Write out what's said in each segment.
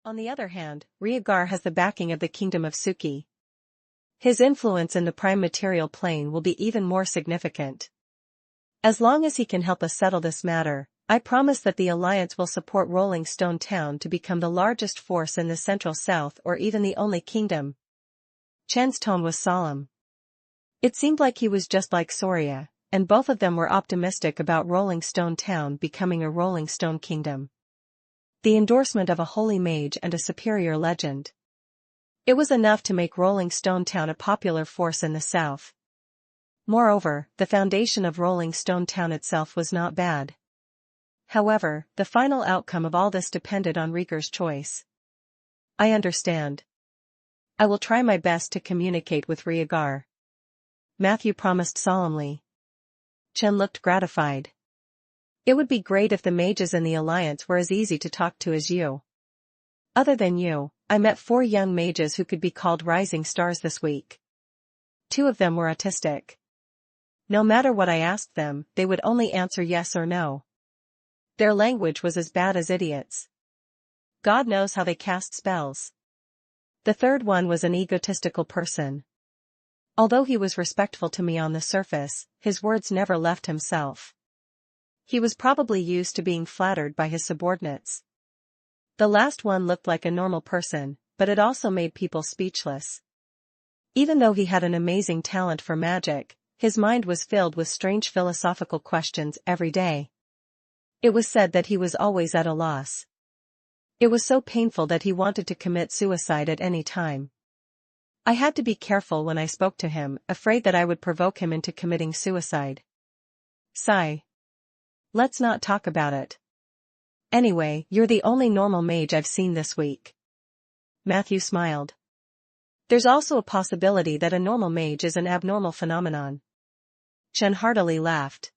On the other hand, Rhaegar has the backing of the Kingdom of Suki. His influence in the prime material plane will be even more significant. As long as he can help us settle this matter, I promise that the Alliance will support Rolling Stone Town to become the largest force in the Central South or even the only kingdom. Chen's tone was solemn. It seemed like he was just like Soria, and both of them were optimistic about Rolling Stone Town becoming a Rolling Stone Kingdom. The endorsement of a holy mage and a superior legend. It was enough to make Rolling Stone Town a popular force in the South. Moreover, the foundation of Rolling Stone Town itself was not bad. However, the final outcome of all this depended on Rhaegar's choice. I understand. I will try my best to communicate with Rhaegar. Matthew promised solemnly. Chen looked gratified. It would be great if the mages in the Alliance were as easy to talk to as you. Other than you, I met 4 young mages who could be called rising stars this week. 2 of them were autistic. No matter what I asked them, they would only answer yes or no. Their language was as bad as idiots. God knows how they cast spells. The third one was an egotistical person. Although he was respectful to me on the surface, his words never left himself. He was probably used to being flattered by his subordinates. The last one looked like a normal person, but it also made people speechless. Even though he had an amazing talent for magic, his mind was filled with strange philosophical questions every day. It was said that he was always at a loss. It was so painful that he wanted to commit suicide at any time. I had to be careful when I spoke to him, afraid that I would provoke him into committing suicide. Sigh. Let's not talk about it. Anyway, you're the only normal mage I've seen this week. Matthew smiled. There's also a possibility that a normal mage is an abnormal phenomenon. Chen heartily laughed.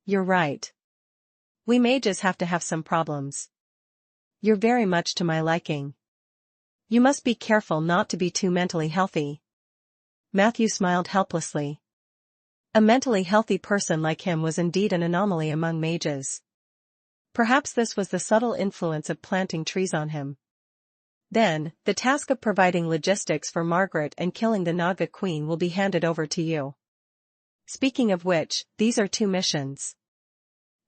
You're right. We mages have to have some problems. You're very much to my liking. You must be careful not to be too mentally healthy. Matthew smiled helplessly. A mentally healthy person like him was indeed an anomaly among mages. Perhaps this was the subtle influence of planting trees on him. Then, the task of providing logistics for Margaret and killing the Naga Queen will be handed over to you. Speaking of which, these are 2 missions.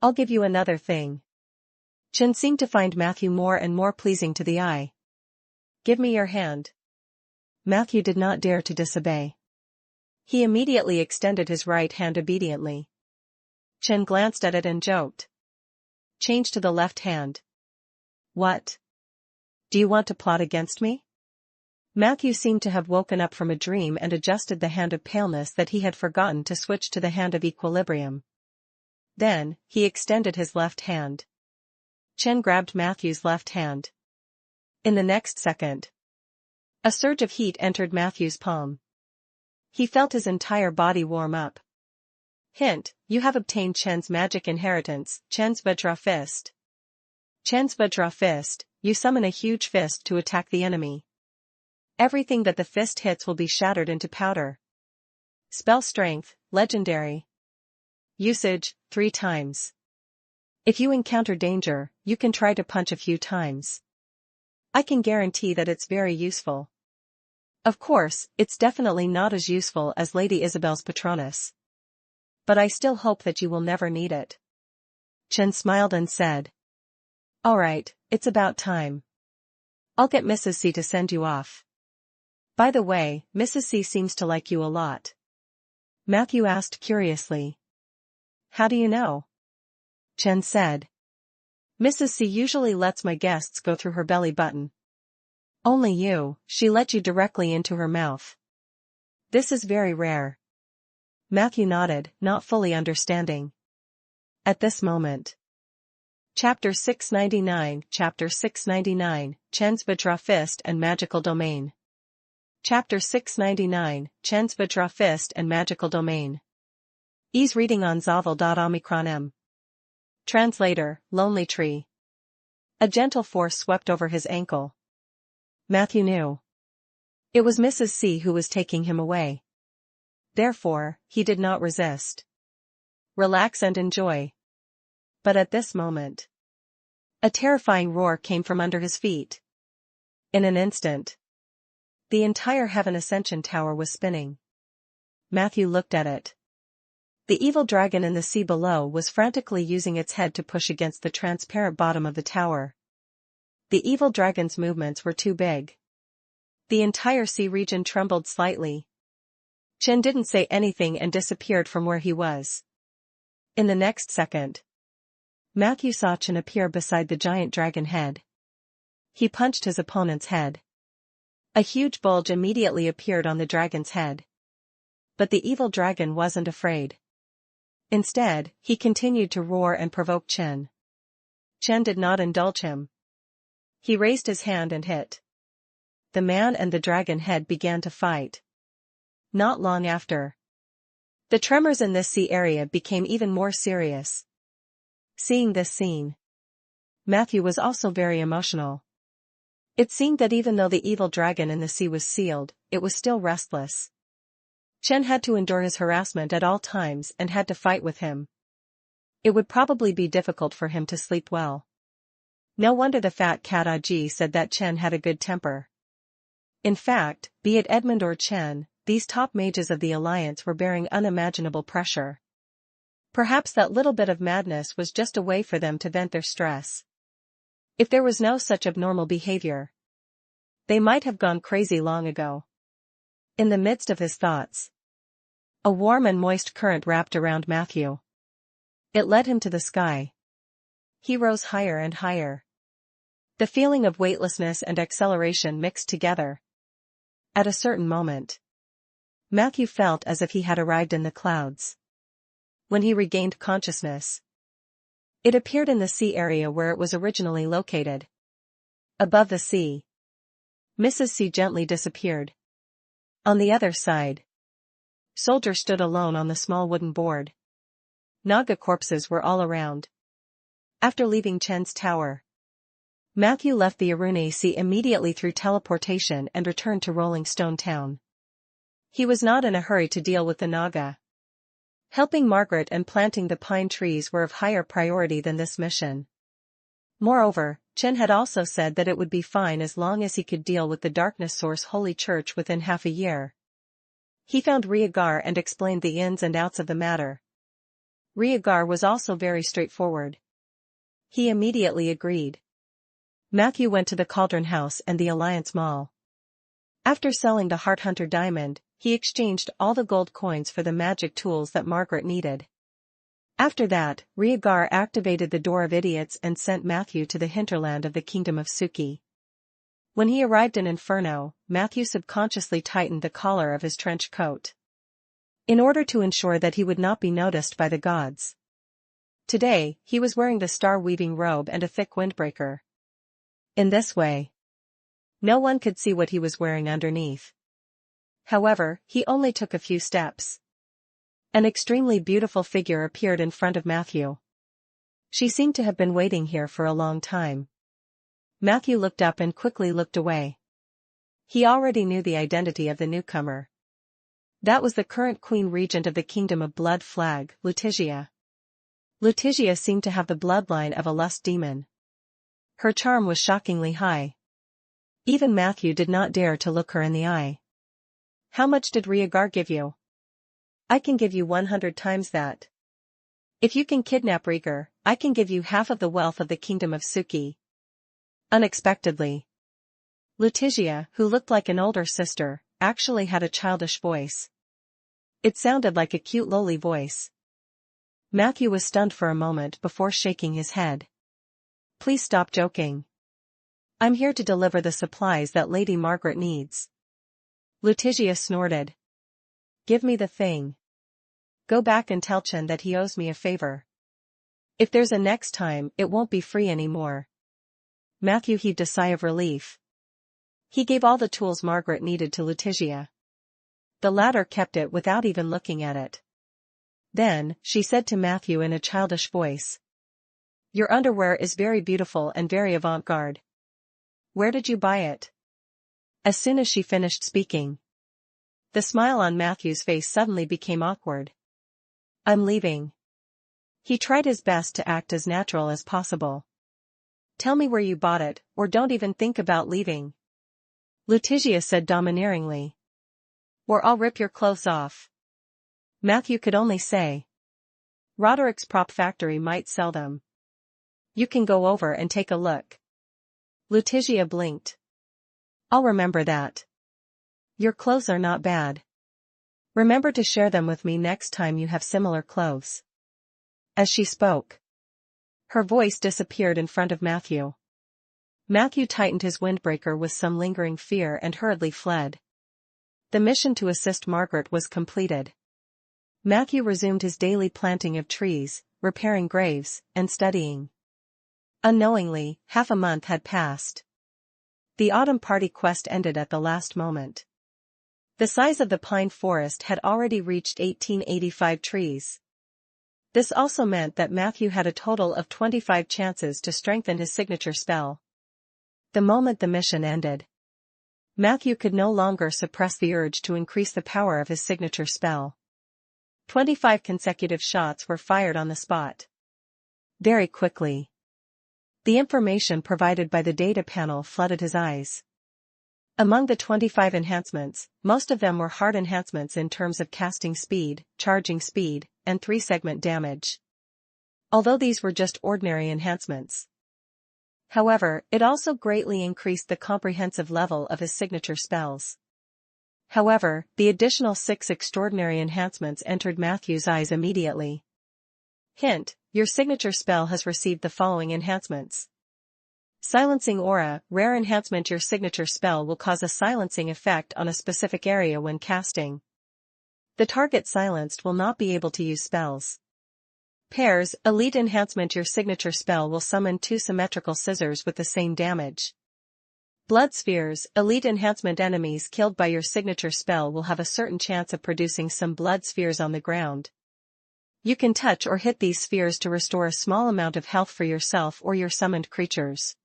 I'll give you another thing. Chen seemed to find Matthew more and more pleasing to the eye. Give me your hand. Matthew did not dare to disobey. He immediately extended his right hand obediently. Chen glanced at it and joked. Change to the left hand. What? Do you want to plot against me? Matthew seemed to have woken up from a dream and adjusted the hand of paleness that he had forgotten to switch to the hand of equilibrium. Then, he extended his left hand. Chen grabbed Matthew's left hand. In the next second, a surge of heat entered Matthew's palm. He felt his entire body warm up. Hint, you have obtained Chen's magic inheritance, Chen's Vajra Fist. Chen's Vajra Fist, you summon a huge fist to attack the enemy. Everything that the fist hits will be shattered into powder. Spell strength, legendary. Usage, 3 times. If you encounter danger, you can try to punch a few times. I can guarantee that it's very useful. Of course, it's definitely not as useful as Lady Isabel's Patronus. But I still hope that you will never need it. Chen smiled and said. Alright, it's about time. I'll get Mrs. C to send you off. By the way, Mrs. C seems to like you a lot. Matthew asked curiously. How do you know? Chen said. Mrs. C usually lets my guests go through her belly button. Only you, she let you directly into her mouth. This is very rare. Matthew nodded, not fully understanding. At this moment. Chapter 699, Chapter 699, Chen's Vajra Fist and Magical Domain. Chapter 699, Chen's Vajra Fist and Magical Domain. Ease reading on Zavel.Omicron. Translator, Lonely Tree. A gentle force swept over his ankle. Matthew knew. It was Mrs. C who was taking him away. Therefore, he did not resist. Relax and enjoy. But at this moment, a terrifying roar came from under his feet. In an instant, the entire Heaven Ascension Tower was spinning. Matthew looked at it. The evil dragon in the sea below was frantically using its head to push against the transparent bottom of the tower. The evil dragon's movements were too big. The entire sea region trembled slightly. Chen didn't say anything and disappeared from where he was. In the next second, Matthew saw Chen appear beside the giant dragon head. He punched his opponent's head. A huge bulge immediately appeared on the dragon's head. But the evil dragon wasn't afraid. Instead, he continued to roar and provoke Chen. Chen did not indulge him. He raised his hand and hit. The man and the dragon head began to fight. Not long after, the tremors in this sea area became even more serious. Seeing this scene, Matthew was also very emotional. It seemed that even though the evil dragon in the sea was sealed, it was still restless. Chen had to endure his harassment at all times and had to fight with him. It would probably be difficult for him to sleep well. No wonder the fat cat Aji said that Chen had a good temper. In fact, be it Edmund or Chen, these top mages of the Alliance were bearing unimaginable pressure. Perhaps that little bit of madness was just a way for them to vent their stress. If there was no such abnormal behavior, they might have gone crazy long ago. In the midst of his thoughts, a warm and moist current wrapped around Matthew. It led him to the sky. He rose higher and higher. The feeling of weightlessness and acceleration mixed together. At a certain moment, Matthew felt as if he had arrived in the clouds. When he regained consciousness, it appeared in the sea area where it was originally located. Above the sea, Mrs. C gently disappeared. On the other side, Soldier stood alone on the small wooden board. Naga corpses were all around. After leaving Chen's tower, Matthew left the Arune Sea immediately through teleportation and returned to Rolling Stone Town. He was not in a hurry to deal with the Naga. Helping Margaret and planting the pine trees were of higher priority than this mission. Moreover, Chen had also said that it would be fine as long as he could deal with the Darkness Source Holy Church within half a year. He found Riegar and explained the ins and outs of the matter. Riegar was also very straightforward. He immediately agreed. Matthew went to the Cauldron House and the Alliance Mall. After selling the Heart Hunter diamond, he exchanged all the gold coins for the magic tools that Margaret needed. After that, Riegar activated the Door of Idiots and sent Matthew to the hinterland of the Kingdom of Suki. When he arrived in Inferno, Matthew subconsciously tightened the collar of his trench coat, in order to ensure that he would not be noticed by the gods. Today, he was wearing the star-weaving robe and a thick windbreaker. In this way, no one could see what he was wearing underneath. However, he only took a few steps. An extremely beautiful figure appeared in front of Matthew. She seemed to have been waiting here for a long time. Matthew looked up and quickly looked away. He already knew the identity of the newcomer. That was the current Queen Regent of the Kingdom of Blood Flag, Lutigia. Lutigia seemed to have the bloodline of a lust demon. Her charm was shockingly high. Even Matthew did not dare to look her in the eye. How much did Riegar give you? I can give you 100 times that. If you can kidnap Riegar, I can give you half of the wealth of the Kingdom of Suki. Unexpectedly, Lutigia, who looked like an older sister, actually had a childish voice. It sounded like a cute lowly voice. Matthew was stunned for a moment before shaking his head. Please stop joking. I'm here to deliver the supplies that Lady Margaret needs. Lutigia snorted. Give me the thing. Go back and tell Chen that he owes me a favor. If there's a next time, it won't be free anymore. Matthew heaved a sigh of relief. He gave all the tools Margaret needed to Lutigia. The latter kept it without even looking at it. Then, she said to Matthew in a childish voice. Your underwear is very beautiful and very avant-garde. Where did you buy it? As soon as she finished speaking, the smile on Matthew's face suddenly became awkward. I'm leaving. He tried his best to act as natural as possible. Tell me where you bought it, or don't even think about leaving. Lutetia said domineeringly. Or I'll rip your clothes off. Matthew could only say. Roderick's prop factory might sell them. You can go over and take a look. Lutetia blinked. I'll remember that. Your clothes are not bad. Remember to share them with me next time you have similar clothes. As she spoke, her voice disappeared in front of Matthew. Matthew tightened his windbreaker with some lingering fear and hurriedly fled. The mission to assist Margaret was completed. Matthew resumed his daily planting of trees, repairing graves, and studying. Unknowingly, half a month had passed. The autumn party quest ended at the last moment. The size of the pine forest had already reached 1885 trees. This also meant that Matthew had a total of 25 chances to strengthen his signature spell. The moment the mission ended, Matthew could no longer suppress the urge to increase the power of his signature spell. 25 consecutive shots were fired on the spot. Very quickly. The information provided by the data panel flooded his eyes. Among the 25 enhancements, most of them were hard enhancements in terms of casting speed, charging speed, and 3-segment damage. Although these were just ordinary enhancements. However, it also greatly increased the comprehensive level of his signature spells. However, the additional 6 extraordinary enhancements entered Matthew's eyes immediately. Hint: your signature spell has received the following enhancements. Silencing Aura, rare enhancement. Your signature spell will cause a silencing effect on a specific area when casting. The target silenced will not be able to use spells. Pairs, elite enhancement. Your signature spell will summon 2 symmetrical scissors with the same damage. Blood spheres, elite enhancement. Enemies killed by your signature spell will have a certain chance of producing some blood spheres on the ground. You can touch or hit these spheres to restore a small amount of health for yourself or your summoned creatures.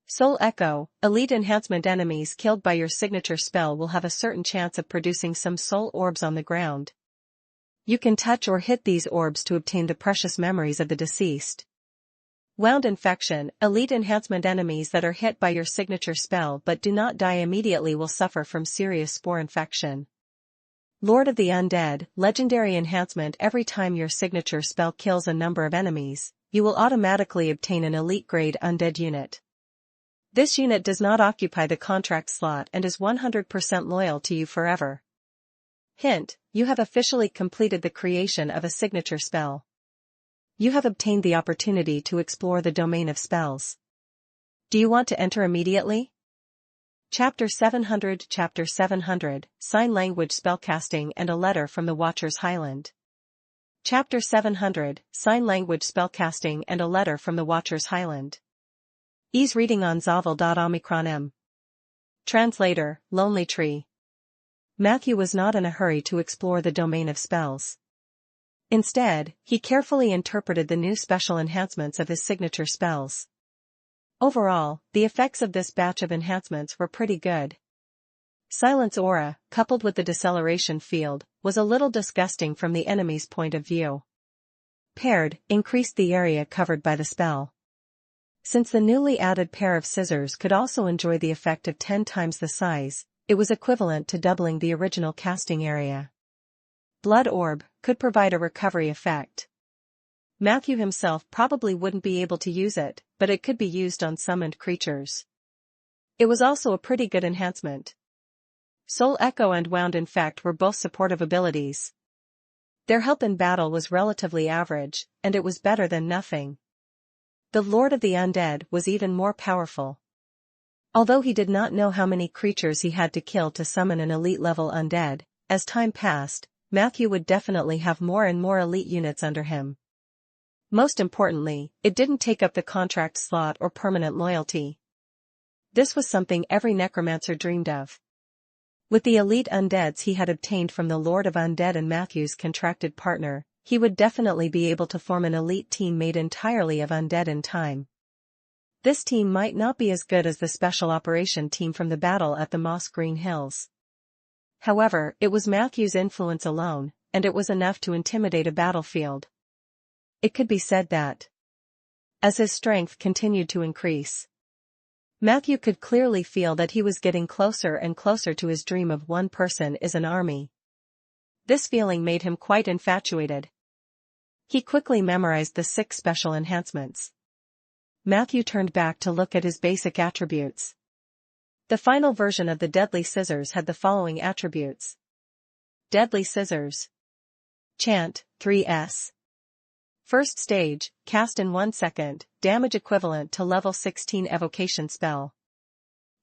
Soul Echo, elite enhancement. Enemies killed by your signature spell will have a certain chance of producing some soul orbs on the ground. You can touch or hit these orbs to obtain the precious memories of the deceased. Wound Infection, elite enhancement. Enemies that are hit by your signature spell but do not die immediately will suffer from serious spore infection. Lord of the Undead, legendary enhancement. Every time your signature spell kills a number of enemies, you will automatically obtain an elite grade undead unit. This unit does not occupy the contract slot and is 100% loyal to you forever. Hint: you have officially completed the creation of a signature spell. You have obtained the opportunity to explore the domain of spells. Do you want to enter immediately? Chapter 700 Sign Language Spellcasting and a Letter from the Watcher's Highland. Chapter 700 Sign Language Spellcasting and a Letter from the Watcher's Highland. Ease reading on Zavel.Omicron. Translator, Lonely Tree. Matthew was not in a hurry to explore the domain of spells. Instead, he carefully interpreted the new special enhancements of his signature spells. Overall, the effects of this batch of enhancements were pretty good. Silence Aura, coupled with the deceleration field, was a little disgusting from the enemy's point of view. Paired, increased the area covered by the spell. Since the newly added pair of scissors could also enjoy the effect of 10 times the size, it was equivalent to doubling the original casting area. Blood Orb could provide a recovery effect. Matthew himself probably wouldn't be able to use it, but it could be used on summoned creatures. It was also a pretty good enhancement. Soul Echo and Wound Infect were both supportive abilities. Their help in battle was relatively average, and it was better than nothing. The Lord of the Undead was even more powerful. Although he did not know how many creatures he had to kill to summon an elite-level undead, as time passed, Matthew would definitely have more and more elite units under him. Most importantly, it didn't take up the contract slot or permanent loyalty. This was something every necromancer dreamed of. With the elite undeads he had obtained from the Lord of Undead and Matthew's contracted partner, he would definitely be able to form an elite team made entirely of undead in time. This team might not be as good as the special operation team from the battle at the Moss Green Hills. However, it was Matthew's influence alone, and it was enough to intimidate a battlefield. It could be said that, as his strength continued to increase, Matthew could clearly feel that he was getting closer and closer to his dream of one person is an army. This feeling made him quite infatuated. He quickly memorized the 6 special enhancements. Matthew turned back to look at his basic attributes. The final version of the Deadly Scissors had the following attributes. Deadly Scissors. Chant, 3s. First stage, cast in 1 second, damage equivalent to level 16 evocation spell.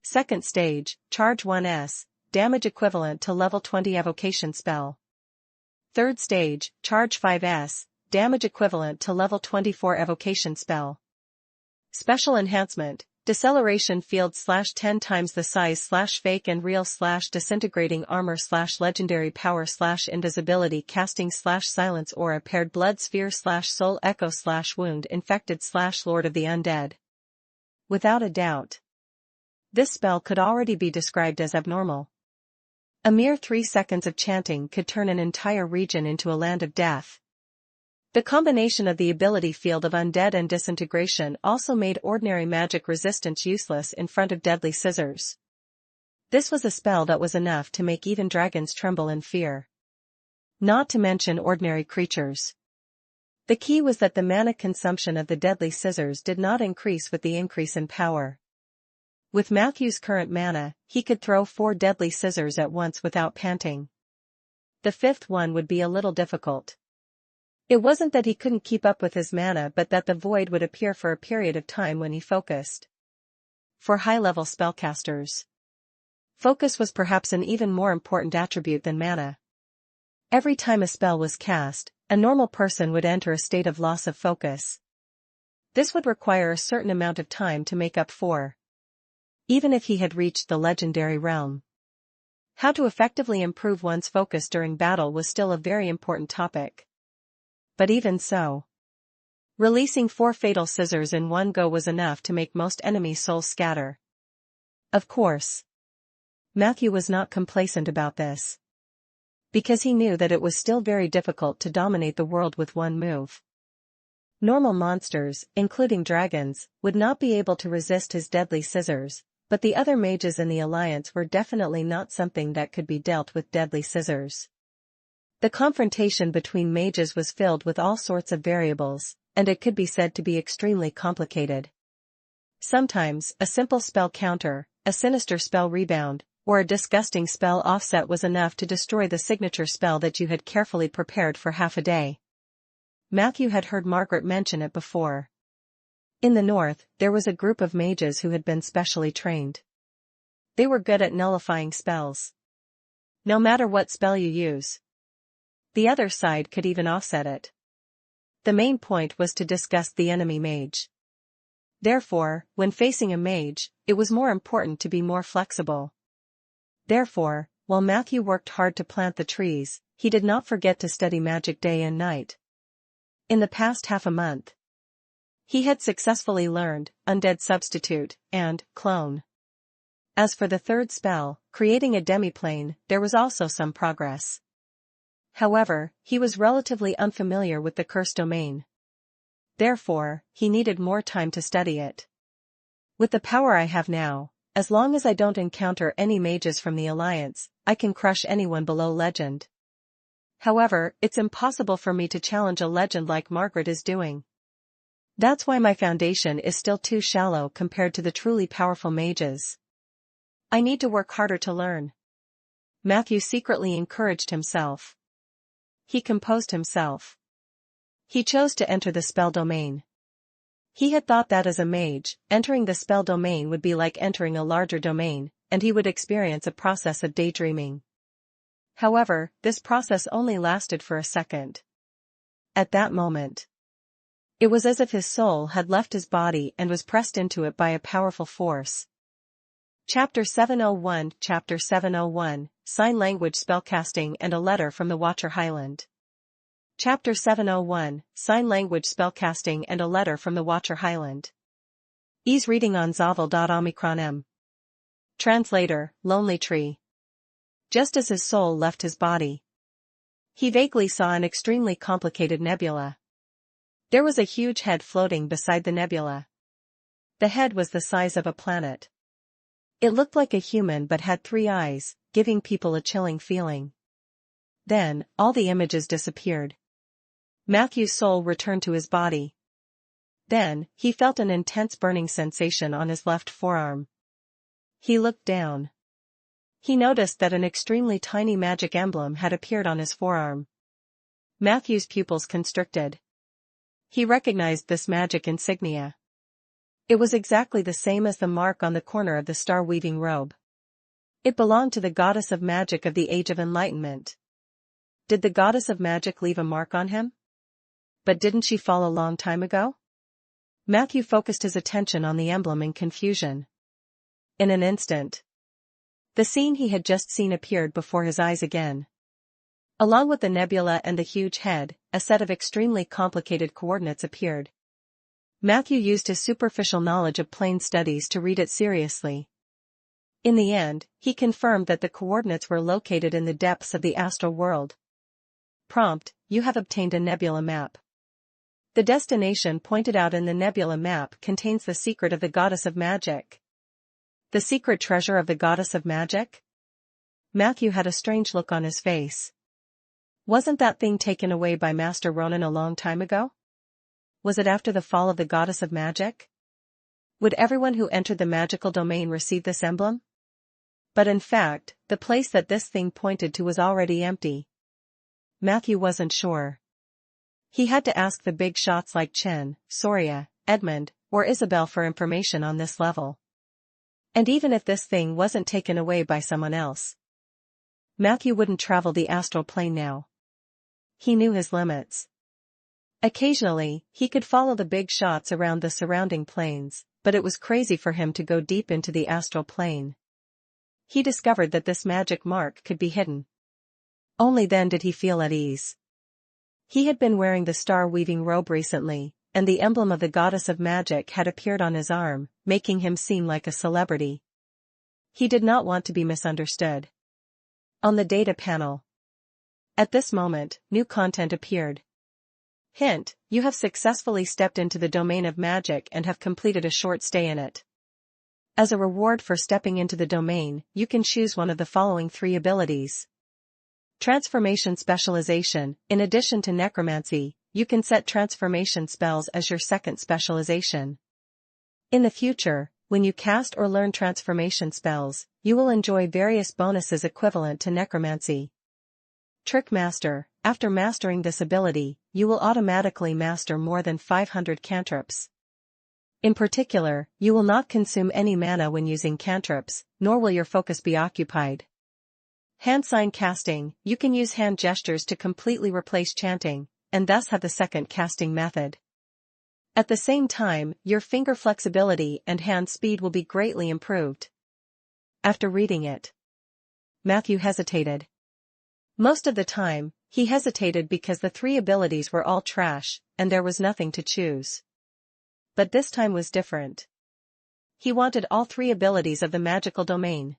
Second stage, charge 1s, damage equivalent to level 20 evocation spell. Third stage, charge 5s, damage equivalent to level 24 evocation spell. Special enhancement, deceleration field / 10 times the size / fake and real / disintegrating armor / legendary power / invisibility casting / silence aura paired blood sphere / soul echo / wound infected / lord of the undead. Without a doubt, this spell could already be described as abnormal. A mere 3 seconds of chanting could turn an entire region into a land of death. The combination of the ability field of Undead and disintegration also made ordinary magic resistance useless in front of Deadly Scissors. This was a spell that was enough to make even dragons tremble in fear. Not to mention ordinary creatures. The key was that the mana consumption of the Deadly Scissors did not increase with the increase in power. With Matthew's current mana, he could throw 4 Deadly Scissors at once without panting. The 5th one would be a little difficult. It wasn't that he couldn't keep up with his mana but that the void would appear for a period of time when he focused. For high-level spellcasters, focus was perhaps an even more important attribute than mana. Every time a spell was cast, a normal person would enter a state of loss of focus. This would require a certain amount of time to make up for, even if he had reached the legendary realm. How to effectively improve one's focus during battle was still a very important topic. But even so, releasing 4 fatal scissors in one go was enough to make most enemy souls scatter. Of course, Matthew was not complacent about this, because he knew that it was still very difficult to dominate the world with one move. Normal monsters, including dragons, would not be able to resist his Deadly Scissors, but the other mages in the Alliance were definitely not something that could be dealt with Deadly Scissors. The confrontation between mages was filled with all sorts of variables, and it could be said to be extremely complicated. Sometimes, a simple spell counter, a sinister spell rebound, or a disgusting spell offset was enough to destroy the signature spell that you had carefully prepared for half a day. Matthew had heard Margaret mention it before. In the north, there was a group of mages who had been specially trained. They were good at nullifying spells. No matter what spell you use, the other side could even offset it. The main point was to disgust the enemy mage. Therefore, when facing a mage, it was more important to be more flexible. Therefore, while Matthew worked hard to plant the trees, he did not forget to study magic day and night. In the past half a month, he had successfully learned Undead Substitute and Clone. As for the 3rd spell, creating a demiplane, there was also some progress. However, he was relatively unfamiliar with the Curse domain. Therefore, he needed more time to study it. With the power I have now, as long as I don't encounter any mages from the Alliance, I can crush anyone below legend. However, it's impossible for me to challenge a legend like Margaret is doing. That's why my foundation is still too shallow compared to the truly powerful mages. I need to work harder to learn. Matthew secretly encouraged himself. He composed himself. He chose to enter the spell domain. He had thought that as a mage, entering the spell domain would be like entering a larger domain, and he would experience a process of daydreaming. However, this process only lasted for a second. At that moment, it was as if his soul had left his body and was pressed into it by a powerful force. Chapter 701 Chapter 701, Sign Language Spellcasting and a Letter from the Watcher Highland. Chapter 701, Sign Language Spellcasting and a Letter from the Watcher Highland. Ease reading on Zavel.Omicron. Translator, Lonely Tree. Just as his soul left his body, he vaguely saw an extremely complicated nebula. There was a huge head floating beside the nebula. The head was the size of a planet. It looked like a human but had 3 eyes, giving people a chilling feeling. Then, all the images disappeared. Matthew's soul returned to his body. Then, he felt an intense burning sensation on his left forearm. He looked down. He noticed that an extremely tiny magic emblem had appeared on his forearm. Matthew's pupils constricted. He recognized this magic insignia. It was exactly the same as the mark on the corner of the star-weaving robe. It belonged to the goddess of magic of the Age of Enlightenment. Did the goddess of magic leave a mark on him? But didn't she fall a long time ago? Matthew focused his attention on the emblem in confusion. In an instant, the scene he had just seen appeared before his eyes again. Along with the nebula and the huge head, a set of extremely complicated coordinates appeared. Matthew used his superficial knowledge of plane studies to read it seriously. In the end, he confirmed that the coordinates were located in the depths of the astral world. Prompt: You have obtained a nebula map. The destination pointed out in the nebula map contains the secret of the goddess of magic. The secret treasure of the goddess of magic? Matthew had a strange look on his face. Wasn't that thing taken away by Master Ronan a long time ago? Was it after the fall of the goddess of magic? Would everyone who entered the magical domain receive this emblem? But in fact, the place that this thing pointed to was already empty. Matthew wasn't sure. He had to ask the big shots like Chen, Soria, Edmund, or Isabel for information on this level. And even if this thing wasn't taken away by someone else, Matthew wouldn't travel the astral plane now. He knew his limits. Occasionally, he could follow the big shots around the surrounding planes, but it was crazy for him to go deep into the astral plane. He discovered that this magic mark could be hidden. Only then did he feel at ease. He had been wearing the star-weaving robe recently, and the emblem of the goddess of magic had appeared on his arm, making him seem like a celebrity. He did not want to be misunderstood. On the data panel. At this moment, new content appeared. Hint: You have successfully stepped into the domain of magic and have completed a short stay in it. As a reward for stepping into the domain, you can choose one of the following 3 abilities. Transformation specialization: In addition to necromancy, you can set transformation spells as your second specialization. In the future, when you cast or learn transformation spells, you will enjoy various bonuses equivalent to necromancy. Trick Master: After mastering this ability, you will automatically master more than 500 cantrips. In particular, you will not consume any mana when using cantrips, nor will your focus be occupied. Hand sign casting: You can use hand gestures to completely replace chanting, and thus have the second casting method. At the same time, your finger flexibility and hand speed will be greatly improved. After reading it, Matthew hesitated. Most of the time, he hesitated because the 3 abilities were all trash, and there was nothing to choose. But this time was different. He wanted all 3 abilities of the magical domain.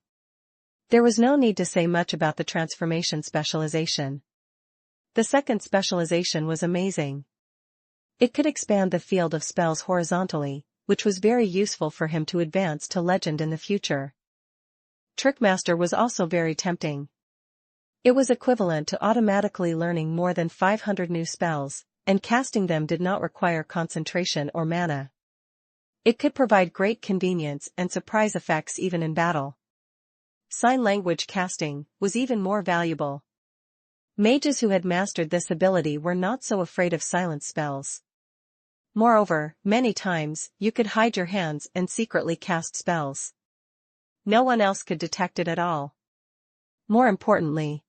There was no need to say much about the transformation specialization. The second specialization was amazing. It could expand the field of spells horizontally, which was very useful for him to advance to legend in the future. Trickmaster was also very tempting. It was equivalent to automatically learning more than 500 new spells, and casting them did not require concentration or mana. It could provide great convenience and surprise effects even in battle. Sign language casting was even more valuable. Mages who had mastered this ability were not so afraid of silent spells. Moreover, many times, you could hide your hands and secretly cast spells. No one else could detect it at all. More importantly,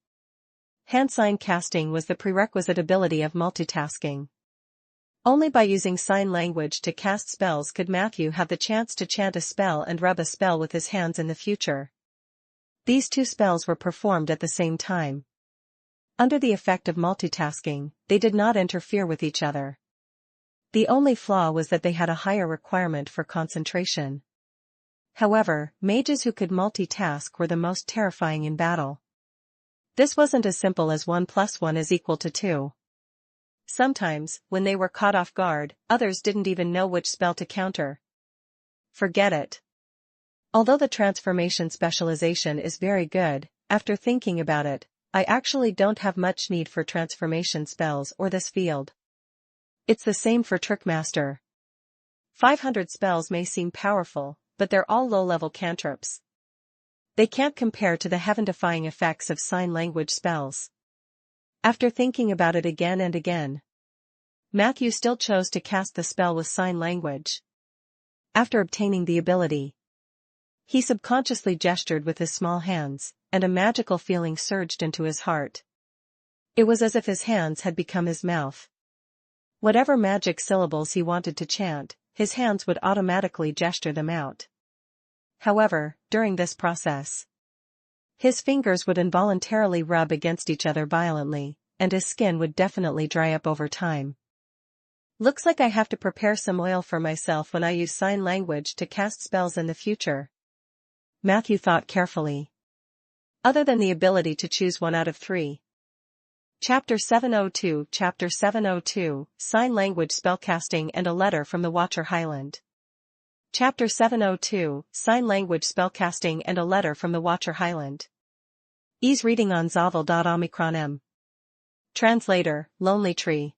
hand sign casting was the prerequisite ability of multitasking. Only by using sign language to cast spells could Matthew have the chance to chant a spell and rub a spell with his hands in the future. These 2 spells were performed at the same time. Under the effect of multitasking, they did not interfere with each other. The only flaw was that they had a higher requirement for concentration. However, mages who could multitask were the most terrifying in battle. This wasn't as simple as 1 + 1 is equal to 2. Sometimes, when they were caught off guard, others didn't even know which spell to counter. Forget it. Although the transformation specialization is very good, after thinking about it, I actually don't have much need for transformation spells or this field. It's the same for Trickmaster. 500 spells may seem powerful, but they're all low-level cantrips. They can't compare to the heaven-defying effects of sign language spells. After thinking about it again and again, Matthew still chose to cast the spell with sign language. After obtaining the ability, he subconsciously gestured with his small hands, and a magical feeling surged into his heart. It was as if his hands had become his mouth. Whatever magic syllables he wanted to chant, his hands would automatically gesture them out. However, during this process, his fingers would involuntarily rub against each other violently, and his skin would definitely dry up over time. Looks like I have to prepare some oil for myself when I use sign language to cast spells in the future. Matthew thought carefully. Other than the ability to choose one out of 3. Chapter 702 Chapter 702, Sign Language Spellcasting and a Letter from the Watcher Highland. Chapter 702, Sign Language Spellcasting and a Letter from the Watcher Highland. Ease reading on Zavel.Omicron. Translator, Lonely Tree.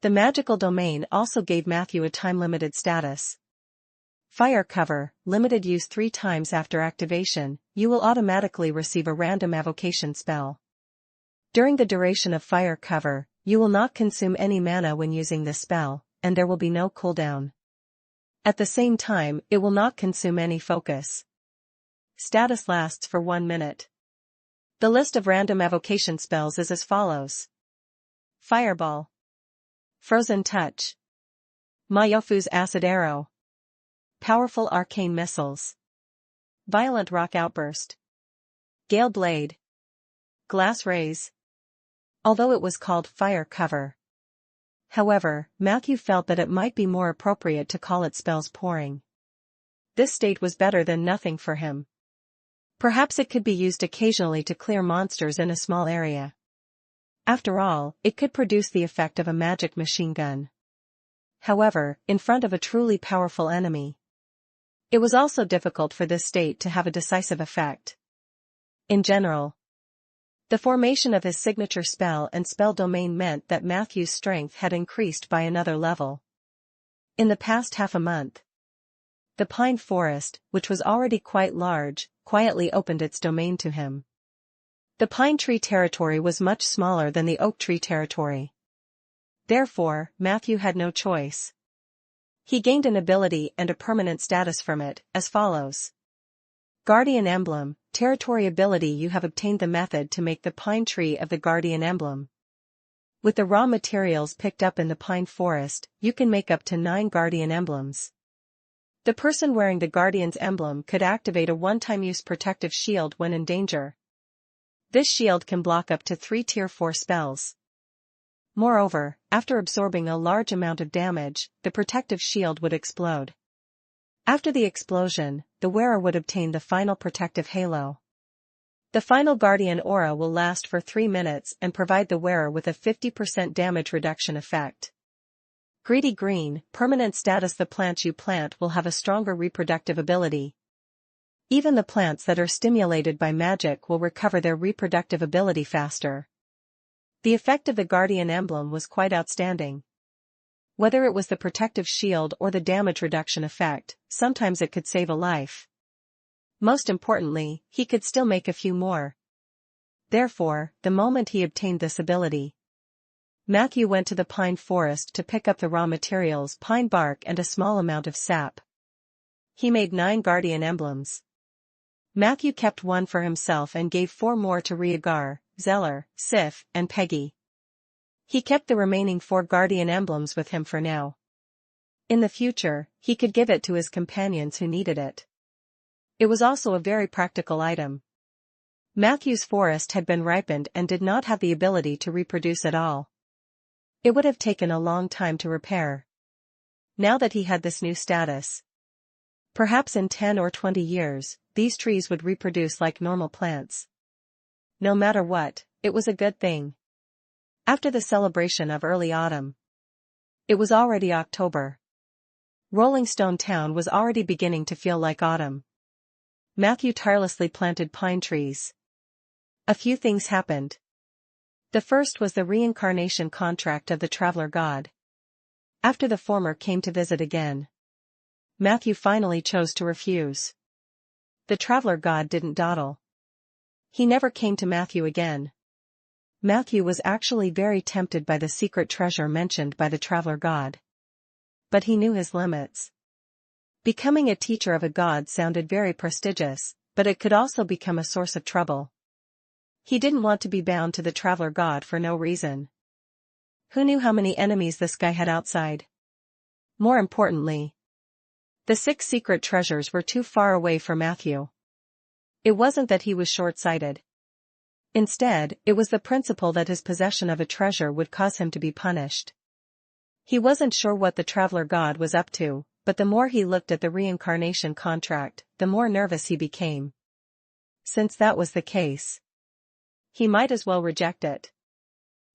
The magical domain also gave Matthew a time-limited status. Fire cover, limited use 3 times after activation, you will automatically receive a random avocation spell. During the duration of fire cover, you will not consume any mana when using this spell, and there will be no cooldown. At the same time, it will not consume any focus. Status lasts for 1 minute. The list of random avocation spells is as follows. Fireball. Frozen Touch. Mayofu's Acid Arrow. Powerful Arcane Missiles. Violent Rock Outburst. Gale Blade. Glass Rays. Although it was called Fire Cover. However, Matthew felt that it might be more appropriate to call it Spells Pouring. This state was better than nothing for him. Perhaps it could be used occasionally to clear monsters in a small area. After all, it could produce the effect of a magic machine gun. However, in front of a truly powerful enemy, it was also difficult for this state to have a decisive effect. In general, the formation of his signature spell and spell domain meant that Matthew's strength had increased by another level. In the past half a month, the pine forest, which was already quite large, quietly opened its domain to him. The pine tree territory was much smaller than the oak tree territory. Therefore, Matthew had no choice. He gained an ability and a permanent status from it, as follows. Guardian Emblem, territory ability. You have obtained the method to make the pine tree of the Guardian Emblem. With the raw materials picked up in the pine forest, you can make up to 9 Guardian Emblems. The person wearing the Guardian's emblem could activate a one-time use protective shield when in danger. This shield can block up to 3 Tier 4 spells. Moreover, after absorbing a large amount of damage, the protective shield would explode. After the explosion, the wearer would obtain the final protective halo. The final Guardian aura will last for 3 minutes and provide the wearer with a 50% damage reduction effect. Greedy Green, permanent status. The plants you plant will have a stronger reproductive ability. Even the plants that are stimulated by magic will recover their reproductive ability faster. The effect of the Guardian Emblem was quite outstanding. Whether it was the protective shield or the damage reduction effect, sometimes it could save a life. Most importantly, he could still make a few more. Therefore, the moment he obtained this ability, Matthew went to the pine forest to pick up the raw materials, pine bark and a small amount of sap. He made 9 Guardian Emblems. Matthew kept 1 for himself and gave 4 more to Rhaegar, Zeller, Sif, and Peggy. He kept the remaining 4 Guardian Emblems with him for now. In the future, he could give it to his companions who needed it. It was also a very practical item. Matthew's forest had been ripened and did not have the ability to reproduce at all. It would have taken a long time to repair. Now that he had this new status, perhaps in 10 or 20 years, these trees would reproduce like normal plants. No matter what, it was a good thing. After the celebration of early autumn, it was already October. Rolling Stone Town was already beginning to feel like autumn. Matthew tirelessly planted pine trees. A few things happened. The first was the reincarnation contract of the traveler god. After the former came to visit again, Matthew finally chose to refuse. The traveler god didn't dawdle. He never came to Matthew again. Matthew was actually very tempted by the secret treasure mentioned by the traveler god. But he knew his limits. Becoming a teacher of a god sounded very prestigious, but it could also become a source of trouble. He didn't want to be bound to the traveler god for no reason. Who knew how many enemies this guy had outside? More importantly, the 6 secret treasures were too far away for Matthew. It wasn't that he was short-sighted. Instead, it was the principle that his possession of a treasure would cause him to be punished. He wasn't sure what the traveler god was up to, but the more he looked at the reincarnation contract, the more nervous he became. Since that was the case, he might as well reject it.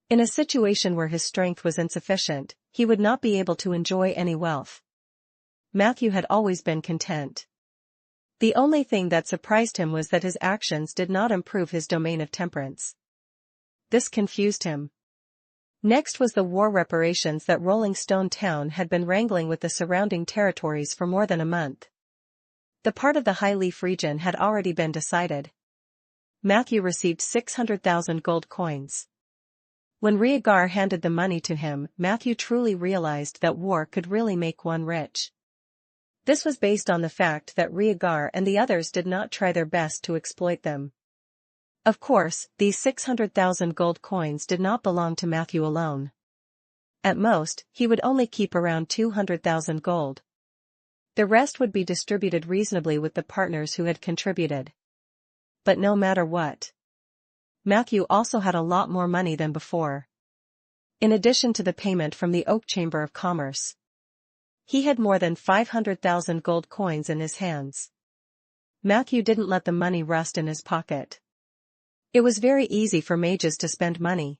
In a situation where his strength was insufficient, he would not be able to enjoy any wealth. Matthew had always been content. The only thing that surprised him was that his actions did not improve his domain of temperance. This confused him. Next was the war reparations that Rolling Stone Town had been wrangling with the surrounding territories for more than a month. The part of the High Leaf region had already been decided. Matthew received 600,000 gold coins. When Rhaegar handed the money to him, Matthew truly realized that war could really make one rich. This was based on the fact that Rhaegar and the others did not try their best to exploit them. Of course, these 600,000 gold coins did not belong to Matthew alone. At most, he would only keep around 200,000 gold. The rest would be distributed reasonably with the partners who had contributed. But no matter what, Matthew also had a lot more money than before. In addition to the payment from the Oak Chamber of Commerce, he had more than 500,000 gold coins in his hands. Matthew didn't let the money rust in his pocket. It was very easy for mages to spend money.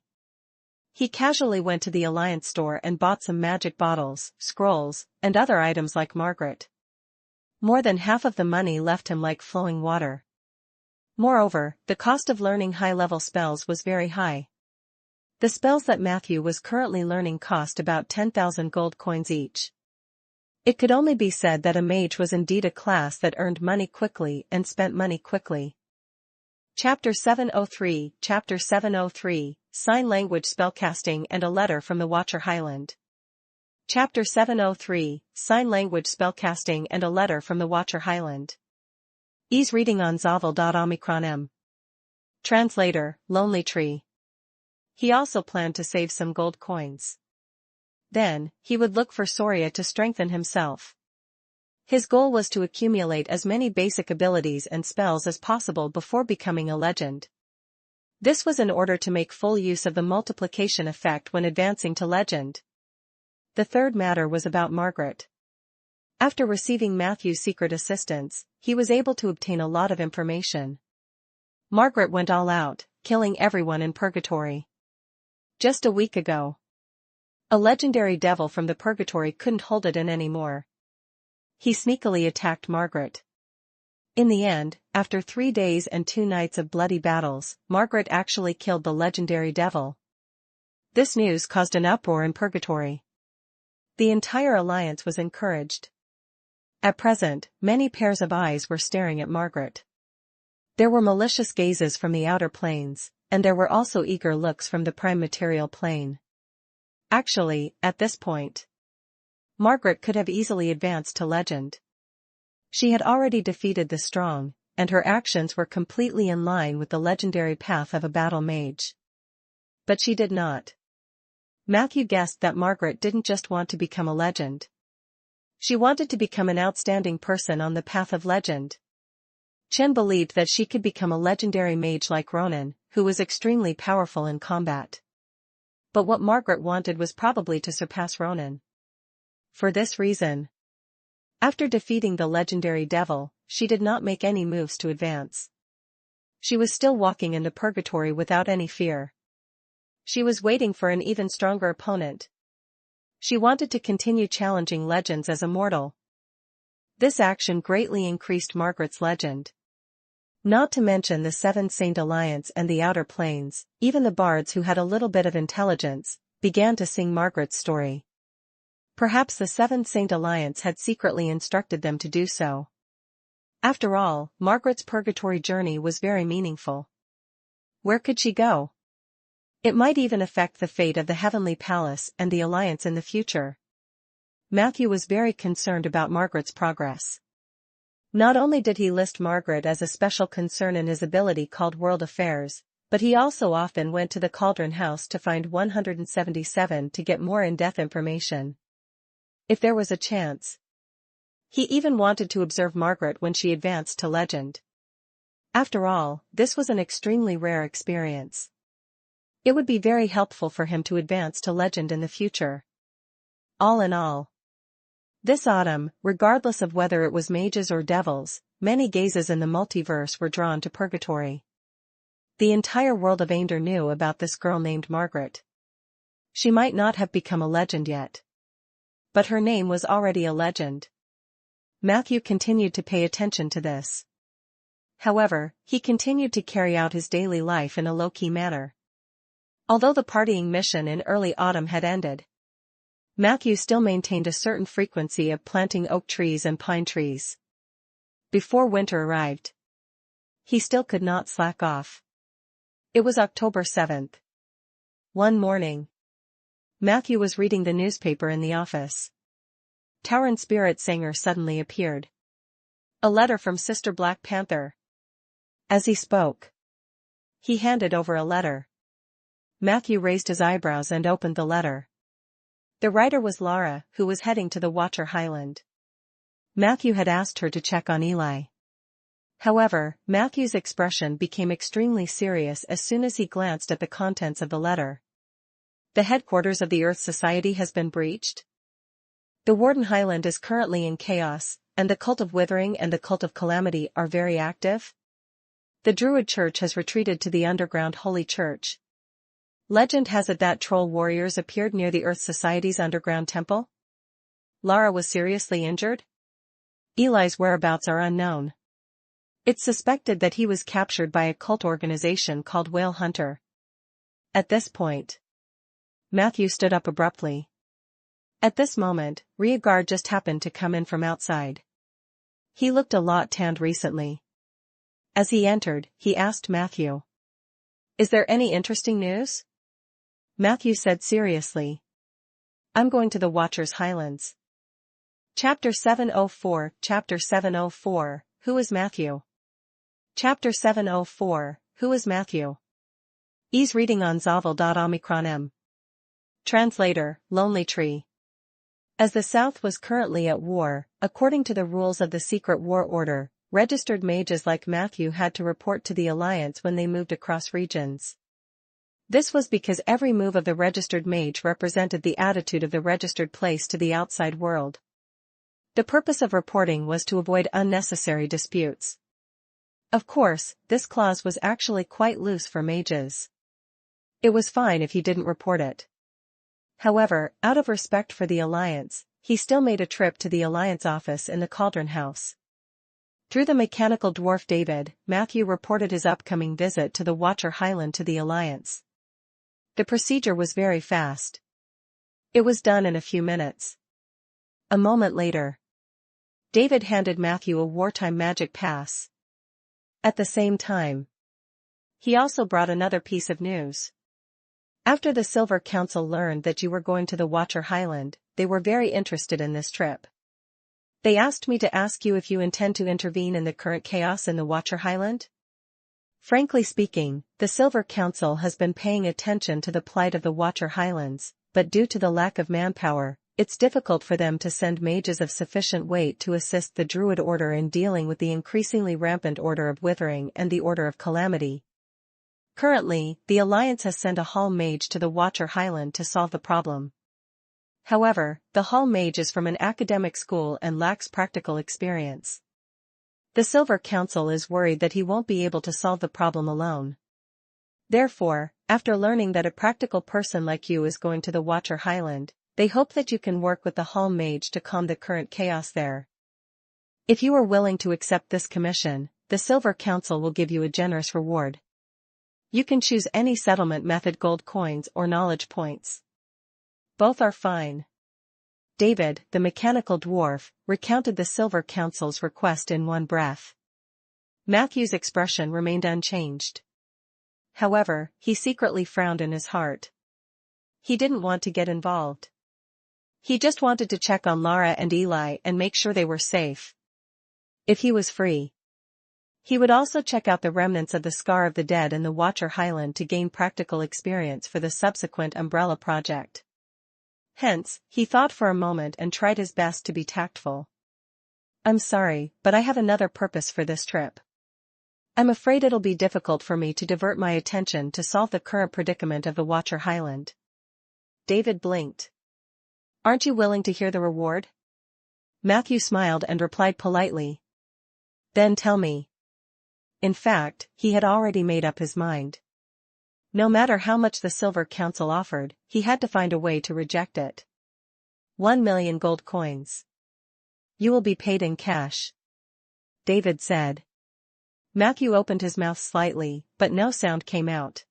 He casually went to the Alliance store and bought some magic bottles, scrolls, and other items like Margaret. More than half of the money left him like flowing water. Moreover, the cost of learning high-level spells was very high. The spells that Matthew was currently learning cost about 10,000 gold coins each. It could only be said that a mage was indeed a class that earned money quickly and spent money quickly. Chapter 703, Sign Language Spellcasting and a Letter from the Watcher Highland. Chapter 703, Sign Language Spellcasting and a Letter from the Watcher Highland. Ease reading on Zavel.omicron. Translator, Lonely Tree. He also planned to save some gold coins. Then, he would look for Soria to strengthen himself. His goal was to accumulate as many basic abilities and spells as possible before becoming a legend. This was in order to make full use of the multiplication effect when advancing to legend. The third matter was about Margaret. After receiving Matthew's secret assistance, he was able to obtain a lot of information. Margaret went all out, killing everyone in Purgatory. Just a week ago, a legendary devil from the Purgatory couldn't hold it in anymore. He sneakily attacked Margaret. In the end, after 3 days and 2 nights of bloody battles, Margaret actually killed the legendary devil. This news caused an uproar in Purgatory. The entire alliance was encouraged. At present, many pairs of eyes were staring at Margaret. There were malicious gazes from the outer planes, and there were also eager looks from the prime material plane. Actually, at this point, Margaret could have easily advanced to legend. She had already defeated the strong, and her actions were completely in line with the legendary path of a battle mage. But she did not. Matthew guessed that Margaret didn't just want to become a legend. She wanted to become an outstanding person on the path of legend. Chen believed that she could become a legendary mage like Ronan, who was extremely powerful in combat. But what Margaret wanted was probably to surpass Ronan. For this reason, after defeating the legendary devil, she did not make any moves to advance. She was still walking into Purgatory without any fear. She was waiting for an even stronger opponent. She wanted to continue challenging legends as a mortal. This action greatly increased Margaret's legend. Not to mention the Seven Saint Alliance and the Outer Planes, even the bards who had a little bit of intelligence, began to sing Margaret's story. Perhaps the Seven Saint Alliance had secretly instructed them to do so. After all, Margaret's purgatory journey was very meaningful. Where could she go? It might even affect the fate of the Heavenly Palace and the Alliance in the future. Matthew was very concerned about Margaret's progress. Not only did he list Margaret as a special concern in his ability called World Affairs, but he also often went to the Cauldron House to find 177 to get more in-depth information. If there was a chance. He even wanted to observe Margaret when she advanced to legend. After all, this was an extremely rare experience. It would be very helpful for him to advance to legend in the future. All in all, this autumn, regardless of whether it was mages or devils, many gazes in the multiverse were drawn to purgatory. The entire world of Ander knew about this girl named Margaret. She might not have become a legend yet, but her name was already a legend. Matthew continued to pay attention to this. However, he continued to carry out his daily life in a low-key manner. Although the partying mission in early autumn had ended, Matthew still maintained a certain frequency of planting oak trees and pine trees. Before winter arrived, he still could not slack off. It was October 7th. One morning, Matthew was reading the newspaper in the office. Tauren Spirit Singer suddenly appeared. A letter from Sister Black Panther. As he spoke, he handed over a letter. Matthew raised his eyebrows and opened the letter. The writer was Lara, who was heading to the Watcher Highland. Matthew had asked her to check on Eli. However, Matthew's expression became extremely serious as soon as he glanced at the contents of the letter. The headquarters of the Earth Society has been breached. The Warden Highland is currently in chaos, and the Cult of Withering and the Cult of Calamity are very active. The Druid Church has retreated to the underground Holy Church. Legend has it that troll warriors appeared near the Earth Society's underground temple. Lara was seriously injured. Eli's whereabouts are unknown. It's suspected that he was captured by a cult organization called Whale Hunter. At this point, Matthew stood up abruptly. At this moment, Rhaegar just happened to come in from outside. He looked a lot tanned recently. As he entered, he asked Matthew, "Is there any interesting news?" Matthew said seriously, "I'm going to the Watcher's Highlands." Chapter 704 Chapter 704, Who is Matthew? Chapter 704, Who is Matthew? Ease reading on Zavel.omicron. Translator, Lonely Tree. As the South was currently at war, according to the rules of the Secret War Order, registered mages like Matthew had to report to the Alliance when they moved across regions. This was because every move of the registered mage represented the attitude of the registered place to the outside world. The purpose of reporting was to avoid unnecessary disputes. Of course, this clause was actually quite loose for mages. It was fine if he didn't report it. However, out of respect for the Alliance, he still made a trip to the Alliance office in the Cauldron House. Through the mechanical dwarf David, Matthew reported his upcoming visit to the Watcher Highland to the Alliance. The procedure was very fast. It was done in a few minutes. A moment later, David handed Matthew a wartime magic pass. At the same time, he also brought another piece of news. After the Silver Council learned that you were going to the Watcher Highland, they were very interested in this trip. They asked me to ask you if you intend to intervene in the current chaos in the Watcher Highland. Frankly speaking, the Silver Council has been paying attention to the plight of the Watcher Highlands, but due to the lack of manpower, it's difficult for them to send mages of sufficient weight to assist the Druid Order in dealing with the increasingly rampant Order of Withering and the Order of Calamity. Currently, the Alliance has sent a Hall Mage to the Watcher Highland to solve the problem. However, the Hall Mage is from an academic school and lacks practical experience. The Silver Council is worried that he won't be able to solve the problem alone. Therefore, after learning that a practical person like you is going to the Watcher Highland, They hope that you can work with the Hall Mage to calm the current chaos there. If you are willing to accept this commission, the Silver Council will give you a generous reward. You can choose any settlement method: gold coins or knowledge points. Both are fine. David, the mechanical dwarf, recounted the Silver Council's request in one breath. Matthew's expression remained unchanged. However, he secretly frowned in his heart. He didn't want to get involved. He just wanted to check on Lara and Eli and make sure they were safe. If he was free, he would also check out the remnants of the Scar of the Dead in the Watcher Highland to gain practical experience for the subsequent Umbrella project. Hence, he thought for a moment and tried his best to be tactful. I'm sorry, but I have another purpose for this trip. I'm afraid it'll be difficult for me to divert my attention to solve the current predicament of the Watcher Highland. David blinked. Aren't you willing to hear the reward? Matthew smiled and replied politely. Then tell me. In fact, he had already made up his mind. No matter how much the Silver Council offered, he had to find a way to reject it. 1,000,000 gold coins. You will be paid in cash, David said. Matthew opened his mouth slightly, but no sound came out.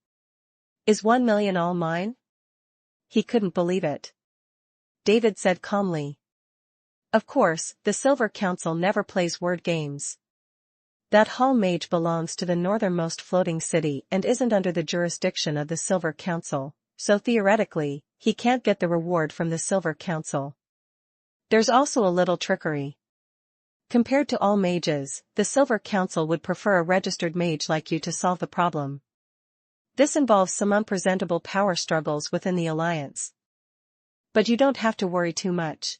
Is 1,000,000 all mine? He couldn't believe it. David said calmly. Of course, the Silver Council never plays word games. That Hall Mage belongs to the northernmost floating city and isn't under the jurisdiction of the Silver Council, so theoretically, he can't get the reward from the Silver Council. There's also a little trickery. Compared to all mages, the Silver Council would prefer a registered mage like you to solve the problem. This involves some unpresentable power struggles within the Alliance. But you don't have to worry too much.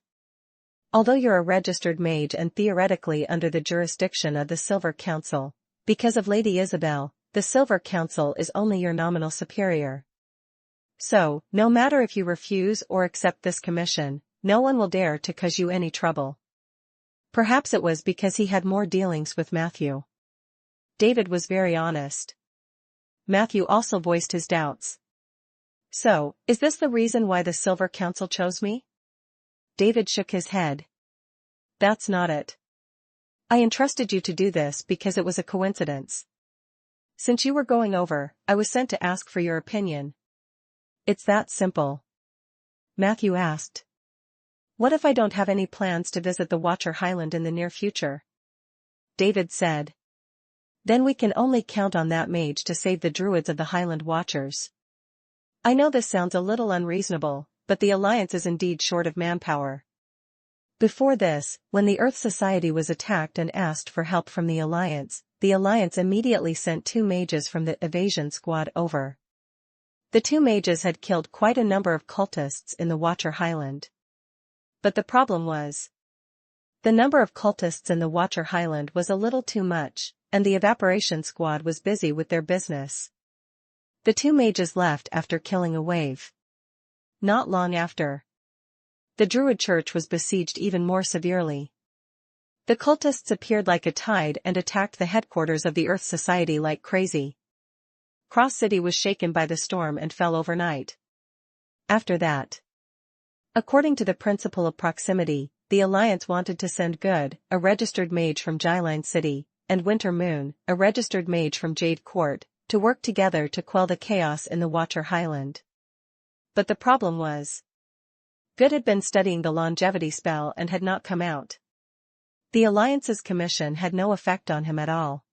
Although you're a registered mage and theoretically under the jurisdiction of the Silver Council, because of Lady Isabel, the Silver Council is only your nominal superior. So, no matter if you refuse or accept this commission, no one will dare to cause you any trouble. Perhaps it was because he had more dealings with Matthew. David was very honest. Matthew also voiced his doubts. So, is this the reason why the Silver Council chose me? David shook his head. That's not it. I entrusted you to do this because it was a coincidence. Since you were going over, I was sent to ask for your opinion. It's that simple. Matthew asked. What if I don't have any plans to visit the Watcher Highland in the near future? David said. Then we can only count on that mage to save the druids of the Highland Watchers. I know this sounds a little unreasonable, but the Alliance is indeed short of manpower. Before this, when the Earth Society was attacked and asked for help from the Alliance immediately sent 2 mages from the evasion squad over. The 2 mages had killed quite a number of cultists in the Watcher Highland. But the problem was, the number of cultists in the Watcher Highland was a little too much, and the evaporation squad was busy with their business. The 2 mages left after killing a wave. Not long after, the Druid Church was besieged even more severely. The cultists appeared like a tide and attacked the headquarters of the Earth Society like crazy. Cross City was shaken by the storm and fell overnight. After that, according to the principle of proximity, the Alliance wanted to send Good, a registered mage from Jyline City, and Winter Moon, a registered mage from Jade Court, to work together to quell the chaos in the Watcher Highland. But the problem was, Good had been studying the longevity spell and had not come out. The Alliance's commission had no effect on him at all.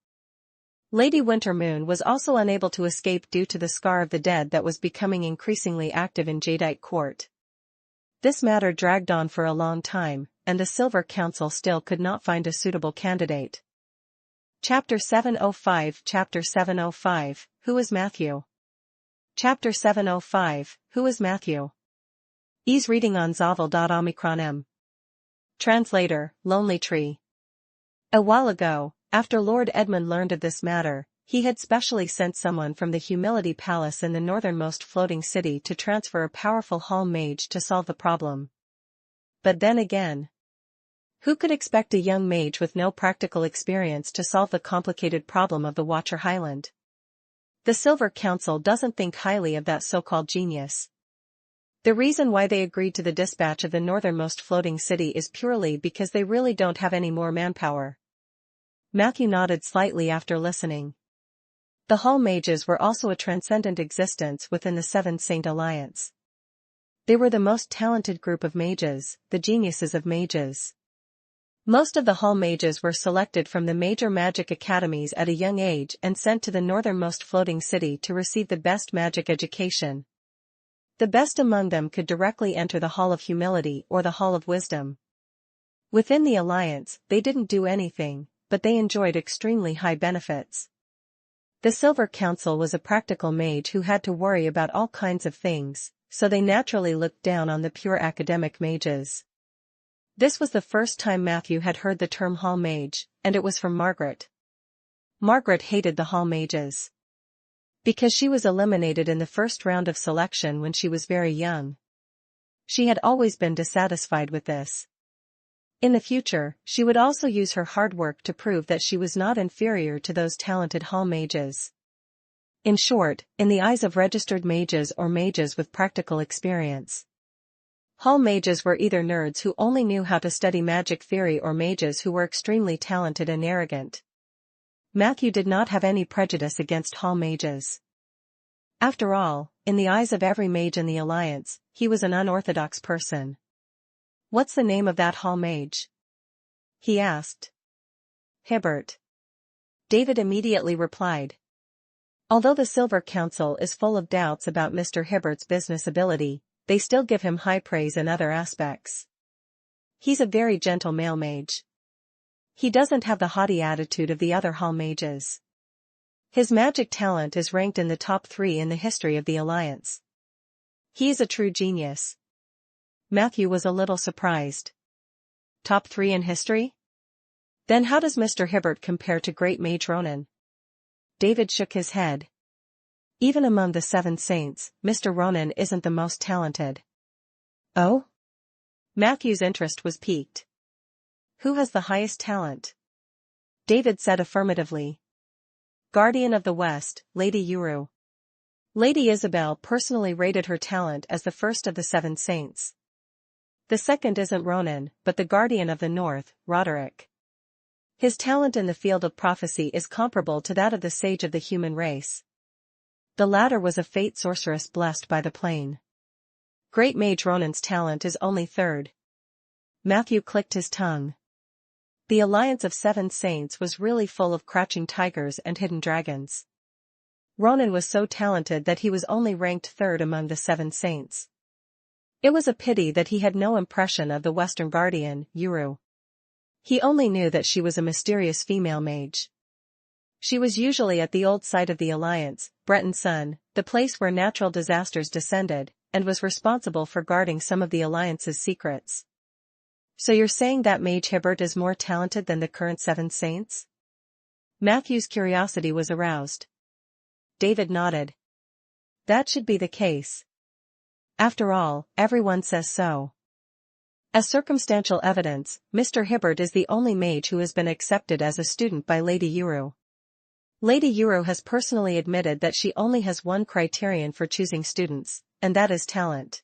Lady Wintermoon was also unable to escape due to the Scar of the Dead that was becoming increasingly active in Jadeite Court. This matter dragged on for a long time, and the Silver Council still could not find a suitable candidate. Chapter 705 Chapter 705, Who is Matthew? Chapter 705, Who is Matthew? Ease reading on Zavel.omicron. Translator, Lonely Tree. A while ago, after Lord Edmund learned of this matter, he had specially sent someone from the Humility Palace in the northernmost floating city to transfer a powerful hall mage to solve the problem. But then again, who could expect a young mage with no practical experience to solve the complicated problem of the Watcher Highland? The Silver Council doesn't think highly of that so-called genius. The reason why they agreed to the dispatch of the northernmost floating city is purely because they really don't have any more manpower. Matthew nodded slightly after listening. The Hall Mages were also a transcendent existence within the Seven Saint Alliance. They were the most talented group of mages, the geniuses of mages. Most of the Hall Mages were selected from the major magic academies at a young age and sent to the northernmost floating city to receive the best magic education. The best among them could directly enter the Hall of Humility or the Hall of Wisdom. Within the Alliance, they didn't do anything, but they enjoyed extremely high benefits. The Silver Council was a practical mage who had to worry about all kinds of things, so they naturally looked down on the pure academic mages. This was the first time Matthew had heard the term Hall Mage, and it was from Margaret. Margaret hated the Hall Mages. Because she was eliminated in the first round of selection when she was very young. She had always been dissatisfied with this. In the future, she would also use her hard work to prove that she was not inferior to those talented Hall Mages. In short, in the eyes of registered mages or mages with practical experience. Hall Mages were either nerds who only knew how to study magic theory or mages who were extremely talented and arrogant. Matthew did not have any prejudice against Hall Mages. After all, in the eyes of every mage in the Alliance, he was an unorthodox person. "What's the name of that Hall Mage?" he asked. "Hibbert." David immediately replied. Although the Silver Council is full of doubts about Mr. Hibbert's business ability, they still give him high praise in other aspects. He's a very gentle male mage. He doesn't have the haughty attitude of the other Hall Mages. His magic talent is ranked in the top 3 in the history of the Alliance. He is a true genius. Matthew was a little surprised. Top 3 in history? Then how does Mr. Hibbert compare to Great Mage Ronan? David shook his head. Even among the Seven Saints, Mr. Ronan isn't the most talented. Oh? Matthew's interest was piqued. Who has the highest talent? David said affirmatively. Guardian of the West, Lady Uru. Lady Isabel personally rated her talent as the first of the Seven Saints. The second isn't Ronan, but the Guardian of the North, Roderick. His talent in the field of prophecy is comparable to that of the Sage of the human race. The latter was a fate sorceress blessed by the plane. Great Mage Ronan's talent is only third. Matthew clicked his tongue. The Alliance of Seven Saints was really full of crouching tigers and hidden dragons. Ronan was so talented that he was only ranked third among the Seven Saints. It was a pity that he had no impression of the Western Guardian, Uru. He only knew that she was a mysterious female mage. She was usually at the old site of the Alliance, Breton Sun, the place where natural disasters descended, and was responsible for guarding some of the Alliance's secrets. So you're saying that Mage Hibbert is more talented than the current Seven Saints? Matthew's curiosity was aroused. David nodded. That should be the case. After all, everyone says so. As circumstantial evidence, Mr. Hibbert is the only mage who has been accepted as a student by Lady Uru. Lady Uru has personally admitted that she only has one criterion for choosing students, and that is talent.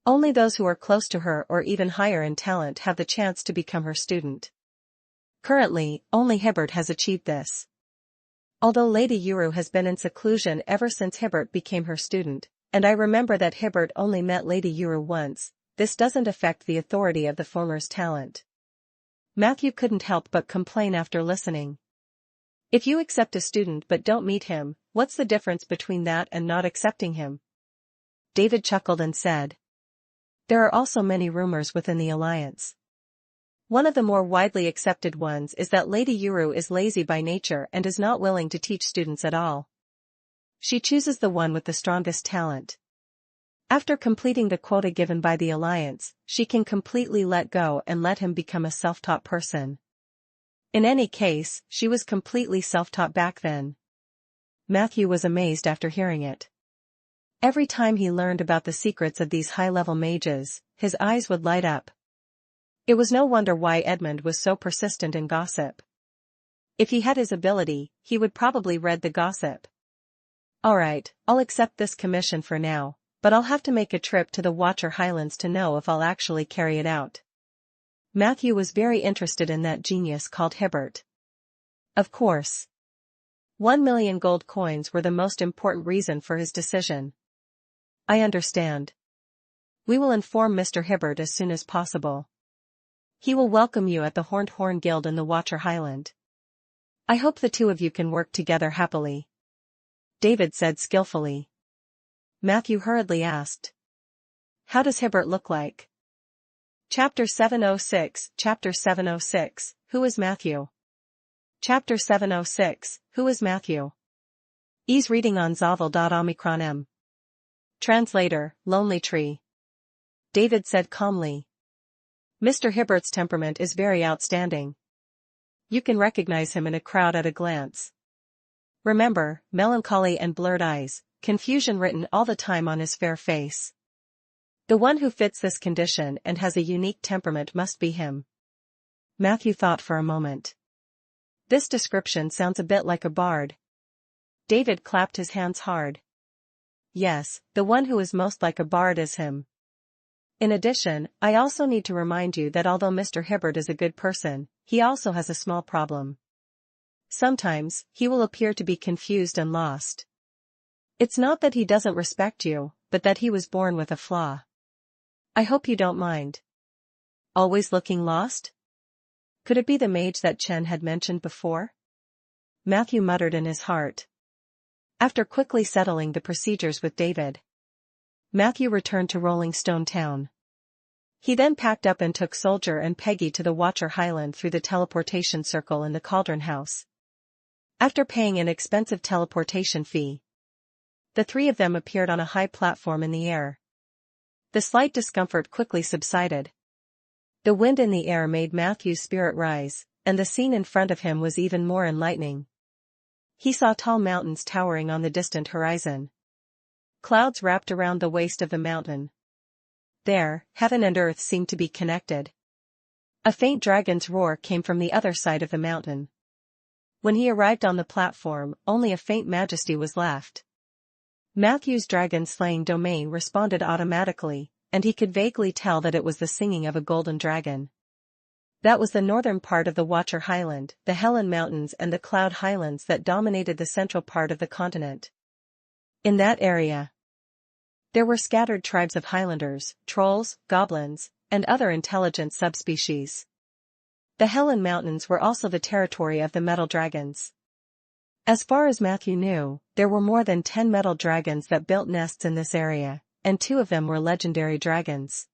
Only those who are close to her or even higher in talent have the chance to become her student. Currently, only Hibbert has achieved this. Although Lady Uru has been in seclusion ever since Hibbert became her student, and I remember that Hibbert only met Lady Uru once, this doesn't affect the authority of the former's talent. Matthew couldn't help but complain after listening. If you accept a student but don't meet him, what's the difference between that and not accepting him? David chuckled and said. There are also many rumors within the Alliance. One of the more widely accepted ones is that Lady Uru is lazy by nature and is not willing to teach students at all. She chooses the one with the strongest talent. After completing the quota given by the Alliance, she can completely let go and let him become a self-taught person. In any case, she was completely self-taught back then. Matthew was amazed after hearing it. Every time he learned about the secrets of these high-level mages, his eyes would light up. It was no wonder why Edmund was so persistent in gossip. If he had his ability, he would probably read the gossip. Alright, I'll accept this commission for now, but I'll have to make a trip to the Watcher Highlands to know if I'll actually carry it out. Matthew was very interested in that genius called Hibbert. Of course. 1,000,000 gold coins were the most important reason for his decision. I understand. We will inform Mr. Hibbert as soon as possible. He will welcome you at the Horned Horn Guild in the Watcher Highland. I hope the two of you can work together happily. David said skillfully. Matthew hurriedly asked. How does Hibbert look like? Chapter 706, Chapter 706, Who is Matthew? Chapter 706, Who is Matthew? Ease reading on Zavel.omicron. Translator, Lonely Tree. David said calmly. Mr. Hibbert's temperament is very outstanding. You can recognize him in a crowd at a glance. Remember, melancholy and blurred eyes, confusion written all the time on his fair face. The one who fits this condition and has a unique temperament must be him. Matthew thought for a moment. This description sounds a bit like a bard. David clapped his hands hard. Yes, the one who is most like a bard is him. In addition, I also need to remind you that although Mr. Hibbert is a good person, he also has a small problem. Sometimes, he will appear to be confused and lost. It's not that he doesn't respect you, but that he was born with a flaw. I hope you don't mind. Always looking lost? Could it be the mage that Chen had mentioned before? Matthew muttered in his heart. After quickly settling the procedures with David, Matthew returned to Rolling Stone Town. He then packed up and took Soldier and Peggy to the Watcher Highland through the teleportation circle in the Cauldron House. After paying an expensive teleportation fee, the three of them appeared on a high platform in the air. The slight discomfort quickly subsided. The wind in the air made Matthew's spirit rise, and the scene in front of him was even more enlightening. He saw tall mountains towering on the distant horizon. Clouds wrapped around the waist of the mountain. There, heaven and earth seemed to be connected. A faint dragon's roar came from the other side of the mountain. When he arrived on the platform, only a faint majesty was left. Matthew's dragon-slaying domain responded automatically, and he could vaguely tell that it was the singing of a golden dragon. That was the northern part of the Watcher Highland, the Helen Mountains and the Cloud Highlands that dominated the central part of the continent. In that area, there were scattered tribes of Highlanders, trolls, goblins, and other intelligent subspecies. The Helen Mountains were also the territory of the metal dragons. As far as Matthew knew, there were more than 10 metal dragons that built nests in this area, and 2 of them were legendary dragons.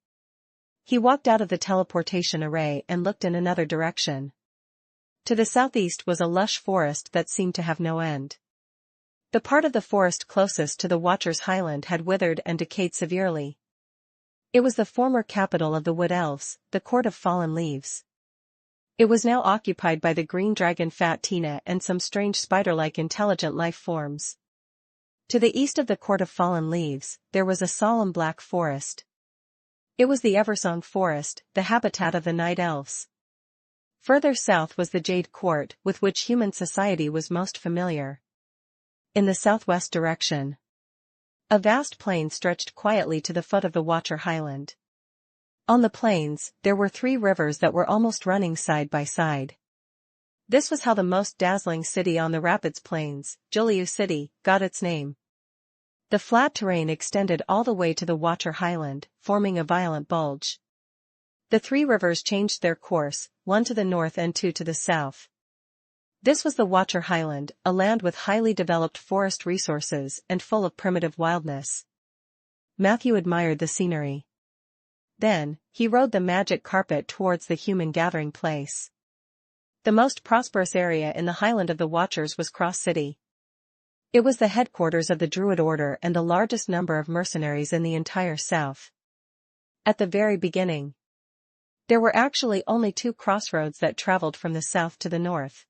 He walked out of the teleportation array and looked in another direction. To the southeast was a lush forest that seemed to have no end. The part of the forest closest to the Watcher's Highland had withered and decayed severely. It was the former capital of the Wood Elves, the Court of Fallen Leaves. It was now occupied by the green dragon Fat Tina and some strange spider-like intelligent life forms. To the east of the Court of Fallen Leaves, there was a solemn black forest. It was the Eversong Forest, the habitat of the Night Elves. Further south was the Jade Court, with which human society was most familiar. In the southwest direction, a vast plain stretched quietly to the foot of the Watcher Highland. On the plains, there were 3 rivers that were almost running side by side. This was how the most dazzling city on the Rapids Plains, Juliu City, got its name. The flat terrain extended all the way to the Watcher Highland, forming a violent bulge. The 3 rivers changed their course, one to the north and 2 to the south. This was the Watcher Highland, a land with highly developed forest resources and full of primitive wildness. Matthew admired the scenery. Then, he rode the magic carpet towards the human gathering place. The most prosperous area in the Highland of the Watchers was Cross City. It was the headquarters of the Druid Order and the largest number of mercenaries in the entire south. At the very beginning, there were actually only 2 crossroads that traveled from the south to the north.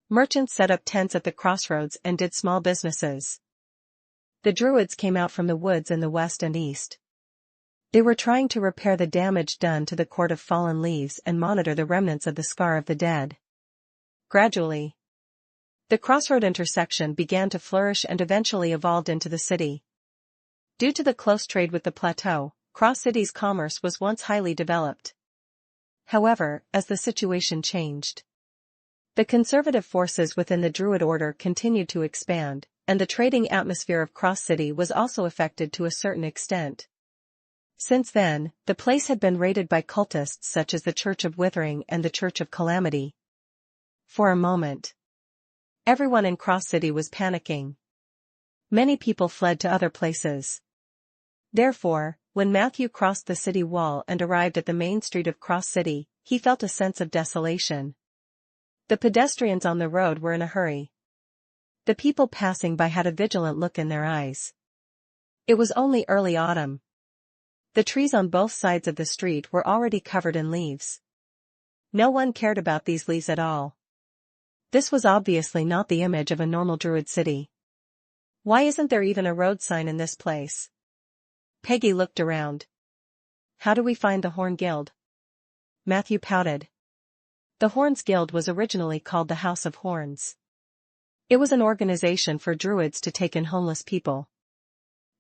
Merchants set up tents at the crossroads and did small businesses. The Druids came out from the woods in the west and east. They were trying to repair the damage done to the Court of Fallen Leaves and monitor the remnants of the Scar of the Dead. Gradually, the crossroad intersection began to flourish and eventually evolved into the city. Due to the close trade with the plateau, Cross City's commerce was once highly developed. However, as the situation changed, the conservative forces within the Druid Order continued to expand, and the trading atmosphere of Cross City was also affected to a certain extent. Since then, the place had been raided by cultists such as the Church of Withering and the Church of Calamity. For a moment, everyone in Cross City was panicking. Many people fled to other places. Therefore, when Matthew crossed the city wall and arrived at the main street of Cross City, he felt a sense of desolation. The pedestrians on the road were in a hurry. The people passing by had a vigilant look in their eyes. It was only early autumn. The trees on both sides of the street were already covered in leaves. No one cared about these leaves at all. This was obviously not the image of a normal Druid city. Why isn't there even a road sign in this place? Peggy looked around. How do we find the Horn Guild? Matthew pouted. The Horns Guild was originally called the House of Horns. It was an organization for Druids to take in homeless people.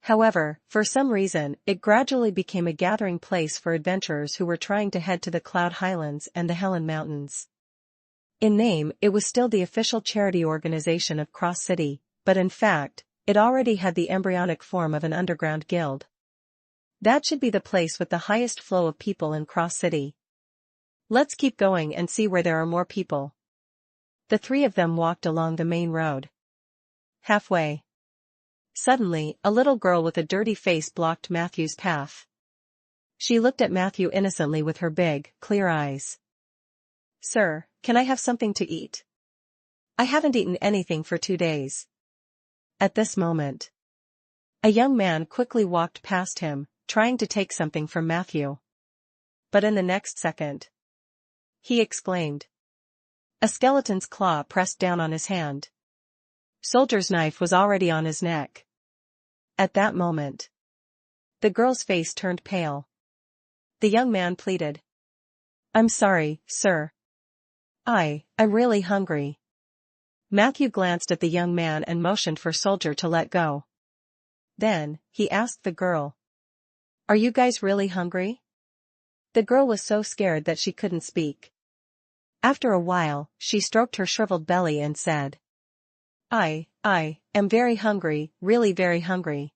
However, for some reason, it gradually became a gathering place for adventurers who were trying to head to the Cloud Highlands and the Helen Mountains. In name, it was still the official charity organization of Cross City, but in fact, it already had the embryonic form of an underground guild. That should be the place with the highest flow of people in Cross City. Let's keep going and see where there are more people. The three of them walked along the main road. Halfway. Suddenly, a little girl with a dirty face blocked Matthew's path. She looked at Matthew innocently with her big, clear eyes. Sir, can I have something to eat? I haven't eaten anything for 2 days. At this moment, a young man quickly walked past him, trying to take something from Matthew. But in the next second, he exclaimed. A skeleton's claw pressed down on his hand. Soldier's knife was already on his neck. At that moment, the girl's face turned pale. The young man pleaded. I'm sorry, sir. I'm really hungry. Matthew glanced at the young man and motioned for Soldier to let go. Then, he asked the girl. Are you guys really hungry? The girl was so scared that she couldn't speak. After a while, she stroked her shriveled belly and said. I am very hungry, really very hungry.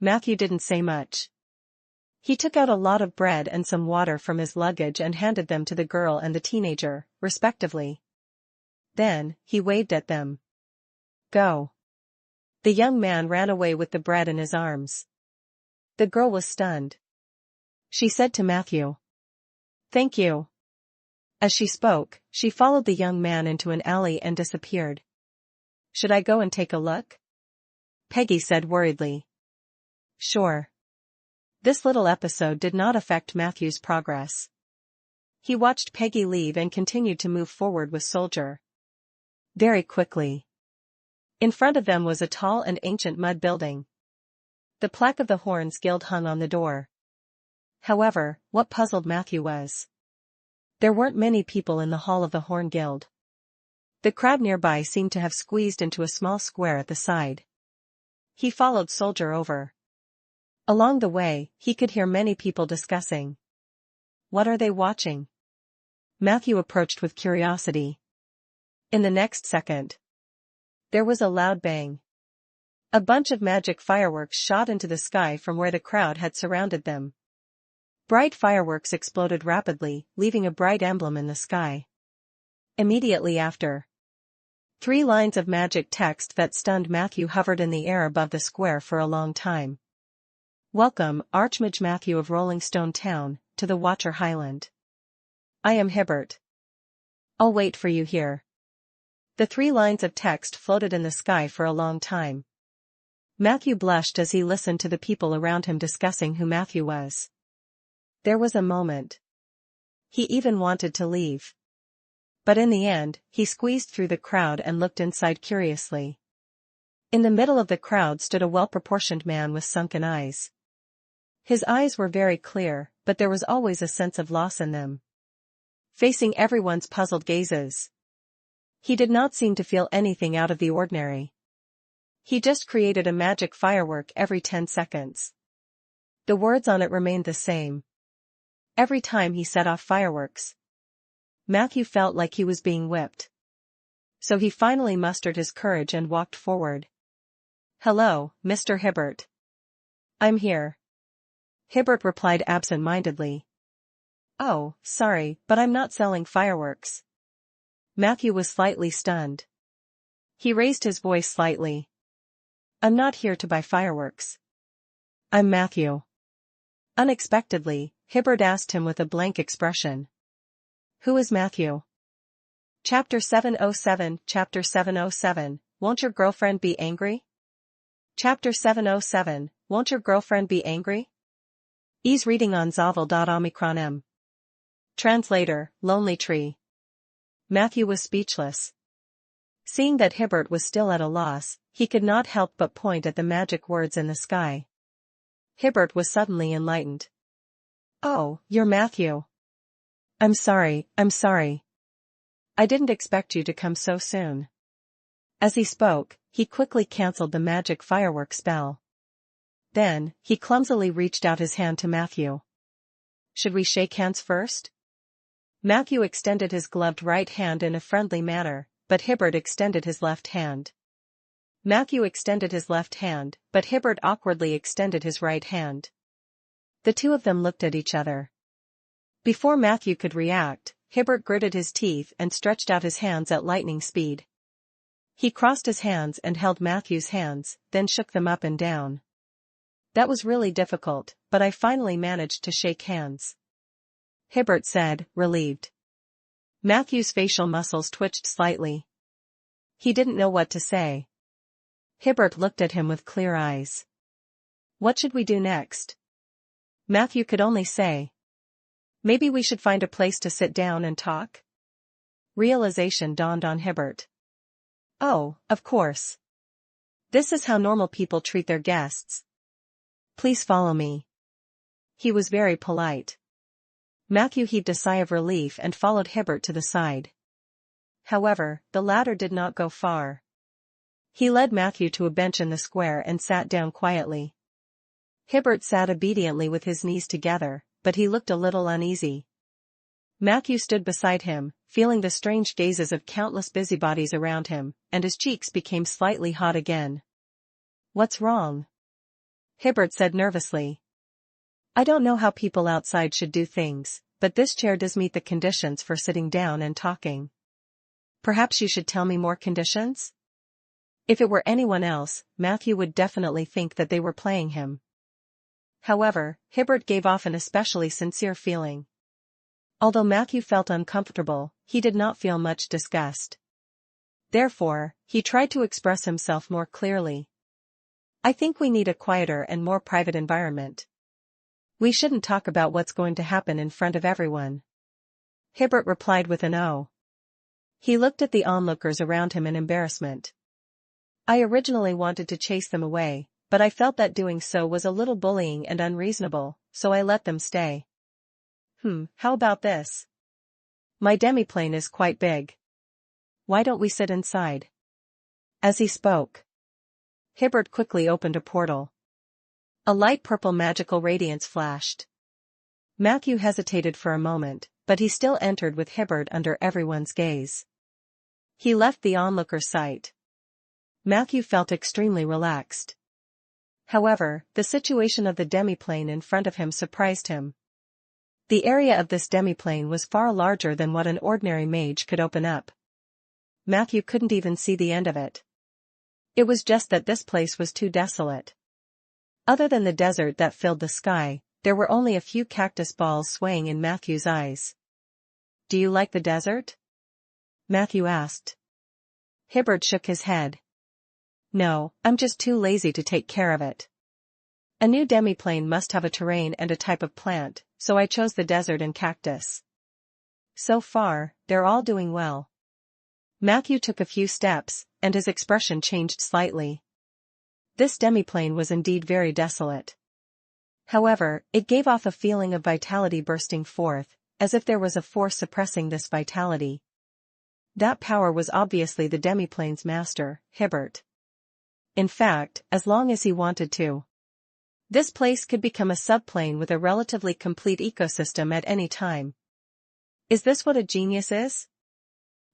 Matthew didn't say much. He took out a lot of bread and some water from his luggage and handed them to the girl and the teenager, respectively. Then, he waved at them. Go. The young man ran away with the bread in his arms. The girl was stunned. She said to Matthew. Thank you. As she spoke, she followed the young man into an alley and disappeared. Should I go and take a look? Peggy said worriedly. Sure. This little episode did not affect Matthew's progress. He watched Peggy leave and continued to move forward with Soldier. Very quickly. In front of them was a tall and ancient mud building. The plaque of the Horns Guild hung on the door. However, what puzzled Matthew was, there weren't many people in the hall of the Horn Guild. The crowd nearby seemed to have squeezed into a small square at the side. He followed Soldier over. Along the way, he could hear many people discussing. What are they watching? Matthew approached with curiosity. In the next second, there was a loud bang. A bunch of magic fireworks shot into the sky from where the crowd had surrounded them. Bright fireworks exploded rapidly, leaving a bright emblem in the sky. Immediately after, 3 lines of magic text that stunned Matthew hovered in the air above the square for a long time. Welcome, Archmage Matthew of Rolling Stone Town, to the Watcher Highland. I am Hibbert. I'll wait for you here. The 3 lines of text floated in the sky for a long time. Matthew blushed as he listened to the people around him discussing who Matthew was. There was a moment. He even wanted to leave. But in the end, he squeezed through the crowd and looked inside curiously. In the middle of the crowd stood a well-proportioned man with sunken eyes. His eyes were very clear, but there was always a sense of loss in them. Facing everyone's puzzled gazes, he did not seem to feel anything out of the ordinary. He just created a magic firework every 10 seconds. The words on it remained the same. Every time he set off fireworks. Matthew felt like he was being whipped. So he finally mustered his courage and walked forward. "Hello, Mr. Hibbert." "I'm here." Hibbert replied absent-mindedly. "Oh, sorry, but I'm not selling fireworks." Matthew was slightly stunned. He raised his voice slightly. "I'm not here to buy fireworks. I'm Matthew." Unexpectedly, Hibbert asked him with a blank expression. "Who is Matthew?" Chapter 707 Chapter 707, Won't Your Girlfriend Be Angry? Chapter 707, Won't Your Girlfriend Be Angry? Ease reading on Zavel.omicron. Translator, Lonely Tree. Matthew was speechless. Seeing that Hibbert was still at a loss, he could not help but point at the magic words in the sky. Hibbert was suddenly enlightened. "Oh, you're Matthew. I'm sorry. I didn't expect you to come so soon." As he spoke, he quickly cancelled the magic firework spell. Then, he clumsily reached out his hand to Matthew. "Should we shake hands first?" Matthew extended his gloved right hand in a friendly manner, but Hibbert extended his left hand. Matthew extended his left hand, but Hibbert awkwardly extended his right hand. The two of them looked at each other. Before Matthew could react, Hibbert gritted his teeth and stretched out his hands at lightning speed. He crossed his hands and held Matthew's hands, then shook them up and down. "That was really difficult, but I finally managed to shake hands," Hibbert said, relieved. Matthew's facial muscles twitched slightly. He didn't know what to say. Hibbert looked at him with clear eyes. "What should we do next?" Matthew could only say, "Maybe we should find a place to sit down and talk?" Realization dawned on Hibbert. "Oh, of course. This is how normal people treat their guests. Please follow me." He was very polite. Matthew heaved a sigh of relief and followed Hibbert to the side. However, the latter did not go far. He led Matthew to a bench in the square and sat down quietly. Hibbert sat obediently with his knees together, but he looked a little uneasy. Matthew stood beside him, feeling the strange gazes of countless busybodies around him, and his cheeks became slightly hot again. "What's wrong?" Hibbert said nervously. "I don't know how people outside should do things, but this chair does meet the conditions for sitting down and talking. Perhaps you should tell me more conditions?" If it were anyone else, Matthew would definitely think that they were playing him. However, Hibbert gave off an especially sincere feeling. Although Matthew felt uncomfortable, he did not feel much disgust. Therefore, he tried to express himself more clearly. "I think we need a quieter and more private environment. We shouldn't talk about what's going to happen in front of everyone." Hibbert replied with an "oh." He looked at the onlookers around him in embarrassment. "I originally wanted to chase them away, but I felt that doing so was a little bullying and unreasonable, so I let them stay. How about this? My demiplane is quite big. Why don't we sit inside?" As he spoke, Hibbert quickly opened a portal. A light purple magical radiance flashed. Matthew hesitated for a moment, but he still entered with Hibbert under everyone's gaze. He left the onlooker's sight. Matthew felt extremely relaxed. However, the situation of the demiplane in front of him surprised him. The area of this demiplane was far larger than what an ordinary mage could open up. Matthew couldn't even see the end of it. It was just that this place was too desolate. Other than the desert that filled the sky, there were only a few cactus balls swaying in Matthew's eyes. "Do you like the desert?" Matthew asked. Hibbert shook his head. "No, I'm just too lazy to take care of it. A new demiplane must have a terrain and a type of plant, so I chose the desert and cactus. So far, they're all doing well." Matthew took a few steps, and his expression changed slightly. This demiplane was indeed very desolate. However, it gave off a feeling of vitality bursting forth, as if there was a force suppressing this vitality. That power was obviously the demiplane's master, Hibbert. in fact, as long as he wanted to. This place could become a subplane with a relatively complete ecosystem at any time. Is this what a genius is?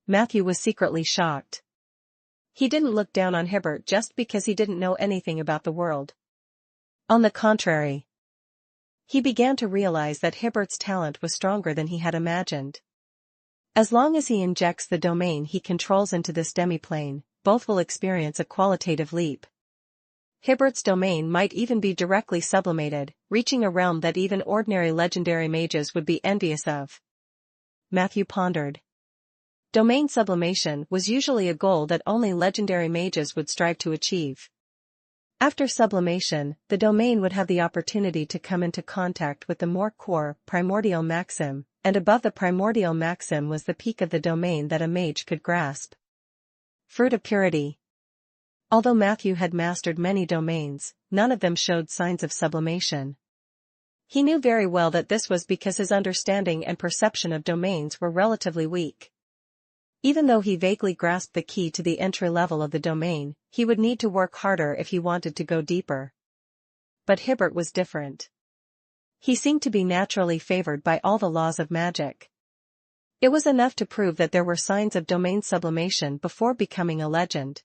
Matthew was secretly shocked. He didn't look down on Hibbert just because he didn't know anything about the world. On the contrary, he began to realize that Hibbert's talent was stronger than he had imagined. As long as he injects the domain he controls into this demiplane, both will experience a qualitative leap. Hibbert's domain might even be directly sublimated, reaching a realm that even ordinary legendary mages would be envious of. Matthew pondered. Domain sublimation was usually a goal that only legendary mages would strive to achieve. After sublimation, the domain would have the opportunity to come into contact with the more core, primordial maxim, and above the primordial maxim was the peak of the domain that a mage could grasp. Fruit of Purity. Although Matthew had mastered many domains, none of them showed signs of sublimation. He knew very well that this was because his understanding and perception of domains were relatively weak. Even though he vaguely grasped the key to the entry level of the domain, he would need to work harder if he wanted to go deeper. But Hibbert was different. He seemed to be naturally favored by all the laws of magic. It was enough to prove that there were signs of domain sublimation before becoming a legend.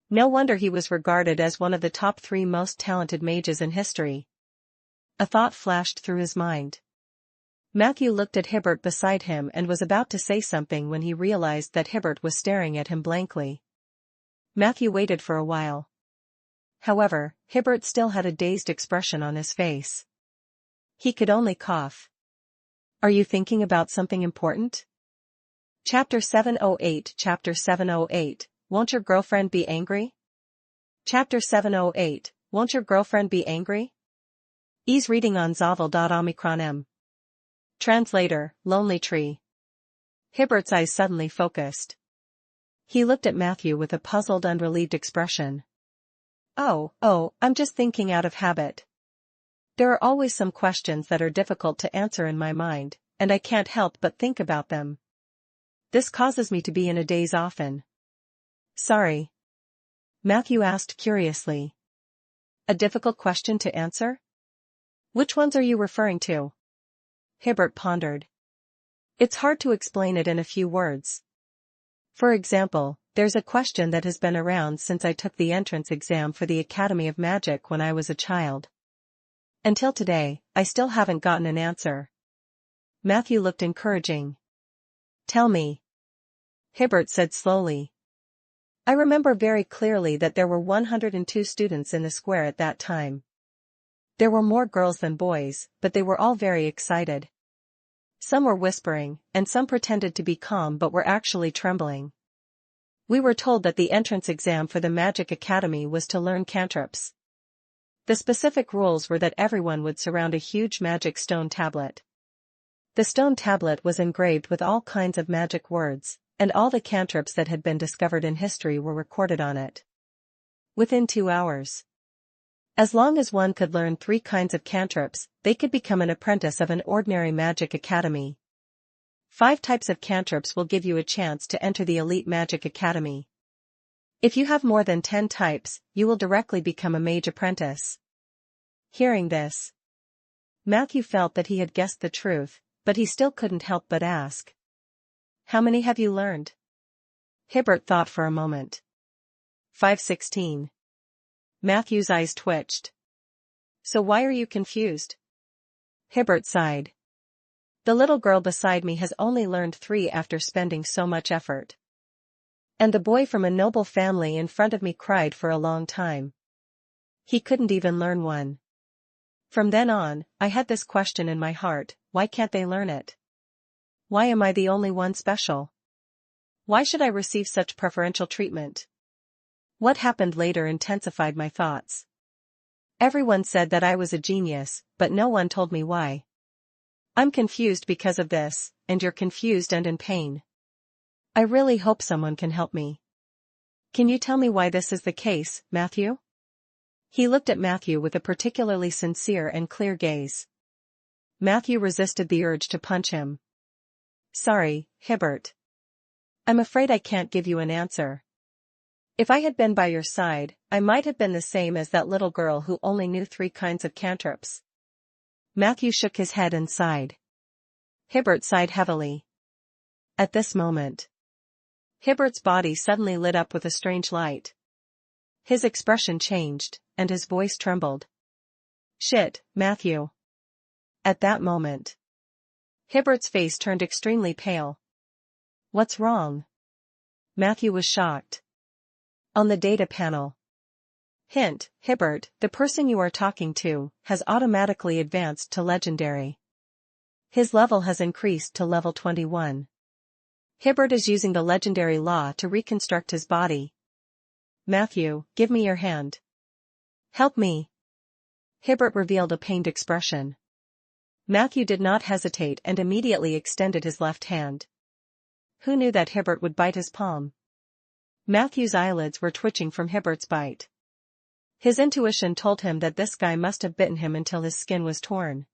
No wonder he was regarded as one of the top 3 most talented mages in history. A thought flashed through his mind. Matthew looked at Hibbert beside him and was about to say something when he realized that Hibbert was staring at him blankly. Matthew waited for a while. However, Hibbert still had a dazed expression on his face. He could only cough. Are you thinking about something important? Chapter 708 Chapter 708, Won't your girlfriend be angry? Chapter 708, Won't your girlfriend be angry? Ease reading on Zavel.omicron. Translator, Lonely Tree. Hibbert's eyes suddenly focused. He looked at Matthew with a puzzled and relieved expression. Oh, I'm just thinking out of habit. There are always some questions that are difficult to answer in my mind, and I can't help but think about them. This causes me to be in a daze often. Sorry. Matthew asked curiously. A difficult question to answer? Which ones are you referring to? Hibbert pondered. It's hard to explain it in a few words. For example, there's a question that has been around since I took the entrance exam for the Academy of Magic when I was a child. Until today, I still haven't gotten an answer. Matthew looked encouraging. Tell me. Hibbert said slowly. I remember very clearly that there were 102 students in the square at that time. There were more girls than boys, but they were all very excited. Some were whispering, and some pretended to be calm but were actually trembling. We were told that the entrance exam for the Magic Academy was to learn cantrips. The specific rules were that everyone would surround a huge magic stone tablet. The stone tablet was engraved with all kinds of magic words, and all the cantrips that had been discovered in history were recorded on it. Within 2 hours. As long as one could learn 3 kinds of cantrips, they could become an apprentice of an ordinary magic academy. 5 types of cantrips will give you a chance to enter the elite magic academy. If you have more than 10 types, you will directly become a mage apprentice. Hearing this, Matthew felt that he had guessed the truth, but he still couldn't help but ask. How many have you learned? Hibbert thought for a moment. 516. Matthew's eyes twitched. So why are you confused? Hibbert sighed. The little girl beside me has only learned 3 after spending so much effort. And the boy from a noble family in front of me cried for a long time. He couldn't even learn 1. From then on, I had this question in my heart, why can't they learn it? Why am I the only one special? Why should I receive such preferential treatment? What happened later intensified my thoughts. Everyone said that I was a genius, but no one told me why. I'm confused because of this, and you're confused and in pain. I really hope someone can help me. Can you tell me why this is the case, Matthew? He looked at Matthew with a particularly sincere and clear gaze. Matthew resisted the urge to punch him. Sorry, Hibbert. I'm afraid I can't give you an answer. If I had been by your side, I might have been the same as that little girl who only knew 3 kinds of cantrips. Matthew shook his head and sighed. Hibbert sighed heavily. At this moment, Hibbert's body suddenly lit up with a strange light. His expression changed, and his voice trembled. Shit, Matthew. At that moment, Hibbert's face turned extremely pale. What's wrong? Matthew was shocked. On the data panel. Hint, Hibbert, the person you are talking to, has automatically advanced to legendary. His level has increased to level 21. Hibbert is using the legendary law to reconstruct his body. Matthew, give me your hand. Help me. Hibbert revealed a pained expression. Matthew did not hesitate and immediately extended his left hand. Who knew that Hibbert would bite his palm? Matthew's eyelids were twitching from Hibbert's bite. His intuition told him that this guy must have bitten him until his skin was torn.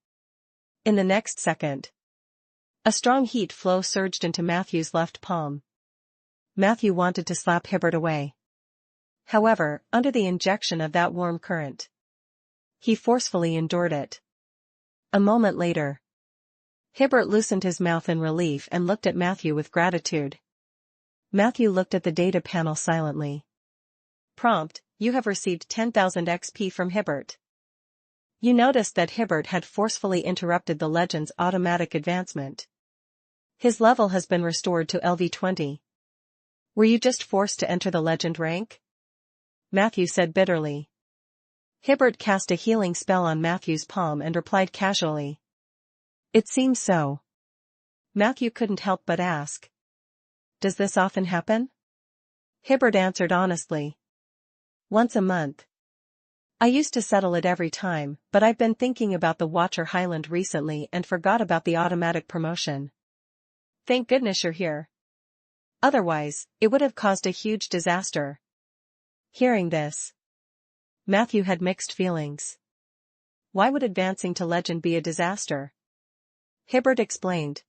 In the next second, a strong heat flow surged into Matthew's left palm. Matthew wanted to slap Hibbert away. However, under the injection of that warm current, he forcefully endured it. A moment later, Hibbert loosened his mouth in relief and looked at Matthew with gratitude. Matthew looked at the data panel silently. Prompt, you have received 10,000 XP from Hibbert. You noticed that Hibbert had forcefully interrupted the legend's automatic advancement. His level has been restored to LV20. Were you just forced to enter the legend rank? Matthew said bitterly. Hibbert cast a healing spell on Matthew's palm and replied casually. It seems so. Matthew couldn't help but ask. Does this often happen? Hibbert answered honestly. Once a month. I used to settle it every time, but I've been thinking about the Watcher Highland recently and forgot about the automatic promotion. Thank goodness you're here. Otherwise, it would have caused a huge disaster. Hearing this, Matthew had mixed feelings. Why would advancing to legend be a disaster? Hibbert explained.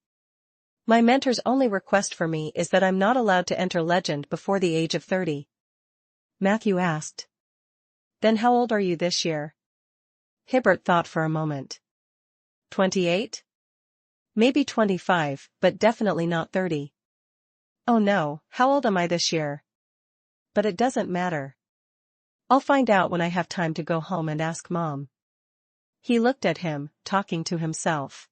My mentor's only request for me is that I'm not allowed to enter legend before the age of 30. Matthew asked. Then how old are you this year? Hibbert thought for a moment. 28? Maybe 25, but definitely not 30. Oh no, how old am I this year? But it doesn't matter. I'll find out when I have time to go home and ask Mom. He looked at him, talking to himself.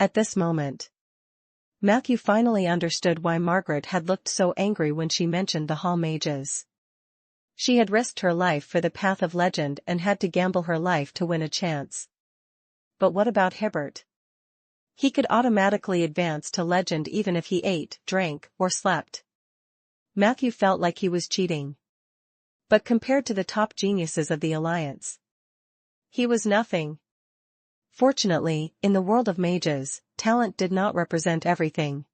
At this moment, Matthew finally understood why Margaret had looked so angry when she mentioned the hall mages. She had risked her life for the path of legend and had to gamble her life to win a chance. But what about Hibbert? He could automatically advance to legend even if he ate, drank, or slept. Matthew felt like he was cheating. But compared to the top geniuses of the Alliance, he was nothing. Fortunately, in the world of mages, talent did not represent everything.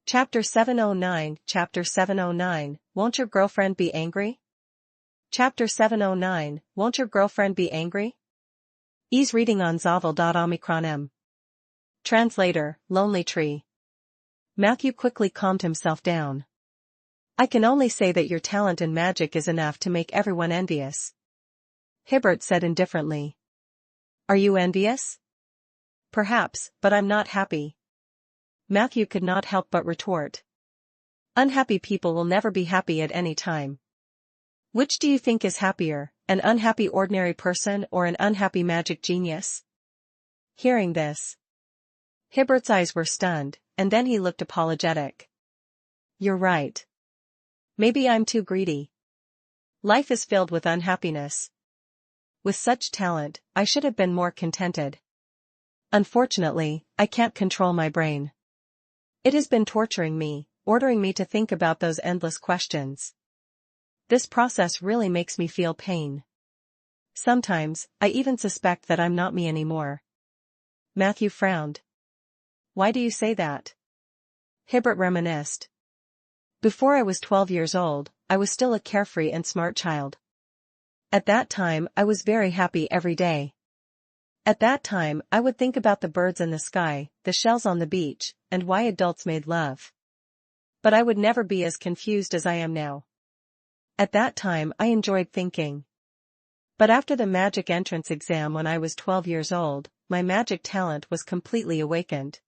Chapter 709, Chapter 709, Won't your girlfriend be angry? Chapter 709, Won't your girlfriend be angry? Ease reading on Zavel.omicron. Translator, Lonely Tree. Matthew quickly calmed himself down. I can only say that your talent in magic is enough to make everyone envious. Hibbert said indifferently. Are you envious? Perhaps, but I'm not happy. Matthew could not help but retort. Unhappy people will never be happy at any time. Which do you think is happier, an unhappy ordinary person or an unhappy magic genius? Hearing this, Hibbert's eyes were stunned, and then he looked apologetic. You're right. Maybe I'm too greedy. Life is filled with unhappiness. With such talent, I should have been more contented. Unfortunately, I can't control my brain. It has been torturing me, ordering me to think about those endless questions. This process really makes me feel pain. Sometimes, I even suspect that I'm not me anymore. Matthew frowned. Why do you say that? Hibbert reminisced. Before I was 12 years old, I was still a carefree and smart child. At that time, I was very happy every day. At that time, I would think about the birds in the sky, the shells on the beach, and why adults made love. But I would never be as confused as I am now. At that time I enjoyed thinking. But after the magic entrance exam when I was 12 years old, my magic talent was completely awakened.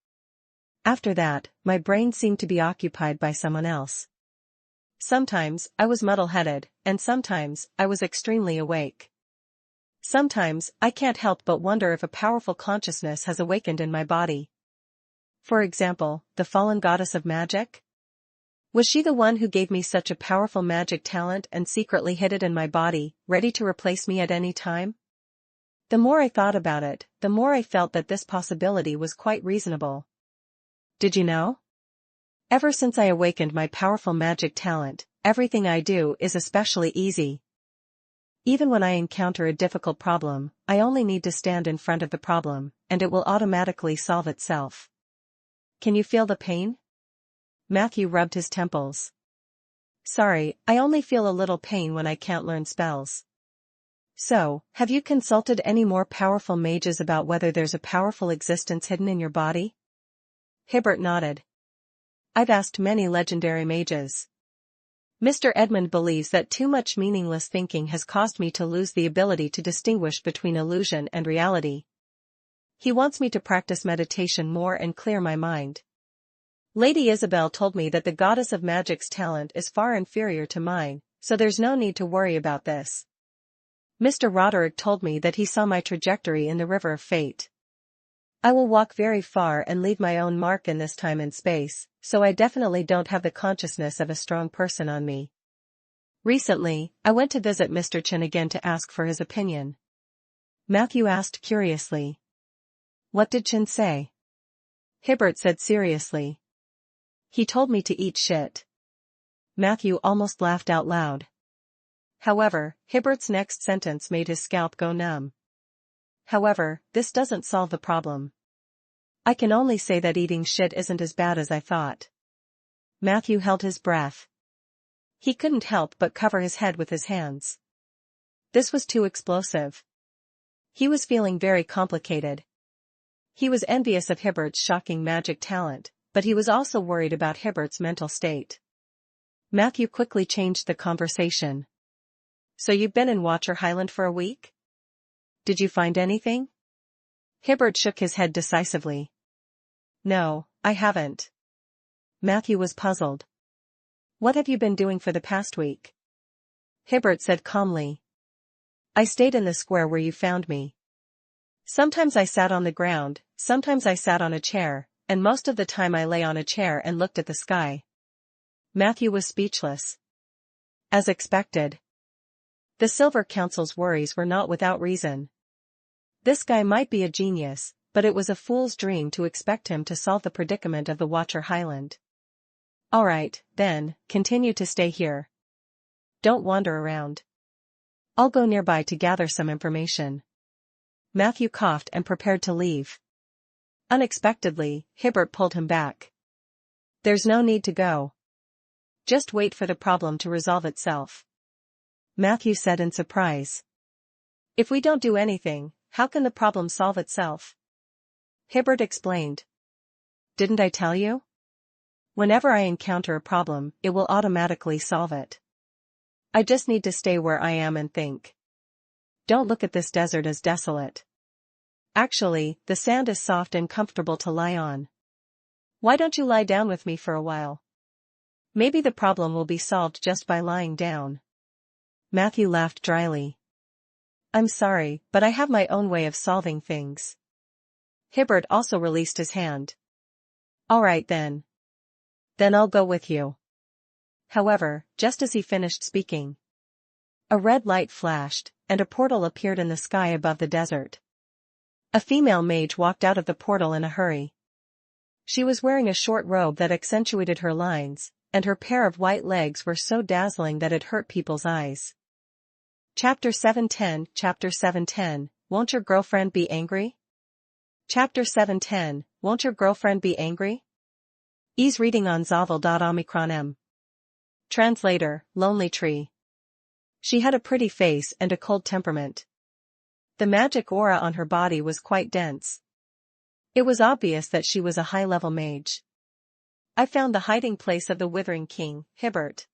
After that, my brain seemed to be occupied by someone else. Sometimes, I was muddle-headed, and sometimes, I was extremely awake. Sometimes, I can't help but wonder if a powerful consciousness has awakened in my body. For example, the fallen goddess of magic? Was she the one who gave me such a powerful magic talent and secretly hid it in my body, ready to replace me at any time? The more I thought about it, the more I felt that this possibility was quite reasonable. Did you know? Ever since I awakened my powerful magic talent, everything I do is especially easy. Even when I encounter a difficult problem, I only need to stand in front of the problem, and it will automatically solve itself. Can you feel the pain? Matthew rubbed his temples. Sorry, I only feel a little pain when I can't learn spells. So, have you consulted any more powerful mages about whether there's a powerful existence hidden in your body? Hibbert nodded. I've asked many legendary mages. Mr. Edmund believes that too much meaningless thinking has caused me to lose the ability to distinguish between illusion and reality. He wants me to practice meditation more and clear my mind. Lady Isabel told me that the goddess of magic's talent is far inferior to mine, so there's no need to worry about this. Mr. Roderick told me that he saw my trajectory in the river of fate. I will walk very far and leave my own mark in this time and space, so I definitely don't have the consciousness of a strong person on me. Recently, I went to visit Mr. Chen again to ask for his opinion. Matthew asked curiously. What did Chen say? Hibbert said seriously. He told me to eat shit. Matthew almost laughed out loud. However, Hibbert's next sentence made his scalp go numb. However, this doesn't solve the problem. I can only say that eating shit isn't as bad as I thought. Matthew held his breath. He couldn't help but cover his head with his hands. This was too explosive. He was feeling very complicated. He was envious of Hibbert's shocking magic talent, but he was also worried about Hibbert's mental state. Matthew quickly changed the conversation. So you've been in Watcher Highland for a week? Did you find anything? Hibbert shook his head decisively. No, I haven't. Matthew was puzzled. What have you been doing for the past week? Hibbert said calmly. I stayed in the square where you found me. Sometimes I sat on the ground, sometimes I sat on a chair, and most of the time I lay on a chair and looked at the sky. Matthew was speechless. As expected. The Silver Council's worries were not without reason. This guy might be a genius, but it was a fool's dream to expect him to solve the predicament of the Watcher Highland. Alright, then, continue to stay here. Don't wander around. I'll go nearby to gather some information. Matthew coughed and prepared to leave. Unexpectedly, Hibbert pulled him back. There's no need to go. Just wait for the problem to resolve itself. Matthew said in surprise. If we don't do anything, how can the problem solve itself? Hibbert explained. Didn't I tell you? Whenever I encounter a problem, it will automatically solve it. I just need to stay where I am and think. Don't look at this desert as desolate. Actually, the sand is soft and comfortable to lie on. Why don't you lie down with me for a while? Maybe the problem will be solved just by lying down. Matthew laughed dryly. I'm sorry, but I have my own way of solving things. Hibbert also released his hand. Alright then. Then I'll go with you. However, just as he finished speaking, a red light flashed, and a portal appeared in the sky above the desert. A female mage walked out of the portal in a hurry. She was wearing a short robe that accentuated her lines, and her pair of white legs were so dazzling that it hurt people's eyes. Chapter 710, Won't your girlfriend be angry? Chapter 710, Won't your girlfriend be angry? Ease reading on Zavel.omicron. Translator, Lonely Tree. She had a pretty face and a cold temperament. The magic aura on her body was quite dense. It was obvious that she was a high-level mage. I found the hiding place of the Withering King, Hibbert.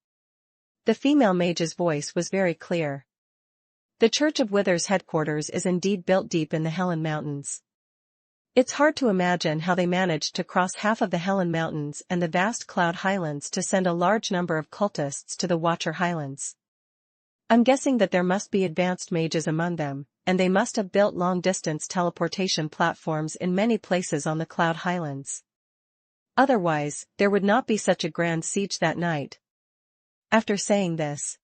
The female mage's voice was very clear. The Church of Wither's headquarters is indeed built deep in the Helen Mountains. It's hard to imagine how they managed to cross half of the Helen Mountains and the vast Cloud Highlands to send a large number of cultists to the Watcher Highlands. I'm guessing that there must be advanced mages among them, and they must have built long-distance teleportation platforms in many places on the Cloud Highlands. Otherwise, there would not be such a grand siege that night. After saying this,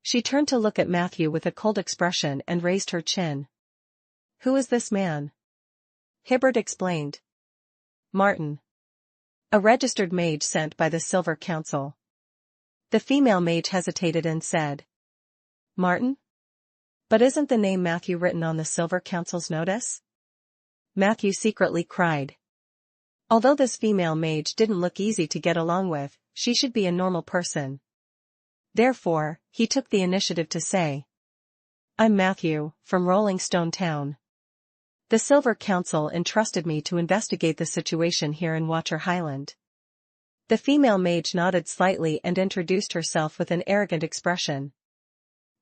she turned to look at Matthew with a cold expression and raised her chin. Who is this man? Hibbert explained. Martin. A registered mage sent by the Silver Council. The female mage hesitated and said. Martin? But isn't the name Matthew written on the Silver Council's notice? Matthew secretly cried. Although this female mage didn't look easy to get along with, she should be a normal person. Therefore, he took the initiative to say. I'm Matthew, from Rolling Stone Town. The Silver Council entrusted me to investigate the situation here in Watcher Highland. The female mage nodded slightly and introduced herself with an arrogant expression.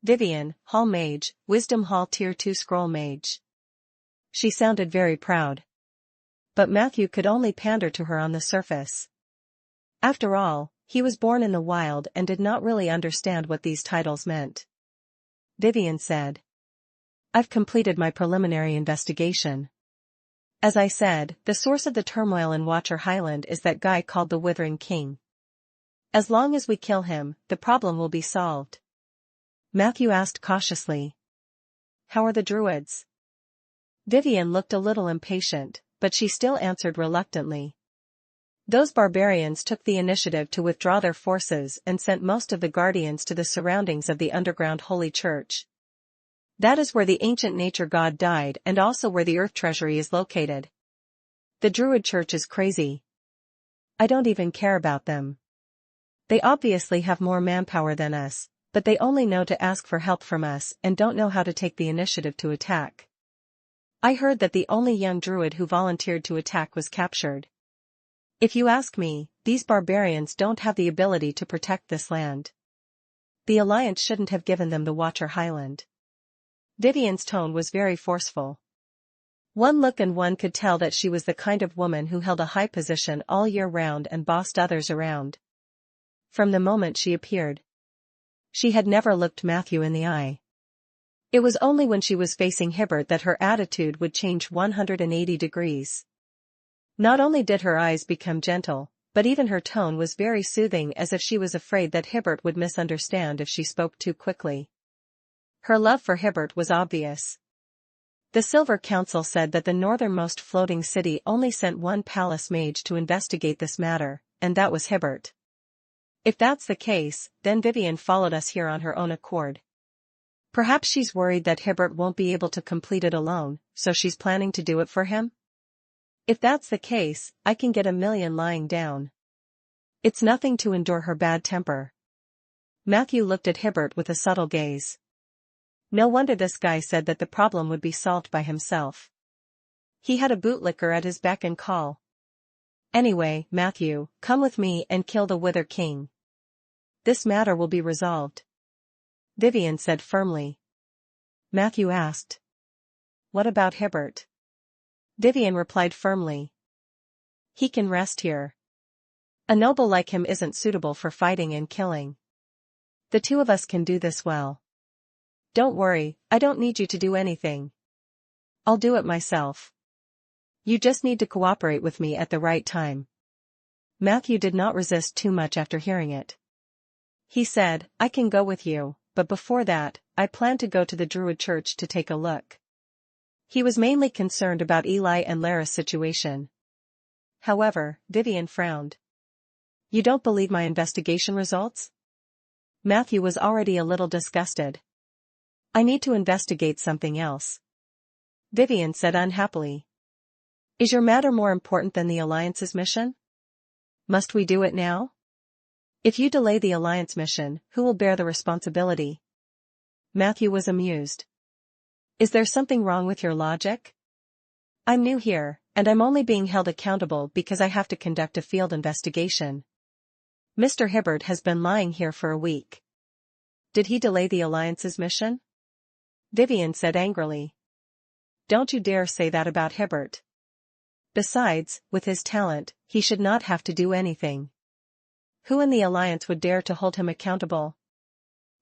Vivian, Hall Mage, Wisdom Hall Tier 2 Scroll Mage. She sounded very proud. But Matthew could only pander to her on the surface. After all, he was born in the wild and did not really understand what these titles meant. Vivian said. I've completed my preliminary investigation. As I said, the source of the turmoil in Watcher Highland is that guy called the Withering King. As long as we kill him, the problem will be solved. Matthew asked cautiously. How are the druids? Vivian looked a little impatient, but she still answered reluctantly. Those barbarians took the initiative to withdraw their forces and sent most of the guardians to the surroundings of the underground Holy Church. That is where the ancient nature god died and also where the earth treasury is located. The druid church is crazy. I don't even care about them. They obviously have more manpower than us, but they only know to ask for help from us and don't know how to take the initiative to attack. I heard that the only young druid who volunteered to attack was captured. If you ask me, these barbarians don't have the ability to protect this land. The Alliance shouldn't have given them the Watcher Highland. Vivian's tone was very forceful. One look and one could tell that she was the kind of woman who held a high position all year round and bossed others around. From the moment she appeared, she had never looked Matthew in the eye. It was only when she was facing Hibbert that her attitude would change 180 degrees. Not only did her eyes become gentle, but even her tone was very soothing, as if she was afraid that Hibbert would misunderstand if she spoke too quickly. Her love for Hibbert was obvious. The Silver Council said that the northernmost floating city only sent one palace mage to investigate this matter, and that was Hibbert. If that's the case, then Vivian followed us here on her own accord. Perhaps she's worried that Hibbert won't be able to complete it alone, so she's planning to do it for him? If that's the case, I can get 1,000,000 lying down. It's nothing to endure her bad temper. Matthew looked at Hibbert with a subtle gaze. No wonder this guy said that the problem would be solved by himself. He had a bootlicker at his beck and call. Anyway, Matthew, come with me and kill the Wither King. This matter will be resolved. Vivian said firmly. Matthew asked. What about Hibbert? Vivian replied firmly. He can rest here. A noble like him isn't suitable for fighting and killing. The two of us can do this well. Don't worry, I don't need you to do anything. I'll do it myself. You just need to cooperate with me at the right time. Matthew did not resist too much after hearing it. He said, I can go with you, but before that, I plan to go to the Druid Church to take a look. He was mainly concerned about Eli and Lara's situation. However, Vivian frowned. You don't believe my investigation results? Matthew was already a little disgusted. I need to investigate something else. Vivian said unhappily. Is your matter more important than the Alliance's mission? Must we do it now? If you delay the Alliance mission, who will bear the responsibility? Matthew was amused. Is there something wrong with your logic? I'm new here, and I'm only being held accountable because I have to conduct a field investigation. Mr. Hibbert has been lying here for a week. Did he delay the Alliance's mission? Vivian said angrily. Don't you dare say that about Hibbert. Besides, with his talent, he should not have to do anything. Who in the Alliance would dare to hold him accountable?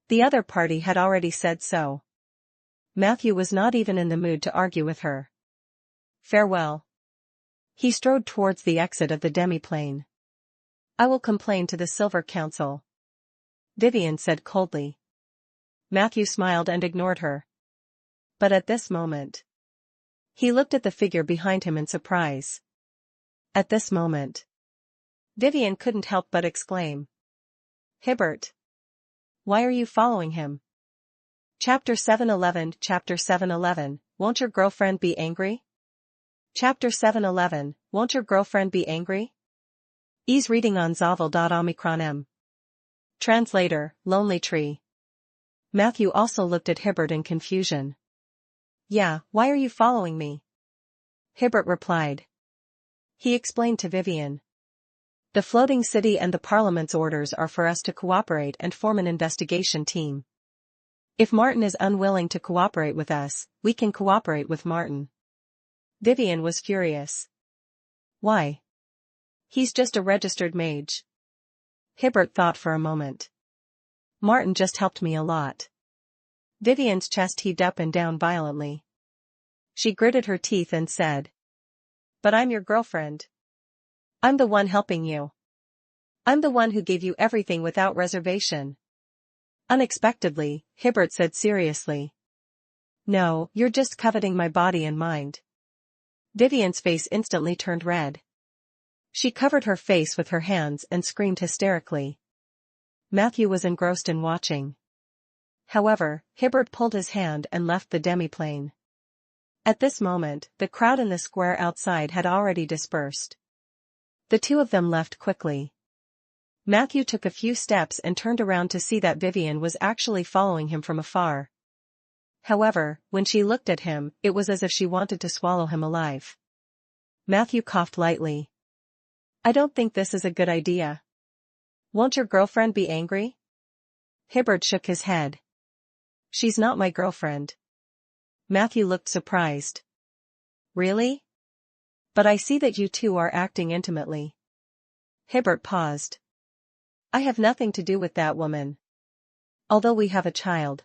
The other party had already said so. Matthew was not even in the mood to argue with her. Farewell. He strode towards the exit of the demiplane. I will complain to the Silver Council, Vivian said coldly. Matthew smiled and ignored her. But at this moment, he looked at the figure behind him in surprise. At this moment, Vivian couldn't help but exclaim. Hibbert. Why are you following him? Chapter 711 Chapter 711, Won't your girlfriend be angry? Chapter 711, Won't your girlfriend be angry? Ease reading on Zavel.omicron. Translator, Lonely Tree. Matthew also looked at Hibbert in confusion. Yeah, why are you following me? Hibbert replied. He explained to Vivian. The floating city and the Parliament's orders are for us to cooperate and form an investigation team. If Martin is unwilling to cooperate with us, we can cooperate with Martin. Vivian was furious. Why? He's just a registered mage. Hibbert thought for a moment. Martin just helped me a lot. Vivian's chest heaved up and down violently. She gritted her teeth and said. But I'm your girlfriend. I'm the one helping you. I'm the one who gave you everything without reservation. Unexpectedly, Hibbert said seriously. No, you're just coveting my body and mind. Vivian's face instantly turned red. She covered her face with her hands and screamed hysterically. Matthew was engrossed in watching. However, Hibbert pulled his hand and left the demiplane. At this moment, the crowd in the square outside had already dispersed. The two of them left quickly. Matthew took a few steps and turned around to see that Vivian was actually following him from afar. However, when she looked at him, it was as if she wanted to swallow him alive. Matthew coughed lightly. I don't think this is a good idea. Won't your girlfriend be angry? Hibbert shook his head. She's not my girlfriend. Matthew looked surprised. Really? But I see that you two are acting intimately. Hibbert paused. I have nothing to do with that woman. Although we have a child.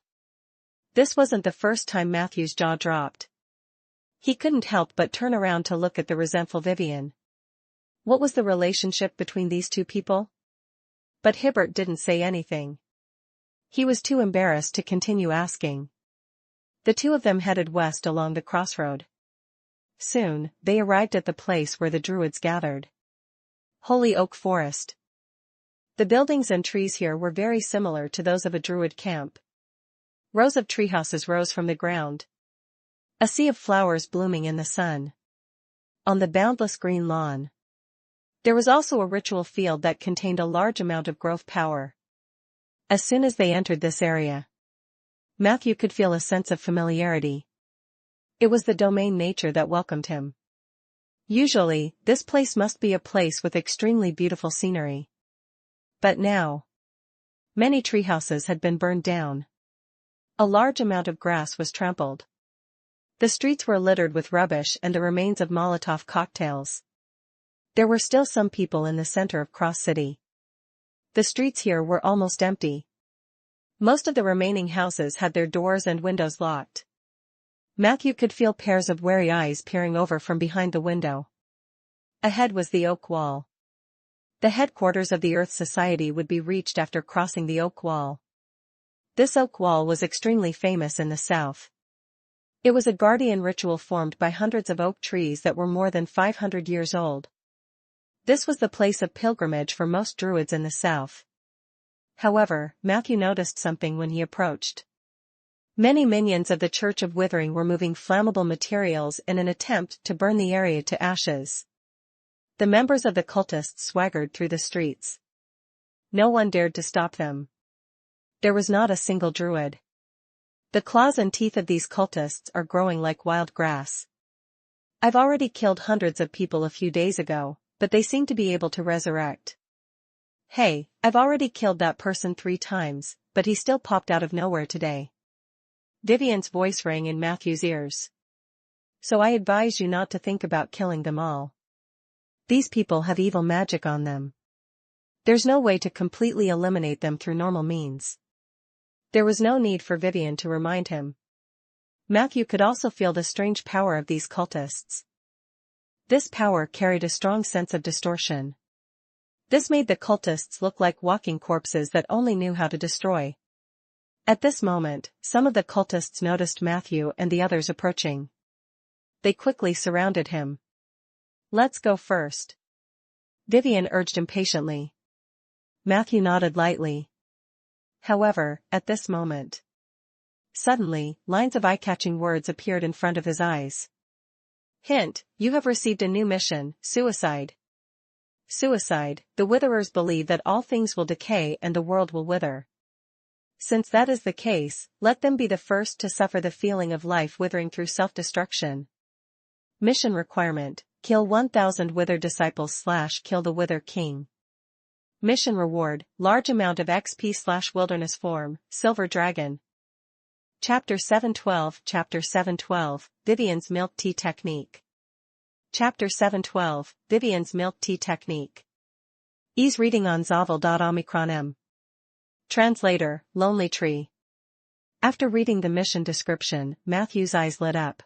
This wasn't the first time Matthew's jaw dropped. He couldn't help but turn around to look at the resentful Vivian. What was the relationship between these two people? But Hibbert didn't say anything. He was too embarrassed to continue asking. The two of them headed west along the crossroad. Soon, they arrived at the place where the druids gathered. Holy Oak Forest. The buildings and trees here were very similar to those of a druid camp. Rows of treehouses rose from the ground. A sea of flowers blooming in the sun. On the boundless green lawn. There was also a ritual field that contained a large amount of growth power. As soon as they entered this area, Matthew could feel a sense of familiarity. It was the domain nature that welcomed him. Usually, this place must be a place with extremely beautiful scenery. But now, many treehouses had been burned down. A large amount of grass was trampled. The streets were littered with rubbish and the remains of Molotov cocktails. There were still some people in the center of Cross City. The streets here were almost empty. Most of the remaining houses had their doors and windows locked. Matthew could feel pairs of wary eyes peering over from behind the window. Ahead was the oak wall. The headquarters of the Earth Society would be reached after crossing the oak wall. This oak wall was extremely famous in the south. It was a guardian ritual formed by hundreds of oak trees that were more than 500 years old. This was the place of pilgrimage for most druids in the south. However, Matthew noticed something when he approached. Many minions of the Church of Withering were moving flammable materials in an attempt to burn the area to ashes. The members of the cultists swaggered through the streets. No one dared to stop them. There was not a single druid. The claws and teeth of these cultists are growing like wild grass. I've already killed hundreds of people a few days ago, but they seem to be able to resurrect. Hey, I've already killed that person 3 times, but he still popped out of nowhere today. Vivian's voice rang in Matthew's ears. So I advise you not to think about killing them all. These people have evil magic on them. There's no way to completely eliminate them through normal means. There was no need for Vivian to remind him. Matthew could also feel the strange power of these cultists. This power carried a strong sense of distortion. This made the cultists look like walking corpses that only knew how to destroy. At this moment, some of the cultists noticed Matthew and the others approaching. They quickly surrounded him. Let's go first. Vivian urged impatiently. Matthew nodded lightly. However, at this moment, suddenly, lines of eye-catching words appeared in front of his eyes. Hint, you have received a new mission, suicide. Suicide, the Witherers believe that all things will decay and the world will wither. Since that is the case, let them be the first to suffer the feeling of life withering through self-destruction. Mission requirement, kill 1,000 Wither disciples / kill the Wither King. Mission reward, large amount of XP / wilderness form, Silver Dragon. Chapter 712 Chapter 712, Vivian's Milk Tea Technique. Chapter 712, Vivian's Milk Tea Technique. Ease reading on Zavel.omicron. Translator, Lonely Tree. After reading the mission description, Matthew's eyes lit up.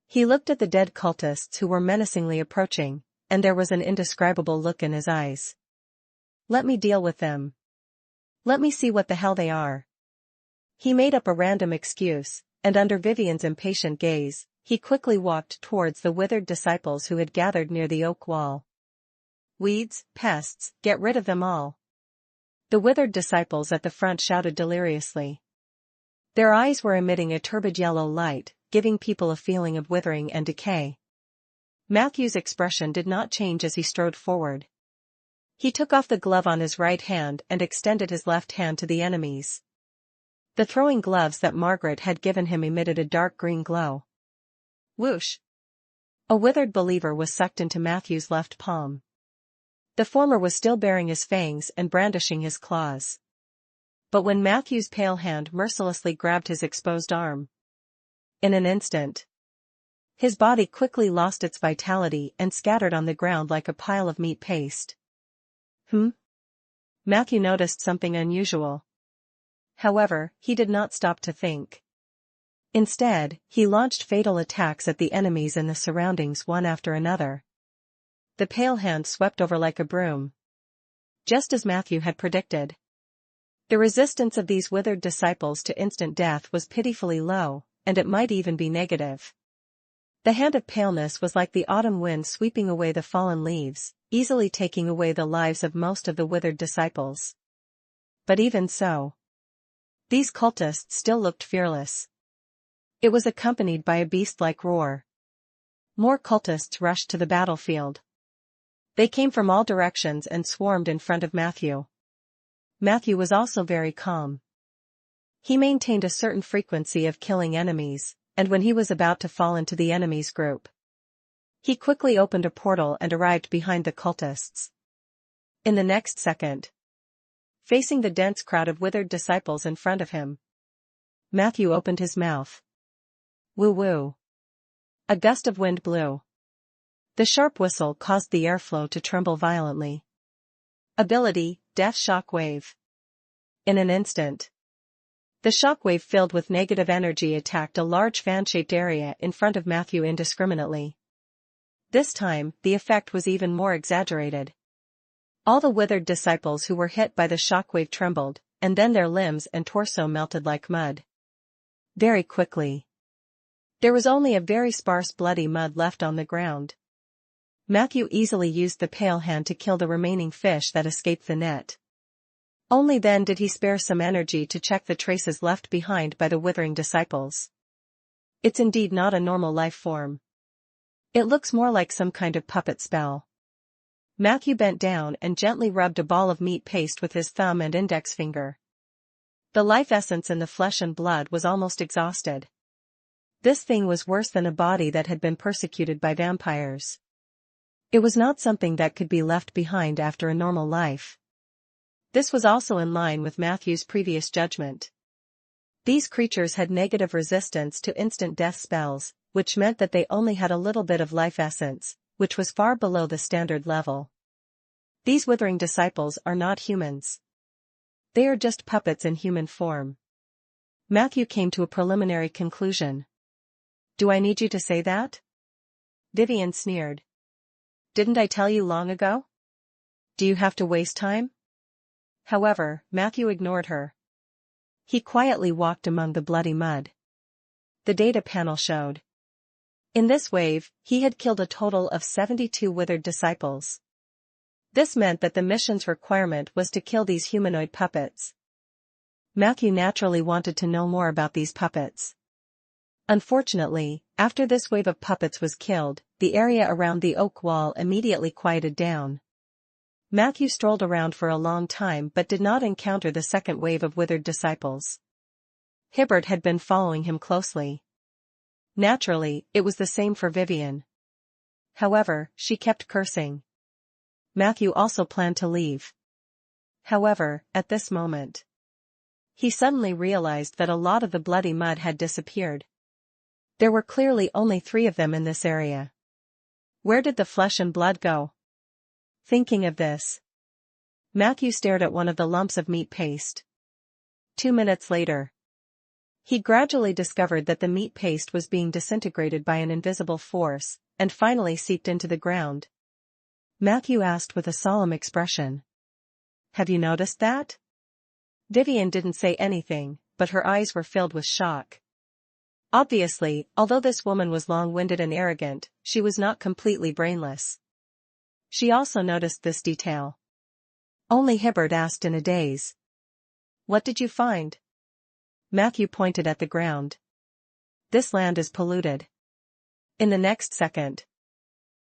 He looked at the dead cultists who were menacingly approaching, and there was an indescribable look in his eyes. Let me deal with them. Let me see what the hell they are. He made up a random excuse, and under Vivian's impatient gaze, he quickly walked towards the withered disciples who had gathered near the oak wall. Weeds, pests, get rid of them all. The withered disciples at the front shouted deliriously. Their eyes were emitting a turbid yellow light, giving people a feeling of withering and decay. Matthew's expression did not change as he strode forward. He took off the glove on his right hand and extended his left hand to the enemies. The throwing gloves that Margaret had given him emitted a dark green glow. Whoosh! A withered believer was sucked into Matthew's left palm. The former was still baring his fangs and brandishing his claws. But when Matthew's pale hand mercilessly grabbed his exposed arm, in an instant, his body quickly lost its vitality and scattered on the ground like a pile of meat paste. Matthew noticed something unusual. However, he did not stop to think. Instead, he launched fatal attacks at the enemies in the surroundings one after another. The pale hand swept over like a broom. Just as Matthew had predicted. The resistance of these withered disciples to instant death was pitifully low, and it might even be negative. The hand of paleness was like the autumn wind sweeping away the fallen leaves, easily taking away the lives of most of the withered disciples. But even so, these cultists still looked fearless. It was accompanied by a beast-like roar. More cultists rushed to the battlefield. They came from all directions and swarmed in front of Matthew. Matthew was also very calm. He maintained a certain frequency of killing enemies, and when he was about to fall into the enemy's group, he quickly opened a portal and arrived behind the cultists. In the next second, facing the dense crowd of withered disciples in front of him, Matthew opened his mouth. Woo-woo. A gust of wind blew. The sharp whistle caused the airflow to tremble violently. Ability, Death Shock Wave. In an instant, the shockwave filled with negative energy attacked a large fan-shaped area in front of Matthew indiscriminately. This time, the effect was even more exaggerated. All the withered disciples who were hit by the shockwave trembled, and then their limbs and torso melted like mud. Very quickly. There was only a very sparse bloody mud left on the ground. Matthew easily used the pale hand to kill the remaining fish that escaped the net. Only then did he spare some energy to check the traces left behind by the withering disciples. It's indeed not a normal life form. It looks more like some kind of puppet spell. Matthew bent down and gently rubbed a ball of meat paste with his thumb and index finger. The life essence in the flesh and blood was almost exhausted. This thing was worse than a body that had been persecuted by vampires. It was not something that could be left behind after a normal life. This was also in line with Matthew's previous judgment. These creatures had negative resistance to instant death spells, which meant that they only had a little bit of life essence, which was far below the standard level. These withering disciples are not humans. They are just puppets in human form. Matthew came to a preliminary conclusion. Do I need you to say that? Vivian sneered. Didn't I tell you long ago? Do you have to waste time? However, Matthew ignored her. He quietly walked among the bloody mud. The data panel showed. In this wave, he had killed a total of 72 withered disciples. This meant that the mission's requirement was to kill these humanoid puppets. Matthew naturally wanted to know more about these puppets. Unfortunately, after this wave of puppets was killed, the area around the oak wall immediately quieted down. Matthew strolled around for a long time but did not encounter the second wave of withered disciples. Hibbert had been following him closely. Naturally, it was the same for Vivian. However, she kept cursing. Matthew also planned to leave. However, at this moment, he suddenly realized that a lot of the bloody mud had disappeared. There were clearly only 3 of them in this area. Where did the flesh and blood go? Thinking of this, Matthew stared at one of the lumps of meat paste. 2 minutes later, he gradually discovered that the meat paste was being disintegrated by an invisible force, and finally seeped into the ground. Matthew asked with a solemn expression. Have you noticed that? Vivian didn't say anything, but her eyes were filled with shock. Obviously, although this woman was long-winded and arrogant, she was not completely brainless. She also noticed this detail. Only Hibbert asked in a daze. What did you find? Matthew pointed at the ground. This land is polluted. In the next second,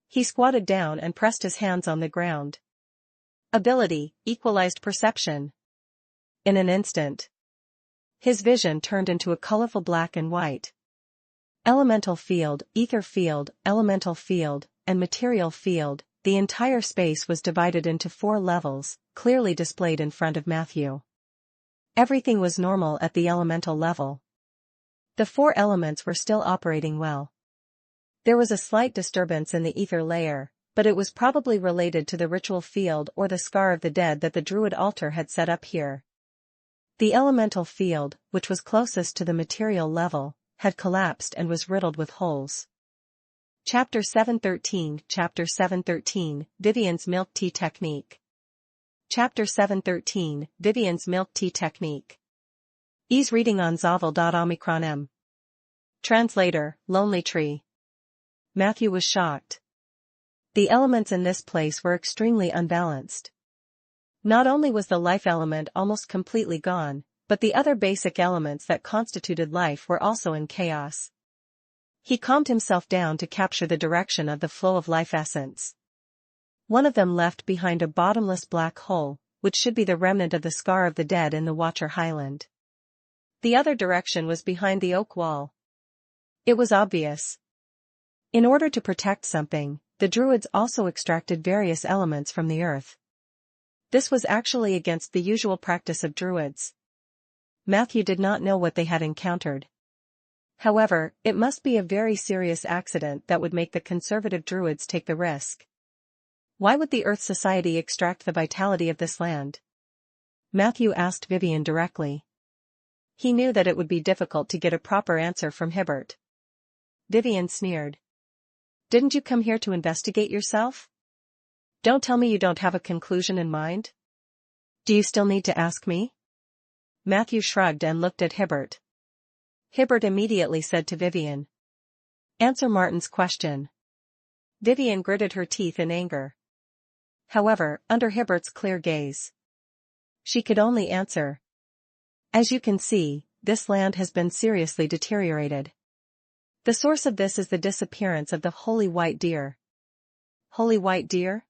he squatted down and pressed his hands on the ground. Ability, equalized perception. In an instant, his vision turned into a colorful black and white. Elemental field, ether field, elemental field, and material field. The entire space was divided into 4 levels, clearly displayed in front of Matthew. Everything was normal at the elemental level. The 4 elements were still operating well. There was a slight disturbance in the ether layer, but it was probably related to the ritual field or the scar of the dead that the druid altar had set up here. The elemental field, which was closest to the material level, had collapsed and was riddled with holes. Chapter 713 Chapter 713 Vivian's Milk Tea Technique. Chapter 713 Vivian's Milk Tea Technique. Ease reading on Zavel.omicron. Translator, Lonely Tree. Matthew was shocked. The elements in this place were extremely unbalanced. Not only was the life element almost completely gone, but the other basic elements that constituted life were also in chaos. He calmed himself down to capture the direction of the flow of life essence. One of them left behind a bottomless black hole, which should be the remnant of the scar of the dead in the Watcher Highland. The other direction was behind the oak wall. It was obvious. In order to protect something, the druids also extracted various elements from the earth. This was actually against the usual practice of druids. Matthew did not know what they had encountered. However, it must be a very serious accident that would make the conservative druids take the risk. Why would the Earth Society extract the vitality of this land? Matthew asked Vivian directly. He knew that it would be difficult to get a proper answer from Hibbert. Vivian sneered. Didn't you come here to investigate yourself? Don't tell me you don't have a conclusion in mind. Do you still need to ask me? Matthew shrugged and looked at Hibbert. Hibbert immediately said to Vivian. Answer Martin's question. Vivian gritted her teeth in anger. However, under Hibbert's clear gaze, she could only answer. As you can see, this land has been seriously deteriorated. The source of this is the disappearance of the holy white deer. Holy white deer?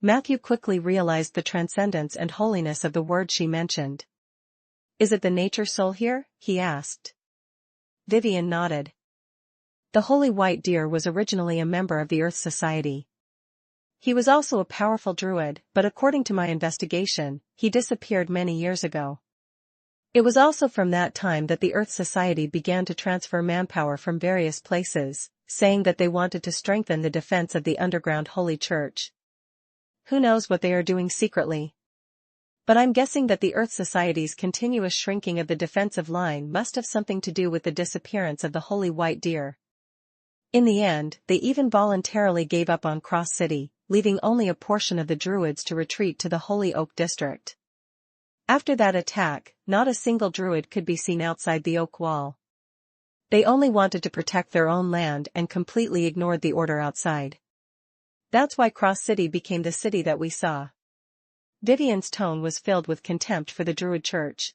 Matthew quickly realized the transcendence and holiness of the word she mentioned. Is it the nature soul here? He asked. Vivian nodded. The holy white deer was originally a member of the Earth Society. He was also a powerful druid, but according to my investigation, he disappeared many years ago. It was also from that time that the Earth Society began to transfer manpower from various places, saying that they wanted to strengthen the defense of the underground Holy Church. Who knows what they are doing secretly? But I'm guessing that the Earth Society's continuous shrinking of the defensive line must have something to do with the disappearance of the Holy White Deer. In the end, they even voluntarily gave up on Cross City, leaving only a portion of the Druids to retreat to the Holy Oak District. After that attack, not a single Druid could be seen outside the Oak Wall. They only wanted to protect their own land and completely ignored the order outside. That's why Cross City became the city that we saw. Vivian's tone was filled with contempt for the Druid Church.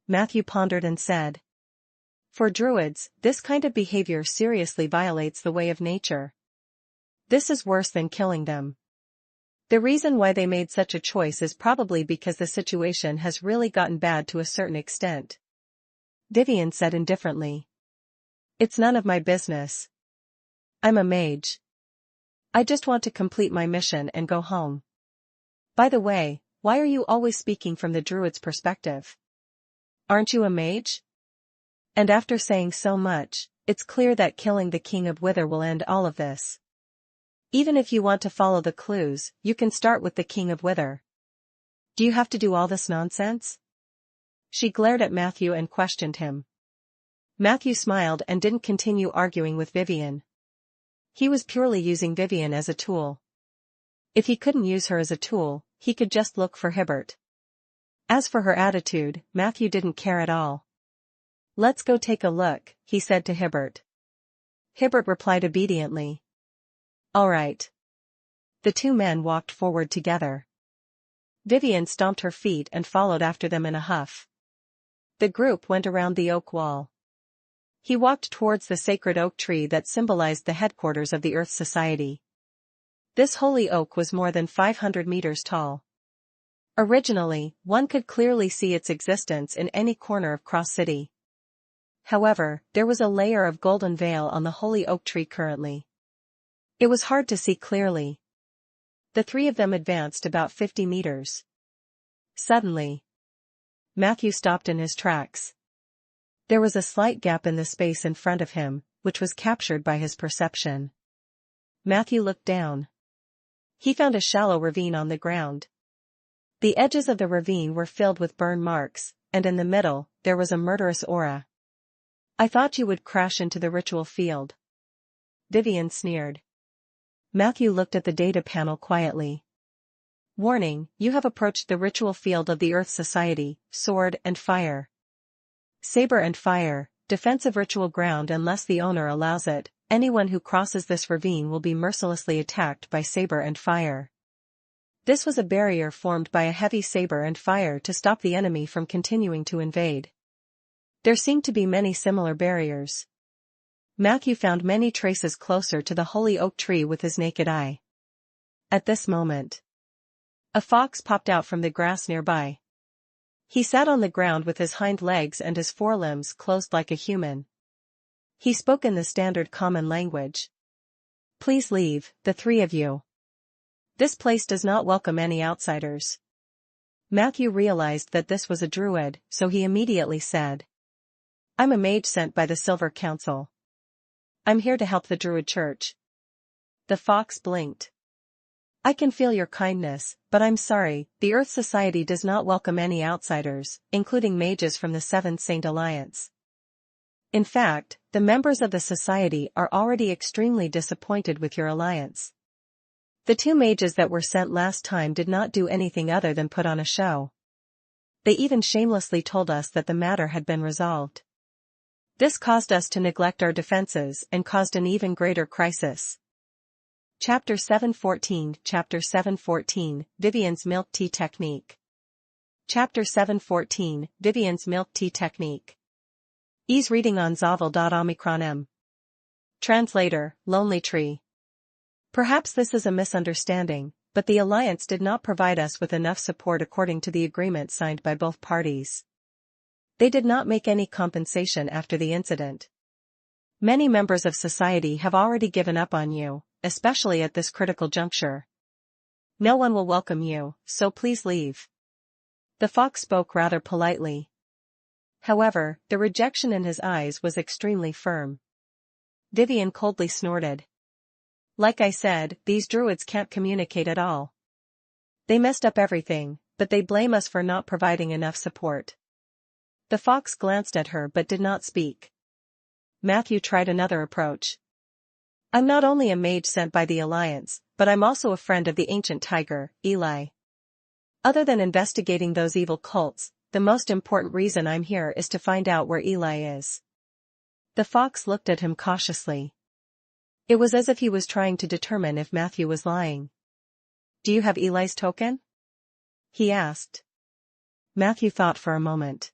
Matthew pondered and said, "For Druids, this kind of behavior seriously violates the way of nature. This is worse than killing them. The reason why they made such a choice is probably because the situation has really gotten bad to a certain extent." Vivian said indifferently, "It's none of my business. I'm a mage. I just want to complete my mission and go home. By the way, why are you always speaking from the Druid's perspective? Aren't you a mage?" And after saying so much, it's clear that killing the King of Wither will end all of this. Even if you want to follow the clues, you can start with the King of Wither. Do you have to do all this nonsense? She glared at Matthew and questioned him. Matthew smiled and didn't continue arguing with Vivian. He was purely using Vivian as a tool. If he couldn't use her as a tool, he could just look for Hibbert. As for her attitude, Matthew didn't care at all. "Let's go take a look," he said to Hibbert. Hibbert replied obediently. "All right." The two men walked forward together. Vivian stomped her feet and followed after them in a huff. The group went around the oak wall. He walked towards the sacred oak tree that symbolized the headquarters of the Earth Society. This holy oak was more than 500 meters tall. Originally, one could clearly see its existence in any corner of Cross City. However, there was a layer of golden veil on the holy oak tree currently. It was hard to see clearly. The three of them advanced about 50 meters. Suddenly, Matthew stopped in his tracks. There was a slight gap in the space in front of him, which was captured by his perception. Matthew looked down. He found a shallow ravine on the ground. The edges of the ravine were filled with burn marks, and in the middle, there was a murderous aura. "I thought you would crash into the ritual field," Vivian sneered. Matthew looked at the data panel quietly. "Warning, you have approached the ritual field of the Earth Society, sword and fire. Saber and fire, defensive ritual ground unless the owner allows it. Anyone who crosses this ravine will be mercilessly attacked by saber and fire." This was a barrier formed by a heavy saber and fire to stop the enemy from continuing to invade. There seemed to be many similar barriers. Matthew found many traces closer to the holy oak tree with his naked eye. At this moment, a fox popped out from the grass nearby. He sat on the ground with his hind legs and his forelimbs closed like a human. He spoke in the standard common language. "Please leave, the three of you. This place does not welcome any outsiders." Matthew realized that this was a druid, so he immediately said, "I'm a mage sent by the Silver Council. I'm here to help the Druid Church." The fox blinked. "I can feel your kindness, but I'm sorry, the Earth Society does not welcome any outsiders, including mages from the Seventh Saint Alliance. In fact, the members of the Society are already extremely disappointed with your alliance. The two mages that were sent last time did not do anything other than put on a show. They even shamelessly told us that the matter had been resolved. This caused us to neglect our defenses and caused an even greater crisis." Chapter 714 Chapter 714 Vivian's Milk Tea Technique. Chapter 714 Vivian's Milk Tea Technique. Ease reading on Zavel.omicron. Translator, Lonely Tree. Perhaps this is a misunderstanding, but the Alliance did not provide us with enough support according to the agreement signed by both parties. They did not make any compensation after the incident. Many members of society have already given up on you, especially at this critical juncture. No one will welcome you, so please leave. The fox spoke rather politely. However, the rejection in his eyes was extremely firm. Vivian coldly snorted. Like I said, these druids can't communicate at all. They messed up everything, but they blame us for not providing enough support. The fox glanced at her but did not speak. Matthew tried another approach. I'm not only a mage sent by the Alliance, but I'm also a friend of the ancient tiger, Eli. Other than investigating those evil cults, the most important reason I'm here is to find out where Eli is. The fox looked at him cautiously. It was as if he was trying to determine if Matthew was lying. Do you have Eli's token? He asked. Matthew thought for a moment.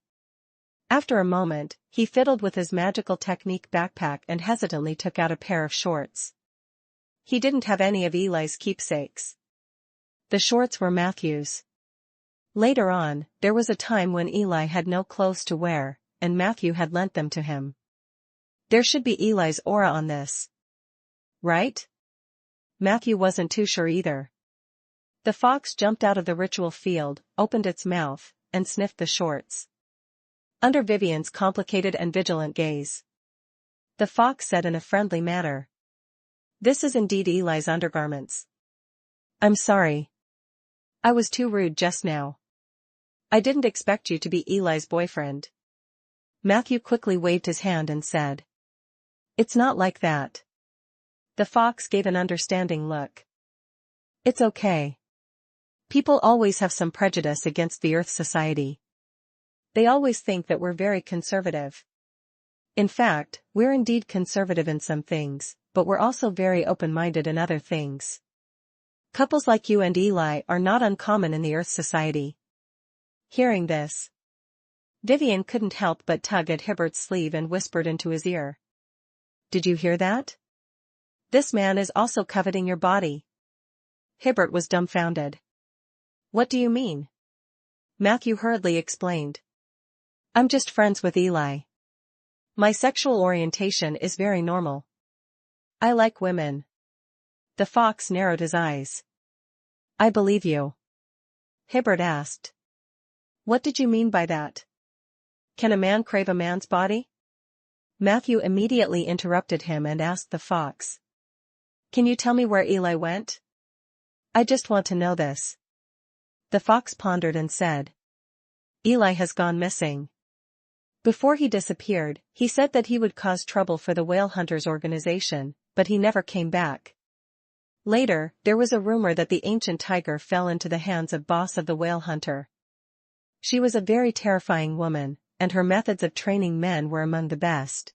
After a moment, he fiddled with his magical technique backpack and hesitantly took out a pair of shorts. He didn't have any of Eli's keepsakes. The shorts were Matthew's. Later on, there was a time when Eli had no clothes to wear, and Matthew had lent them to him. There should be Eli's aura on this. Right? Matthew wasn't too sure either. The fox jumped out of the ritual field, opened its mouth, and sniffed the shorts. Under Vivian's complicated and vigilant gaze, the fox said in a friendly manner, "This is indeed Eli's undergarments. I'm sorry. I was too rude just now. I didn't expect you to be Eli's boyfriend." Matthew quickly waved his hand and said, "It's not like that." The fox gave an understanding look. "It's okay. People always have some prejudice against the Earth Society. They always think that we're very conservative. In fact, we're indeed conservative in some things, but we're also very open-minded in other things. Couples like you and Eli are not uncommon in the Earth Society." Hearing this, Vivian couldn't help but tug at Hibbert's sleeve and whispered into his ear. "Did you hear that? This man is also coveting your body." Hibbert was dumbfounded. "What do you mean?" Matthew hurriedly explained. "I'm just friends with Eli. My sexual orientation is very normal. I like women." The fox narrowed his eyes. "I believe you." Hibbert asked. "What did you mean by that? Can a man crave a man's body?" Matthew immediately interrupted him and asked the fox, "Can you tell me where Eli went? I just want to know this." The fox pondered and said, "Eli has gone missing. Before he disappeared, he said that he would cause trouble for the Whale Hunters organization, but he never came back. Later, there was a rumor that the ancient tiger fell into the hands of boss of the Whale Hunter. She was a very terrifying woman, and her methods of training men were among the best.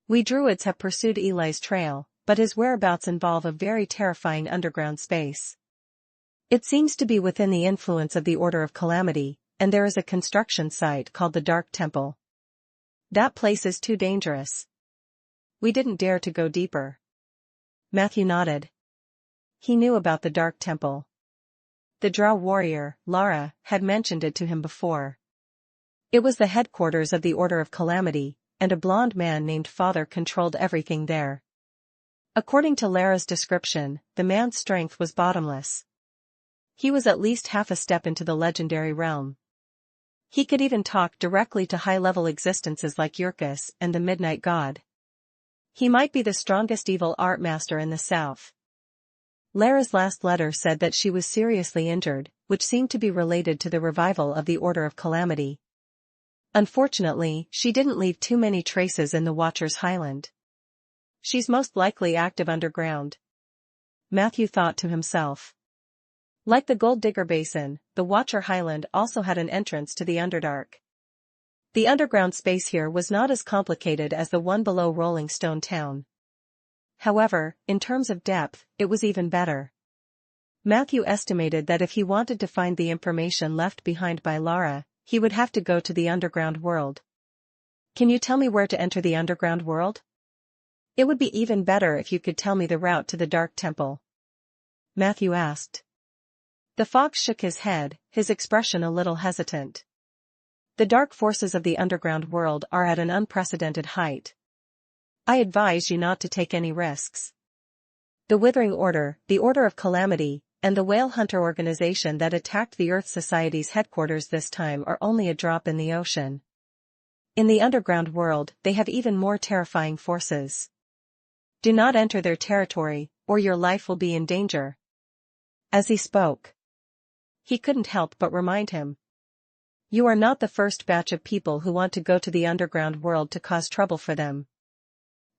We druids have pursued Eli's trail, but his whereabouts involve a very terrifying underground space. It seems to be within the influence of the Order of Calamity, and there is a construction site called the Dark Temple. That place is too dangerous. We didn't dare to go deeper." Matthew nodded. He knew about the Dark Temple. The drow warrior, Lara, had mentioned it to him before. It was the headquarters of the Order of Calamity, and a blonde man named Father controlled everything there. According to Lara's description, the man's strength was bottomless. He was at least half a step into the legendary realm. He could even talk directly to high-level existences like Yurkus and the Midnight God. He might be the strongest evil art master in the south. Lara's last letter said that she was seriously injured, which seemed to be related to the revival of the Order of Calamity. Unfortunately, she didn't leave too many traces in the Watcher's Highland. She's most likely active underground. Matthew thought to himself. Like the Gold Digger Basin, the Watcher Highland also had an entrance to the Underdark. The underground space here was not as complicated as the one below Rolling Stone Town. However, in terms of depth, it was even better. Matthew estimated that if he wanted to find the information left behind by Lara, he would have to go to the underground world. "Can you tell me where to enter the underground world? It would be even better if you could tell me the route to the Dark Temple," Matthew asked. The fox shook his head, his expression a little hesitant. "The dark forces of the underground world are at an unprecedented height. I advise you not to take any risks. The Withering Order, the Order of Calamity, and the whale hunter organization that attacked the Earth Society's headquarters this time are only a drop in the ocean. In the underground world, they have even more terrifying forces. Do not enter their territory, or your life will be in danger. As he spoke, he couldn't help but remind him. You are not the first batch of people who want to go to the underground world to cause trouble for them.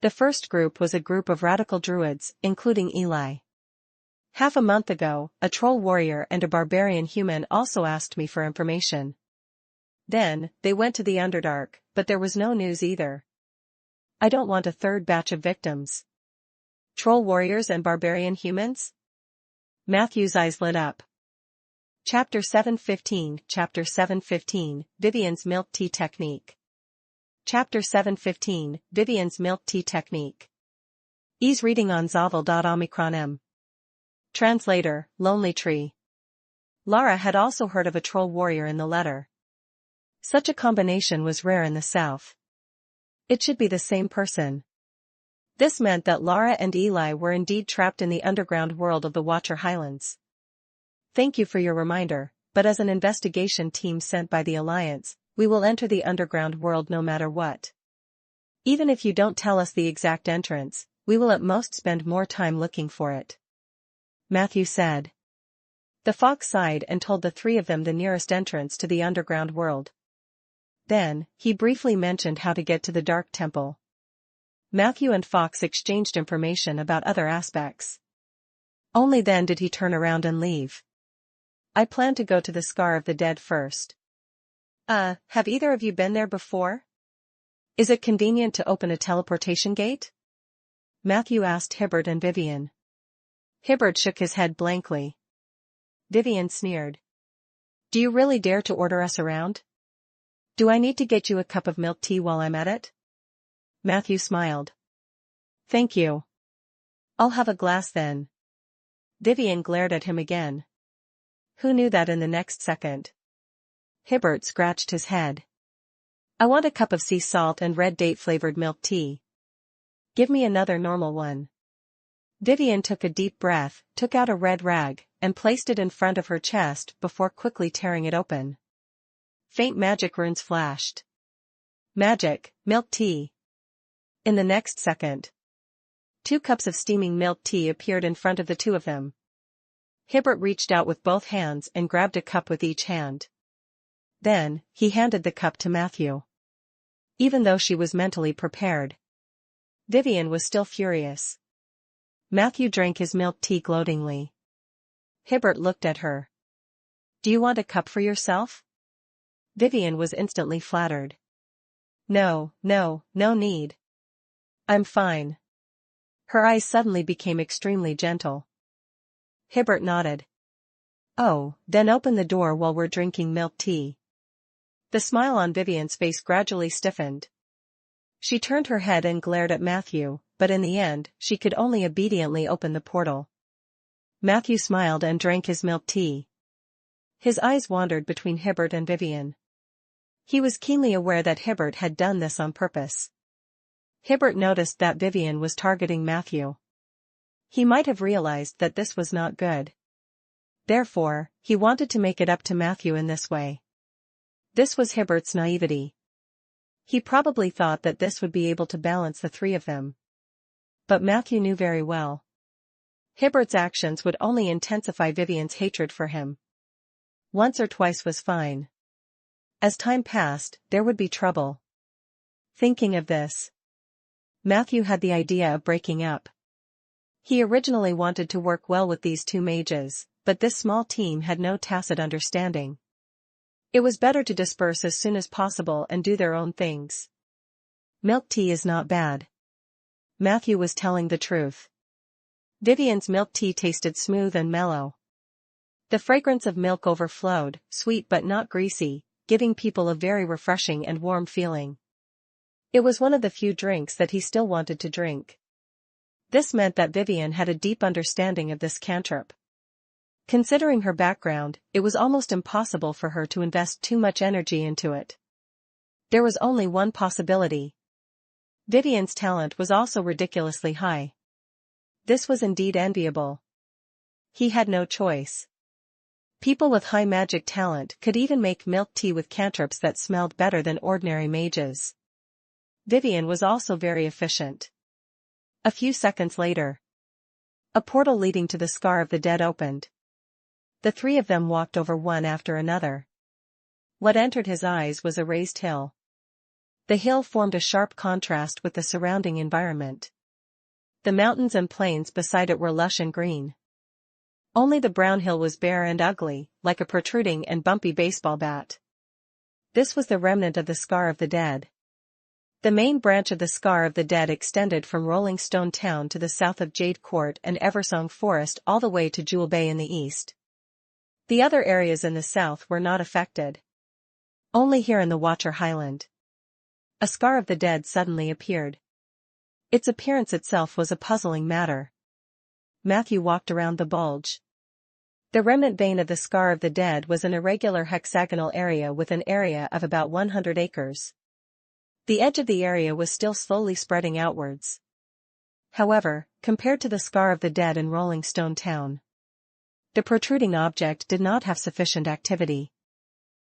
The first group was a group of radical druids, including Eli. Half a month ago, a troll warrior and a barbarian human also asked me for information. Then, they went to the Underdark, but there was no news either. I don't want a third batch of victims. Troll warriors and barbarian humans? Matthew's eyes lit up. Chapter 7:15 Chapter 7:15 Vivian's Milk Tea Technique. Chapter 7:15 Vivian's Milk Tea Technique. Ease reading on Zavel.omicron. Translator, Lonely Tree. Lara had also heard of a troll warrior in the letter. Such a combination was rare in the south. It should be the same person. This meant that Lara and Eli were indeed trapped in the underground world of the Watcher Highlands. Thank you for your reminder, but as an investigation team sent by the Alliance, we will enter the underground world no matter what. Even if you don't tell us the exact entrance, we will at most spend more time looking for it. Matthew said. The fox sighed and told the three of them the nearest entrance to the underground world. Then, he briefly mentioned how to get to the Dark Temple. Matthew and Fox exchanged information about other aspects. Only then did he turn around and leave. I plan to go to the Scar of the Dead first. Have either of you been there before? Is it convenient to open a teleportation gate? Matthew asked Hibbert and Vivian. Hibbert shook his head blankly. Vivian sneered. Do you really dare to order us around? Do I need to get you a cup of milk tea while I'm at it? Matthew smiled. Thank you. I'll have a glass then. Vivian glared at him again. Who knew that in the next second? Hibbert scratched his head. I want a cup of sea salt and red date-flavored milk tea. Give me another normal one. Vivian took a deep breath, took out a red rag, and placed it in front of her chest before quickly tearing it open. Faint magic runes flashed. Magic, milk tea. In the next second, 2 cups of steaming milk tea appeared in front of the two of them. Hibbert reached out with both hands and grabbed a cup with each hand. Then, he handed the cup to Matthew. Even though she was mentally prepared, Vivian was still furious. Matthew drank his milk tea gloatingly. Hibbert looked at her. Do you want a cup for yourself? Vivian was instantly flattered. No need. I'm fine. Her eyes suddenly became extremely gentle. Hibbert nodded. Oh, then open the door while we're drinking milk tea. The smile on Vivian's face gradually stiffened. She turned her head and glared at Matthew, but in the end, she could only obediently open the portal. Matthew smiled and drank his milk tea. His eyes wandered between Hibbert and Vivian. He was keenly aware that Hibbert had done this on purpose. Hibbert noticed that Vivian was targeting Matthew. He might have realized that this was not good. Therefore, he wanted to make it up to Matthew in this way. This was Hibbert's naivety. He probably thought that this would be able to balance the three of them. But Matthew knew very well. Hibbert's actions would only intensify Vivian's hatred for him. Once or twice was fine. As time passed, there would be trouble. Thinking of this, Matthew had the idea of breaking up. He originally wanted to work well with these two mages, but this small team had no tacit understanding. It was better to disperse as soon as possible and do their own things. Milk tea is not bad. Matthew was telling the truth. Vivian's milk tea tasted smooth and mellow. The fragrance of milk overflowed, sweet but not greasy, giving people a very refreshing and warm feeling. It was one of the few drinks that he still wanted to drink. This meant that Vivian had a deep understanding of this cantrip. Considering her background, it was almost impossible for her to invest too much energy into it. There was only one possibility. Vivian's talent was also ridiculously high. This was indeed enviable. he had no choice. People with high magic talent could even make milk tea with cantrips that smelled better than ordinary mages. Vivian was also very efficient. A few seconds later, a portal leading to the Scar of the Dead opened. The three of them walked over one after another. What entered his eyes was a raised hill. The hill formed a sharp contrast with the surrounding environment. The mountains and plains beside it were lush and green. Only the brown hill was bare and ugly, like a protruding and bumpy baseball bat. This was the remnant of the Scar of the Dead. The main branch of the Scar of the Dead extended from Rolling Stone Town to the south of Jade Court and Eversong Forest all the way to Jewel Bay in the east. The other areas in the south were not affected. Only here in the Watcher Highland, a Scar of the Dead suddenly appeared. Its appearance itself was a puzzling matter. Matthew walked around the bulge. The remnant vein of the Scar of the Dead was an irregular hexagonal area with an area of about 100 acres. The edge of the area was still slowly spreading outwards. However, compared to the Scar of the Dead in Rolling Stone Town, the protruding object did not have sufficient activity.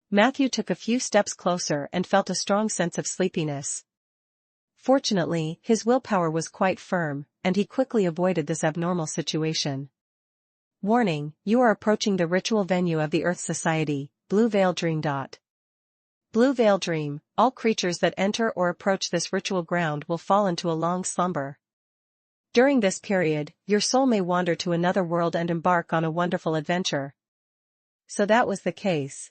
Matthew took a few steps closer and felt a strong sense of sleepiness. Fortunately, his willpower was quite firm, and he quickly avoided this abnormal situation. Warning: you are approaching the ritual venue of the Earth Society, Blue Veil Dream. Blue Veil Dream: all creatures that enter or approach this ritual ground will fall into a long slumber. During this period, your soul may wander to another world and embark on a wonderful adventure. So that was the case.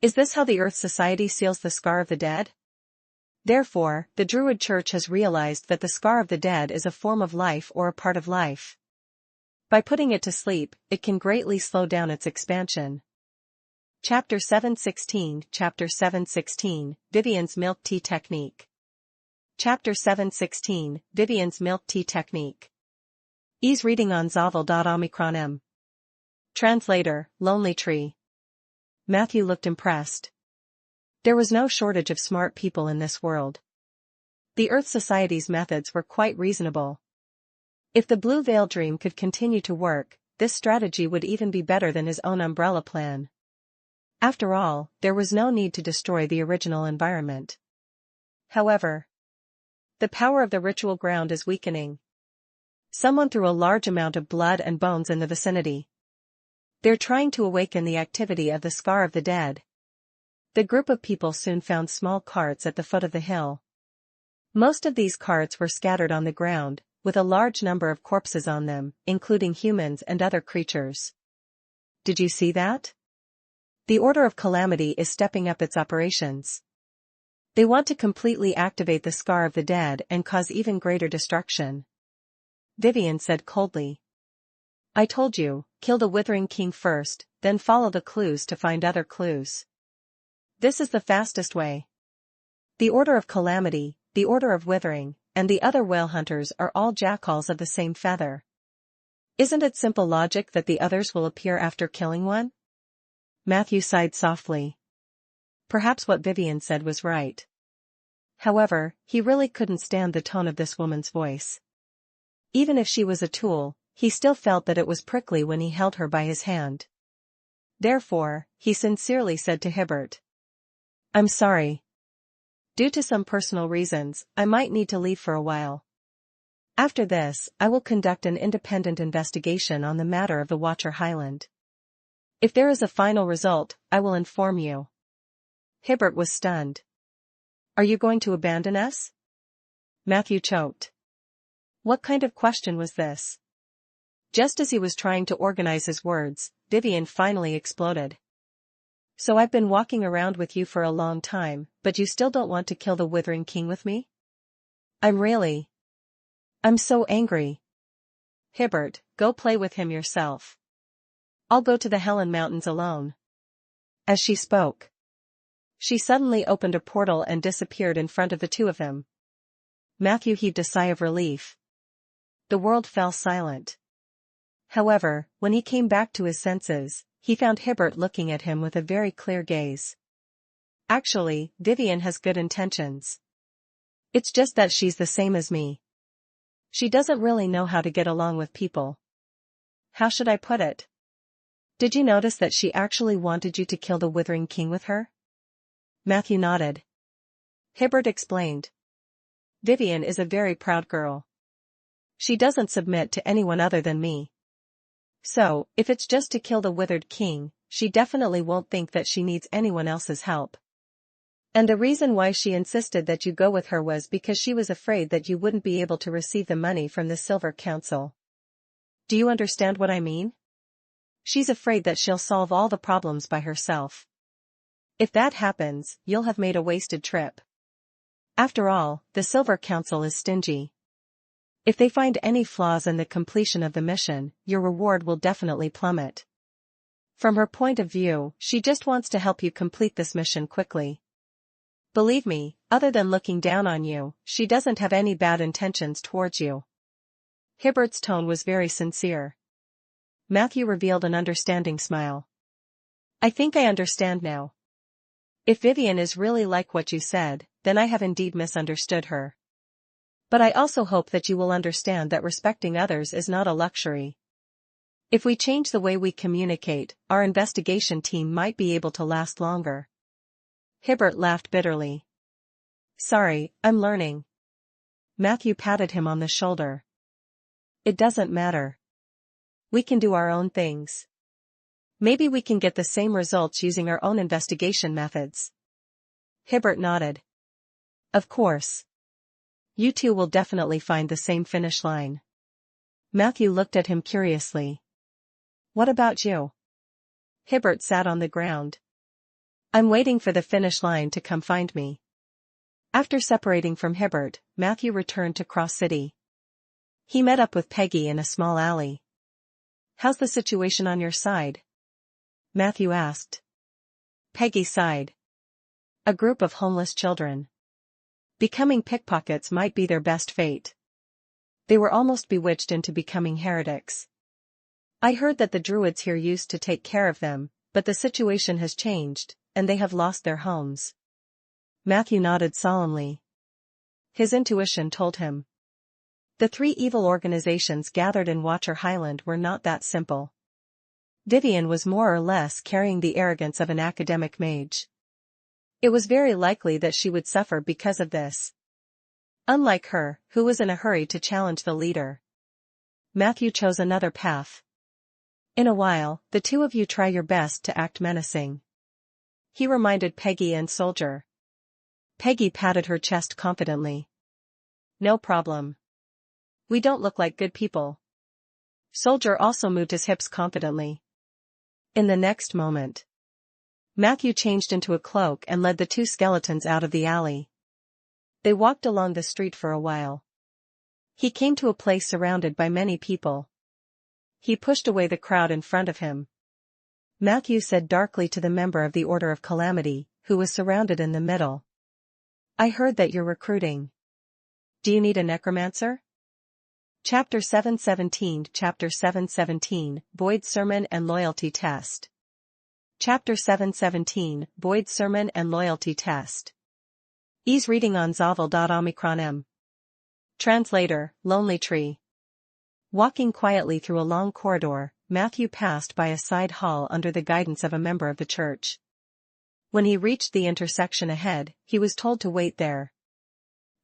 Is this how the Earth Society seals the Scar of the Dead? Therefore, the Druid Church has realized that the Scar of the Dead is a form of life or a part of life. By putting it to sleep, it can greatly slow down its expansion. Chapter 7:16 Chapter 7:16 Vivian's Milk Tea Technique. Chapter 7:16 Vivian's Milk Tea Technique. Ease reading on Zavel.omicron. Translator: Lonely Tree. Matthew looked impressed. There was no shortage of smart people in this world. The Earth Society's methods were quite reasonable. If the Blue Veil Dream could continue to work, this strategy would even be better than his own umbrella plan. After all, there was no need to destroy the original environment. However, the power of the ritual ground is weakening. Someone threw a large amount of blood and bones in the vicinity. They're trying to awaken the activity of the Scar of the Dead. The group of people soon found small carts at the foot of the hill. Most of these carts were scattered on the ground, with a large number of corpses on them, including humans and other creatures. Did you see that? The Order of Calamity is stepping up its operations. They want to completely activate the Scar of the Dead and cause even greater destruction. Vivian said coldly. I told you, kill the Withering King first, then follow the clues to find other clues. This is the fastest way. The Order of Calamity, the Order of Withering, and the other whale hunters are all jackals of the same feather. Isn't it simple logic that the others will appear after killing one? Matthew sighed softly. Perhaps what Vivian said was right. However, he really couldn't stand the tone of this woman's voice. Even if she was a tool, he still felt that it was prickly when he held her by his hand. Therefore, he sincerely said to Hibbert, I'm sorry. Due to some personal reasons, I might need to leave for a while. After this, I will conduct an independent investigation on the matter of the Watcher Highland. If there is a final result, I will inform you. Hibbert was stunned. Are you going to abandon us? Matthew choked. What kind of question was this? Just as he was trying to organize his words, Vivian finally exploded. So I've been walking around with you for a long time, but you still don't want to kill the Withering King with me? I'm so angry. Hibbert, go play with him yourself. I'll go to the Helen Mountains alone. As she spoke, she suddenly opened a portal and disappeared in front of the two of them. Matthew heaved a sigh of relief. The world fell silent. However, when he came back to his senses, he found Hibbert looking at him with a very clear gaze. Actually, Vivian has good intentions. It's just that she's the same as me. She doesn't really know how to get along with people. how should I put it? Did you notice that she actually wanted you to kill the Withering King with her? Matthew nodded. Hibbert explained. Vivian is a very proud girl. She doesn't submit to anyone other than me. So, if it's just to kill the Withered King, she definitely won't think that she needs anyone else's help. And the reason why she insisted that you go with her was because she was afraid that you wouldn't be able to receive the money from the Silver Council. Do you understand what I mean? She's afraid that she'll solve all the problems by herself. If that happens, you'll have made a wasted trip. After all, the Silver Council is stingy. If they find any flaws in the completion of the mission, your reward will definitely plummet. From her point of view, she just wants to help you complete this mission quickly. Believe me, other than looking down on you, she doesn't have any bad intentions towards you. Hibbert's tone was very sincere. Matthew revealed an understanding smile. I think I understand now. If Vivian is really like what you said, then I have indeed misunderstood her. But I also hope that you will understand that respecting others is not a luxury. If we change the way we communicate, our investigation team might be able to last longer. Hibbert laughed bitterly. Sorry, I'm learning. Matthew patted him on the shoulder. It doesn't matter. We can do our own things. Maybe we can get the same results using our own investigation methods. Hibbert nodded. Of course. You two will definitely find the same finish line. Matthew looked at him curiously. What about you? Hibbert sat on the ground. I'm waiting for the finish line to come find me. After separating from Hibbert, Matthew returned to Cross City. He met up with Peggy in a small alley. How's the situation on your side? Matthew asked. Peggy sighed. A group of homeless children. Becoming pickpockets might be their best fate. They were almost bewitched into becoming heretics. I heard that the druids here used to take care of them, but the situation has changed, and they have lost their homes. Matthew nodded solemnly. His intuition told him. The three evil organizations gathered in Watcher Highland were not that simple. Vivian was more or less carrying the arrogance of an academic mage. It was very likely that she would suffer because of this. Unlike her, who was in a hurry to challenge the leader. Matthew chose another path. In a while, the two of you try your best to act menacing. He reminded Peggy and Soldier. Peggy patted her chest confidently. No problem. We don't look like good people. Soldier also moved his hips confidently. In the next moment, Matthew changed into a cloak and led the two skeletons out of the alley. They walked along the street for a while. He came to a place surrounded by many people. He pushed away the crowd in front of him. Matthew said darkly to the member of the Order of Calamity, who was surrounded in the middle. I heard that you're recruiting. Do you need a necromancer? Chapter 717 Chapter 717, Boyd's Sermon and Loyalty Test. Chapter 717, Boyd's Sermon and Loyalty Test. Ease reading on Zavel.omicron. Translator, Lonely Tree. Walking quietly through a long corridor, Matthew passed by a side hall under the guidance of a member of the church. When he reached the intersection ahead, he was told to wait there.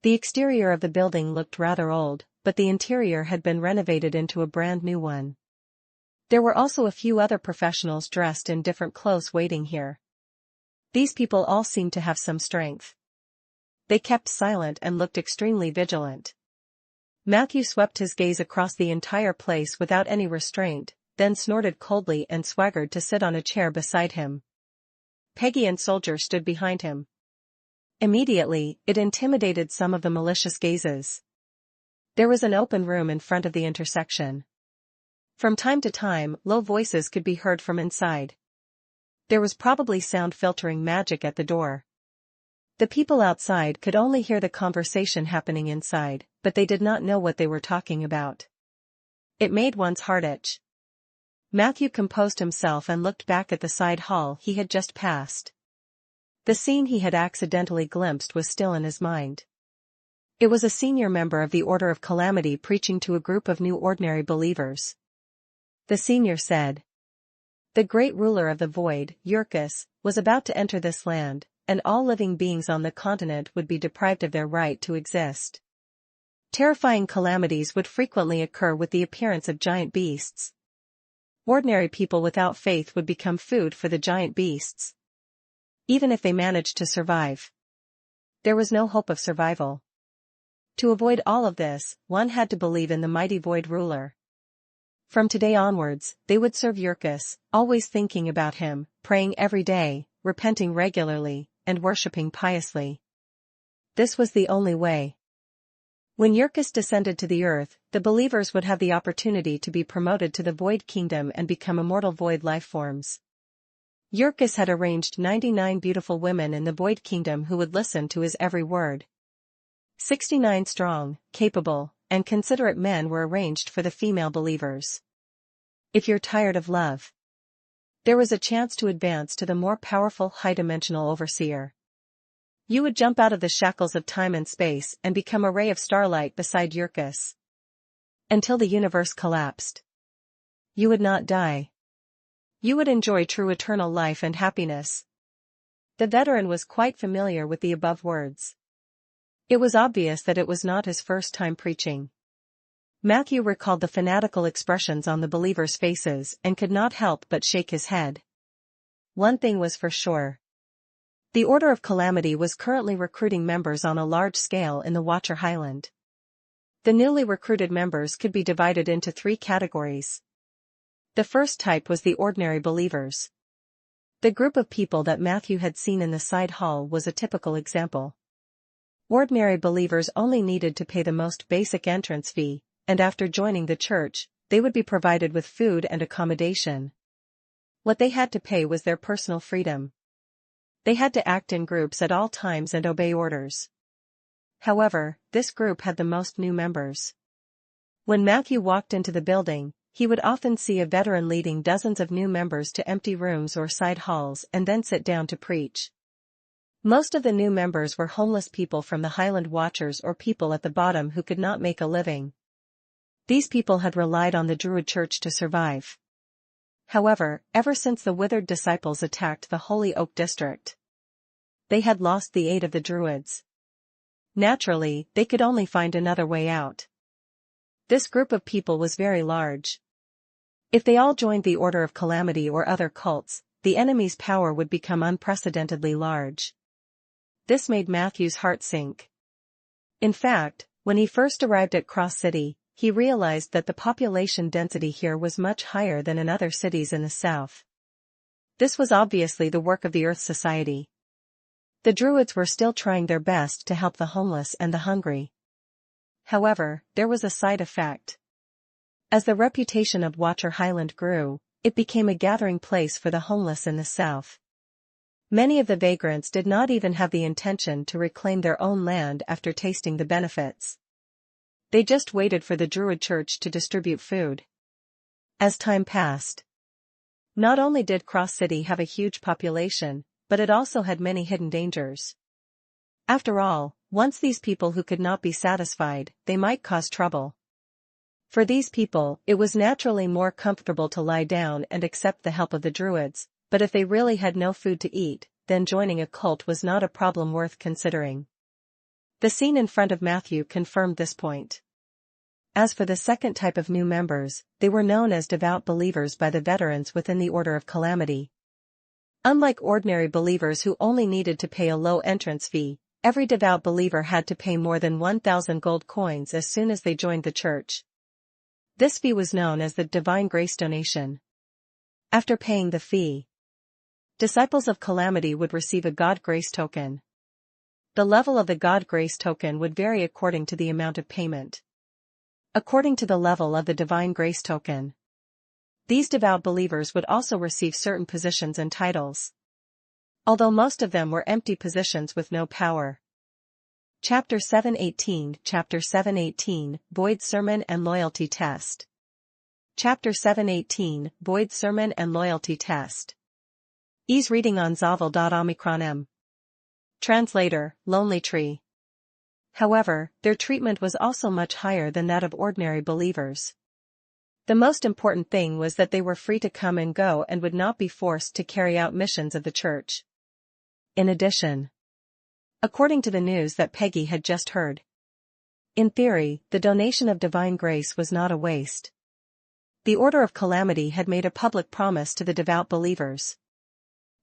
The exterior of the building looked rather old, but the interior had been renovated into a brand new one. There were also a few other professionals dressed in different clothes waiting here. These people all seemed to have some strength. They kept silent and looked extremely vigilant. Matthew swept his gaze across the entire place without any restraint, then snorted coldly and swaggered to sit on a chair beside him. Peggy and Soldier stood behind him. Immediately, it intimidated some of the malicious gazes. There was an open room in front of the intersection. From time to time, low voices could be heard from inside. There was probably sound filtering magic at the door. The people outside could only hear the conversation happening inside, but they did not know what they were talking about. It made one's heart itch. Matthew composed himself and looked back at the side hall he had just passed. The scene he had accidentally glimpsed was still in his mind. It was a senior member of the Order of Calamity preaching to a group of new ordinary believers. the senior said. The great ruler of the void, Yurkus, was about to enter this land, and all living beings on the continent would be deprived of their right to exist. Terrifying calamities would frequently occur with the appearance of giant beasts. Ordinary people without faith would become food for the giant beasts. Even if they managed to survive, there was no hope of survival. To avoid all of this, one had to believe in the mighty void ruler. From today onwards, they would serve Yurkus, always thinking about him, praying every day, repenting regularly, and worshipping piously. This was the only way. When Yurkus descended to the earth, the believers would have the opportunity to be promoted to the Void Kingdom and become immortal void lifeforms. Yurkus had arranged 99 beautiful women in the Void Kingdom who would listen to his every word. 69 strong, capable, and considerate men were arranged for the female believers. If you're tired of love, there was a chance to advance to the more powerful high-dimensional overseer. You would jump out of the shackles of time and space and become a ray of starlight beside Yurkus. Until the universe collapsed. You would not die. You would enjoy true eternal life and happiness. The veteran was quite familiar with the above words. It was obvious that it was not his first time preaching. Matthew recalled the fanatical expressions on the believers' faces and could not help but shake his head. One thing was for sure. The Order of Calamity was currently recruiting members on a large scale in the Watcher Highland. The newly recruited members could be divided into 3 categories. The first type was the ordinary believers. The group of people that Matthew had seen in the side hall was a typical example. Ordinary believers only needed to pay the most basic entrance fee, and after joining the church, they would be provided with food and accommodation. What they had to pay was their personal freedom. They had to act in groups at all times and obey orders. However, this group had the most new members. When Matthew walked into the building, he would often see a veteran leading dozens of new members to empty rooms or side halls and then sit down to preach. Most of the new members were homeless people from the Highland Watchers or people at the bottom who could not make a living. These people had relied on the Druid Church to survive. However, ever since the withered disciples attacked the Holy Oak district, they had lost the aid of the Druids. Naturally, they could only find another way out. This group of people was very large. If they all joined the Order of Calamity or other cults, the enemy's power would become unprecedentedly large. This made Matthew's heart sink. In fact, when he first arrived at Cross City, he realized that the population density here was much higher than in other cities in the south. This was obviously the work of the Earth Society. The Druids were still trying their best to help the homeless and the hungry. However, there was a side effect. As the reputation of Watcher Highland grew, it became a gathering place for the homeless in the south. Many of the vagrants did not even have the intention to reclaim their own land after tasting the benefits. They just waited for the Druid Church to distribute food. As time passed, not only did Cross City have a huge population, but it also had many hidden dangers. After all, once these people who could not be satisfied, they might cause trouble. For these people, it was naturally more comfortable to lie down and accept the help of the Druids, but if they really had no food to eat, then joining a cult was not a problem worth considering. The scene in front of Matthew confirmed this point. As for the second type of new members, they were known as devout believers by the veterans within the Order of Calamity. Unlike ordinary believers who only needed to pay a low entrance fee, every devout believer had to pay more than 1,000 gold coins as soon as they joined the church. This fee was known as the Divine Grace Donation. After paying the fee, disciples of Calamity would receive a God Grace token. The level of the God Grace token would vary according to the amount of payment. According to the level of the Divine Grace token, these devout believers would also receive certain positions and titles, although most of them were empty positions with no power. Chapter 7:18 Void Sermon and Loyalty Test. Chapter 7:18 Void Sermon and Loyalty Test. Ease reading on Zavel.omicron. Translator, Lonely Tree. However, their treatment was also much higher than that of ordinary believers. The most important thing was that they were free to come and go and would not be forced to carry out missions of the church. In addition, according to the news that Peggy had just heard, in theory, the donation of divine grace was not a waste. The Order of Calamity had made a public promise to the devout believers.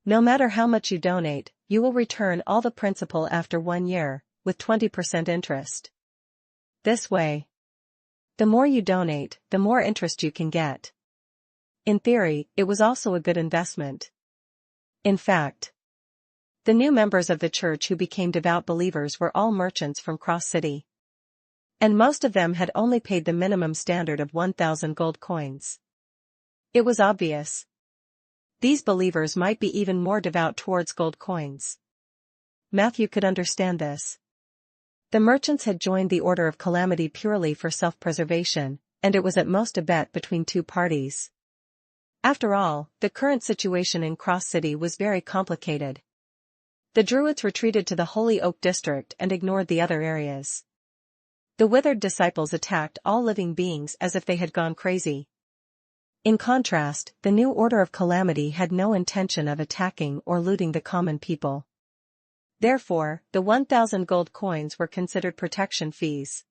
No matter how much you donate, you will return all the principal after 1 year, with 20% interest. This way, the more you donate, the more interest you can get. In theory, it was also a good investment. In fact, the new members of the church who became devout believers were all merchants from Cross City. And most of them had only paid the minimum standard of 1,000 gold coins. It was obvious. These believers might be even more devout towards gold coins. Matthew could understand this. The merchants had joined the Order of Calamity purely for self-preservation, and it was at most a bet between two parties. After all, the current situation in Cross City was very complicated. The Druids retreated to the Holy Oak district and ignored the other areas. The withered disciples attacked all living beings as if they had gone crazy. In contrast, the new Order of Calamity had no intention of attacking or looting the common people. Therefore, the 1,000 gold coins were considered protection fees.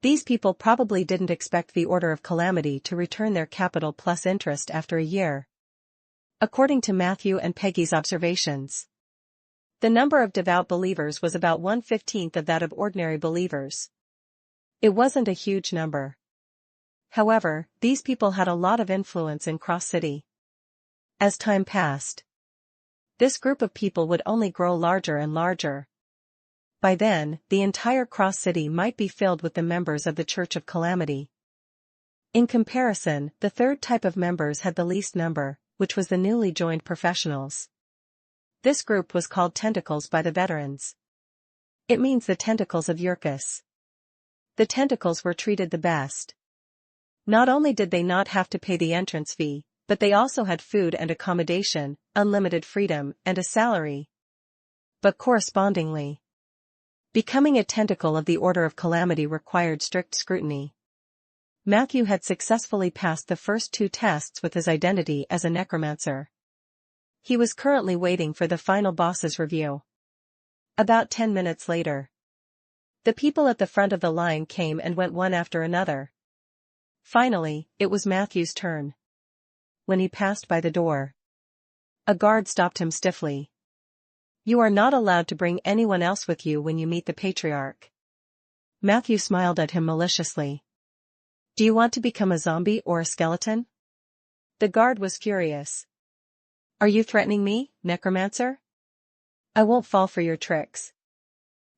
These people probably didn't expect the Order of Calamity to return their capital plus interest after a year. According to Matthew and Peggy's observations, the number of devout believers was about 1/15 of that of ordinary believers. It wasn't a huge number. However, these people had a lot of influence in Cross City. As time passed, this group of people would only grow larger and larger. By then, the entire Cross City might be filled with the members of the Church of Calamity. In comparison, the third type of members had the least number, which was the newly joined professionals. This group was called Tentacles by the veterans. It means the tentacles of Yurkus. The Tentacles were treated the best. Not only did they not have to pay the entrance fee, but they also had food and accommodation, unlimited freedom, and a salary. But correspondingly, becoming a tentacle of the Order of Calamity required strict scrutiny. Matthew had successfully passed the first 2 tests with his identity as a necromancer. He was currently waiting for the final boss's review. About 10 minutes later, the people at the front of the line came and went one after another. Finally, it was Matthew's turn. When he passed by the door, a guard stopped him stiffly. "You are not allowed to bring anyone else with you when you meet the Patriarch." Matthew smiled at him maliciously. "Do you want to become a zombie or a skeleton?" The guard was furious. "Are you threatening me, Necromancer? I won't fall for your tricks."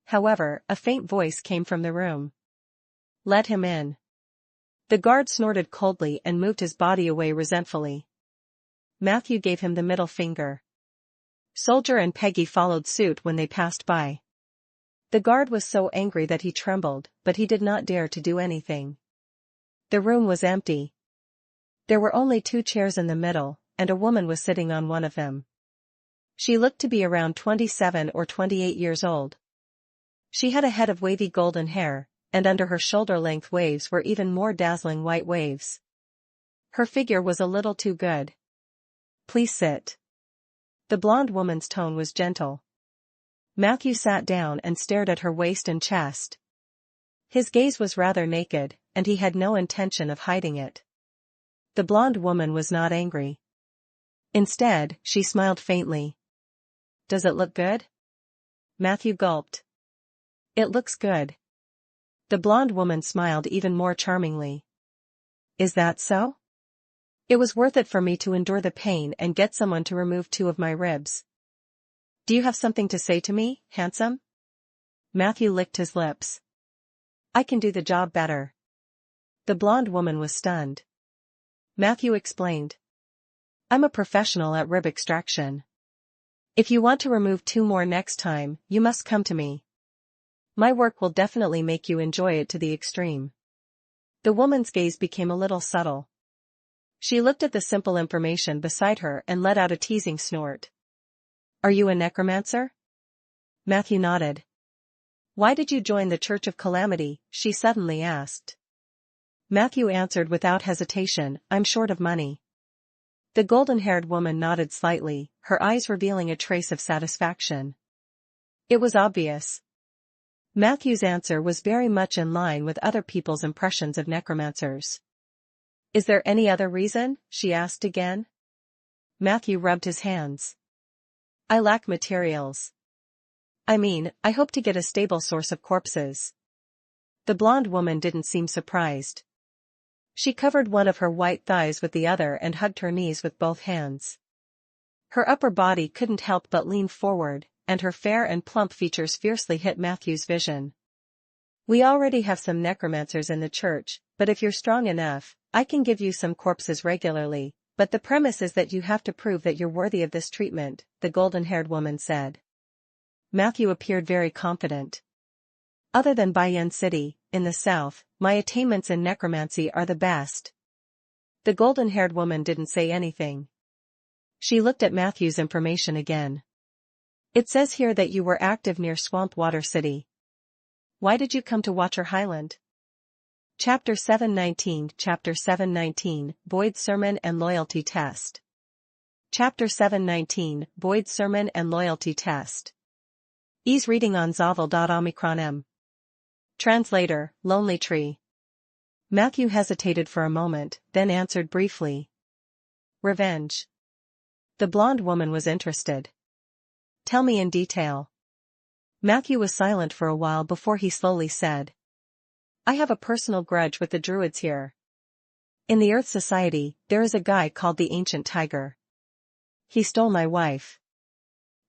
However, a faint voice came from the room. "Let him in." The guard snorted coldly and moved his body away resentfully. Matthew gave him the middle finger. Soldier and Peggy followed suit when they passed by. The guard was so angry that he trembled, but he did not dare to do anything. The room was empty. There were only 2 chairs in the middle, and a woman was sitting on one of them. She looked to be around 27 or 28 years old. She had a head of wavy golden hair, and under her shoulder-length waves were even more dazzling white waves. Her figure was a little too good. "Please sit." The blonde woman's tone was gentle. Matthew sat down and stared at her waist and chest. His gaze was rather naked, and he had no intention of hiding it. The blonde woman was not angry. Instead, she smiled faintly. "Does it look good?" Matthew gulped. "It looks good." The blonde woman smiled even more charmingly. "Is that so? It was worth it for me to endure the pain and get someone to remove 2 of my ribs. Do you have something to say to me, handsome?" Matthew licked his lips. "I can do the job better." The blonde woman was stunned. Matthew explained. "I'm a professional at rib extraction. If you want to remove 2 more next time, you must come to me. My work will definitely make you enjoy it to the extreme." The woman's gaze became a little subtle. She looked at the simple information beside her and let out a teasing snort. "Are you a necromancer?" Matthew nodded. "Why did you join the Church of Calamity?" she suddenly asked. Matthew answered without hesitation, I'm short of money. The golden-haired woman nodded slightly, her eyes revealing a trace of satisfaction. It was obvious. Matthew's answer was very much in line with other people's impressions of necromancers. Is there any other reason? She asked again. Matthew rubbed his hands. I lack materials. I hope to get a stable source of corpses. The blonde woman didn't seem surprised. She covered one of her white thighs with the other and hugged her knees with both hands. Her upper body couldn't help but lean forward, and her fair and plump features fiercely hit Matthew's vision. We already have some necromancers in the church, but if you're strong enough, I can give you some corpses regularly, but the premise is that you have to prove that you're worthy of this treatment, the golden-haired woman said. Matthew appeared very confident. Other than Bayan City, in the south, my attainments in necromancy are the best. The golden-haired woman didn't say anything. She looked at Matthew's information again. It says here that you were active near Swampwater City. Why did you come to Watcher Highland? Chapter 719 Chapter 719, Boyd's Sermon and Loyalty Test. Chapter 719, Boyd's Sermon and Loyalty Test. Ease reading on Zavel.omicron. Translator, Lonely Tree. Matthew hesitated for a moment, then answered briefly. Revenge. The blonde woman was interested. Tell me in detail. Matthew was silent for a while before he slowly said. I have a personal grudge with the druids here. In the Earth Society, there is a guy called the Ancient Tiger. He stole my wife.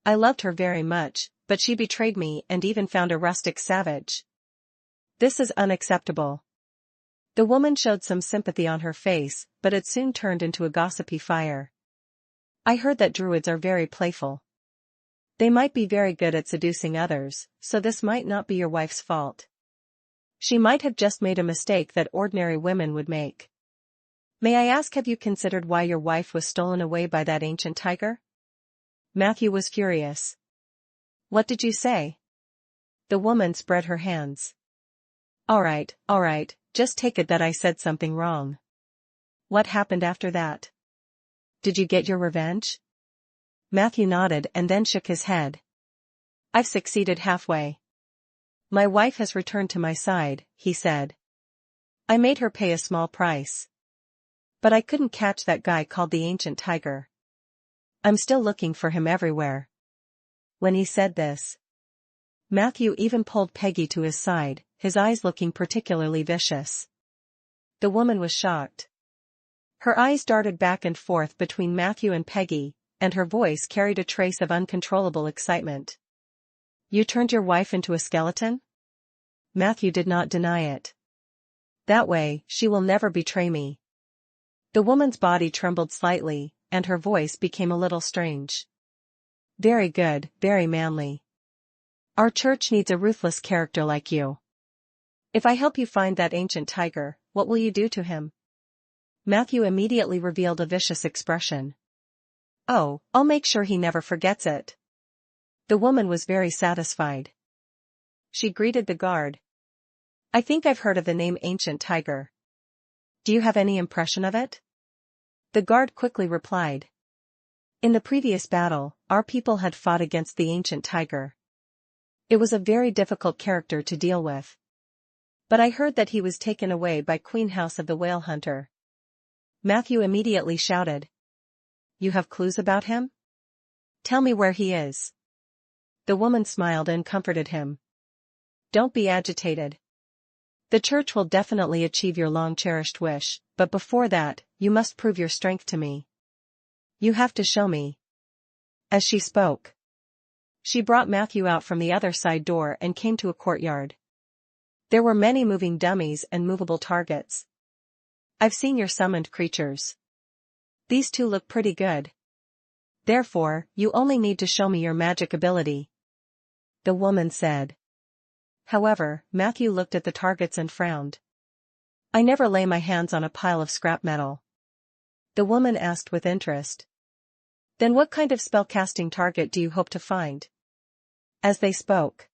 I loved her very much, but she betrayed me and even found a rustic savage. This is unacceptable. The woman showed some sympathy on her face, but it soon turned into a gossipy fire. I heard that druids are very playful. They might be very good at seducing others, so this might not be your wife's fault. She might have just made a mistake that ordinary women would make. May I ask, have you considered why your wife was stolen away by that ancient tiger? Matthew was furious. What did you say? The woman spread her hands. All right, just take it that I said something wrong. What happened after that? Did you get your revenge? Matthew nodded and then shook his head. I've succeeded halfway. My wife has returned to my side, he said. I made her pay a small price. But I couldn't catch that guy called the Ancient Tiger. I'm still looking for him everywhere. When he said this, Matthew even pulled Peggy to his side, his eyes looking particularly vicious. The woman was shocked. Her eyes darted back and forth between Matthew and Peggy, and her voice carried a trace of uncontrollable excitement. You turned your wife into a skeleton? Matthew did not deny it. That way, she will never betray me. The woman's body trembled slightly, and her voice became a little strange. Very good, very manly. Our church needs a ruthless character like you. If I help you find that ancient tiger, what will you do to him? Matthew immediately revealed a vicious expression. Oh, I'll make sure he never forgets it. The woman was very satisfied. She greeted the guard. I think I've heard of the name Ancient Tiger. Do you have any impression of it? The guard quickly replied. In the previous battle, our people had fought against the Ancient Tiger. It was a very difficult character to deal with. But I heard that he was taken away by Queen House of the Whale Hunter. Matthew immediately shouted. You have clues about him? Tell me where he is. The woman smiled and comforted him. Don't be agitated. The church will definitely achieve your long-cherished wish, but before that, you must prove your strength to me. You have to show me. As she spoke, she brought Matthew out from the other side door and came to a courtyard. There were many moving dummies and movable targets. I've seen your summoned creatures. These two look pretty good. Therefore, you only need to show me your magic ability. The woman said. However, Matthew looked at the targets and frowned. I never lay my hands on a pile of scrap metal. The woman asked with interest. Then what kind of spellcasting target do you hope to find? As they spoke,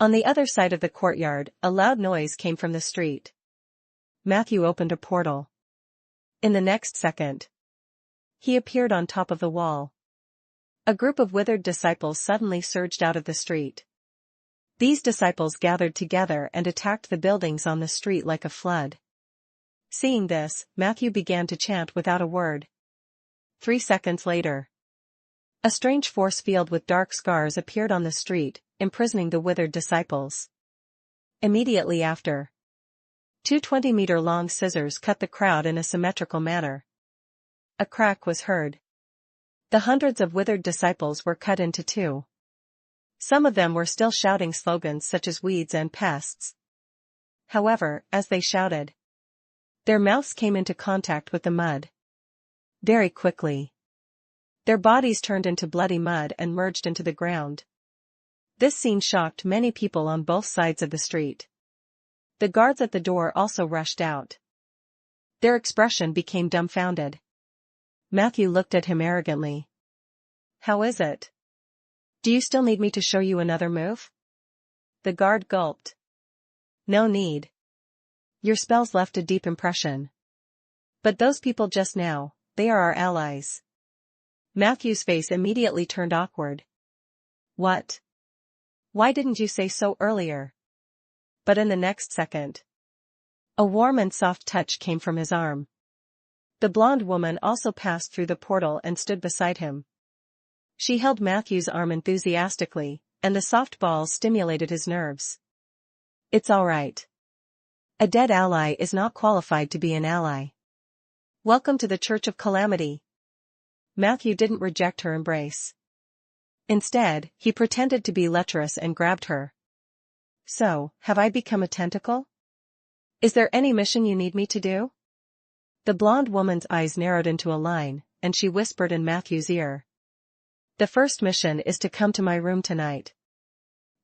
on the other side of the courtyard, a loud noise came from the street. Matthew opened a portal. In the next second, he appeared on top of the wall. A group of withered disciples suddenly surged out of the street. These disciples gathered together and attacked the buildings on the street like a flood. Seeing this, Matthew began to chant without a word. 3 seconds later, a strange force field with dark scars appeared on the street, imprisoning the withered disciples. Immediately after, 2 20-meter-long scissors cut the crowd in a symmetrical manner. A crack was heard. The hundreds of withered disciples were cut into two. Some of them were still shouting slogans such as "weeds and pests." However, as they shouted, their mouths came into contact with the mud. Very quickly, their bodies turned into bloody mud and merged into the ground. This scene shocked many people on both sides of the street. The guards at the door also rushed out. Their expression became dumbfounded. Matthew looked at him arrogantly. "How is it? Do you still need me to show you another move?" The guard gulped. "No need. Your spells left a deep impression. But those people just now, they are our allies." Matthew's face immediately turned awkward. "What? Why didn't you say so earlier?" But in the next second, a warm and soft touch came from his arm. The blonde woman also passed through the portal and stood beside him. She held Matthew's arm enthusiastically, and the soft balls stimulated his nerves. "It's all right. A dead ally is not qualified to be an ally. Welcome to the Church of Calamity." Matthew didn't reject her embrace. Instead, he pretended to be lecherous and grabbed her. "So, have I become a tentacle? Is there any mission you need me to do?" The blonde woman's eyes narrowed into a line, and she whispered in Matthew's ear. "The first mission is to come to my room tonight."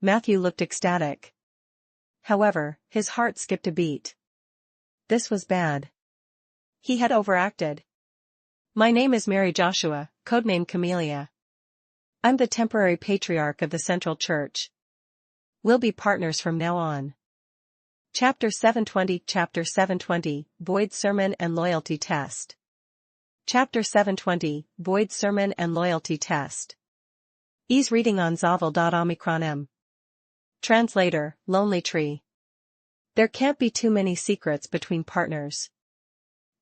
Matthew looked ecstatic. However, his heart skipped a beat. This was bad. He had overacted. "My name is Mary Joshua, codename Camellia. I'm the temporary patriarch of the Central Church. We'll be partners from now on." Chapter 720 Void Sermon and Loyalty Test. Chapter 720 Void Sermon and Loyalty Test. Ease reading on Zavel.omicron. Translator, Lonely Tree. There can't be too many secrets between partners.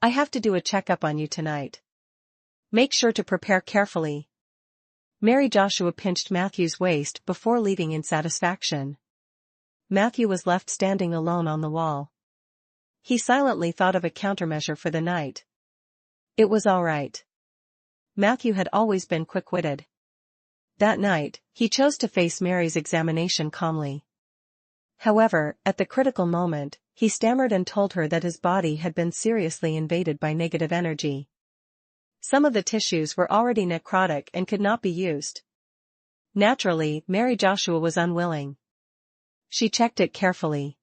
I have to do a checkup on you tonight. Make sure to prepare carefully. Mary Joshua pinched Matthew's waist before leaving in satisfaction. Matthew was left standing alone on the wall. He silently thought of a countermeasure for the night. It was all right. Matthew had always been quick-witted. That night, he chose to face Mary's examination calmly. However, at the critical moment, he stammered and told her that his body had been seriously invaded by negative energy. Some of the tissues were already necrotic and could not be used. Naturally, Mary Joshua was unwilling. She checked it carefully.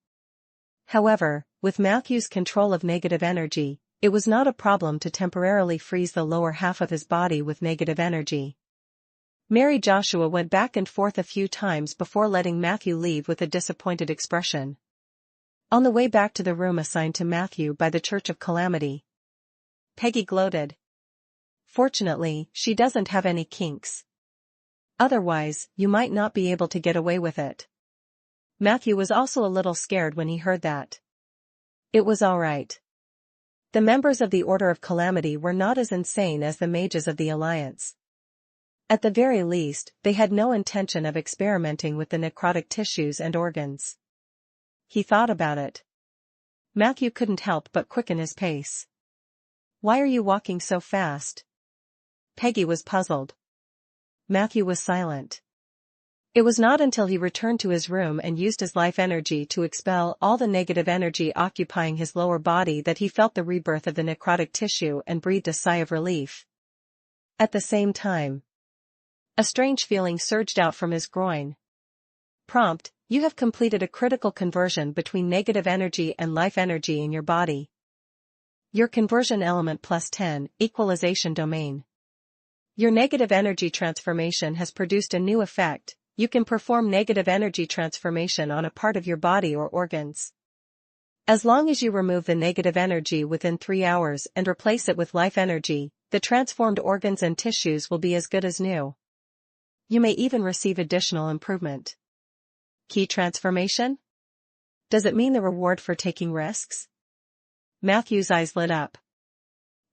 However, with Matthew's control of negative energy, it was not a problem to temporarily freeze the lower half of his body with negative energy. Mary Joshua went back and forth a few times before letting Matthew leave with a disappointed expression. On the way back to the room assigned to Matthew by the Church of Calamity, Peggy gloated. "Fortunately, she doesn't have any kinks. Otherwise, you might not be able to get away with it." Matthew was also a little scared when he heard that. It was all right. The members of the Order of Calamity were not as insane as the mages of the Alliance. At the very least, they had no intention of experimenting with the necrotic tissues and organs. He thought about it. Matthew couldn't help but quicken his pace. "Why are you walking so fast?" Peggy was puzzled. Matthew was silent. It was not until he returned to his room and used his life energy to expel all the negative energy occupying his lower body that he felt the rebirth of the necrotic tissue and breathed a sigh of relief. At the same time, a strange feeling surged out from his groin. Prompt: you have completed a critical conversion between negative energy and life energy in your body. Your conversion element +10, equalization domain. Your negative energy transformation has produced a new effect. You can perform negative energy transformation on a part of your body or organs. As long as you remove the negative energy within 3 hours and replace it with life energy, the transformed organs and tissues will be as good as new. You may even receive additional improvement. Key transformation? Does it mean the reward for taking risks? Matthew's eyes lit up.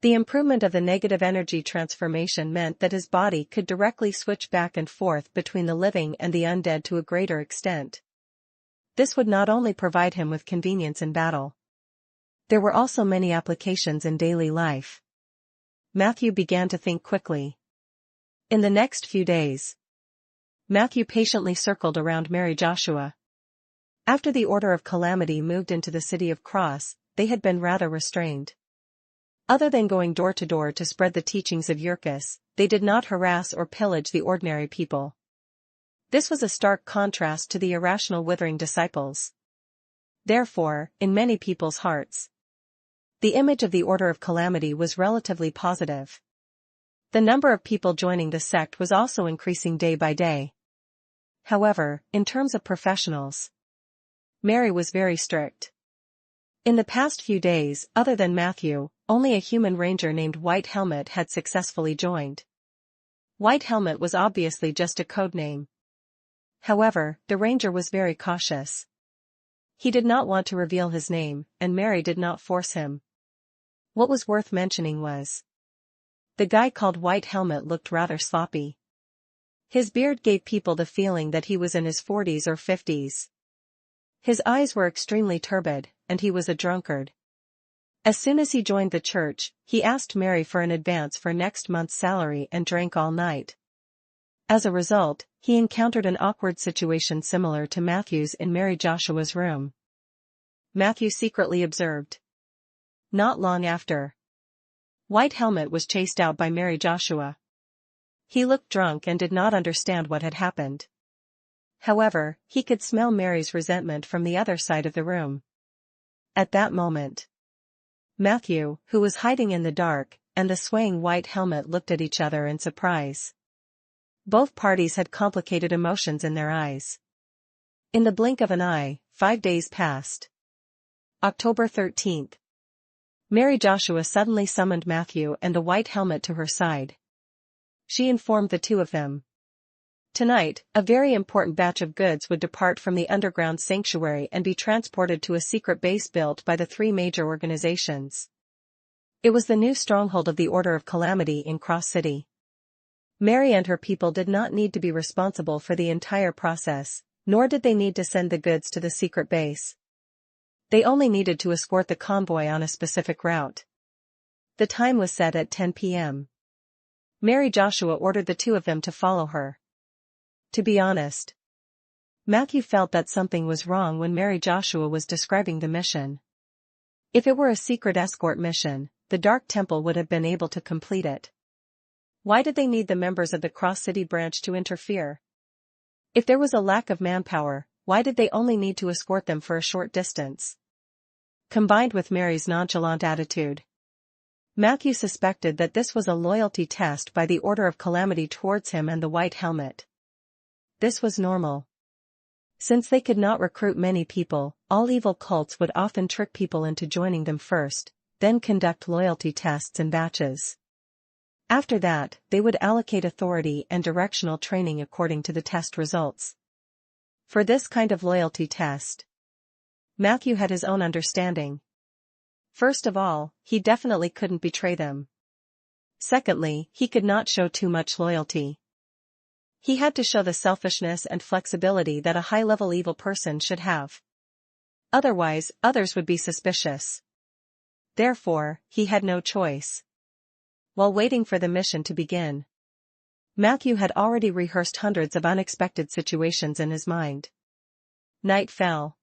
The improvement of the negative energy transformation meant that his body could directly switch back and forth between the living and the undead to a greater extent. This would not only provide him with convenience in battle. There were also many applications in daily life. Matthew began to think quickly. In the next few days, Matthew patiently circled around Mary Joshua. After the Order of Calamity moved into the city of Cross, they had been rather restrained. Other than going door to door to spread the teachings of Yurkus, they did not harass or pillage the ordinary people. This was a stark contrast to the irrational withering disciples. Therefore, in many people's hearts, the image of the Order of Calamity was relatively positive. The number of people joining the sect was also increasing day by day. However, in terms of professionals, Mary was very strict. In the past few days, other than Matthew, only a human ranger named White Helmet had successfully joined. White Helmet was obviously just a code name. However, the ranger was very cautious. He did not want to reveal his name, and Mary did not force him. What was worth mentioning was, the guy called White Helmet looked rather sloppy. His beard gave people the feeling that he was in his 40s or 50s. His eyes were extremely turbid, and he was a drunkard. As soon as he joined the church, he asked Mary for an advance for next month's salary and drank all night. As a result, he encountered an awkward situation similar to Matthew's in Mary Joshua's room. Matthew secretly observed. Not long after, White Helmet was chased out by Mary Joshua. He looked drunk and did not understand what had happened. However, he could smell Mary's resentment from the other side of the room. At that moment, Matthew, who was hiding in the dark, and the swaying White Helmet looked at each other in surprise. Both parties had complicated emotions in their eyes. In the blink of an eye, 5 days passed. October 13th. Mary Joshua suddenly summoned Matthew and the White Helmet to her side. She informed the two of them. Tonight, a very important batch of goods would depart from the underground sanctuary and be transported to a secret base built by the 3 major organizations. It was the new stronghold of the Order of Calamity in Cross City. Mary and her people did not need to be responsible for the entire process, nor did they need to send the goods to the secret base. They only needed to escort the convoy on a specific route. The time was set at 10 p.m. Mary Joshua ordered the two of them to follow her. To be honest, Matthew felt that something was wrong when Mary Joshua was describing the mission. If it were a secret escort mission, the Dark Temple would have been able to complete it. Why did they need the members of the Cross City branch to interfere? If there was a lack of manpower, why did they only need to escort them for a short distance? Combined with Mary's nonchalant attitude, Matthew suspected that this was a loyalty test by the Order of Calamity towards him and the White Helmet. This was normal. Since they could not recruit many people, all evil cults would often trick people into joining them first, then conduct loyalty tests in batches. After that, they would allocate authority and directional training according to the test results. For this kind of loyalty test, Matthew had his own understanding. First of all, he definitely couldn't betray them. Secondly, he could not show too much loyalty. He had to show the selfishness and flexibility that a high-level evil person should have. Otherwise, others would be suspicious. Therefore, he had no choice. While waiting for the mission to begin, Matthew had already rehearsed hundreds of unexpected situations in his mind. Night fell.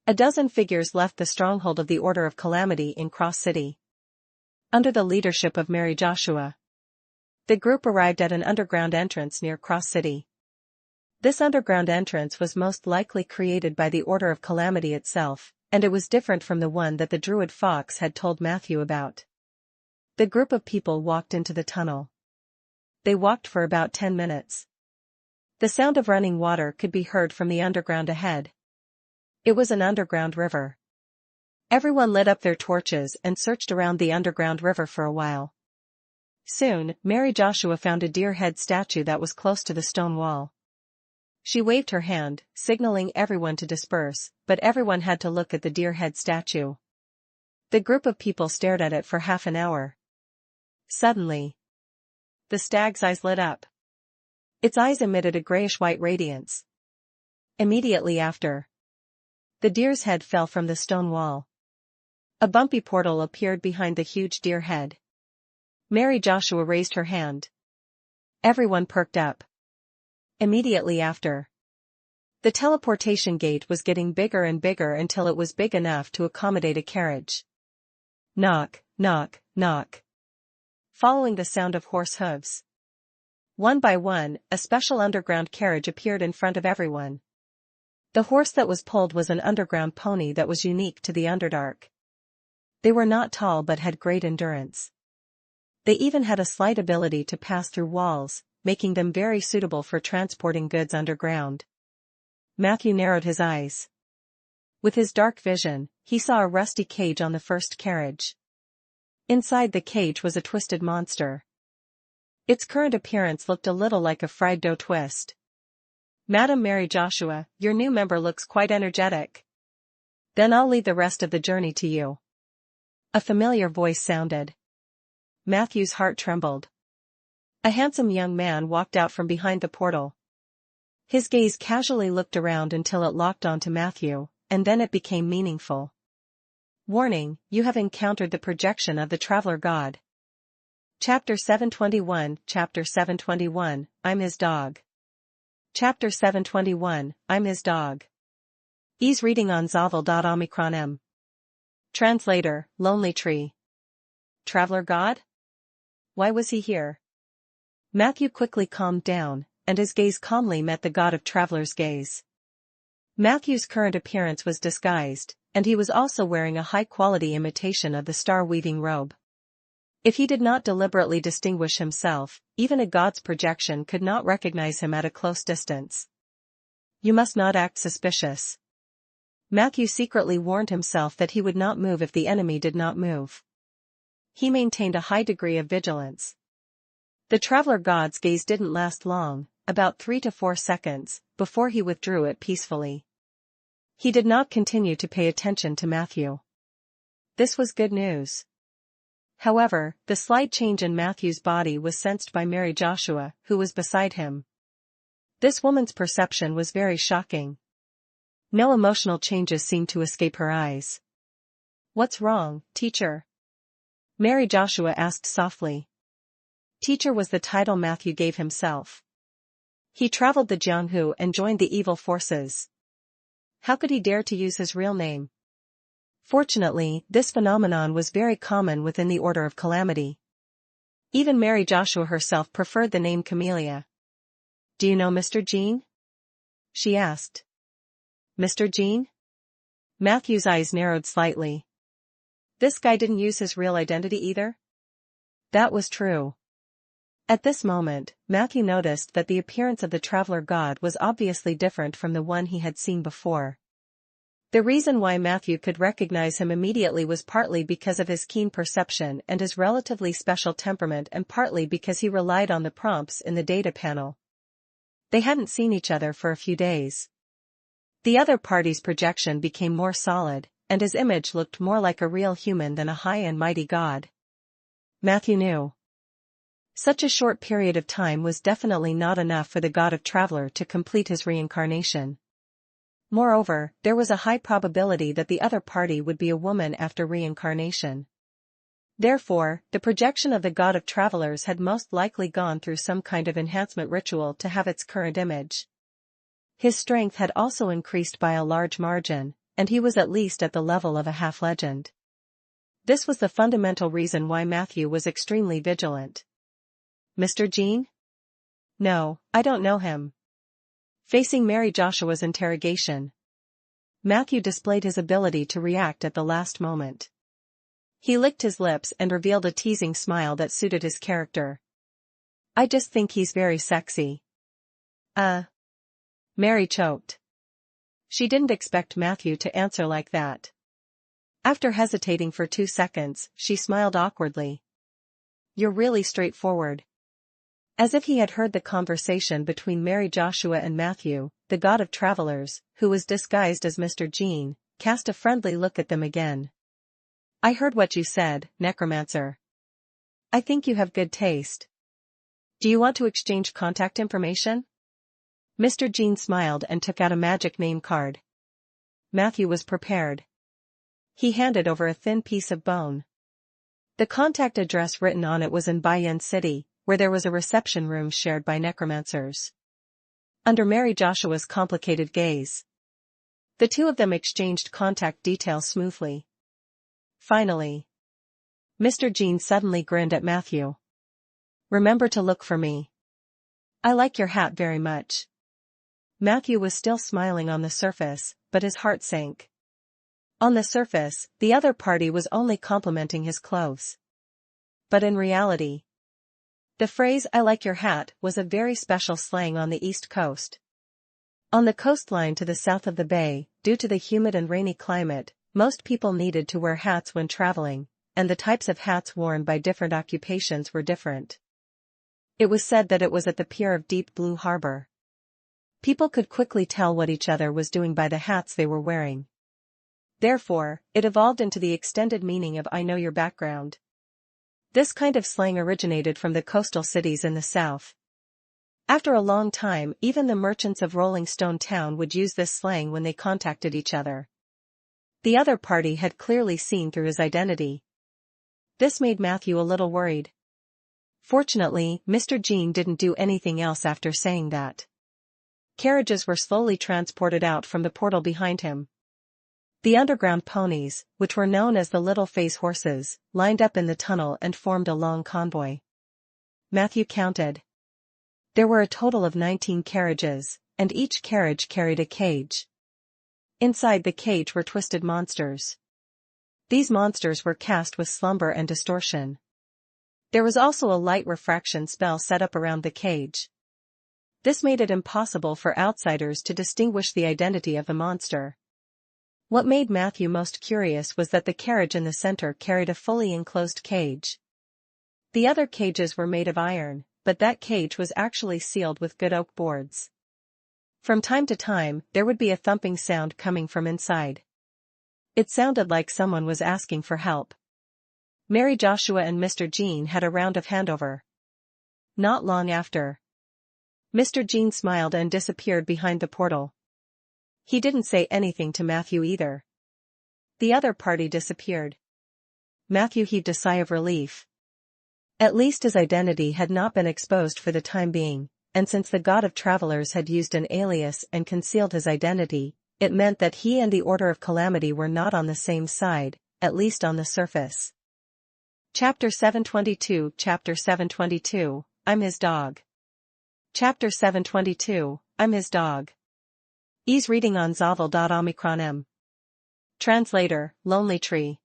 A dozen figures left the stronghold of the Order of Calamity in Cross City. Under the leadership of Mary Joshua, the group arrived at an underground entrance near Cross City. This underground entrance was most likely created by the Order of Calamity itself, and it was different from the one that the Druid Fox had told Matthew about. The group of people walked into the tunnel. They walked for about 10 minutes. The sound of running water could be heard from the underground ahead. It was an underground river. Everyone lit up their torches and searched around the underground river for a while. Soon, Mary Joshua found a deer head statue that was close to the stone wall. She waved her hand, signaling everyone to disperse, but everyone had to look at the deer head statue. The group of people stared at it for half an hour. Suddenly, the stag's eyes lit up. Its eyes emitted a grayish-white radiance. Immediately after, the deer's head fell from the stone wall. A bumpy portal appeared behind the huge deer head. Mary Joshua raised her hand. Everyone perked up. Immediately after, the teleportation gate was getting bigger and bigger until it was big enough to accommodate a carriage. Knock, knock, knock. Following the sound of horse hooves. One by one, a special underground carriage appeared in front of everyone. The horse that was pulled was an underground pony that was unique to the Underdark. They were not tall but had great endurance. They even had a slight ability to pass through walls, making them very suitable for transporting goods underground. Matthew narrowed his eyes. With his dark vision, he saw a rusty cage on the first carriage. Inside the cage was a twisted monster. Its current appearance looked a little like a fried dough twist. "Madam Mary Joshua, your new member looks quite energetic. Then I'll leave the rest of the journey to you." A familiar voice sounded. Matthew's heart trembled. A handsome young man walked out from behind the portal. His gaze casually looked around until it locked onto Matthew, and then it became meaningful. "Warning, you have encountered the projection of the Traveler God." Chapter 721, Chapter 721, I'm his dog. Chapter 721, I'm his dog. Ease reading on Zavel.omicron. Translator, Lonely Tree. Traveler God? Why was he here? Matthew quickly calmed down, and his gaze calmly met the God of Travelers' gaze. Matthew's current appearance was disguised, and he was also wearing a high-quality imitation of the star-weaving robe. If he did not deliberately distinguish himself, even a god's projection could not recognize him at a close distance. You must not act suspicious. Matthew secretly warned himself that he would not move if the enemy did not move. He maintained a high degree of vigilance. The Traveler God's gaze didn't last long, about 3 to 4 seconds, before he withdrew it peacefully. He did not continue to pay attention to Matthew. This was good news. However, the slight change in Matthew's body was sensed by Mary Joshua, who was beside him. This woman's perception was very shocking. No emotional changes seemed to escape her eyes. "What's wrong, teacher?" Mary Joshua asked softly. Teacher was the title Matthew gave himself. He traveled the Jianghu and joined the evil forces. How could he dare to use his real name? Fortunately, this phenomenon was very common within the Order of Calamity. Even Mary Joshua herself preferred the name Camellia. "Do you know Mr. Jean?" she asked. "Mr. Jean?" Matthew's eyes narrowed slightly. This guy didn't use his real identity either? That was true. At this moment, Matthew noticed that the appearance of the Traveler God was obviously different from the one he had seen before. The reason why Matthew could recognize him immediately was partly because of his keen perception and his relatively special temperament, and partly because he relied on the prompts in the data panel. They hadn't seen each other for a few days. The other party's projection became more solid, and his image looked more like a real human than a high and mighty god. Matthew knew. Such a short period of time was definitely not enough for the God of Traveler to complete his reincarnation. Moreover, there was a high probability that the other party would be a woman after reincarnation. Therefore, the projection of the God of Travelers had most likely gone through some kind of enhancement ritual to have its current image. His strength had also increased by a large margin, and he was at least at the level of a half-legend. This was the fundamental reason why Matthew was extremely vigilant. "Mr. Jean?" "No, I don't know him." Facing Mary Joshua's interrogation, Matthew displayed his ability to react at the last moment. He licked his lips and revealed a teasing smile that suited his character. "I just think he's very sexy." Mary choked. She didn't expect Matthew to answer like that. After hesitating for 2 seconds, she smiled awkwardly. "You're really straightforward." As if he had heard the conversation between Mary Joshua and Matthew, the god of travelers, who was disguised as Mr. Jean, cast a friendly look at them again. "I heard what you said, Necromancer. I think you have good taste. Do you want to exchange contact information?" Mr. Jean smiled and took out a magic name card. Matthew was prepared. He handed over a thin piece of bone. The contact address written on it was in Bayan City, where there was a reception room shared by necromancers. Under Mary Joshua's complicated gaze, the two of them exchanged contact details smoothly. Finally, Mr. Jean suddenly grinned at Matthew. "Remember to look for me. I like your hat very much." Matthew was still smiling on the surface, but his heart sank. On the surface, the other party was only complimenting his clothes. But in reality, the phrase "I like your hat" was a very special slang on the East Coast. On the coastline to the south of the bay, due to the humid and rainy climate, most people needed to wear hats when traveling, and the types of hats worn by different occupations were different. It was said that it was at the pier of Deep Blue Harbor. People could quickly tell what each other was doing by the hats they were wearing. Therefore, it evolved into the extended meaning of "I know your background." This kind of slang originated from the coastal cities in the South. After a long time, even the merchants of Rolling Stone Town would use this slang when they contacted each other. The other party had clearly seen through his identity. This made Matthew a little worried. Fortunately, Mr. Jean didn't do anything else after saying that. Carriages were slowly transported out from the portal behind him. The underground ponies, which were known as the Little Face Horses, lined up in the tunnel and formed a long convoy. Matthew counted. There were a total of 19 carriages, and each carriage carried a cage. Inside the cage were twisted monsters. These monsters were cast with slumber and distortion. There was also a light refraction spell set up around the cage. This made it impossible for outsiders to distinguish the identity of the monster. What made Matthew most curious was that the carriage in the center carried a fully enclosed cage. The other cages were made of iron, but that cage was actually sealed with good oak boards. From time to time, there would be a thumping sound coming from inside. It sounded like someone was asking for help. Mary Joshua and Mr. Jean had a round of handover. Not long after, Mr. Jean smiled and disappeared behind the portal. He didn't say anything to Matthew either. The other party disappeared. Matthew heaved a sigh of relief. At least his identity had not been exposed for the time being, and since the god of travelers had used an alias and concealed his identity, it meant that he and the Order of Calamity were not on the same side, at least on the surface. Chapter 722 Chapter 722, I'm his dog. Chapter 722, I'm his dog. Ease reading on Zavel.Omicron. Translator, Lonely Tree.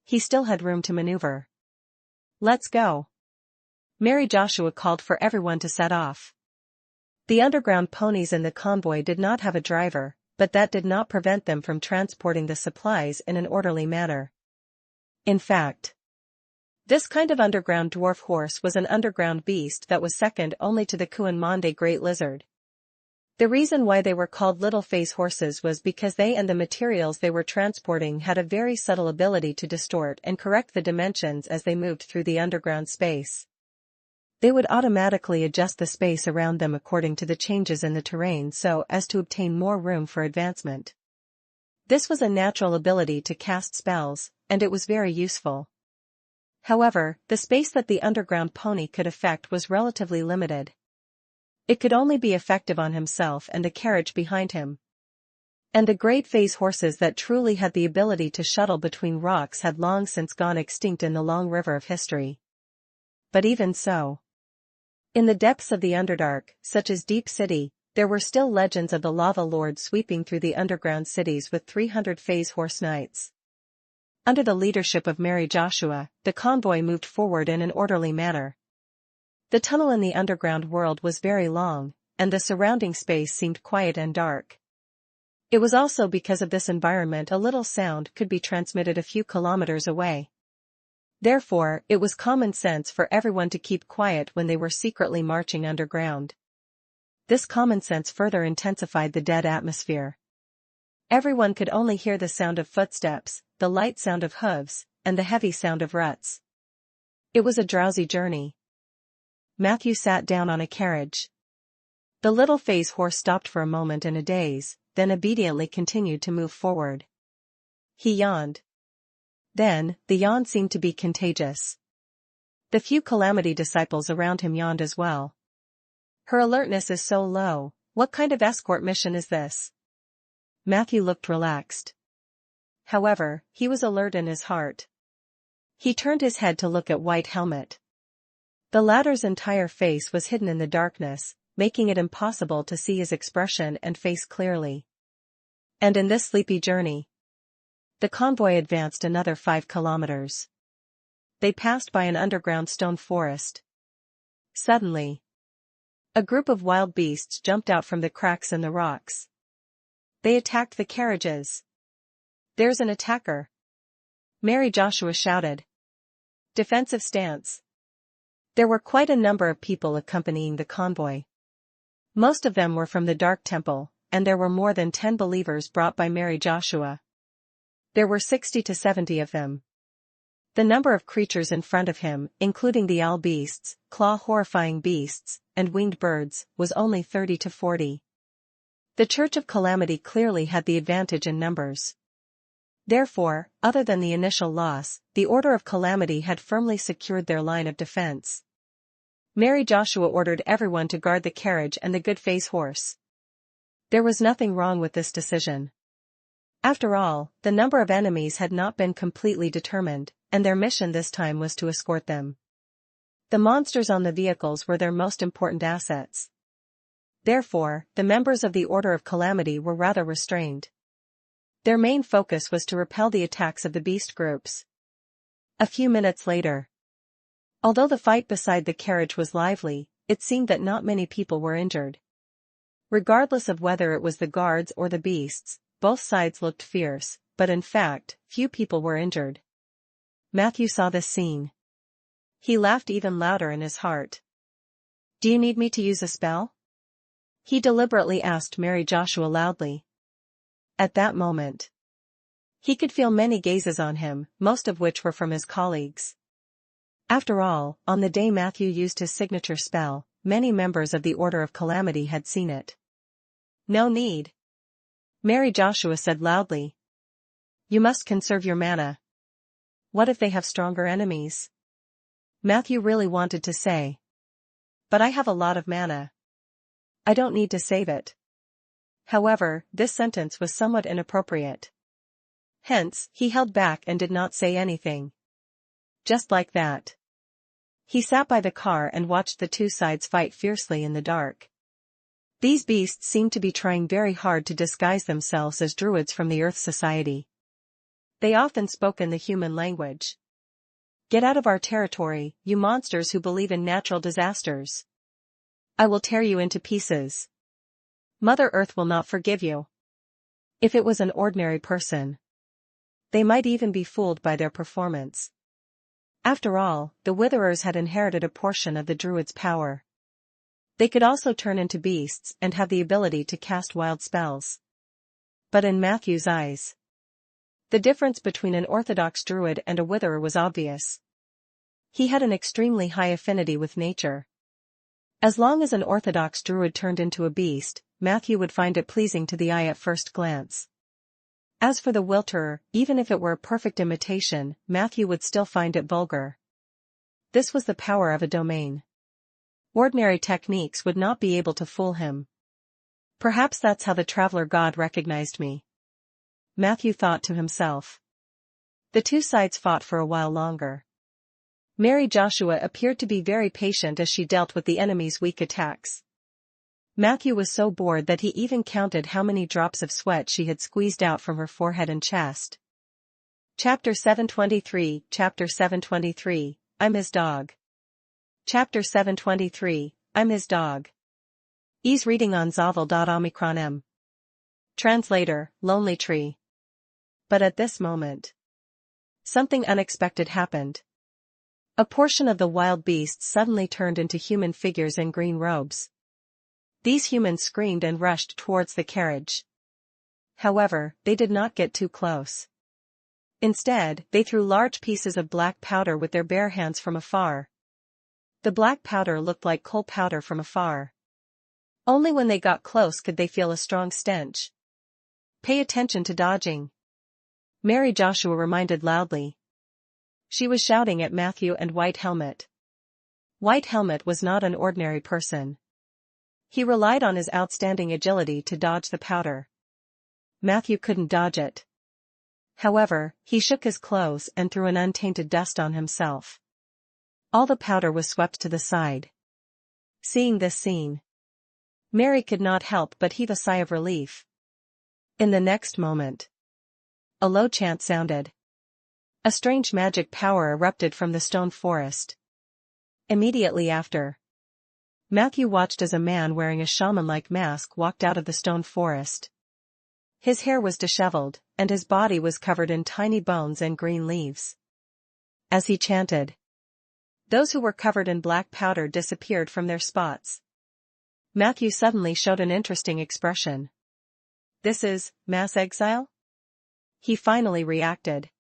He still had room to maneuver. Let's go. Mary Joshua called for everyone to set off. The underground ponies in the convoy did not have a driver, but that did not prevent them from transporting the supplies in an orderly manner. In fact, this kind of underground dwarf horse was an underground beast that was second only to the Kuan-Mande great lizard. The reason why they were called Little Face Horses was because they and the materials they were transporting had a very subtle ability to distort and correct the dimensions as they moved through the underground space. They would automatically adjust the space around them according to the changes in the terrain so as to obtain more room for advancement. This was a natural ability to cast spells, and it was very useful. However, the space that the underground pony could affect was relatively limited. It could only be effective on himself and the carriage behind him. And the great phase horses that truly had the ability to shuttle between rocks had long since gone extinct in the long river of history. But even so, in the depths of the Underdark, such as Deep City, there were still legends of the Lava Lord sweeping through the underground cities with 300 phase horse knights. Under the leadership of Mary Joshua, the convoy moved forward in an orderly manner. The tunnel in the underground world was very long, and the surrounding space seemed quiet and dark. It was also because of this environment a little sound could be transmitted a few kilometers away. Therefore, it was common sense for everyone to keep quiet when they were secretly marching underground. This common sense further intensified the dead atmosphere. Everyone could only hear the sound of footsteps, the light sound of hooves, and the heavy sound of ruts. It was a drowsy journey. Matthew sat down on a carriage. The little phase horse stopped for a moment in a daze, then obediently continued to move forward. He yawned. Then, the yawn seemed to be contagious. The few Calamity disciples around him yawned as well. Her alertness is so low. What kind of escort mission is this? Matthew looked relaxed. However, he was alert in his heart. He turned his head to look at White Helmet. The latter's entire face was hidden in the darkness, making it impossible to see his expression and face clearly. And in this sleepy journey, the convoy advanced another 5 kilometers. They passed by an underground stone forest. Suddenly, a group of wild beasts jumped out from the cracks in the rocks. They attacked the carriages. "There's an attacker!" Mary Joshua shouted. "Defensive stance." There were quite a number of people accompanying the convoy. Most of them were from the Dark Temple, and there were more than 10 believers brought by Mary Joshua. There were 60 to 70 of them. The number of creatures in front of him, including the owl beasts, claw-horrifying beasts, and winged birds, was only 30 to 40. The Church of Calamity clearly had the advantage in numbers. Therefore, other than the initial loss, the Order of Calamity had firmly secured their line of defense. Mary Joshua ordered everyone to guard the carriage and the good phase horse. There was nothing wrong with this decision. After all, the number of enemies had not been completely determined, and their mission this time was to escort them. The monsters on the vehicles were their most important assets. Therefore, the members of the Order of Calamity were rather restrained. Their main focus was to repel the attacks of the beast groups. A few minutes later, although the fight beside the carriage was lively, it seemed that not many people were injured. Regardless of whether it was the guards or the beasts, both sides looked fierce, but in fact, few people were injured. Matthew saw this scene. He laughed even louder in his heart. "Do you need me to use a spell?" he deliberately asked Mary Joshua loudly. At that moment, he could feel many gazes on him, most of which were from his colleagues. After all, on the day Matthew used his signature spell, many members of the Order of Calamity had seen it. "No need," Mary Joshua said loudly. "You must conserve your mana. What if they have stronger enemies?" Matthew really wanted to say, "But I have a lot of mana. I don't need to save it." However, this sentence was somewhat inappropriate. Hence, he held back and did not say anything. Just like that, he sat by the car and watched the two sides fight fiercely in the dark. These beasts seemed to be trying very hard to disguise themselves as druids from the Earth Society. They often spoke in the human language. "Get out of our territory, you monsters who believe in natural disasters. I will tear you into pieces. Mother Earth will not forgive you." If it was an ordinary person, they might even be fooled by their performance. After all, the Witherers had inherited a portion of the druid's power. They could also turn into beasts and have the ability to cast wild spells. But in Matthew's eyes, the difference between an orthodox druid and a witherer was obvious. He had an extremely high affinity with nature. As long as an orthodox druid turned into a beast, Matthew would find it pleasing to the eye at first glance. As for the wilterer, even if it were a perfect imitation, Matthew would still find it vulgar. This was the power of a domain. Ordinary techniques would not be able to fool him. Perhaps that's how the traveler god recognized me, Matthew thought to himself. The two sides fought for a while longer. Mary Joshua appeared to be very patient as she dealt with the enemy's weak attacks. Matthew was so bored that he even counted how many drops of sweat she had squeezed out from her forehead and chest. Chapter 723, Chapter 723, I'm his dog. Chapter 723, I'm his dog. Ease reading on Zavel.omicron M. Translator, Lonely Tree. But at this moment, something unexpected happened. A portion of the wild beasts suddenly turned into human figures in green robes. These humans screamed and rushed towards the carriage. However, they did not get too close. Instead, they threw large pieces of black powder with their bare hands from afar. The black powder looked like coal powder from afar. Only when they got close could they feel a strong stench. Pay attention to dodging, Mary Joshua reminded loudly. She was shouting at Matthew and White Helmet. White Helmet was not an ordinary person. He relied on his outstanding agility to dodge the powder. Matthew couldn't dodge it. However, he shook his clothes and threw an untainted dust on himself. All the powder was swept to the side. Seeing this scene, Mary could not help but heave a sigh of relief. In the next moment, a low chant sounded. A strange magic power erupted from the stone forest. Immediately after, Matthew watched as a man wearing a shaman-like mask walked out of the stone forest. His hair was disheveled, and his body was covered in tiny bones and green leaves. As he chanted, those who were covered in black powder disappeared from their spots. Matthew suddenly showed an interesting expression. This is mass exile? He finally reacted.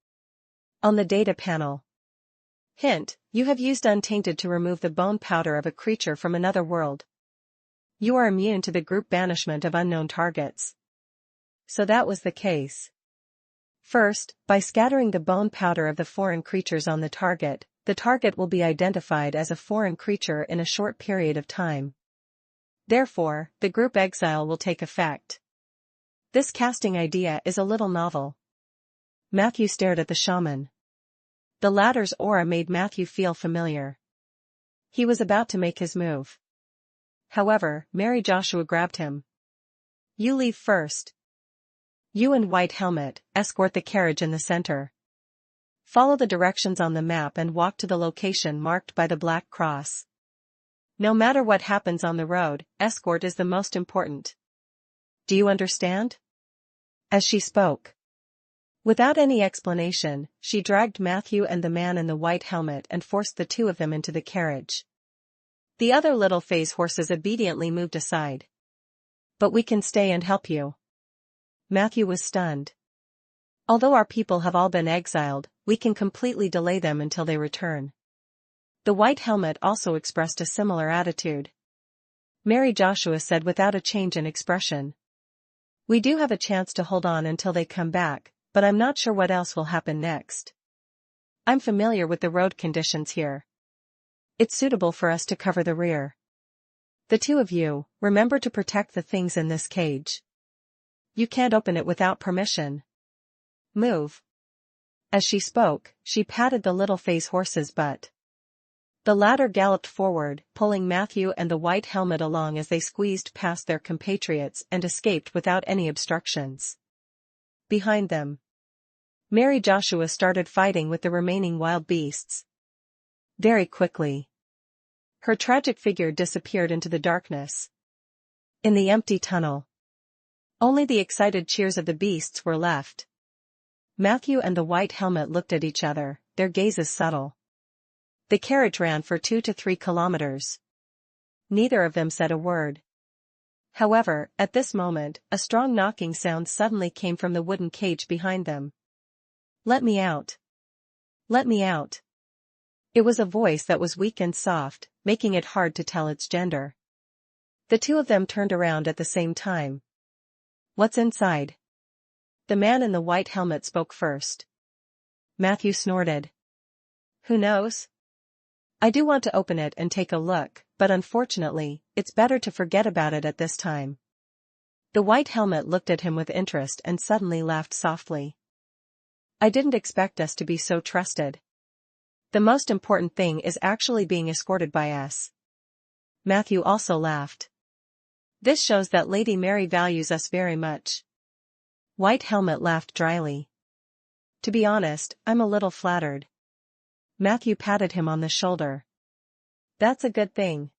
On the data panel. Hint, you have used Untainted to remove the bone powder of a creature from another world. You are immune to the group banishment of unknown targets. So that was the case. First, by scattering the bone powder of the foreign creatures on the target will be identified as a foreign creature in a short period of time. Therefore, the group exile will take effect. This casting idea is a little novel. Matthew stared at the shaman. The latter's aura made Matthew feel familiar. He was about to make his move. However, Mary Joshua grabbed him. You leave first. You and White Helmet, escort the carriage in the center. Follow the directions on the map and walk to the location marked by the black cross. No matter what happens on the road, escort is the most important. Do you understand? As she spoke, without any explanation, she dragged Matthew and the man in the white helmet and forced the two of them into the carriage. The other little phase horses obediently moved aside. But we can stay and help you. Matthew was stunned. Although our people have all been exiled, we can completely delay them until they return. The white helmet also expressed a similar attitude. Mary Joshua said without a change in expression. We do have a chance to hold on until they come back, but I'm not sure what else will happen next. I'm familiar with the road conditions here. It's suitable for us to cover the rear. The two of you, remember to protect the things in this cage. You can't open it without permission. Move. As she spoke, she patted the little phase horse's butt. The latter galloped forward, pulling Matthew and the white helmet along as they squeezed past their compatriots and escaped without any obstructions. Behind them, Mary Joshua started fighting with the remaining wild beasts. Very quickly, her tragic figure disappeared into the darkness. In the empty tunnel, only the excited cheers of the beasts were left. Matthew and the white helmet looked at each other, their gazes subtle. The carriage ran for 2 to 3 kilometers. Neither of them said a word. However, at this moment, a strong knocking sound suddenly came from the wooden cage behind them. Let me out. Let me out. It was a voice that was weak and soft, making it hard to tell its gender. The two of them turned around at the same time. What's inside? The man in the white helmet spoke first. Matthew snorted. Who knows? I do want to open it and take a look, but unfortunately, it's better to forget about it at this time. The white helmet looked at him with interest and suddenly laughed softly. I didn't expect us to be so trusted. The most important thing is actually being escorted by us. Matthew also laughed. This shows that Lady Mary values us very much. White Helmet laughed dryly. To be honest, I'm a little flattered. Matthew patted him on the shoulder. That's a good thing.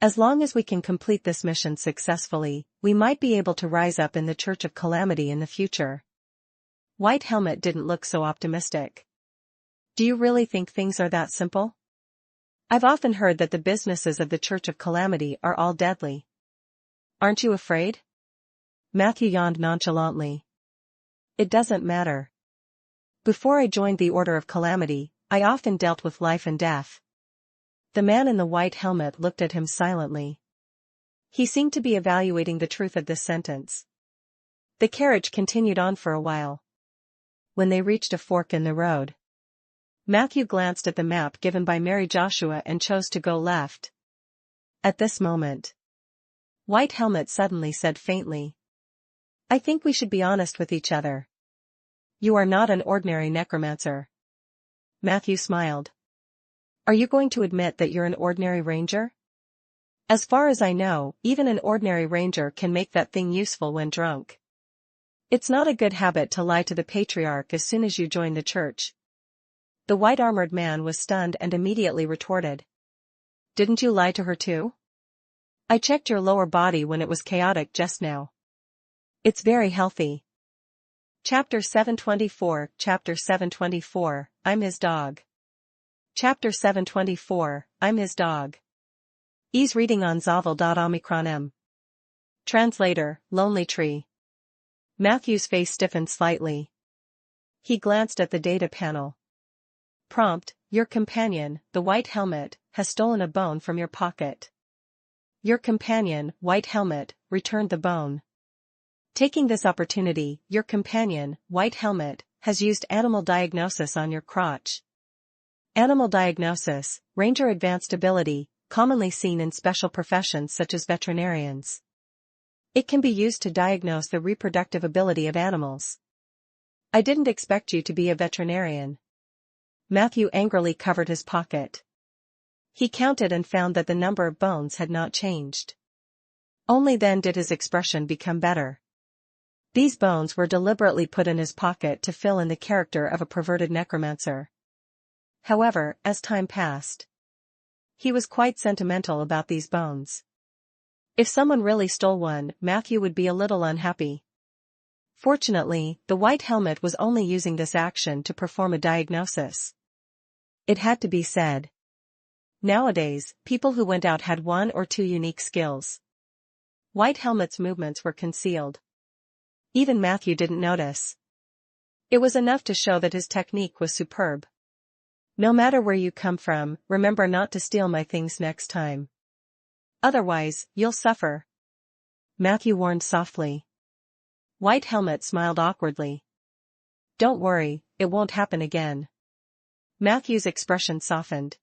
As long as we can complete this mission successfully, we might be able to rise up in the Church of Calamity in the future. White Helmet didn't look so optimistic. Do you really think things are that simple? I've often heard that the businesses of the Church of Calamity are all deadly. Aren't you afraid? Matthew yawned nonchalantly. It doesn't matter. Before I joined the Order of Calamity, I often dealt with life and death. The man in the white helmet looked at him silently. He seemed to be evaluating the truth of this sentence. The carriage continued on for a while. When they reached a fork in the road, Matthew glanced at the map given by Mary Joshua and chose to go left. At this moment, White Helmet suddenly said faintly, "I think we should be honest with each other. You are not an ordinary necromancer." Matthew smiled. "Are you going to admit that you're an ordinary ranger?" "As far as I know, even an ordinary ranger can make that thing useful when drunk. It's not a good habit to lie to the patriarch as soon as you join the church." The white-armored man was stunned and immediately retorted, "Didn't you lie to her too? I checked your lower body when it was chaotic just now. It's very healthy." Chapter 724, Chapter 724, I'm his dog. Chapter 724, I'm his dog. Ease reading on Zavel.omicron. Translator, Lonely Tree. Matthew's face stiffened slightly. He glanced at the data panel. Prompt, your companion, the White Helmet, has stolen a bone from your pocket. Your companion, White Helmet, returned the bone. Taking this opportunity, your companion, White Helmet, has used animal diagnosis on your crotch. Animal diagnosis, Ranger advanced ability, commonly seen in special professions such as veterinarians. It can be used to diagnose the reproductive ability of animals. I didn't expect you to be a veterinarian. Matthew angrily covered his pocket. He counted and found that the number of bones had not changed. Only then did his expression become better. These bones were deliberately put in his pocket to fill in the character of a perverted necromancer. However, as time passed, he was quite sentimental about these bones. If someone really stole one, Matthew would be a little unhappy. Fortunately, the White Helmet was only using this action to perform a diagnosis. It had to be said. Nowadays, people who went out had one or two unique skills. White Helmet's movements were concealed. Even Matthew didn't notice. It was enough to show that his technique was superb. No matter where you come from, remember not to steal my things next time. Otherwise, you'll suffer. Matthew warned softly. White Helmet smiled awkwardly. Don't worry, it won't happen again. Matthew's expression softened.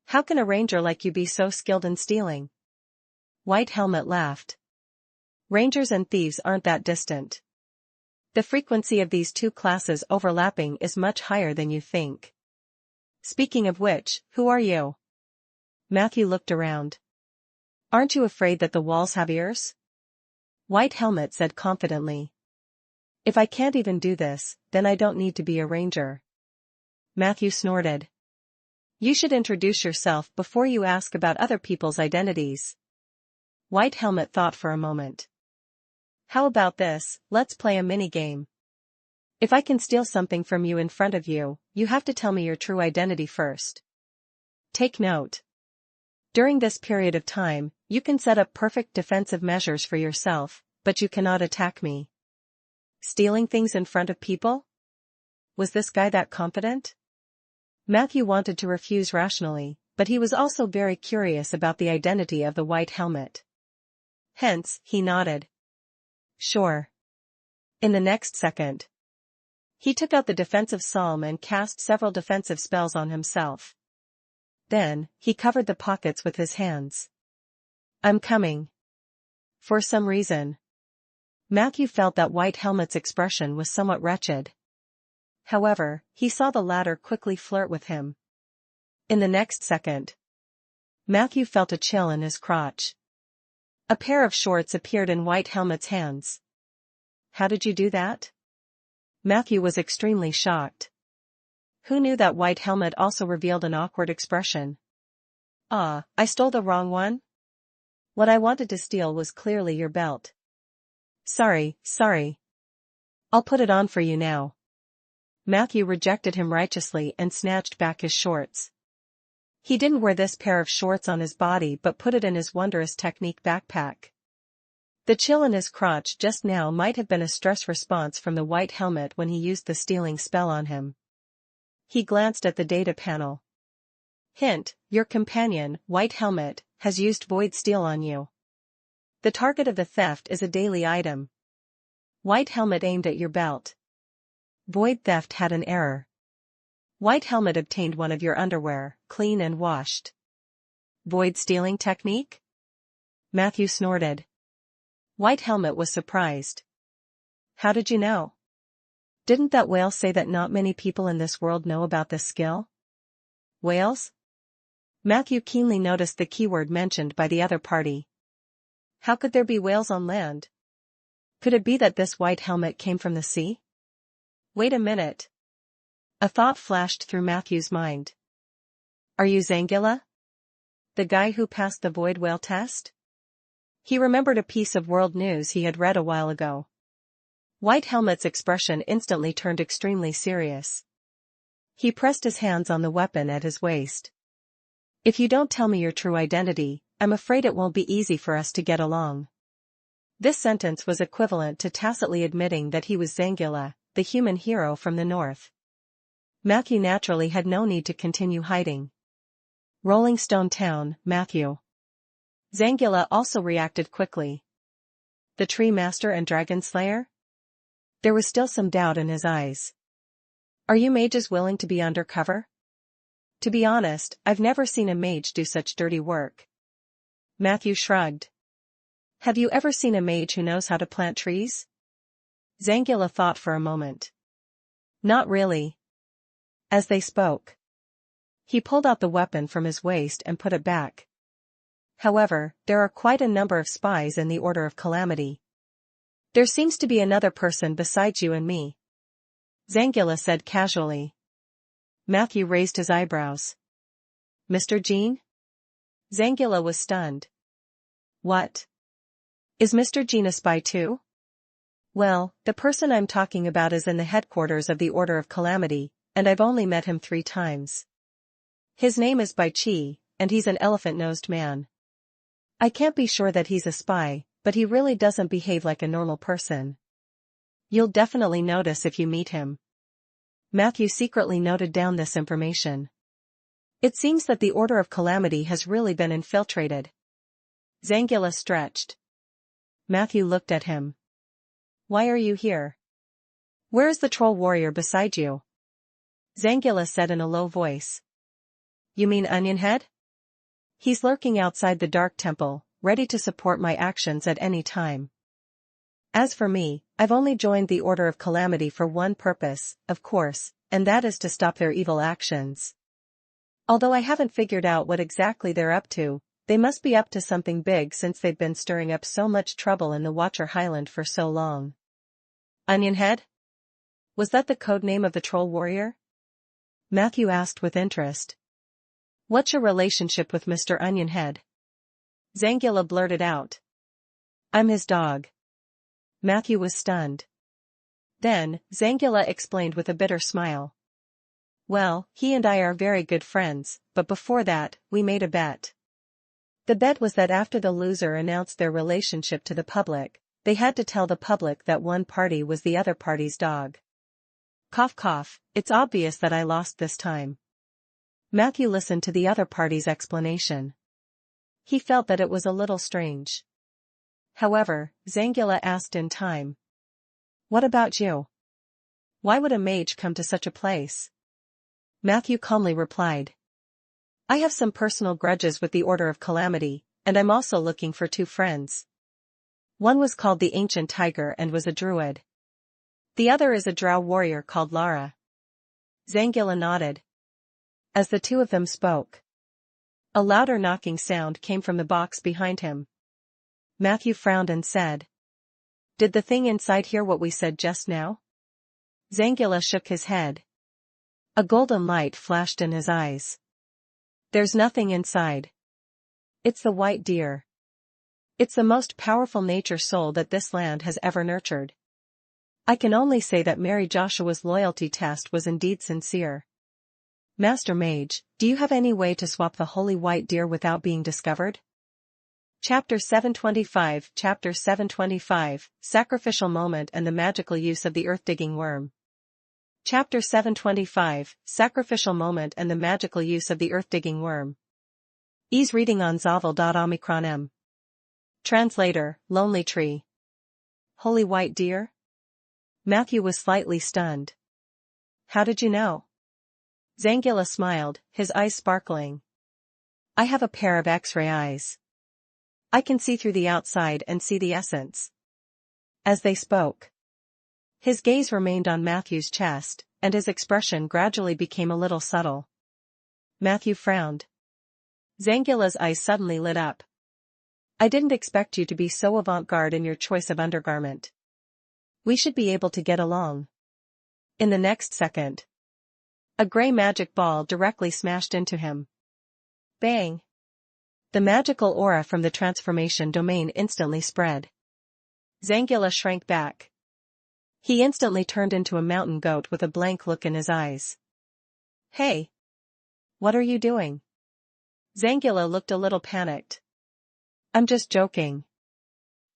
How can a ranger like you be so skilled in stealing? White Helmet laughed. Rangers and thieves aren't that distant. The frequency of these two classes overlapping is much higher than you think. Speaking of which, who are you? Matthew looked around. Aren't you afraid that the walls have ears? White Helmet said confidently. If I can't even do this, then I don't need to be a ranger. Matthew snorted. You should introduce yourself before you ask about other people's identities. White Helmet thought for a moment. How about this, let's play a mini-game. If I can steal something from you in front of you, you have to tell me your true identity first. Take note. During this period of time, you can set up perfect defensive measures for yourself, but you cannot attack me. Stealing things in front of people? Was this guy that confident? Matthew wanted to refuse rationally, but he was also very curious about the identity of the White Helmet. Hence, he nodded. Sure. In the next second, he took out the defensive psalm and cast several defensive spells on himself. Then, he covered the pockets with his hands. I'm coming. For some reason, Matthew felt that White Helmet's expression was somewhat wretched. However, he saw the latter quickly flirt with him. In the next second, Matthew felt a chill in his crotch. A pair of shorts appeared in White Helmet's hands. How did you do that? Matthew was extremely shocked. Who knew that White Helmet also revealed an awkward expression? Ah, I stole the wrong one? What I wanted to steal was clearly your belt. Sorry. I'll put it on for you now. Matthew rejected him righteously and snatched back his shorts. He didn't wear this pair of shorts on his body but put it in his wondrous technique backpack. The chill in his crotch just now might have been a stress response from the white helmet when he used the stealing spell on him. He glanced at the data panel. Hint, your companion, White Helmet, has used Void Steel on you. The target of the theft is a daily item. White Helmet aimed at your belt. Void Theft had an error. White Helmet obtained one of your underwear, clean and washed. Void stealing technique? Matthew snorted. White Helmet was surprised. How did you know? Didn't that whale say that not many people in this world know about this skill? Whales? Matthew keenly noticed the keyword mentioned by the other party. How could there be whales on land? Could it be that this White Helmet came from the sea? Wait a minute. A thought flashed through Matthew's mind. Are you Zangila? The guy who passed the void whale test? He remembered a piece of world news he had read a while ago. White Helmet's expression instantly turned extremely serious. He pressed his hands on the weapon at his waist. If you don't tell me your true identity, I'm afraid it won't be easy for us to get along. This sentence was equivalent to tacitly admitting that he was Zangila, the human hero from the north. Matthew naturally had no need to continue hiding. Rolling Stone Town, Matthew. Zangila also reacted quickly. The Tree Master and Dragon Slayer? There was still some doubt in his eyes. Are you mages willing to be undercover? To be honest, I've never seen a mage do such dirty work. Matthew shrugged. Have you ever seen a mage who knows how to plant trees? Zangila thought for a moment. Not really. As they spoke, he pulled out the weapon from his waist and put it back. However, there are quite a number of spies in the Order of Calamity. There seems to be another person besides you and me. Zangila said casually. Matthew raised his eyebrows. Mr. Jean? Zangila was stunned. What? Is Mr. Jean a spy too? Well, the person I'm talking about is in the headquarters of the Order of Calamity, and I've only met him 3 times. His name is Bai Chi, and he's an elephant-nosed man. I can't be sure that he's a spy, but he really doesn't behave like a normal person. You'll definitely notice if you meet him. Matthew secretly noted down this information. It seems that the Order of Calamity has really been infiltrated. Zangila stretched. Matthew looked at him. Why are you here? Where is the troll warrior beside you? Zangila said in a low voice. You mean Onionhead? He's lurking outside the Dark Temple, ready to support my actions at any time. As for me, I've only joined the Order of Calamity for one purpose, of course, and that is to stop their evil actions. Although I haven't figured out what exactly they're up to, they must be up to something big since they've been stirring up so much trouble in the Watcher Highland for so long. Onionhead? Was that the code name of the troll warrior? Matthew asked with interest. What's your relationship with Mr. Onionhead? Zangila blurted out. I'm his dog. Matthew was stunned. Then, Zangila explained with a bitter smile. Well, he and I are very good friends, but before that, we made a bet. The bet was that after the loser announced their relationship to the public, they had to tell the public that one party was the other party's dog. Cough cough, it's obvious that I lost this time. Matthew listened to the other party's explanation. He felt that it was a little strange. However, Zangila asked in time. What about you? Why would a mage come to such a place? Matthew calmly replied. I have some personal grudges with the Order of Calamity, and I'm also looking for 2 friends. One was called the Ancient Tiger and was a druid. The other is a drow warrior called Lara. Zangila nodded. As the 2 of them spoke, a louder knocking sound came from the box behind him. Matthew frowned and said, Did the thing inside hear what we said just now? Zangila shook his head. A golden light flashed in his eyes. There's nothing inside. It's the white deer. It's the most powerful nature soul that this land has ever nurtured. I can only say that Mary Joshua's loyalty test was indeed sincere. Master Mage, do you have any way to swap the holy white deer without being discovered? Chapter 725 Chapter 725, Sacrificial Moment and the Magical Use of the Earth-Digging Worm. Chapter 725, Sacrificial Moment and the Magical Use of the Earth-Digging Worm. Ease reading on Zavel.omicron. Translator, Lonely Tree. Holy white deer? Matthew was slightly stunned. How did you know? Zangila smiled, his eyes sparkling. I have a pair of X-ray eyes. I can see through the outside and see the essence. As they spoke, his gaze remained on Matthew's chest, and his expression gradually became a little subtle. Matthew frowned. Zangila's eyes suddenly lit up. I didn't expect you to be so avant-garde in your choice of undergarment. We should be able to get along. In the next second, a gray magic ball directly smashed into him. Bang! The magical aura from the transformation domain instantly spread. Zangila shrank back. He instantly turned into a mountain goat with a blank look in his eyes. Hey! What are you doing? Zangila looked a little panicked. I'm just joking.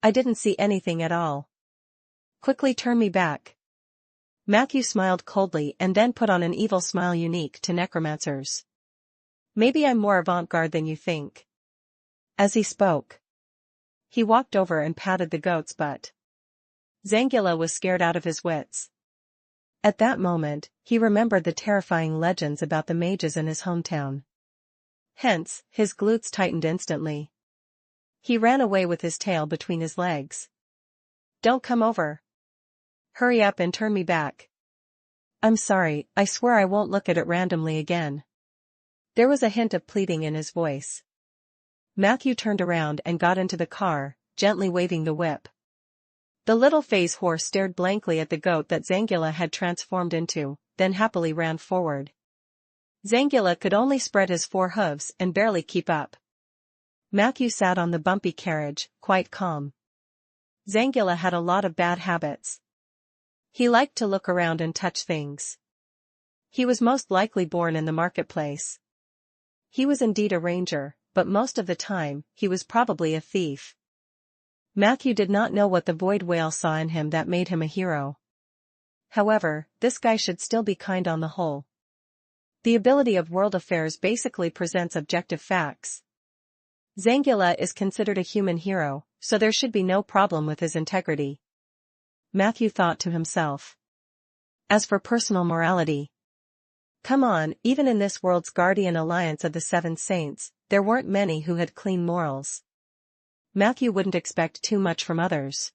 I didn't see anything at all. Quickly turn me back. Matthew smiled coldly and then put on an evil smile unique to necromancers. Maybe I'm more avant-garde than you think. As he spoke, he walked over and patted the goat's butt. Zangila was scared out of his wits. At that moment, he remembered the terrifying legends about the mages in his hometown. Hence, his glutes tightened instantly. He ran away with his tail between his legs. Don't come over. Hurry up and turn me back. I'm sorry, I swear I won't look at it randomly again. There was a hint of pleading in his voice. Matthew turned around and got into the car, gently waving the whip. The little phase horse stared blankly at the goat that Zangila had transformed into, then happily ran forward. Zangila could only spread his 4 hooves and barely keep up. Matthew sat on the bumpy carriage, quite calm. Zangila had a lot of bad habits. He liked to look around and touch things. He was most likely born in the marketplace. He was indeed a ranger, but most of the time, he was probably a thief. Matthew did not know what the void whale saw in him that made him a hero. However, this guy should still be kind on the whole. The ability of world affairs basically presents objective facts. Zangila is considered a human hero, so there should be no problem with his integrity. Matthew thought to himself. As for personal morality, come on, even in this world's guardian alliance of the 7 saints, there weren't many who had clean morals. Matthew wouldn't expect too much from others.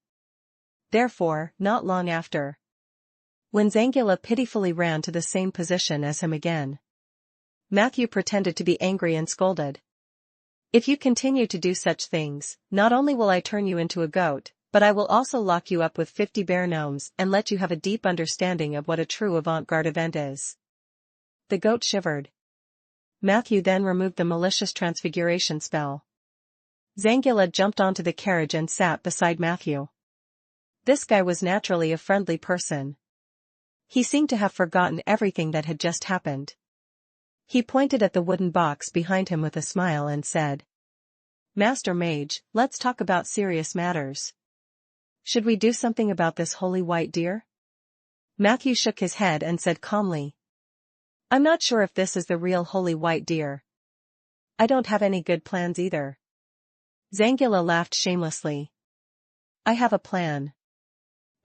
Therefore, not long after, when Zangila pitifully ran to the same position as him again, Matthew pretended to be angry and scolded. If you continue to do such things, not only will I turn you into a goat, but I will also lock you up with 50 bear gnomes and let you have a deep understanding of what a true avant-garde event is. The goat shivered. Matthew then removed the malicious transfiguration spell. Zangila jumped onto the carriage and sat beside Matthew. This guy was naturally a friendly person. He seemed to have forgotten everything that had just happened. He pointed at the wooden box behind him with a smile and said, Master Mage, let's talk about serious matters. Should we do something about this holy white deer? Matthew shook his head and said calmly, I'm not sure if this is the real holy white deer. I don't have any good plans either. Zangila laughed shamelessly. I have a plan.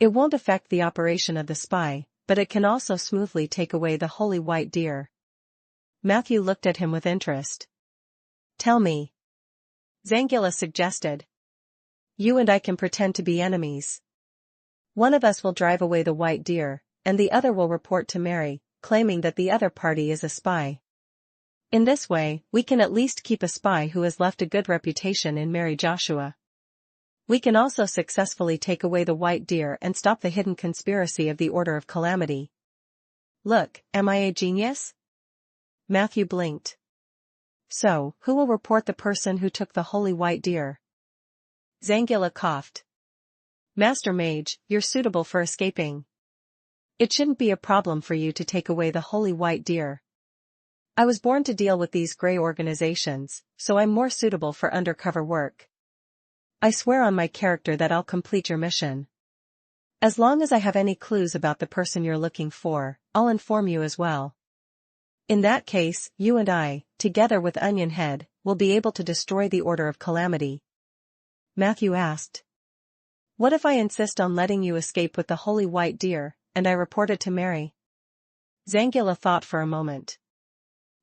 It won't affect the operation of the spy, but it can also smoothly take away the holy white deer. Matthew looked at him with interest. Tell me. Zangila suggested. You and I can pretend to be enemies. One of us will drive away the white deer, and the other will report to Mary, claiming that the other party is a spy. In this way, we can at least keep a spy who has left a good reputation in Mary Joshua. We can also successfully take away the white deer and stop the hidden conspiracy of the Order of Calamity. Look, am I a genius? Matthew blinked. So, who will report the person who took the holy white deer? Zangila coughed. Master Mage, you're suitable for escaping. It shouldn't be a problem for you to take away the holy white deer. I was born to deal with these grey organizations, so I'm more suitable for undercover work. I swear on my character that I'll complete your mission. As long as I have any clues about the person you're looking for, I'll inform you as well. In that case, you and I, together with Onion Head, will be able to destroy the Order of Calamity. Matthew asked. What if I insist on letting you escape with the holy white deer, and I report it to Mary? Zangila thought for a moment.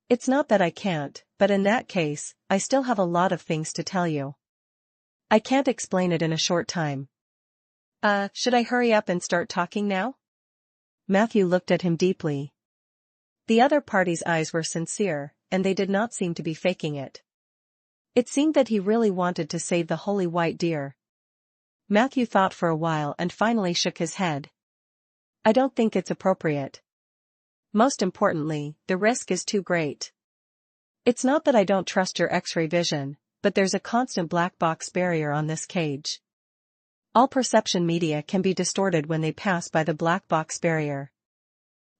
It's not that I can't, but in that case, I still have a lot of things to tell you. I can't explain it in a short time. Should I hurry up and start talking now? Matthew looked at him deeply. The other party's eyes were sincere, and they did not seem to be faking it. It seemed that he really wanted to save the holy white deer. Matthew thought for a while and finally shook his head. I don't think it's appropriate. Most importantly, the risk is too great. It's not that I don't trust your X-ray vision, but there's a constant black box barrier on this cage. All perception media can be distorted when they pass by the black box barrier.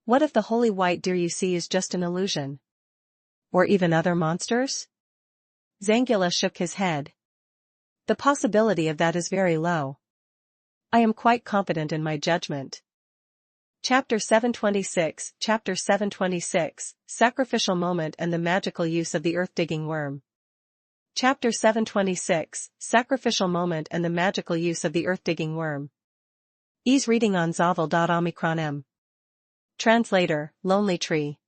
What if the holy white deer you see is just an illusion? Or even other monsters? Zangila shook his head. The possibility of that is very low. I am quite confident in my judgment. Chapter 726, Chapter 726, Sacrificial Moment and the Magical Use of the Earth-Digging Worm. Chapter 726, Sacrificial Moment and the Magical Use of the Earth-Digging Worm. Ease reading on Zavel.omicron. Translator, Lonely Tree.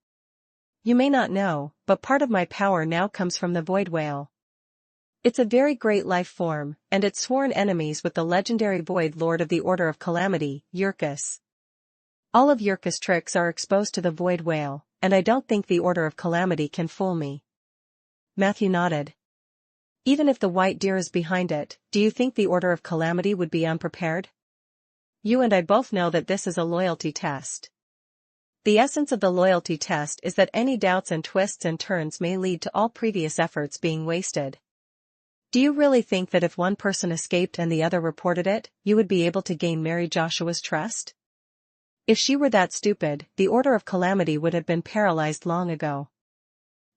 You may not know, but part of my power now comes from the Void Whale. It's a very great life form, and it's sworn enemies with the legendary Void Lord of the Order of Calamity, Yurkus. All of Yurkus' tricks are exposed to the Void Whale, and I don't think the Order of Calamity can fool me. Matthew nodded. Even if the white deer is behind it, do you think the Order of Calamity would be unprepared? You and I both know that this is a loyalty test. The essence of the loyalty test is that any doubts and twists and turns may lead to all previous efforts being wasted. Do you really think that if one person escaped and the other reported it, you would be able to gain Mary Joshua's trust? If she were that stupid, the Order of Calamity would have been paralyzed long ago.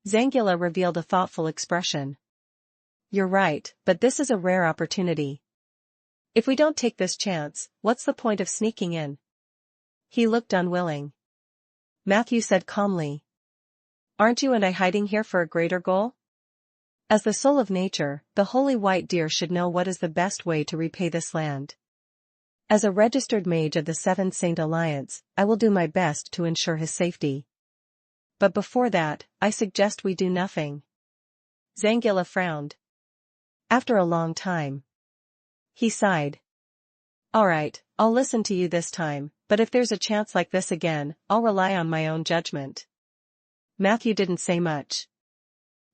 Zangila revealed a thoughtful expression. You're right, but this is a rare opportunity. If we don't take this chance, what's the point of sneaking in? He looked unwilling. Matthew said calmly. Aren't you and I hiding here for a greater goal? As the soul of nature, the holy white deer should know what is the best way to repay this land. As a registered mage of the Seven Saint Alliance, I will do my best to ensure his safety. But before that, I suggest we do nothing. Zangila frowned. After a long time. He sighed. All right, I'll listen to you this time, but if there's a chance like this again, I'll rely on my own judgment. Matthew didn't say much.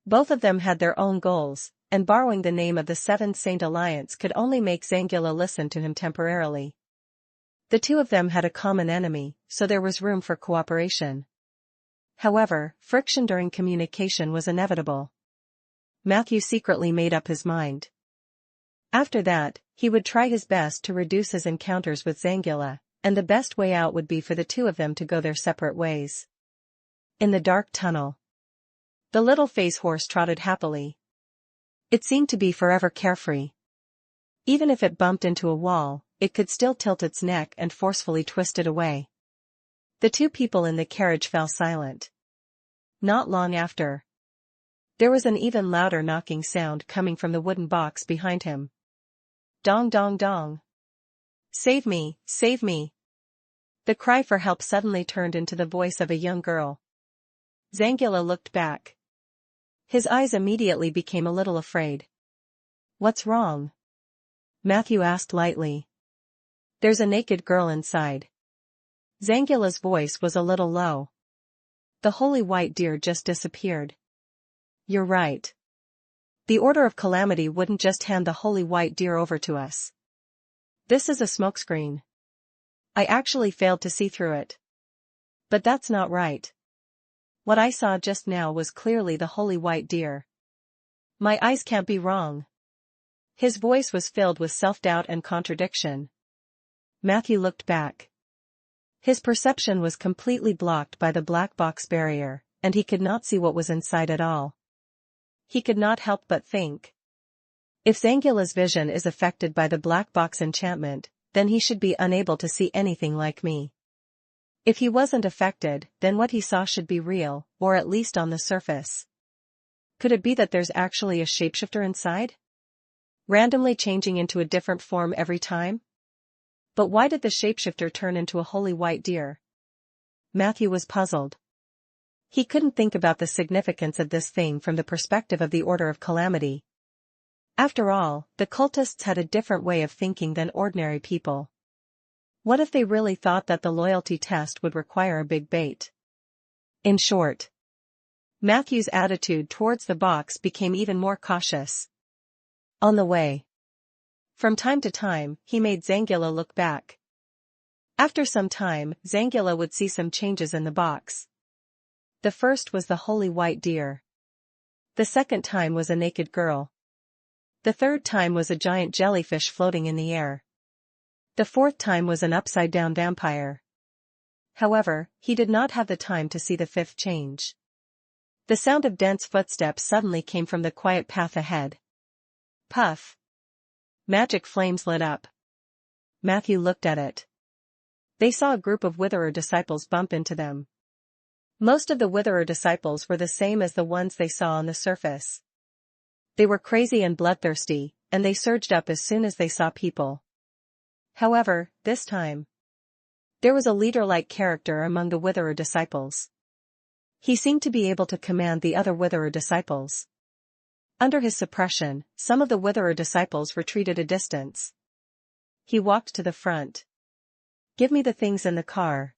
Both of them had their own goals, and borrowing the name of the Seven Saint Alliance could only make Zangila listen to him temporarily. The two of them had a common enemy, so there was room for cooperation. However, friction during communication was inevitable. Matthew secretly made up his mind. After that, he would try his best to reduce his encounters with Zangila, and the best way out would be for the two of them to go their separate ways. In the dark tunnel, the little face horse trotted happily. It seemed to be forever carefree. Even if it bumped into a wall, it could still tilt its neck and forcefully twist it away. The two people in the carriage fell silent. Not long after, there was an even louder knocking sound coming from the wooden box behind him. Dong dong dong. Save me, save me. The cry for help suddenly turned into the voice of a young girl. Zangila looked back. His eyes immediately became a little afraid. What's wrong? Matthew asked lightly. There's a naked girl inside. Zangila's voice was a little low. The holy white deer just disappeared. You're right. The Order of Calamity wouldn't just hand the holy white deer over to us. This is a smokescreen. I actually failed to see through it. But that's not right. What I saw just now was clearly the holy white deer. My eyes can't be wrong. His voice was filled with self-doubt and contradiction. Matthew looked back. His perception was completely blocked by the black box barrier, and he could not see what was inside at all. He could not help but think. If Zangula's vision is affected by the black box enchantment, then he should be unable to see anything like me. If he wasn't affected, then what he saw should be real, or at least on the surface. Could it be that there's actually a shapeshifter inside? Randomly changing into a different form every time? But why did the shapeshifter turn into a holy white deer? Matthew was puzzled. He couldn't think about the significance of this thing from the perspective of the Order of Calamity. After all, the cultists had a different way of thinking than ordinary people. What if they really thought that the loyalty test would require a big bait? In short, Matthew's attitude towards the box became even more cautious. On the way, from time to time, he made Zangula look back. After some time, Zangula would see some changes in the box. The first was the holy white deer. The second time was a naked girl. The third time was a giant jellyfish floating in the air. The fourth time was an upside-down vampire. However, he did not have the time to see the fifth change. The sound of dense footsteps suddenly came from the quiet path ahead. Puff. Magic flames lit up. Matthew looked at it. They saw a group of Witherer disciples bump into them. Most of the Witherer disciples were the same as the ones they saw on the surface. They were crazy and bloodthirsty, and they surged up as soon as they saw people. However, this time, there was a leader-like character among the Witherer disciples. He seemed to be able to command the other Witherer disciples. Under his suppression, some of the Witherer disciples retreated a distance. He walked to the front. "Give me the things in the car."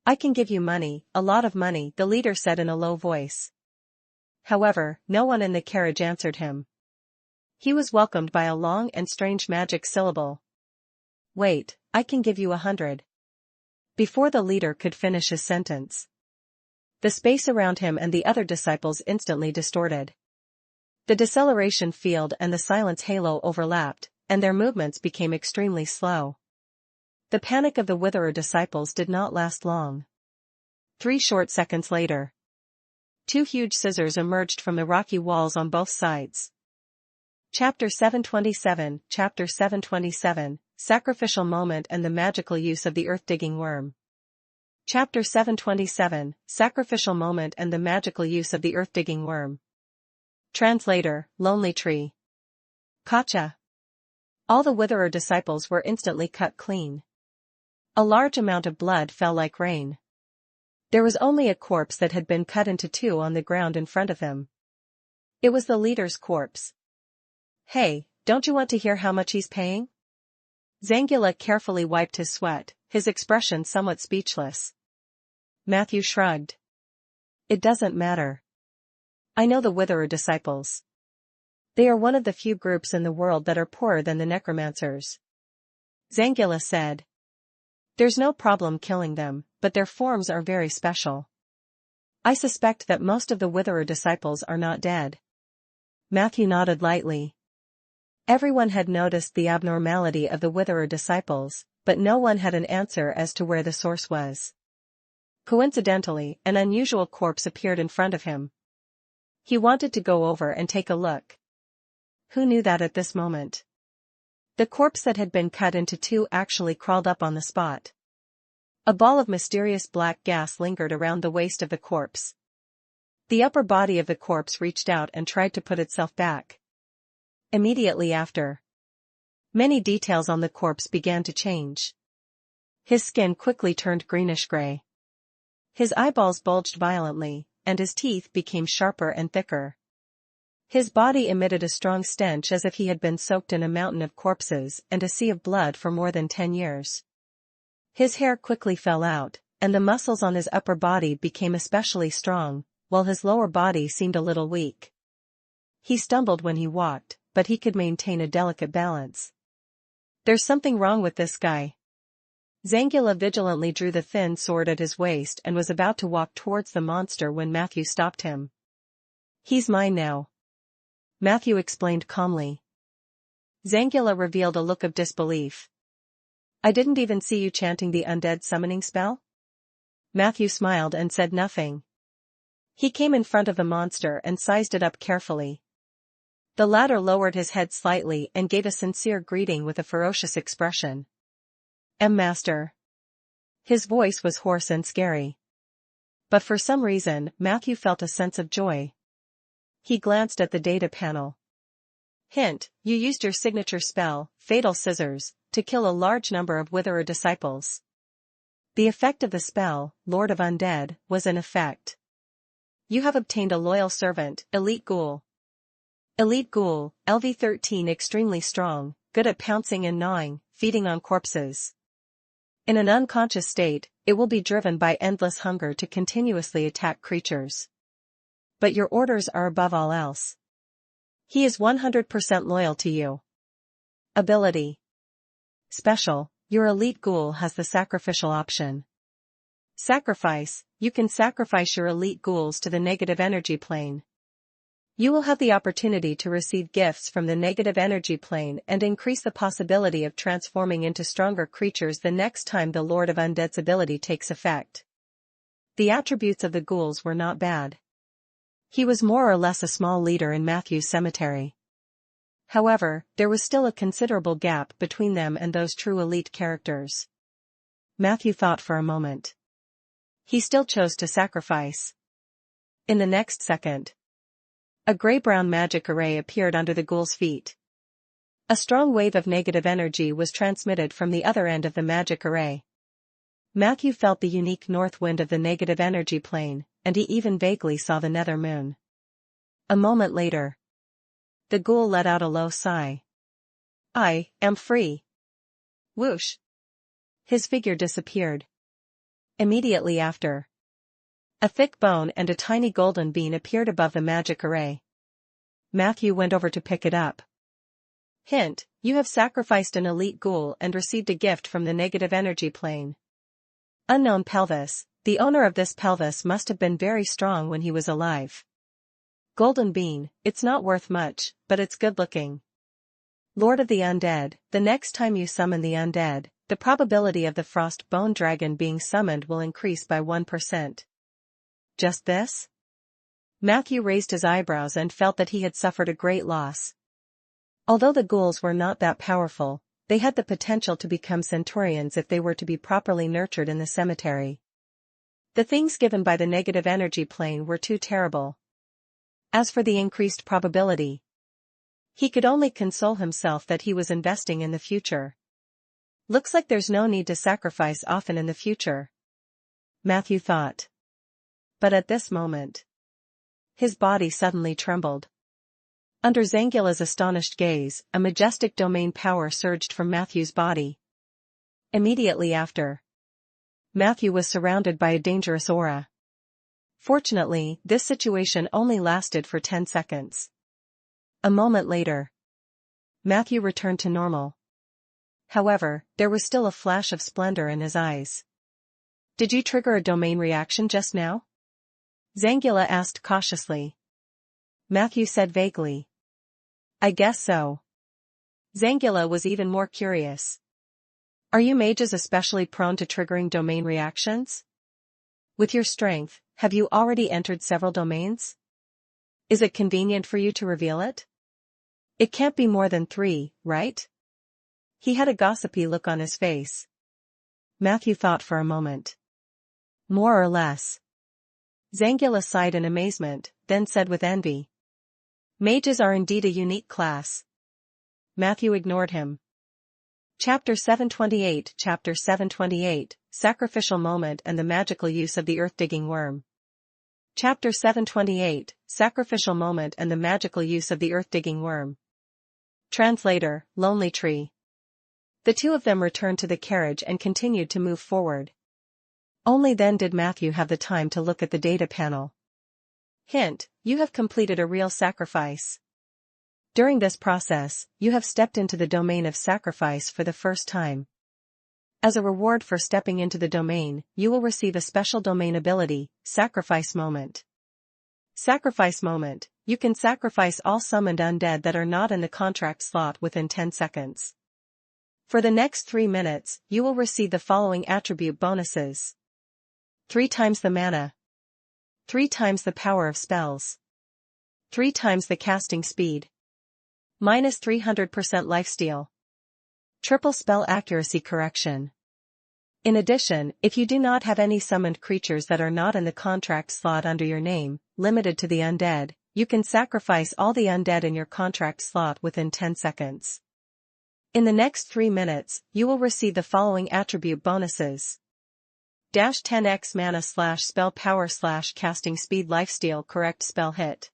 "I can give you money, a lot of money," the leader said in a low voice. However, no one in the carriage answered him. He was welcomed by a long and strange magic syllable. "Wait, I can give you 100. Before the leader could finish his sentence, the space around him and the other disciples instantly distorted. The deceleration field and the silence halo overlapped, and their movements became extremely slow. The panic of the Witherer disciples did not last long. 3 short seconds later, 2 huge scissors emerged from the rocky walls on both sides. Chapter 727, Chapter 727, Sacrificial Moment and the Magical Use of the Earth-Digging Worm. Chapter 727, Sacrificial Moment and the Magical Use of the Earth-Digging Worm. Translator, Lonely Tree. Kacha. All the Witherer disciples were instantly cut clean. A large amount of blood fell like rain. There was only a corpse that had been cut into 2 on the ground in front of him. It was the leader's corpse. "Hey, don't you want to hear how much he's paying?" Zangula carefully wiped his sweat, his expression somewhat speechless. Matthew shrugged. "It doesn't matter. I know the Witherer disciples. They are one of the few groups in the world that are poorer than the Necromancers." Zangula said. "There's no problem killing them, but their forms are very special. I suspect that most of the Witherer disciples are not dead." Matthew nodded lightly. Everyone had noticed the abnormality of the Witherer disciples, but no one had an answer as to where the source was. Coincidentally, an unusual corpse appeared in front of him. He wanted to go over and take a look. Who knew that at this moment? The corpse that had been cut into 2 actually crawled up on the spot. A ball of mysterious black gas lingered around the waist of the corpse. The upper body of the corpse reached out and tried to put itself back. Immediately after, many details on the corpse began to change. His skin quickly turned greenish-gray. His eyeballs bulged violently, and his teeth became sharper and thicker. His body emitted a strong stench as if he had been soaked in a mountain of corpses and a sea of blood for more than 10 years. His hair quickly fell out, and the muscles on his upper body became especially strong, while his lower body seemed a little weak. He stumbled when he walked, but he could maintain a delicate balance. "There's something wrong with this guy." Zangula vigilantly drew the thin sword at his waist and was about to walk towards the monster when Matthew stopped him. "He's mine now," Matthew explained calmly. Zangula revealed a look of disbelief. I didn't even see you chanting the undead summoning spell? Matthew smiled and said nothing. He came in front of the monster and sized it up carefully. The latter lowered his head slightly and gave a sincere greeting with a ferocious expression. Master. His voice was hoarse and scary. But for some reason, Matthew felt a sense of joy. He glanced at the data panel. Hint, you used your signature spell, Fatal Scissors, to kill a large number of Witherer disciples. The effect of the spell, Lord of Undead, was in effect. You have obtained a loyal servant, Elite Ghoul. Elite Ghoul, LV-13 extremely strong, good at pouncing and gnawing, feeding on corpses. In an unconscious state, it will be driven by endless hunger to continuously attack creatures. But your orders are above all else. He is 100% loyal to you. Ability. Special, your Elite Ghoul has the sacrificial option. Sacrifice, you can sacrifice your Elite Ghouls to the negative energy plane. You will have the opportunity to receive gifts from the negative energy plane and increase the possibility of transforming into stronger creatures the next time the Lord of Undead's ability takes effect. The attributes of the ghouls were not bad. He was more or less a small leader in Matthew's cemetery. However, there was still a considerable gap between them and those true elite characters. Matthew thought for a moment. He still chose to sacrifice. In the next second, a gray-brown magic array appeared under the ghoul's feet. A strong wave of negative energy was transmitted from the other end of the magic array. Matthew felt the unique north wind of the negative energy plane, and he even vaguely saw the nether moon. A moment later, the ghoul let out a low sigh. I am free. Whoosh. His figure disappeared. Immediately after, a thick bone and a tiny golden bean appeared above the magic array. Matthew went over to pick it up. Hint, you have sacrificed an elite ghoul and received a gift from the negative energy plane. Unknown pelvis, the owner of this pelvis must have been very strong when he was alive. Golden bean, it's not worth much, but it's good looking. Lord of the Undead, the next time you summon the undead, the probability of the frost bone dragon being summoned will increase by 1%. Just this? Matthew raised his eyebrows and felt that he had suffered a great loss. Although the ghouls were not that powerful, they had the potential to become centurions if they were to be properly nurtured in the cemetery. The things given by the negative energy plane were too terrible. As for the increased probability, he could only console himself that he was investing in the future. Looks like there's no need to sacrifice often in the future, Matthew thought. But at this moment, his body suddenly trembled. Under Zangula's astonished gaze, a majestic domain power surged from Matthew's body. Immediately after, Matthew was surrounded by a dangerous aura. Fortunately, this situation only lasted for 10 seconds. A moment later, Matthew returned to normal. However, there was still a flash of splendor in his eyes. Did you trigger a domain reaction just now? Zangula asked cautiously. Matthew said vaguely. I guess so. Zangula was even more curious. Are you mages especially prone to triggering domain reactions? With your strength, have you already entered several domains? Is it convenient for you to reveal it? It can't be more than 3, right? He had a gossipy look on his face. Matthew thought for a moment. More or less. Zangula sighed in amazement, then said with envy. Mages are indeed a unique class. Matthew ignored him. Chapter 728 Chapter 728, Sacrificial Moment and the Magical Use of the Earth-Digging Worm. Chapter 728, Sacrificial Moment and the Magical Use of the Earth-Digging Worm. Translator, Lonely Tree. The two of them returned to the carriage and continued to move forward. Only then did Matthew have the time to look at the data panel. Hint, you have completed a real sacrifice. During this process, you have stepped into the domain of sacrifice for the first time. As a reward for stepping into the domain, you will receive a special domain ability, Sacrifice Moment. Sacrifice moment. You can sacrifice all summoned undead that are not in the contract slot within 10 seconds. For the next 3 minutes, you will receive the following attribute bonuses. 3 times the mana. 3 times the power of spells. 3 times the casting speed. Minus 300% lifesteal. Triple spell accuracy correction. In addition, if you do not have any summoned creatures that are not in the contract slot under your name, limited to the undead, you can sacrifice all the undead in your contract slot within 10 seconds. In the next 3 minutes, you will receive the following attribute bonuses. 10x mana / spell power / casting speed lifesteal correct spell hit.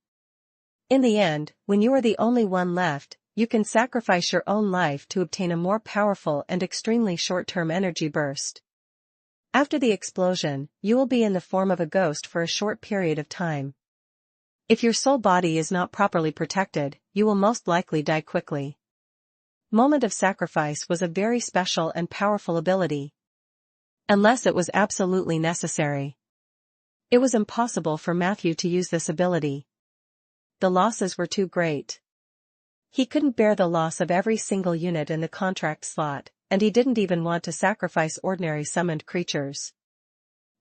In the end, when you are the only one left, you can sacrifice your own life to obtain a more powerful and extremely short-term energy burst. After the explosion, you will be in the form of a ghost for a short period of time. If your soul body is not properly protected, you will most likely die quickly. Moment of Sacrifice was a very special and powerful ability. Unless it was absolutely necessary. It was impossible for Matthew to use this ability. The losses were too great. He couldn't bear the loss of every single unit in the contract slot, and he didn't even want to sacrifice ordinary summoned creatures.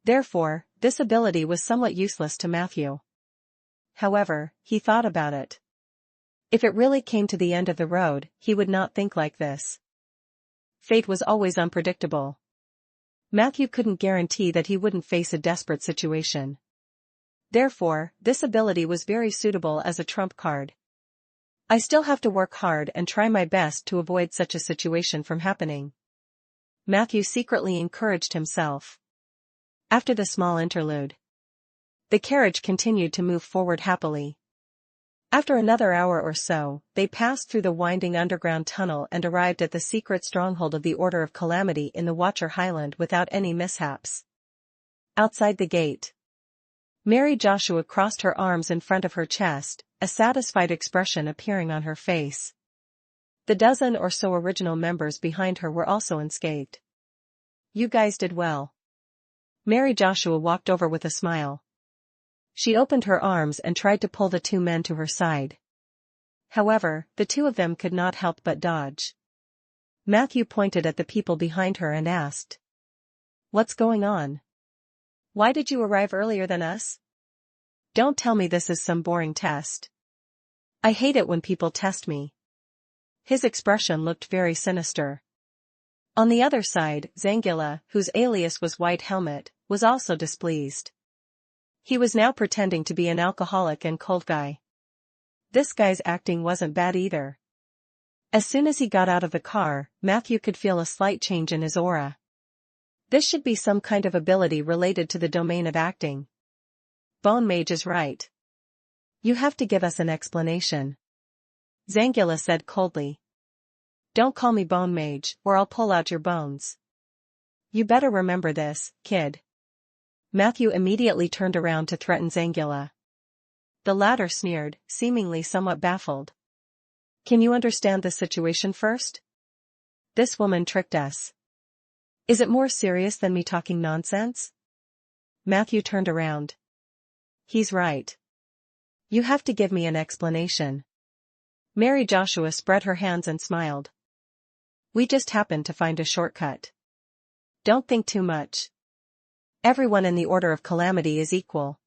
Therefore, this ability was somewhat useless to Matthew. However, he thought about it. If it really came to the end of the road, he would not think like this. Fate was always unpredictable. Matthew couldn't guarantee that he wouldn't face a desperate situation. Therefore, this ability was very suitable as a trump card. I still have to work hard and try my best to avoid such a situation from happening. Matthew secretly encouraged himself. After the small interlude, the carriage continued to move forward happily. After another hour or so, they passed through the winding underground tunnel and arrived at the secret stronghold of the Order of Calamity in the Watcher Highland without any mishaps. Outside the gate, Mary Joshua crossed her arms in front of her chest, a satisfied expression appearing on her face. The dozen or so original members behind her were also unscathed. You guys did well. Mary Joshua walked over with a smile. She opened her arms and tried to pull the 2 men to her side. However, the 2 of them could not help but dodge. Matthew pointed at the people behind her and asked, "What's going on? Why did you arrive earlier than us? Don't tell me this is some boring test. I hate it when people test me." His expression looked very sinister. On the other side, Zangila, whose alias was White Helmet, was also displeased. He was now pretending to be an alcoholic and cold guy. This guy's acting wasn't bad either. As soon as he got out of the car, Matthew could feel a slight change in his aura. This should be some kind of ability related to the domain of acting. Bone Mage is right. You have to give us an explanation. Zangila said coldly. Don't call me Bone Mage, or I'll pull out your bones. You better remember this, kid. Matthew immediately turned around to threaten Zangila. The latter sneered, seemingly somewhat baffled. Can you understand the situation first? This woman tricked us. Is it more serious than me talking nonsense? Matthew turned around. He's right. You have to give me an explanation. Mary Joshua spread her hands and smiled. We just happened to find a shortcut. Don't think too much. Everyone in the Order of Calamity is equal.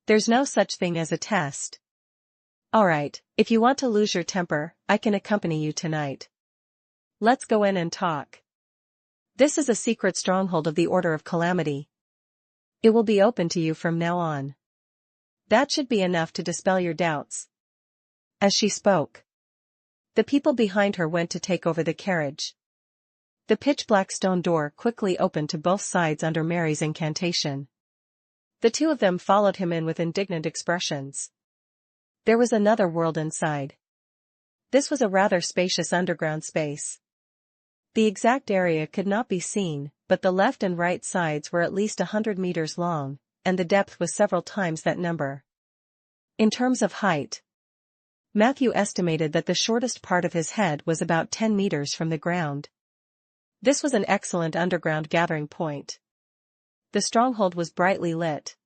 There's no such thing as a test. Alright, if you want to lose your temper, I can accompany you tonight. Let's go in and talk. This is a secret stronghold of the Order of Calamity. It will be open to you from now on. That should be enough to dispel your doubts. As she spoke, the people behind her went to take over the carriage. The pitch-black stone door quickly opened to both sides under Mary's incantation. The 2 of them followed him in with indignant expressions. There was another world inside. This was a rather spacious underground space. The exact area could not be seen, but the left and right sides were at least 100 meters long, and the depth was several times that number. In terms of height, Matthew estimated that the shortest part of his head was about 10 meters from the ground. This was an excellent underground gathering point. The stronghold was brightly lit.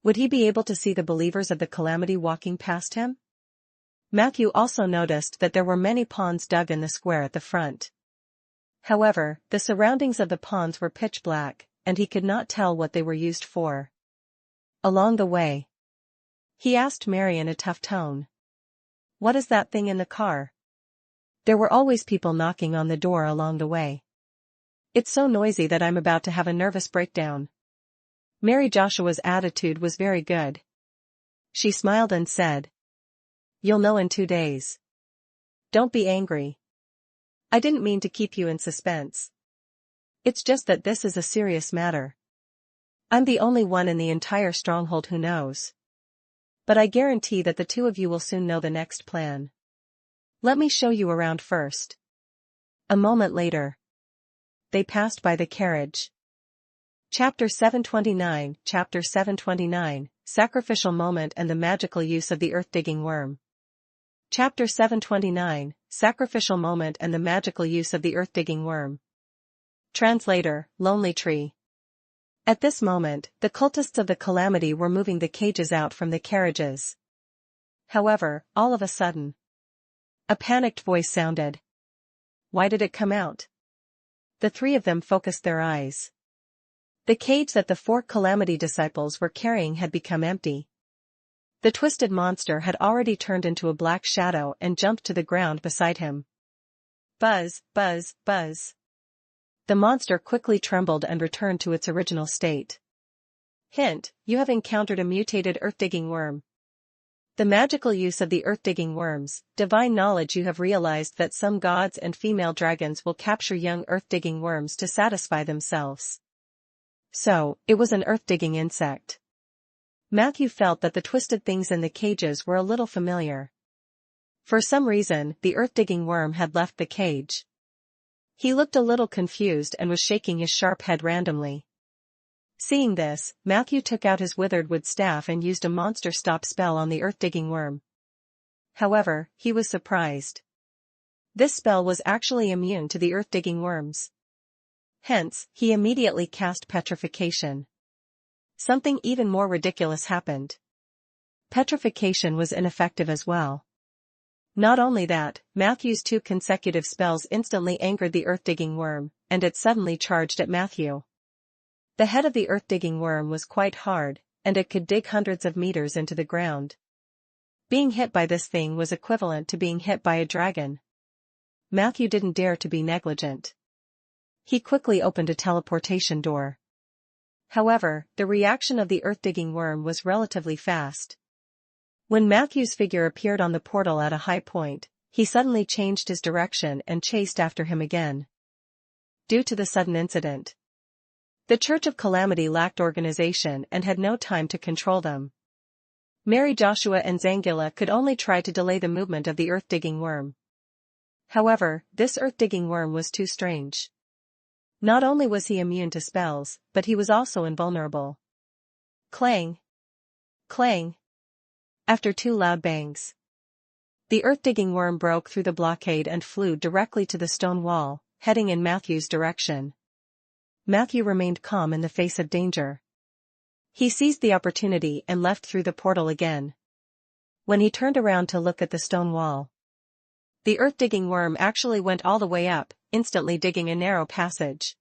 Would he be able to see the believers of the calamity walking past him? Matthew also noticed that there were many ponds dug in the square at the front. However, the surroundings of the ponds were pitch black, and he could not tell what they were used for. Along the way, he asked Mary in a tough tone, "What is that thing in the car?" There were always people knocking on the door along the way. "It's so noisy that I'm about to have a nervous breakdown." Mary Joshua's attitude was very good. She smiled and said, "You'll know in 2 days. Don't be angry. I didn't mean to keep you in suspense. It's just that this is a serious matter. I'm the only one in the entire stronghold who knows. But I guarantee that the two of you will soon know the next plan. Let me show you around first." A moment later, they passed by the carriage. Chapter 729, Chapter 729, Sacrificial Moment and the Magical Use of the Earth-Digging Worm. Chapter 729, Sacrificial Moment and the Magical Use of the Earth-Digging Worm. Translator, Lonely Tree. At this moment, the cultists of the calamity were moving the cages out from the carriages. However, all of a sudden, a panicked voice sounded. Why did it come out? The three of them focused their eyes. The cage that the 4 calamity disciples were carrying had become empty. The twisted monster had already turned into a black shadow and jumped to the ground beside him. Buzz, buzz, buzz. The monster quickly trembled and returned to its original state. Hint: you have encountered a mutated earth-digging worm. The magical use of the earth-digging worms, divine knowledge. You have realized that some gods and female dragons will capture young earth-digging worms to satisfy themselves. So, it was an earth-digging insect. Matthew felt that the twisted things in the cages were a little familiar. For some reason, the earth-digging worm had left the cage. He looked a little confused and was shaking his sharp head randomly. Seeing this, Matthew took out his withered wood staff and used a monster stop spell on the earth-digging worm. However, he was surprised. This spell was actually immune to the earth-digging worms. Hence, he immediately cast petrification. Something even more ridiculous happened. Petrification was ineffective as well. Not only that, Matthew's 2 consecutive spells instantly angered the earth-digging worm, and it suddenly charged at Matthew. The head of the earth-digging worm was quite hard, and it could dig hundreds of meters into the ground. Being hit by this thing was equivalent to being hit by a dragon. Matthew didn't dare to be negligent. He quickly opened a teleportation door. However, the reaction of the earth-digging worm was relatively fast. When Matthew's figure appeared on the portal at a high point, he suddenly changed his direction and chased after him again. Due to the sudden incident, the Church of Calamity lacked organization and had no time to control them. Mary Joshua and Zangila could only try to delay the movement of the earth-digging worm. However, this earth-digging worm was too strange. Not only was he immune to spells, but he was also invulnerable. Clang! Clang! After 2 loud bangs, the earth-digging worm broke through the blockade and flew directly to the stone wall, heading in Matthew's direction. Matthew remained calm in the face of danger. He seized the opportunity and left through the portal again. When he turned around to look at the stone wall, the earth-digging worm actually went all the way up, instantly digging a narrow passage.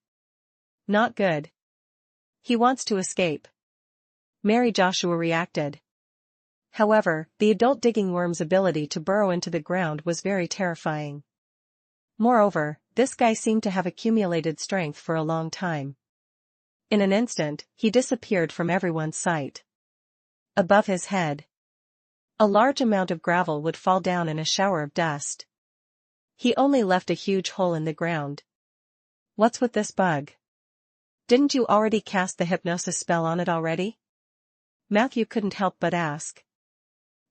Not good. He wants to escape. Mary Joshua reacted. However, the adult digging worm's ability to burrow into the ground was very terrifying. Moreover, this guy seemed to have accumulated strength for a long time. In an instant, he disappeared from everyone's sight. Above his head, a large amount of gravel would fall down in a shower of dust. He only left a huge hole in the ground. What's with this bug? Didn't you already cast the hypnosis spell on it already? Matthew couldn't help but ask.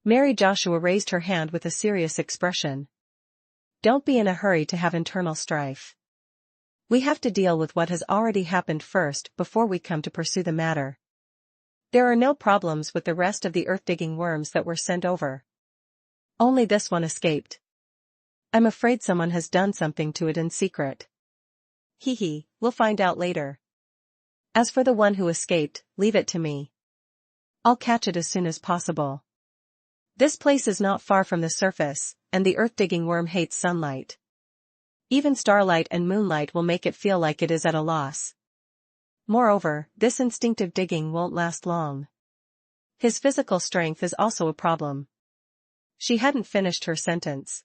Mary Joshua raised her hand with a serious expression. Don't be in a hurry to have internal strife. We have to deal with what has already happened first before we come to pursue the matter. There are no problems with the rest of the earth-digging worms that were sent over. Only this one escaped. I'm afraid someone has done something to it in secret. We'll find out later. As for the one who escaped, leave it to me. I'll catch it as soon as possible. This place is not far from the surface, and the earth-digging worm hates sunlight. Even starlight and moonlight will make it feel like it is at a loss. Moreover, this instinctive digging won't last long. His physical strength is also a problem. She hadn't finished her sentence.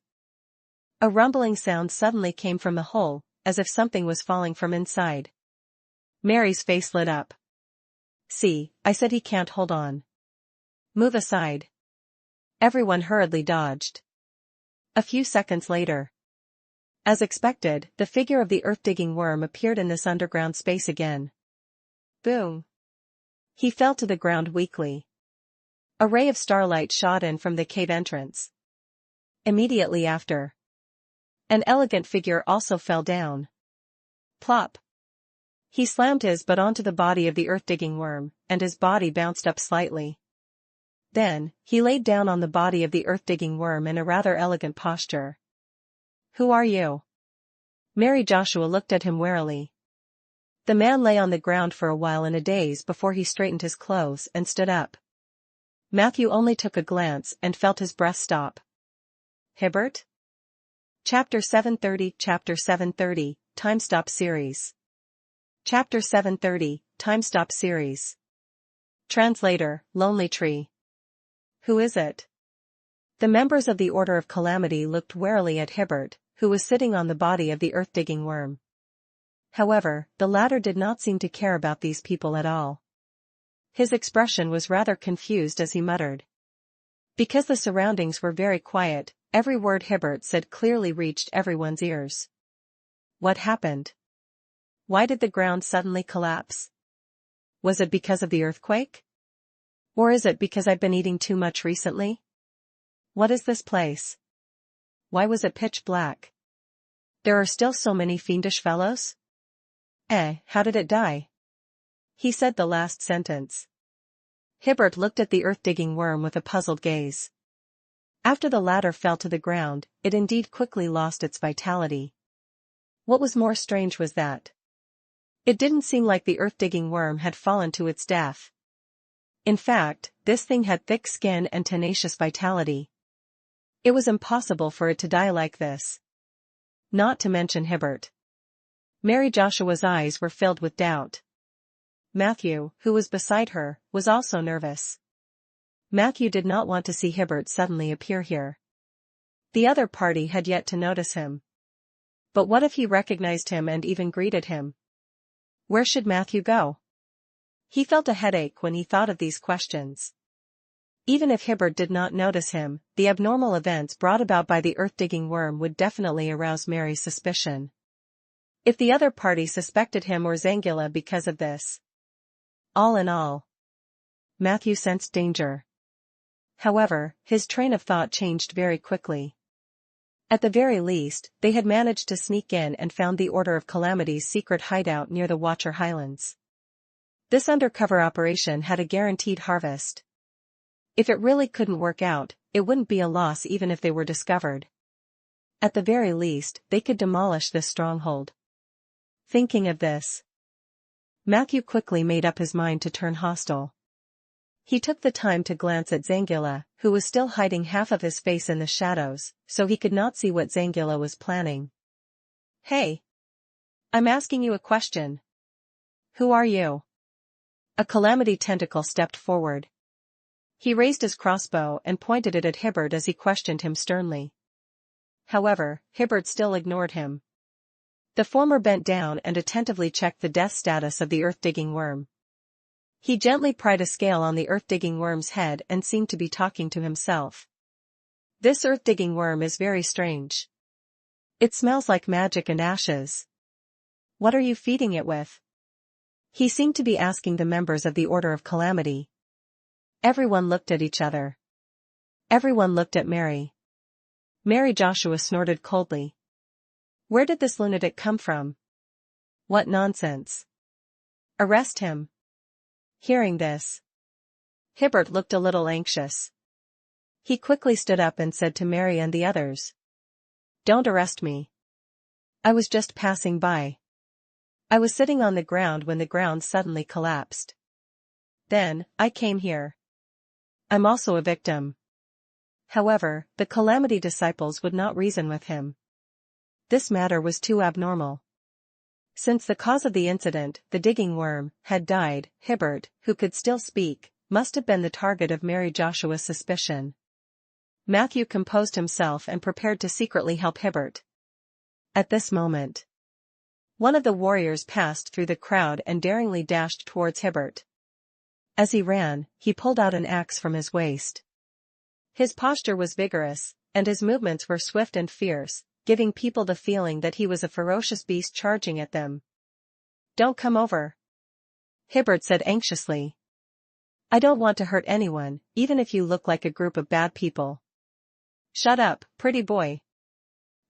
A rumbling sound suddenly came from the hole, as if something was falling from inside. Mary's face lit up. See, I said he can't hold on. Move aside. Everyone hurriedly dodged. A few seconds later. As expected, the figure of the earth-digging worm appeared in this underground space again. Boom. He fell to the ground weakly. A ray of starlight shot in from the cave entrance. Immediately after, an elegant figure also fell down. Plop. He slammed his butt onto the body of the earth-digging worm, and his body bounced up slightly. Then, he laid down on the body of the earth-digging worm in a rather elegant posture. Who are you? Mary Joshua looked at him warily. The man lay on the ground for a while in a daze before he straightened his clothes and stood up. Matthew only took a glance and felt his breath stop. Hibbert? Chapter 730, Time Stop Series. Chapter 730, Time Stop Series. Translator, Lonely Tree. Who is it? The members of the Order of Calamity looked warily at Hibbert, who was sitting on the body of the earth-digging worm. However, the latter did not seem to care about these people at all. His expression was rather confused as he muttered. Because the surroundings were very quiet, every word Hibbert said clearly reached everyone's ears. What happened? Why did the ground suddenly collapse? Was it because of the earthquake? Or is it because I've been eating too much recently? What is this place? Why was it pitch black? There are still so many fiendish fellows? How did it die? He said the last sentence. Hibbert looked at the earth-digging worm with a puzzled gaze. After the latter fell to the ground, it indeed quickly lost its vitality. What was more strange was that it didn't seem like the earth-digging worm had fallen to its death. In fact, this thing had thick skin and tenacious vitality. It was impossible for it to die like this. Not to mention Hibbert. Mary Joshua's eyes were filled with doubt. Matthew, who was beside her, was also nervous. Matthew did not want to see Hibbert suddenly appear here. The other party had yet to notice him. But what if he recognized him and even greeted him? Where should Matthew go? He felt a headache when he thought of these questions. Even if Hibbert did not notice him, the abnormal events brought about by the earth-digging worm would definitely arouse Mary's suspicion. If the other party suspected him or Zangula because of this. All in all, Matthew sensed danger. However, his train of thought changed very quickly. At the very least, they had managed to sneak in and found the Order of Calamity's secret hideout near the Watcher Highlands. This undercover operation had a guaranteed harvest. If it really couldn't work out, it wouldn't be a loss even if they were discovered. At the very least, they could demolish this stronghold. Thinking of this, Matthew quickly made up his mind to turn hostile. He took the time to glance at Zangula, who was still hiding half of his face in the shadows, so he could not see what Zangula was planning. Hey! I'm asking you a question. Who are you? A calamity tentacle stepped forward. He raised his crossbow and pointed it at Hibbert as he questioned him sternly. However, Hibbert still ignored him. The former bent down and attentively checked the death status of the earth-digging worm. He gently pried a scale on the earth-digging worm's head and seemed to be talking to himself. This earth-digging worm is very strange. It smells like magic and ashes. What are you feeding it with? He seemed to be asking the members of the Order of Calamity. Everyone looked at each other. Everyone looked at Mary. Mary Joshua snorted coldly. Where did this lunatic come from? What nonsense. Arrest him. Hearing this, Hibbert looked a little anxious. He quickly stood up and said to Mary and the others, Don't arrest me. I was just passing by. I was sitting on the ground when the ground suddenly collapsed. Then, I came here. I'm also a victim. However, the Calamity disciples would not reason with him. This matter was too abnormal. Since the cause of the incident, the digging worm, had died, Hibbert, who could still speak, must have been the target of Mary Joshua's suspicion. Matthew composed himself and prepared to secretly help Hibbert. At this moment, one of the warriors passed through the crowd and daringly dashed towards Hibbert. As he ran, he pulled out an axe from his waist. His posture was vigorous, and his movements were swift and fierce, giving people the feeling that he was a ferocious beast charging at them. "Don't come over," Hibbert said anxiously. "I don't want to hurt anyone, even if you look like a group of bad people." "Shut up, pretty boy."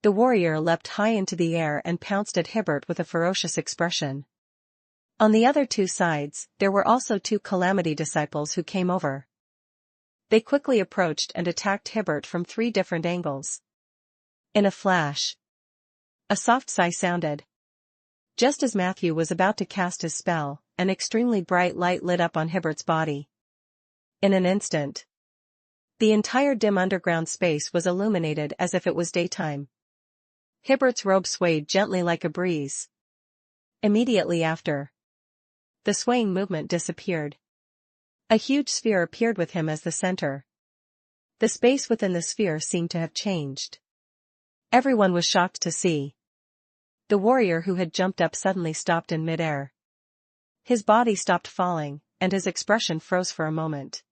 The warrior leapt high into the air and pounced at Hibbert with a ferocious expression. On the other two sides, there were also two Calamity disciples who came over. They quickly approached and attacked Hibbert from 3 different angles. In a flash, a soft sigh sounded. Just as Matthew was about to cast his spell, an extremely bright light lit up on Hibbert's body. In an instant, the entire dim underground space was illuminated as if it was daytime. Hibbert's robe swayed gently like a breeze. Immediately after, the swaying movement disappeared. A huge sphere appeared with him as the center. The space within the sphere seemed to have changed. Everyone was shocked to see. The warrior who had jumped up suddenly stopped in midair. His body stopped falling, and his expression froze for a moment.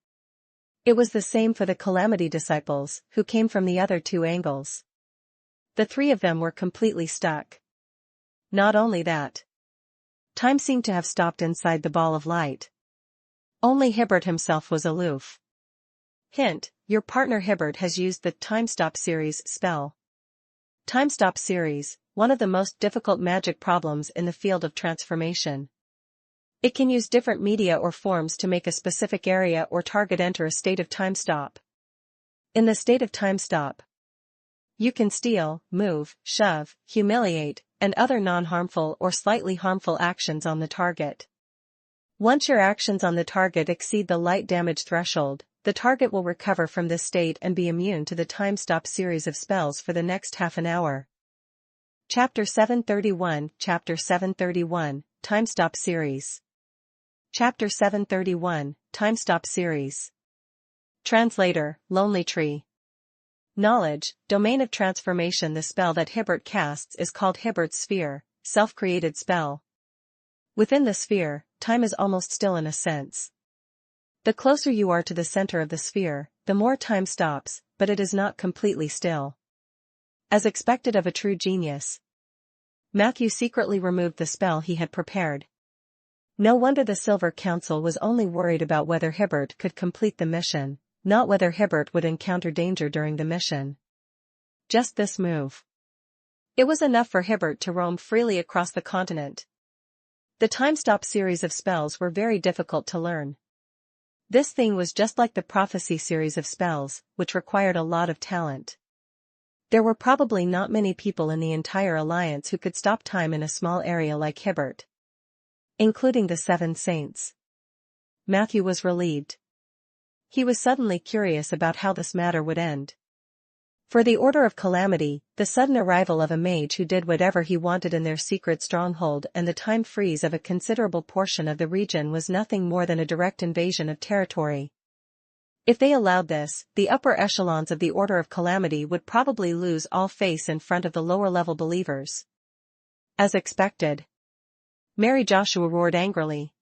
It was the same for the Calamity disciples, who came from the other 2 angles. The 3 of them were completely stuck. Not only that, time seemed to have stopped inside the ball of light. Only Hibbert himself was aloof. Hint: your partner Hibbert has used the Time Stop series spell. Time Stop series, one of the most difficult magic problems in the field of transformation. It can use different media or forms to make a specific area or target enter a state of time stop. In the state of time stop, you can steal, move, shove, humiliate, and other non-harmful or slightly harmful actions on the target. Once your actions on the target exceed the light damage threshold, the target will recover from this state and be immune to the Time Stop series of spells for the next half an hour. Chapter 731, Time Stop series. Chapter 731, Time Stop series. Translator, Lonely Tree. Knowledge, domain of transformation. The spell that Hibbert casts is called Hibbert's Sphere, self-created spell. Within the sphere, time is almost still in a sense. The closer you are to the center of the sphere, the more time stops, but it is not completely still. As expected of a true genius, Matthew secretly removed the spell he had prepared. No wonder the Silver Council was only worried about whether Hibbert could complete the mission, not whether Hibbert would encounter danger during the mission. Just this move. It was enough for Hibbert to roam freely across the continent. The Time Stop series of spells were very difficult to learn. This thing was just like the Prophecy series of spells, which required a lot of talent. There were probably not many people in the entire alliance who could stop time in a small area like Hibbert, including the 7 saints. Matthew was relieved. He was suddenly curious about how this matter would end. For the Order of Calamity, the sudden arrival of a mage who did whatever he wanted in their secret stronghold and the time freeze of a considerable portion of the region was nothing more than a direct invasion of territory. If they allowed this, the upper echelons of the Order of Calamity would probably lose all face in front of the lower-level believers. As expected, Mary Joshua roared angrily.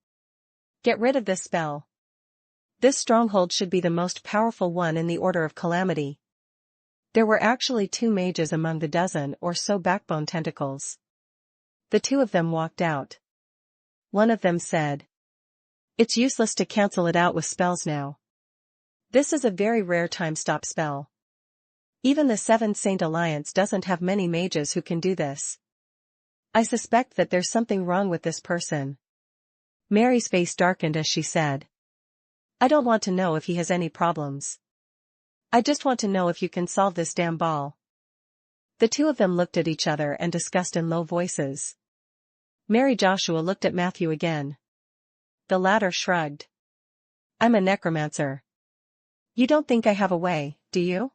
"Get rid of this spell. This stronghold should be the most powerful one in the Order of Calamity." There were actually 2 mages among the dozen or so backbone tentacles. The 2 of them walked out. One of them said, "It's useless to cancel it out with spells now. This is a very rare time stop spell. Even the 7 Saint Alliance doesn't have many mages who can do this. I suspect that there's something wrong with this person." Mary's face darkened as she said, "I don't want to know if he has any problems. I just want to know if you can solve this damn ball." The 2 of them looked at each other and discussed in low voices. Mary Joshua looked at Matthew again. The latter shrugged. "I'm a necromancer. You don't think I have a way, do you?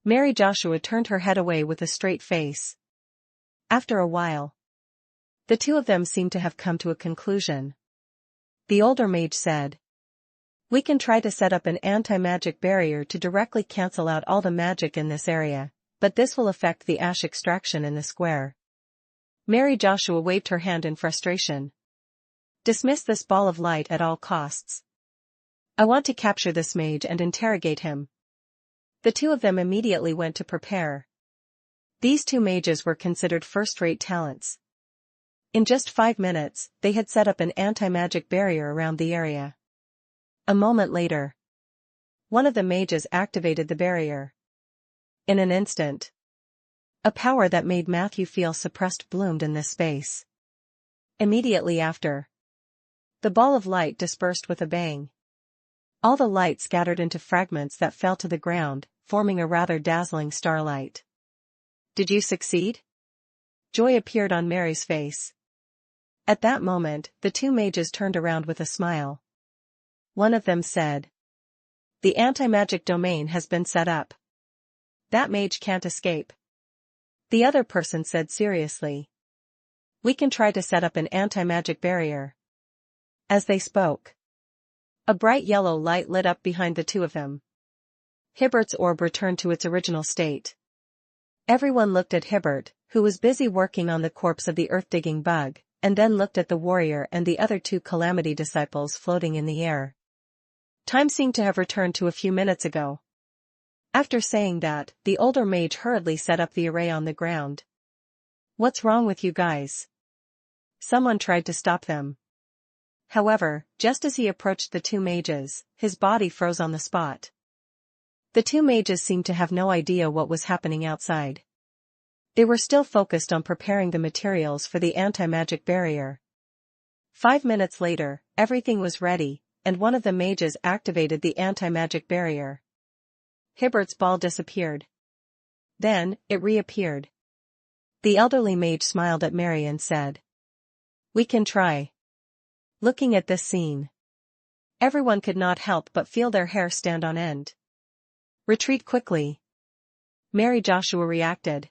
Mary Joshua turned her head away with a straight face. After a while, the two of them seemed to have come to a conclusion. The older mage said, "We can try to set up an anti-magic barrier to directly cancel out all the magic in this area, but this will affect the ash extraction in the square." Mary Joshua waved her hand in frustration. "Dismiss this ball of light at all costs. I want to capture this mage and interrogate him." The two of them immediately went to prepare. These two mages were considered first-rate talents. In just 5 minutes, they had set up an anti-magic barrier around the area. A moment later, one of the mages activated the barrier. In an instant, a power that made Matthew feel suppressed bloomed in this space. Immediately after, the ball of light dispersed with a bang. All the light scattered into fragments that fell to the ground, forming a rather dazzling starlight. "Did you succeed?" Joy appeared on Mary's face. At that moment, the two mages turned around with a smile. One of them said, "The anti-magic domain has been set up. That mage can't escape." The other person said seriously, "We can try to set up an anti-magic barrier." As they spoke, a bright yellow light lit up behind the two of them. Hibbert's orb returned to its original state. Everyone looked at Hibbert, who was busy working on the corpse of the earth-digging bug, and then looked at the warrior and the other two Calamity disciples floating in the air. Time seemed to have returned to a few minutes ago. After saying that, the older mage hurriedly set up the array on the ground. "What's wrong with you guys?" Someone tried to stop them. However, just as he approached the two mages, his body froze on the spot. The two mages seemed to have no idea what was happening outside. They were still focused on preparing the materials for the anti-magic barrier. 5 minutes later, everything was ready, and one of the mages activated the anti-magic barrier. Hibbert's ball disappeared. Then, it reappeared. The elderly mage smiled at Mary and said, "We can try." Looking at this scene, everyone could not help but feel their hair stand on end. "Retreat quickly," Mary Joshua reacted.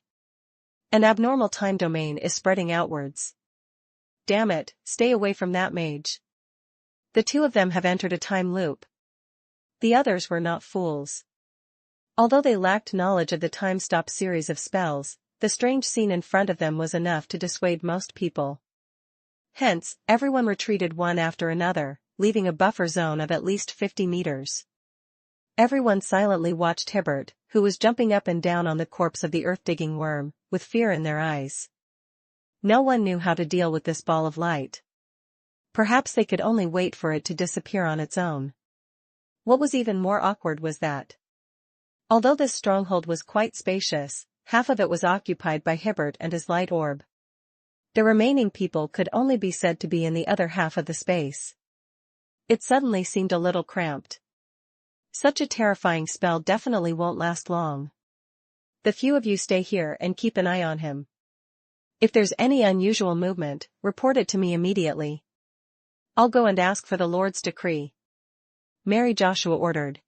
"An abnormal time domain is spreading outwards. Damn it, stay away from that mage. The two of them have entered a time loop." The others were not fools. Although they lacked knowledge of the time-stop series of spells, the strange scene in front of them was enough to dissuade most people. Hence, everyone retreated one after another, leaving a buffer zone of at least 50 meters. Everyone silently watched Hibbert, who was jumping up and down on the corpse of the earth-digging worm, with fear in their eyes. No one knew how to deal with this ball of light. Perhaps they could only wait for it to disappear on its own. What was even more awkward was that, although this stronghold was quite spacious, half of it was occupied by Hibbert and his light orb. The remaining people could only be said to be in the other half of the space. It suddenly seemed a little cramped. Such a terrifying spell definitely won't last long. "The few of you stay here and keep an eye on him. If there's any unusual movement, report it to me immediately. I'll go and ask for the Lord's decree," Mary Joshua ordered.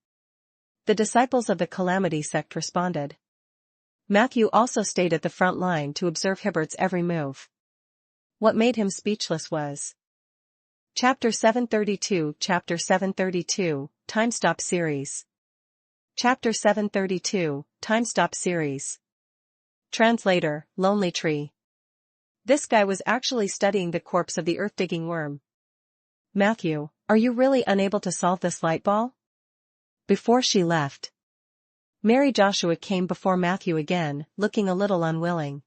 The disciples of the Calamity sect responded. Matthew also stayed at the front line to observe Hibbert's every move. What made him speechless was Chapter 732 Chapter 732, Time Stop Series. Chapter 732, Time Stop Series. Translator, Lonely Tree. This guy was actually studying the corpse of the earth-digging worm. "Matthew, are you really unable to solve this light ball?" Before she left, Mary Joshua came before Matthew again, looking a little unwilling.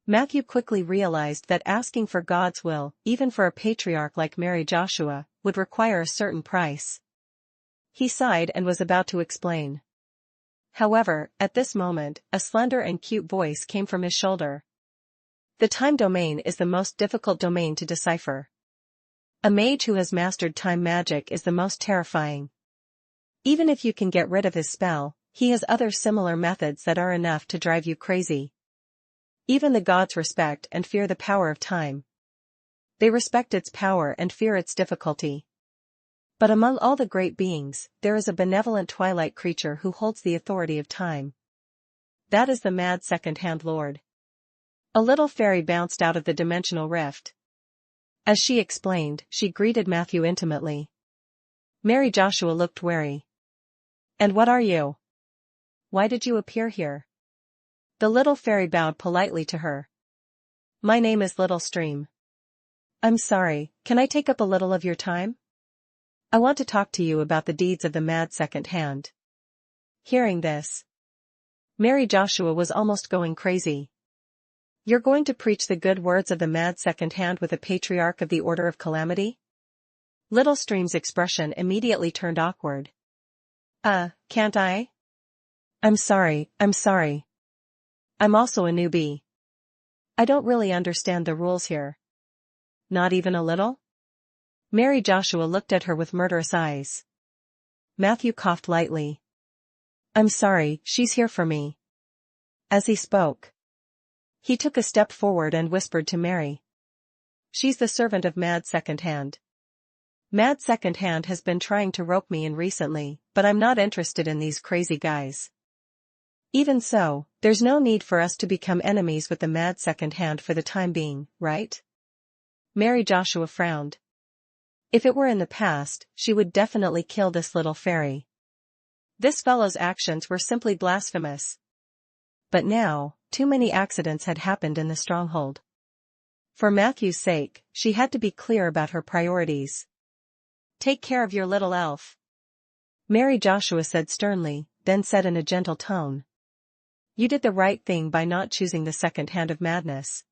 Matthew quickly realized that asking for God's will, even for a patriarch like Mary Joshua, would require a certain price. He sighed and was about to explain. However, at this moment, a slender and cute voice came from his shoulder. "The time domain is the most difficult domain to decipher. A mage who has mastered time magic is the most terrifying. Even if you can get rid of his spell, he has other similar methods that are enough to drive you crazy. Even the gods respect and fear the power of time. They respect its power and fear its difficulty. But among all the great beings, there is a benevolent twilight creature who holds the authority of time. That is the mad second-hand lord. A little fairy bounced out of the dimensional rift. As she explained, she greeted Matthew intimately. Mary Joshua looked wary. And what are you? Why did you appear here? The little fairy bowed politely to her. My name is Little Stream. I'm sorry, can I take up a little of your time? I want to talk to you about the deeds of the mad second hand. Hearing this, Mary Joshua was almost going crazy. You're going to preach the good words of the mad second hand with a patriarch of the Order of Calamity? Little Stream's expression immediately turned awkward. Can't I? I'm sorry. I'm also a newbie. I don't really understand the rules here. Not even a little? Mary Joshua looked at her with murderous eyes. Matthew coughed lightly. I'm sorry, she's here for me. As he spoke, he took a step forward and whispered to Mary. She's the servant of Mad Secondhand. Mad Secondhand has been trying to rope me in recently, but I'm not interested in these crazy guys. Even so, there's no need for us to become enemies with the Mad Secondhand for the time being, right? Mary Joshua frowned. If it were in the past, she would definitely kill this little fairy. This fellow's actions were simply blasphemous. But now, too many accidents had happened in the stronghold. For Matthew's sake, she had to be clear about her priorities. Take care of your little elf, Mary Joshua said sternly, then said in a gentle tone. You did the right thing by not choosing the second hand of madness.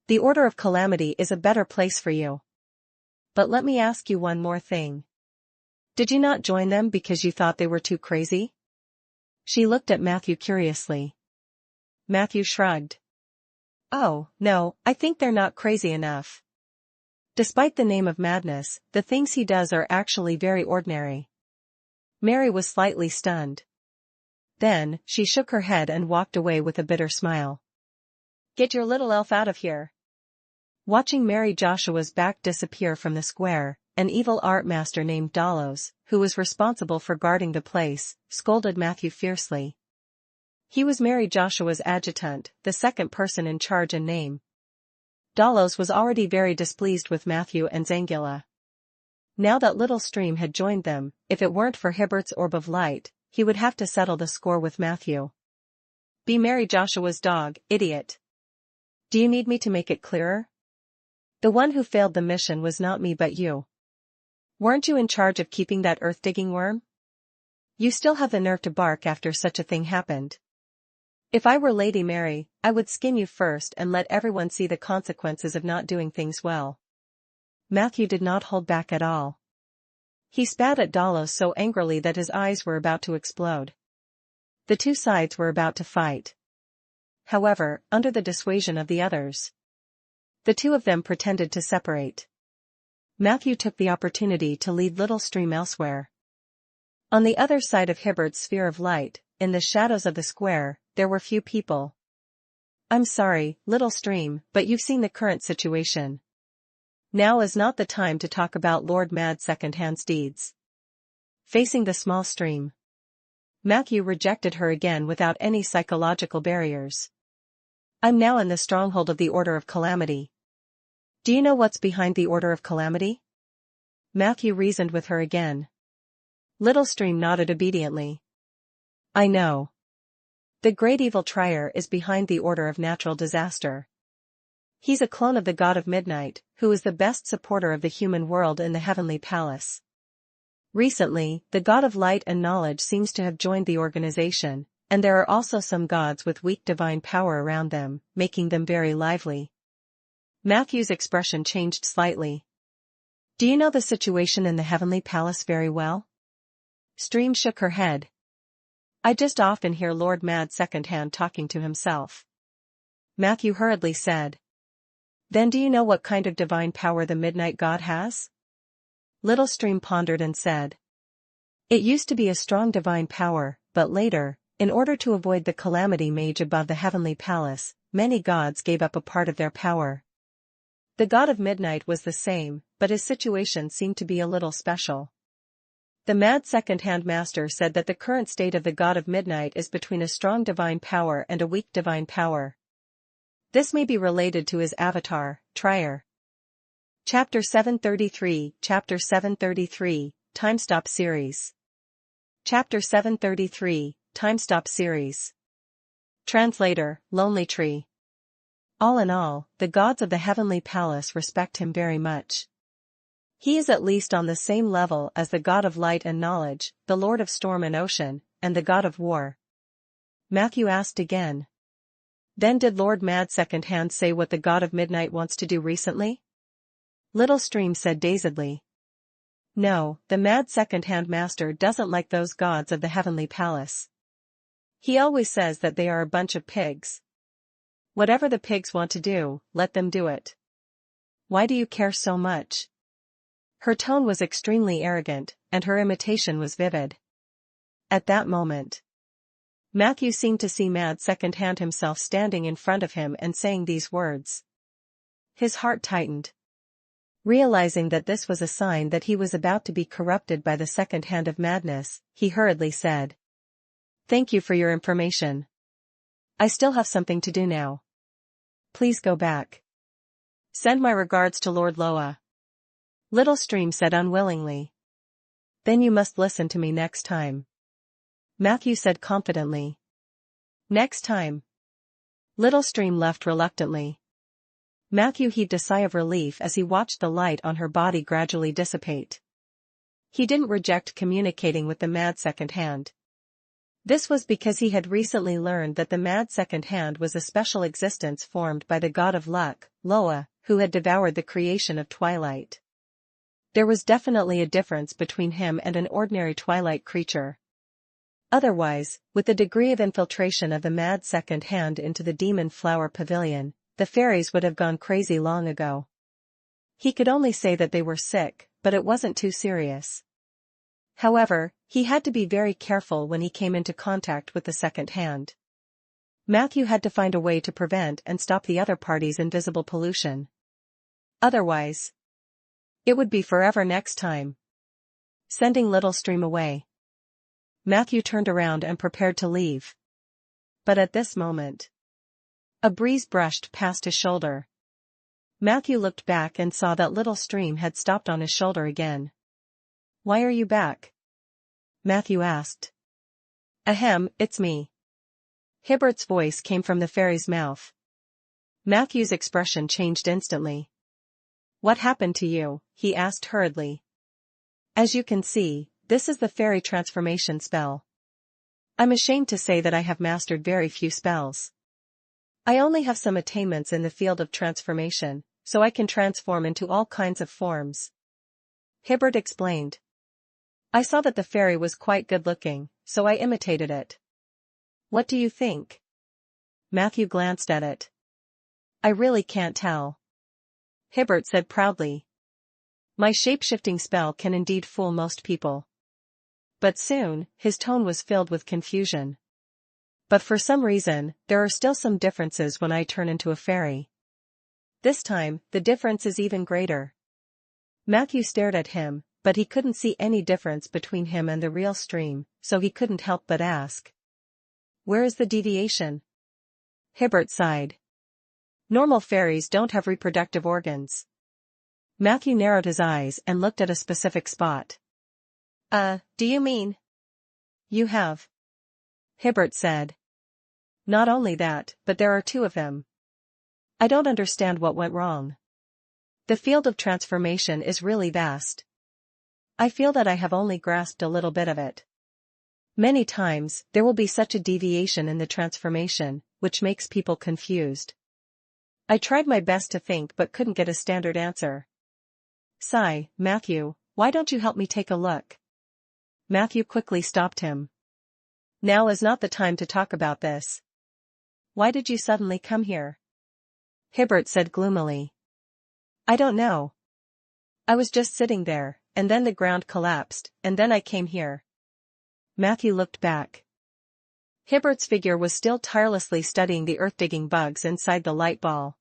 The Order of Calamity is a better place for you. But let me ask you one more thing. Did you not join them because you thought they were too crazy? She looked at Matthew curiously. Matthew shrugged. Oh, no, I think they're not crazy enough. Despite the name of madness, the things he does are actually very ordinary. Mary was slightly stunned. Then, she shook her head and walked away with a bitter smile. Get your little elf out of here. Watching Mary Joshua's back disappear from the square, an evil art master named Dalos, who was responsible for guarding the place, scolded Matthew fiercely. He was Mary Joshua's adjutant, the second person in charge in name. Dalos was already very displeased with Matthew and Zangilla. Now that Little Stream had joined them, if it weren't for Hibbert's orb of light, he would have to settle the score with Matthew. Be Mary Joshua's dog, idiot. Do you need me to make it clearer? The one who failed the mission was not me but you. Weren't you in charge of keeping that earth-digging worm? You still have the nerve to bark after such a thing happened. If I were Lady Mary, I would skin you first and let everyone see the consequences of not doing things well. Matthew did not hold back at all. He spat at Dalos so angrily that his eyes were about to explode. The two sides were about to fight. However, under the dissuasion of the others, the two of them pretended to separate. Matthew took the opportunity to lead Little Stream elsewhere. On the other side of Hibbert's sphere of light, in the shadows of the square, there were few people. I'm sorry, Little Stream, but you've seen the current situation. Now is not the time to talk about Lord Mad Secondhand's deeds. Facing the small stream, Matthew rejected her again without any psychological barriers. I'm now in the stronghold of the Order of Calamity. Do you know what's behind the Order of Calamity? Matthew reasoned with her again. Little Stream nodded obediently. I know. The great evil Trier is behind the Order of Natural Disaster. He's a clone of the God of Midnight, who is the best supporter of the human world in the Heavenly Palace. Recently, the God of Light and Knowledge seems to have joined the organization, and there are also some gods with weak divine power around them, making them very lively. Matthew's expression changed slightly. Do you know the situation in the Heavenly Palace very well? Stream shook her head. I just often hear Lord Mad Secondhand talking to himself. Matthew hurriedly said. Then do you know what kind of divine power the Midnight God has? Little Stream pondered and said. It used to be a strong divine power, but later, in order to avoid the calamity mage above the Heavenly Palace, many gods gave up a part of their power. The God of Midnight was the same, but his situation seemed to be a little special. The mad second-hand master said that the current state of the god of midnight is between a strong divine power and a weak divine power. This may be related to his avatar, Trier. Chapter 733, Chapter 733, Time-Stop Series. Chapter 733, Time-Stop Series. Translator, Lonely Tree. All in all, the gods of the heavenly palace respect him very much. He is at least on the same level as the god of light and knowledge, the lord of storm and ocean, and the god of war. Matthew asked again. Then did Lord Mad Secondhand say what the god of midnight wants to do recently? Little Stream said dazedly. No, the mad second-hand master doesn't like those gods of the heavenly palace. He always says that they are a bunch of pigs. Whatever the pigs want to do, let them do it. Why do you care so much? Her tone was extremely arrogant, and her imitation was vivid. At that moment, Matthew seemed to see Mad Secondhand himself standing in front of him and saying these words. His heart tightened. Realizing that this was a sign that he was about to be corrupted by the second hand of madness, he hurriedly said. Thank you for your information. I still have something to do now. Please go back. Send my regards to Lord Loa. Little Stream said unwillingly. Then you must listen to me next time. Matthew said confidently. Next time. Little Stream left reluctantly. Matthew heaved a sigh of relief as he watched the light on her body gradually dissipate. He didn't reject communicating with the mad second hand. This was because he had recently learned that the mad second hand was a special existence formed by the god of luck, Loa, who had devoured the creation of twilight. There was definitely a difference between him and an ordinary twilight creature. Otherwise, with the degree of infiltration of the mad second hand into the demon flower pavilion, the fairies would have gone crazy long ago. He could only say that they were sick, but it wasn't too serious. However, he had to be very careful when he came into contact with the second hand. Matthew had to find a way to prevent and stop the other party's invisible pollution. Otherwise, it would be forever next time. Sending Little Stream away. Matthew turned around and prepared to leave. But at this moment, a breeze brushed past his shoulder. Matthew looked back and saw that Little Stream had stopped on his shoulder again. Why are you back? Matthew asked. Ahem, it's me. Hibbert's voice came from the fairy's mouth. Matthew's expression changed instantly. What happened to you? He asked hurriedly. As you can see, this is the fairy transformation spell. I'm ashamed to say that I have mastered very few spells. I only have some attainments in the field of transformation, so I can transform into all kinds of forms. Hibbert explained. I saw that the fairy was quite good-looking, so I imitated it. What do you think? Matthew glanced at it. I really can't tell. Hibbert said proudly. My shape-shifting spell can indeed fool most people. But soon, his tone was filled with confusion. But for some reason, there are still some differences when I turn into a fairy. This time, the difference is even greater. Matthew stared at him, but he couldn't see any difference between him and the real Stream, so he couldn't help but ask. Where is the deviation? Hibbert sighed. Normal fairies don't have reproductive organs. Matthew narrowed his eyes and looked at a specific spot. Do you mean? You have. Hibbert said. Not only that, but there are two of them. I don't understand what went wrong. The field of transformation is really vast. I feel that I have only grasped a little bit of it. Many times, there will be such a deviation in the transformation, which makes people confused. I tried my best to think but couldn't get a standard answer. Sigh, Matthew, why don't you help me take a look? Matthew quickly stopped him. Now is not the time to talk about this. Why did you suddenly come here? Hibbert said gloomily. I don't know. I was just sitting there, and then the ground collapsed, and then I came here. Matthew looked back. Hibbert's figure was still tirelessly studying the earth-digging bugs inside the light ball.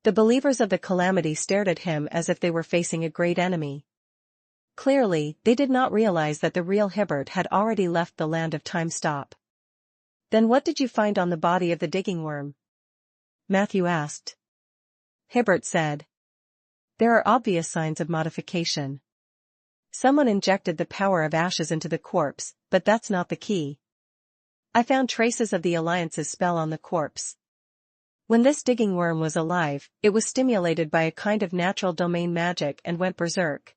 The believers of the calamity stared at him as if they were facing a great enemy. Clearly, they did not realize that the real Hibbert had already left the land of time stop. Then what did you find on the body of the digging worm? Matthew asked. Hibbert said. There are obvious signs of modification. Someone injected the power of ashes into the corpse, but that's not the key. I found traces of the Alliance's spell on the corpse. When this digging worm was alive, it was stimulated by a kind of natural domain magic and went berserk.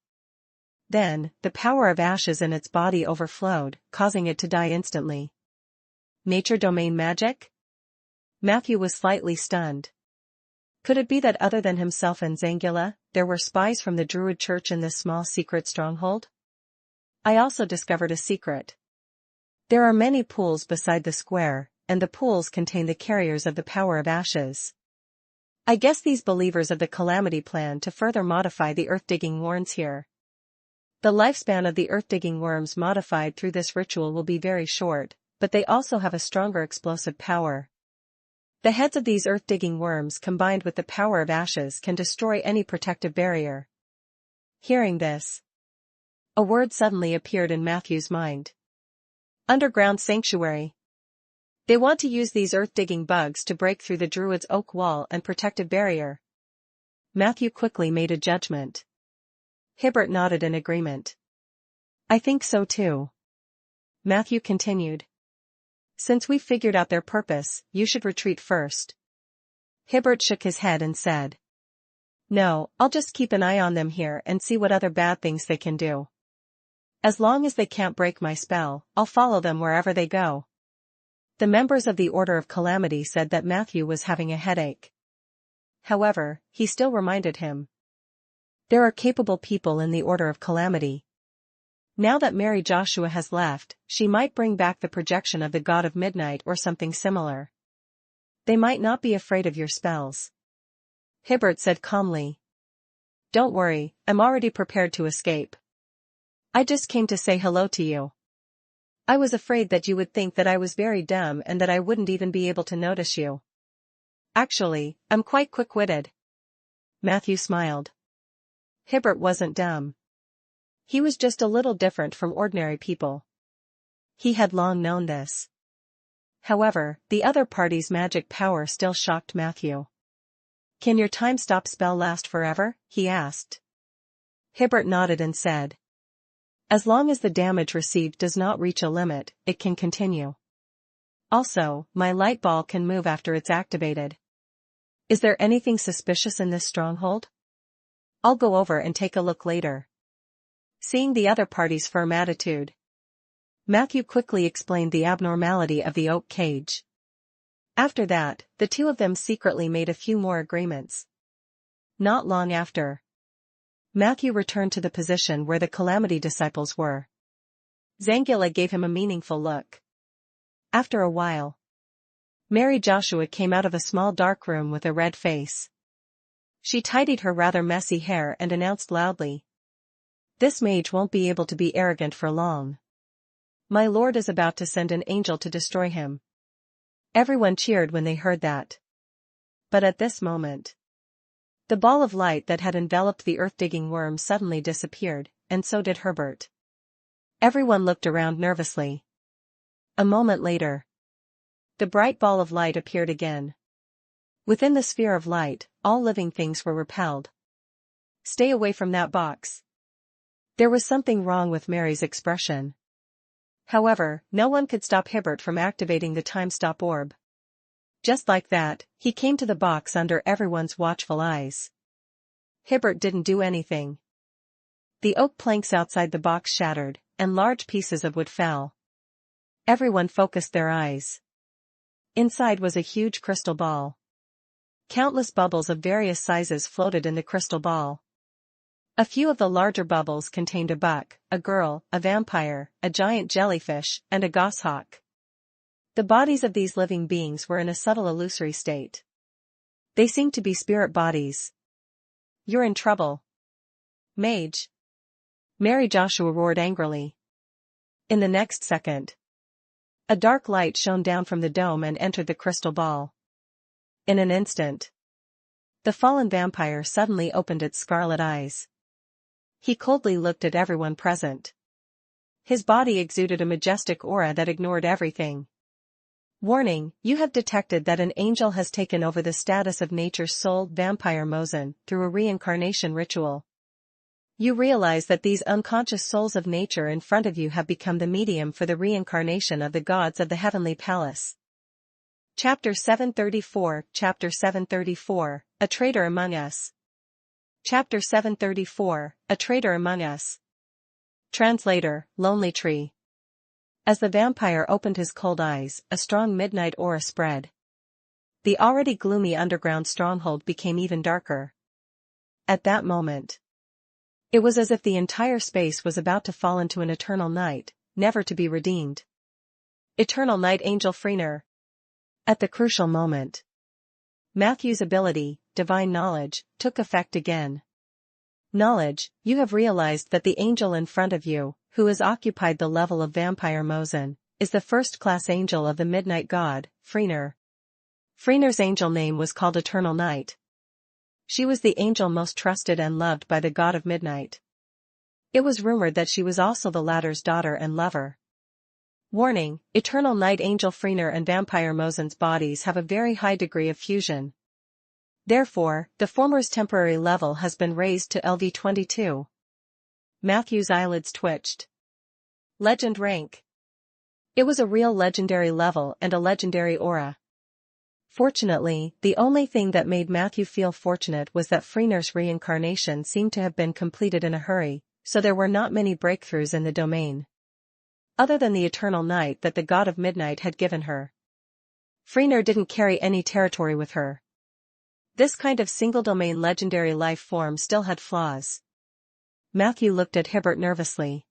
Then, the power of ashes in its body overflowed, causing it to die instantly. Nature domain magic? Matthew was slightly stunned. Could it be that other than himself and Zangula, there were spies from the Druid Church in this small secret stronghold? I also discovered a secret. There are many pools beside the square, and the pools contain the carriers of the power of ashes. I guess these believers of the Calamity plan to further modify the earth-digging worms here. The lifespan of the earth-digging worms modified through this ritual will be very short, but they also have a stronger explosive power. The heads of these earth-digging worms combined with the power of ashes can destroy any protective barrier. Hearing this, a word suddenly appeared in Matthew's mind. Underground sanctuary. They want to use these earth-digging bugs to break through the Druid's oak wall and protective barrier. Matthew quickly made a judgment. Hibbert nodded in agreement. I think so too. Matthew continued. Since we've figured out their purpose, you should retreat first. Hibbert shook his head and said. No, I'll just keep an eye on them here and see what other bad things they can do. As long as they can't break my spell, I'll follow them wherever they go. The members of the Order of Calamity said that Matthew was having a headache. However, he still reminded him. There are capable people in the Order of Calamity. Now that Mary Joshua has left, she might bring back the projection of the God of Midnight or something similar. They might not be afraid of your spells. Hibbert said calmly. Don't worry, I'm already prepared to escape. I just came to say hello to you. I was afraid that you would think that I was very dumb and that I wouldn't even be able to notice you. Actually, I'm quite quick-witted. Matthew smiled. Hibbert wasn't dumb. He was just a little different from ordinary people. He had long known this. However, the other party's magic power still shocked Matthew. Can your time-stop spell last forever? He asked. Hibbert nodded and said. As long as the damage received does not reach a limit, it can continue. Also, my light ball can move after it's activated. Is there anything suspicious in this stronghold? I'll go over and take a look later. Seeing the other party's firm attitude, Matthew quickly explained the abnormality of the oak cage. After that, the two of them secretly made a few more agreements. Not long after, Matthew returned to the position where the Calamity disciples were. Zangula gave him a meaningful look. After a while, Mary Joshua came out of a small dark room with a red face. She tidied her rather messy hair and announced loudly. This mage won't be able to be arrogant for long. My lord is about to send an angel to destroy him. Everyone cheered when they heard that. But at this moment, the ball of light that had enveloped the earth-digging worm suddenly disappeared, and so did Herbert. Everyone looked around nervously. A moment later, the bright ball of light appeared again. Within the sphere of light, all living things were repelled. Stay away from that box. There was something wrong with Mary's expression. However, no one could stop Hibbert from activating the time-stop orb. Just like that, he came to the box under everyone's watchful eyes. Hibbert didn't do anything. The oak planks outside the box shattered, and large pieces of wood fell. Everyone focused their eyes. Inside was a huge crystal ball. Countless bubbles of various sizes floated in the crystal ball. A few of the larger bubbles contained a buck, a girl, a vampire, a giant jellyfish, and a goshawk. The bodies of these living beings were in a subtle illusory state. They seemed to be spirit bodies. You're in trouble, mage. Mary Joshua roared angrily. In the next second, a dark light shone down from the dome and entered the crystal ball. In an instant, the fallen vampire suddenly opened its scarlet eyes. He coldly looked at everyone present. His body exuded a majestic aura that ignored everything. Warning, you have detected that an angel has taken over the status of nature's soul vampire Mosen through a reincarnation ritual. You realize that these unconscious souls of nature in front of you have become the medium for the reincarnation of the gods of the heavenly palace. Chapter 734 Chapter 734, A Traitor Among Us. Chapter 734, A Traitor Among Us. Translator, Lonely Tree. As the vampire opened his cold eyes, a strong midnight aura spread. The already gloomy underground stronghold became even darker. At that moment, it was as if the entire space was about to fall into an eternal night, never to be redeemed. Eternal Night Angel Freener. At the crucial moment, Matthew's ability, divine knowledge, took effect again. Knowledge, you have realized that the angel in front of you, who has occupied the level of vampire Mosen, is the first-class angel of the midnight god, Freener. Freener's angel name was called Eternal Night. She was the angel most trusted and loved by the god of midnight. It was rumored that she was also the latter's daughter and lover. Warning, Eternal Night Angel Freener and vampire Mosen's bodies have a very high degree of fusion. Therefore, the former's temporary level has been raised to LV22. Matthew's eyelids twitched. Legend rank. It was a real legendary level and a legendary aura. Fortunately, the only thing that made Matthew feel fortunate was that Freener's reincarnation seemed to have been completed in a hurry, so there were not many breakthroughs in the domain. Other than the eternal night that the god of midnight had given her. Freener didn't carry any territory with her. This kind of single-domain legendary life form still had flaws. Matthew looked at Hibbert nervously.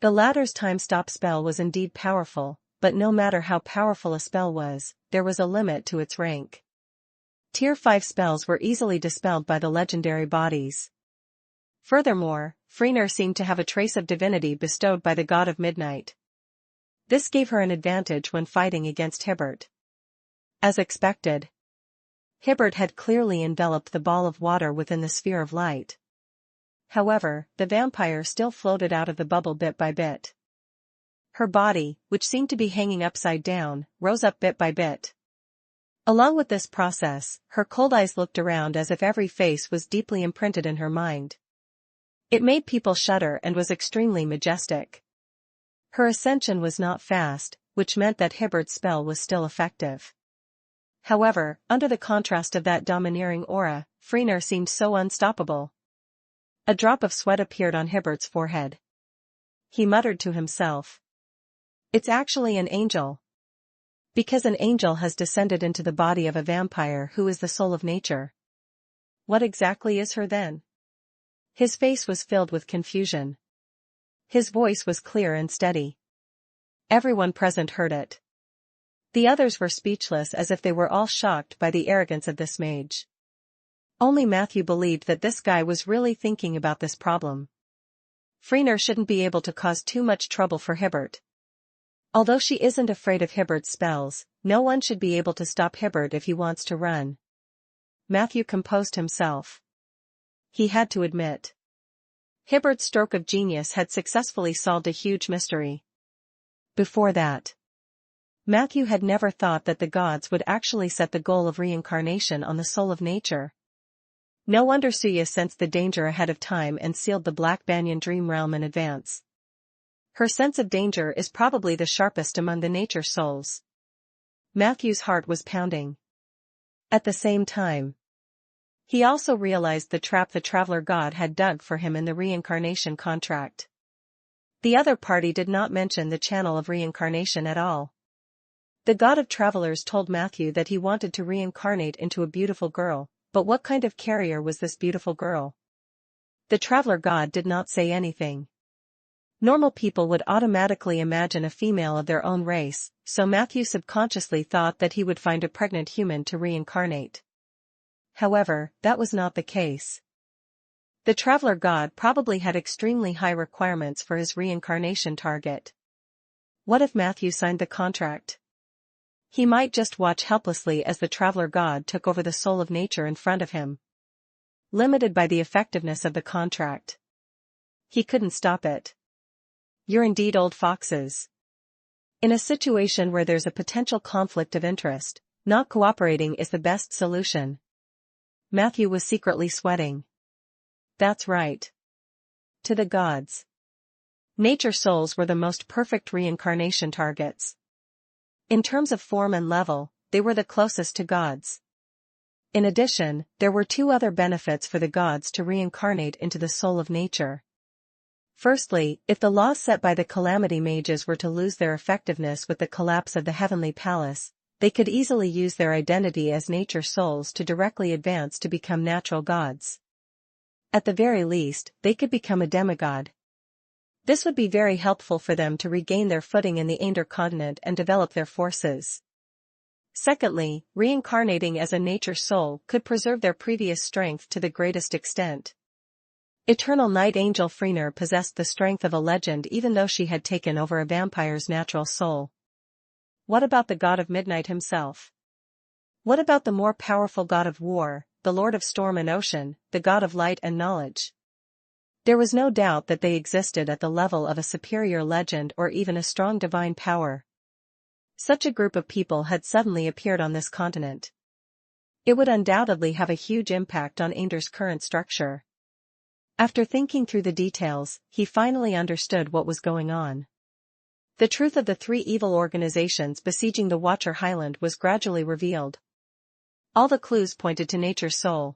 The latter's time-stop spell was indeed powerful, but no matter how powerful a spell was, there was a limit to its rank. Tier 5 spells were easily dispelled by the legendary bodies. Furthermore, Freener seemed to have a trace of divinity bestowed by the god of midnight. This gave her an advantage when fighting against Hibbert. As expected, Hibbert had clearly enveloped the ball of water within the sphere of light. However, the vampire still floated out of the bubble bit by bit. Her body, which seemed to be hanging upside down, rose up bit by bit. Along with this process, her cold eyes looked around as if every face was deeply imprinted in her mind. It made people shudder and was extremely majestic. Her ascension was not fast, which meant that Hibbert's spell was still effective. However, under the contrast of that domineering aura, Freener seemed so unstoppable. A drop of sweat appeared on Hibbert's forehead. He muttered to himself. It's actually an angel. Because an angel has descended into the body of a vampire who is the soul of nature. What exactly is her then? His face was filled with confusion. His voice was clear and steady. Everyone present heard it. The others were speechless as if they were all shocked by the arrogance of this mage. Only Matthew believed that this guy was really thinking about this problem. Freener shouldn't be able to cause too much trouble for Hibbert. Although she isn't afraid of Hibbert's spells, no one should be able to stop Hibbert if he wants to run. Matthew composed himself. He had to admit. Hibbert's stroke of genius had successfully solved a huge mystery. Before that, Matthew had never thought that the gods would actually set the goal of reincarnation on the soul of nature. No wonder Suya sensed the danger ahead of time and sealed the Black Banyan dream realm in advance. Her sense of danger is probably the sharpest among the nature souls. Matthew's heart was pounding. At the same time, he also realized the trap the Traveler God had dug for him in the reincarnation contract. The other party did not mention the channel of reincarnation at all. The God of Travelers told Matthew that he wanted to reincarnate into a beautiful girl, but what kind of carrier was this beautiful girl? The Traveler God did not say anything. Normal people would automatically imagine a female of their own race, so Matthew subconsciously thought that he would find a pregnant human to reincarnate. However, that was not the case. The Traveler God probably had extremely high requirements for his reincarnation target. What if Matthew signed the contract? He might just watch helplessly as the Traveler God took over the soul of nature in front of him. Limited by the effectiveness of the contract, He couldn't stop it. You're indeed old foxes. In a situation where there's a potential conflict of interest, not cooperating is the best solution. Matthew was secretly sweating. That's right. To the gods. Nature souls were the most perfect reincarnation targets. In terms of form and level, they were the closest to gods. In addition, there were two other benefits for the gods to reincarnate into the soul of nature. Firstly, if the laws set by the Calamity Mages were to lose their effectiveness with the collapse of the Heavenly Palace, they could easily use their identity as nature souls to directly advance to become natural gods. At the very least, they could become a demigod. This would be very helpful for them to regain their footing in the Ander continent and develop their forces. Secondly, reincarnating as a nature soul could preserve their previous strength to the greatest extent. Eternal Night Angel Freener possessed the strength of a legend even though she had taken over a vampire's natural soul. What about the god of midnight himself? What about the more powerful god of war, the lord of storm and ocean, the god of light and knowledge? There was no doubt that they existed at the level of a superior legend or even a strong divine power. Such a group of people had suddenly appeared on this continent. It would undoubtedly have a huge impact on Ander's current structure. After thinking through the details, he finally understood what was going on. The truth of the three evil organizations besieging the Watcher Highland was gradually revealed. All the clues pointed to Nature's soul.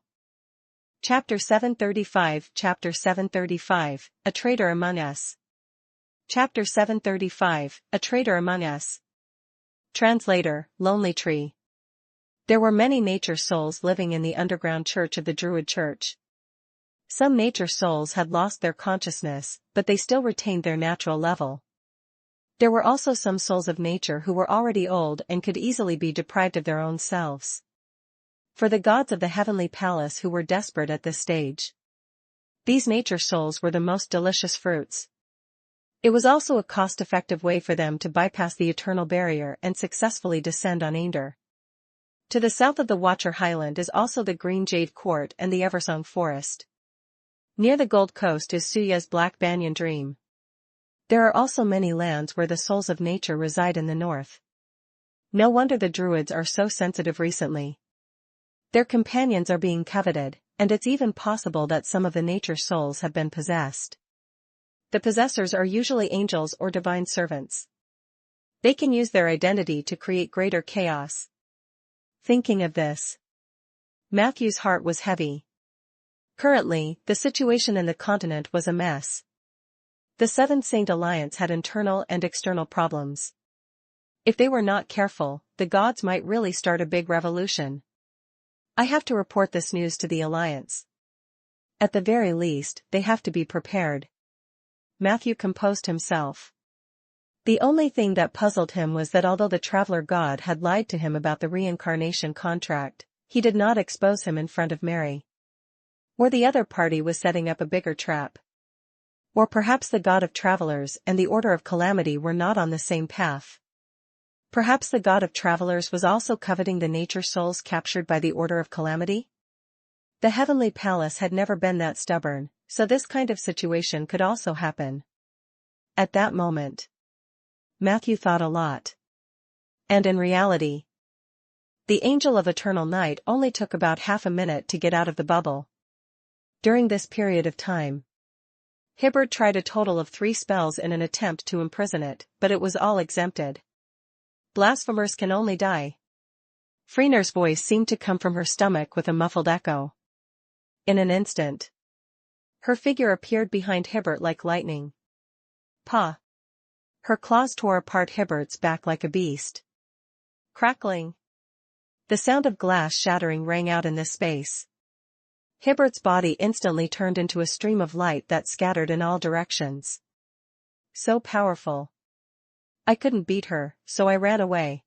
Chapter 735 Chapter 735, A Traitor Among Us. Chapter 735, A Traitor Among Us. Translator, Lonely Tree. There were many nature souls living in the underground church of the Druid Church. Some nature souls had lost their consciousness, but they still retained their natural level. There were also some souls of nature who were already old and could easily be deprived of their own selves. For the gods of the Heavenly Palace who were desperate at this stage, these nature souls were the most delicious fruits. It was also a cost-effective way for them to bypass the Eternal Barrier and successfully descend on Ander. To the south of the Watcher Highland is also the Green Jade Court and the Eversong Forest. Near the Gold Coast is Suya's Black Banyan Dream. There are also many lands where the souls of nature reside in the north. No wonder the Druids are so sensitive recently. Their companions are being coveted, and it's even possible that some of the nature souls have been possessed. The possessors are usually angels or divine servants. They can use their identity to create greater chaos. Thinking of this, Matthew's heart was heavy. Currently, the situation in the continent was a mess. The Seven Saint Alliance had internal and external problems. If they were not careful, the gods might really start a big revolution. I have to report this news to the Alliance. At the very least, they have to be prepared. Matthew composed himself. The only thing that puzzled him was that although the Traveler God had lied to him about the reincarnation contract, he did not expose him in front of Mary. Or the other party was setting up a bigger trap. Or perhaps the God of Travelers and the Order of Calamity were not on the same path. Perhaps the God of Travelers was also coveting the nature souls captured by the Order of Calamity? The Heavenly Palace had never been that stubborn, so this kind of situation could also happen. At that moment, Matthew thought a lot. And in reality, the Angel of Eternal Night only took about half a minute to get out of the bubble. During this period of time, Hibbert tried a total of 3 spells in an attempt to imprison it, but it was all exempted. Blasphemers can only die. Freener's voice seemed to come from her stomach with a muffled echo. In an instant, her figure appeared behind Hibbert like lightning. Pah! Her claws tore apart Hibbert's back like a beast. Crackling. The sound of glass shattering rang out in this space. Hibbert's body instantly turned into a stream of light that scattered in all directions. So powerful. I couldn't beat her, so I ran away.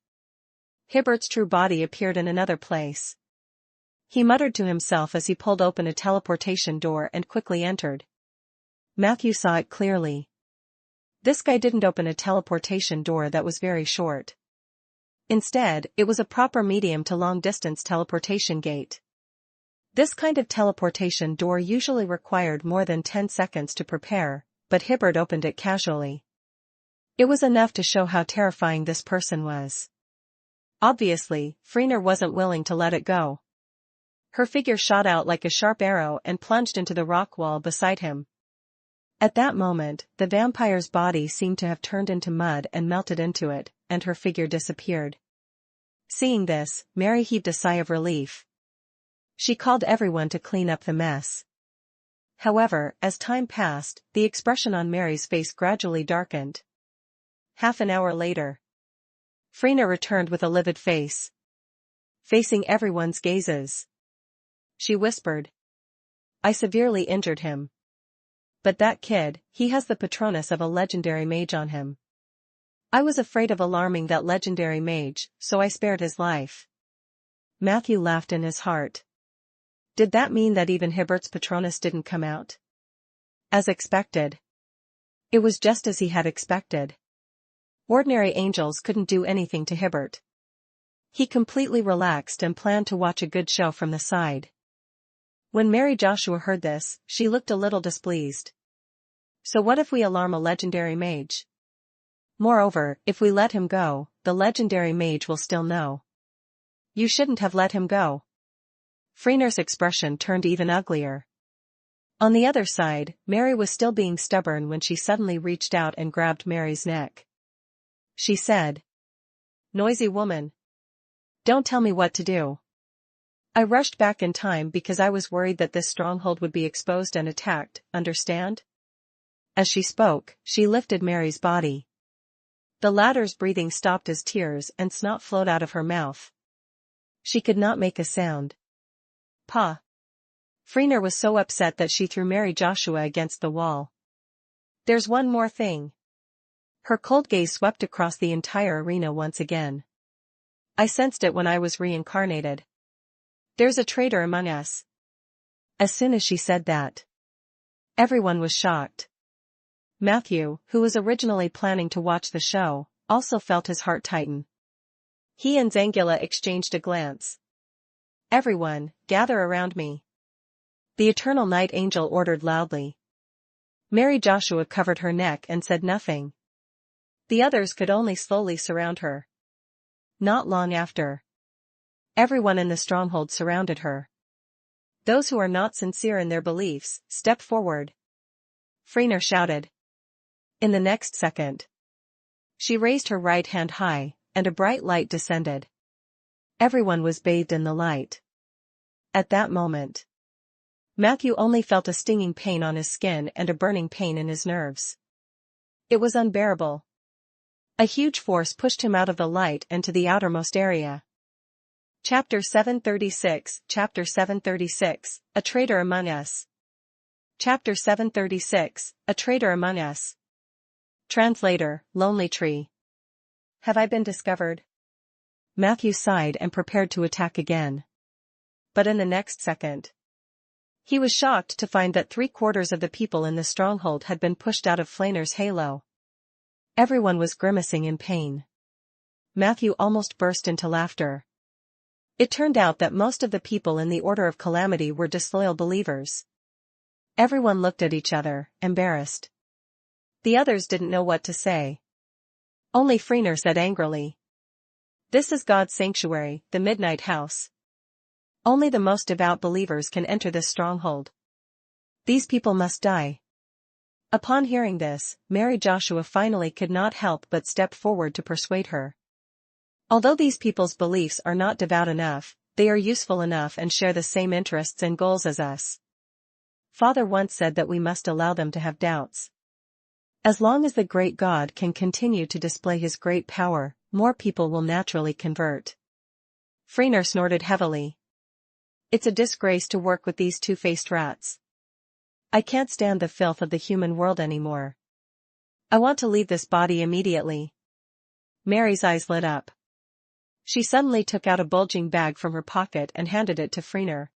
Hibbert's true body appeared in another place. He muttered to himself as he pulled open a teleportation door and quickly entered. Matthew saw it clearly. This guy didn't open a teleportation door that was very short. Instead, it was a proper medium to long-distance teleportation gate. This kind of teleportation door usually required more than 10 seconds to prepare, but Hibbert opened it casually. It was enough to show how terrifying this person was. Obviously, Freener wasn't willing to let it go. Her figure shot out like a sharp arrow and plunged into the rock wall beside him. At that moment, the vampire's body seemed to have turned into mud and melted into it, and her figure disappeared. Seeing this, Mary heaved a sigh of relief. She called everyone to clean up the mess. However, as time passed, the expression on Mary's face gradually darkened. Half an hour later, Freener returned with a livid face, facing everyone's gazes. She whispered, "I severely injured him. But that kid, he has the patronus of a legendary mage on him. I was afraid of alarming that legendary mage, so I spared his life." Matthew laughed in his heart. Did that mean that even Hibbert's patronus didn't come out? As expected. It was just as he had expected. Ordinary angels couldn't do anything to Hibbert. He completely relaxed and planned to watch a good show from the side. When Mary Joshua heard this, she looked a little displeased. So what if we alarm a legendary mage? Moreover, if we let him go, the legendary mage will still know. You shouldn't have let him go. Freener's expression turned even uglier. On the other side, Mary was still being stubborn when she suddenly reached out and grabbed Mary's neck. She said, "Noisy woman. Don't tell me what to do." I rushed back in time because I was worried that this stronghold would be exposed and attacked, understand? As she spoke, she lifted Mary's body. The latter's breathing stopped as tears and snot flowed out of her mouth. She could not make a sound. Pa. Freener was so upset that she threw Mary Joshua against the wall. There's one more thing. Her cold gaze swept across the entire arena once again. I sensed it when I was reincarnated. There's a traitor among us. As soon as she said that, everyone was shocked. Matthew, who was originally planning to watch the show, also felt his heart tighten. He and Zangula exchanged a glance. "Everyone, gather around me," the Eternal Night Angel ordered loudly. Mary Joshua covered her neck and said nothing. The others could only slowly surround her. Not long after, everyone in the stronghold surrounded her. Those who are not sincere in their beliefs, step forward, Freener shouted. In the next second, she raised her right hand high, and a bright light descended. Everyone was bathed in the light. At that moment, Matthew only felt a stinging pain on his skin and a burning pain in his nerves. It was unbearable. A huge force pushed him out of the light and to the outermost area. Chapter 736, Chapter 736, A Traitor Among Us. Chapter 736, A Traitor Among Us. Translator, Lonely Tree. Have I been discovered? Matthew sighed and prepared to attack again. But in the next second, he was shocked to find that 3/4 of the people in the stronghold had been pushed out of Freener's halo. Everyone was grimacing in pain. Matthew almost burst into laughter. It turned out that most of the people in the Order of Calamity were disloyal believers. Everyone looked at each other, embarrassed. The others didn't know what to say. Only Freener said angrily, "This is God's sanctuary, the Midnight House. Only the most devout believers can enter this stronghold. These people must die." Upon hearing this, Mary Joshua finally could not help but step forward to persuade her. Although these people's beliefs are not devout enough, they are useful enough and share the same interests and goals as us. Father once said that we must allow them to have doubts. As long as the great God can continue to display his great power, more people will naturally convert. Freener snorted heavily. It's a disgrace to work with these two-faced rats. I can't stand the filth of the human world anymore. I want to leave this body immediately. Mary's eyes lit up. She suddenly took out a bulging bag from her pocket and handed it to Freener.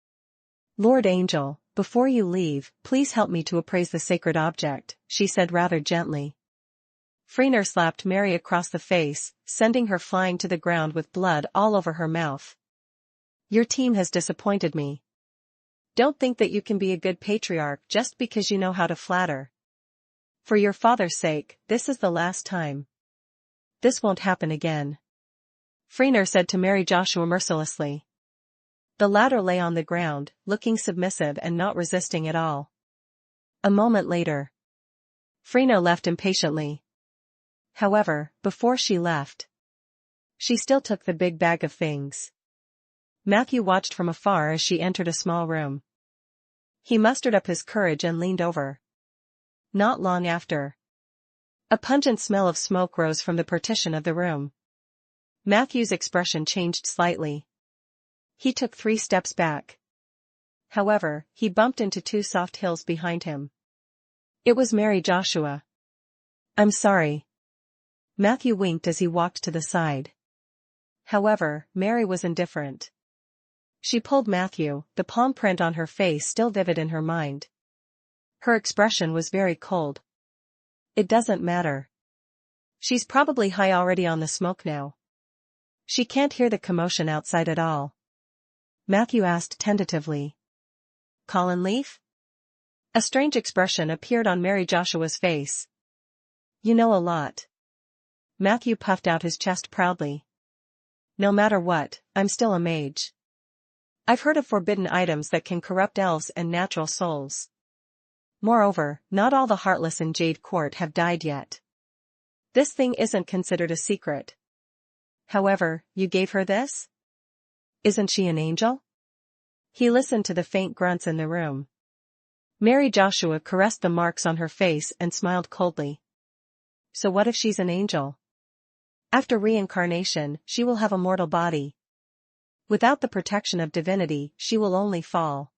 Lord Angel, before you leave, please help me to appraise the sacred object, she said rather gently. Freener slapped Mary across the face, sending her flying to the ground with blood all over her mouth. Your team has disappointed me. Don't think that you can be a good patriarch just because you know how to flatter. For your father's sake, this is the last time. This won't happen again. Freener said to Mary Joshua mercilessly. The latter lay on the ground, looking submissive and not resisting at all. A moment later, Freener left impatiently. However, before she left, she still took the big bag of things. Matthew watched from afar as she entered a small room. He mustered up his courage and leaned over. Not long after, a pungent smell of smoke rose from the partition of the room. Matthew's expression changed slightly. He took 3 steps back. However, he bumped into 2 soft hills behind him. It was Mary Joshua. I'm sorry. Matthew winked as he walked to the side. However, Mary was indifferent. She pulled Matthew, the palm print on her face still vivid in her mind. Her expression was very cold. It doesn't matter. She's probably high already on the smoke now. She can't hear the commotion outside at all. Matthew asked tentatively. Colin Leaf? A strange expression appeared on Mary Joshua's face. You know a lot. Matthew puffed out his chest proudly. No matter what, I'm still a mage. I've heard of forbidden items that can corrupt elves and natural souls. Moreover, not all the heartless in Jade Court have died yet. This thing isn't considered a secret. However, you gave her this? Isn't she an angel? He listened to the faint grunts in the room. Mary Joshua caressed the marks on her face and smiled coldly. So what if she's an angel? After reincarnation, she will have a mortal body. Without the protection of divinity, she will only fall.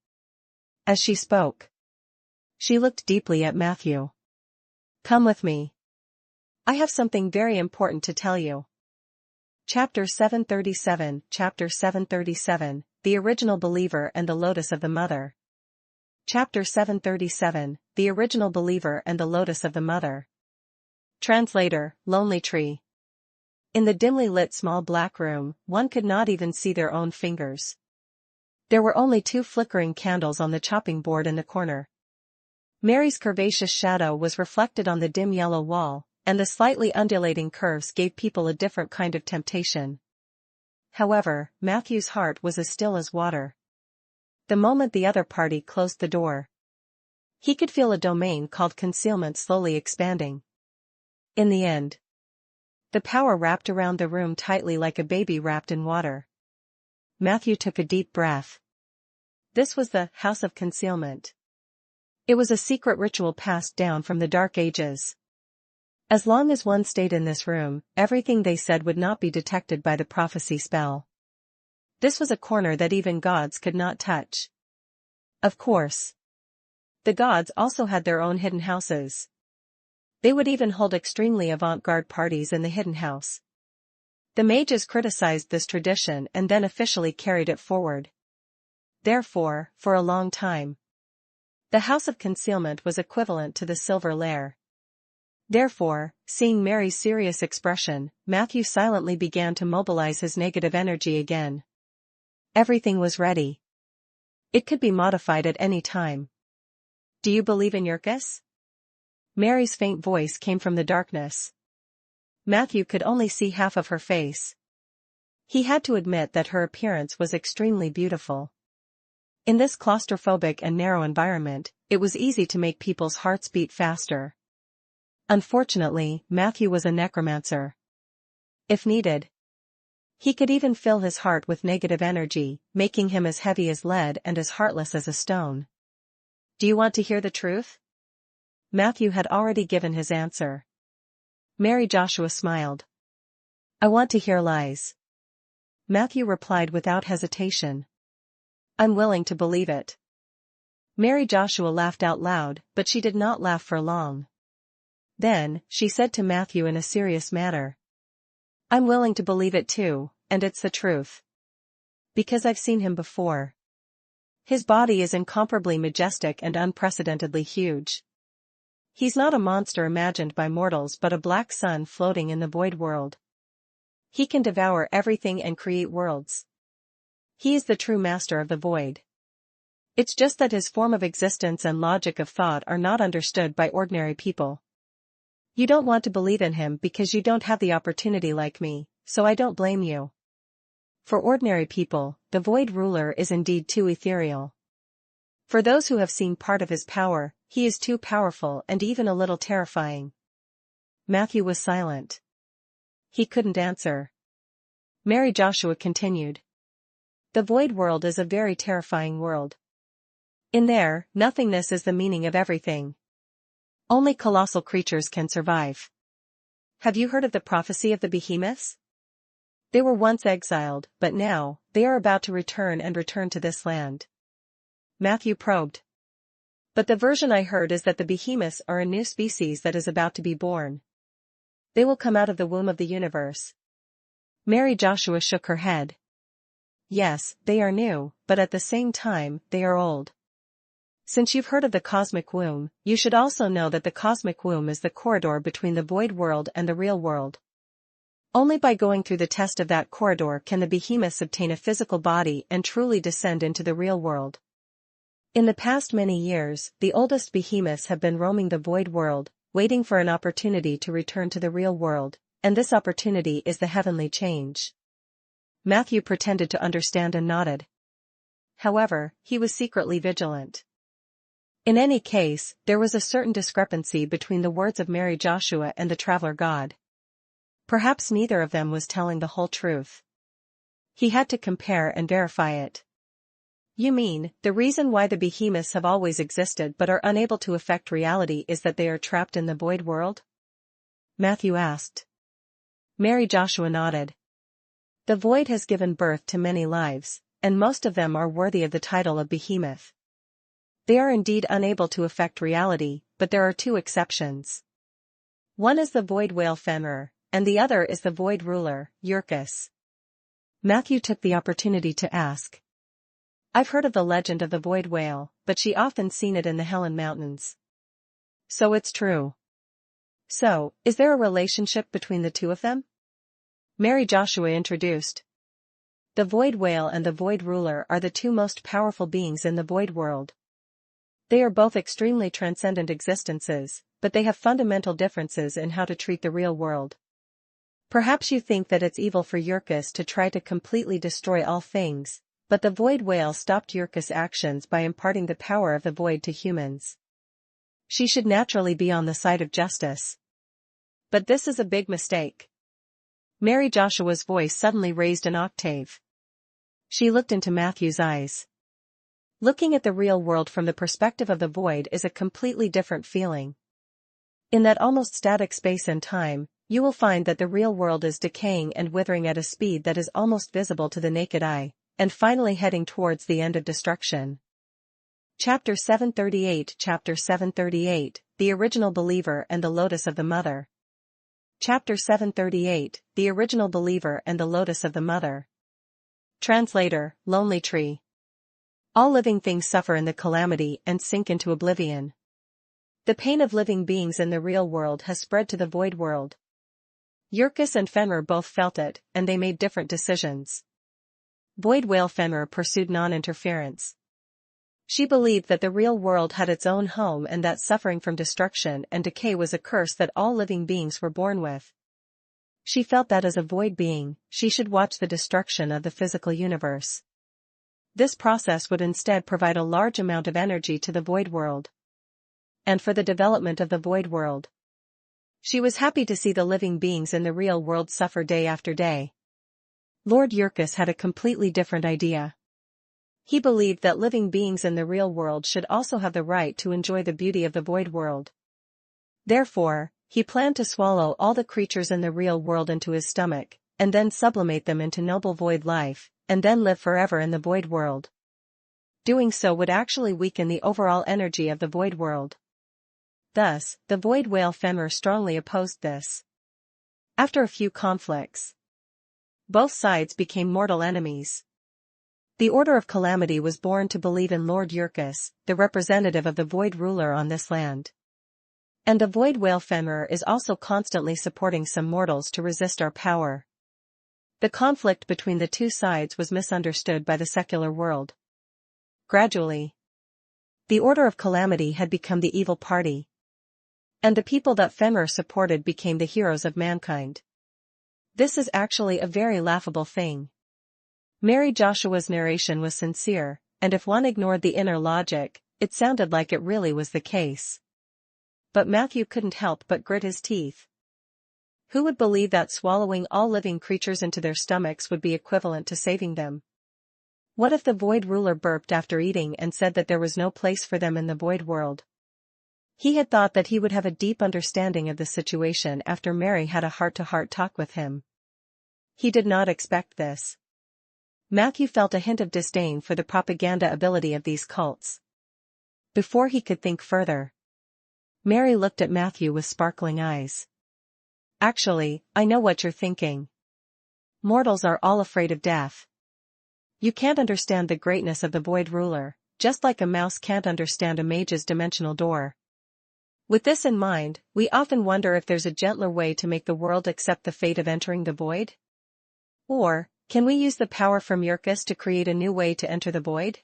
As she spoke, she looked deeply at Matthew. Come with me. I have something very important to tell you. Chapter 737, Chapter 737, The Original Believer and the Lotus of the Mother. Chapter 737, The Original Believer and the Lotus of the Mother. Translator, Lonely Tree. In the dimly lit small black room, one could not even see their own fingers. There were only 2 flickering candles on the chopping board in the corner. Mary's curvaceous shadow was reflected on the dim yellow wall, and the slightly undulating curves gave people a different kind of temptation. However, Matthew's heart was as still as water. The moment the other party closed the door, he could feel a domain called concealment slowly expanding. In the end, the power wrapped around the room tightly like a baby wrapped in water. Matthew took a deep breath. This was the House of Concealment. It was a secret ritual passed down from the Dark Ages. As long as one stayed in this room, everything they said would not be detected by the prophecy spell. This was a corner that even gods could not touch. Of course, the gods also had their own hidden houses. They would even hold extremely avant-garde parties in the hidden house. The mages criticized this tradition and then officially carried it forward. Therefore, for a long time, the House of Concealment was equivalent to the Silver Lair. Therefore, seeing Mary's serious expression, Matthew silently began to mobilize his negative energy again. Everything was ready. It could be modified at any time. Do you believe in Yurkus? Mary's faint voice came from the darkness. Matthew could only see half of her face. He had to admit that her appearance was extremely beautiful. In this claustrophobic and narrow environment, it was easy to make people's hearts beat faster. Unfortunately, Matthew was a necromancer. If needed, he could even fill his heart with negative energy, making him as heavy as lead and as heartless as a stone. Do you want to hear the truth? Matthew had already given his answer. Mary Joshua smiled. I want to hear lies. Matthew replied without hesitation. I'm willing to believe it. Mary Joshua laughed out loud, but she did not laugh for long. Then, she said to Matthew in a serious manner. I'm willing to believe it too, and it's the truth. Because I've seen him before. His body is incomparably majestic and unprecedentedly huge. He's not a monster imagined by mortals but a black sun floating in the void world. He can devour everything and create worlds. He is the true master of the void. It's just that his form of existence and logic of thought are not understood by ordinary people. You don't want to believe in him because you don't have the opportunity like me, so I don't blame you. For ordinary people, the Void Ruler is indeed too ethereal. For those who have seen part of his power, he is too powerful and even a little terrifying. Matthew was silent. He couldn't answer. Mary Joshua continued. The Void World is a very terrifying world. In there, nothingness is the meaning of everything. Only colossal creatures can survive. Have you heard of the prophecy of the behemoths? They were once exiled, but now, they are about to return to this land. Matthew probed. But the version I heard is that the behemoths are a new species that is about to be born. They will come out of the womb of the universe. Mary Joshua shook her head. Yes, they are new, but at the same time, they are old. Since you've heard of the cosmic womb, you should also know that the cosmic womb is the corridor between the void world and the real world. Only by going through the test of that corridor can the behemoths obtain a physical body and truly descend into the real world. In the past many years, the oldest behemoths have been roaming the void world, waiting for an opportunity to return to the real world, and this opportunity is the heavenly change. Matthew pretended to understand and nodded. However, he was secretly vigilant. In any case, there was a certain discrepancy between the words of Mary Joshua and the traveler god. Perhaps neither of them was telling the whole truth. He had to compare and verify it. You mean, the reason why the behemoths have always existed but are unable to affect reality is that they are trapped in the void world? Matthew asked. Mary Joshua nodded. The void has given birth to many lives, and most of them are worthy of the title of behemoth. They are indeed unable to affect reality, but there are two exceptions. One is the void whale Fenrir, and the other is the void ruler, Yurkus. Matthew took the opportunity to ask. I've heard of the legend of the void whale, but she often seen it in the Helen Mountains. So it's true. So, is there a relationship between the two of them? Mary Joshua introduced. The void whale and the void ruler are the two most powerful beings in the void world. They are both extremely transcendent existences, but they have fundamental differences in how to treat the real world. Perhaps you think that it's evil for Yurkus to try to completely destroy all things, but the void whale stopped Yurkus' actions by imparting the power of the void to humans. She should naturally be on the side of justice. But this is a big mistake. Mary Joshua's voice suddenly raised an octave. She looked into Matthew's eyes. Looking at the real world from the perspective of the void is a completely different feeling. In that almost static space and time, you will find that the real world is decaying and withering at a speed that is almost visible to the naked eye, and finally heading towards the end of destruction. Chapter 738 Chapter 738, The Original Believer and the Lotus of the Mother. Chapter 738, The Original Believer and the Lotus of the Mother. Translator, Lonely Tree. All living things suffer in the calamity and sink into oblivion. The pain of living beings in the real world has spread to the void world. Yurkus and Fenrir both felt it, and they made different decisions. Void whale Fenrir pursued non-interference. She believed that the real world had its own home and that suffering from destruction and decay was a curse that all living beings were born with. She felt that as a void being, she should watch the destruction of the physical universe. This process would instead provide a large amount of energy to the void world. And for the development of the void world. She was happy to see the living beings in the real world suffer day after day. Lord Yurkus had a completely different idea. He believed that living beings in the real world should also have the right to enjoy the beauty of the void world. Therefore, he planned to swallow all the creatures in the real world into his stomach, and then sublimate them into noble void life, and then live forever in the void world. Doing so would actually weaken the overall energy of the void world. Thus, the void whale Fenrir strongly opposed this. After a few conflicts, both sides became mortal enemies. The Order of Calamity was born to believe in Lord Yurkus, the representative of the void ruler on this land. And the void whale Fenrir is also constantly supporting some mortals to resist our power. The conflict between the two sides was misunderstood by the secular world. Gradually, The Order of Calamity had become the evil party. And the people that Fenrir supported became the heroes of mankind. This is actually a very laughable thing. Mary Joshua's narration was sincere, and if one ignored the inner logic, it sounded like it really was the case. But Matthew couldn't help but grit his teeth. Who would believe that swallowing all living creatures into their stomachs would be equivalent to saving them? What if the Void Ruler burped after eating and said that there was no place for them in the Void world? He had thought that he would have a deep understanding of the situation after Mary had a heart-to-heart talk with him. He did not expect this. Matthew felt a hint of disdain for the propaganda ability of these cults. Before he could think further, Mary looked at Matthew with sparkling eyes. Actually, I know what you're thinking. Mortals are all afraid of death. You can't understand the greatness of the Void Ruler, just like a mouse can't understand a mage's dimensional door. With this in mind, we often wonder if there's a gentler way to make the world accept the fate of entering the void? Or, can we use the power from Yurkus to create a new way to enter the void?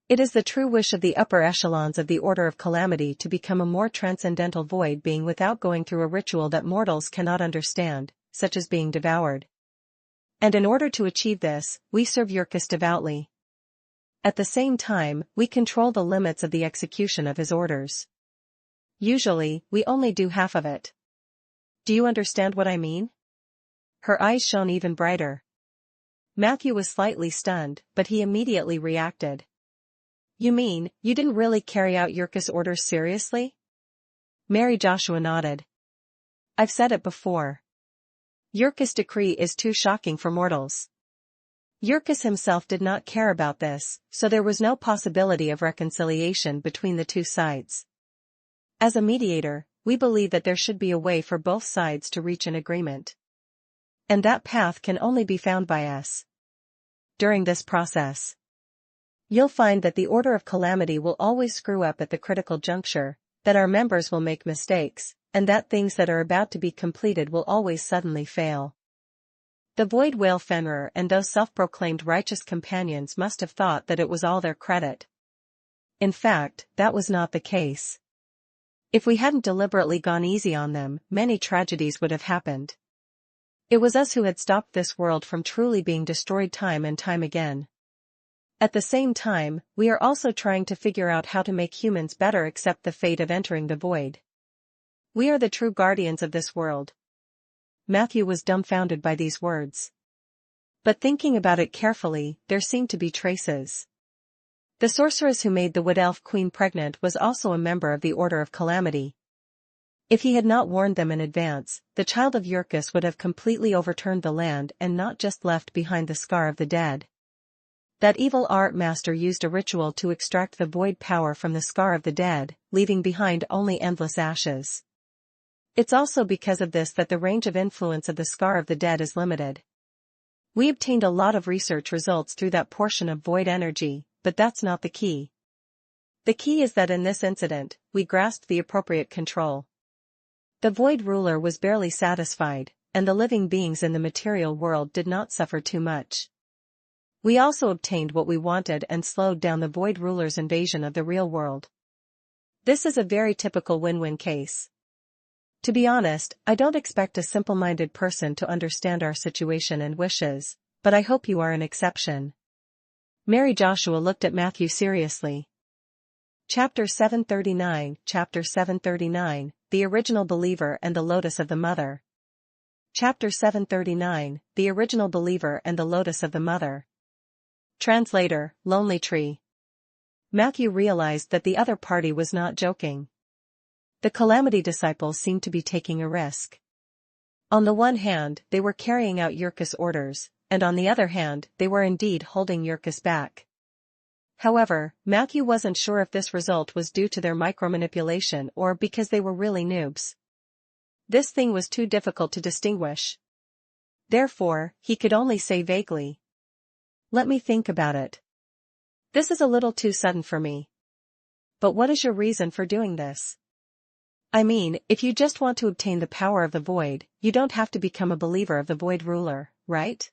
It is the true wish of the upper echelons of the Order of Calamity to become a more transcendental void being without going through a ritual that mortals cannot understand, such as being devoured. And in order to achieve this, we serve Yurkus devoutly. At the same time, we control the limits of the execution of his orders. Usually, we only do half of it. Do you understand what I mean? Her eyes shone even brighter. Matthew was slightly stunned, but he immediately reacted. You mean, you didn't really carry out Yurkus' orders seriously? Mary Joshua nodded. I've said it before. Yurkus' decree is too shocking for mortals. Yurkus himself did not care about this, so there was no possibility of reconciliation between the two sides. As a mediator, we believe that there should be a way for both sides to reach an agreement. And that path can only be found by us. During this process, you'll find that the Order of Calamity will always screw up at the critical juncture, that our members will make mistakes, and that things that are about to be completed will always suddenly fail. The Void Whale Fenrir and those self-proclaimed righteous companions must have thought that it was all their credit. In fact, that was not the case. If we hadn't deliberately gone easy on them, many tragedies would have happened. It was us who had stopped this world from truly being destroyed time and time again. At the same time, we are also trying to figure out how to make humans better accept the fate of entering the void. We are the true guardians of this world. Matthew was dumbfounded by these words. But thinking about it carefully, there seemed to be traces. The sorceress who made the Wood Elf Queen pregnant was also a member of the Order of Calamity. If he had not warned them in advance, the child of Yurkus would have completely overturned the land and not just left behind the scar of the dead. That evil art master used a ritual to extract the void power from the scar of the dead, leaving behind only endless ashes. It's also because of this that the range of influence of the scar of the dead is limited. We obtained a lot of research results through that portion of void energy, but that's not the key. The key is that in this incident, we grasped the appropriate control. The Void Ruler was barely satisfied, and the living beings in the material world did not suffer too much. We also obtained what we wanted and slowed down the Void Ruler's invasion of the real world. This is a very typical win-win case. To be honest, I don't expect a simple-minded person to understand our situation and wishes, but I hope you are an exception. Mary Joshua looked at Matthew seriously. Chapter 739, Chapter 739, The Original Believer and the Lotus of the Mother. Chapter 739, The Original Believer and the Lotus of the Mother. Translator, Lonely Tree. Matthew realized that the other party was not joking. The Calamity disciples seemed to be taking a risk. On the one hand, they were carrying out Yurkus' orders, and on the other hand, they were indeed holding Yurkus back. However, Matthew wasn't sure if this result was due to their micromanipulation or because they were really noobs. This thing was too difficult to distinguish. Therefore, he could only say vaguely, "Let me think about it. This is a little too sudden for me. But what is your reason for doing this? I mean, if you just want to obtain the power of the void, you don't have to become a believer of the Void Ruler, right?"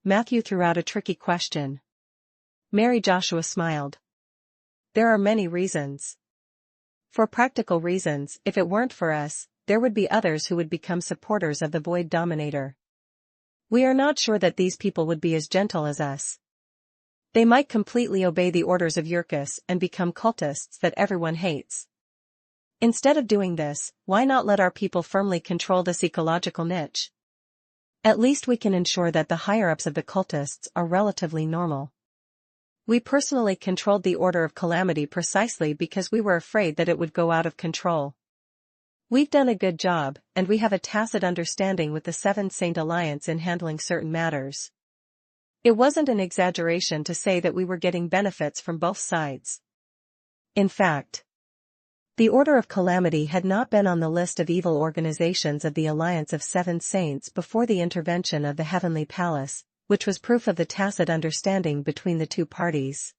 Matthew threw out a tricky question. Mary Joshua smiled. There are many reasons. For practical reasons, if it weren't for us, there would be others who would become supporters of the Void Dominator. We are not sure that these people would be as gentle as us. They might completely obey the orders of Yurkus and become cultists that everyone hates. Instead of doing this, why not let our people firmly control this ecological niche? At least we can ensure that the higher-ups of the cultists are relatively normal. We personally controlled the Order of Calamity precisely because we were afraid that it would go out of control. We've done a good job, and we have a tacit understanding with the Seven Saint Alliance in handling certain matters. It wasn't an exaggeration to say that we were getting benefits from both sides. In fact, the Order of Calamity had not been on the list of evil organizations of the Alliance of Seven Saints before the intervention of the Heavenly Palace, which was proof of the tacit understanding between the two parties.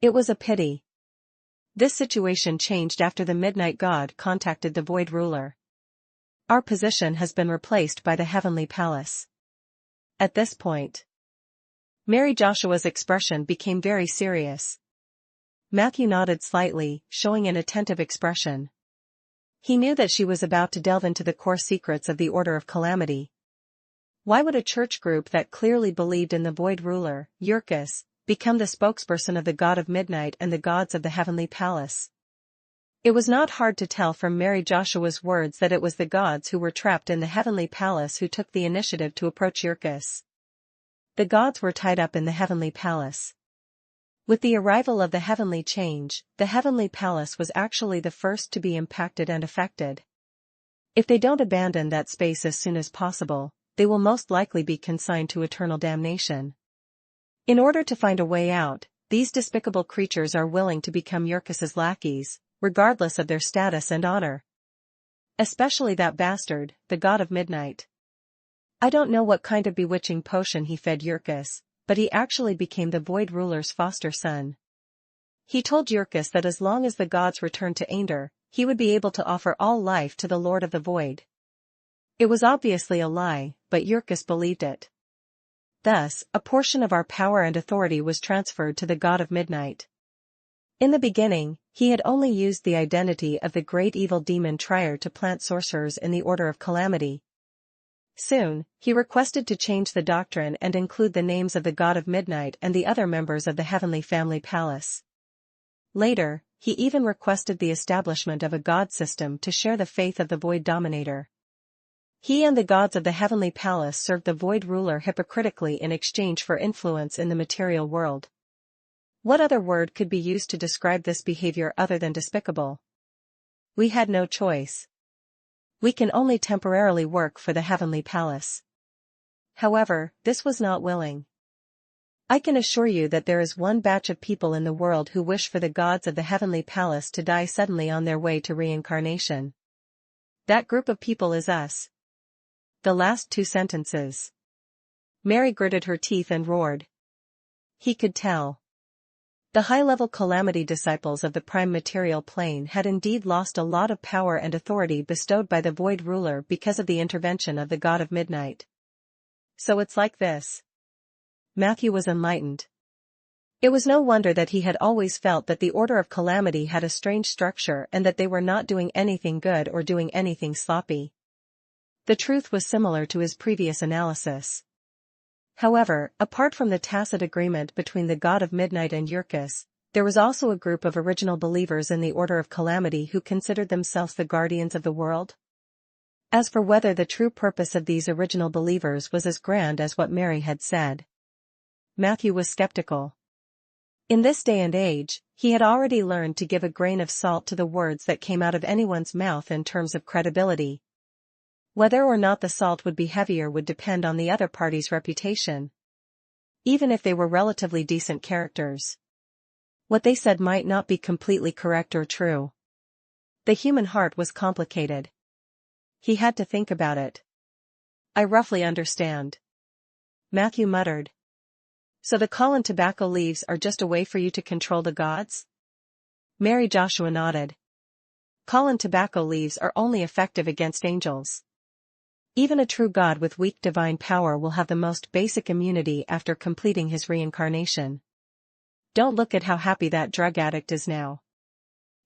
It was a pity. This situation changed after the Midnight God contacted the Void Ruler. Our position has been replaced by the Heavenly Palace. At this point, Mary Joshua's expression became very serious. Matthew nodded slightly, showing an attentive expression. He knew that she was about to delve into the core secrets of the Order of Calamity. Why would a church group that clearly believed in the Void Ruler, Yurkus, become the spokesperson of the God of Midnight and the gods of the Heavenly Palace? It was not hard to tell from Mary Joshua's words that it was the gods who were trapped in the Heavenly Palace who took the initiative to approach Yurkus. The gods were tied up in the Heavenly Palace. With the arrival of the Heavenly Change, the Heavenly Palace was actually the first to be impacted and affected. If they don't abandon that space as soon as possible, they will most likely be consigned to eternal damnation. In order to find a way out, these despicable creatures are willing to become Yurkus's lackeys, regardless of their status and honor. Especially that bastard, the God of Midnight. I don't know what kind of bewitching potion he fed Yurkus, but he actually became the Void Ruler's foster son. He told Yurkus that as long as the gods returned to Aender, he would be able to offer all life to the Lord of the Void. It was obviously a lie, but Yurkus believed it. Thus, a portion of our power and authority was transferred to the God of Midnight. In the beginning, he had only used the identity of the great evil demon Trier to plant sorcerers in the Order of Calamity. Soon, he requested to change the doctrine and include the names of the God of Midnight and the other members of the Heavenly Family Palace. Later, he even requested the establishment of a god system to share the faith of the Void Dominator. He and the gods of the Heavenly Palace served the Void Ruler hypocritically in exchange for influence in the material world. What other word could be used to describe this behavior other than despicable? We had no choice. We can only temporarily work for the Heavenly Palace. However, this was not willing. I can assure you that there is one batch of people in the world who wish for the gods of the Heavenly Palace to die suddenly on their way to reincarnation. That group of people is us. The last two sentences. Mary gritted her teeth and roared. He could tell. The high-level Calamity disciples of the Prime Material Plane had indeed lost a lot of power and authority bestowed by the Void Ruler because of the intervention of the God of Midnight. So it's like this. Matthew was enlightened. It was no wonder that he had always felt that the Order of Calamity had a strange structure and that they were not doing anything good or doing anything sloppy. The truth was similar to his previous analysis. However, apart from the tacit agreement between the God of Midnight and Yurkus, there was also a group of original believers in the Order of Calamity who considered themselves the guardians of the world. As for whether the true purpose of these original believers was as grand as what Mary had said, Matthew was skeptical. In this day and age, he had already learned to give a grain of salt to the words that came out of anyone's mouth in terms of credibility. Whether or not the salt would be heavier would depend on the other party's reputation. Even if they were relatively decent characters, what they said might not be completely correct or true. The human heart was complicated. He had to think about it. I roughly understand. Matthew muttered. So the Colin tobacco leaves are just a way for you to control the gods? Mary Joshua nodded. Colin tobacco leaves are only effective against angels. Even a true god with weak divine power will have the most basic immunity after completing his reincarnation. Don't look at how happy that drug addict is now.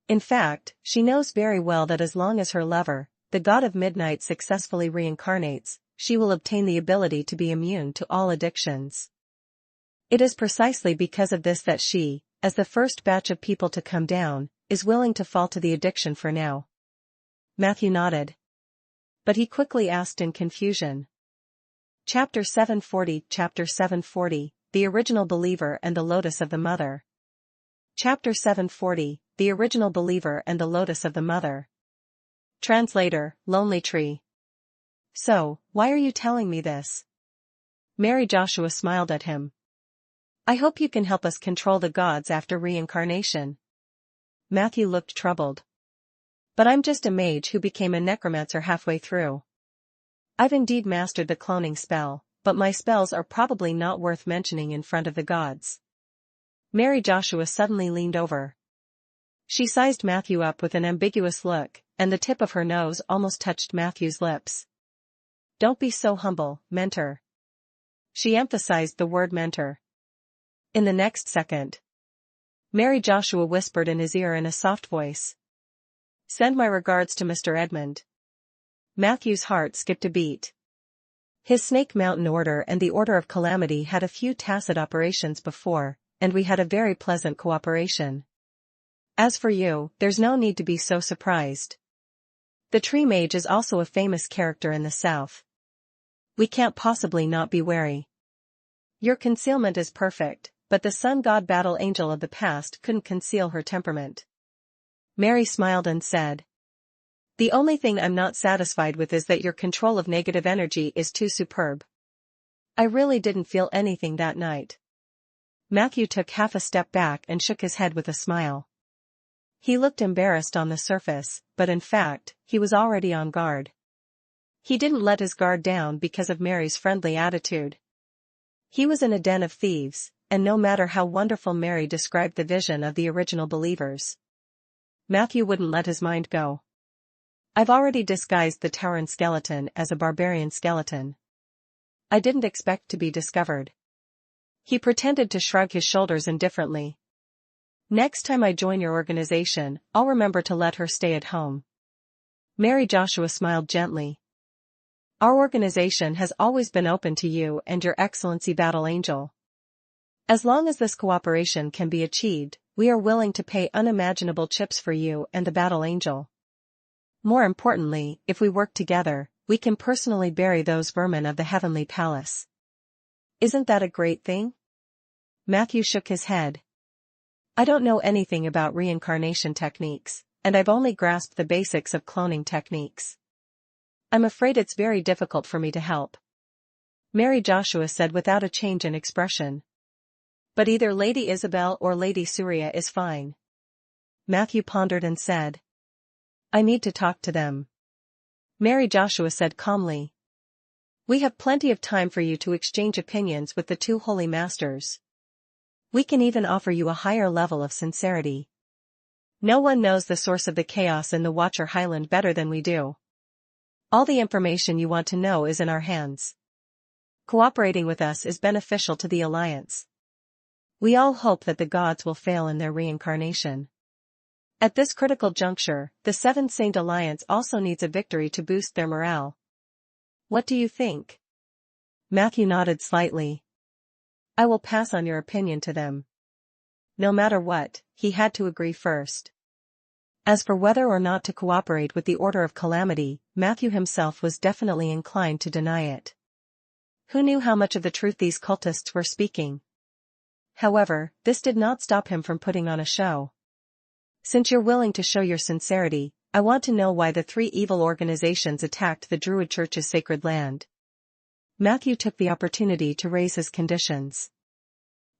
In fact, she knows very well that as long as her lover, the god of midnight, successfully reincarnates, she will obtain the ability to be immune to all addictions. It is precisely because of this that she, as the first batch of people to come down, is willing to fall to the addiction for now. Matthew nodded. But he quickly asked in confusion. Chapter 740, The Original Believer and the Lotus of the Mother. Chapter 740, The Original Believer and the Lotus of the Mother. Translator, Lonely Tree. So, why are you telling me this? Mary Joshua smiled at him. I hope you can help us control the gods after reincarnation. Matthew looked troubled. But I'm just a mage who became a necromancer halfway through. I've indeed mastered the cloning spell, but my spells are probably not worth mentioning in front of the gods. Mary Joshua suddenly leaned over. She sized Matthew up with an ambiguous look, and the tip of her nose almost touched Matthew's lips. Don't be so humble, mentor. She emphasized the word mentor. In the next second, Mary Joshua whispered in his ear in a soft voice. Send my regards to Mr. Edmund. Matthew's heart skipped a beat. His Snake Mountain Order and the Order of Calamity had a few tacit operations before, and we had a very pleasant cooperation. As for you, there's no need to be so surprised. The Tree Mage is also a famous character in the South. We can't possibly not be wary. Your concealment is perfect, but the Sun God Battle Angel of the past couldn't conceal her temperament. Mary smiled and said. The only thing I'm not satisfied with is that your control of negative energy is too superb. I really didn't feel anything that night. Matthew took half a step back and shook his head with a smile. He looked embarrassed on the surface, but in fact, he was already on guard. He didn't let his guard down because of Mary's friendly attitude. He was in a den of thieves, and no matter how wonderful Mary described the vision of the original believers, Matthew wouldn't let his mind go. I've already disguised the Tauran skeleton as a barbarian skeleton. I didn't expect to be discovered. He pretended to shrug his shoulders indifferently. Next time I join your organization, I'll remember to let her stay at home. Mary Joshua smiled gently. Our organization has always been open to you and your Excellency Battle Angel. As long as this cooperation can be achieved, we are willing to pay unimaginable chips for you and the Battle Angel. More importantly, if we work together, we can personally bury those vermin of the Heavenly Palace. Isn't that a great thing? Matthew shook his head. I don't know anything about reincarnation techniques, and I've only grasped the basics of cloning techniques. I'm afraid it's very difficult for me to help. Mary Joshua said without a change in expression. But either Lady Isabel or Lady Surya is fine. Matthew pondered and said. I need to talk to them. Mary Joshua said calmly. We have plenty of time for you to exchange opinions with the two holy masters. We can even offer you a higher level of sincerity. No one knows the source of the chaos in the Watcher Highland better than we do. All the information you want to know is in our hands. Cooperating with us is beneficial to the Alliance. We all hope that the gods will fail in their reincarnation. At this critical juncture, the Seven Saint Alliance also needs a victory to boost their morale. What do you think? Matthew nodded slightly. I will pass on your opinion to them. No matter what, he had to agree first. As for whether or not to cooperate with the Order of Calamity, Matthew himself was definitely inclined to deny it. Who knew how much of the truth these cultists were speaking? However, this did not stop him from putting on a show. Since you're willing to show your sincerity, I want to know why the three evil organizations attacked the Druid Church's sacred land. Matthew took the opportunity to raise his conditions.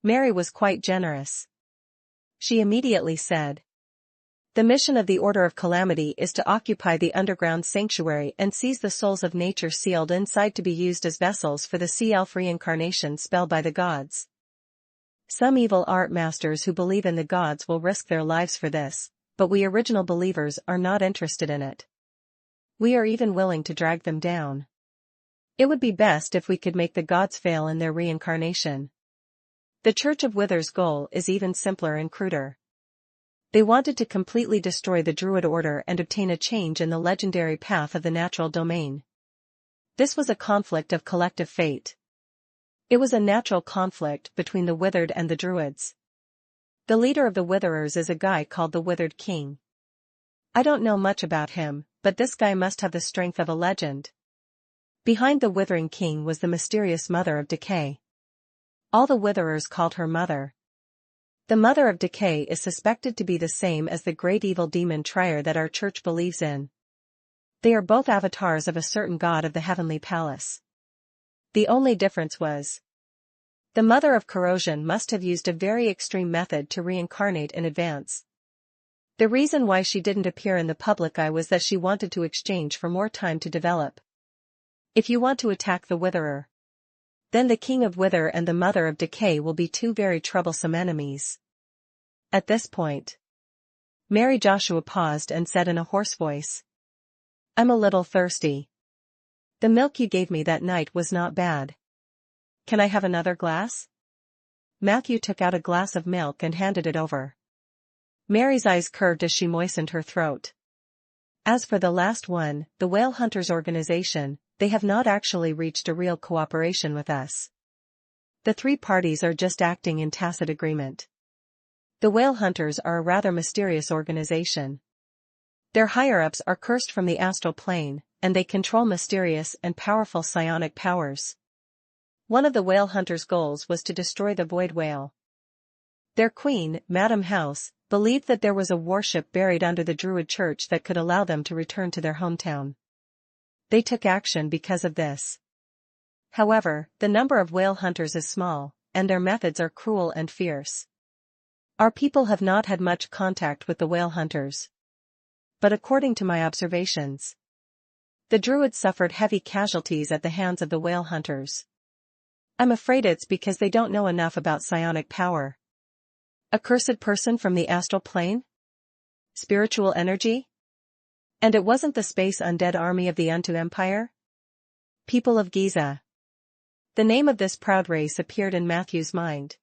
Mary was quite generous. She immediately said, the mission of the Order of Calamity is to occupy the underground sanctuary and seize the souls of nature sealed inside to be used as vessels for the sea elf reincarnation spell by the gods. Some evil art masters who believe in the gods will risk their lives for this, but we original believers are not interested in it. We are even willing to drag them down. It would be best if we could make the gods fail in their reincarnation. The Church of Wither's goal is even simpler and cruder. They wanted to completely destroy the Druid Order and obtain a change in the legendary path of the natural domain. This was a conflict of collective fate. It was a natural conflict between the Withered and the Druids. The leader of the Witherers is a guy called the Withered King. I don't know much about him, but this guy must have the strength of a legend. Behind the Withering King was the mysterious Mother of Decay. All the Witherers called her Mother. The Mother of Decay is suspected to be the same as the great evil demon Trier that our church believes in. They are both avatars of a certain god of the heavenly palace. The only difference was, the Mother of Corrosion must have used a very extreme method to reincarnate in advance. The reason why she didn't appear in the public eye was that she wanted to exchange for more time to develop. If you want to attack the Witherer, then the King of Wither and the Mother of Decay will be two very troublesome enemies. At this point, Mary Joshua paused and said in a hoarse voice, "I'm a little thirsty. The milk you gave me that night was not bad. Can I have another glass?" Matthew took out a glass of milk and handed it over. Mary's eyes curved as she moistened her throat. As for the last one, the Whale Hunters organization, they have not actually reached a real cooperation with us. The three parties are just acting in tacit agreement. The Whale Hunters are a rather mysterious organization. Their higher-ups are cursed from the astral plane, and they control mysterious and powerful psionic powers. One of the Whale Hunters' goals was to destroy the Void Whale. Their queen, Madame House, believed that there was a warship buried under the Druid Church that could allow them to return to their hometown. They took action because of this. However, the number of whale hunters is small, and their methods are cruel and fierce. Our people have not had much contact with the whale hunters. But according to my observations, the Druids suffered heavy casualties at the hands of the whale hunters. I'm afraid it's because they don't know enough about psionic power. A cursed person from the astral plane? Spiritual energy? And it wasn't the space undead army of the Unto Empire? People of Giza. The name of this proud race appeared in Matthew's mind.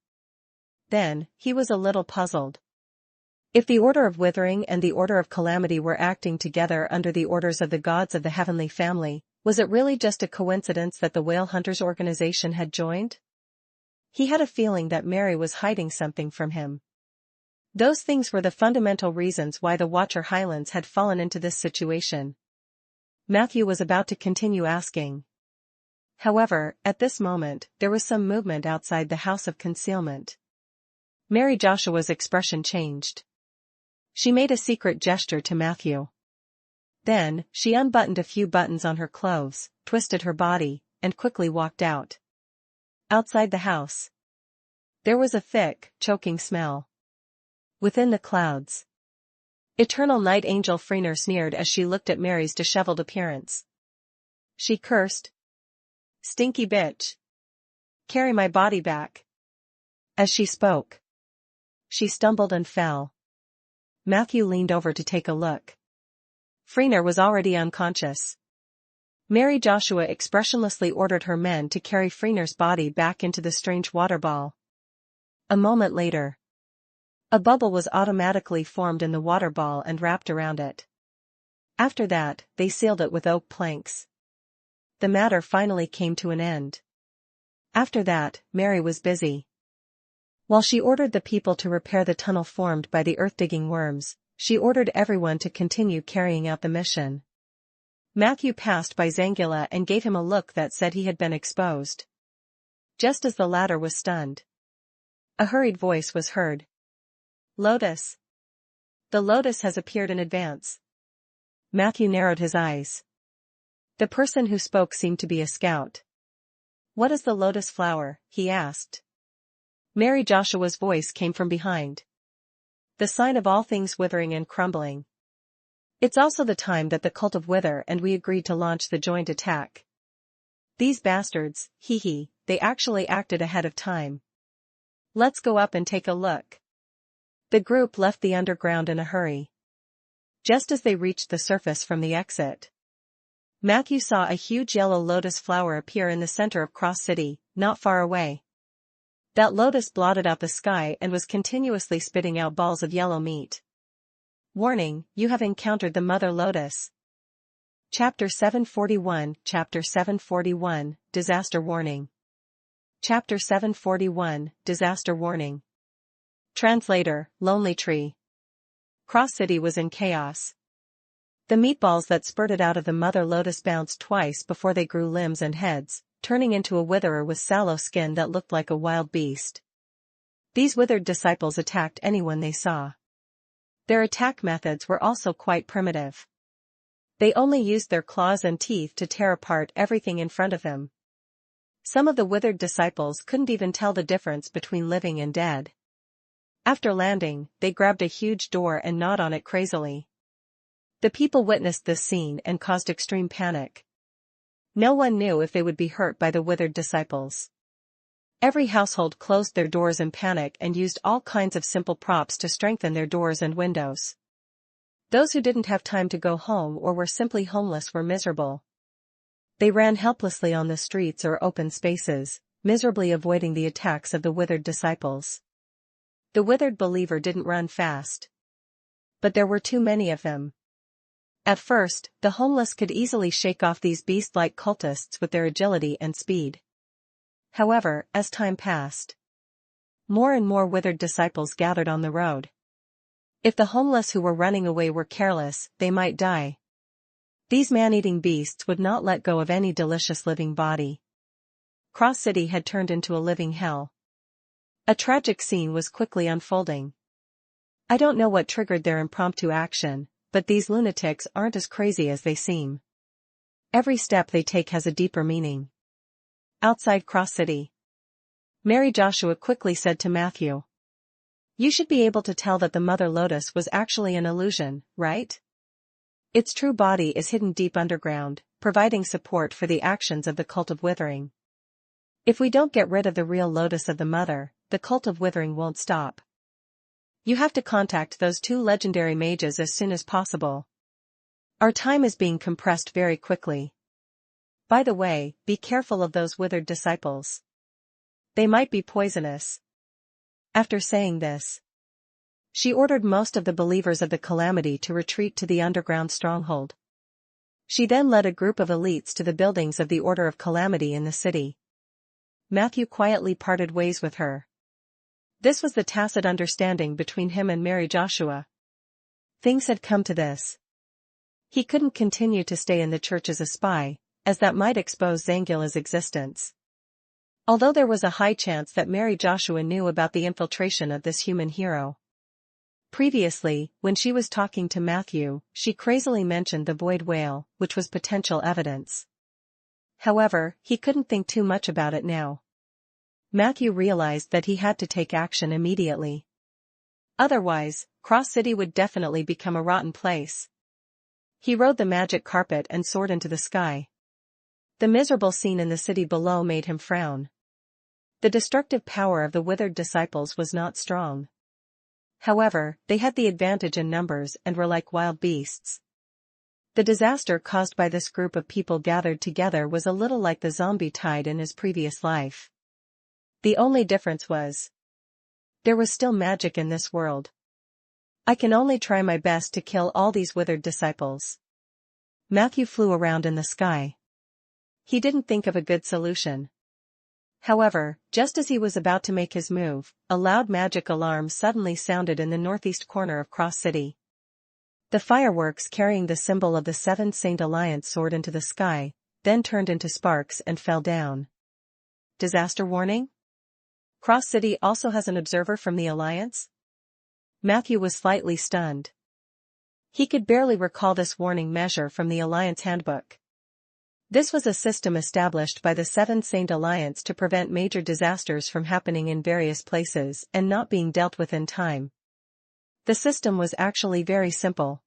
Then, he was a little puzzled. If the Order of Withering and the Order of Calamity were acting together under the orders of the gods of the heavenly family, was it really just a coincidence that the Whale Hunters organization had joined? He had a feeling that Mary was hiding something from him. Those things were the fundamental reasons why the Watcher Highlands had fallen into this situation. Matthew was about to continue asking. However, at this moment, there was some movement outside the House of Concealment. Mary Joshua's expression changed. She made a secret gesture to Matthew. Then, she unbuttoned a few buttons on her clothes, twisted her body, and quickly walked out. Outside the house, there was a thick, choking smell. Within the clouds, Eternal Night Angel Freener sneered as she looked at Mary's disheveled appearance. She cursed. "Stinky bitch. Carry my body back." As she spoke, she stumbled and fell. Matthew leaned over to take a look. Freener was already unconscious. Mary Joshua expressionlessly ordered her men to carry Freener's body back into the strange water ball. A moment later, a bubble was automatically formed in the water ball and wrapped around it. After that, they sealed it with oak planks. The matter finally came to an end. After that, Mary was busy. While she ordered the people to repair the tunnel formed by the earth-digging worms, she ordered everyone to continue carrying out the mission. Matthew passed by Zangila and gave him a look that said he had been exposed. Just as the latter was stunned, a hurried voice was heard. "Lotus. The Lotus has appeared in advance." Matthew narrowed his eyes. The person who spoke seemed to be a scout. "What is the lotus flower?" he asked. Mary Joshua's voice came from behind. "The sign of all things withering and crumbling. It's also the time that the cult of Wither and we agreed to launch the joint attack. These bastards, they actually acted ahead of time. Let's go up and take a look." The group left the underground in a hurry. Just as they reached the surface from the exit, Matthew saw a huge yellow lotus flower appear in the center of Cross City, not far away. That lotus blotted out the sky and was continuously spitting out balls of yellow meat. Warning, you have encountered the Mother Lotus. Chapter 741, Chapter 741, Disaster Warning. Chapter 741, Disaster Warning. Translator, Lonely Tree. Cross City was in chaos. The meatballs that spurted out of the Mother Lotus bounced twice before they grew limbs and heads, turning into a witherer with sallow skin that looked like a wild beast. These withered disciples attacked anyone they saw. Their attack methods were also quite primitive. They only used their claws and teeth to tear apart everything in front of them. Some of the withered disciples couldn't even tell the difference between living and dead. After landing, they grabbed a huge door and gnawed on it crazily. The people witnessed this scene and caused extreme panic. No one knew if they would be hurt by the withered disciples. Every household closed their doors in panic and used all kinds of simple props to strengthen their doors and windows. Those who didn't have time to go home or were simply homeless were miserable. They ran helplessly on the streets or open spaces, miserably avoiding the attacks of the withered disciples. The withered believer didn't run fast. But there were too many of them. At first, the homeless could easily shake off these beast-like cultists with their agility and speed. However, as time passed, more and more withered disciples gathered on the road. If the homeless who were running away were careless, they might die. These man-eating beasts would not let go of any delicious living body. Cross City had turned into a living hell. A tragic scene was quickly unfolding. I don't know what triggered their impromptu action, but these lunatics aren't as crazy as they seem. Every step they take has a deeper meaning. Outside Cross City, Mary Joshua quickly said to Matthew, "You should be able to tell that the Mother Lotus was actually an illusion, right? Its true body is hidden deep underground, providing support for the actions of the cult of withering. If we don't get rid of the real Lotus of the Mother, the cult of withering won't stop. You have to contact those two legendary mages as soon as possible. Our time is being compressed very quickly. By the way, be careful of those withered disciples. They might be poisonous." After saying this, she ordered most of the believers of the Calamity to retreat to the underground stronghold. She then led a group of elites to the buildings of the Order of Calamity in the city. Matthew quietly parted ways with her. This was the tacit understanding between him and Mary Joshua. Things had come to this. He couldn't continue to stay in the church as a spy, as that might expose Zangila's existence. Although there was a high chance that Mary Joshua knew about the infiltration of this human hero. Previously, when she was talking to Matthew, she crazily mentioned the void whale, which was potential evidence. However, he couldn't think too much about it now. Matthew realized that he had to take action immediately. Otherwise, Cross City would definitely become a rotten place. He rode the magic carpet and soared into the sky. The miserable scene in the city below made him frown. The destructive power of the withered disciples was not strong. However, they had the advantage in numbers and were like wild beasts. The disaster caused by this group of people gathered together was a little like the zombie tide in his previous life. The only difference was, there was still magic in this world. I can only try my best to kill all these withered disciples. Matthew flew around in the sky. He didn't think of a good solution. However, just as he was about to make his move, a loud magic alarm suddenly sounded in the northeast corner of Cross City. The fireworks carrying the symbol of the Seven Saint Alliance soared into the sky, then turned into sparks and fell down. Disaster warning? Cross City also has an observer from the Alliance? Matthew was slightly stunned. He could barely recall this warning measure from the Alliance handbook. This was a system established by the Seven Saint Alliance to prevent major disasters from happening in various places and not being dealt with in time. The system was actually very simple.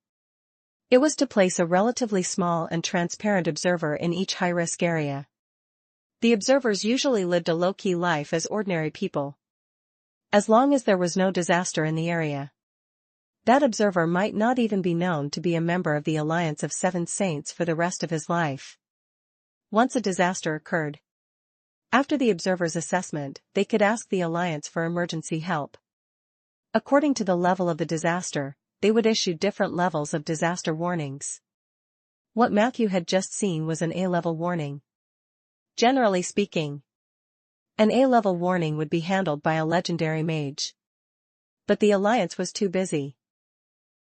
It was to place a relatively small and transparent observer in each high-risk area. The observers usually lived a low-key life as ordinary people. As long as there was no disaster in the area, that observer might not even be known to be a member of the Alliance of Seven Saints for the rest of his life. Once a disaster occurred, After the observer's assessment, they could ask the Alliance for emergency help. According to the level of the disaster, they would issue different levels of disaster warnings. What Matthew had just seen was an A-level warning. Generally speaking, an A-level warning would be handled by a legendary mage. But the Alliance was too busy.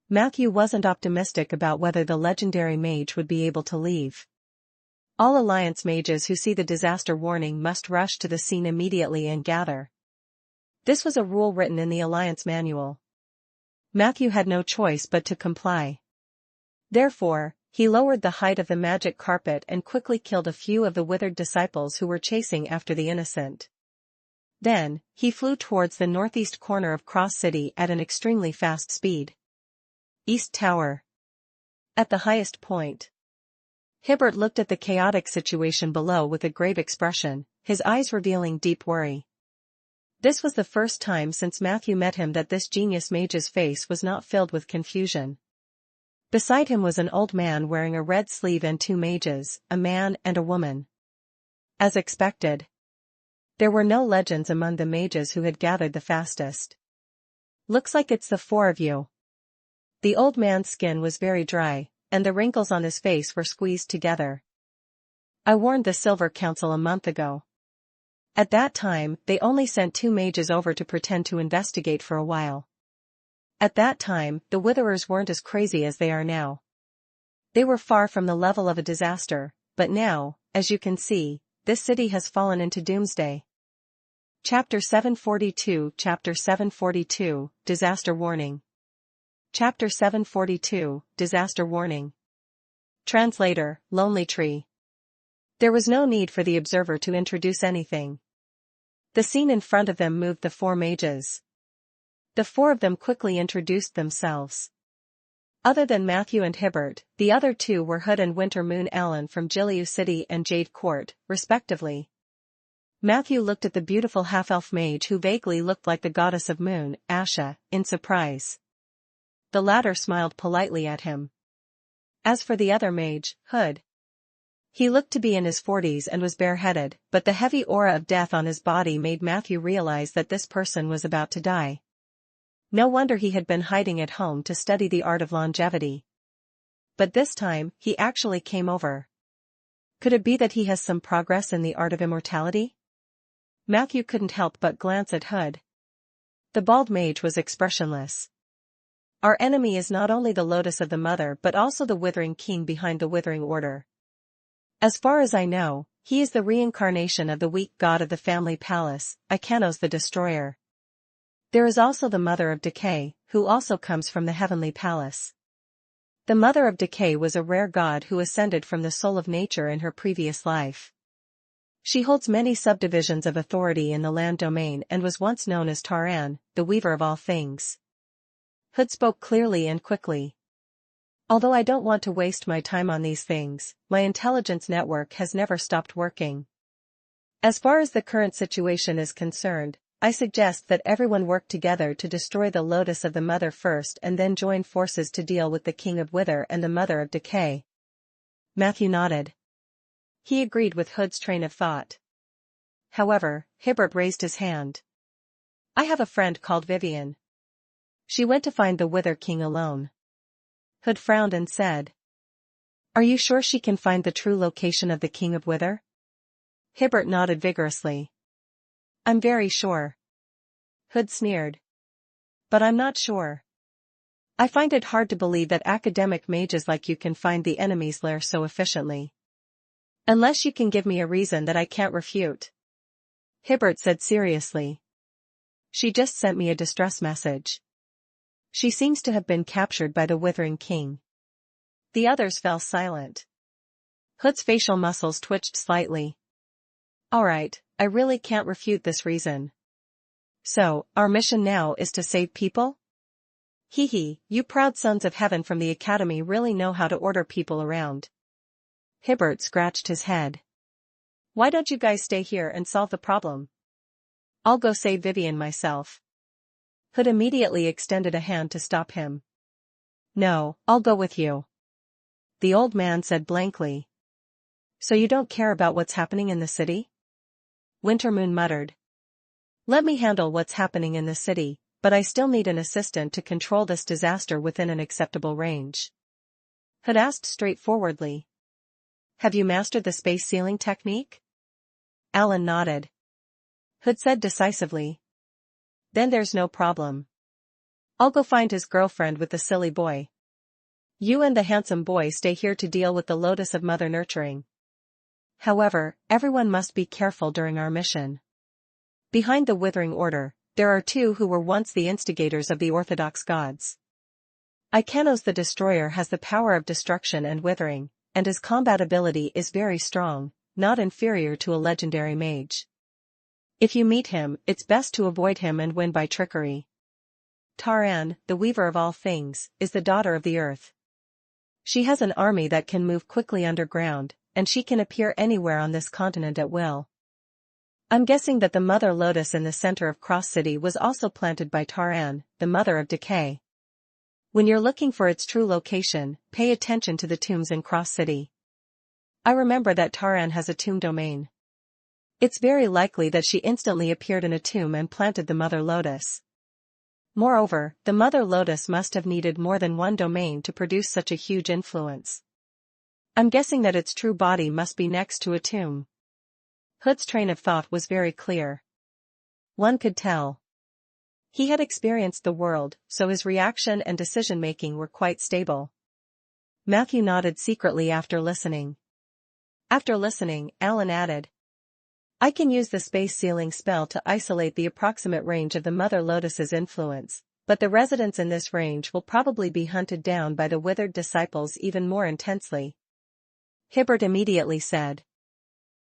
Matthew wasn't optimistic about whether the legendary mage would be able to leave. All Alliance mages who see the disaster warning must rush to the scene immediately and gather. This was a rule written in the Alliance manual. Matthew had no choice but to comply. Therefore, he lowered the height of the magic carpet and quickly killed a few of the withered disciples who were chasing after the innocent. Then, he flew towards the northeast corner of Cross City at an extremely fast speed. East Tower. At the highest point. Hibbert looked at the chaotic situation below with a grave expression, his eyes revealing deep worry. This was the first time since Matthew met him that this genius mage's face was not filled with confusion. Beside him was an old man wearing a red sleeve and two mages, a man and a woman. As expected, there were no legends among the mages who had gathered the fastest. Looks like it's the four of you. The old man's skin was very dry, and the wrinkles on his face were squeezed together. I warned the Silver Council a month ago. At that time, they only sent 2 mages over to pretend to investigate for a while. At that time, the Witherers weren't as crazy as they are now. They were far from the level of a disaster, but now, as you can see, this city has fallen into doomsday. Chapter 742 Chapter 742, Disaster Warning. Chapter 742, Disaster Warning. Translator, Lonely Tree. There was no need for the observer to introduce anything. The scene in front of them moved the 4 mages. The 4 of them quickly introduced themselves. Other than Matthew and Hibbert, the other 2 were Hood and Winter Moon Allen from Jiliu City and Jade Court, respectively. Matthew looked at the beautiful half-elf mage who vaguely looked like the goddess of moon, Asha, in surprise. The latter smiled politely at him. As for the other mage, Hood, he looked to be in his 40s and was bareheaded, but the heavy aura of death on his body made Matthew realize that this person was about to die. No wonder he had been hiding at home to study the art of longevity. But this time, he actually came over. Could it be that he has some progress in the art of immortality? Matthew couldn't help but glance at Hood. The bald mage was expressionless. Our enemy is not only the Lotus of the Mother but also the Withering King behind the Withering Order. As far as I know, he is the reincarnation of the weak god of the family palace, Ikanos the Destroyer. There is also the Mother of Decay, who also comes from the Heavenly Palace. The Mother of Decay was a rare god who ascended from the soul of nature in her previous life. She holds many subdivisions of authority in the land domain and was once known as Taran, the Weaver of all things. Hood spoke clearly and quickly. Although I don't want to waste my time on these things, my intelligence network has never stopped working. As far as the current situation is concerned, I suggest that everyone work together to destroy the Lotus of the Mother first and then join forces to deal with the King of Wither and the Mother of Decay. Matthew nodded. He agreed with Hood's train of thought. However, Hibbert raised his hand. I have a friend called Vivian. She went to find the Wither King alone. Hood frowned and said. Are you sure she can find the true location of the King of Wither? Hibbert nodded vigorously. I'm very sure. Hood sneered. But I'm not sure. I find it hard to believe that academic mages like you can find the enemy's lair so efficiently. Unless you can give me a reason that I can't refute. Hibbert said seriously. She just sent me a distress message. She seems to have been captured by the Withering King. The others fell silent. Hood's facial muscles twitched slightly. All right, I really can't refute this reason. So, our mission now is to save people? Hee hee, you proud sons of heaven from the academy really know how to order people around. Hibbert scratched his head. Why don't you guys stay here and solve the problem? I'll go save Vivian myself. Hood immediately extended a hand to stop him. No, I'll go with you. The old man said blankly. So you don't care about what's happening in the city? Wintermoon muttered. Let me handle what's happening in the city, but I still need an assistant to control this disaster within an acceptable range. Hood asked straightforwardly. Have you mastered the space sealing technique? Alan nodded. Hood said decisively. Then there's no problem. I'll go find his girlfriend with the silly boy. You and the handsome boy stay here to deal with the lotus of mother nurturing. However, everyone must be careful during our mission. Behind the Withering Order, there are two who were once the instigators of the Orthodox gods. Ikanos the Destroyer has the power of destruction and withering, and his combat ability is very strong, not inferior to a legendary mage. If you meet him, it's best to avoid him and win by trickery. Taran, the Weaver of all things, is the daughter of the earth. She has an army that can move quickly underground, and she can appear anywhere on this continent at will. I'm guessing that the Mother Lotus in the center of Cross City was also planted by Taran, the Mother of Decay. When you're looking for its true location, pay attention to the tombs in Cross City. I remember that Taran has a tomb domain. It's very likely that she instantly appeared in a tomb and planted the Mother Lotus. Moreover, the Mother Lotus must have needed more than one domain to produce such a huge influence. I'm guessing that its true body must be next to a tomb. Hood's train of thought was very clear. One could tell. He had experienced the world, so his reaction and decision-making were quite stable. Matthew nodded secretly after listening. After listening, Alan added. I can use the space sealing spell to isolate the approximate range of the Mother Lotus's influence, but the residents in this range will probably be hunted down by the withered disciples even more intensely. Hibbert immediately said.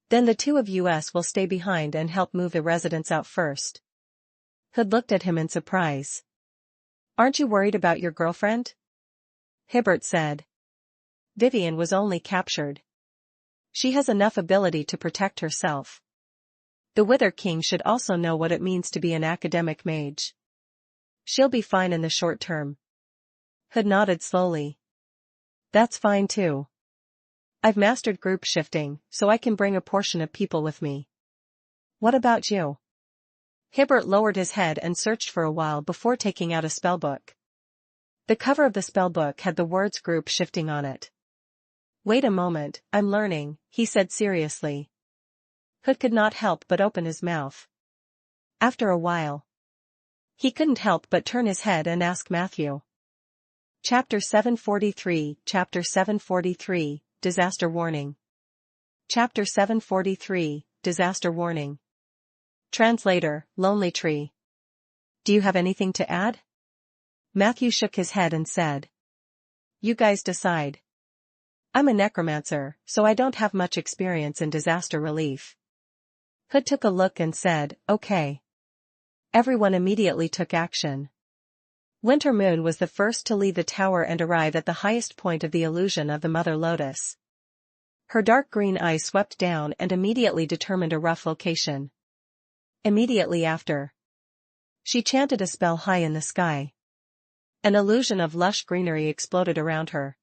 Then the two of us will stay behind and help move the residents out first. Hood looked at him in surprise. Aren't you worried about your girlfriend? Hibbert said. Vivian was only captured. She has enough ability to protect herself. The Wither King should also know what it means to be an academic mage. She'll be fine in the short term. Hood nodded slowly. That's fine too. I've mastered group shifting, so I can bring a portion of people with me. What about you? Hibbert lowered his head and searched for a while before taking out a spellbook. The cover of the spellbook had the words group shifting on it. Wait a moment, I'm learning, he said seriously. Hood could not help but open his mouth. After a while, he couldn't help but turn his head and ask Matthew. Chapter 743, Chapter 743, Disaster Warning. Chapter 743, Disaster Warning. Translator, Lonely Tree. Do you have anything to add? Matthew shook his head and said. You guys decide. I'm a necromancer, so I don't have much experience in disaster relief. Hood took a look and said, okay. Everyone immediately took action. Wintermoon was the first to leave the tower and arrive at the highest point of the illusion of the Mother Lotus. Her dark green eyes swept down and immediately determined a rough location. Immediately after, she chanted a spell high in the sky. An illusion of lush greenery exploded around her.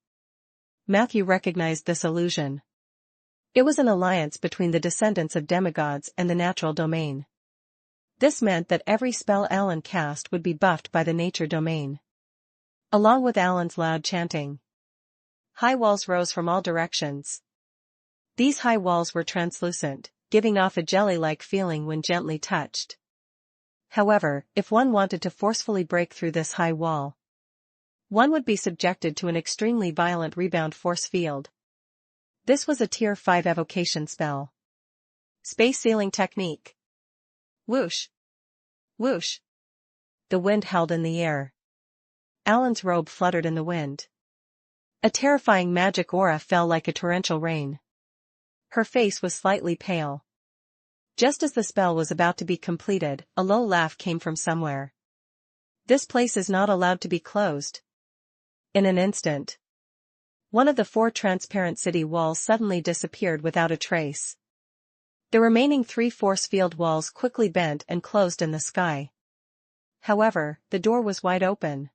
Matthew recognized this illusion. It was an alliance between the descendants of demigods and the natural domain. This meant that every spell Alan cast would be buffed by the nature domain. Along with Alan's loud chanting, high walls rose from all directions. These high walls were translucent, giving off a jelly-like feeling when gently touched. However, if one wanted to forcefully break through this high wall, one would be subjected to an extremely violent rebound force field. This was a Tier 5 evocation spell. Space sealing technique. Whoosh! Whoosh! The wind howled in the air. Alan's robe fluttered in the wind. A terrifying magic aura fell like a torrential rain. Her face was slightly pale. Just as the spell was about to be completed, a low laugh came from somewhere. This place is not allowed to be closed. In an instant, one of the 4 transparent city walls suddenly disappeared without a trace. The remaining 3 force field walls quickly bent and closed in the sky. However, the door was wide open.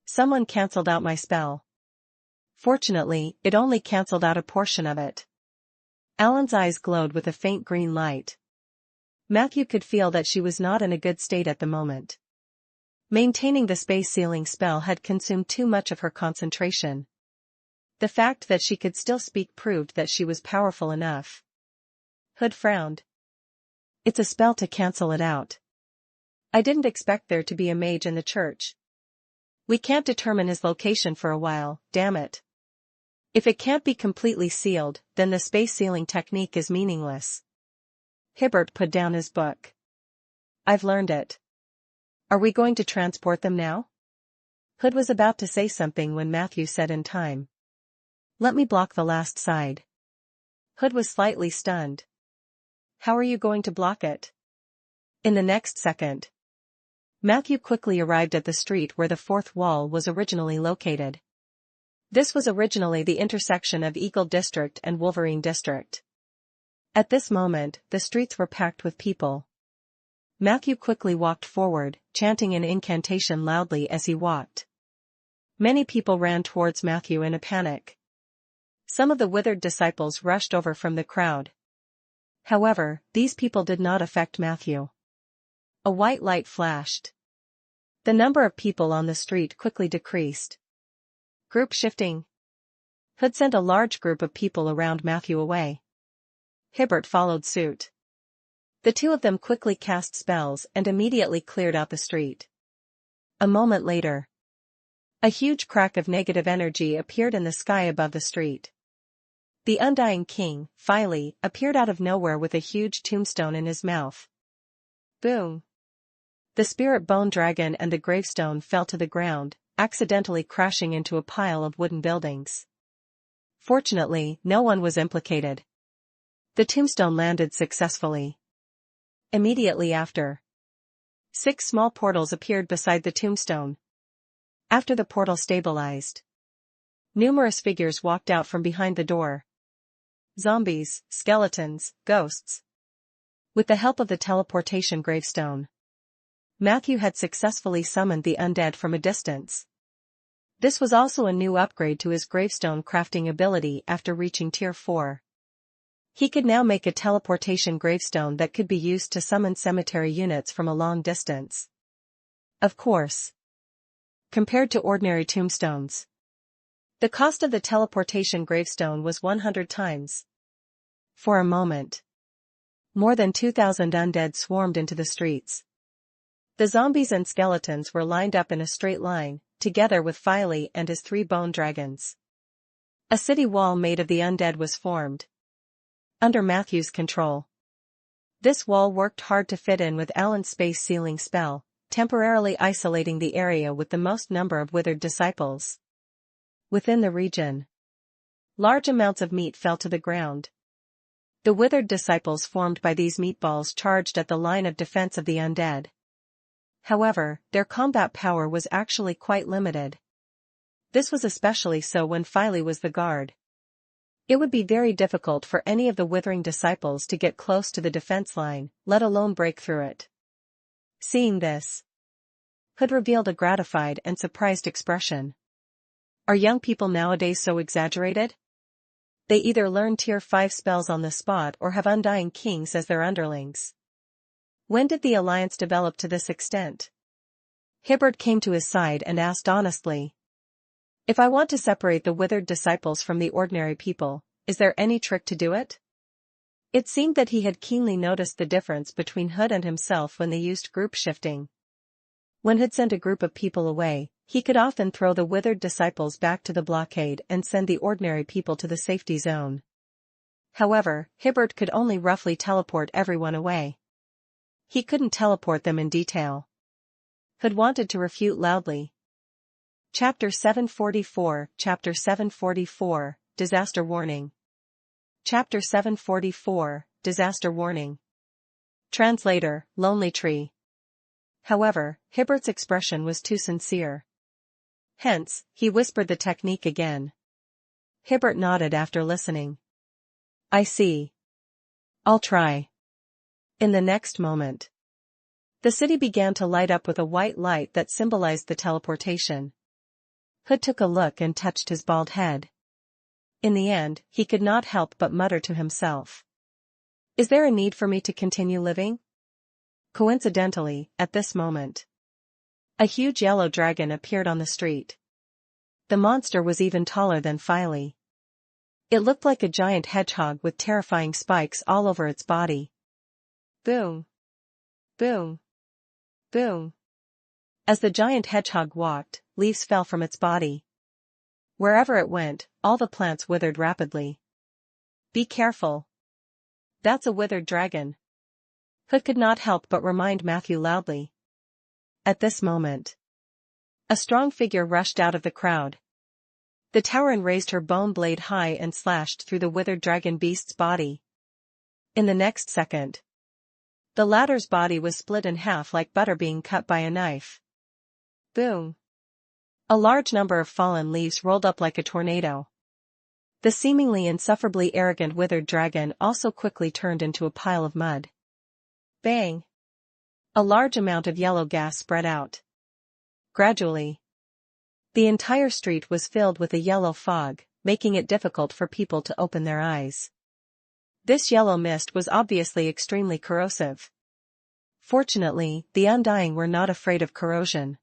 Someone cancelled out my spell. Fortunately, it only cancelled out a portion of it. Alan's eyes glowed with a faint green light. Matthew could feel that she was not in a good state at the moment. Maintaining the space sealing spell had consumed too much of her concentration. The fact that she could still speak proved that she was powerful enough. Hood frowned. It's a spell to cancel it out. I didn't expect there to be a mage in the church. We can't determine his location for a while, damn it. If it can't be completely sealed, then the space sealing technique is meaningless. Hibbert put down his book. I've learned it. Are we going to transport them now? Hood was about to say something when Matthew said in time. Let me block the last side. Hood was slightly stunned. How are you going to block it? In the next second, Matthew quickly arrived at the street where the fourth wall was originally located. This was originally the intersection of Eagle District and Wolverine District. At this moment, the streets were packed with people. Matthew quickly walked forward, chanting an incantation loudly as he walked. Many people ran towards Matthew in a panic. Some of the withered disciples rushed over from the crowd. However, these people did not affect Matthew. A white light flashed. The number of people on the street quickly decreased. Group shifting. Hood sent a large group of people around Matthew away. Hibbert followed suit. The two of them quickly cast spells and immediately cleared out the street. A moment later, a huge crack of negative energy appeared in the sky above the street. The Undying King, Filey, appeared out of nowhere with a huge tombstone in his mouth. Boom! The spirit bone dragon and the gravestone fell to the ground, accidentally crashing into a pile of wooden buildings. Fortunately, no one was implicated. The tombstone landed successfully. Immediately after, 6 small portals appeared beside the tombstone. After the portal stabilized, numerous figures walked out from behind the door. Zombies, skeletons, ghosts. With the help of the teleportation gravestone, Matthew had successfully summoned the undead from a distance. This was also a new upgrade to his gravestone crafting ability after reaching Tier 4. He could now make a teleportation gravestone that could be used to summon cemetery units from a long distance. Of course, compared to ordinary tombstones, the cost of the teleportation gravestone was 100 times. For a moment, more than 2,000 undead swarmed into the streets. The zombies and skeletons were lined up in a straight line, together with Filey and his 3 bone dragons. A city wall made of the undead was formed, under Matthew's control. This wall worked hard to fit in with Alan's space sealing spell, temporarily isolating the area with the most number of withered disciples. Within the region, large amounts of meat fell to the ground. The withered disciples formed by these meatballs charged at the line of defense of the undead. However, their combat power was actually quite limited. This was especially so when Filey was the guard. It would be very difficult for any of the withering disciples to get close to the defense line, let alone break through it. Seeing this, Hood revealed a gratified and surprised expression. Are young people nowadays so exaggerated? They either learn Tier 5 spells on the spot or have Undying Kings as their underlings. When did the alliance develop to this extent? Hibbert came to his side and asked honestly. If I want to separate the withered disciples from the ordinary people, is there any trick to do it? It seemed that he had keenly noticed the difference between Hood and himself when they used group shifting. When Hood sent a group of people away, he could often throw the withered disciples back to the blockade and send the ordinary people to the safety zone. However, Hibbert could only roughly teleport everyone away. He couldn't teleport them in detail. Hood wanted to refute loudly. Chapter 744, Chapter 744, Disaster Warning. Chapter 744, Disaster Warning. Translator, Lonely Tree. However, Hibbert's expression was too sincere. Hence, he whispered the technique again. Hibbert nodded after listening. I see. I'll try. In the next moment, the city began to light up with a white light that symbolized the teleportation. Hood took a look and touched his bald head. In the end, he could not help but mutter to himself. Is there a need for me to continue living? Coincidentally, at this moment, a huge yellow dragon appeared on the street. The monster was even taller than Filey. It looked like a giant hedgehog with terrifying spikes all over its body. Boom! Boom! Boom! As the giant hedgehog walked, leaves fell from its body. Wherever it went, all the plants withered rapidly. Be careful. That's a withered dragon. Hood could not help but remind Matthew loudly. At this moment, a strong figure rushed out of the crowd. The Tauren raised her bone blade high and slashed through the withered dragon beast's body. In the next second, the latter's body was split in half like butter being cut by a knife. Boom! A large number of fallen leaves rolled up like a tornado. The seemingly insufferably arrogant withered dragon also quickly turned into a pile of mud. Bang! A large amount of yellow gas spread out. Gradually, the entire street was filled with a yellow fog, making it difficult for people to open their eyes. This yellow mist was obviously extremely corrosive. Fortunately, the Undying were not afraid of corrosion.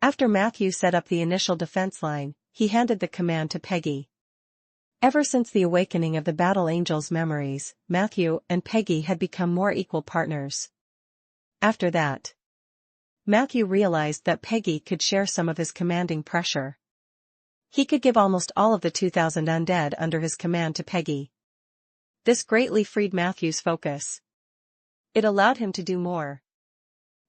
After Matthew set up the initial defense line, he handed the command to Peggy. Ever since the awakening of the Battle Angel's memories, Matthew and Peggy had become more equal partners. After that, Matthew realized that Peggy could share some of his commanding pressure. He could give almost all of the 2,000 undead under his command to Peggy. This greatly freed Matthew's focus. It allowed him to do more.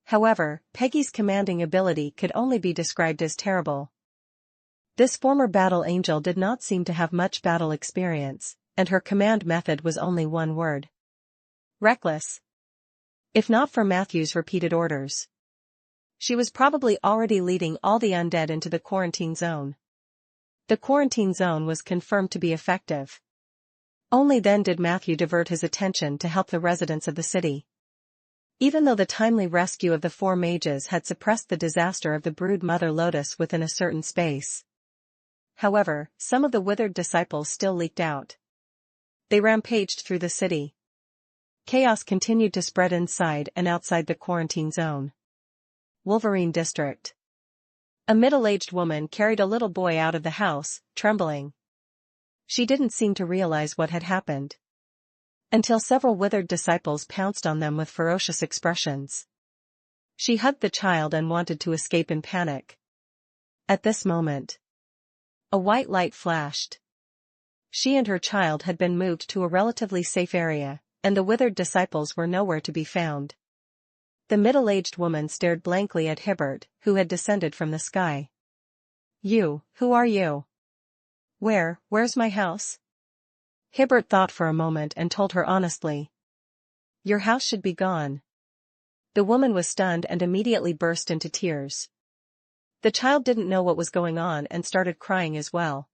However, Peggy's commanding ability could only be described as terrible. This former battle angel did not seem to have much battle experience, and her command method was only one word. Reckless. If not for Matthew's repeated orders, she was probably already leading all the undead into the quarantine zone. The quarantine zone was confirmed to be effective. Only then did Matthew divert his attention to help the residents of the city. Even though the timely rescue of the 4 mages had suppressed the disaster of the brood Mother Lotus within a certain space. However, some of the withered disciples still leaked out. They rampaged through the city. Chaos continued to spread inside and outside the quarantine zone. Wolverine District. A middle-aged woman carried a little boy out of the house, trembling. She didn't seem to realize what had happened, until several withered disciples pounced on them with ferocious expressions. She hugged the child and wanted to escape in panic. At this moment, a white light flashed. She and her child had been moved to a relatively safe area, and the withered disciples were nowhere to be found. The middle-aged woman stared blankly at Hibbert, who had descended from the sky. "You, who are you? Where's my house?" Hibbert thought for a moment and told her honestly. "Your house should be gone." The woman was stunned and immediately burst into tears. The child didn't know what was going on and started crying as well.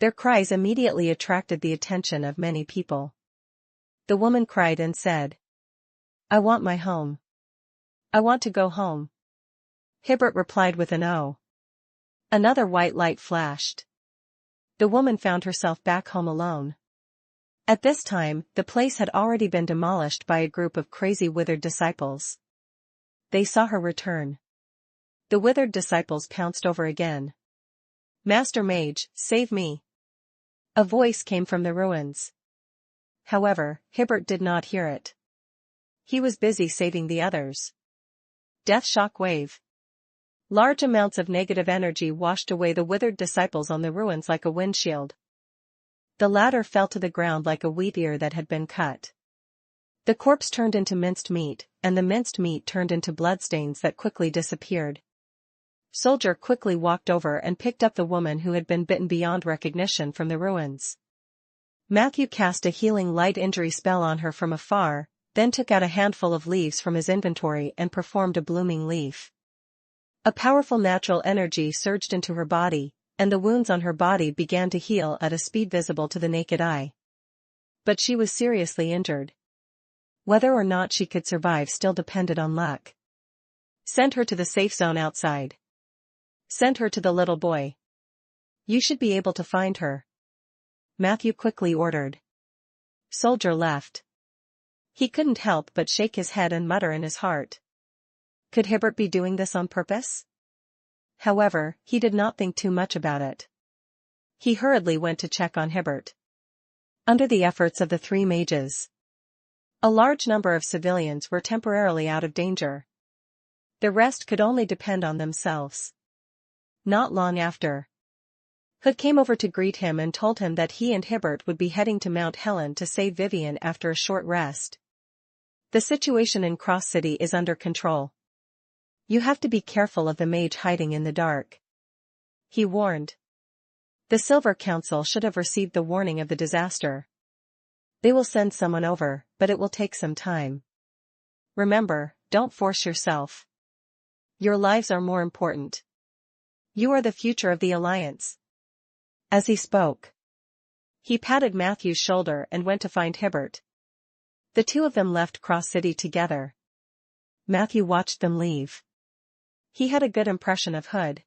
Their cries immediately attracted the attention of many people. The woman cried and said, "I want my home. I want to go home." Hibbert replied with an "oh." Another white light flashed. The woman found herself back home alone. At this time, the place had already been demolished by a group of crazy withered disciples. They saw her return. The withered disciples pounced over again. "Master Mage, save me!" A voice came from the ruins. However, Hibbert did not hear it. He was busy saving the others. Death shock wave. Large amounts of negative energy washed away the withered disciples on the ruins like a windshield. The latter fell to the ground like a wheat ear that had been cut. The corpse turned into minced meat, and the minced meat turned into bloodstains that quickly disappeared. Soldier quickly walked over and picked up the woman who had been bitten beyond recognition from the ruins. Matthew cast a healing light injury spell on her from afar, then took out a handful of leaves from his inventory and performed a blooming leaf. A powerful natural energy surged into her body, and the wounds on her body began to heal at a speed visible to the naked eye. But she was seriously injured. Whether or not she could survive still depended on luck. "Send her to the safe zone outside. Send her to the little boy. You should be able to find her," Matthew quickly ordered. Soldier left. He couldn't help but shake his head and mutter in his heart. Could Hibbert be doing this on purpose? However, he did not think too much about it. He hurriedly went to check on Hibbert. Under the efforts of the three mages, a large number of civilians were temporarily out of danger. The rest could only depend on themselves. Not long after, Hood came over to greet him and told him that he and Hibbert would be heading to Mount Helen to save Vivian after a short rest. The situation in Cross City is under control. You have to be careful of the mage hiding in the dark, he warned. The Silver Council should have received the warning of the disaster. They will send someone over, but it will take some time. Remember, don't force yourself. Your lives are more important. You are the future of the Alliance. As he spoke, he patted Matthew's shoulder and went to find Hibbert. The two of them left Cross City together. Matthew watched them leave. He had a good impression of Hood.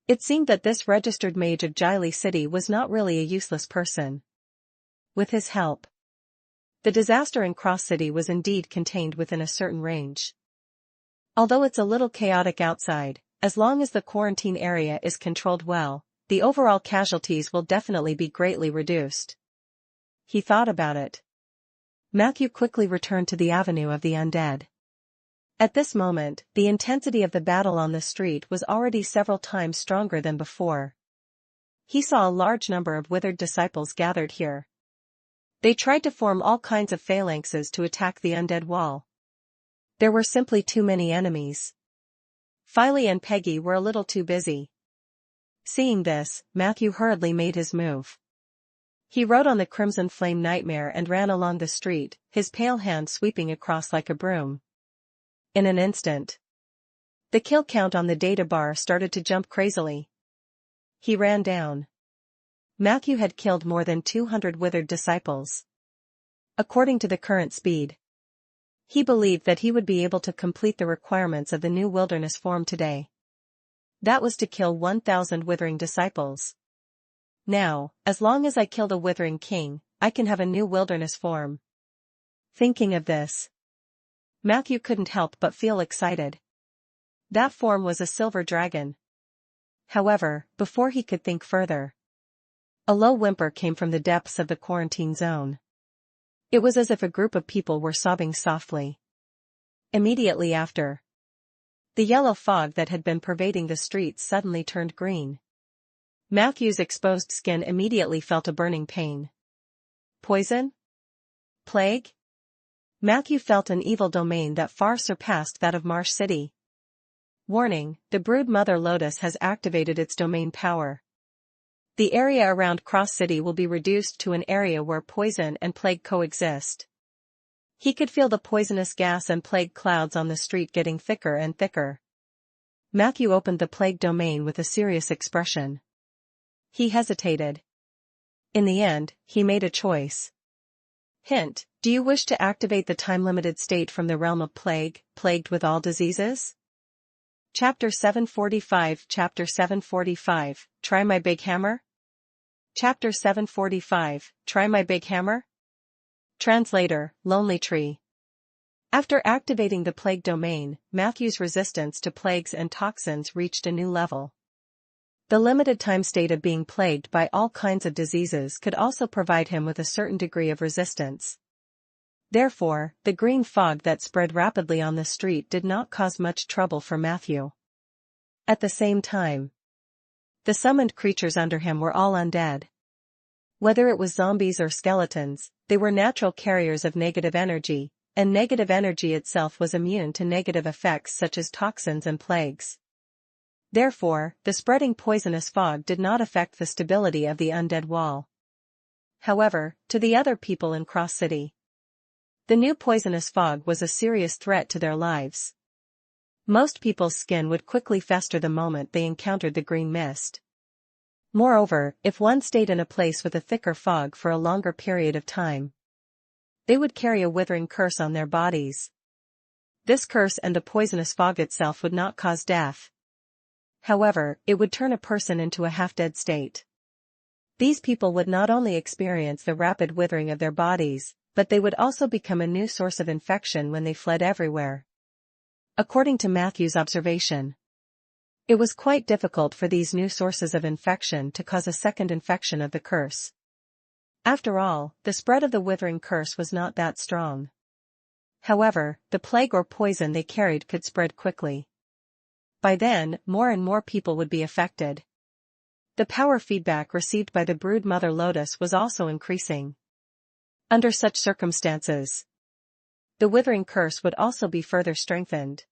It seemed that this registered mage of Giley City was not really a useless person. With his help, the disaster in Cross City was indeed contained within a certain range. Although it's a little chaotic outside, as long as the quarantine area is controlled well, the overall casualties will definitely be greatly reduced. He thought about it. Matthew quickly returned to the Avenue of the Undead. At this moment, the intensity of the battle on the street was already several times stronger than before. He saw a large number of withered disciples gathered here. They tried to form all kinds of phalanxes to attack the undead wall. There were simply too many enemies. Filey and Peggy were a little too busy. Seeing this, Matthew hurriedly made his move. He rode on the Crimson Flame Nightmare and ran along the street, his pale hand sweeping across like a broom. In an instant, the kill count on the data bar started to jump crazily. He ran down. Matthew had killed more than 200 withered disciples. According to the current speed, he believed that he would be able to complete the requirements of the new wilderness form today. That was to kill 1,000 withering disciples. Now, as long as I kill the Withering King, I can have a new wilderness form. Thinking of this, Matthew couldn't help but feel excited. That form was a silver dragon. However, before he could think further, a low whimper came from the depths of the quarantine zone. It was as if a group of people were sobbing softly. Immediately after, the yellow fog that had been pervading the streets suddenly turned green. Matthew's exposed skin immediately felt a burning pain. Poison? Plague? Matthew felt an evil domain that far surpassed that of Marsh City. Warning, the brood Mother Lotus has activated its domain power. The area around Cross City will be reduced to an area where poison and plague coexist. He could feel the poisonous gas and plague clouds on the street getting thicker and thicker. Matthew opened the plague domain with a serious expression. He hesitated. In the end, he made a choice. Hint, do you wish to activate the time-limited state from the realm of plague, plagued with all diseases? Chapter 745 Chapter 745, Try My Big Hammer? Chapter 745, Try My Big Hammer? Translator, Lonely Tree. After activating the plague domain, Matthew's resistance to plagues and toxins reached a new level. The limited time state of being plagued by all kinds of diseases could also provide him with a certain degree of resistance. Therefore, the green fog that spread rapidly on the street did not cause much trouble for Matthew. At the same time, the summoned creatures under him were all undead. Whether it was zombies or skeletons, they were natural carriers of negative energy, and negative energy itself was immune to negative effects such as toxins and plagues. Therefore, the spreading poisonous fog did not affect the stability of the undead wall. However, to the other people in Cross City, the new poisonous fog was a serious threat to their lives. Most people's skin would quickly fester the moment they encountered the green mist. Moreover, if one stayed in a place with a thicker fog for a longer period of time, they would carry a withering curse on their bodies. This curse and the poisonous fog itself would not cause death. However, it would turn a person into a half-dead state. These people would not only experience the rapid withering of their bodies, but they would also become a new source of infection when they fled everywhere. According to Matthew's observation, it was quite difficult for these new sources of infection to cause a second infection of the curse. After all, the spread of the withering curse was not that strong. However, the plague or poison they carried could spread quickly. By then, more and more people would be affected. The power feedback received by the brood mother lotus was also increasing. Under such circumstances, the withering curse would also be further strengthened.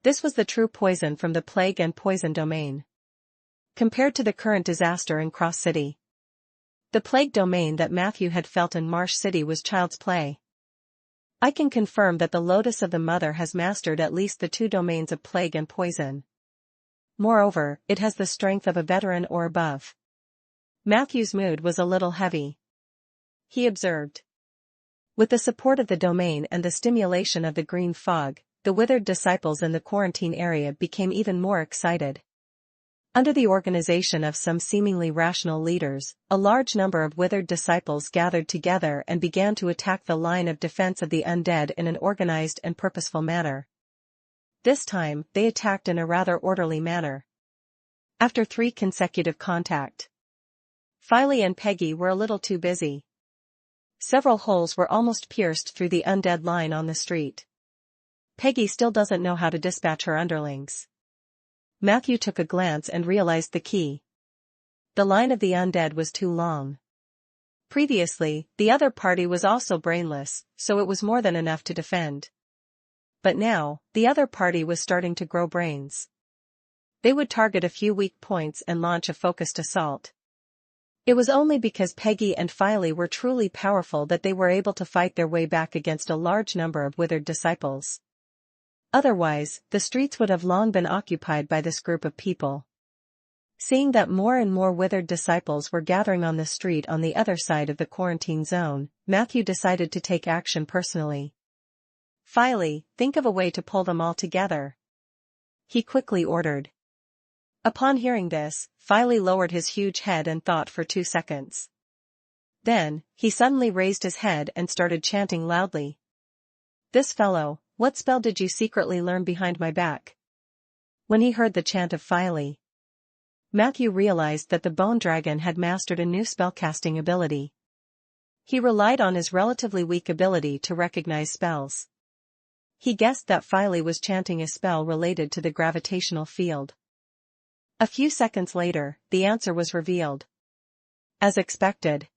This was the true poison from the plague and poison domain. Compared to the current disaster in Cross City, the plague domain that Matthew had felt in Marsh City was child's play. I can confirm that the Lotus of the Mother has mastered at least the two domains of plague and poison. Moreover, it has the strength of a veteran or above. Matthew's mood was a little heavy. He observed. With the support of the domain and the stimulation of the green fog, the withered disciples in the quarantine area became even more excited. Under the organization of some seemingly rational leaders, a large number of withered disciples gathered together and began to attack the line of defense of the undead in an organized and purposeful manner. This time, they attacked in a rather orderly manner. After 3 consecutive contact, Filey and Peggy were a little too busy. Several holes were almost pierced through the undead line on the street. Peggy still doesn't know how to dispatch her underlings. Matthew took a glance and realized the key. The line of the undead was too long. Previously, the other party was also brainless, so it was more than enough to defend. But now, the other party was starting to grow brains. They would target a few weak points and launch a focused assault. It was only because Peggy and Filey were truly powerful that they were able to fight their way back against a large number of withered disciples. Otherwise, the streets would have long been occupied by this group of people. Seeing that more and more withered disciples were gathering on the street on the other side of the quarantine zone, Matthew decided to take action personally. Filey, think of a way to pull them all together, he quickly ordered. Upon hearing this, Filey lowered his huge head and thought for 2 seconds. Then, he suddenly raised his head and started chanting loudly. "This fellow, what spell did you secretly learn behind my back?" When he heard the chant of Filey, Matthew realized that the bone dragon had mastered a new spellcasting ability. He relied on his relatively weak ability to recognize spells. He guessed that Filey was chanting a spell related to the gravitational field. A few seconds later, the answer was revealed. As expected.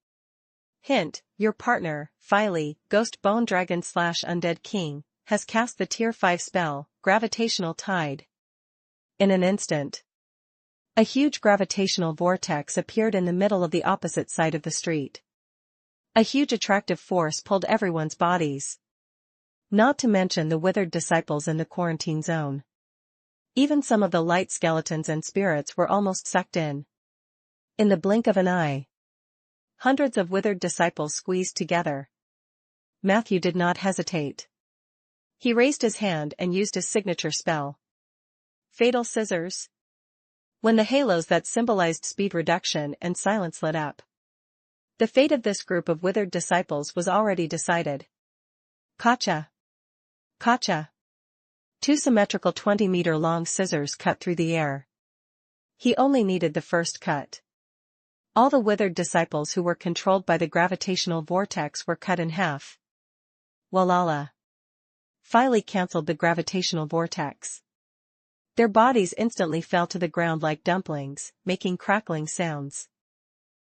Hint, your partner, Filey, Ghost Bone Dragon / Undead King, has cast the Tier 5 spell, Gravitational Tide. In an instant, a huge gravitational vortex appeared in the middle of the opposite side of the street. A huge attractive force pulled everyone's bodies. Not to mention the withered disciples in the quarantine zone. Even some of the light skeletons and spirits were almost sucked in. In the blink of an eye, hundreds of withered disciples squeezed together. Matthew did not hesitate. He raised his hand and used his signature spell. Fatal Scissors. When the halos that symbolized speed reduction and silence lit up, the fate of this group of withered disciples was already decided. Kacha! Kacha! 2 symmetrical 20-meter-long scissors cut through the air. He only needed the first cut. All the withered disciples who were controlled by the gravitational vortex were cut in half. Walala! Filey cancelled the gravitational vortex. Their bodies instantly fell to the ground like dumplings, making crackling sounds.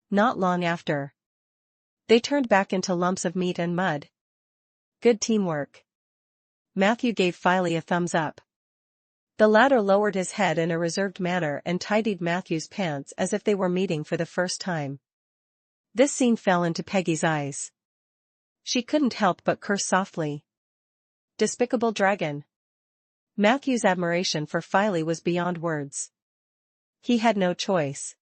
Not long after, they turned back into lumps of meat and mud. Good teamwork. Matthew gave Filey a thumbs up. The latter lowered his head in a reserved manner and tidied Matthew's pants as if they were meeting for the first time. This scene fell into Peggy's eyes. She couldn't help but curse softly. Despicable dragon. Matthew's admiration for Filey was beyond words. He had no choice.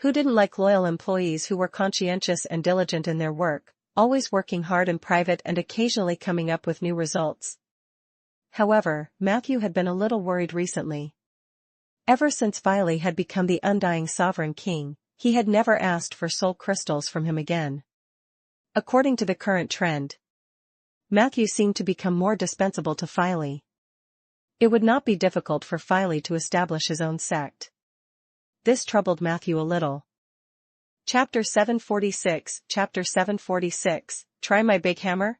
Who didn't like loyal employees who were conscientious and diligent in their work, always working hard in private and occasionally coming up with new results? However, Matthew had been a little worried recently. Ever since Filey had become the undying sovereign king, he had never asked for soul crystals from him again. According to the current trend, Matthew seemed to become more dispensable to Filey. It would not be difficult for Filey to establish his own sect. This troubled Matthew a little. Chapter 746, Try my big hammer?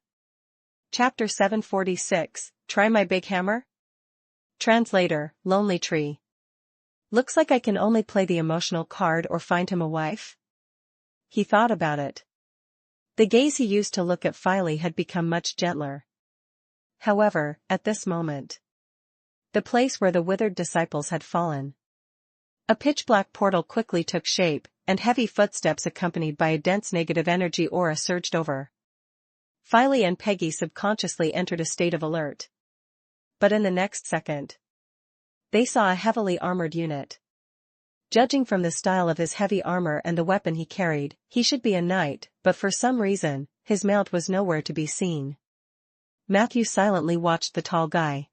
Chapter 746, Try my big hammer? Translator, Lonely Tree. Looks like I can only play the emotional card or find him a wife? He thought about it. The gaze he used to look at Filey had become much gentler. However, at this moment, the place where the withered disciples had fallen, a pitch-black portal quickly took shape, and heavy footsteps accompanied by a dense negative energy aura surged over. Filey and Peggy subconsciously entered a state of alert. But in the next second, they saw a heavily armored unit. Judging from the style of his heavy armor and the weapon he carried, he should be a knight, but for some reason, his mount was nowhere to be seen. Matthew silently watched the tall guy.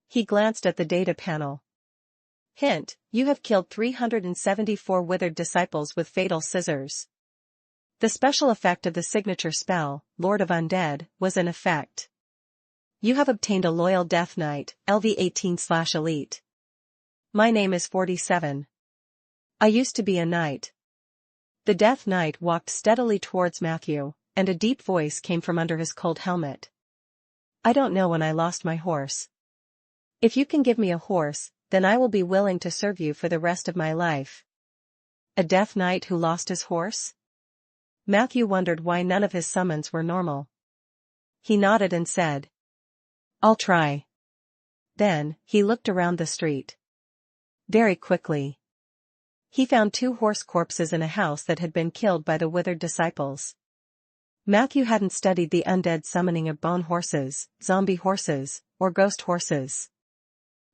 He glanced at the data panel. Hint, you have killed 374 withered disciples with fatal scissors. The special effect of the signature spell, Lord of Undead, was in effect. You have obtained a loyal Death Knight, LV 18/Elite. My name is 47. I used to be a knight. The Death Knight walked steadily towards Matthew, and a deep voice came from under his cold helmet. I don't know when I lost my horse. If you can give me a horse, then I will be willing to serve you for the rest of my life. A Death Knight who lost his horse? Matthew wondered why none of his summons were normal. He nodded and said, I'll try. Then, he looked around the street. Very quickly, he found 2 horse corpses in a house that had been killed by the withered disciples. Matthew hadn't studied the undead summoning of bone horses, zombie horses, or ghost horses.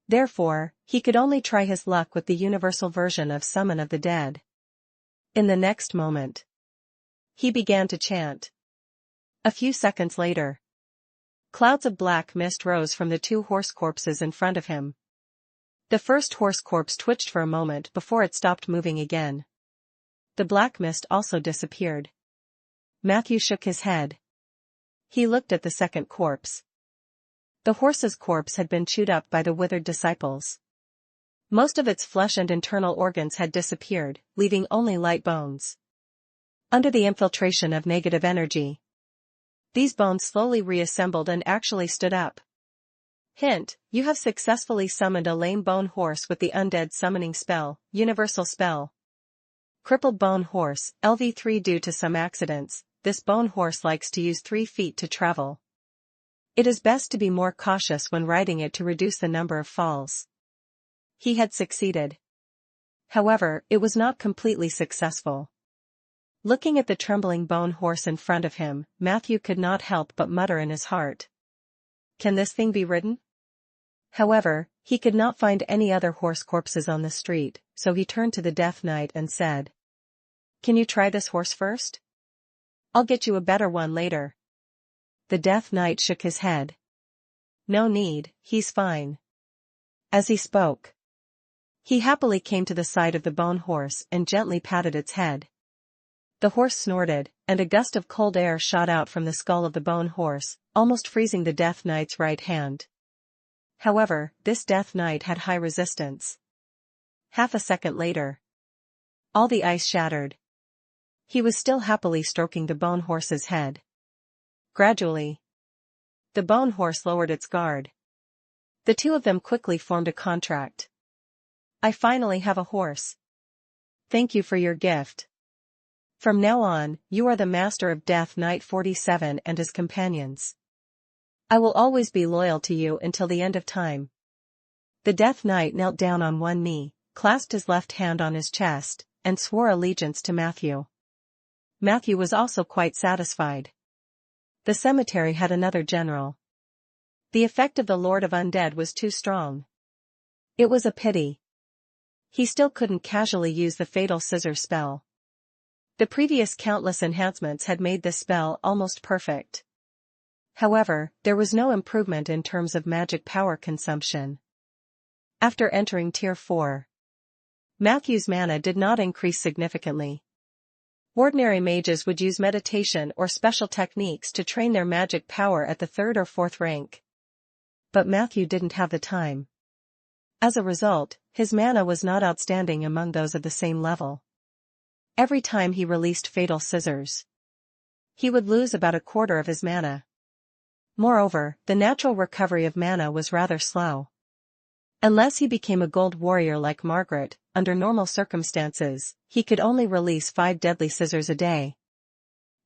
Therefore, he could only try his luck with the universal version of Summon of the Dead. In the next moment, he began to chant. A few seconds later, clouds of black mist rose from the 2 horse corpses in front of him. The first horse corpse twitched for a moment before it stopped moving again. The black mist also disappeared. Matthew shook his head. He looked at the second corpse. The horse's corpse had been chewed up by the withered disciples. Most of its flesh and internal organs had disappeared, leaving only light bones. Under the infiltration of negative energy, these bones slowly reassembled and actually stood up. Hint, you have successfully summoned a lame bone horse with the undead summoning spell, universal spell. Crippled bone horse, LV3. Due to some accidents, this bone horse likes to use 3 feet to travel. It is best to be more cautious when riding it to reduce the number of falls. He had succeeded. However, it was not completely successful. Looking at the trembling bone horse in front of him, Matthew could not help but mutter in his heart. Can this thing be ridden? However, he could not find any other horse corpses on the street, so he turned to the Death Knight and said, Can you try this horse first? I'll get you a better one later. The Death Knight shook his head. No need, he's fine. As he spoke, he happily came to the side of the bone horse and gently patted its head. The horse snorted, and a gust of cold air shot out from the skull of the bone horse, almost freezing the Death Knight's right hand. However, this Death Knight had high resistance. Half a second later, all the ice shattered. He was still happily stroking the bone horse's head. Gradually, the bone horse lowered its guard. The 2 of them quickly formed a contract. I finally have a horse. Thank you for your gift. From now on, you are the master of Death Knight 47 and his companions. I will always be loyal to you until the end of time. The Death Knight knelt down on one knee, clasped his left hand on his chest, and swore allegiance to Matthew. Matthew was also quite satisfied. The cemetery had another general. The effect of the Lord of Undead was too strong. It was a pity. He still couldn't casually use the fatal scissor spell. The previous countless enhancements had made this spell almost perfect. However, there was no improvement in terms of magic power consumption. After entering Tier 4, Matthew's mana did not increase significantly. Ordinary mages would use meditation or special techniques to train their magic power at the 3rd or 4th rank. But Matthew didn't have the time. As a result, his mana was not outstanding among those of the same level. Every time he released Fatal Scissors, he would lose about a quarter of his mana. Moreover, the natural recovery of mana was rather slow. Unless he became a gold warrior like Margaret, under normal circumstances, he could only release 5 deadly scissors a day.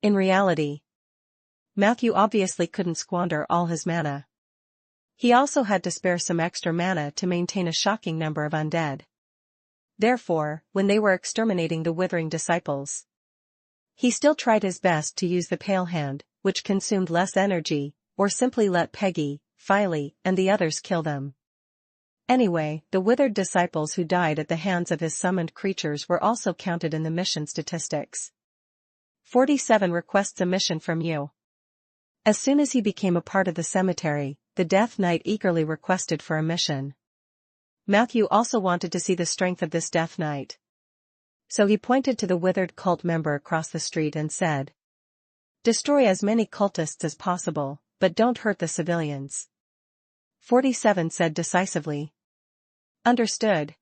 In reality, Matthew obviously couldn't squander all his mana. He also had to spare some extra mana to maintain a shocking number of undead. Therefore, when they were exterminating the withering disciples, he still tried his best to use the Pale Hand, which consumed less energy, or simply let Peggy, Filey, and the others kill them. Anyway, the withered disciples who died at the hands of his summoned creatures were also counted in the mission statistics. 47 requests a mission from you. As soon as he became a part of the cemetery, the Death Knight eagerly requested for a mission. Matthew also wanted to see the strength of this Death Knight. So he pointed to the withered cult member across the street and said, "Destroy as many cultists as possible, but don't hurt the civilians." 47 said decisively, "Understood.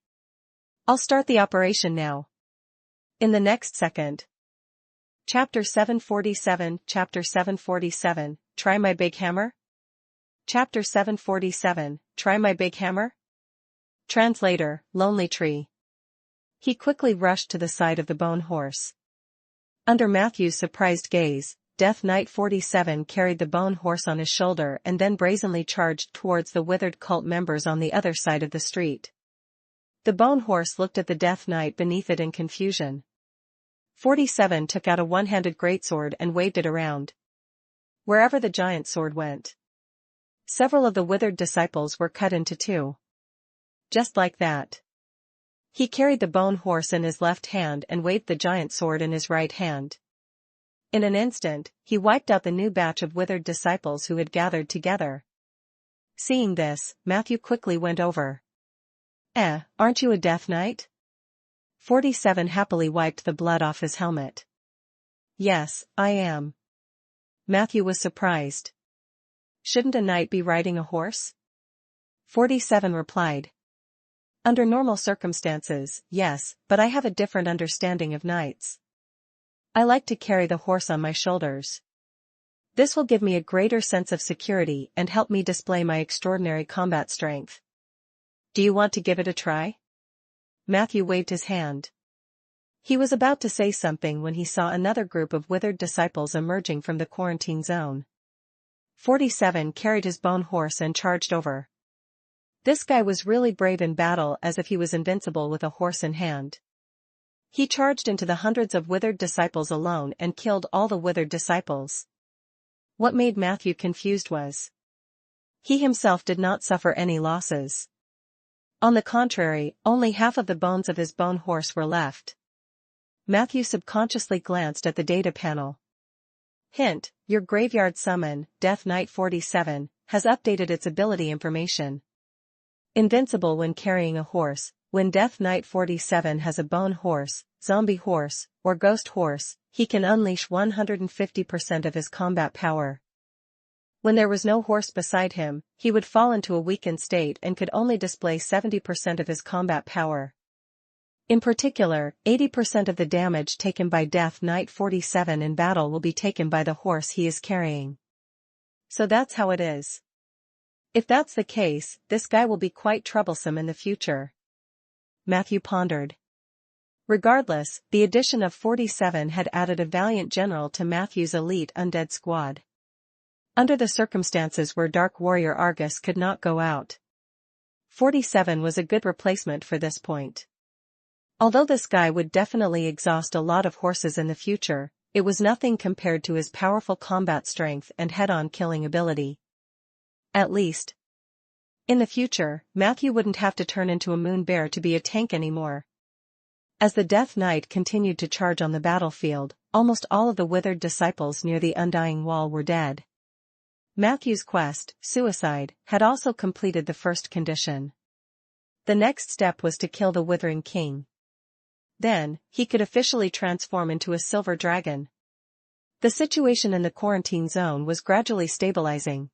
I'll start the operation now." In the next second. Chapter 747, Chapter 747, Try My Big Hammer? Chapter 747, Try My Big Hammer? Translator, Lonely Tree. He quickly rushed to the side of the bone horse. Under Matthew's surprised gaze, Death Knight 47 carried the bone horse on his shoulder and then brazenly charged towards the withered cult members on the other side of the street. The bone horse looked at the Death Knight beneath it in confusion. 47 took out a one-handed greatsword and waved it around. Wherever the giant sword went, several of the withered disciples were cut into 2. Just like that. He carried the bone horse in his left hand and waved the giant sword in his right hand. In an instant, he wiped out the new batch of withered disciples who had gathered together. Seeing this, Matthew quickly went over. Aren't you a Death Knight?" 47 happily wiped the blood off his helmet. "Yes, I am." Matthew was surprised. "Shouldn't a knight be riding a horse?" 47 replied. "Under normal circumstances, yes, but I have a different understanding of knights. I like to carry the horse on my shoulders. This will give me a greater sense of security and help me display my extraordinary combat strength. Do you want to give it a try?" Matthew waved his hand. He was about to say something when he saw another group of withered disciples emerging from the quarantine zone. 47 carried his bone horse and charged over. This guy was really brave in battle, as if he was invincible with a horse in hand. He charged into the hundreds of withered disciples alone and killed all the withered disciples. What made Matthew confused was, he himself did not suffer any losses. On the contrary, only half of the bones of his bone horse were left. Matthew subconsciously glanced at the data panel. Hint, your graveyard summon, Death Knight 47, has updated its ability information. Invincible when carrying a horse. When Death Knight 47 has a bone horse, zombie horse, or ghost horse, he can unleash 150% of his combat power. When there was no horse beside him, he would fall into a weakened state and could only display 70% of his combat power. In particular, 80% of the damage taken by Death Knight 47 in battle will be taken by the horse he is carrying. So that's how it is. If that's the case, this guy will be quite troublesome in the future. Matthew pondered. Regardless, the addition of 47 had added a valiant general to Matthew's elite undead squad. Under the circumstances where Dark Warrior Argus could not go out, 47 was a good replacement for this point. Although this guy would definitely exhaust a lot of horses in the future, it was nothing compared to his powerful combat strength and head-on killing ability. At least, in the future, Matthew wouldn't have to turn into a moon bear to be a tank anymore. As the Death Knight continued to charge on the battlefield, almost all of the withered disciples near the Undying Wall were dead. Matthew's quest, suicide, had also completed the first condition. The next step was to kill the Withering King. Then, he could officially transform into a silver dragon. The situation in the quarantine zone was gradually stabilizing.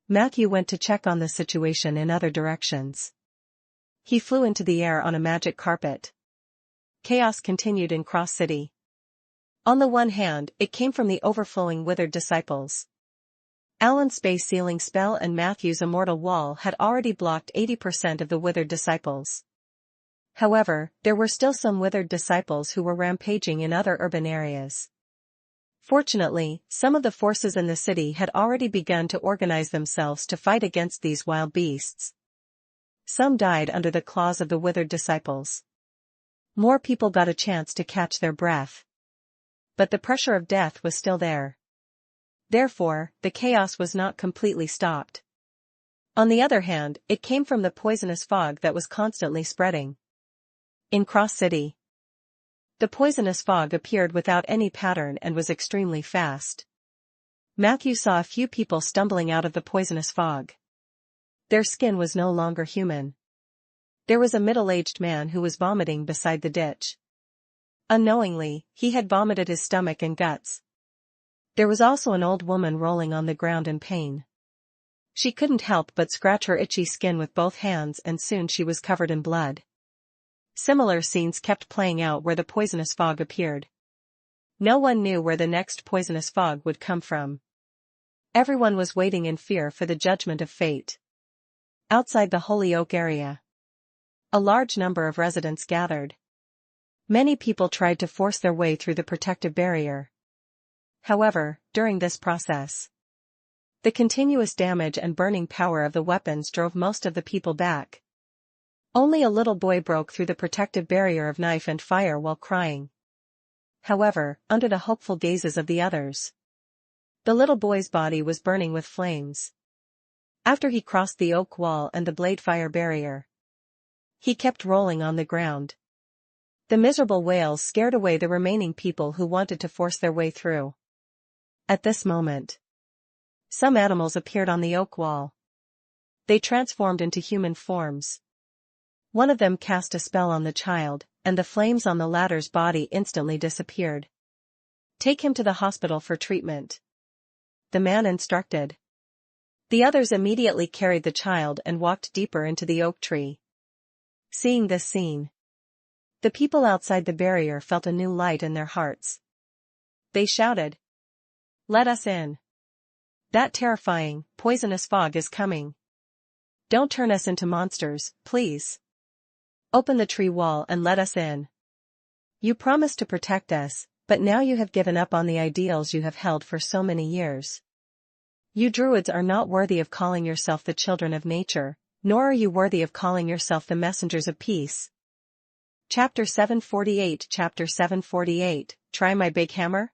Matthew went to check on the situation in other directions. He flew into the air on a magic carpet. Chaos continued in Cross City. On the one hand, it came from the overflowing withered disciples. Alan's space sealing spell and Matthew's immortal wall had already blocked 80% of the withered disciples. However, there were still some withered disciples who were rampaging in other urban areas. Fortunately, some of the forces in the city had already begun to organize themselves to fight against these wild beasts. Some died under the claws of the withered disciples. More people got a chance to catch their breath. But the pressure of death was still there. Therefore, the chaos was not completely stopped. On the other hand, it came from the poisonous fog that was constantly spreading. In Cross City, the poisonous fog appeared without any pattern and was extremely fast. Matthew saw a few people stumbling out of the poisonous fog. Their skin was no longer human. There was a middle-aged man who was vomiting beside the ditch. Unknowingly, he had vomited his stomach and guts. There was also an old woman rolling on the ground in pain. She couldn't help but scratch her itchy skin with both hands and soon she was covered in blood. Similar scenes kept playing out where the poisonous fog appeared. No one knew where the next poisonous fog would come from. Everyone was waiting in fear for the judgment of fate. Outside the Holy Oak area, a large number of residents gathered. Many people tried to force their way through the protective barrier. However, during this process, the continuous damage and burning power of the weapons drove most of the people back. Only a little boy broke through the protective barrier of knife and fire while crying. However, under the hopeful gazes of the others, the little boy's body was burning with flames. After he crossed the oak wall and the blade fire barrier, he kept rolling on the ground. The miserable wails scared away the remaining people who wanted to force their way through. At this moment, some animals appeared on the oak wall. They transformed into human forms. One of them cast a spell on the child, and the flames on the latter's body instantly disappeared. "Take him to the hospital for treatment," the man instructed. The others immediately carried the child and walked deeper into the oak tree. Seeing this scene, the people outside the barrier felt a new light in their hearts. They shouted, "Let us in. That terrifying, poisonous fog is coming. Don't turn us into monsters, please. Open the tree wall and let us in. You promised to protect us, but now you have given up on the ideals you have held for so many years. You druids are not worthy of calling yourself the children of nature, nor are you worthy of calling yourself the messengers of peace." Chapter 748 Chapter 748, Try My Big Hammer?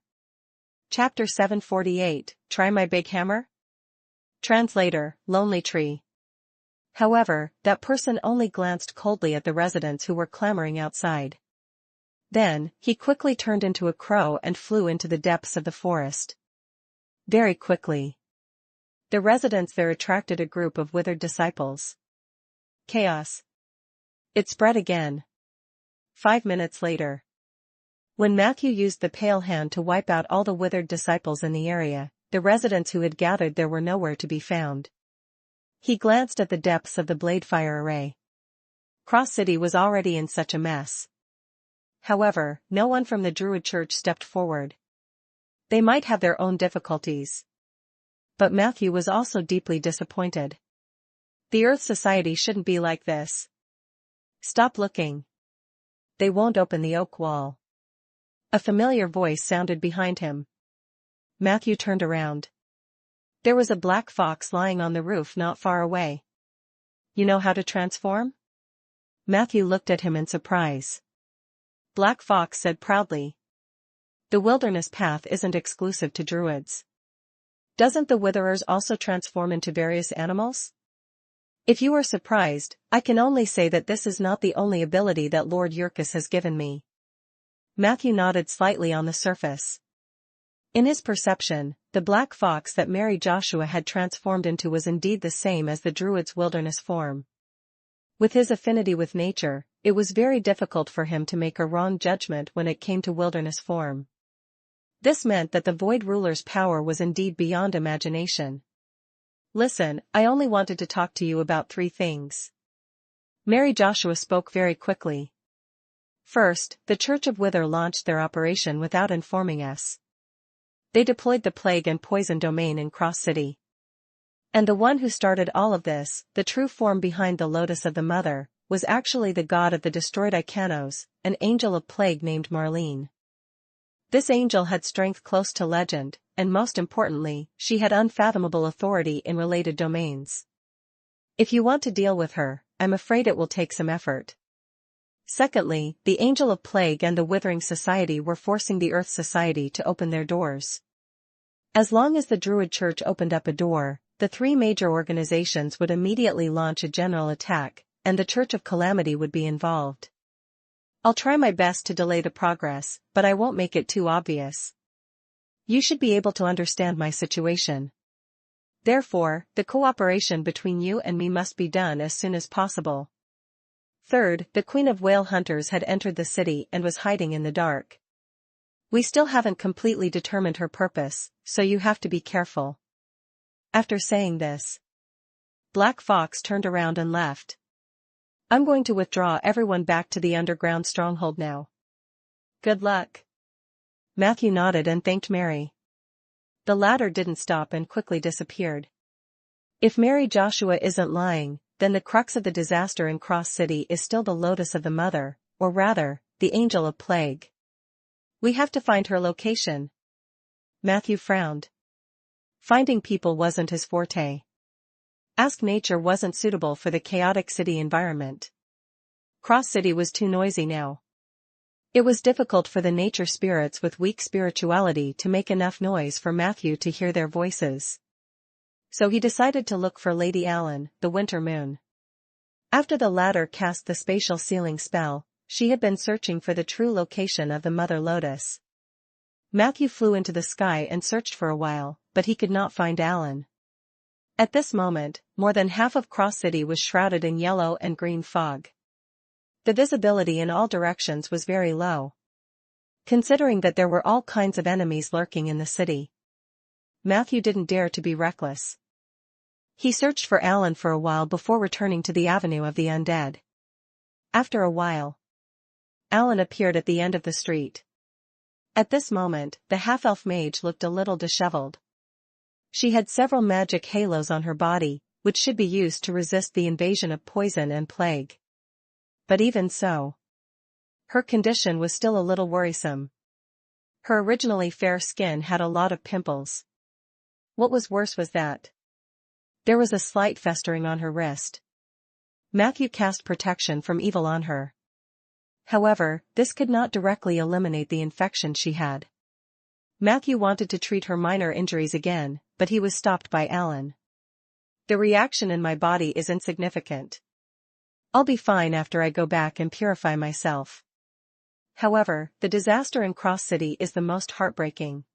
Chapter 748, Try My Big Hammer? Translator, Lonely Tree. However, that person only glanced coldly at the residents who were clamoring outside. Then, he quickly turned into a crow and flew into the depths of the forest. Very quickly, the residents there attracted a group of withered disciples. Chaos. It spread again. 5 minutes later, when Matthew used the pale hand to wipe out all the withered disciples in the area, the residents who had gathered there were nowhere to be found. He glanced at the depths of the blade fire array. Cross City was already in such a mess. However, no one from the Druid Church stepped forward. They might have their own difficulties. But Matthew was also deeply disappointed. The Earth Society shouldn't be like this. Stop looking. They won't open the oak wall. A familiar voice sounded behind him. Matthew turned around. There was a black fox lying on the roof not far away. "You know how to transform?" Matthew looked at him in surprise. Black Fox said proudly, "The wilderness path isn't exclusive to druids. Doesn't the Witherers also transform into various animals? If you are surprised, I can only say that this is not the only ability that Lord Yurkus has given me." Matthew nodded slightly on the surface. In his perception, the black fox that Mary Joshua had transformed into was indeed the same as the druid's wilderness form. With his affinity with nature, it was very difficult for him to make a wrong judgment when it came to wilderness form. This meant that the Void Ruler's power was indeed beyond imagination. Listen, I only wanted to talk to you about 3 things. Mary Joshua spoke very quickly. First, the Church of Wither launched their operation without informing us. They deployed the plague and poison domain in Cross City. And the one who started all of this, the true form behind the Lotus of the Mother, was actually the god of the destroyed Ikanos, an angel of plague named Marlene. This angel had strength close to legend, and most importantly, she had unfathomable authority in related domains. If you want to deal with her, I'm afraid it will take some effort. Secondly, the Angel of Plague and the Withering Society were forcing the Earth Society to open their doors. As long as the Druid Church opened up a door, the 3 major organizations would immediately launch a general attack, and the Church of Calamity would be involved. I'll try my best to delay the progress, but I won't make it too obvious. You should be able to understand my situation. Therefore, the cooperation between you and me must be done as soon as possible. Third, the Queen of Whale Hunters had entered the city and was hiding in the dark. We still haven't completely determined her purpose, so you have to be careful. After saying this, Black Fox turned around and left. I'm going to withdraw everyone back to the underground stronghold now. Good luck. Matthew nodded and thanked Mary. The latter didn't stop and quickly disappeared. If Mary Joshua isn't lying, then the crux of the disaster in Cross City is still the Lotus of the Mother, or rather, the Angel of Plague. We have to find her location. Matthew frowned. Finding people wasn't his forte. Ask Nature wasn't suitable for the chaotic city environment. Cross City was too noisy now. It was difficult for the nature spirits with weak spirituality to make enough noise for Matthew to hear their voices. So he decided to look for Lady Allen, the Winter Moon. After the latter cast the spatial sealing spell, she had been searching for the true location of the Mother Lotus. Matthew flew into the sky and searched for a while, but he could not find Allen. At this moment, more than half of Cross City was shrouded in yellow and green fog. The visibility in all directions was very low. Considering that there were all kinds of enemies lurking in the city, Matthew didn't dare to be reckless. He searched for Allen for a while before returning to the Avenue of the Undead. After a while, Allen appeared at the end of the street. At this moment, the half-elf mage looked a little disheveled. She had several magic halos on her body, which should be used to resist the invasion of poison and plague. But even so, her condition was still a little worrisome. Her originally fair skin had a lot of pimples. What was worse was that there was a slight festering on her wrist. Matthew cast protection from evil on her. However, this could not directly eliminate the infection she had. Matthew wanted to treat her minor injuries again, but he was stopped by Allen. The reaction in my body is insignificant. I'll be fine after I go back and purify myself. However, the disaster in Cross City is the most heartbreaking.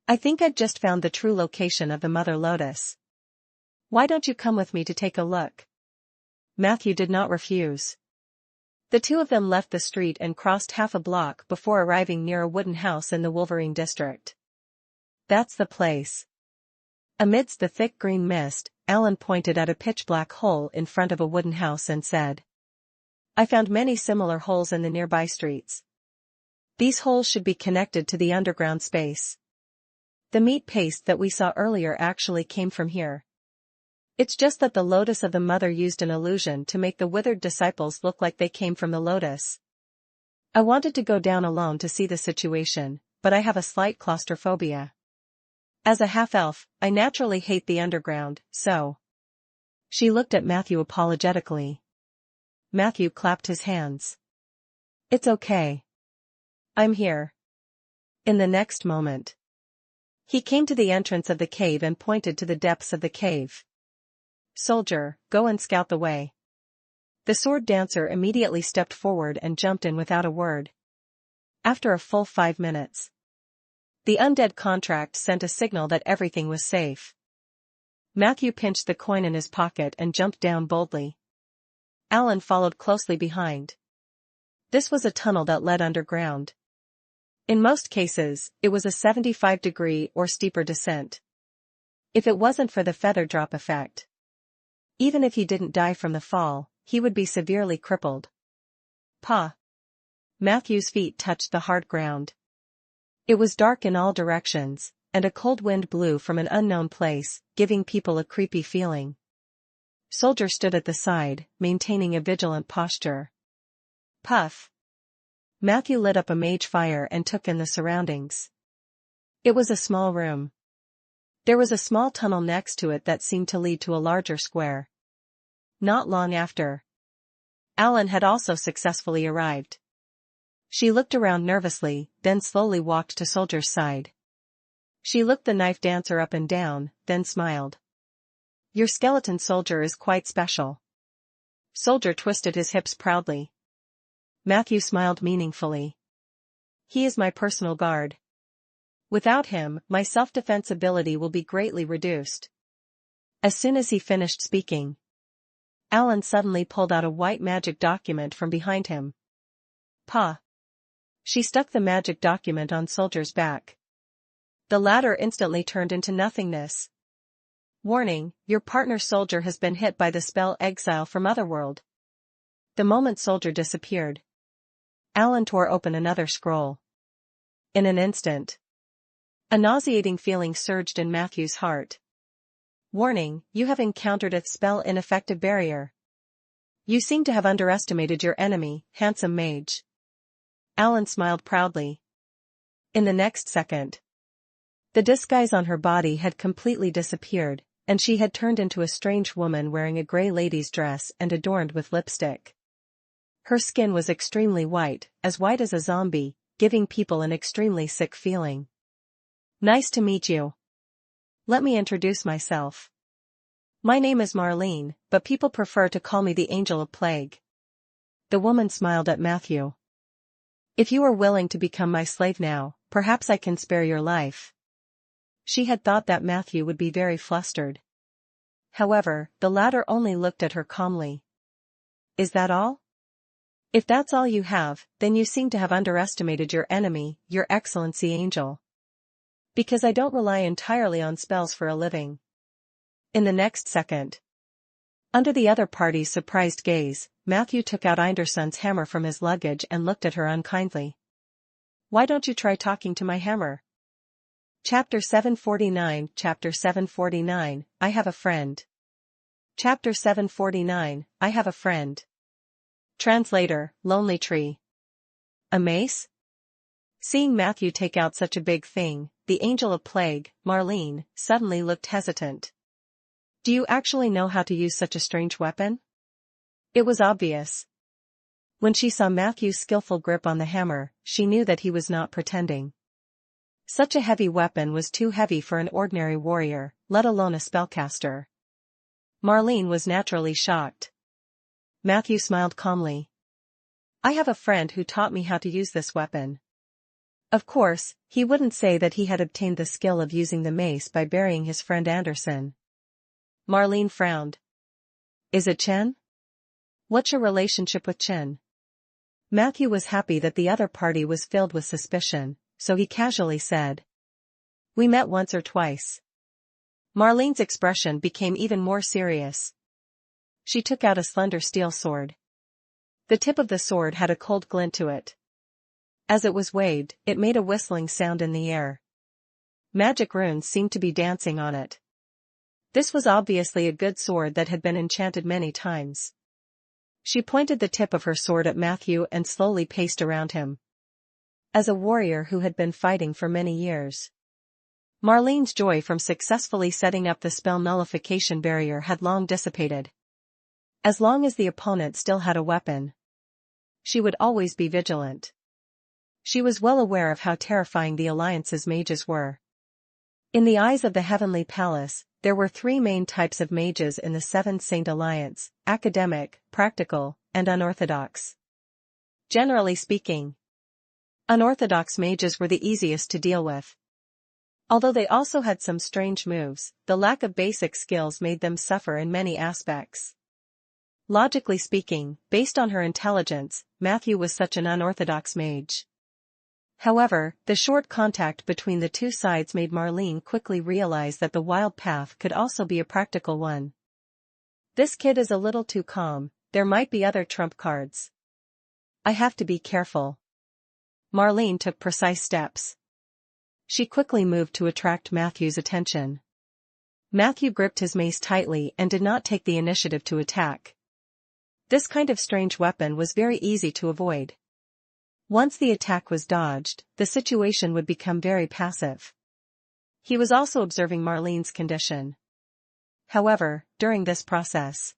I think I've just found the true location of the Mother Lotus. Why don't you come with me to take a look? Matthew did not refuse. The two of them left the street and crossed half a block before arriving near a wooden house in the Wolverine district. That's the place. Amidst the thick green mist, Allen pointed at a pitch-black hole in front of a wooden house and said, I found many similar holes in the nearby streets. These holes should be connected to the underground space. The meat paste that we saw earlier actually came from here. It's just that the Lotus of the Mother used an illusion to make the withered disciples look like they came from the Lotus. I wanted to go down alone to see the situation, but I have a slight claustrophobia. As a half-elf, I naturally hate the underground, so. She looked at Matthew apologetically. Matthew clapped his hands. It's okay. I'm here. In the next moment, he came to the entrance of the cave and pointed to the depths of the cave. Soldier, go and scout the way. The sword dancer immediately stepped forward and jumped in without a word. After a full 5 minutes, the undead contract sent a signal that everything was safe. Matthew pinched the coin in his pocket and jumped down boldly. Allen followed closely behind, This was a tunnel that led underground. In most cases, it was a 75-degree or steeper descent. If it wasn't for the feather drop effect, even if he didn't die from the fall, he would be severely crippled. Pa! Matthew's feet touched the hard ground. It was dark in all directions, and a cold wind blew from an unknown place, giving people a creepy feeling. Soldier stood at the side, maintaining a vigilant posture. Puff! Matthew lit up a mage fire and took in the surroundings. It was a small room. There was a small tunnel next to it that seemed to lead to a larger square. Not long after, Alan had also successfully arrived. She looked around nervously, then slowly walked to Soldier's side. She looked the knife dancer up and down, then smiled. Your skeleton soldier is quite special. Soldier twisted his hips proudly. Matthew smiled meaningfully. He is my personal guard. Without him, my self-defense ability will be greatly reduced. As soon as he finished speaking, Alan suddenly pulled out a white magic document from behind him. Pa! She stuck the magic document on Soldier's back. The latter instantly turned into nothingness. Warning, your partner Soldier has been hit by the spell Exile from Otherworld. The moment Soldier disappeared, Alan tore open another scroll. In an instant, a nauseating feeling surged in Matthew's heart. Warning, you have encountered a spell ineffective barrier. You seem to have underestimated your enemy, handsome mage. Alan smiled proudly. In the next second, the disguise on her body had completely disappeared, and she had turned into a strange woman wearing a grey lady's dress and adorned with lipstick. Her skin was extremely white as a zombie, giving people an extremely sick feeling. Nice to meet you. Let me introduce myself. My name is Marlene, but people prefer to call me the Angel of Plague. The woman smiled at Matthew. If you are willing to become my slave now, perhaps I can spare your life. She had thought that Matthew would be very flustered. However, the latter only looked at her calmly. Is that all? If that's all you have, then you seem to have underestimated your enemy, Your Excellency Angel. Because I don't rely entirely on spells for a living. In the next second, under the other party's surprised gaze, Matthew took out Einderson's hammer from his luggage and looked at her unkindly. Why don't you try talking to my hammer? Chapter 749 Chapter 749, I have a friend. Chapter 749, I have a friend. Translator, Lonely Tree. A mace? Seeing Matthew take out such a big thing, the Angel of Plague, Marlene, suddenly looked hesitant. Do you actually know how to use such a strange weapon? It was obvious. When she saw Matthew's skillful grip on the hammer, she knew that he was not pretending. Such a heavy weapon was too heavy for an ordinary warrior, let alone a spellcaster. Marlene was naturally shocked. Matthew smiled calmly. I have a friend who taught me how to use this weapon. Of course, he wouldn't say that he had obtained the skill of using the mace by burying his friend Anderson. Marlene frowned. Is it Chen? What's your relationship with Chen? Matthew was happy that the other party was filled with suspicion, so he casually said. We met once or twice. Marlene's expression became even more serious. She took out a slender steel sword. The tip of the sword had a cold glint to it. As it was waved, it made a whistling sound in the air. Magic runes seemed to be dancing on it. This was obviously a good sword that had been enchanted many times. She pointed the tip of her sword at Matthew and slowly paced around him. As a warrior who had been fighting for many years, Marlene's joy from successfully setting up the spell nullification barrier had long dissipated. As long as the opponent still had a weapon, she would always be vigilant. She was well aware of how terrifying the Alliance's mages were. In the eyes of the Heavenly Palace, there were three main types of mages in the Seven Saint Alliance: academic, practical, and unorthodox. Generally speaking, unorthodox mages were the easiest to deal with. Although they also had some strange moves, the lack of basic skills made them suffer in many aspects. Logically speaking, based on her intelligence, Matthew was such an unorthodox mage. However, the short contact between the two sides made Marlene quickly realize that the wild path could also be a practical one. This kid is a little too calm, there might be other trump cards. I have to be careful. Marlene took precise steps. She quickly moved to attract Matthew's attention. Matthew gripped his mace tightly and did not take the initiative to attack. This kind of strange weapon was very easy to avoid. Once the attack was dodged, the situation would become very passive. He was also observing Marlene's condition. However, during this process,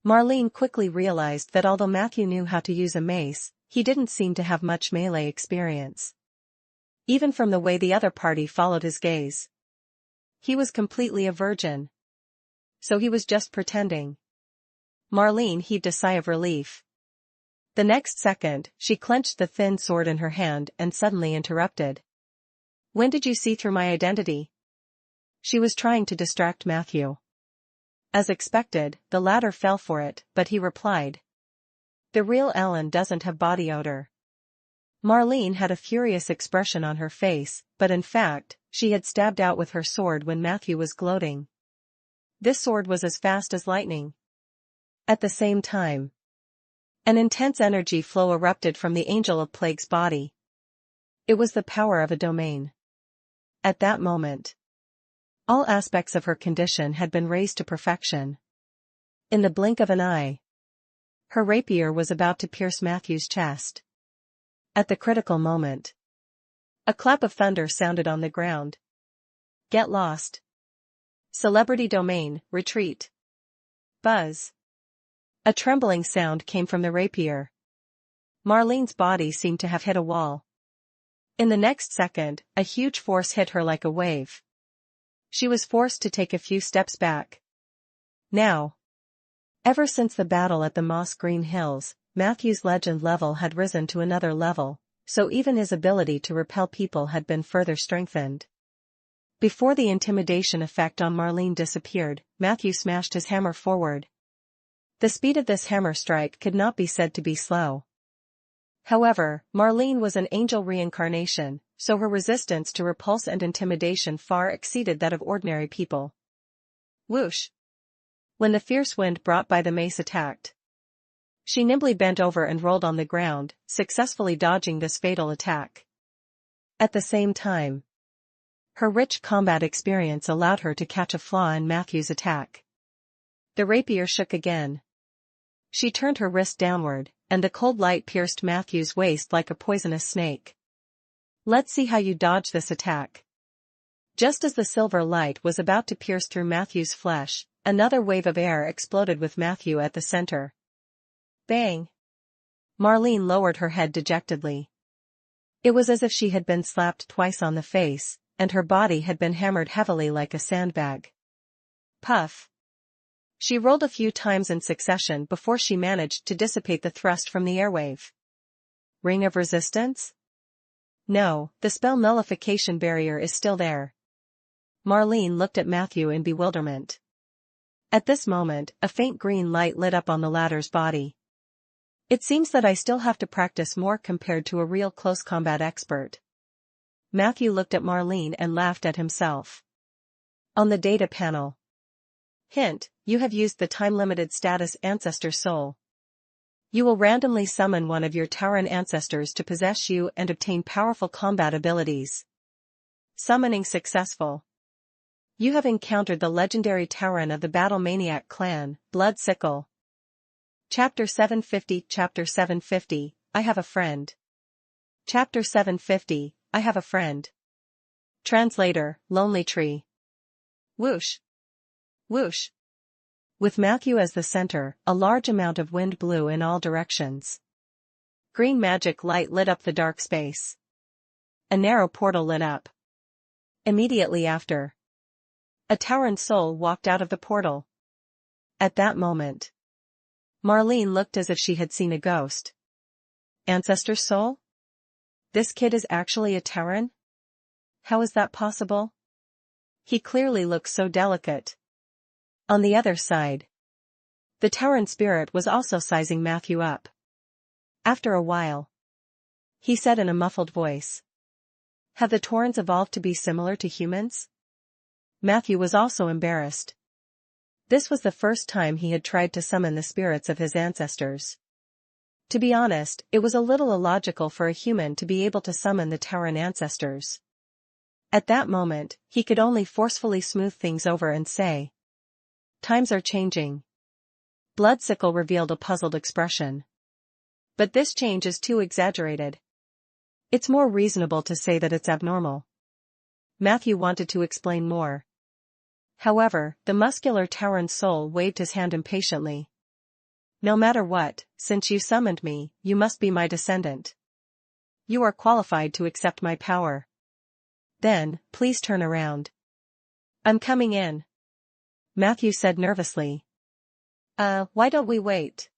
Marlene quickly realized that although Matthew knew how to use a mace, he didn't seem to have much melee experience. Even from the way the other party followed his gaze. He was completely a virgin. So he was just pretending. Marlene heaved a sigh of relief. The next second, she clenched the thin sword in her hand and suddenly interrupted. When did you see through my identity? She was trying to distract Matthew. As expected, the latter fell for it, but he replied. The real Ellen doesn't have body odor. Marlene had a furious expression on her face, but in fact, she had stabbed out with her sword when Matthew was gloating. This sword was as fast as lightning. At the same time, an intense energy flow erupted from the Angel of Plague's body. It was the power of a domain. At that moment, all aspects of her condition had been raised to perfection. In the blink of an eye, her rapier was about to pierce Matthew's chest. At the critical moment, a clap of thunder sounded on the ground. Get lost. Celebrity domain, retreat. Buzz. A trembling sound came from the rapier. Marlene's body seemed to have hit a wall. In the next second, a huge force hit her like a wave. She was forced to take a few steps back. Now, ever since the battle at the Moss Green Hills, Matthew's legend level had risen to another level, so even his ability to repel people had been further strengthened. Before the intimidation effect on Marlene disappeared, Matthew smashed his hammer forward. The speed of this hammer strike could not be said to be slow. However, Marlene was an angel reincarnation, so her resistance to repulse and intimidation far exceeded that of ordinary people. Whoosh! When the fierce wind brought by the mace attacked, she nimbly bent over and rolled on the ground, successfully dodging this fatal attack. At the same time, her rich combat experience allowed her to catch a flaw in Matthew's attack. The rapier shook again. She turned her wrist downward, and the cold light pierced Matthew's waist like a poisonous snake. Let's see how you dodge this attack. Just as the silver light was about to pierce through Matthew's flesh, another wave of air exploded with Matthew at the center. Bang! Marlene lowered her head dejectedly. It was as if she had been slapped twice on the face, and her body had been hammered heavily like a sandbag. Puff! She rolled a few times in succession before she managed to dissipate the thrust from the airwave. Ring of resistance? No, the spell nullification barrier is still there. Marlene looked at Matthew in bewilderment. At this moment, a faint green light lit up on the latter's body. It seems that I still have to practice more compared to a real close combat expert. Matthew looked at Marlene and laughed at himself. On the data panel. Hint, you have used the time-limited status Ancestor Soul. You will randomly summon one of your Tauren ancestors to possess you and obtain powerful combat abilities. Summoning successful. You have encountered the legendary Tauren of the Battle Maniac clan, Blood Sickle. Chapter 750, I have a friend. Chapter 750, I have a friend. Translator, Lonely Tree. Whoosh! Whoosh! With Matthew as the center, a large amount of wind blew in all directions. Green magic light lit up the dark space. A narrow portal lit up. Immediately after, a Tauren soul walked out of the portal. At that moment, Marlene looked as if she had seen a ghost. Ancestor soul? This kid is actually a Tauren? How is that possible? He clearly looks so delicate. On the other side, The Tauren spirit was also sizing Matthew up. After a while, he said in a muffled voice, "Have the Taurens evolved to be similar to humans?" Matthew was also embarrassed. This was the first time he had tried to summon the spirits of his ancestors. To be honest, it was a little illogical for a human to be able to summon the Tauren ancestors. At that moment, he could only forcefully smooth things over and say, "Times are changing." Bloodsickle revealed a puzzled expression. "But this change is too exaggerated. It's more reasonable to say that it's abnormal." Matthew wanted to explain more. However, the muscular Tauren soul waved his hand impatiently. "No matter what, since you summoned me, you must be my descendant. You are qualified to accept my power. Then, please turn around." "I'm coming in," Matthew said nervously. Why don't we wait?"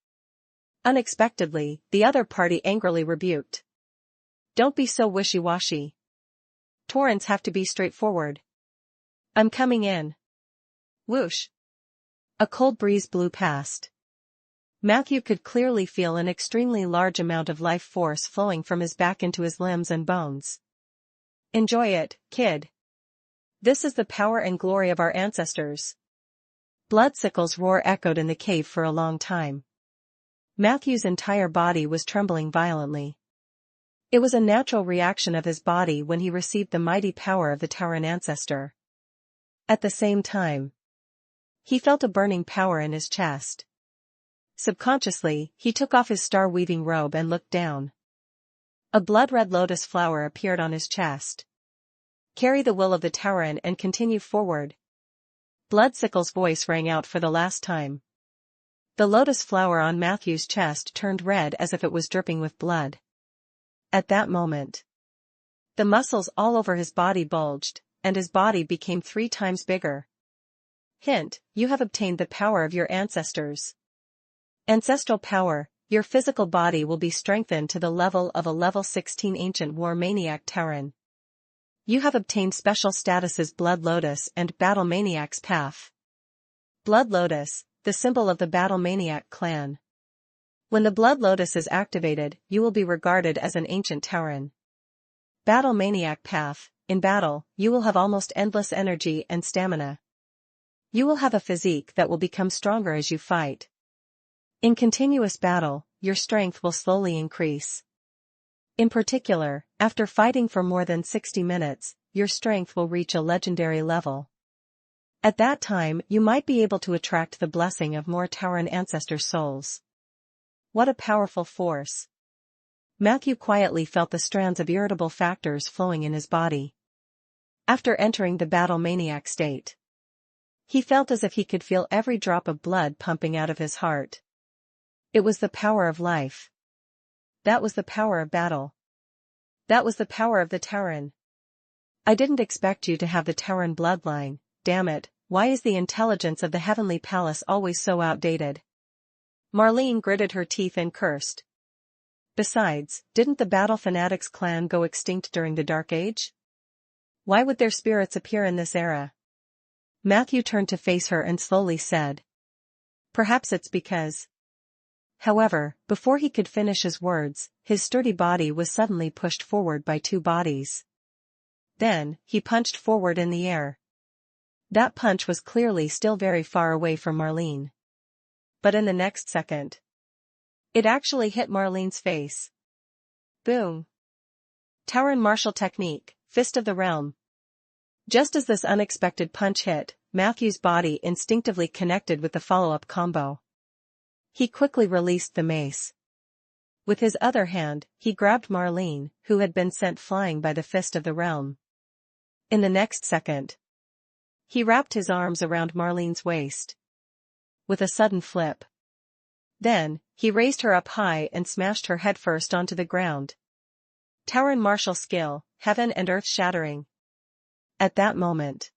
Unexpectedly, the other party angrily rebuked. "Don't be so wishy-washy. Taurens have to be straightforward." "I'm coming in." Whoosh! A cold breeze blew past. Matthew could clearly feel an extremely large amount of life force flowing from his back into his limbs and bones. "Enjoy it, kid. This is the power and glory of our ancestors." Bloodsickle's roar echoed in the cave for a long time. Matthew's entire body was trembling violently. It was a natural reaction of his body when he received the mighty power of the Tauren ancestor. At the same time, he felt a burning power in his chest. Subconsciously, he took off his star-weaving robe and looked down. A blood-red lotus flower appeared on his chest. "Carry the will of the Tauren and continue forward." Bloodsickle's voice rang out for the last time. The lotus flower on Matthew's chest turned red as if it was dripping with blood. At that moment, the muscles all over his body bulged, and his body became 3 times bigger. Hint: you have obtained the power of your ancestors. Ancestral power: your physical body will be strengthened to the level of a level 16 ancient war maniac Tauren. You have obtained special statuses Blood Lotus and Battle Maniac's Path. Blood Lotus, the symbol of the Battle Maniac clan. When the Blood Lotus is activated, you will be regarded as an ancient Tauren. Battle Maniac Path: in battle, you will have almost endless energy and stamina. You will have a physique that will become stronger as you fight. In continuous battle, your strength will slowly increase. In particular, after fighting for more than 60 minutes, your strength will reach a legendary level. At that time, you might be able to attract the blessing of more Tauren ancestor souls. What a powerful force. Matthew quietly felt the strands of irritable factors flowing in his body. After entering the battle maniac state, he felt as if he could feel every drop of blood pumping out of his heart. It was the power of life. That was the power of battle. That was the power of the Tauren. "I didn't expect you to have the Tauren bloodline, damn it, why is the intelligence of the Heavenly Palace always so outdated?" Marlene gritted her teeth and cursed. Besides, didn't the Battle Fanatics clan go extinct during the Dark Age? Why would their spirits appear in this era? Matthew turned to face her and slowly said, "Perhaps it's because..." However, before he could finish his words, his sturdy body was suddenly pushed forward by 2 bodies. Then, he punched forward in the air. That punch was clearly still very far away from Marlene. But in the next second, it actually hit Marlene's face. Boom! Tauren martial technique, Fist of the Realm. Just as this unexpected punch hit, Matthew's body instinctively connected with the follow-up combo. He quickly released the mace. With his other hand, he grabbed Marlene, who had been sent flying by the Fist of the Realm. In the next second, he wrapped his arms around Marlene's waist. With a sudden flip. Then, he raised her up high and smashed her headfirst onto the ground. Tauren martial skill, heaven and earth shattering. At that moment,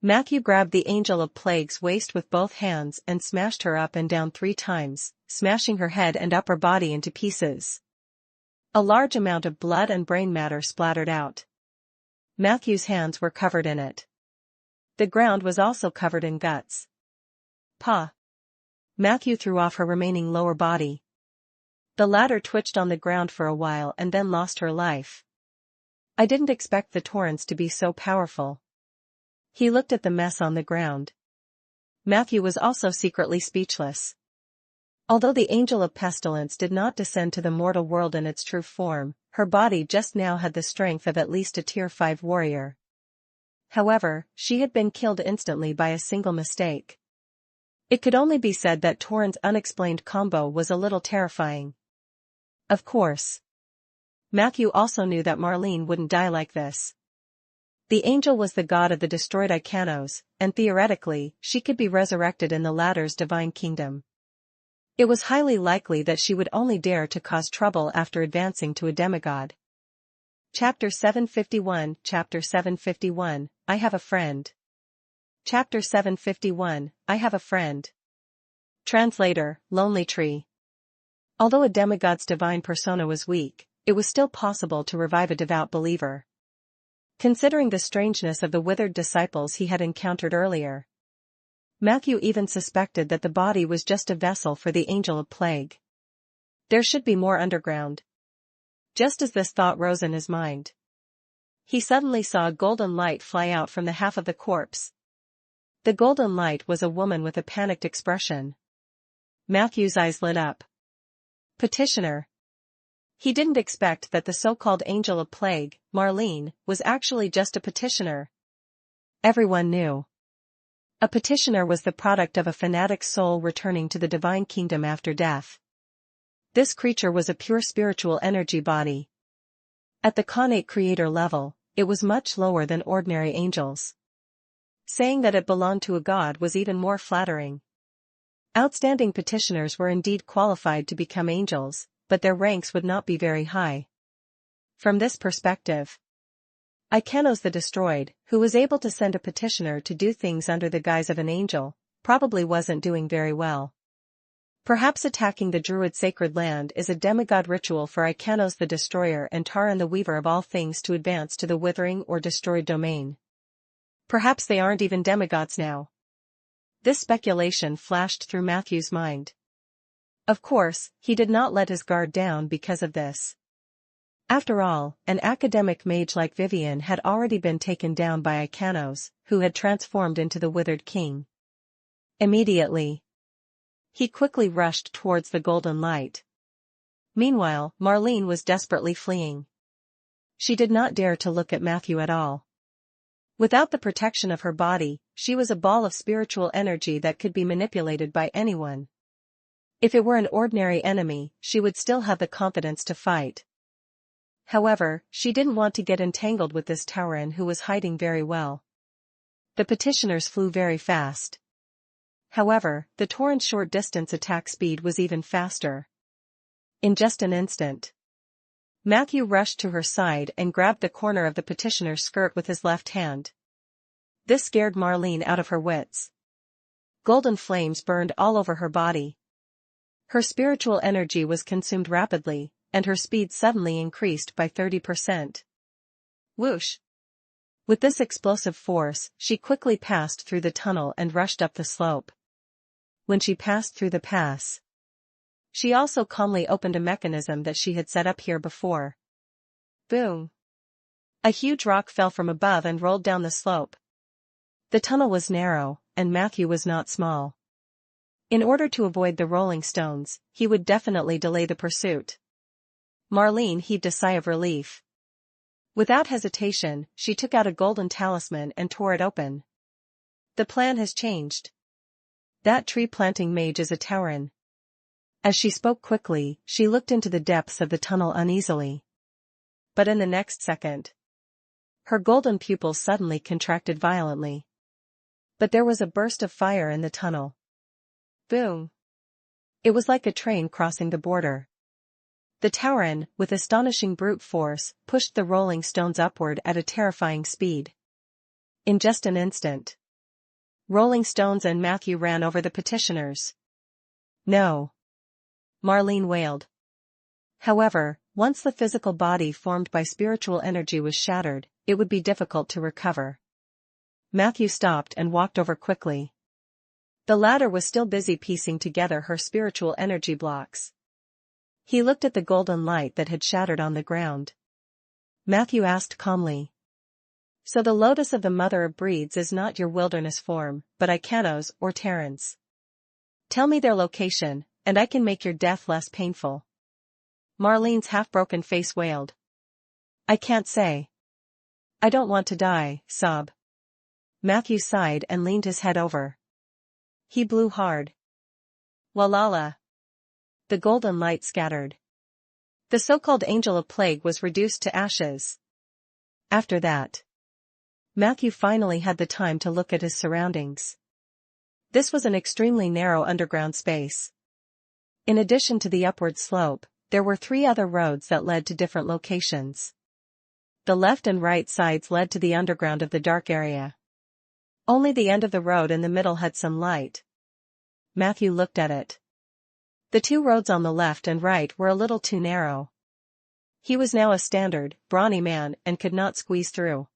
Matthew grabbed the Angel of Plague's waist with both hands and smashed her up and down 3 times, smashing her head and upper body into pieces. A large amount of blood and brain matter splattered out. Matthew's hands were covered in it. The ground was also covered in guts. "Pa!" Matthew threw off her remaining lower body. The latter twitched on the ground for a while and then lost her life. I didn't expect the torrents to be so powerful. He looked at the mess on the ground. Matthew was also secretly speechless. Although the angel of pestilence did not descend to the mortal world in its true form, her body just now had the strength of at least a tier 5 warrior. However, she had been killed instantly by a single mistake. It could only be said that Torrent's unexplained combo was a little terrifying. Of course. Matthew also knew that Marlene wouldn't die like this. The angel was the god of the destroyed Ikanos, and theoretically, she could be resurrected in the latter's divine kingdom. It was highly likely that she would only dare to cause trouble after advancing to a demigod. Chapter 751 Chapter 751, I Have a Friend. Chapter 751, I Have a Friend. Translator, Lonely Tree. Although a demigod's divine persona was weak, it was still possible to revive a devout believer. Considering the strangeness of the withered disciples he had encountered earlier, Matthew even suspected that the body was just a vessel for the angel of plague. There should be more underground. Just as this thought rose in his mind, he suddenly saw a golden light fly out from the half of the corpse. The golden light was a woman with a panicked expression. Matthew's eyes lit up. Petitioner. He didn't expect that the so-called angel of plague, Marlene, was actually just a petitioner. Everyone knew. A petitioner was the product of a fanatic soul returning to the divine kingdom after death. This creature was a pure spiritual energy body. At the connate creator level, it was much lower than ordinary angels. Saying that it belonged to a god was even more flattering. Outstanding petitioners were indeed qualified to become angels, but their ranks would not be very high. From this perspective, Ikanos the Destroyed, who was able to send a petitioner to do things under the guise of an angel, probably wasn't doing very well. Perhaps attacking the Druid sacred land is a demigod ritual for Ikanos the Destroyer and Taran the Weaver of all things to advance to the withering or destroyed domain. Perhaps they aren't even demigods now. This speculation flashed through Matthew's mind. Of course, he did not let his guard down because of this. After all, an academic mage like Vivian had already been taken down by Ikanos, who had transformed into the withered king. Immediately, he quickly rushed towards the golden light. Meanwhile, Marlene was desperately fleeing. She did not dare to look at Matthew at all. Without the protection of her body, she was a ball of spiritual energy that could be manipulated by anyone. If it were an ordinary enemy, she would still have the confidence to fight. However, she didn't want to get entangled with this Tauren who was hiding very well. The petitioners flew very fast. However, the Tauren's short-distance attack speed was even faster. In just an instant, Matthew rushed to her side and grabbed the corner of the petitioner's skirt with his left hand. This scared Marlene out of her wits. Golden flames burned all over her body. Her spiritual energy was consumed rapidly, and her speed suddenly increased by 30%. Whoosh! With this explosive force, she quickly passed through the tunnel and rushed up the slope. When she passed through the pass, she also calmly opened a mechanism that she had set up here before. Boom! A huge rock fell from above and rolled down the slope. The tunnel was narrow, and Matthew was not small. In order to avoid the rolling stones, he would definitely delay the pursuit. Marlene heaved a sigh of relief. Without hesitation, she took out a golden talisman and tore it open. The plan has changed. That tree-planting mage is a Tauren. As she spoke quickly, she looked into the depths of the tunnel uneasily. But in the next second, her golden pupils suddenly contracted violently. But there was a burst of fire in the tunnel. Boom! It was like a train crossing the border. The Tauren, with astonishing brute force, pushed the rolling stones upward at a terrifying speed. In just an instant, rolling stones and Matthew ran over the petitioners. No! Marlene wailed. However, once the physical body formed by spiritual energy was shattered, it would be difficult to recover. Matthew stopped and walked over quickly. The latter was still busy piecing together her spiritual energy blocks. He looked at the golden light that had shattered on the ground. Matthew asked calmly. So the lotus of the mother of breeds is not your wilderness form, but Ikanos or Terrans. Tell me their location, and I can make your death less painful. Marlene's half-broken face wailed. I can't say. I don't want to die, sob. Matthew sighed and leaned his head over. He blew hard. Walala. The golden light scattered. The so-called angel of plague was reduced to ashes. After that, Matthew finally had the time to look at his surroundings. This was an extremely narrow underground space. In addition to the upward slope, there were 3 other roads that led to different locations. The left and right sides led to the underground of the dark area. Only the end of the road in the middle had some light. Matthew looked at it. The 2 roads on the left and right were a little too narrow. He was now a standard, brawny man and could not squeeze through.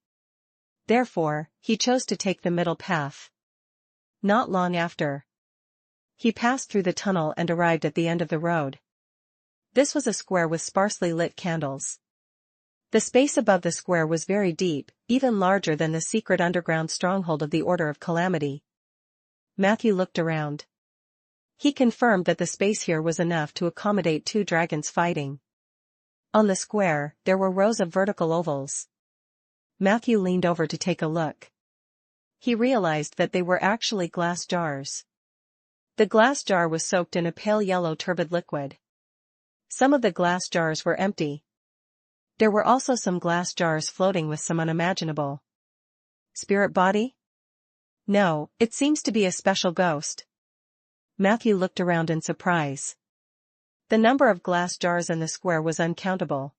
Therefore, he chose to take the middle path. Not long after, he passed through the tunnel and arrived at the end of the road. This was a square with sparsely lit candles. The space above the square was very deep, even larger than the secret underground stronghold of the Order of Calamity. Matthew looked around. He confirmed that the space here was enough to accommodate 2 dragons fighting. On the square, there were rows of vertical ovals. Matthew leaned over to take a look. He realized that they were actually glass jars. The glass jar was soaked in a pale yellow turbid liquid. Some of the glass jars were empty. There were also some glass jars floating with some unimaginable spirit body? No, it seems to be a special ghost. Matthew looked around in surprise. The number of glass jars in the square was uncountable.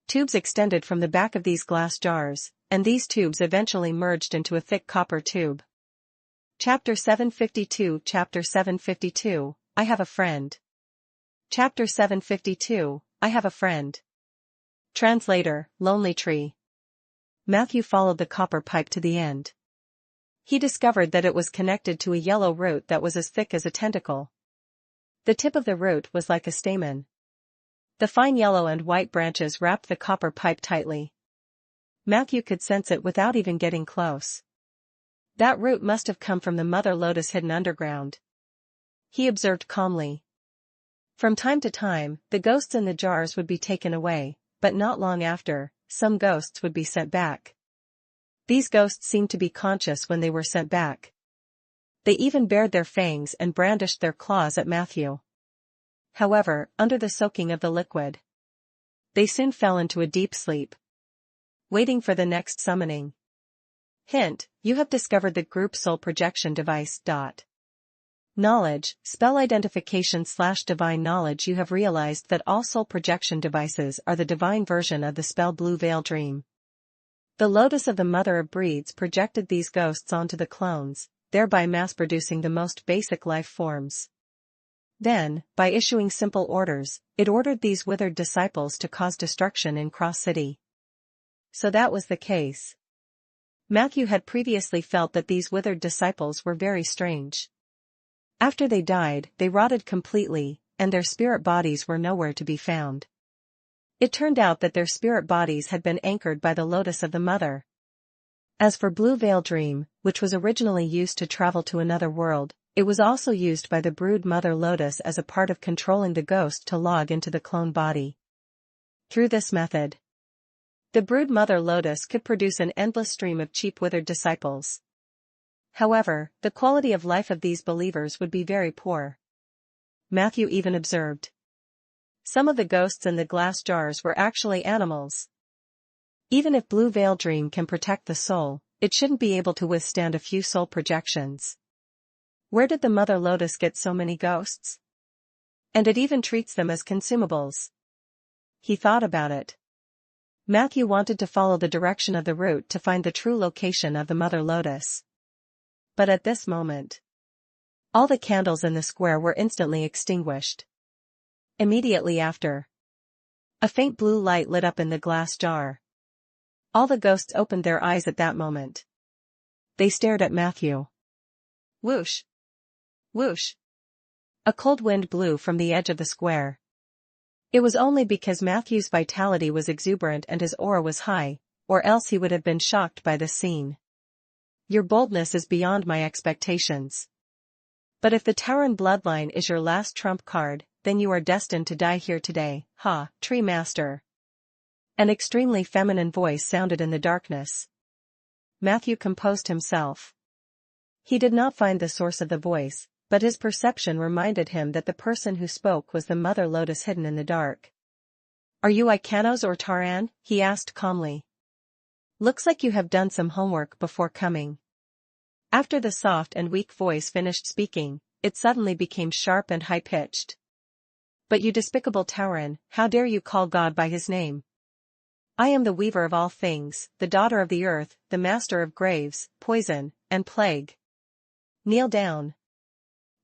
Tubes extended from the back of these glass jars, and these tubes eventually merged into a thick copper tube. Chapter 752 Chapter 752, I Have a Friend. Chapter 752, I Have a Friend. Translator, Lonely Tree. Matthew followed the copper pipe to the end. He discovered that it was connected to a yellow root that was as thick as a tentacle. The tip of the root was like a stamen. The fine yellow and white branches wrapped the copper pipe tightly. Matthew could sense it without even getting close. That root must have come from the mother lotus hidden underground. He observed calmly. From time to time, the ghosts in the jars would be taken away, but not long after, some ghosts would be sent back. These ghosts seemed to be conscious when they were sent back. They even bared their fangs and brandished their claws at Matthew. However, under the soaking of the liquid, they soon fell into a deep sleep, waiting for the next summoning. Hint, you have discovered the group soul projection device. Knowledge, spell identification / divine knowledge. You have realized that all soul projection devices are the divine version of the spell Blue Veil Dream. The lotus of the mother of breeds projected these ghosts onto the clones, thereby mass-producing the most basic life forms. Then, by issuing simple orders, it ordered these withered disciples to cause destruction in Cross City. So that was the case. Matthew had previously felt that these withered disciples were very strange. After they died, they rotted completely, and their spirit bodies were nowhere to be found. It turned out that their spirit bodies had been anchored by the lotus of the mother. As for Blue Veil Dream, which was originally used to travel to another world, it was also used by the brood mother lotus as a part of controlling the ghost to log into the clone body. Through this method, the brood mother lotus could produce an endless stream of cheap withered disciples. However, the quality of life of these believers would be very poor. Matthew even observed. Some of the ghosts in the glass jars were actually animals. Even if Blue Veil Dream can protect the soul, it shouldn't be able to withstand a few soul projections. Where did the mother lotus get so many ghosts? And it even treats them as consumables. He thought about it. Matthew wanted to follow the direction of the root to find the true location of the mother lotus. But at this moment, all the candles in the square were instantly extinguished. Immediately after, a faint blue light lit up in the glass jar. All the ghosts opened their eyes at that moment. They stared at Matthew. Whoosh! Whoosh! A cold wind blew from the edge of the square. It was only because Matthew's vitality was exuberant and his aura was high, or else he would have been shocked by this scene. Your boldness is beyond my expectations. But if the Tauren bloodline is your last trump card, then you are destined to die here today, Tree Master. An extremely feminine voice sounded in the darkness. Matthew composed himself. He did not find the source of the voice, but his perception reminded him that the person who spoke was the Mother Lotus hidden in the dark. Are you Ikanos or Tauren? He asked calmly. Looks like you have done some homework before coming. After the soft and weak voice finished speaking, it suddenly became sharp and high-pitched. But you despicable Tauren, how dare you call God by his name? I am the weaver of all things, the daughter of the earth, the master of graves, poison, and plague. Kneel down.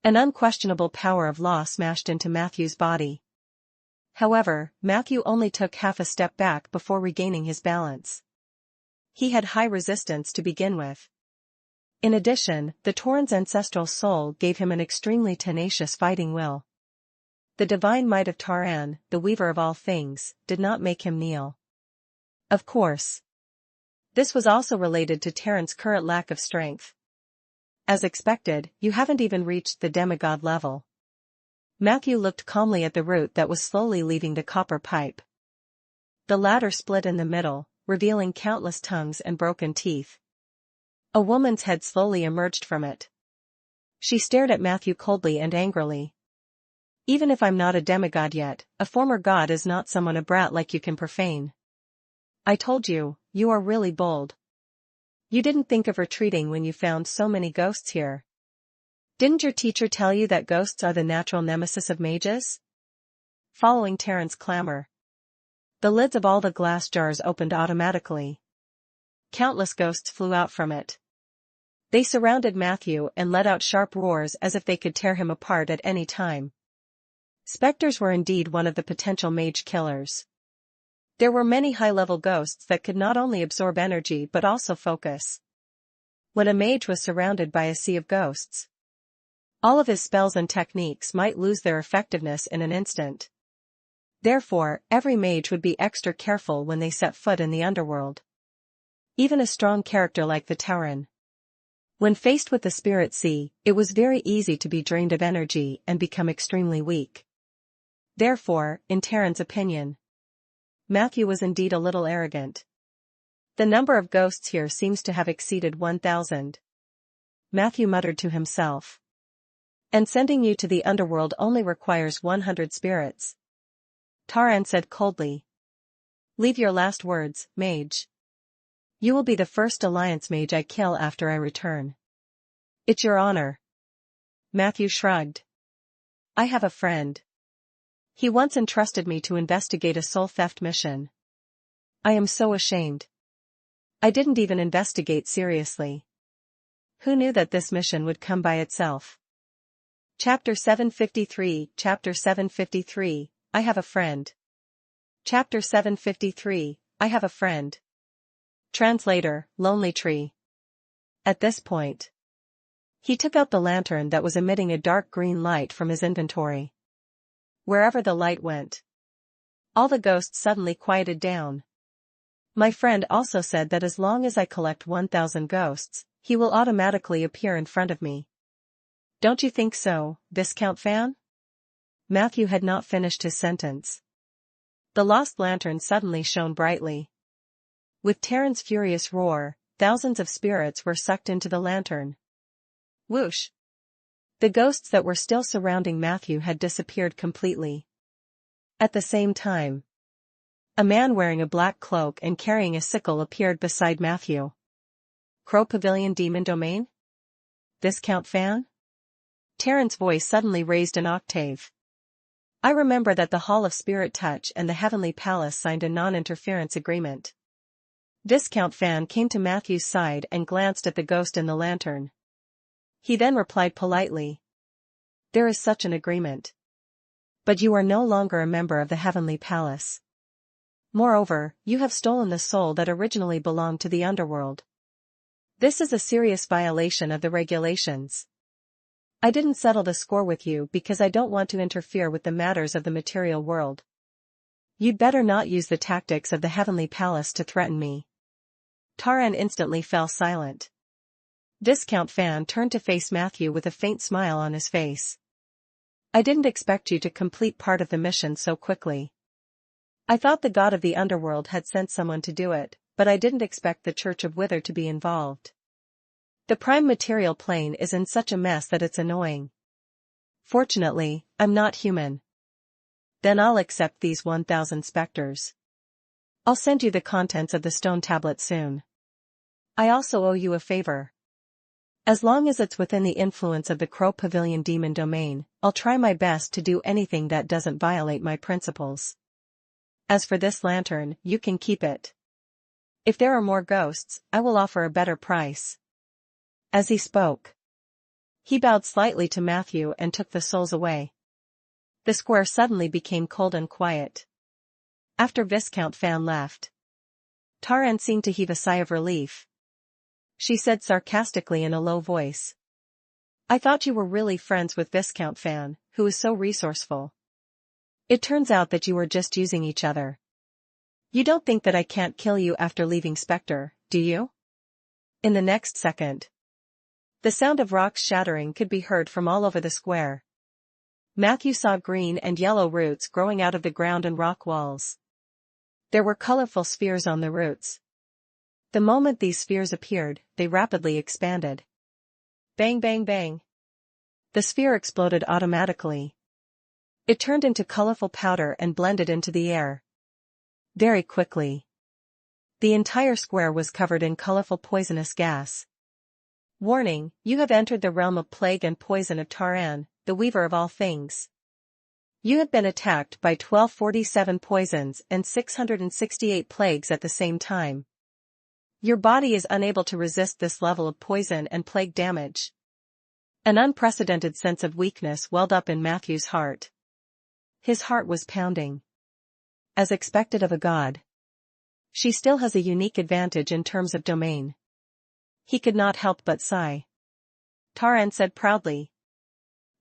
An unquestionable power of law smashed into Matthew's body. However, Matthew only took half a step back before regaining his balance. He had high resistance to begin with. In addition, the Tauren's ancestral soul gave him an extremely tenacious fighting will. The divine might of Tauren, the weaver of all things, did not make him kneel. Of course. This was also related to Tauren's current lack of strength. As expected, you haven't even reached the demigod level. Matthew looked calmly at the root that was slowly leaving the copper pipe. The latter split in the middle, revealing countless tongues and broken teeth. A woman's head slowly emerged from it. She stared at Matthew coldly and angrily. Even if I'm not a demigod yet, a former god is not someone a brat like you can profane. I told you, you are really bold. You didn't think of retreating when you found so many ghosts here. Didn't your teacher tell you that ghosts are the natural nemesis of mages? Following Tauren's clamor, the lids of all the glass jars opened automatically. Countless ghosts flew out from it. They surrounded Matthew and let out sharp roars as if they could tear him apart at any time. Specters were indeed one of the potential mage killers. There were many high-level ghosts that could not only absorb energy but also focus. When a mage was surrounded by a sea of ghosts, all of his spells and techniques might lose their effectiveness in an instant. Therefore, every mage would be extra careful when they set foot in the underworld. Even a strong character like the Tauren. When faced with the spirit sea, it was very easy to be drained of energy and become extremely weak. Therefore, in Tauren's opinion, Matthew was indeed a little arrogant. The number of ghosts here seems to have exceeded 1,000. Matthew muttered to himself. And sending you to the underworld only requires 100 spirits. Tauren said coldly. Leave your last words, mage. You will be the first alliance mage I kill after I return. It's your honor. Matthew shrugged. I have a friend. He once entrusted me to investigate a soul theft mission. I am so ashamed. I didn't even investigate seriously. Who knew that this mission would come by itself? Chapter 753, Chapter 753, I have a friend. Chapter 753, I have a friend. Translator, Lonely Tree. At this point, he took out the lantern that was emitting a dark green light from his inventory. Wherever the light went, all the ghosts suddenly quieted down. My friend also said that as long as I collect 1,000 ghosts, he will automatically appear in front of me. Don't you think so, Viscount Fan? Matthew had not finished his sentence. The lost lantern suddenly shone brightly. With Tauren's furious roar, thousands of spirits were sucked into the lantern. Whoosh! The ghosts that were still surrounding Matthew had disappeared completely. At the same time, a man wearing a black cloak and carrying a sickle appeared beside Matthew. Crow Pavilion Demon Domain? Viscount Fan? Tauren's voice suddenly raised an octave. I remember that the Hall of Spirit Touch and the Heavenly Palace signed a non-interference agreement. Viscount Fan came to Matthew's side and glanced at the ghost in the lantern. He then replied politely. There is such an agreement. But you are no longer a member of the Heavenly Palace. Moreover, you have stolen the soul that originally belonged to the underworld. This is a serious violation of the regulations. I didn't settle the score with you because I don't want to interfere with the matters of the material world. You'd better not use the tactics of the Heavenly Palace to threaten me. Taran instantly fell silent. Viscount Fan turned to face Matthew with a faint smile on his face. I didn't expect you to complete part of the mission so quickly. I thought the god of the underworld had sent someone to do it, but I didn't expect the Church of Wither to be involved. The prime material plane is in such a mess that it's annoying. Fortunately, I'm not human. Then I'll accept these 1,000 specters. I'll send you the contents of the stone tablet soon. I also owe you a favor. As long as it's within the influence of the Crow Pavilion demon domain, I'll try my best to do anything that doesn't violate my principles. As for this lantern, you can keep it. If there are more ghosts, I will offer a better price. As he spoke, he bowed slightly to Matthew and took the souls away. The square suddenly became cold and quiet. After Viscount Fan left, Taran seemed to heave a sigh of relief. She said sarcastically in a low voice. I thought you were really friends with Viscount Fan, who is so resourceful. It turns out that you were just using each other. You don't think that I can't kill you after leaving Spectre, do you? In the next second, the sound of rocks shattering could be heard from all over the square. Matthew saw green and yellow roots growing out of the ground and rock walls. There were colorful spheres on the roots. The moment these spheres appeared, they rapidly expanded. Bang bang bang. The sphere exploded automatically. It turned into colorful powder and blended into the air. Very quickly, the entire square was covered in colorful poisonous gas. Warning, you have entered the realm of plague and poison of Taran, the weaver of all things. You have been attacked by 1247 poisons and 668 plagues at the same time. Your body is unable to resist this level of poison and plague damage. An unprecedented sense of weakness welled up in Matthew's heart. His heart was pounding. As expected of a god, she still has a unique advantage in terms of domain. He could not help but sigh. Taran said proudly.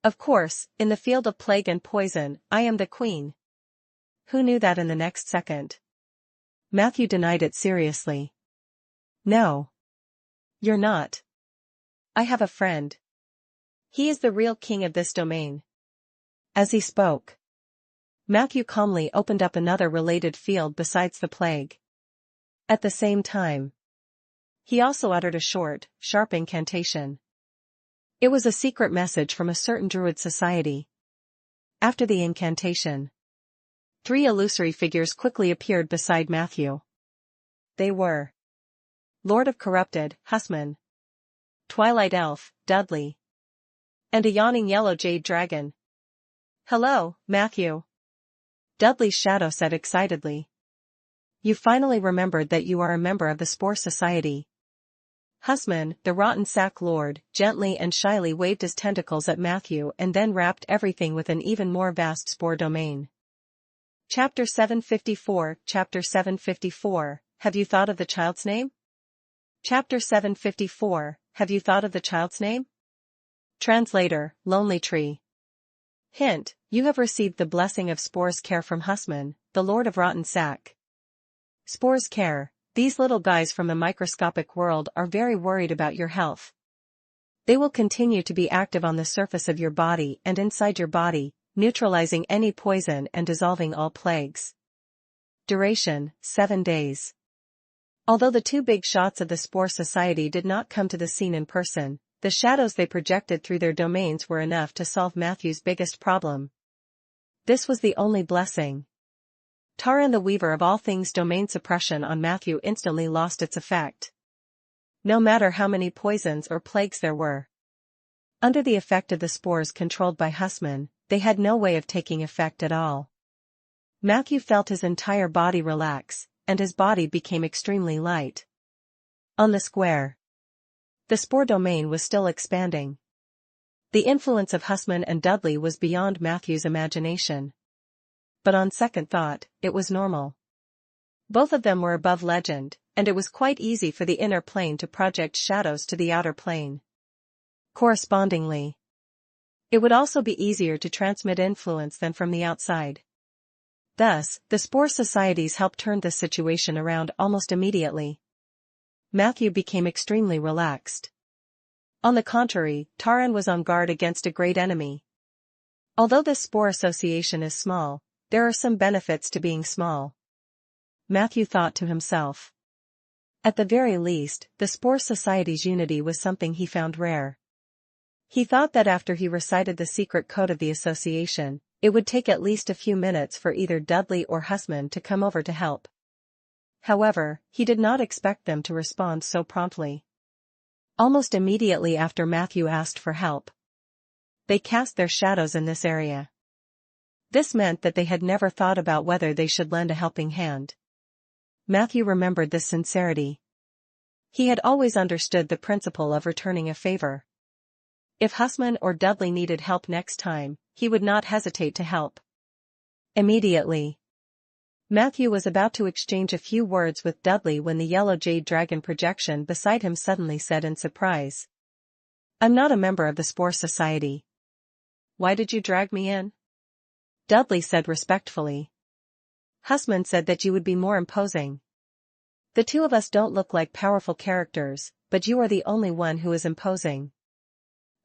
Of course, in the field of plague and poison, I am the queen. Who knew that in the next second? Matthew denied it seriously. No. You're not. I have a friend. He is the real king of this domain. As he spoke, Matthew calmly opened up another related field besides the plague. At the same time, he also uttered a short, sharp incantation. It was a secret message from a certain druid society. After the incantation, 3 illusory figures quickly appeared beside Matthew. They were Lord of Corrupted, Husman, Twilight Elf, Dudley, and a yawning yellow jade dragon. Hello, Matthew. Dudley's shadow said excitedly. You finally remembered that you are a member of the Spore Society. Husman, the rotten sack lord, gently and shyly waved his tentacles at Matthew and then wrapped everything with an even more vast spore domain. Chapter 754, Chapter 754, Have you thought of the child's name? Chapter 754, Have you thought of the child's name? Translator, Lonely Tree. Hint, you have received the blessing of Spore's care from Husman, the Lord of Rotten Sack. Spore's care. These little guys from the microscopic world are very worried about your health. They will continue to be active on the surface of your body and inside your body, neutralizing any poison and dissolving all plagues. Duration, 7 days. Although the 2 big shots of the Spore Society did not come to the scene in person, the shadows they projected through their domains were enough to solve Matthew's biggest problem. This was the only blessing. Taran the Weaver of all things domain suppression on Matthew instantly lost its effect. No matter how many poisons or plagues there were. Under the effect of the spores controlled by Husman, they had no way of taking effect at all. Matthew felt his entire body relax, and his body became extremely light. On the square, the spore domain was still expanding. The influence of Husman and Dudley was beyond Matthew's imagination. But on second thought, it was normal. Both of them were above legend, and it was quite easy for the inner plane to project shadows to the outer plane. Correspondingly, It would also be easier to transmit influence than from the outside. Thus, the Spore Societies helped turn this situation around almost immediately. Matthew became extremely relaxed. On the contrary, Taran was on guard against a great enemy. Although this Spore Association is small, there are some benefits to being small. Matthew thought to himself. At the very least, the Spore Society's unity was something he found rare. He thought that after he recited the secret code of the association, it would take at least a few minutes for either Dudley or Husman to come over to help. However, he did not expect them to respond so promptly. Almost immediately after Matthew asked for help, they cast their shadows in this area. This meant that they had never thought about whether they should lend a helping hand. Matthew remembered this sincerity. He had always understood the principle of returning a favor. If Husman or Dudley needed help next time, he would not hesitate to help. Immediately. Matthew was about to exchange a few words with Dudley when the yellow jade dragon projection beside him suddenly said in surprise, "I'm not a member of the Spore Society." "Why did you drag me in?" Dudley said respectfully. "Husman said that you would be more imposing. The two of us don't look like powerful characters, but you are the only one who is imposing.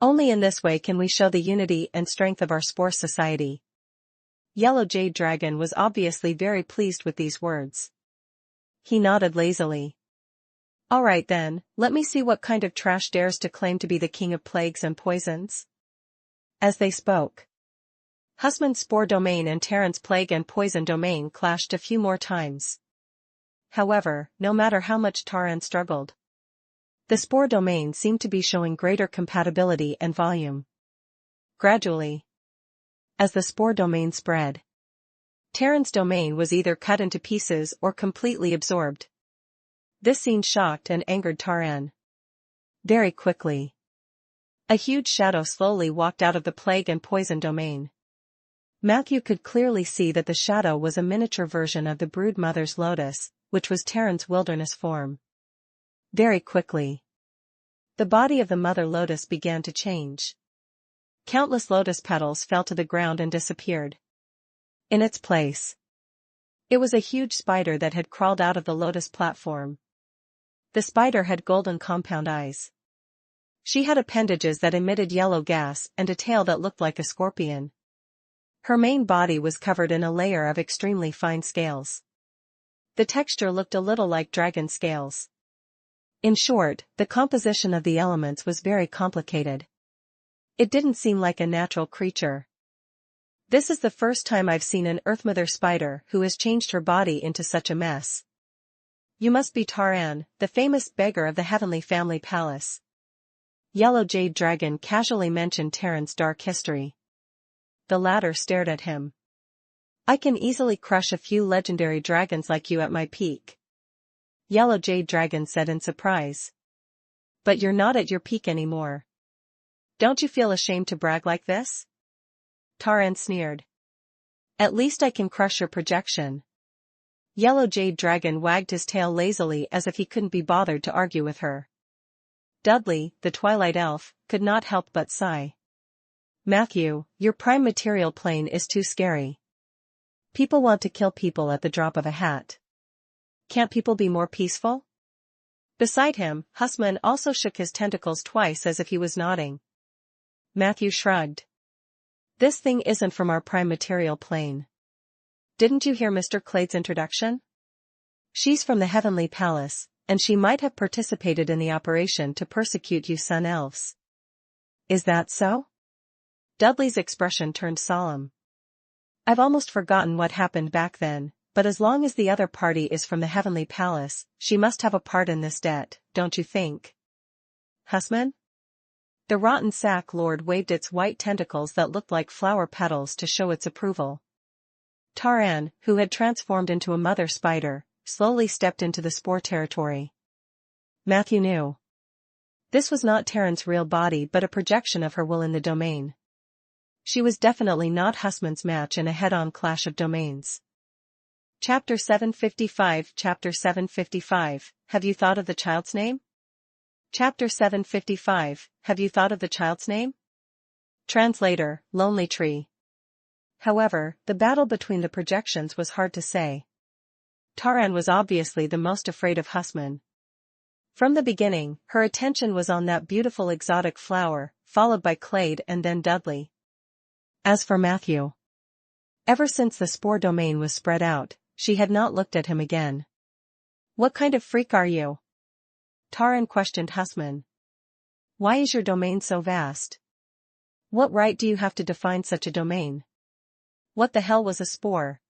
Only in this way can we show the unity and strength of our Spore Society." Yellow Jade Dragon was obviously very pleased with these words. He nodded lazily. "All right then, let me see what kind of trash dares to claim to be the king of plagues and poisons." As they spoke, Husman's Spore Domain and Taran's Plague and Poison Domain clashed a few more times. However, no matter how much Taran struggled, the Spore Domain seemed to be showing greater compatibility and volume. Gradually, as the Spore Domain spread, Taran's domain was either cut into pieces or completely absorbed. This scene shocked and angered Taran. Very quickly, a huge shadow slowly walked out of the Plague and Poison Domain. Matthew could clearly see that the shadow was a miniature version of the Brood Mother's lotus, which was Taran's wilderness form. Very quickly, the body of the Mother Lotus began to change. Countless lotus petals fell to the ground and disappeared. In its place, it was a huge spider that had crawled out of the lotus platform. The spider had golden compound eyes. She had appendages that emitted yellow gas and a tail that looked like a scorpion. Her main body was covered in a layer of extremely fine scales. The texture looked a little like dragon scales. In short, the composition of the elements was very complicated. It didn't seem like a natural creature. "This is the first time I've seen an Earthmother spider who has changed her body into such a mess. You must be Taran, the famous beggar of the Heavenly Family Palace." Yellow Jade Dragon casually mentioned Taran's dark history. The latter stared at him. "I can easily crush a few legendary dragons like you at my peak," Yellow Jade Dragon said in surprise. "But you're not at your peak anymore. Don't you feel ashamed to brag like this?" Taran sneered. "At least I can crush your projection." Yellow Jade Dragon wagged his tail lazily as if he couldn't be bothered to argue with her. Dudley, the Twilight Elf, could not help but sigh. "Matthew, your prime material plane is too scary. People want to kill people at the drop of a hat. Can't people be more peaceful?" Beside him, Husman also shook his tentacles twice as if he was nodding. Matthew shrugged. "This thing isn't from our prime material plane. Didn't you hear Mr. Clade's introduction? She's from the Heavenly Palace, and she might have participated in the operation to persecute you Sun Elves." "Is that so?" Dudley's expression turned solemn. "I've almost forgotten what happened back then, but as long as the other party is from the Heavenly Palace, she must have a part in this debt, don't you think?" "Husman?" The rotten sack lord waved its white tentacles that looked like flower petals to show its approval. Taran, who had transformed into a mother spider, slowly stepped into the Spore territory. Matthew knew. This was not Taran's real body but a projection of her will in the domain. She was definitely not Husman's match in a head-on clash of domains. Chapter 755 Chapter 755, Have you thought of the child's name? Chapter 755, Have you thought of the child's name? Translator, Lonely Tree. However, the battle between the projections was hard to say. Taran was obviously the most afraid of Husman. From the beginning, her attention was on that beautiful exotic flower, followed by Clade and then Dudley. As for Matthew, ever since the spore domain was spread out, she had not looked at him again. What kind of freak are you? Taran questioned Husman. Why is your domain so vast? What right do you have to define such a domain? What the hell was a spore?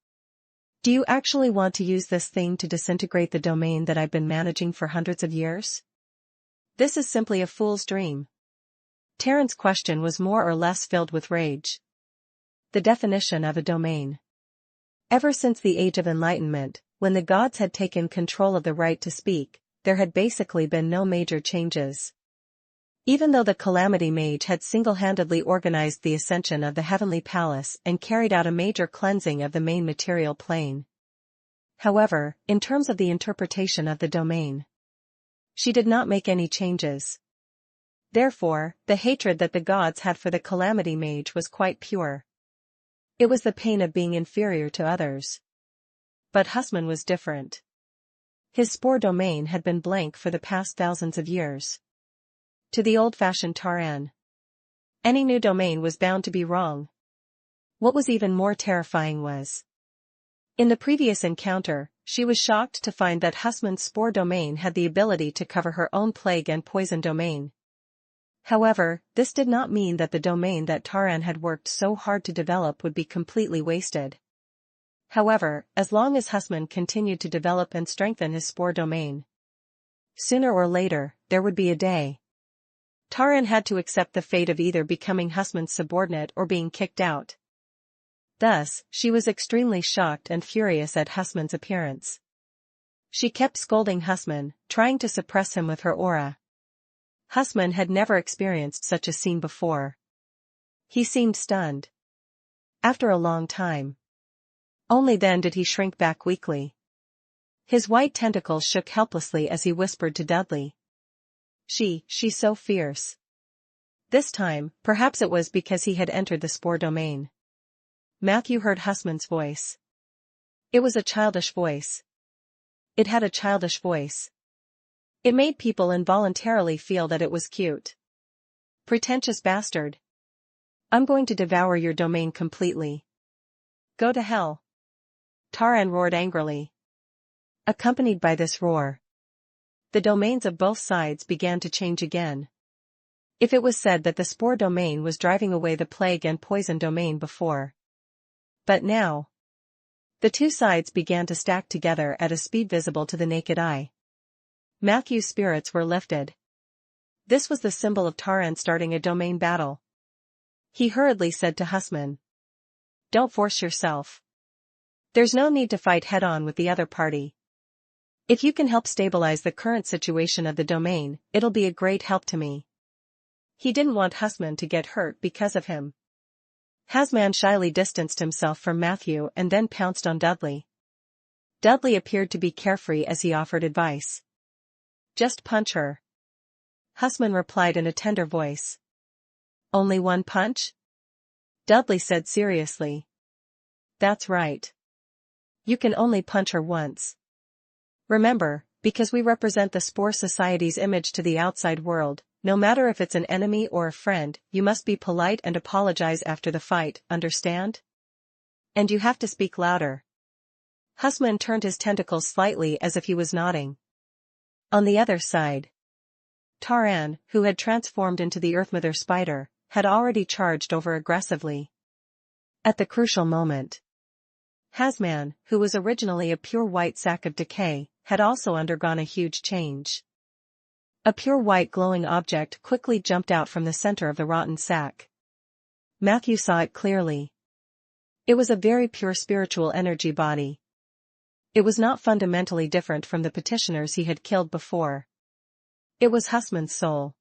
Do you actually want to use this thing to disintegrate the domain that I've been managing for hundreds of years? This is simply a fool's dream. Taran's question was more or less filled with rage. The definition of a domain. Ever since the Age of Enlightenment, when the gods had taken control of the right to speak, there had basically been no major changes. Even though the Calamity Mage had single-handedly organized the ascension of the Heavenly Palace and carried out a major cleansing of the main material plane. However, in terms of the interpretation of the domain, she did not make any changes. Therefore, the hatred that the gods had for the Calamity Mage was quite pure. It was the pain of being inferior to others. But Husman was different. His spore domain had been blank for the past thousands of years. To the old-fashioned Taran, any new domain was bound to be wrong. What was even more terrifying was, in the previous encounter, she was shocked to find that Husman's spore domain had the ability to cover her own plague and poison domain. However, this did not mean that the domain that Taran had worked so hard to develop would be completely wasted. However, as long as Husman continued to develop and strengthen his spore domain, sooner or later, there would be a day Taran had to accept the fate of either becoming Husman's subordinate or being kicked out. Thus, she was extremely shocked and furious at Husman's appearance. She kept scolding Husman, trying to suppress him with her aura. Husman had never experienced such a scene before. He seemed stunned. After a long time. Only then did he shrink back weakly. His white tentacles shook helplessly as he whispered to Dudley. She's so fierce. This time, perhaps it was because he had entered the spore domain. Matthew heard Husman's voice. It was a childish voice. It had a childish voice. It made people involuntarily feel that it was cute. Pretentious bastard. I'm going to devour your domain completely. Go to hell. Taran roared angrily. Accompanied by this roar, the domains of both sides began to change again. If it was said that the spore domain was driving away the plague and poison domain before. But now, the two sides began to stack together at a speed visible to the naked eye. Matthew's spirits were lifted. This was the symbol of Taran starting a domain battle. He hurriedly said to Husman, "Don't force yourself. There's no need to fight head-on with the other party. If you can help stabilize the current situation of the domain, it'll be a great help to me." He didn't want Husman to get hurt because of him. Husman shyly distanced himself from Matthew and then pounced on Dudley. Dudley appeared to be carefree as he offered advice. "Just punch her." Husman replied in a tender voice. "Only one punch?" Dudley said seriously. "That's right. You can only punch her once. Remember, because we represent the Spore Society's image to the outside world, no matter if it's an enemy or a friend, you must be polite and apologize after the fight, understand? And you have to speak louder." Husman turned his tentacles slightly as if he was nodding. On the other side, Taran, who had transformed into the Earthmother spider, had already charged over aggressively. At the crucial moment, Husman, who was originally a pure white sack of decay, had also undergone a huge change. A pure white glowing object quickly jumped out from the center of the rotten sack. Matthew saw it clearly. It was a very pure spiritual energy body. It was not fundamentally different from the petitioners he had killed before. It was Husman's soul.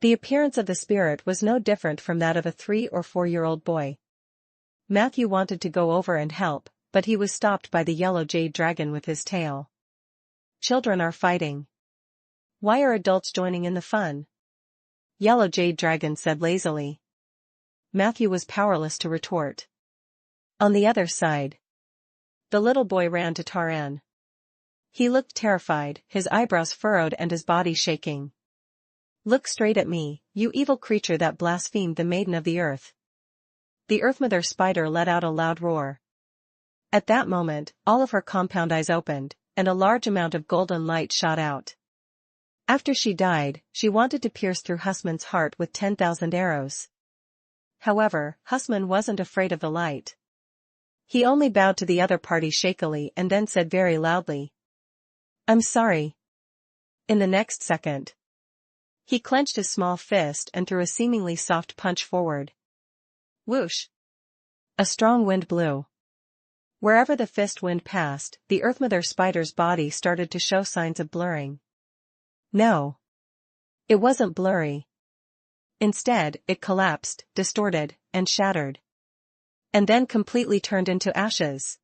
The appearance of the spirit was no different from that of a 3- or 4-year-old boy. Matthew wanted to go over and help, but he was stopped by the yellow jade dragon with his tail. "Children are fighting. Why are adults joining in the fun?" Yellow Jade Dragon said lazily. Matthew was powerless to retort. On the other side, the little boy ran to Taran. He looked terrified, his eyebrows furrowed and his body shaking. "Look straight at me, you evil creature that blasphemed the Maiden of the Earth." The Earthmother spider let out a loud roar. At that moment, all of her compound eyes opened, and a large amount of golden light shot out. After she died, she wanted to pierce through Husman's heart with 10,000 arrows. However, Husman wasn't afraid of the light. He only bowed to the other party shakily and then said very loudly, "I'm sorry." In the next second, he clenched his small fist and threw a seemingly soft punch forward. Whoosh! A strong wind blew. Wherever the fist wind passed, the Earthmother spider's body started to show signs of blurring. No. It wasn't blurry. Instead, it collapsed, distorted, and shattered. And then completely turned into ashes.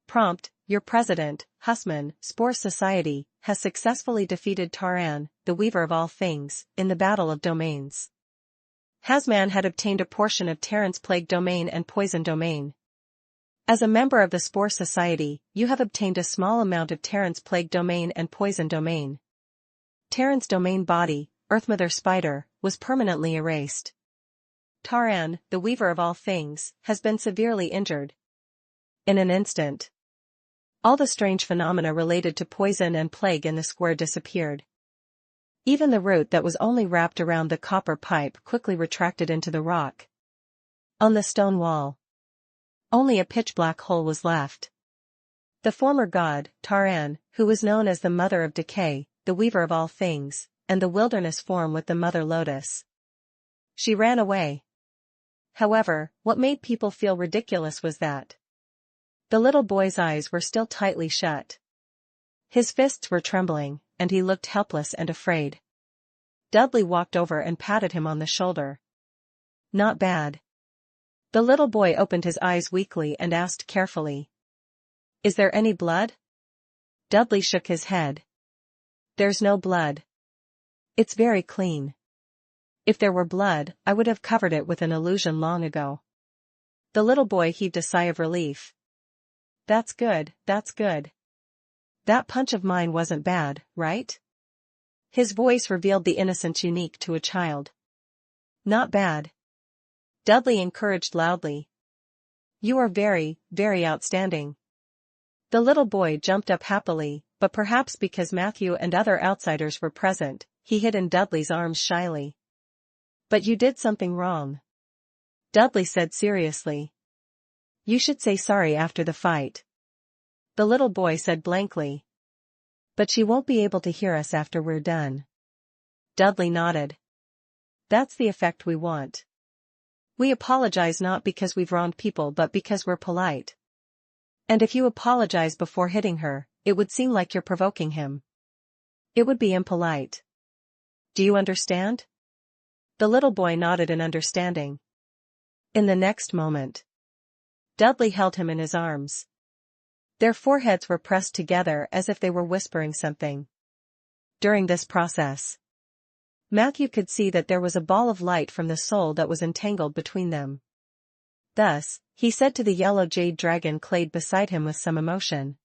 Prompt: your president, Husman, Spore Society, has successfully defeated Taran, the Weaver of all things, in the Battle of Domains. Hasman had obtained a portion of Terran's Plague Domain and Poison Domain. As a member of the Spore Society, you have obtained a small amount of Terran's Plague Domain and Poison Domain. Terran's domain body, Earthmother Spider, was permanently erased. Taran, the Weaver of all things, has been severely injured. In an instant, all the strange phenomena related to poison and plague in the square disappeared. Even the root that was only wrapped around the copper pipe quickly retracted into the rock. On the stone wall, only a pitch-black hole was left. The former god, Taran, who was known as the Mother of Decay, the Weaver of all things, and the wilderness form with the Mother Lotus. She ran away. However, what made people feel ridiculous was that the little boy's eyes were still tightly shut. His fists were trembling, and he looked helpless and afraid. Dudley walked over and patted him on the shoulder. "Not bad." The little boy opened his eyes weakly and asked carefully, "Is there any blood?" Dudley shook his head. "There's no blood. It's very clean. If there were blood, I would have covered it with an illusion long ago." The little boy heaved a sigh of relief. That's good, that's good. That punch of mine wasn't bad, right?" His voice revealed the innocence unique to a child. "Not bad." Dudley encouraged loudly. "You are very, very outstanding." The little boy jumped up happily, but perhaps because Matthew and other outsiders were present, he hid in Dudley's arms shyly. "But you did something wrong," Dudley said seriously. "You should say sorry after the fight." The little boy said blankly. "But she won't be able to hear us after we're done." Dudley nodded. "That's the effect we want. We apologize not because we've wronged people but because we're polite. And if you apologize before hitting her, it would seem like you're provoking him. It would be impolite. Do you understand?" The little boy nodded in understanding. In the next moment, Dudley held him in his arms. Their foreheads were pressed together as if they were whispering something. During this process, Matthew could see that there was a ball of light from the soul that was entangled between them. Thus, he said to the yellow jade dragon clade beside him with some emotion,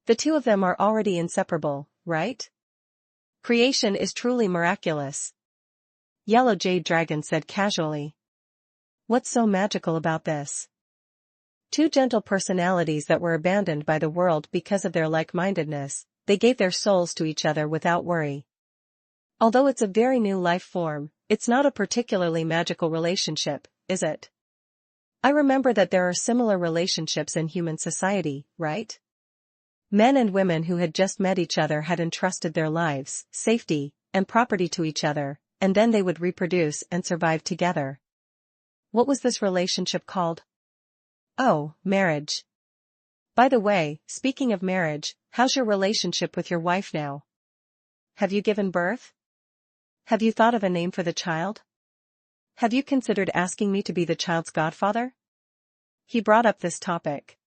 "The two of them are already inseparable, right? Creation is truly miraculous." Yellow jade dragon said casually, "What's so magical about this?" Two gentle personalities that were abandoned by the world because of their like-mindedness, they gave their souls to each other without worry. Although it's a very new life form, it's not a particularly magical relationship, is it? I remember that there are similar relationships in human society, right? Men and women who had just met each other had entrusted their lives, safety, and property to each other, and then they would reproduce and survive together. What was this relationship called? Oh, marriage. By the way, speaking of marriage, how's your relationship with your wife now? Have you given birth? Have you thought of a name for the child? Have you considered asking me to be the child's godfather? He brought up this topic.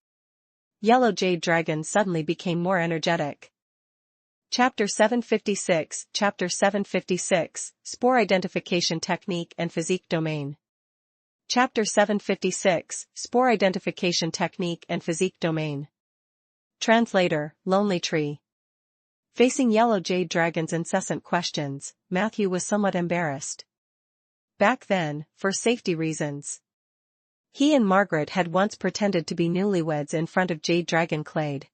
Yellow Jade Dragon suddenly became more energetic. Chapter 756, Chapter 756, Spore Identification Technique and Physique Domain. Chapter 756, Spore Identification Technique and Physique Domain. Translator, Lonely Tree. Facing Yellow Jade Dragon's incessant questions, Matthew was somewhat embarrassed. Back then, for safety reasons, he and Margaret had once pretended to be newlyweds in front of Jade Dragon Clade.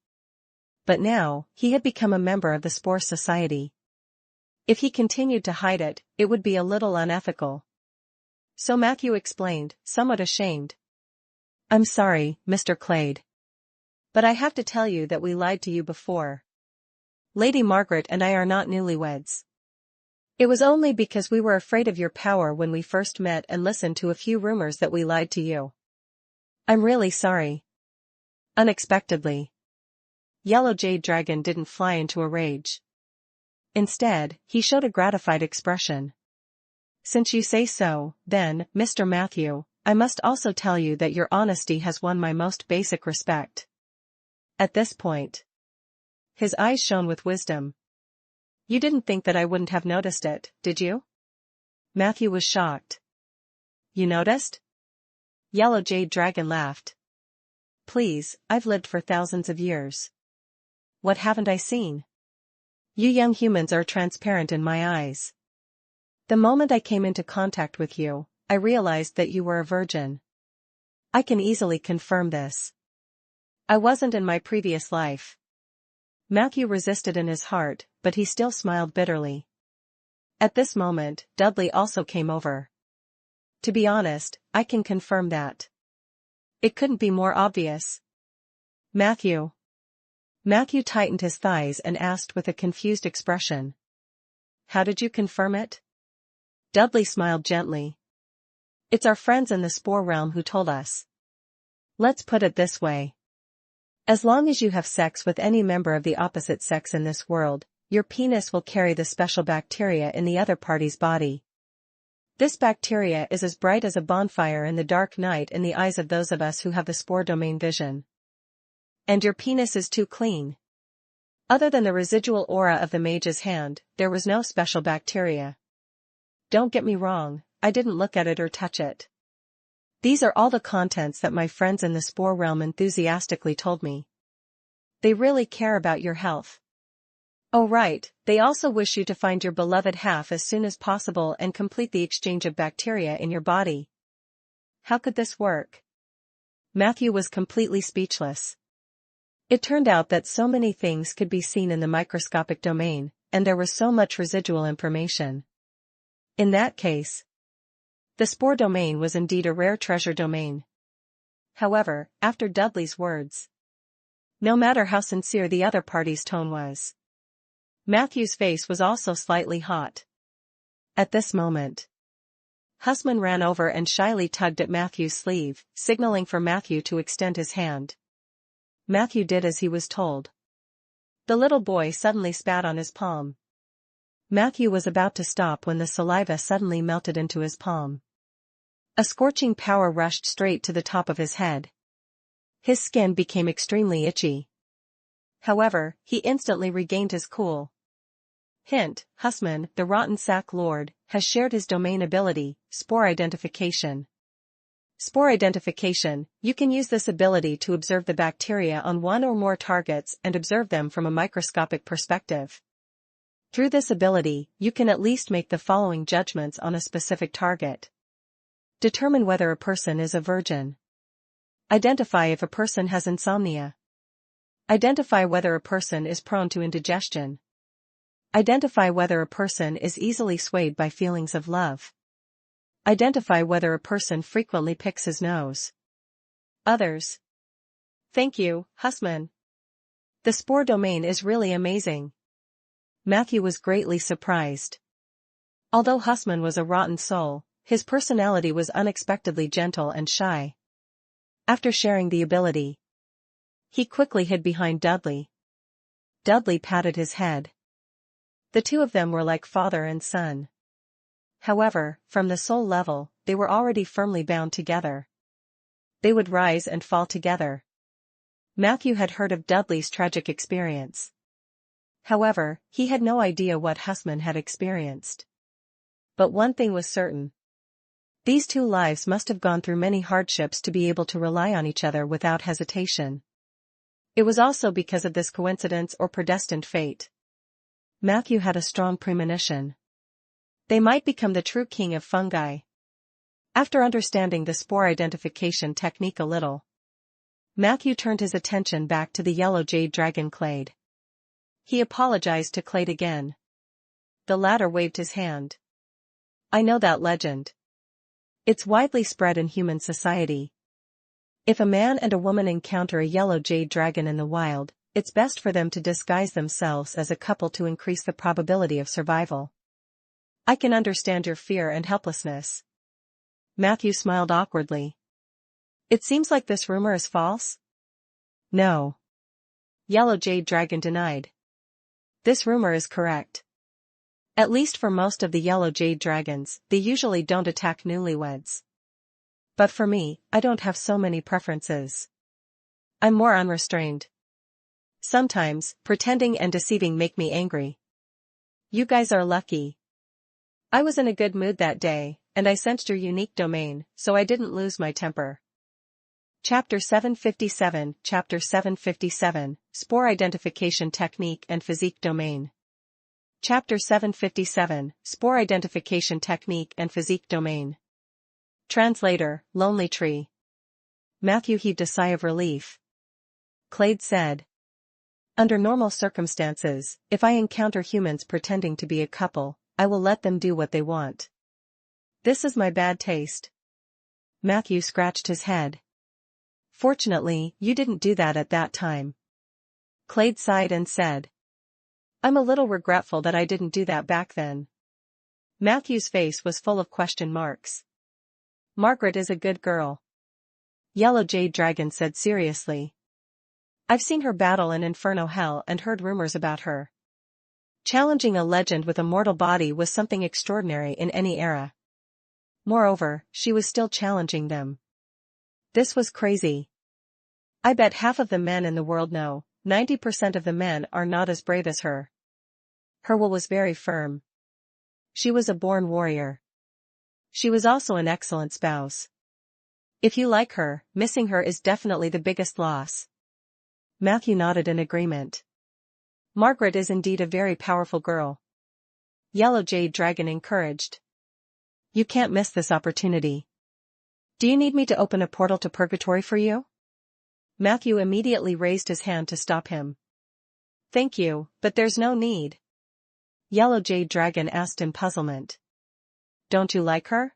But now, he had become a member of the Spore Society. If he continued to hide it, it would be a little unethical. So Matthew explained, somewhat ashamed. "I'm sorry, Mr. Clade. But I have to tell you that we lied to you before. Lady Margaret and I are not newlyweds. It was only because we were afraid of your power when we first met and listened to a few rumors that we lied to you. I'm really sorry." Unexpectedly, Yellow Jade Dragon didn't fly into a rage. Instead, he showed a gratified expression. "Since you say so, then, Mr. Matthew, I must also tell you that your honesty has won my most basic respect." At this point, his eyes shone with wisdom. "You didn't think that I wouldn't have noticed it, did you?" Matthew was shocked. "You noticed?" Yellow Jade Dragon laughed. "Please, I've lived for thousands of years. What haven't I seen? You young humans are transparent in my eyes. The moment I came into contact with you, I realized that you were a virgin. I can easily confirm this. I wasn't in my previous life." Matthew resisted in his heart, but he still smiled bitterly. At this moment, Dudley also came over. "To be honest, I can confirm that. It couldn't be more obvious." Matthew tightened his thighs and asked with a confused expression. "How did you confirm it?" Dudley smiled gently. "It's our friends in the Spore realm who told us. Let's put it this way. As long as you have sex with any member of the opposite sex in this world, your penis will carry the special bacteria in the other party's body. This bacteria is as bright as a bonfire in the dark night in the eyes of those of us who have the Spore domain vision. And your penis is too clean. Other than the residual aura of the mage's hand, there was no special bacteria. Don't get me wrong, I didn't look at it or touch it. These are all the contents that my friends in the Spore realm enthusiastically told me. They really care about your health. Oh right, they also wish you to find your beloved half as soon as possible and complete the exchange of bacteria in your body." How could this work? Matthew was completely speechless. It turned out that so many things could be seen in the microscopic domain, and there was so much residual information. In that case, the Spore domain was indeed a rare treasure domain. However, after Dudley's words, no matter how sincere the other party's tone was, Matthew's face was also slightly hot. At this moment, Husman ran over and shyly tugged at Matthew's sleeve, signaling for Matthew to extend his hand. Matthew did as he was told. The little boy suddenly spat on his palm. Matthew was about to stop when the saliva suddenly melted into his palm. A scorching power rushed straight to the top of his head. His skin became extremely itchy. However, he instantly regained his cool. Hint, Husman, the Rotten Sack Lord, has shared his domain ability, Spore Identification. Spore Identification, you can use this ability to observe the bacteria on one or more targets and observe them from a microscopic perspective. Through this ability, you can at least make the following judgments on a specific target. Determine whether a person is a virgin. Identify if a person has insomnia. Identify whether a person is prone to indigestion. Identify whether a person is easily swayed by feelings of love. Identify whether a person frequently picks his nose. Others. Thank you, Husman. The Spore domain is really amazing. Matthew was greatly surprised. Although Husman was a rotten soul, his personality was unexpectedly gentle and shy. After sharing the ability, he quickly hid behind Dudley. Dudley patted his head. The two of them were like father and son. However, from the soul level, they were already firmly bound together. They would rise and fall together. Matthew had heard of Dudley's tragic experience. However, he had no idea what Husman had experienced. But one thing was certain. These two lives must have gone through many hardships to be able to rely on each other without hesitation. It was also because of this coincidence or predestined fate. Matthew had a strong premonition. They might become the true king of fungi. After understanding the spore identification technique a little, Matthew turned his attention back to the yellow jade dragon Clade. He apologized to Clade again. The latter waved his hand. I know that legend. It's widely spread in human society. If a man and a woman encounter a yellow jade dragon in the wild, it's best for them to disguise themselves as a couple to increase the probability of survival. I can understand your fear and helplessness. Matthew smiled awkwardly. It seems like this rumor is false? No. Yellow Jade Dragon denied. This rumor is correct. At least for most of the yellow jade dragons, they usually don't attack newlyweds. But for me, I don't have so many preferences. I'm more unrestrained. Sometimes, pretending and deceiving make me angry. You guys are lucky. I was in a good mood that day, and I sensed your unique domain, so I didn't lose my temper. Chapter 757 Chapter 757, Spore Identification Technique and Physique Domain. Chapter 757, Spore Identification Technique and Physique Domain. Translator, Lonely Tree. Matthew heaved a sigh of relief. Clade said. Under normal circumstances, if I encounter humans pretending to be a couple, I will let them do what they want. This is my bad taste. Matthew scratched his head. Fortunately, you didn't do that at that time. Clade sighed and said. I'm a little regretful that I didn't do that back then. Matthew's face was full of question marks. Margaret is a good girl. Yellow Jade Dragon said seriously. I've seen her battle in Inferno Hell and heard rumors about her. Challenging a legend with a mortal body was something extraordinary in any era. Moreover, she was still challenging them. This was crazy. I bet half of the men in the world know, 90% of the men are not as brave as her. Her will was very firm. She was a born warrior. She was also an excellent spouse. If you like her, missing her is definitely the biggest loss. Matthew nodded in agreement. Margaret is indeed a very powerful girl. Yellow Jade Dragon encouraged. You can't miss this opportunity. Do you need me to open a portal to purgatory for you? Matthew immediately raised his hand to stop him. Thank you, but there's no need. Yellow Jade Dragon asked in puzzlement. Don't you like her?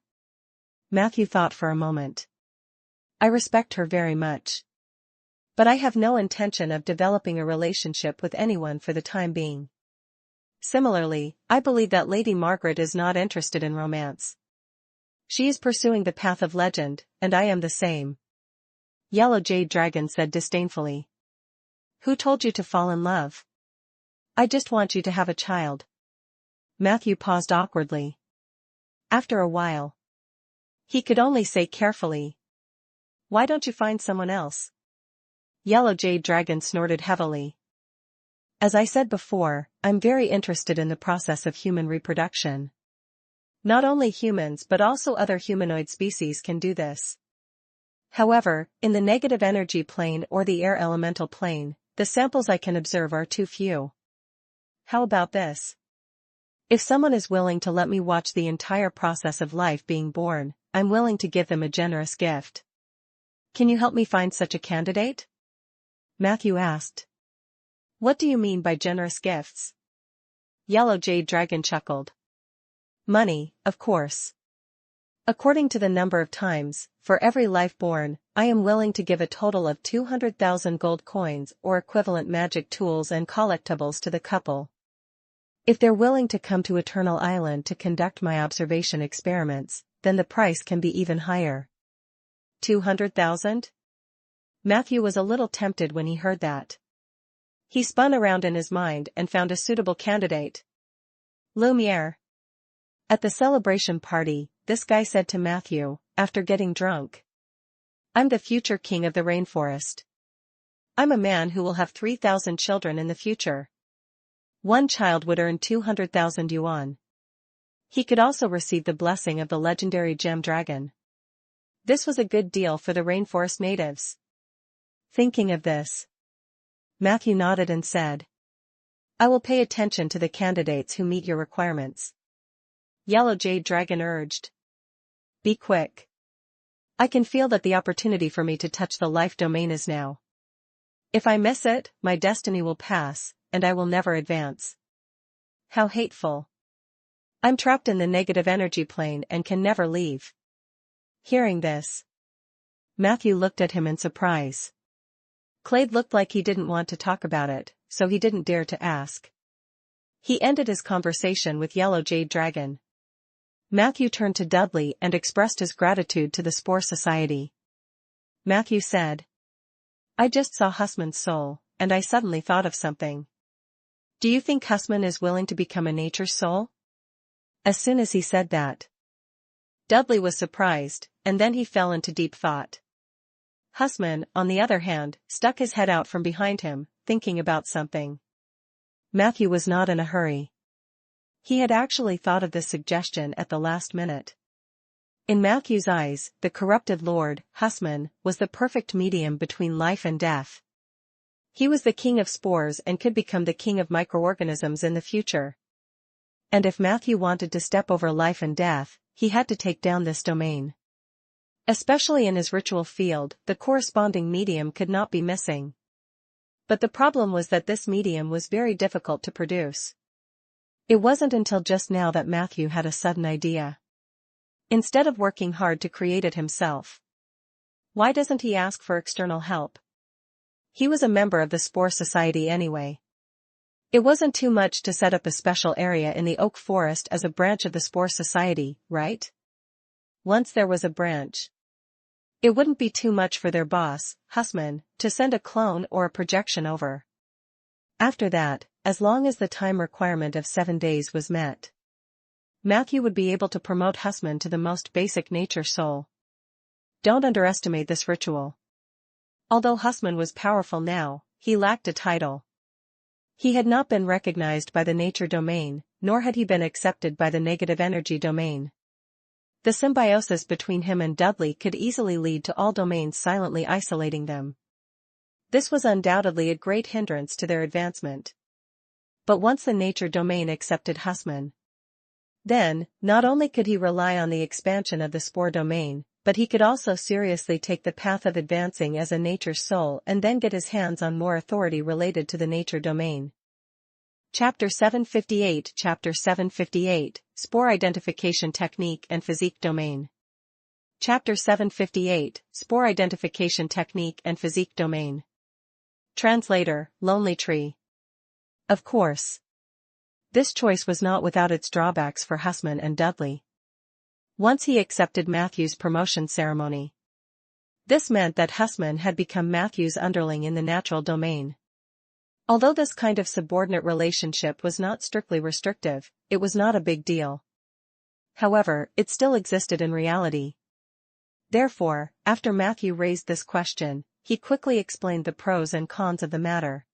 Matthew thought for a moment. I respect her very much. But I have no intention of developing a relationship with anyone for the time being. Similarly, I believe that Lady Margaret is not interested in romance. She is pursuing the path of legend, and I am the same. Yellow Jade Dragon said disdainfully. Who told you to fall in love? I just want you to have a child. Matthew paused awkwardly. After a while, he could only say carefully. Why don't you find someone else? Yellow Jade Dragon snorted heavily. As I said before, I'm very interested in the process of human reproduction. Not only humans but also other humanoid species can do this. However, in the negative energy plane or the air elemental plane, the samples I can observe are too few. How about this? If someone is willing to let me watch the entire process of life being born, I'm willing to give them a generous gift. Can you help me find such a candidate? Matthew asked. What do you mean by generous gifts? Yellow Jade Dragon chuckled. Money, of course. According to the number of times, for every life born, I am willing to give a total of 200,000 gold coins or equivalent magic tools and collectibles to the couple. If they're willing to come to Eternal Island to conduct my observation experiments, then the price can be even higher. 200,000? Matthew was a little tempted when he heard that. He spun around in his mind and found a suitable candidate. Lumiere. At the celebration party, this guy said to Matthew, after getting drunk. I'm the future king of the rainforest. I'm a man who will have 3,000 children in the future. One child would earn 200,000 yuan. He could also receive the blessing of the legendary gem dragon. This was a good deal for the rainforest natives. Thinking of this, Matthew nodded and said, "I will pay attention to the candidates who meet your requirements." Yellow Jade Dragon urged, "Be quick. I can feel that the opportunity for me to touch the life domain is now. If I miss it, my destiny will pass, and I will never advance. How hateful. I'm trapped in the negative energy plane and can never leave." Hearing this, Matthew looked at him in surprise. Clade looked like he didn't want to talk about it, so he didn't dare to ask. He ended his conversation with Yellow Jade Dragon. Matthew turned to Dudley and expressed his gratitude to the Spore Society. Matthew said, "I just saw Husman's soul, and I suddenly thought of something. Do you think Husman is willing to become a nature soul?" As soon as he said that, Dudley was surprised, and then he fell into deep thought. Husman, on the other hand, stuck his head out from behind him, thinking about something. Matthew was not in a hurry. He had actually thought of this suggestion at the last minute. In Matthew's eyes, the corrupted lord, Husman, was the perfect medium between life and death. He was the king of spores and could become the king of microorganisms in the future. And if Matthew wanted to step over life and death, he had to take down this domain. Especially in his ritual field, the corresponding medium could not be missing. But the problem was that this medium was very difficult to produce. It wasn't until just now that Matthew had a sudden idea. Instead of working hard to create it himself, why doesn't he ask for external help? He was a member of the Spore Society anyway. It wasn't too much to set up a special area in the oak forest as a branch of the Spore Society, right? Once there was a branch. It wouldn't be too much for their boss, Husman, to send a clone or a projection over. After that, as long as the time requirement of 7 days was met, Matthew would be able to promote Husman to the most basic nature soul. Don't underestimate this ritual. Although Husman was powerful now, he lacked a title. He had not been recognized by the nature domain, nor had he been accepted by the negative energy domain. The symbiosis between him and Dudley could easily lead to all domains silently isolating them. This was undoubtedly a great hindrance to their advancement. But once the nature domain accepted Husman, then, not only could he rely on the expansion of the spore domain, but he could also seriously take the path of advancing as a nature soul and then get his hands on more authority related to the nature domain. Chapter 758 Chapter 758, Spore Identification Technique and Physique Domain. Chapter 758, Spore Identification Technique and Physique Domain. Translator, Lonely Tree. Of course. This choice was not without its drawbacks for Husman and Dudley. Once he accepted Matthew's promotion ceremony, this meant that Husman had become Matthew's underling in the natural domain. Although this kind of subordinate relationship was not strictly restrictive, it was not a big deal. However, it still existed in reality. Therefore, after Matthew raised this question, he quickly explained the pros and cons of the matter.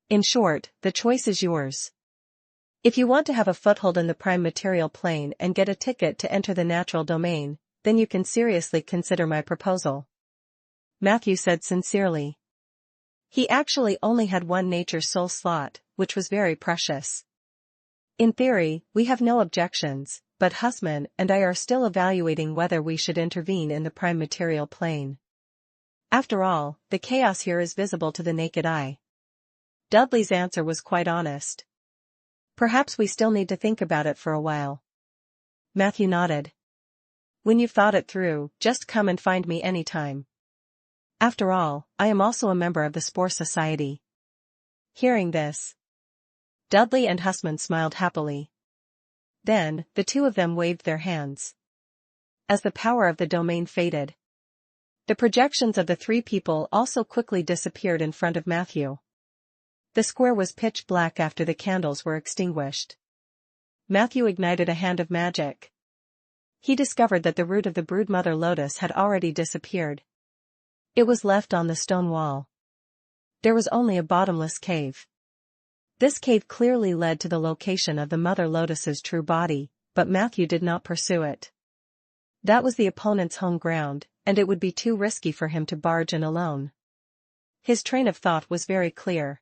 In short, the choice is yours. If you want to have a foothold in the prime material plane and get a ticket to enter the natural domain, then you can seriously consider my proposal. Matthew said sincerely. He actually only had one nature soul slot, which was very precious. In theory, we have no objections, but Husman and I are still evaluating whether we should intervene in the prime material plane. After all, the chaos here is visible to the naked eye. Dudley's answer was quite honest. Perhaps we still need to think about it for a while. Matthew nodded. When you've thought it through, just come and find me anytime. After all, I am also a member of the Spore Society. Hearing this, Dudley and Husman smiled happily. Then, the two of them waved their hands. As the power of the domain faded, the projections of the three people also quickly disappeared in front of Matthew. The square was pitch black after the candles were extinguished. Matthew ignited a hand of magic. He discovered that the root of the broodmother lotus had already disappeared. It was left on the stone wall. There was only a bottomless cave. This cave clearly led to the location of the mother lotus's true body, but Matthew did not pursue it. That was the opponent's home ground, and it would be too risky for him to barge in alone. His train of thought was very clear.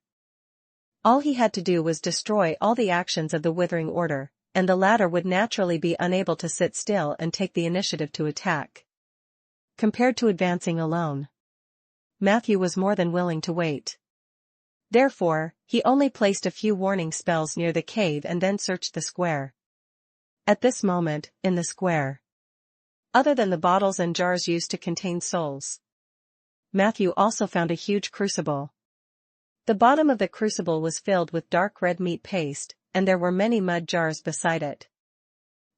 All he had to do was destroy all the actions of the Withering Order, and the latter would naturally be unable to sit still and take the initiative to attack. Compared to advancing alone, Matthew was more than willing to wait. Therefore, he only placed a few warning spells near the cave and then searched the square. At this moment, in the square, other than the bottles and jars used to contain souls, Matthew also found a huge crucible. The bottom of the crucible was filled with dark red meat paste, and there were many mud jars beside it.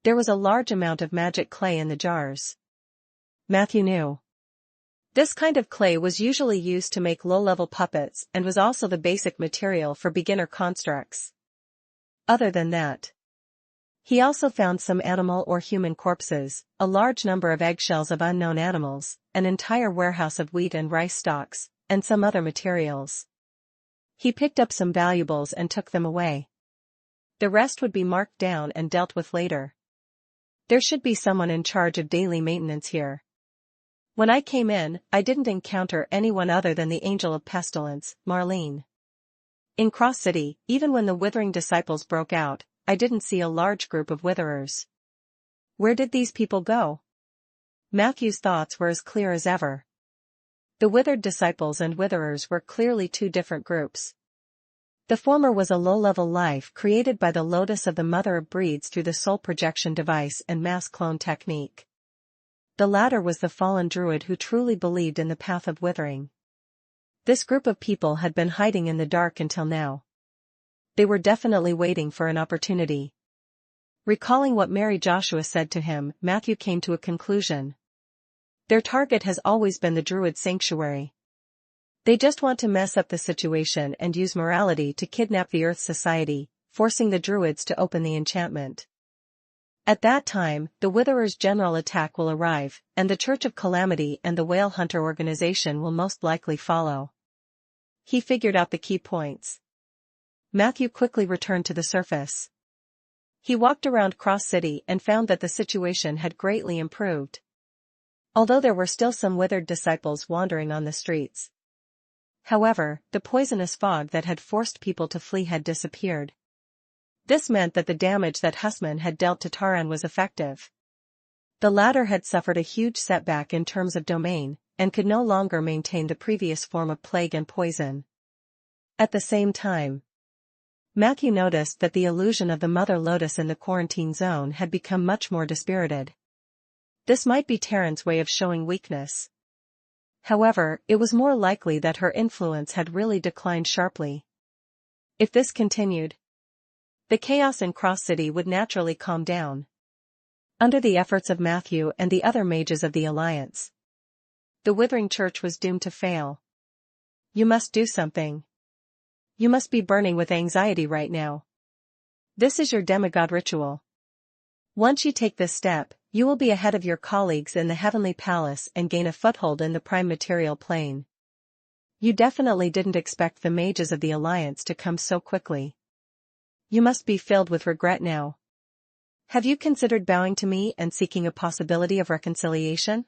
There was a large amount of magic clay in the jars. Matthew knew. This kind of clay was usually used to make low-level puppets and was also the basic material for beginner constructs. Other than that, he also found some animal or human corpses, a large number of eggshells of unknown animals, an entire warehouse of wheat and rice stalks, and some other materials. He picked up some valuables and took them away. The rest would be marked down and dealt with later. There should be someone in charge of daily maintenance here. When I came in, I didn't encounter anyone other than the Angel of Pestilence, Marlene. In Cross City, even when the Withering Disciples broke out, I didn't see a large group of Witherers. Where did these people go? Matthew's thoughts were as clear as ever. The Withered Disciples and Witherers were clearly two different groups. The former was a low-level life created by the Lotus of the Mother of Breeds through the soul projection device and mass clone technique. The latter was the fallen druid who truly believed in the path of withering. This group of people had been hiding in the dark until now. They were definitely waiting for an opportunity. Recalling what Mary Joshua said to him, Matthew came to a conclusion. Their target has always been the Druid Sanctuary. They just want to mess up the situation and use morality to kidnap the Earth Society, forcing the Druids to open the enchantment. At that time, the Witherers' general attack will arrive, and the Church of Calamity and the Whale Hunter organization will most likely follow. He figured out the key points. Matthew quickly returned to the surface. He walked around Cross City and found that the situation had greatly improved. Although there were still some withered disciples wandering on the streets. However, the poisonous fog that had forced people to flee had disappeared. This meant that the damage that Husman had dealt to Taran was effective. The latter had suffered a huge setback in terms of domain, and could no longer maintain the previous form of plague and poison. At the same time, Matthew noticed that the illusion of the Mother Lotus in the quarantine zone had become much more dispirited. This might be Taran's way of showing weakness. However, it was more likely that her influence had really declined sharply. If this continued, the chaos in Cross City would naturally calm down. Under the efforts of Matthew and the other mages of the Alliance, the Withering Church was doomed to fail. You must do something. You must be burning with anxiety right now. This is your demigod ritual. Once you take this step, you will be ahead of your colleagues in the Heavenly Palace and gain a foothold in the prime material plane. You definitely didn't expect the mages of the Alliance to come so quickly. You must be filled with regret now. Have you considered bowing to me and seeking a possibility of reconciliation?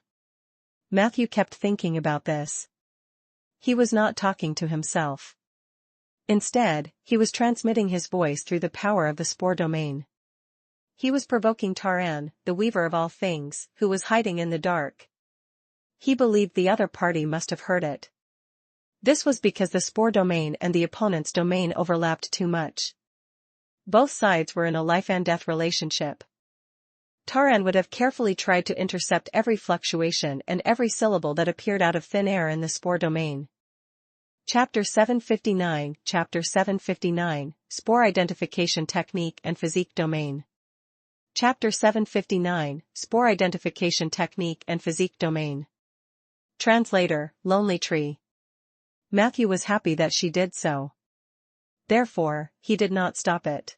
Matthew kept thinking about this. He was not talking to himself. Instead, he was transmitting his voice through the power of the spore domain. He was provoking Taran, the weaver of all things, who was hiding in the dark. He believed the other party must have heard it. This was because the spore domain and the opponent's domain overlapped too much. Both sides were in a life-and-death relationship. Taran would have carefully tried to intercept every fluctuation and every syllable that appeared out of thin air in the spore domain. Chapter 759, Chapter 759, Spore Identification Technique and Physique Domain. Chapter 759, Spore Identification Technique and Physique Domain. Translator, Lonely Tree. Matthew was happy that she did so. Therefore, he did not stop it.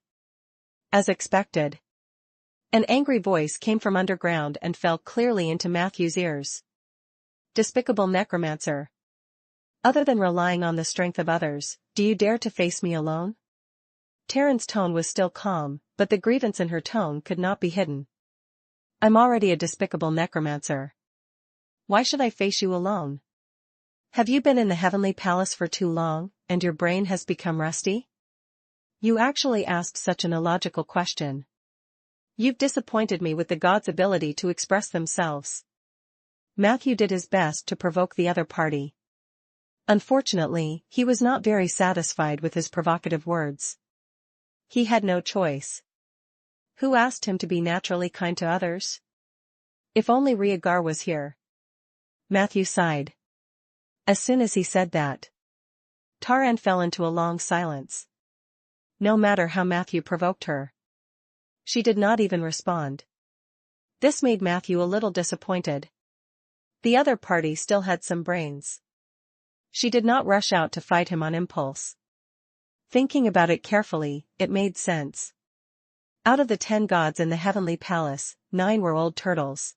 As expected, an angry voice came from underground and fell clearly into Matthew's ears. Despicable necromancer. Other than relying on the strength of others, do you dare to face me alone? Taryn's tone was still calm, but the grievance in her tone could not be hidden. I'm already a despicable necromancer. Why should I face you alone? Have you been in the heavenly palace for too long, and your brain has become rusty? You actually asked such an illogical question. You've disappointed me with the gods' ability to express themselves. Matthew did his best to provoke the other party. Unfortunately, he was not very satisfied with his provocative words. He had no choice. Who asked him to be naturally kind to others? If only Rhaegar was here. Matthew sighed. As soon as he said that, Taran fell into a long silence. No matter how Matthew provoked her, she did not even respond. This made Matthew a little disappointed. The other party still had some brains. She did not rush out to fight him on impulse. Thinking about it carefully, it made sense. Out of the 10 gods in the heavenly palace, 9 were old turtles.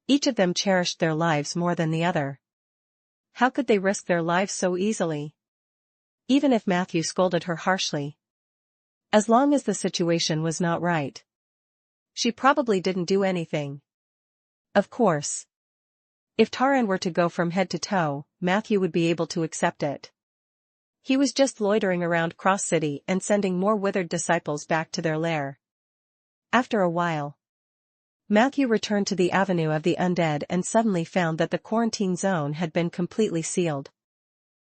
Each of them cherished their lives more than the other. How could they risk their lives so easily? Even if Matthew scolded her harshly. As long as the situation was not right. She probably didn't do anything. Of course. If Taran were to go from head to toe, Matthew would be able to accept it. He was just loitering around Cross City and sending more withered disciples back to their lair. After a while, Matthew returned to the Avenue of the Undead and suddenly found that the quarantine zone had been completely sealed.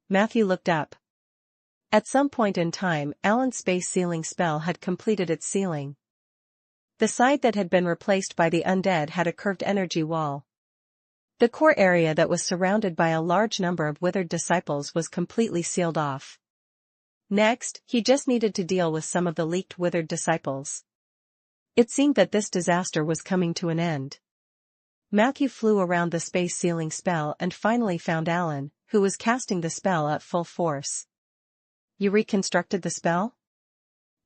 Matthew looked up. At some point in time, Alan's space sealing spell had completed its sealing. The side that had been replaced by the Undead had a curved energy wall. The core area that was surrounded by a large number of withered disciples was completely sealed off. Next, he just needed to deal with some of the leaked withered disciples. It seemed that this disaster was coming to an end. Matthew flew around the space sealing spell and finally found Alan, who was casting the spell at full force. You reconstructed the spell?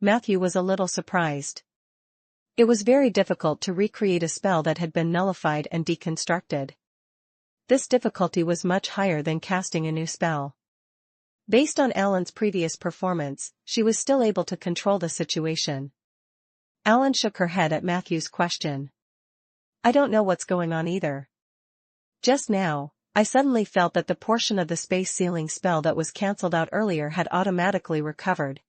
Matthew was a little surprised. It was very difficult to recreate a spell that had been nullified and deconstructed. This difficulty was much higher than casting a new spell. Based on Alan's previous performance, she was still able to control the situation. Alan shook her head at Matthew's question. I don't know what's going on either. Just now, I suddenly felt that the portion of the space sealing spell that was cancelled out earlier had automatically recovered.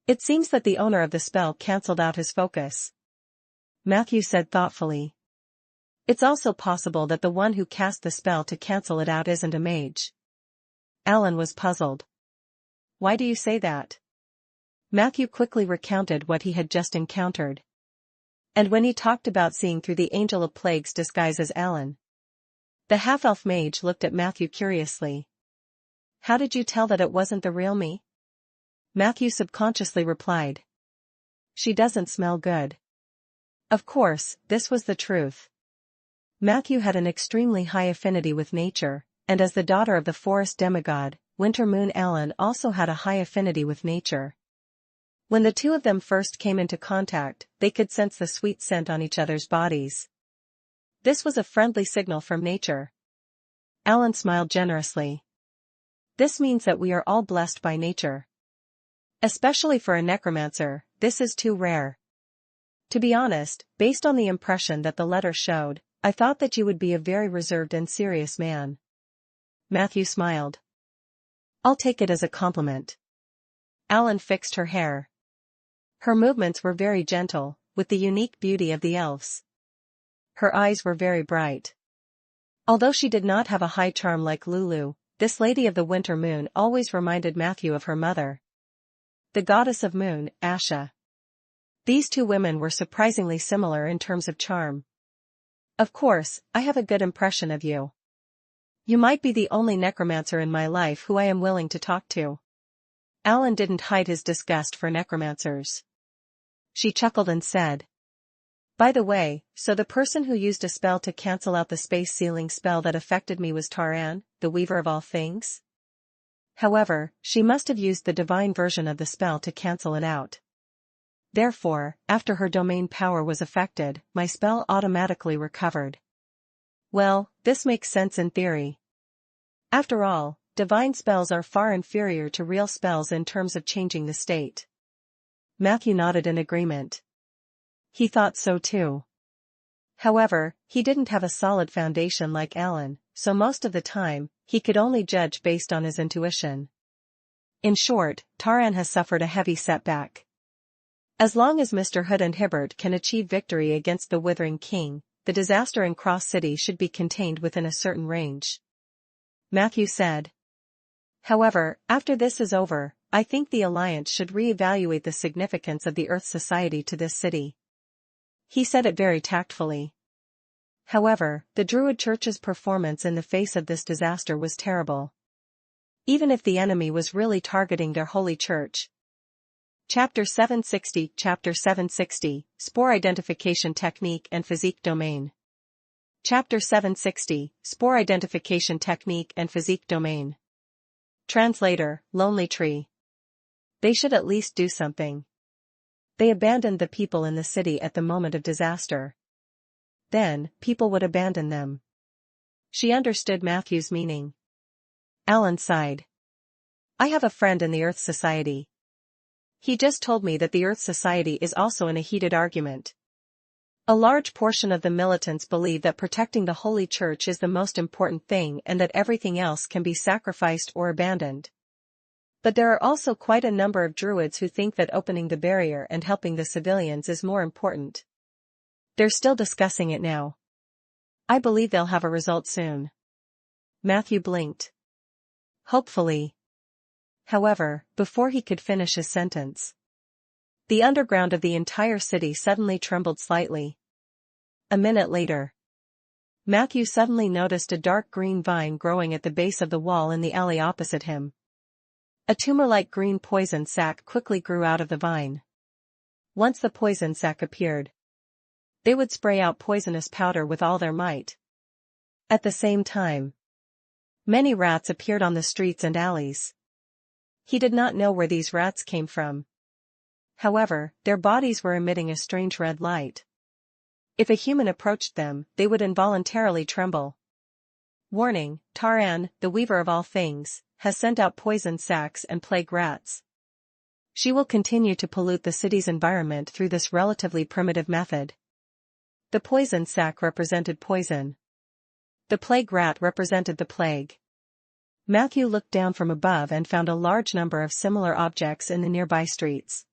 It seems that the owner of the spell cancelled out his focus. Matthew said thoughtfully. It's also possible that the one who cast the spell to cancel it out isn't a mage. Alan was puzzled. Why do you say that? Matthew quickly recounted what he had just encountered. And when he talked about seeing through the Angel of Plagues disguise as Alan, the half-elf mage looked at Matthew curiously. How did you tell that it wasn't the real me? Matthew subconsciously replied. She doesn't smell good. Of course, this was the truth. Matthew had an extremely high affinity with nature, and as the daughter of the forest demigod, Winter Moon Alan also had a high affinity with nature. When the two of them first came into contact, they could sense the sweet scent on each other's bodies. This was a friendly signal from nature. Alan smiled generously. This means that we are all blessed by nature. Especially for a necromancer, this is too rare. To be honest, based on the impression that the letter showed, I thought that you would be a very reserved and serious man. Matthew smiled. I'll take it as a compliment. Alan fixed her hair. Her movements were very gentle, with the unique beauty of the elves. Her eyes were very bright. Although she did not have a high charm like Lulu, this lady of the winter moon always reminded Matthew of her mother, the goddess of moon, Asha. These two women were surprisingly similar in terms of charm. Of course, I have a good impression of you. You might be the only necromancer in my life who I am willing to talk to. Alan didn't hide his disgust for necromancers. She chuckled and said, by the way, so the person who used a spell to cancel out the space sealing spell that affected me was Taran, the weaver of all things? However, she must have used the divine version of the spell to cancel it out. Therefore, after her domain power was affected, my spell automatically recovered. Well, this makes sense in theory. After all, divine spells are far inferior to real spells in terms of changing the state. Matthew nodded in agreement. He thought so too. However, he didn't have a solid foundation like Alan, so most of the time, he could only judge based on his intuition. In short, Taran has suffered a heavy setback. As long as Mr. Hood and Hibbert can achieve victory against the Withering King, the disaster in Cross City should be contained within a certain range. Matthew said. However, after this is over, I think the Alliance should re-evaluate the significance of the Earth Society to this city. He said it very tactfully. However, the Druid Church's performance in the face of this disaster was terrible. Even if the enemy was really targeting their holy church. Chapter 760 Spore Identification Technique and Physique Domain. Chapter 760 Spore Identification Technique and Physique Domain. Translator, Lonely Tree. They should at least do something. They abandoned the people in the city at the moment of disaster. Then, people would abandon them. She understood Matthew's meaning. Alan sighed. I have a friend in the Earth Society. He just told me that the Earth Society is also in a heated argument. A large portion of the militants believe that protecting the Holy Church is the most important thing and that everything else can be sacrificed or abandoned. But there are also quite a number of Druids who think that opening the barrier and helping the civilians is more important. They're still discussing it now. I believe they'll have a result soon. Matthew blinked. Hopefully. However, before he could finish his sentence, the underground of the entire city suddenly trembled slightly. A minute later, Matthew suddenly noticed a dark green vine growing at the base of the wall in the alley opposite him. A tumor-like green poison sac quickly grew out of the vine. Once the poison sac appeared, they would spray out poisonous powder with all their might. At the same time, many rats appeared on the streets and alleys. He did not know where these rats came from. However, their bodies were emitting a strange red light. If a human approached them, they would involuntarily tremble. Warning, Taran, the Weaver of all things, has sent out poison sacs and plague rats. She will continue to pollute the city's environment through this relatively primitive method. The poison sac represented poison. The plague rat represented the plague. Matthew looked down from above and found a large number of similar objects in the nearby streets.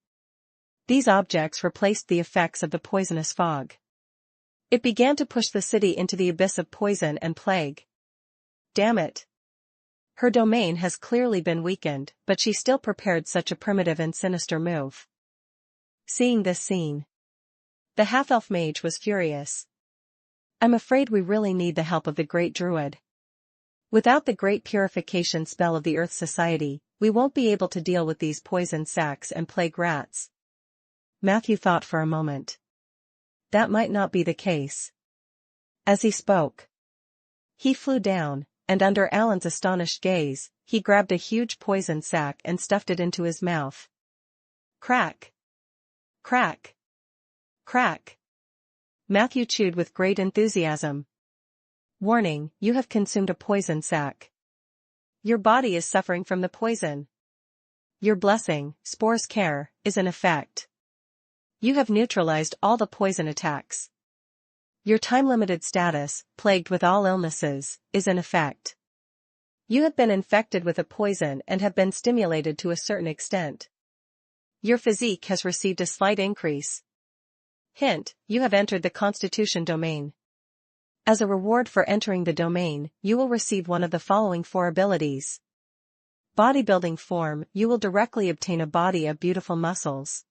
These objects replaced the effects of the poisonous fog. It began to push the city into the abyss of poison and plague. Damn it. Her domain has clearly been weakened, but she still prepared such a primitive and sinister move. Seeing this scene, the half-elf mage was furious. I'm afraid we really need the help of the Great Druid. Without the Great Purification spell of the Earth Society, we won't be able to deal with these poison sacs and plague rats. Matthew thought for a moment. That might not be the case. As he spoke, he flew down, and under Alan's astonished gaze, he grabbed a huge poison sac and stuffed it into his mouth. Crack! Crack! Crack! Matthew chewed with great enthusiasm. Warning, you have consumed a poison sac. Your body is suffering from the poison. Your blessing, Spore's Care, is in effect. You have neutralized all the poison attacks. Your time-limited status, plagued with all illnesses, is in effect. You have been infected with a poison and have been stimulated to a certain extent. Your physique has received a slight increase. Hint, you have entered the Constitution domain. As a reward for entering the domain, you will receive one of the following 4 abilities. Bodybuilding form, you will directly obtain a body of beautiful muscles.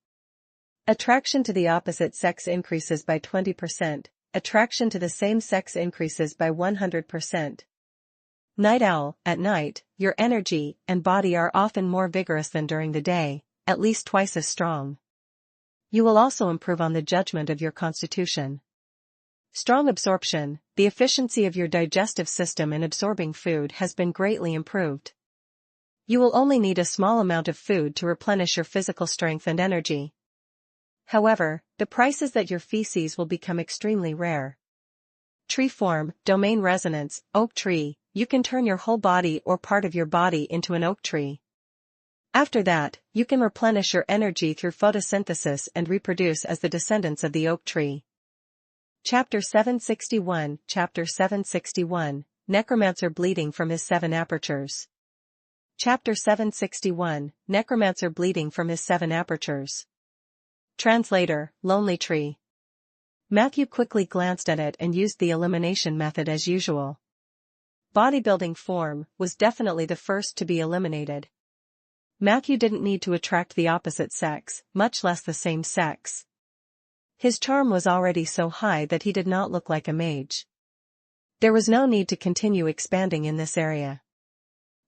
Attraction to the opposite sex increases by 20%, attraction to the same sex increases by 100%. Night Owl, at night, your energy and body are often more vigorous than during the day, at least twice as strong. You will also improve on the judgment of your constitution. Strong absorption, the efficiency of your digestive system in absorbing food has been greatly improved. You will only need a small amount of food to replenish your physical strength and energy. However, the price is that your feces will become extremely rare. Tree form, domain resonance, oak tree, you can turn your whole body or part of your body into an oak tree. After that, you can replenish your energy through photosynthesis and reproduce as the descendants of the oak tree. Chapter 761 Chapter 761, Necromancer bleeding from his 7 apertures. Chapter 761, Necromancer bleeding from his 7 apertures. Translator, Lonely Tree. Matthew quickly glanced at it and used the elimination method as usual. Bodybuilding form was definitely the first to be eliminated. Matthew didn't need to attract the opposite sex, much less the same sex. His charm was already so high that he did not look like a mage. There was no need to continue expanding in this area.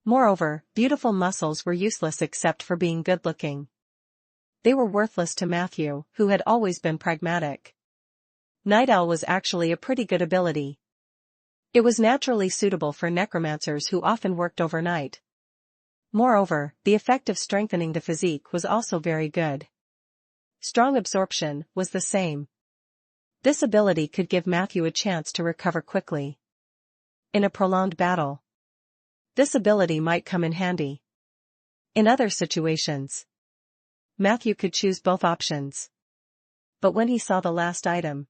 Moreover, beautiful muscles were useless except for being good-looking. They were worthless to Matthew, who had always been pragmatic. Night Owl was actually a pretty good ability. It was naturally suitable for necromancers who often worked overnight. Moreover, the effect of strengthening the physique was also very good. Strong absorption was the same. This ability could give Matthew a chance to recover quickly. In a prolonged battle, this ability might come in handy. In other situations, Matthew could choose both options. But when he saw the last item,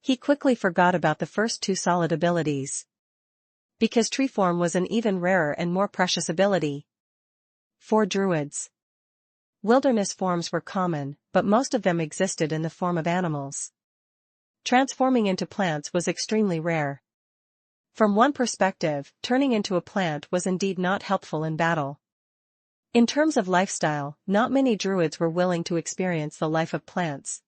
he quickly forgot about the first 2 solid abilities. Because tree form was an even rarer and more precious ability. For druids, wilderness forms were common, but most of them existed in the form of animals. Transforming into plants was extremely rare. From one perspective, turning into a plant was indeed not helpful in battle. In terms of lifestyle, not many druids were willing to experience the life of plants.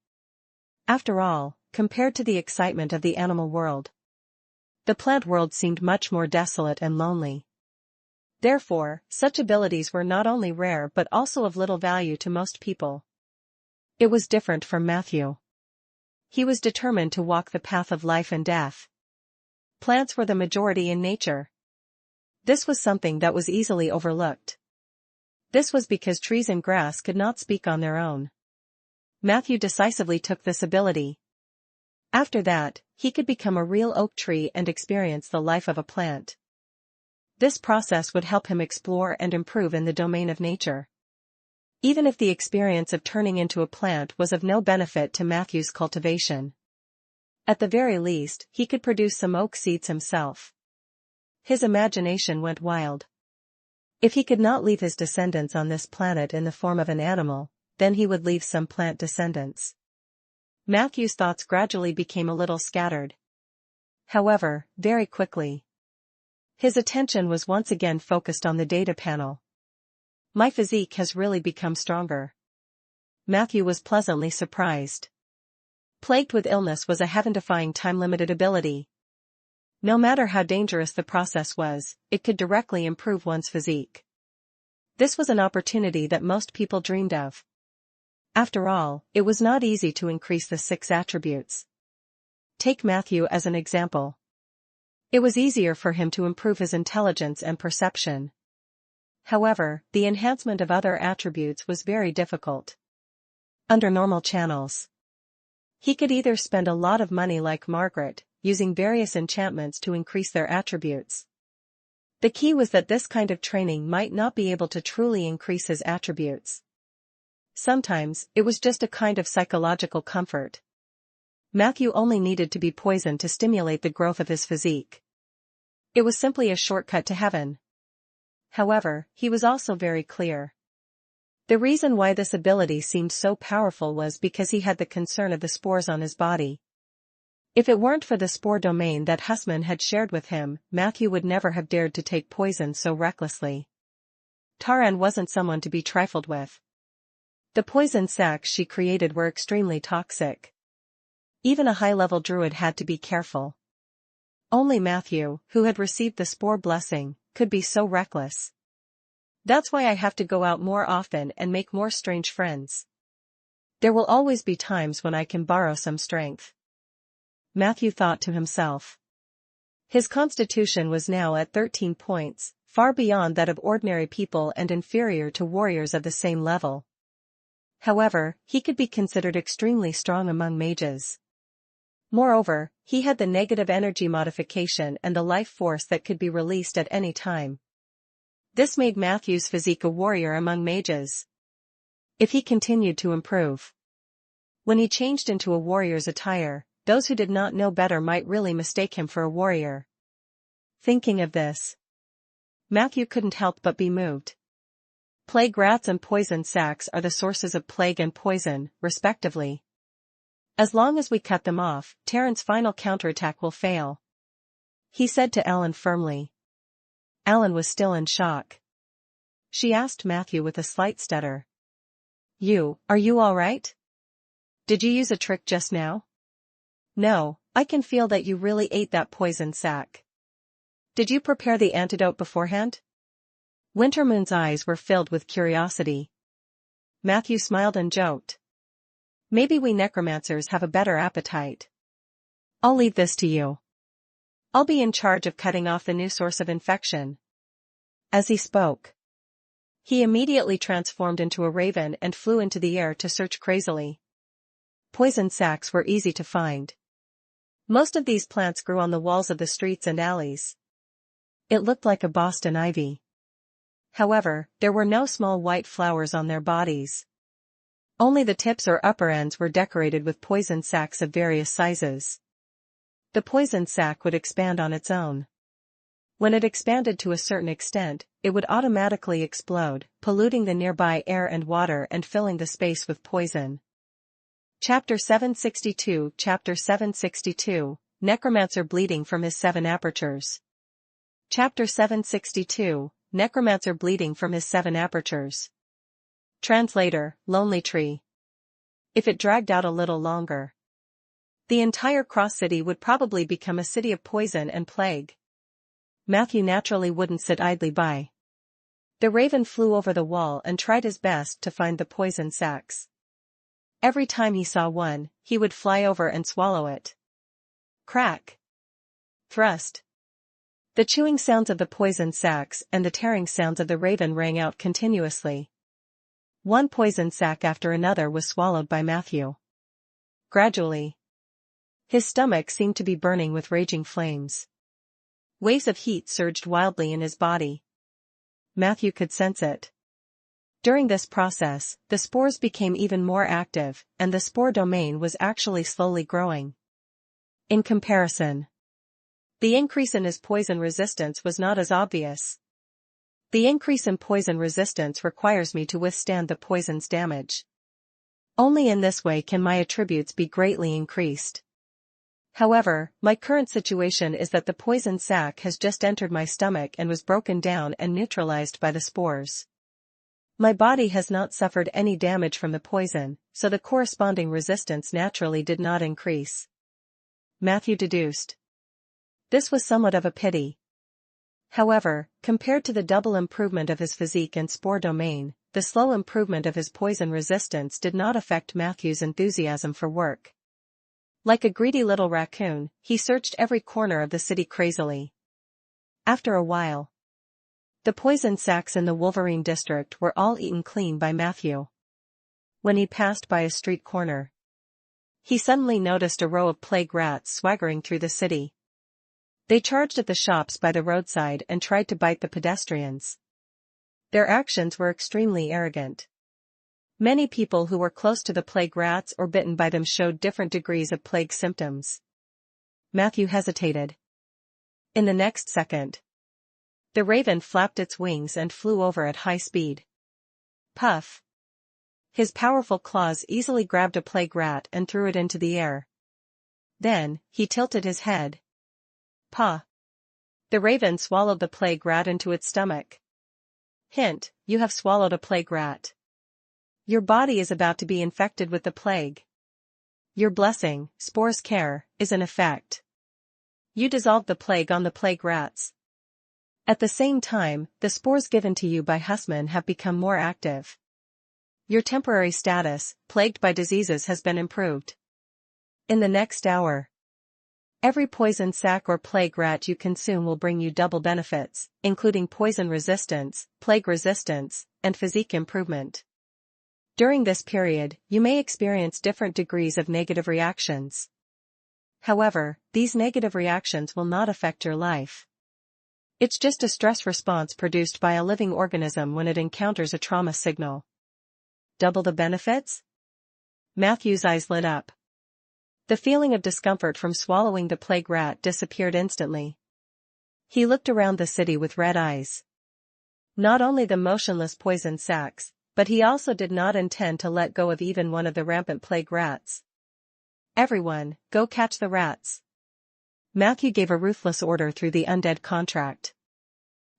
After all, compared to the excitement of the animal world, the plant world seemed much more desolate and lonely. Therefore, such abilities were not only rare but also of little value to most people. It was different from Matthew. He was determined to walk the path of life and death. Plants were the majority in nature. This was something that was easily overlooked. This was because trees and grass could not speak on their own. Matthew decisively took this ability. After that, he could become a real oak tree and experience the life of a plant. This process would help him explore and improve in the domain of nature. Even if the experience of turning into a plant was of no benefit to Matthew's cultivation, at the very least, he could produce some oak seeds himself. His imagination went wild. If he could not leave his descendants on this planet in the form of an animal, then he would leave some plant descendants. Matthew's thoughts gradually became a little scattered. However, very quickly, his attention was once again focused on the data panel. My physique has really become stronger. Matthew was pleasantly surprised. Plagued with illness was a heaven-defying time-limited ability. No matter how dangerous the process was, it could directly improve one's physique. This was an opportunity that most people dreamed of. After all, it was not easy to increase the 6 attributes. Take Matthew as an example. It was easier for him to improve his intelligence and perception. However, the enhancement of other attributes was very difficult. Under normal channels, he could either spend a lot of money like Margaret, using various enchantments to increase their attributes. The key was that this kind of training might not be able to truly increase his attributes. Sometimes, it was just a kind of psychological comfort. Matthew only needed to be poisoned to stimulate the growth of his physique. It was simply a shortcut to heaven. However, he was also very clear. The reason why this ability seemed so powerful was because he had the concern of the spores on his body. If it weren't for the spore domain that Husman had shared with him, Matthew would never have dared to take poison so recklessly. Taran wasn't someone to be trifled with. The poison sacs she created were extremely toxic. Even a high-level druid had to be careful. Only Matthew, who had received the spore blessing, could be so reckless. That's why I have to go out more often and make more strange friends. There will always be times when I can borrow some strength. Matthew thought to himself. His constitution was now at 13 points, far beyond that of ordinary people and inferior to warriors of the same level. However, he could be considered extremely strong among mages. Moreover, he had the negative energy modification and the life force that could be released at any time. This made Matthew's physique a warrior among mages. If he continued to improve. When he changed into a warrior's attire, those who did not know better might really mistake him for a warrior. Thinking of this, Matthew couldn't help but be moved. Plague rats and poison sacs are the sources of plague and poison, respectively. As long as we cut them off, Terran's final counterattack will fail, he said to Ellen firmly. Ellen was still in shock. She asked Matthew with a slight stutter. Are you all right? Did you use a trick just now? No, I can feel that you really ate that poison sac. Did you prepare the antidote beforehand? Wintermoon's eyes were filled with curiosity. Matthew smiled and joked. Maybe we necromancers have a better appetite. I'll leave this to you. I'll be in charge of cutting off the new source of infection. As he spoke, he immediately transformed into a raven and flew into the air to search crazily. Poison sacs were easy to find. Most of these plants grew on the walls of the streets and alleys. It looked like a Boston ivy. However, there were no small white flowers on their bodies. Only the tips or upper ends were decorated with poison sacs of various sizes. The poison sac would expand on its own. When it expanded to a certain extent, it would automatically explode, polluting the nearby air and water and filling the space with poison. Chapter 762 Chapter 762, Necromancer bleeding from his 7 apertures. Chapter 762, Necromancer bleeding from his 7 apertures. Translator, Lonely Tree. If it dragged out a little longer, the entire Cross City would probably become a city of poison and plague. Matthew naturally wouldn't sit idly by. The raven flew over the wall and tried his best to find the poison sacs. Every time he saw one, he would fly over and swallow it. Crack. Thrust. The chewing sounds of the poison sacs and the tearing sounds of the raven rang out continuously. One poison sac after another was swallowed by Matthew. Gradually, his stomach seemed to be burning with raging flames. Waves of heat surged wildly in his body. Matthew could sense it. During this process, the spores became even more active, and the spore domain was actually slowly growing. In comparison, the increase in his poison resistance was not as obvious. The increase in poison resistance requires me to withstand the poison's damage. Only in this way can my attributes be greatly increased. However, my current situation is that the poison sac has just entered my stomach and was broken down and neutralized by the spores. My body has not suffered any damage from the poison, so the corresponding resistance naturally did not increase. Matthew deduced. This was somewhat of a pity. However, compared to the double improvement of his physique and spore domain, the slow improvement of his poison resistance did not affect Matthew's enthusiasm for work. Like a greedy little raccoon, he searched every corner of the city crazily. After a while, the poison sacs in the Wolverine district were all eaten clean by Matthew. When he passed by a street corner, he suddenly noticed a row of plague rats swaggering through the city. They charged at the shops by the roadside and tried to bite the pedestrians. Their actions were extremely arrogant. Many people who were close to the plague rats or bitten by them showed different degrees of plague symptoms. Matthew hesitated. In the next second, the raven flapped its wings and flew over at high speed. Puff! His powerful claws easily grabbed a plague rat and threw it into the air. Then, he tilted his head. Paw! The raven swallowed the plague rat into its stomach. Hint, you have swallowed a plague rat. Your body is about to be infected with the plague. Your blessing, Spore's care, is in effect. You dissolved the plague on the plague rats. At the same time, the spores given to you by Hussman have become more active. Your temporary status, plagued by diseases, has been improved. In the next hour, every poison sac or plague rat you consume will bring you double benefits, including poison resistance, plague resistance, and physique improvement. During this period, you may experience different degrees of negative reactions. However, these negative reactions will not affect your life. It's just a stress response produced by a living organism when it encounters a trauma signal. Double the benefits? Matthew's eyes lit up. The feeling of discomfort from swallowing the plague rat disappeared instantly. He looked around the city with red eyes. Not only the motionless poison sacs, but he also did not intend to let go of even one of the rampant plague rats. Everyone, go catch the rats. Matthew gave a ruthless order through the Undead contract.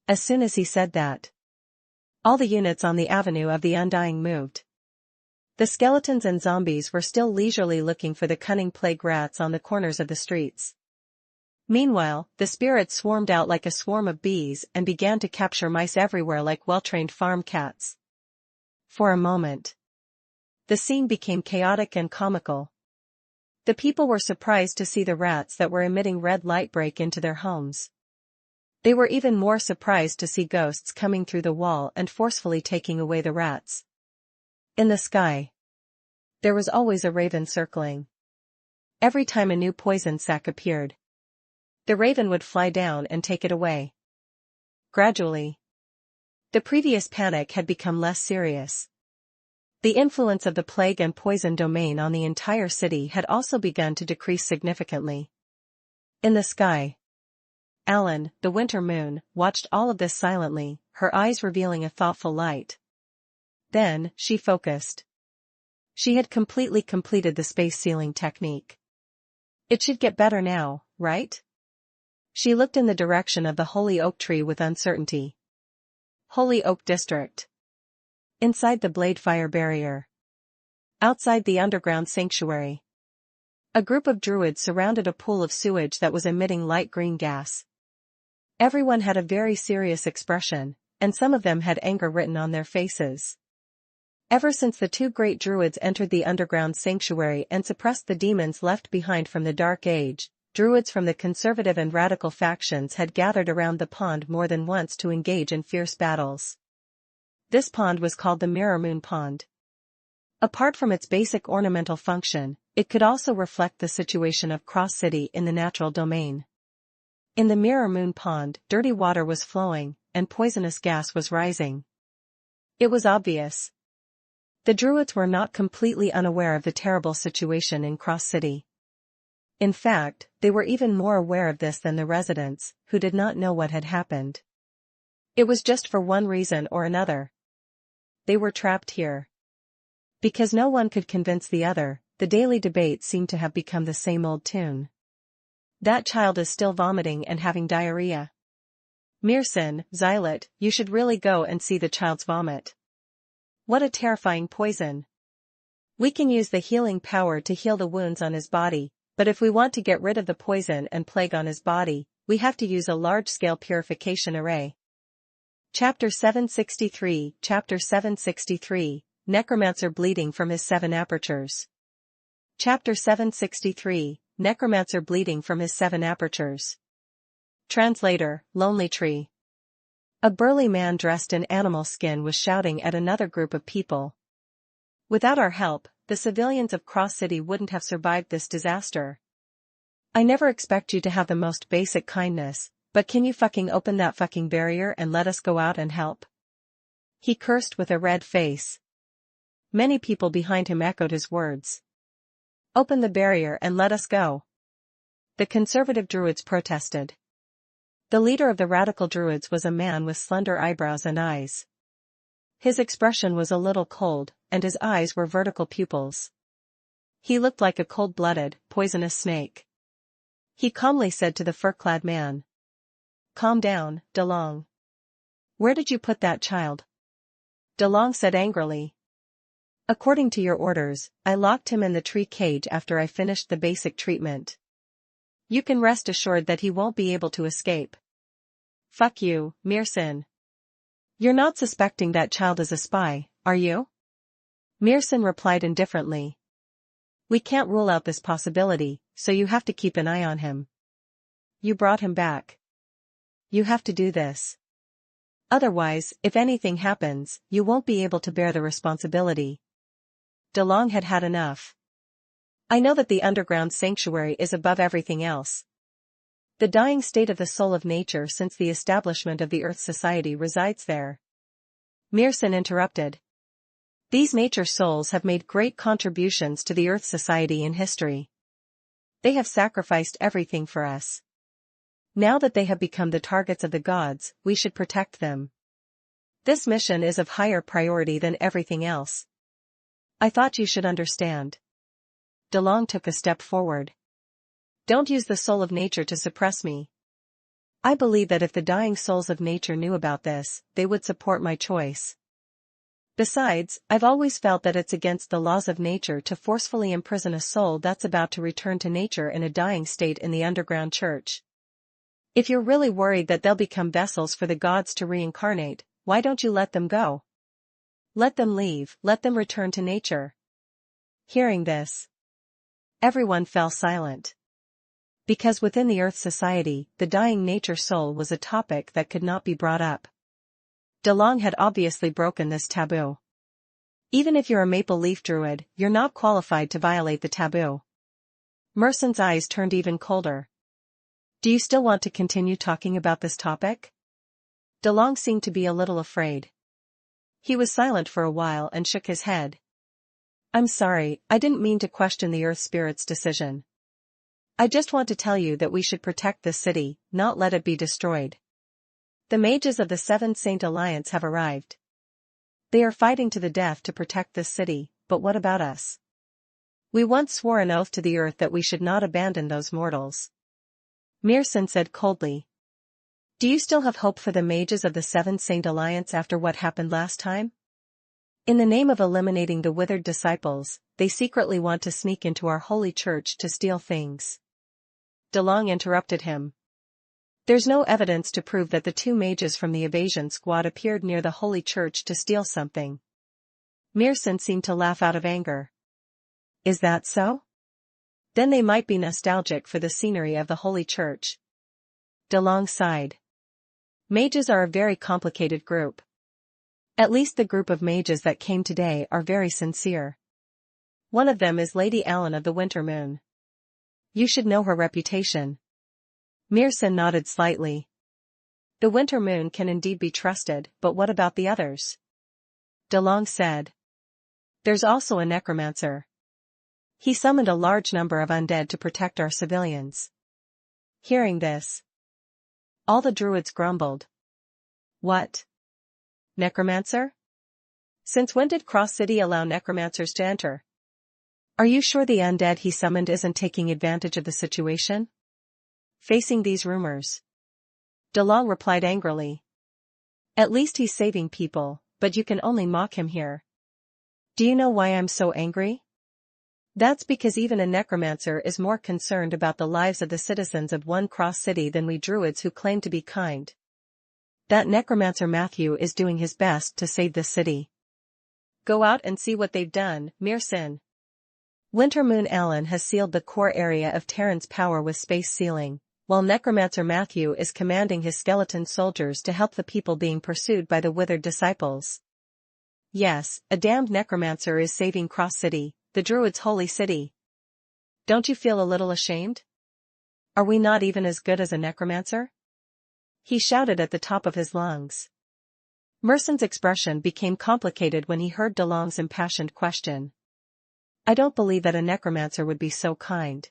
As soon as he said that, all the units on the Avenue of the Undying moved. The skeletons and zombies were still leisurely looking for the cunning plague rats on the corners of the streets. Meanwhile, the spirits swarmed out like a swarm of bees and began to capture mice everywhere like well-trained farm cats. For a moment, the scene became chaotic and comical. The people were surprised to see the rats that were emitting red light break into their homes. They were even more surprised to see ghosts coming through the wall and forcefully taking away the rats. In the sky, there was always a raven circling. Every time a new poison sac appeared, the raven would fly down and take it away. Gradually, the previous panic had become less serious. The influence of the plague and poison domain on the entire city had also begun to decrease significantly. In the sky, Alan, the winter moon, watched all of this silently, her eyes revealing a thoughtful light. Then, she focused. She had completely completed the space sealing technique. It should get better now, right? She looked in the direction of the Holy Oak tree with uncertainty. Holy Oak District. Inside the Blade Fire Barrier. Outside the underground sanctuary. A group of druids surrounded a pool of sewage that was emitting light green gas. Everyone had a very serious expression, and some of them had anger written on their faces. Ever since the two great druids entered the underground sanctuary and suppressed the demons left behind from the Dark Age, druids from the conservative and radical factions had gathered around the pond more than once to engage in fierce battles. This pond was called the Mirror Moon Pond. Apart from its basic ornamental function, it could also reflect the situation of Cross City in the natural domain. In the Mirror Moon Pond, dirty water was flowing, and poisonous gas was rising. It was obvious. The druids were not completely unaware of the terrible situation in Cross City. In fact, they were even more aware of this than the residents, who did not know what had happened. It was just for one reason or another. They were trapped here. Because no one could convince the other, the daily debate seemed to have become the same old tune. That child is still vomiting and having diarrhea. Meerson, Xylot, you should really go and see the child's vomit. What a terrifying poison. We can use the healing power to heal the wounds on his body, but if we want to get rid of the poison and plague on his body, we have to use a large-scale purification array. Chapter 763, Chapter 763, Necromancer bleeding from his 7 apertures. Chapter 763, Necromancer bleeding from his 7 apertures. Translator, Lonely Tree. A burly man dressed in animal skin was shouting at another group of people. Without our help, the civilians of Cross City wouldn't have survived this disaster. I never expect you to have the most basic kindness, but can you fucking open that fucking barrier and let us go out and help? He cursed with a red face. Many people behind him echoed his words. Open the barrier and let us go. The conservative druids protested. The leader of the radical druids was a man with slender eyebrows and eyes. His expression was a little cold, and his eyes were vertical pupils. He looked like a cold-blooded, poisonous snake. He calmly said to the fur-clad man. Calm down, DeLong. Where did you put that child? DeLong said angrily. According to your orders, I locked him in the tree cage after I finished the basic treatment. You can rest assured that he won't be able to escape. Fuck you, Meerson. You're not suspecting that child as a spy, are you? Meerson replied indifferently. We can't rule out this possibility, so you have to keep an eye on him. You brought him back. You have to do this. Otherwise, if anything happens, you won't be able to bear the responsibility. DeLong had had enough. I know that the underground sanctuary is above everything else. The dying state of the soul of nature since the establishment of the Earth Society resides there. Mearson interrupted. These nature souls have made great contributions to the Earth Society in history. They have sacrificed everything for us. Now that they have become the targets of the gods, we should protect them. This mission is of higher priority than everything else. I thought you should understand. DeLong took a step forward. Don't use the soul of nature to suppress me. I believe that if the dying souls of nature knew about this, they would support my choice. Besides, I've always felt that it's against the laws of nature to forcefully imprison a soul that's about to return to nature in a dying state in the underground church. If you're really worried that they'll become vessels for the gods to reincarnate, why don't you let them go? Let them leave, let them return to nature. Hearing this, everyone fell silent. Because within the Earth Society, the dying nature soul was a topic that could not be brought up. DeLong had obviously broken this taboo. Even if you're a maple leaf druid, you're not qualified to violate the taboo. Mearson's eyes turned even colder. Do you still want to continue talking about this topic? DeLong seemed to be a little afraid. He was silent for a while and shook his head. I'm sorry, I didn't mean to question the Earth Spirit's decision. I just want to tell you that we should protect this city, not let it be destroyed. The mages of the Seven Saint Alliance have arrived. They are fighting to the death to protect this city, but what about us? We once swore an oath to the earth that we should not abandon those mortals. Mearson said coldly. Do you still have hope for the mages of the Seven Saint Alliance after what happened last time? In the name of eliminating the withered disciples, they secretly want to sneak into our holy church to steal things. DeLong interrupted him. There's no evidence to prove that the two mages from the evasion squad appeared near the holy church to steal something. Mearson seemed to laugh out of anger. Is that so? Then they might be nostalgic for the scenery of the holy church. DeLong sighed. Mages are a very complicated group. At least the group of mages that came today are very sincere. One of them is Lady Allen of the Winter Moon. You should know her reputation. Mearson nodded slightly. The Winter Moon can indeed be trusted, but what about the others? DeLong said. There's also a Necromancer. He summoned a large number of undead to protect our civilians. Hearing this, all the druids grumbled. What? Necromancer? Since when did Cross City allow necromancers to enter? Are you sure the undead he summoned isn't taking advantage of the situation? Facing these rumors, DeLong replied angrily. At least he's saving people, but you can only mock him here. Do you know why I'm so angry? That's because even a necromancer is more concerned about the lives of the citizens of One Cross City than we druids who claim to be kind. That necromancer Matthew is doing his best to save this city. Go out and see what they've done, Mearson. Winter Moon Allen has sealed the core area of Terran's power with space sealing, while Necromancer Matthew is commanding his skeleton soldiers to help the people being pursued by the withered disciples. Yes, a damned necromancer is saving Cross City, the druids' holy city. Don't you feel a little ashamed? Are we not even as good as a necromancer? He shouted at the top of his lungs. Mearson's expression became complicated when he heard DeLong's impassioned question. I don't believe that a necromancer would be so kind.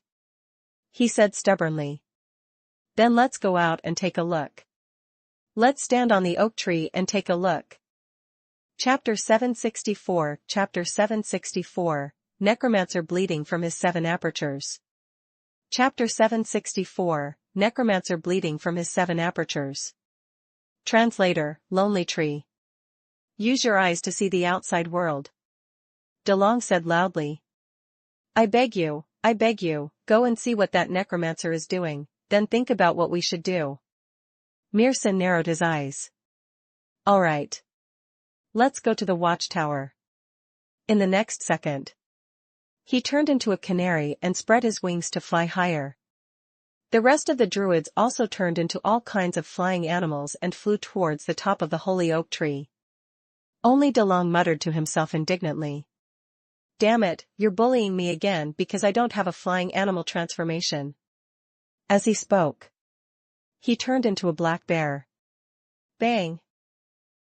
He said stubbornly. Then let's go out and take a look. Let's stand on the oak tree and take a look. Chapter 764, Chapter 764, Necromancer bleeding from his 7 apertures. Chapter 764, Necromancer bleeding from his 7 apertures. Translator, Lonely Tree. Use your eyes to see the outside world. DeLong said loudly. I beg you, go and see what that necromancer is doing, then think about what we should do. Mearson narrowed his eyes. All right. Let's go to the watchtower. In the next second, he turned into a canary and spread his wings to fly higher. The rest of the druids also turned into all kinds of flying animals and flew towards the top of the holy oak tree. Only DeLong muttered to himself indignantly. Damn it, you're bullying me again because I don't have a flying animal transformation. As he spoke, He turned into a black bear. Bang!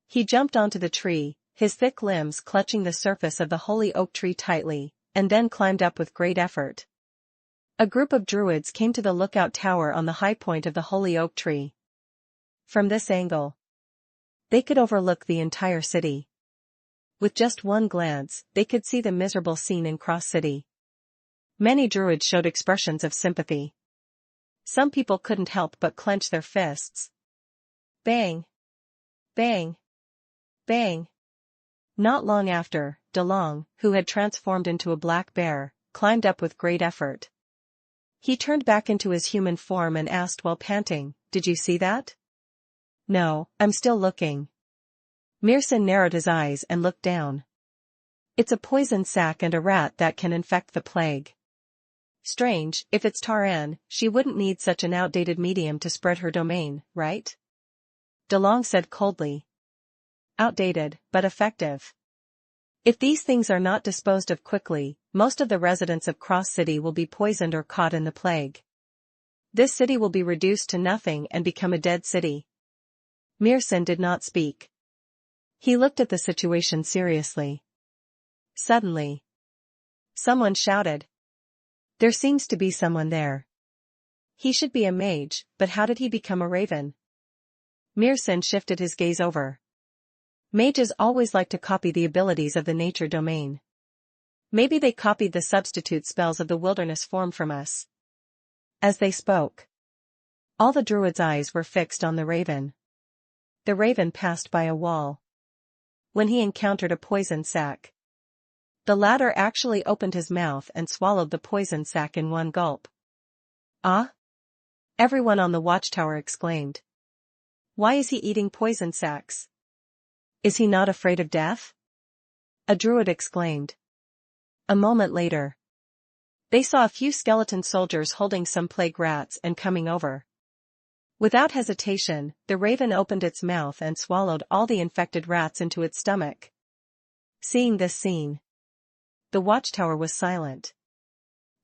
He jumped onto the tree, his thick limbs clutching the surface of the holy oak tree tightly, and then climbed up with great effort. A group of druids came to the lookout tower on the high point of the holy oak tree. From this angle, they could overlook the entire city. With just one glance, they could see the miserable scene in Cross City. Many druids showed expressions of sympathy. Some people couldn't help but clench their fists. Bang! Bang! Bang! Not long after, DeLong, who had transformed into a black bear, climbed up with great effort. He turned back into his human form and asked while panting, "Did you see that?" "No, I'm still looking." Meerson narrowed his eyes and looked down. "It's a poison sac and a rat that can infect the plague." "Strange, if it's Taran, she wouldn't need such an outdated medium to spread her domain, right?" DeLong said coldly. "Outdated, but effective. If these things are not disposed of quickly, most of the residents of Cross City will be poisoned or caught in the plague. This city will be reduced to nothing and become a dead city." Meerson did not speak. He looked at the situation seriously. Suddenly, someone shouted. "There seems to be someone there. He should be a mage, but how did he become a raven?" Meerson shifted his gaze over. "Mages always like to copy the abilities of the nature domain. Maybe they copied the substitute spells of the wilderness form from us." As they spoke, all the druids' eyes were fixed on the raven. The raven passed by a wall. When he encountered a poison sac, the latter actually opened his mouth and swallowed the poison sac in one gulp. "Ah!" everyone on the watchtower exclaimed. "Why is he eating poison sacs? Is he not afraid of death?" A druid exclaimed. A moment later, they saw a few skeleton soldiers holding some plague rats and coming over. Without hesitation, the raven opened its mouth and swallowed all the infected rats into its stomach. Seeing this scene, the watchtower was silent.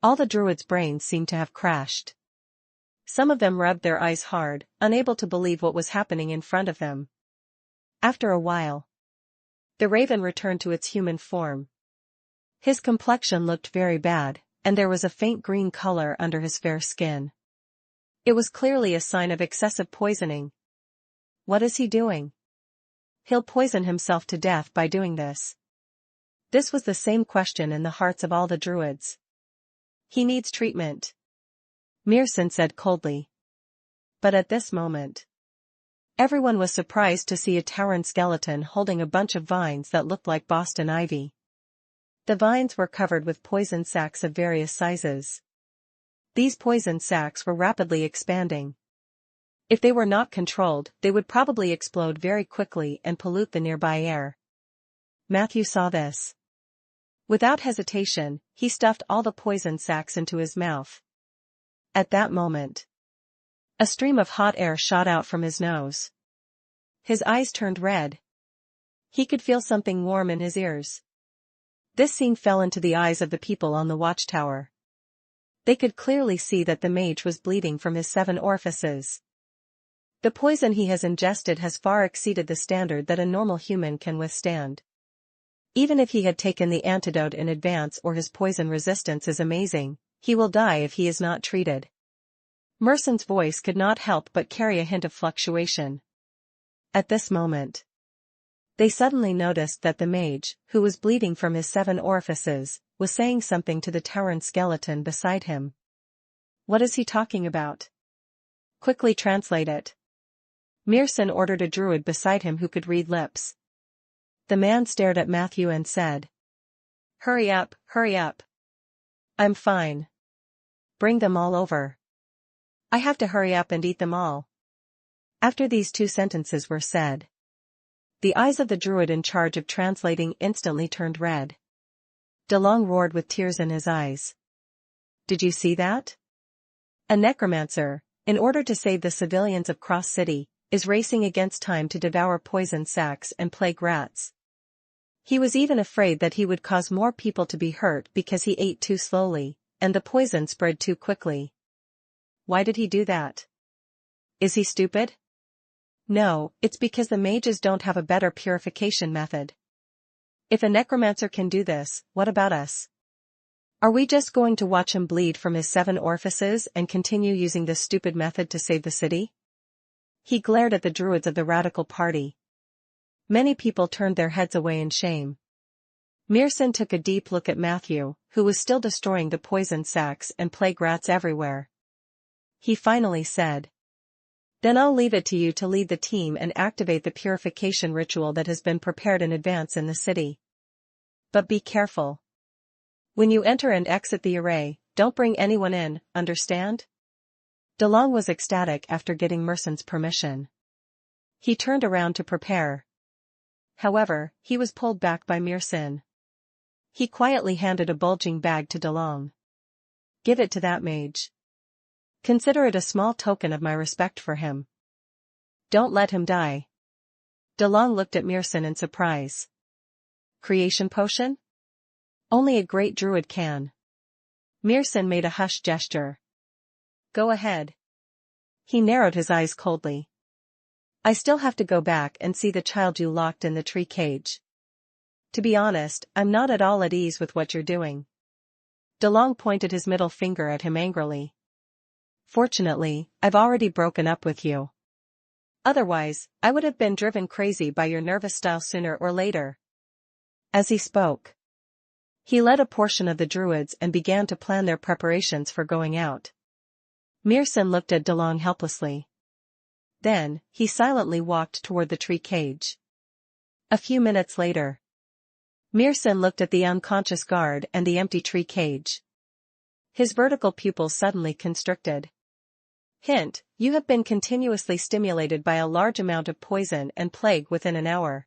All the druids' brains seemed to have crashed. Some of them rubbed their eyes hard, unable to believe what was happening in front of them. After a while, the raven returned to its human form. His complexion looked very bad, and there was a faint green color under his fair skin. It was clearly a sign of excessive poisoning. What is he doing? He'll poison himself to death by doing this. This was the same question in the hearts of all the druids. He needs treatment, Meerson said coldly. But at this moment, everyone was surprised to see a towering skeleton holding a bunch of vines that looked like Boston ivy. The vines were covered with poison sacs of various sizes. These poison sacs were rapidly expanding. If they were not controlled, they would probably explode very quickly and pollute the nearby air. Matthew saw this. Without hesitation, he stuffed all the poison sacs into his mouth. At that moment, a stream of hot air shot out from his nose. His eyes turned red. He could feel something warm in his ears. This scene fell into the eyes of the people on the watchtower. They could clearly see that the mage was bleeding from his 7 orifices. The poison he has ingested has far exceeded the standard that a normal human can withstand. Even if he had taken the antidote in advance or his poison resistance is amazing, he will die if he is not treated. Meerson's voice could not help but carry a hint of fluctuation. At this moment, they suddenly noticed that the mage, who was bleeding from his 7 orifices, was saying something to the towering skeleton beside him. What is he talking about? Quickly translate it. Meerson ordered a druid beside him who could read lips. The man stared at Matthew and said, hurry up, hurry up. I'm fine. Bring them all over. I have to hurry up and eat them all. After these 2 sentences were said, the eyes of the druid in charge of translating instantly turned red. DeLong roared with tears in his eyes. Did you see that? A necromancer, in order to save the civilians of Cross City, is racing against time to devour poison sacs and plague rats. He was even afraid that he would cause more people to be hurt because he ate too slowly, and the poison spread too quickly. Why did he do that? Is he stupid? No, it's because the mages don't have a better purification method. If a necromancer can do this, what about us? Are we just going to watch him bleed from his 7 orifices and continue using this stupid method to save the city? He glared at the druids of the radical party. Many people turned their heads away in shame. Meerson took a deep look at Matthew, who was still destroying the poison sacs and plague rats everywhere. He finally said, "Then I'll leave it to you to lead the team and activate the purification ritual that has been prepared in advance in the city. But be careful. When you enter and exit the array, don't bring anyone in, understand?" DeLong was ecstatic after getting Merson's permission. He turned around to prepare. However, he was pulled back by Meerson. He quietly handed a bulging bag to DeLong. "Give it to that mage. Consider it a small token of my respect for him. Don't let him die." DeLong looked at Meerson in surprise. "Creation potion? Only a great druid can." Meerson made a hush gesture. "Go ahead." He narrowed his eyes coldly. "I still have to go back and see the child you locked in the tree cage. To be honest, I'm not at all at ease with what you're doing." DeLong pointed his middle finger at him angrily. "Fortunately, I've already broken up with you. Otherwise, I would have been driven crazy by your nervous style sooner or later." As he spoke, he led a portion of the druids and began to plan their preparations for going out. Meerson looked at DeLong helplessly. Then, he silently walked toward the tree cage. A few minutes later, Meerson looked at the unconscious guard and the empty tree cage. His vertical pupils suddenly constricted. Hint, you have been continuously stimulated by a large amount of poison and plague within an hour.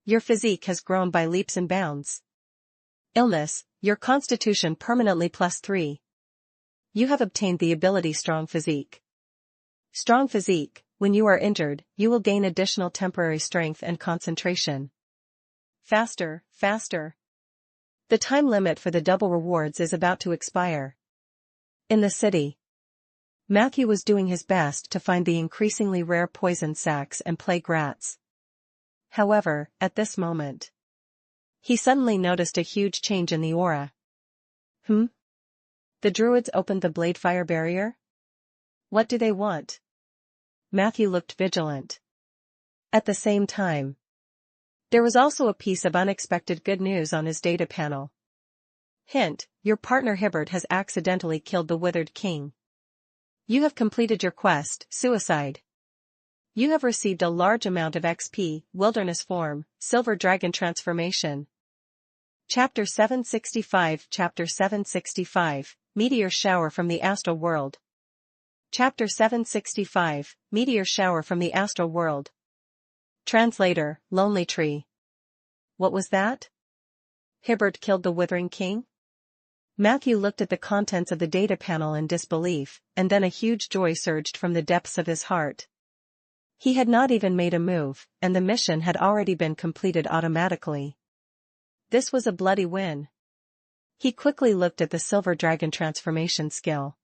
Your physique has grown by leaps and bounds. Illness, your constitution permanently +3. You have obtained the ability Strong Physique. Strong Physique, when you are injured, you will gain additional temporary strength and concentration. Faster, faster. The time limit for the double rewards is about to expire. In the city, Matthew was doing his best to find the increasingly rare poison sacs and plague rats. However, at this moment, he suddenly noticed a huge change in the aura. The druids opened the blade fire barrier? What do they want? Matthew looked vigilant. At the same time, there was also a piece of unexpected good news on his data panel. Hint, your partner Hibbert has accidentally killed the Withered King. You have completed your quest, Suicide. You have received a large amount of XP, Wilderness Form, Silver Dragon Transformation. Chapter 765 Chapter 765, Meteor Shower from the Astral World. Chapter 765, Meteor Shower from the Astral World. Translator, Lonely Tree. What was that? Hibbert killed the Withering King? Matthew looked at the contents of the data panel in disbelief, and then a huge joy surged from the depths of his heart. He had not even made a move, and the mission had already been completed automatically. This was a bloody win. He quickly looked at the Silver Dragon Transformation skill.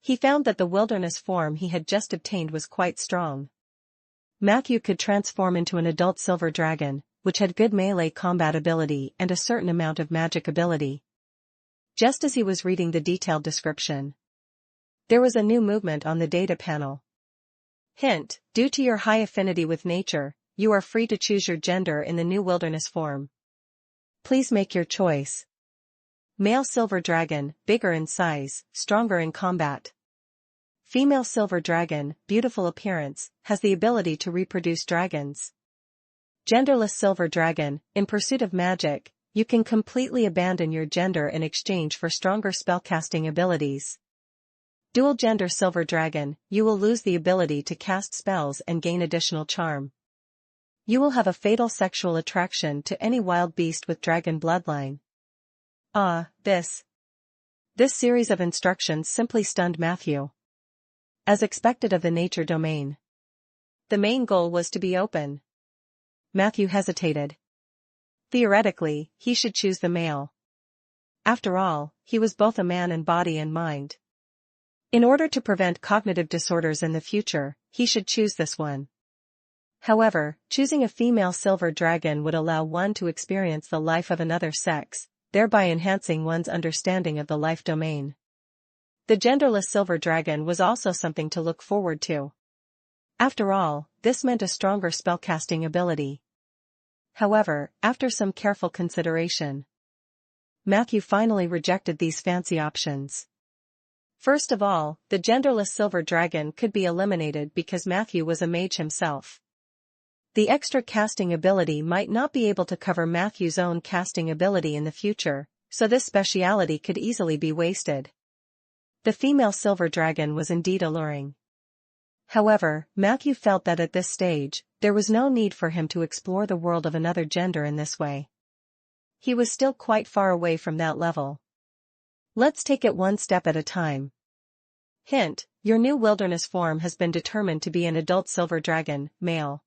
He found that the wilderness form he had just obtained was quite strong. Matthew could transform into an adult silver dragon, which had good melee combat ability and a certain amount of magic ability. Just as he was reading the detailed description, there was a new movement on the data panel. Hint, due to your high affinity with nature, you are free to choose your gender in the new wilderness form. Please make your choice. Male silver dragon, bigger in size, stronger in combat. Female silver dragon, beautiful appearance, has the ability to reproduce dragons. Genderless silver dragon, in pursuit of magic, you can completely abandon your gender in exchange for stronger spellcasting abilities. Dual gender silver dragon, you will lose the ability to cast spells and gain additional charm. You will have a fatal sexual attraction to any wild beast with dragon bloodline. This series of instructions simply stunned Matthew. As expected of the nature domain, the main goal was to be open. Matthew hesitated. Theoretically, he should choose the male. After all, he was both a man in body and mind. In order to prevent cognitive disorders in the future, he should choose this one. However, choosing a female silver dragon would allow one to experience the life of another sex, thereby enhancing one's understanding of the life domain. The genderless silver dragon was also something to look forward to. After all, this meant a stronger spellcasting ability. However, after some careful consideration, Matthew finally rejected these fancy options. First of all, the genderless silver dragon could be eliminated because Matthew was a mage himself. The extra casting ability might not be able to cover Matthew's own casting ability in the future, so this speciality could easily be wasted. The female silver dragon was indeed alluring. However, Matthew felt that at this stage, there was no need for him to explore the world of another gender in this way. He was still quite far away from that level. Let's take it one step at a time. Hint: your new wilderness form has been determined to be an adult silver dragon, male.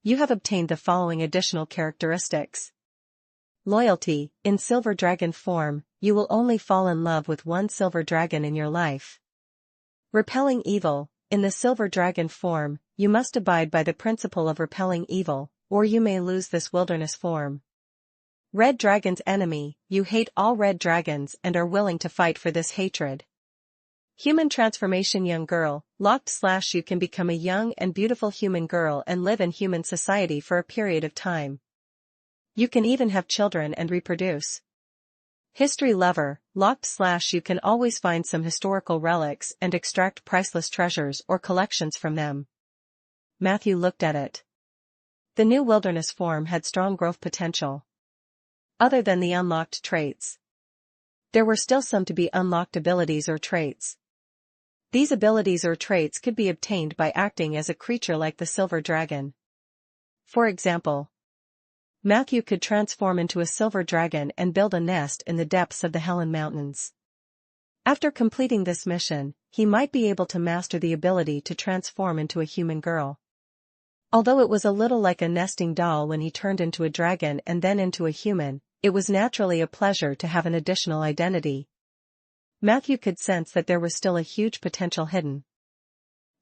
You have obtained the following additional characteristics. Loyalty: in silver dragon form, you will only fall in love with one silver dragon in your life. Repelling evil: in the silver dragon form, you must abide by the principle of repelling evil, or you may lose this wilderness form. Red dragon's enemy: you hate all red dragons and are willing to fight for this hatred. Human transformation: young girl, locked / you can become a young and beautiful human girl and live in human society for a period of time. You can even have children and reproduce. History lover, locked / you can always find some historical relics and extract priceless treasures or collections from them. Matthew looked at it. The new wilderness form had strong growth potential. Other than the unlocked traits, there were still some to be unlocked abilities or traits. These abilities or traits could be obtained by acting as a creature like the silver dragon. For example, Matthew could transform into a silver dragon and build a nest in the depths of the Helen Mountains. After completing this mission, he might be able to master the ability to transform into a human girl. Although it was a little like a nesting doll when he turned into a dragon and then into a human, it was naturally a pleasure to have an additional identity. Matthew could sense that there was still a huge potential hidden.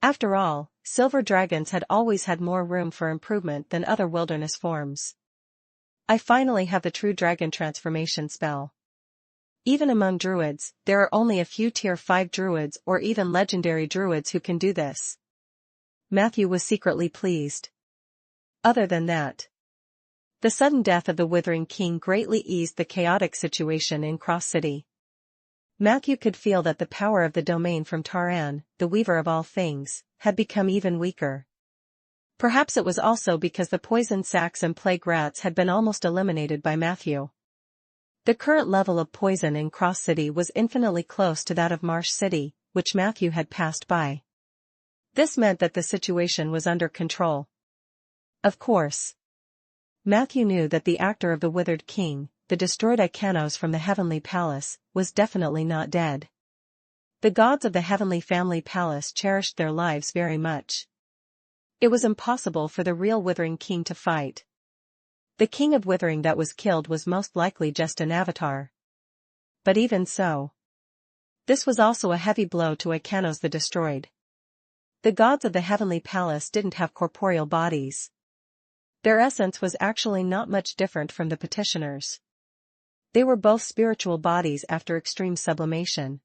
After all, silver dragons had always had more room for improvement than other wilderness forms. I finally have the true dragon transformation spell. Even among druids, there are only a few tier 5 druids or even legendary druids who can do this. Matthew was secretly pleased. Other than that, the sudden death of the Withering King greatly eased the chaotic situation in Cross City. Matthew could feel that the power of the domain from Taran, the weaver of all things, had become even weaker. Perhaps it was also because the poison sacks and plague rats had been almost eliminated by Matthew. The current level of poison in Cross City was infinitely close to that of Marsh City, which Matthew had passed by. This meant that the situation was under control. Of course, Matthew knew that the actor of the Withered King, the destroyed Ikanos from the Heavenly Palace, was definitely not dead. The gods of the Heavenly Family Palace cherished their lives very much. It was impossible for the real Withering King to fight. The King of Withering that was killed was most likely just an avatar. But even so, this was also a heavy blow to Ikanos the Destroyed. The gods of the Heavenly Palace didn't have corporeal bodies. Their essence was actually not much different from the petitioners. They were both spiritual bodies after extreme sublimation.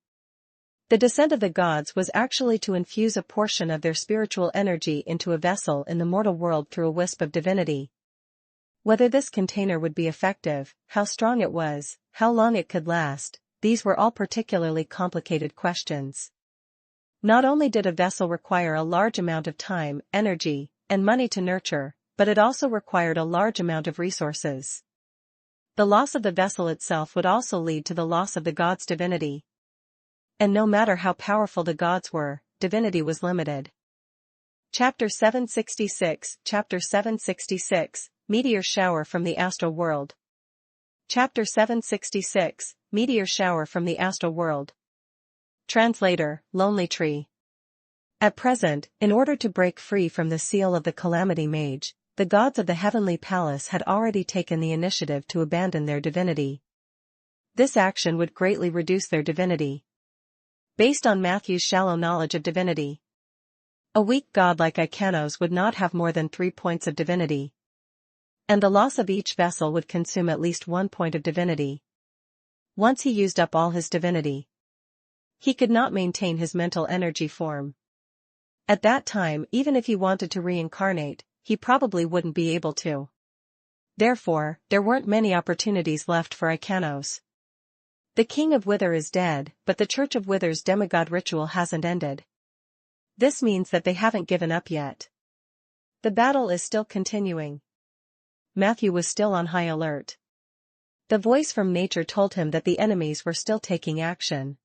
The descent of the gods was actually to infuse a portion of their spiritual energy into a vessel in the mortal world through a wisp of divinity. Whether this container would be effective, how strong it was, how long it could last, these were all particularly complicated questions. Not only did a vessel require a large amount of time, energy, and money to nurture, but it also required a large amount of resources. The loss of the vessel itself would also lead to the loss of the god's divinity. And no matter how powerful the gods were, divinity was limited. Chapter 766, Chapter 766, Meteor Shower from the Astral World. Chapter 766, Meteor Shower from the Astral World. Translator, Lonely Tree. At present, in order to break free from the seal of the Calamity Mage, the gods of the Heavenly Palace had already taken the initiative to abandon their divinity. This action would greatly reduce their divinity. Based on Matthew's shallow knowledge of divinity, a weak god like Ikanos would not have more than 3 points of divinity. And the loss of each vessel would consume at least 1 point of divinity. Once he used up all his divinity, he could not maintain his mental energy form. At that time, even if he wanted to reincarnate, he probably wouldn't be able to. Therefore, there weren't many opportunities left for Ikanos. The King of Wither is dead, but the Church of Wither's demigod ritual hasn't ended. This means that they haven't given up yet. The battle is still continuing. Matthew was still on high alert. The voice from nature told him that the enemies were still taking action.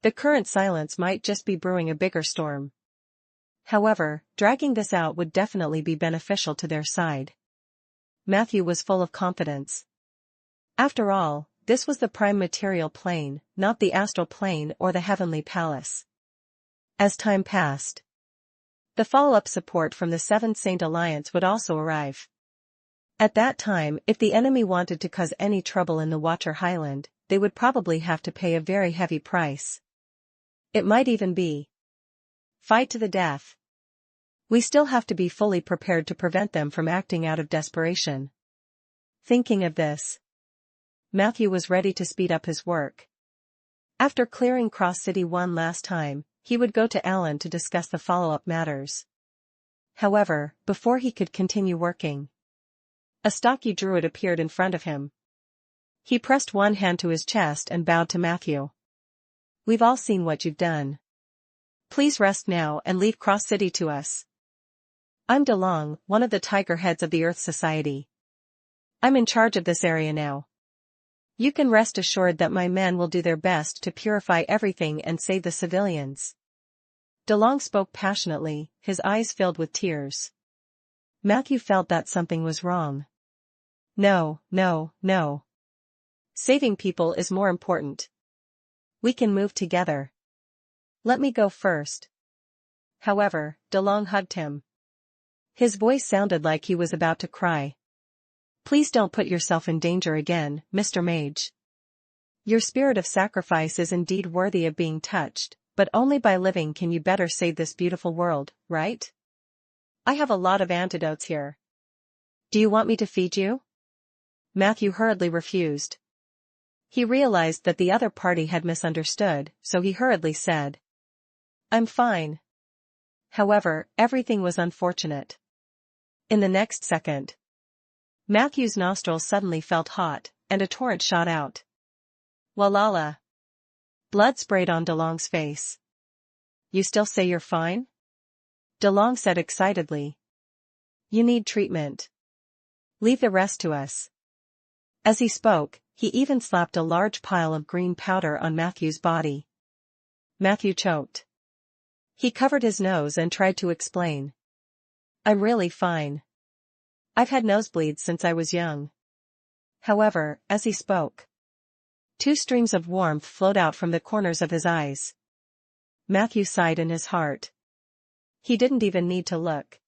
The current silence might just be brewing a bigger storm. However, dragging this out would definitely be beneficial to their side. Matthew was full of confidence. After all, this was the prime material plane, not the astral plane or the heavenly palace. As time passed, the follow-up support from the Seventh Saint Alliance would also arrive. At that time, if the enemy wanted to cause any trouble in the Watcher Highland, they would probably have to pay a very heavy price. It might even be fight to the death. We still have to be fully prepared to prevent them from acting out of desperation. Thinking of this, Matthew was ready to speed up his work. After clearing Cross City one last time, he would go to Alan to discuss the follow-up matters. However, before he could continue working, a stocky druid appeared in front of him. He pressed one hand to his chest and bowed to Matthew. "We've all seen what you've done. Please rest now and leave Cross City to us. I'm DeLong, one of the Tiger Heads of the Earth Society. I'm in charge of this area now. You can rest assured that my men will do their best to purify everything and save the civilians." DeLong spoke passionately, his eyes filled with tears. Matthew felt that something was wrong. No, no, no. Saving people is more important. We can move together. Let me go first. However, DeLong hugged him. His voice sounded like he was about to cry. "Please don't put yourself in danger again, Mr. Mage. Your spirit of sacrifice is indeed worthy of being touched, but only by living can you better save this beautiful world, right? I have a lot of antidotes here. Do you want me to feed you?" Matthew hurriedly refused. He realized that the other party had misunderstood, so he hurriedly said, "I'm fine." However, everything was unfortunate. In the next second, Matthew's nostrils suddenly felt hot, and a torrent shot out. Walala! Blood sprayed on DeLong's face. "You still say you're fine?" DeLong said excitedly. "You need treatment. Leave the rest to us." As he spoke, he even slapped a large pile of green powder on Matthew's body. Matthew choked. He covered his nose and tried to explain. "I'm really fine. I've had nosebleeds since I was young." However, as he spoke, 2 streams of warmth flowed out from the corners of his eyes. Matthew sighed in his heart. He didn't even need to look.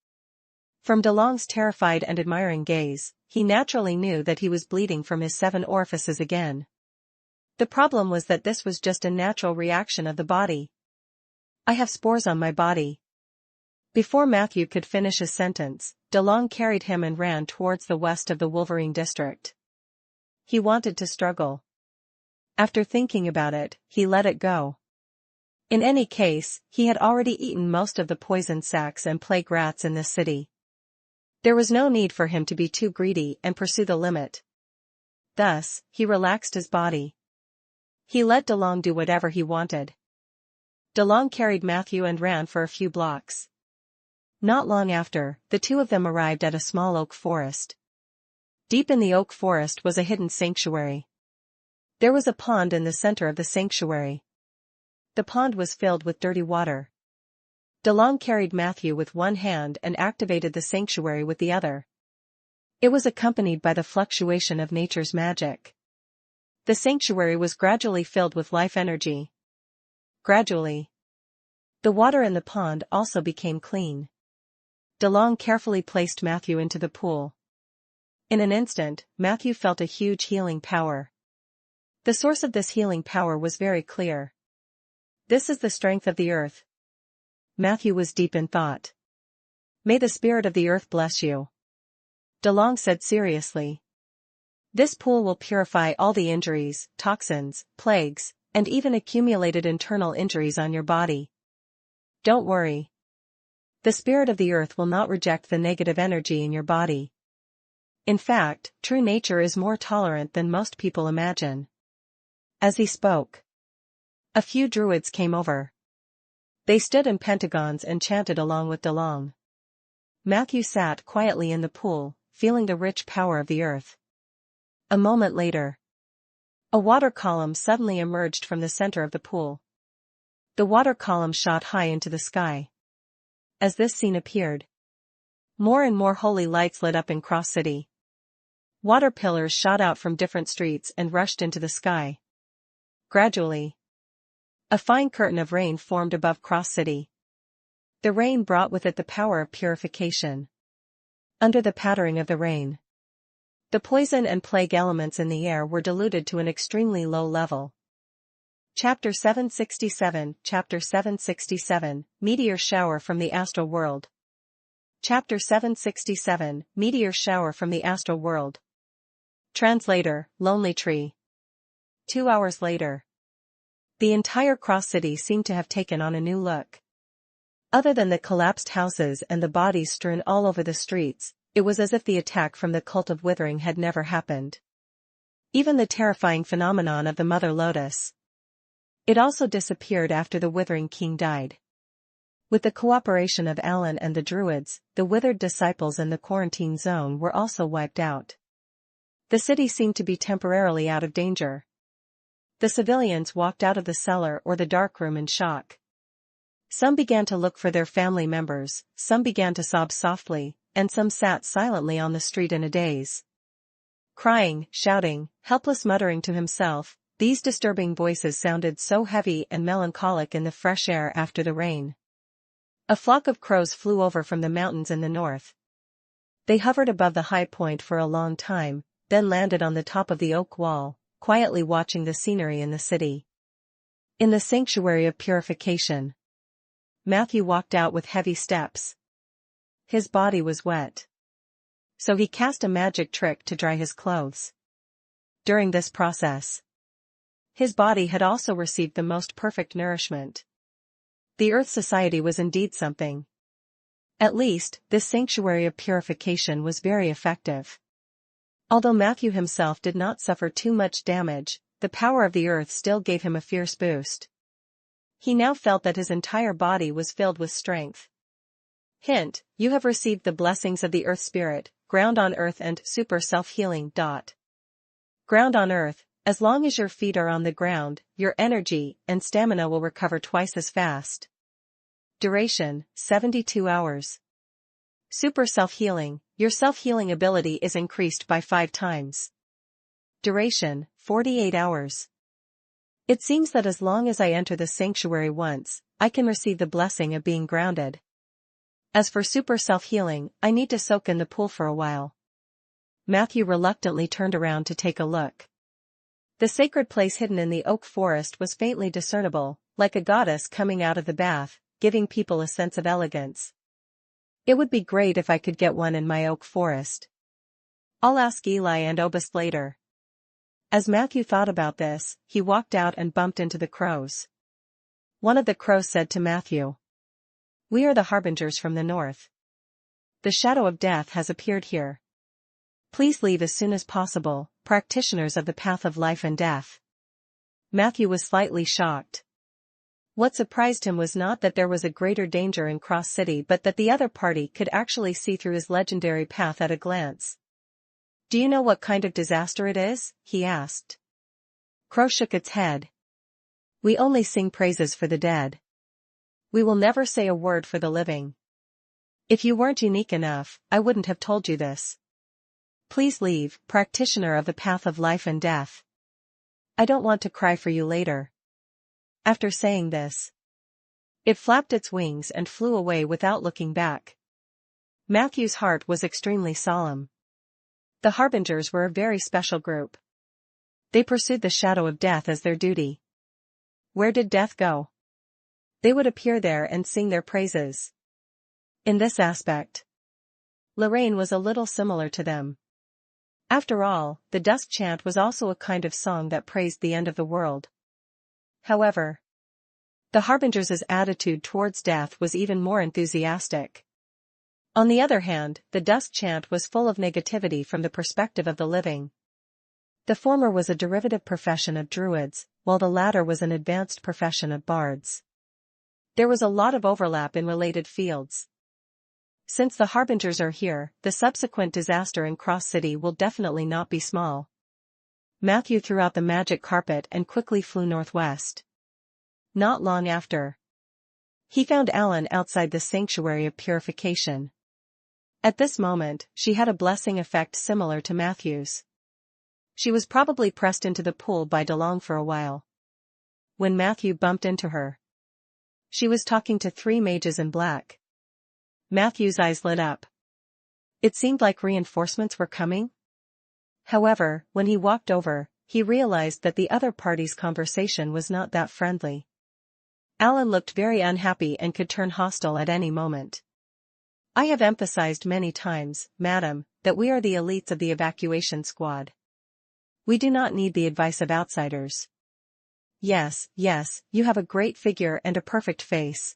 From DeLong's terrified and admiring gaze, he naturally knew that he was bleeding from his 7 orifices again. The problem was that this was just a natural reaction of the body. "I have spores on my body." Before Matthew could finish his sentence, DeLong carried him and ran towards the west of the Wolverine district. He wanted to struggle. After thinking about it, he let it go. In any case, he had already eaten most of the poison sacks and plague rats in this city. There was no need for him to be too greedy and pursue the limit. Thus, he relaxed his body. He let DeLong do whatever he wanted. DeLong carried Matthew and ran for a few blocks. Not long after, the 2 of them arrived at a small oak forest. Deep in the oak forest was a hidden sanctuary. There was a pond in the center of the sanctuary. The pond was filled with dirty water. DeLong carried Matthew with one hand and activated the sanctuary with the other. It was accompanied by the fluctuation of nature's magic. The sanctuary was gradually filled with life energy. Gradually, the water in the pond also became clean. DeLong carefully placed Matthew into the pool. In an instant, Matthew felt a huge healing power. The source of this healing power was very clear. This is the strength of the earth. Matthew was deep in thought. May the spirit of the earth bless you. DeLong said seriously. This pool will purify all the injuries, toxins, plagues, and even accumulated internal injuries on your body. Don't worry. The spirit of the earth will not reject the negative energy in your body. In fact, true nature is more tolerant than most people imagine. As he spoke, a few druids came over. They stood in pentagons and chanted along with DeLong. Matthew sat quietly in the pool, feeling the rich power of the earth. A moment later, a water column suddenly emerged from the center of the pool. The water column shot high into the sky. As this scene appeared, more and more holy lights lit up in Cross City. Water pillars shot out from different streets and rushed into the sky. Gradually, a fine curtain of rain formed above Cross City. The rain brought with it the power of purification. Under the pattering of the rain, the poison and plague elements in the air were diluted to an extremely low level. Chapter 767, Chapter 767, Meteor Shower from the Astral World. Chapter 767, Meteor Shower from the Astral World. Translator, Lonely Tree. 2 hours later, the entire Cross City seemed to have taken on a new look. Other than the collapsed houses and the bodies strewn all over the streets, it was as if the attack from the cult of Withering had never happened. Even the terrifying phenomenon of the Mother Lotus. It also disappeared after the Withering King died. With the cooperation of Alan and the Druids, the withered disciples in the quarantine zone were also wiped out. The city seemed to be temporarily out of danger. The civilians walked out of the cellar or the darkroom in shock. Some began to look for their family members, some began to sob softly, and some sat silently on the street in a daze. Crying, shouting, helpless muttering to himself, these disturbing voices sounded so heavy and melancholic in the fresh air after the rain. A flock of crows flew over from the mountains in the north. They hovered above the high point for a long time, then landed on the top of the oak wall, quietly watching the scenery in the city. In the sanctuary of purification, Matthew walked out with heavy steps. His body was wet. So he cast a magic trick to dry his clothes. During this process, his body had also received the most perfect nourishment. The Earth Society was indeed something. At least, this sanctuary of purification was very effective. Although Matthew himself did not suffer too much damage, the power of the earth still gave him a fierce boost. He now felt that his entire body was filled with strength. Hint, you have received the blessings of the Earth Spirit, Ground on Earth and Super Self-Healing. Ground on Earth, as long as your feet are on the ground, your energy and stamina will recover twice as fast. Duration, 72 hours. Super Self-Healing, your self-healing ability is increased by 5 times. Duration, 48 hours. It seems that as long as I enter the sanctuary once, I can receive the blessing of being grounded. As for super self-healing, I need to soak in the pool for a while. Matthew reluctantly turned around to take a look. The sacred place hidden in the oak forest was faintly discernible, like a goddess coming out of the bath, giving people a sense of elegance. It would be great if I could get one in my oak forest. I'll ask Eli and Obus later. As Matthew thought about this, he walked out and bumped into the crows. One of the crows said to Matthew, "We are the harbingers from the north. The shadow of death has appeared here. Please leave as soon as possible, practitioners of the path of life and death." Matthew was slightly shocked. What surprised him was not that there was a greater danger in Cross City but that the other party could actually see through his legendary path at a glance. "Do you know what kind of disaster it is?" he asked. Crow shook its head. "We only sing praises for the dead. We will never say a word for the living. If you weren't unique enough, I wouldn't have told you this. Please leave, practitioner of the path of life and death. I don't want to cry for you later." After saying this, it flapped its wings and flew away without looking back. Matthew's heart was extremely solemn. The harbingers were a very special group. They pursued the shadow of death as their duty. Where did death go? they would appear there and sing their praises. In this aspect, Lorraine was a little similar to them. After all, the dusk chant was also a kind of song that praised the end of the world. However, the Harbingers' attitude towards death was even more enthusiastic. On the other hand, the dusk chant was full of negativity from the perspective of the living. The former was a derivative profession of druids, while the latter was an advanced profession of bards. There was a lot of overlap in related fields. Since the Harbingers are here, the subsequent disaster in Cross City will definitely not be small. Matthew threw out the magic carpet and quickly flew northwest. Not long after, he found Alan outside the Sanctuary of Purification. At this moment, she had a blessing effect similar to Matthew's. She was probably pressed into the pool by DeLong for a while. When Matthew bumped into her, she was talking to 3 mages in black. Matthew's eyes lit up. It seemed like reinforcements were coming. However, when he walked over, he realized that the other party's conversation was not that friendly. Alan looked very unhappy and could turn hostile at any moment. I have emphasized many times, madam, that we are the elites of the evacuation squad. We do not need the advice of outsiders. Yes, you have a great figure and a perfect face.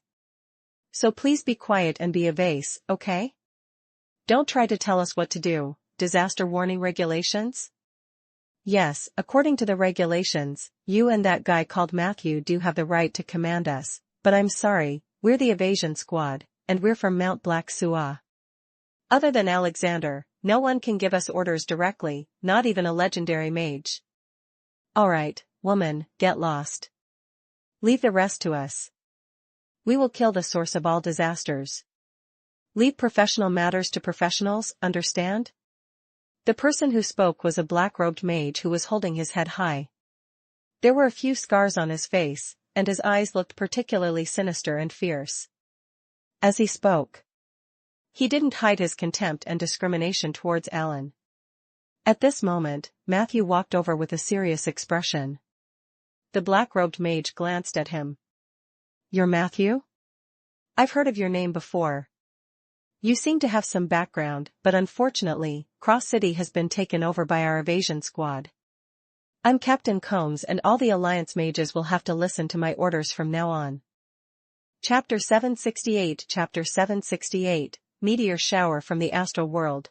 So please be quiet and be a vase, okay? Don't try to tell us what to do. Disaster warning regulations? Yes, according to the regulations, you and that guy called Matthew do have the right to command us, but I'm sorry, we're the evasion squad, and we're from Mount Black Suah. Other than Alexander, no one can give us orders directly, not even a legendary mage. Alright, woman, get lost. Leave the rest to us. We will kill the source of all disasters. Leave professional matters to professionals, understand? The person who spoke was a black-robed mage who was holding his head high. There were a few scars on his face, and his eyes looked particularly sinister and fierce. As he spoke, he didn't hide his contempt and discrimination towards Alan. At this moment, Matthew walked over with a serious expression. The black-robed mage glanced at him. You're Matthew? I've heard of your name before. You seem to have some background, but unfortunately, Cross City has been taken over by our evasion squad. I'm Captain Combs and all the Alliance mages will have to listen to my orders from now on. Chapter 768 Chapter 768, Meteor Shower from the Astral World.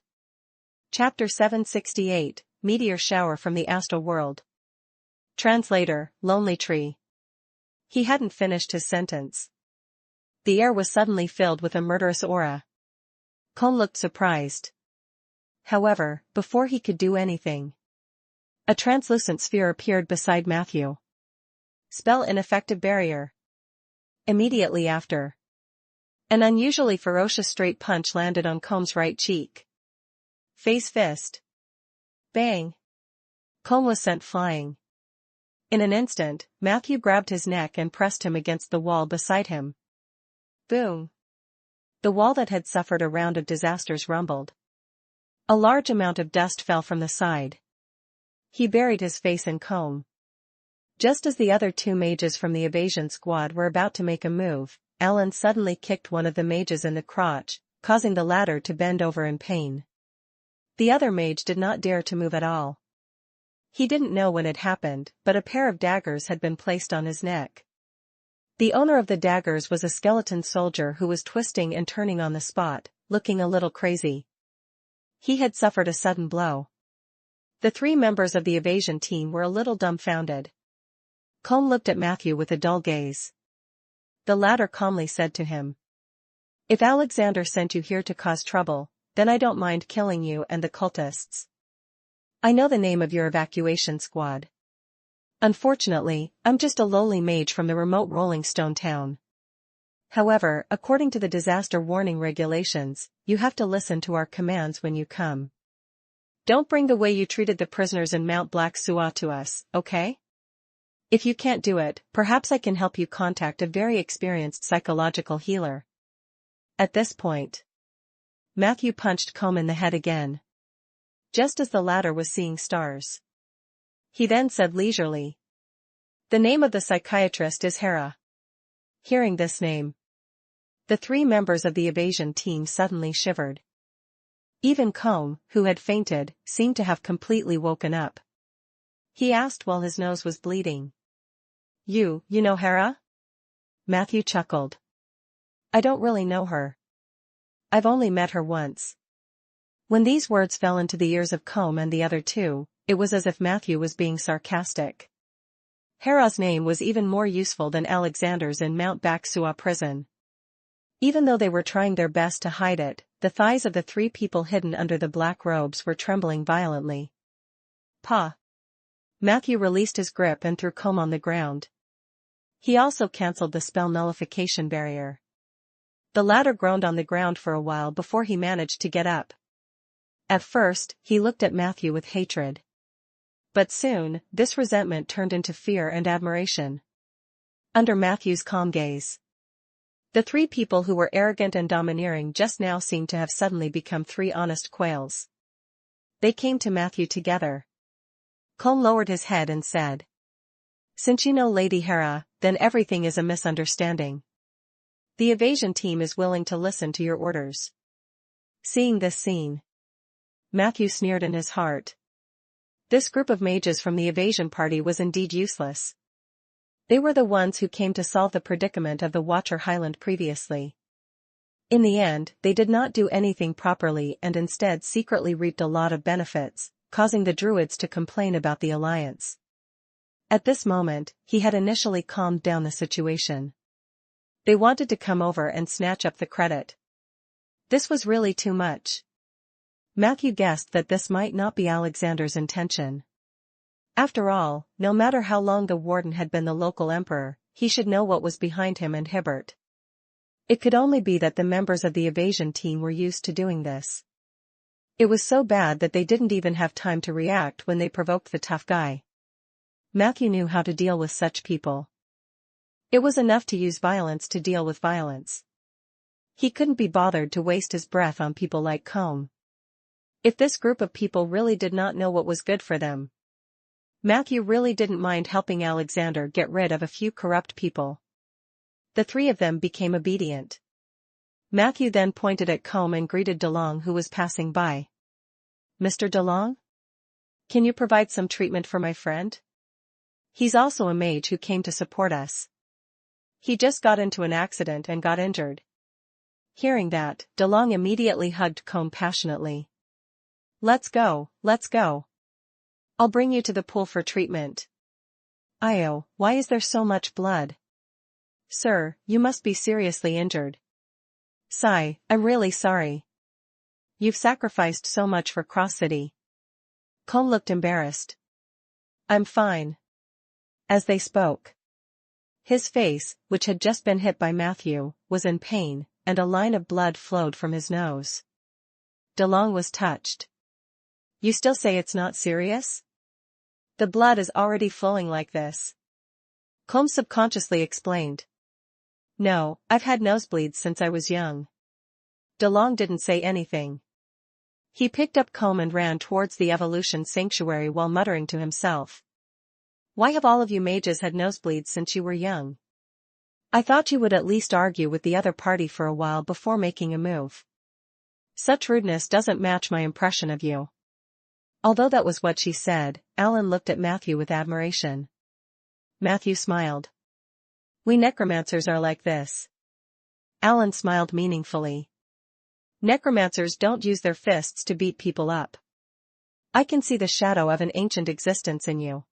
Chapter 768, Meteor Shower from the Astral World. Translator, Lonely Tree. He hadn't finished his sentence. The air was suddenly filled with a murderous aura. Combe looked surprised. However, before he could do anything, a translucent sphere appeared beside Matthew. Spell ineffective barrier. Immediately after, an unusually ferocious straight punch landed on Comb's right cheek. Face fist. Bang. Combe was sent flying. In an instant, Matthew grabbed his neck and pressed him against the wall beside him. Boom. The wall that had suffered a round of disasters rumbled. A large amount of dust fell from the side. He buried his face in Combe. Just as the other 2 mages from the evasion squad were about to make a move, Alan suddenly kicked one of the mages in the crotch, causing the latter to bend over in pain. The other mage did not dare to move at all. He didn't know when it happened, but a pair of daggers had been placed on his neck. The owner of the daggers was a skeleton soldier who was twisting and turning on the spot, looking a little crazy. He had suffered a sudden blow. The 3 members of the evasion team were a little dumbfounded. Combe looked at Matthew with a dull gaze. The latter calmly said to him, "If Alexander sent you here to cause trouble, then I don't mind killing you and the cultists. I know the name of your evacuation squad. Unfortunately, I'm just a lowly mage from the remote Rolling Stone town. However, according to the disaster warning regulations, you have to listen to our commands when you come. Don't bring the way you treated the prisoners in Mount Black Suah to us, okay? If you can't do it, perhaps I can help you contact a very experienced psychological healer." At this point, Matthew punched Combe in the head again, just as the latter was seeing stars. He then said leisurely, "The name of the psychiatrist is Hera. Hearing this name, the three members of the evasion team suddenly shivered. Even Combe, who had fainted, seemed to have completely woken up. He asked while his nose was bleeding. You know Hera? Matthew chuckled. I don't really know her. I've only met her once. When these words fell into the ears of Combe and the other two, it was as if Matthew was being sarcastic. Hera's name was even more useful than Alexander's in Mount Baksua prison. Even though they were trying their best to hide it, the thighs of the three people hidden under the black robes were trembling violently. Pa! Matthew released his grip and threw Combe on the ground. He also cancelled the spell nullification barrier. The latter groaned on the ground for a while before he managed to get up. At first, he looked at Matthew with hatred. But soon, this resentment turned into fear and admiration. Under Matthew's calm gaze, the three people who were arrogant and domineering just now seemed to have suddenly become three honest quails. They came to Matthew together. Combe lowered his head and said, Since you know Lady Hera, then everything is a misunderstanding. The evasion team is willing to listen to your orders. Seeing this scene, Matthew sneered in his heart. This group of mages from the evasion party was indeed useless. They were the ones who came to solve the predicament of the Watcher Highland previously. In the end, they did not do anything properly and instead secretly reaped a lot of benefits, causing the Druids to complain about the alliance. At this moment, he had initially calmed down the situation. They wanted to come over and snatch up the credit. This was really too much. Matthew guessed that this might not be Alexander's intention. After all, no matter how long the warden had been the local emperor, he should know what was behind him and Hibbert. It could only be that the members of the evasion team were used to doing this. It was so bad that they didn't even have time to react when they provoked the tough guy. Matthew knew how to deal with such people. It was enough to use violence to deal with violence. He couldn't be bothered to waste his breath on people like Combe. If this group of people really did not know what was good for them, Matthew really didn't mind helping Alexander get rid of a few corrupt people. The three of them became obedient. Matthew then pointed at Combe and greeted DeLong, who was passing by. Mr. DeLong? Can you provide some treatment for my friend? He's also a mage who came to support us. He just got into an accident and got injured. Hearing that, DeLong immediately hugged Combe passionately. Let's go, let's go. I'll bring you to the pool for treatment. Io, why is there so much blood? Sir, you must be seriously injured. Sigh, I'm really sorry. You've sacrificed so much for Cross City. Combe looked embarrassed. I'm fine. As they spoke, his face, which had just been hit by Matthew, was in pain, and a line of blood flowed from his nose. DeLong was touched. You still say it's not serious? The blood is already flowing like this. Combe subconsciously explained. No, I've had nosebleeds since I was young. DeLong didn't say anything. He picked up Combe and ran towards the Evolution Sanctuary while muttering to himself. Why have all of you mages had nosebleeds since you were young? I thought you would at least argue with the other party for a while before making a move. Such rudeness doesn't match my impression of you. Although that was what she said, Alan looked at Matthew with admiration. Matthew smiled. We necromancers are like this. Alan smiled meaningfully. Necromancers don't use their fists to beat people up. I can see the shadow of an ancient existence in you.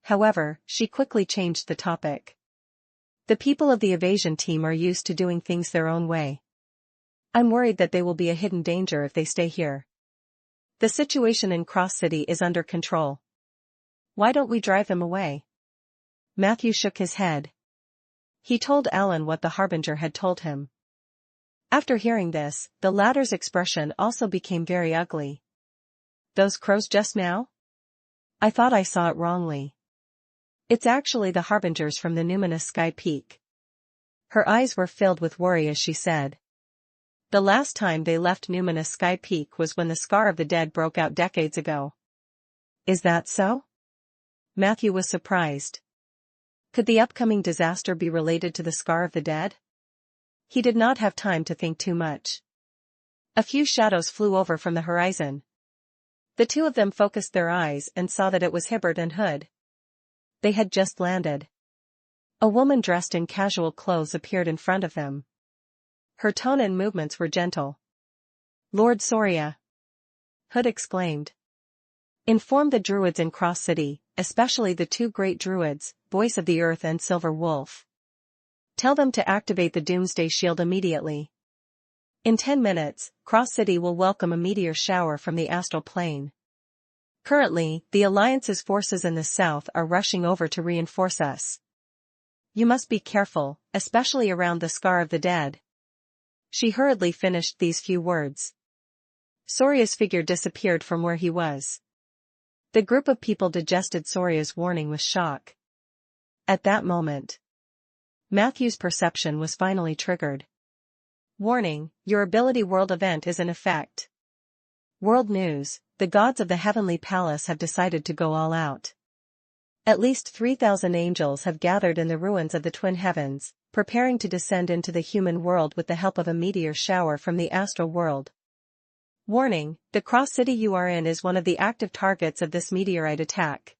However, she quickly changed the topic. The people of the evasion team are used to doing things their own way. I'm worried that they will be a hidden danger if they stay here. The situation in Cross City is under control. Why don't we drive them away? Matthew shook his head. He told Alan what the Harbinger had told him. After hearing this, the latter's expression also became very ugly. Those crows just now? I thought I saw it wrongly. It's actually the Harbingers from the numinous Sky Peak. Her eyes were filled with worry as she said. The last time they left numinous Sky Peak was when the Scar of the Dead broke out decades ago. Is that so? Matthew was surprised. Could the upcoming disaster be related to the scar of the dead? He did not have time to think too much. A few shadows flew over from the horizon. The two of them focused their eyes and saw that it was Hibbert and Hood. They had just landed. A woman dressed in casual clothes appeared in front of them. Her tone and movements were gentle. "Lord Soria!" Hood exclaimed. "Inform the druids in Cross City, especially the two great druids, Voice of the Earth and Silver Wolf. Tell them to activate the Doomsday Shield immediately. In 10 minutes, Cross City will welcome a meteor shower from the astral plane. Currently, the Alliance's forces in the south are rushing over to reinforce us. You must be careful, especially around the Scar of the Dead." She hurriedly finished these few words. Soria's figure disappeared from where he was. The group of people digested Soria's warning with shock. At that moment, Matthew's perception was finally triggered. "Warning, your ability world event is in effect. World news, the gods of the Heavenly Palace have decided to go all out. At least 3,000 angels have gathered in the ruins of the Twin Heavens, preparing to descend into the human world with the help of a meteor shower from the astral world. Warning, the Cross City you are in is one of the active targets of this meteorite attack."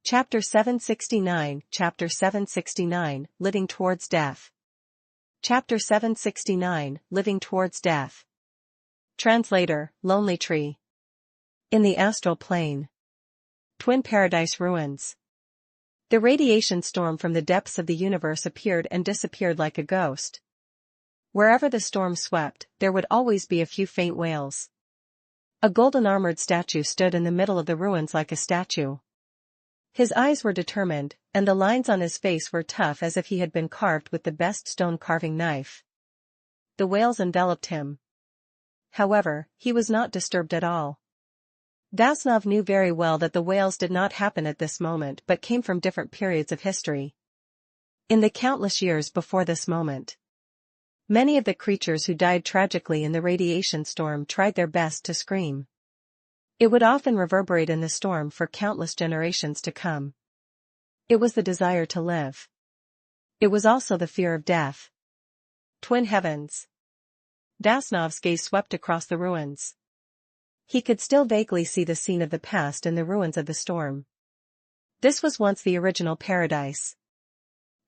Chapter 769, Chapter 769, Living Towards Death. Chapter 769, Living Towards Death. Translator, Lonely Tree. In the astral plane. Twin Paradise ruins. The radiation storm from the depths of the universe appeared and disappeared like a ghost. Wherever the storm swept, there would always be a few faint wails. A golden-armored statue stood in the middle of the ruins like a statue. His eyes were determined, and the lines on his face were tough as if he had been carved with the best stone-carving knife. The wails enveloped him. However, he was not disturbed at all. Vasnov knew very well that the wails did not happen at this moment but came from different periods of history. In the countless years before this moment, many of the creatures who died tragically in the radiation storm tried their best to scream. It would often reverberate in the storm for countless generations to come. It was the desire to live. It was also the fear of death. Twin Heavens. Vasnov's gaze swept across the ruins. He could still vaguely see the scene of the past in the ruins of the storm. This was once the original paradise.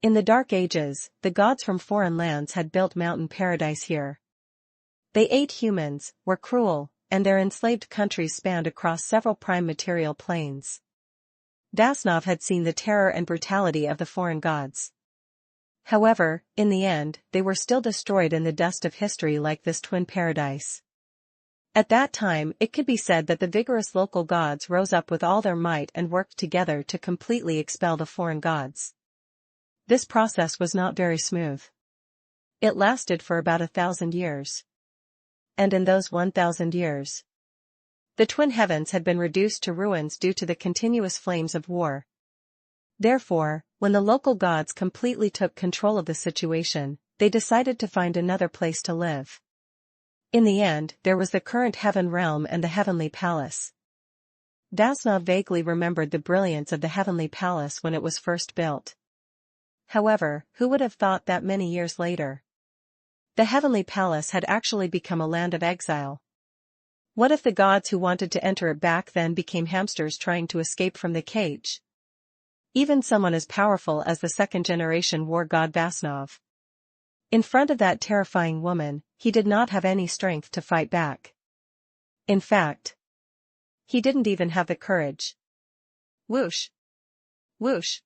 In the Dark Ages, the gods from foreign lands had built mountain paradise here. They ate humans, were cruel, and their enslaved countries spanned across several prime material planes. Vasnov had seen the terror and brutality of the foreign gods. However, in the end, they were still destroyed in the dust of history like this twin paradise. At that time, it could be said that the vigorous local gods rose up with all their might and worked together to completely expel the foreign gods. This process was not very smooth. It lasted for about 1,000 years. And in those 1,000 years, the Twin Heavens had been reduced to ruins due to the continuous flames of war. Therefore, when the local gods completely took control of the situation, they decided to find another place to live. In the end, there was the current Heaven Realm and the Heavenly Palace. Vasnov vaguely remembered the brilliance of the Heavenly Palace when it was first built. However, who would have thought that many years later, the Heavenly Palace had actually become a land of exile? What if the gods who wanted to enter it back then became hamsters trying to escape from the cage? Even someone as powerful as the second-generation war god Vasnov. In front of that terrifying woman, he did not have any strength to fight back. In fact, he didn't even have the courage. Whoosh! Whoosh!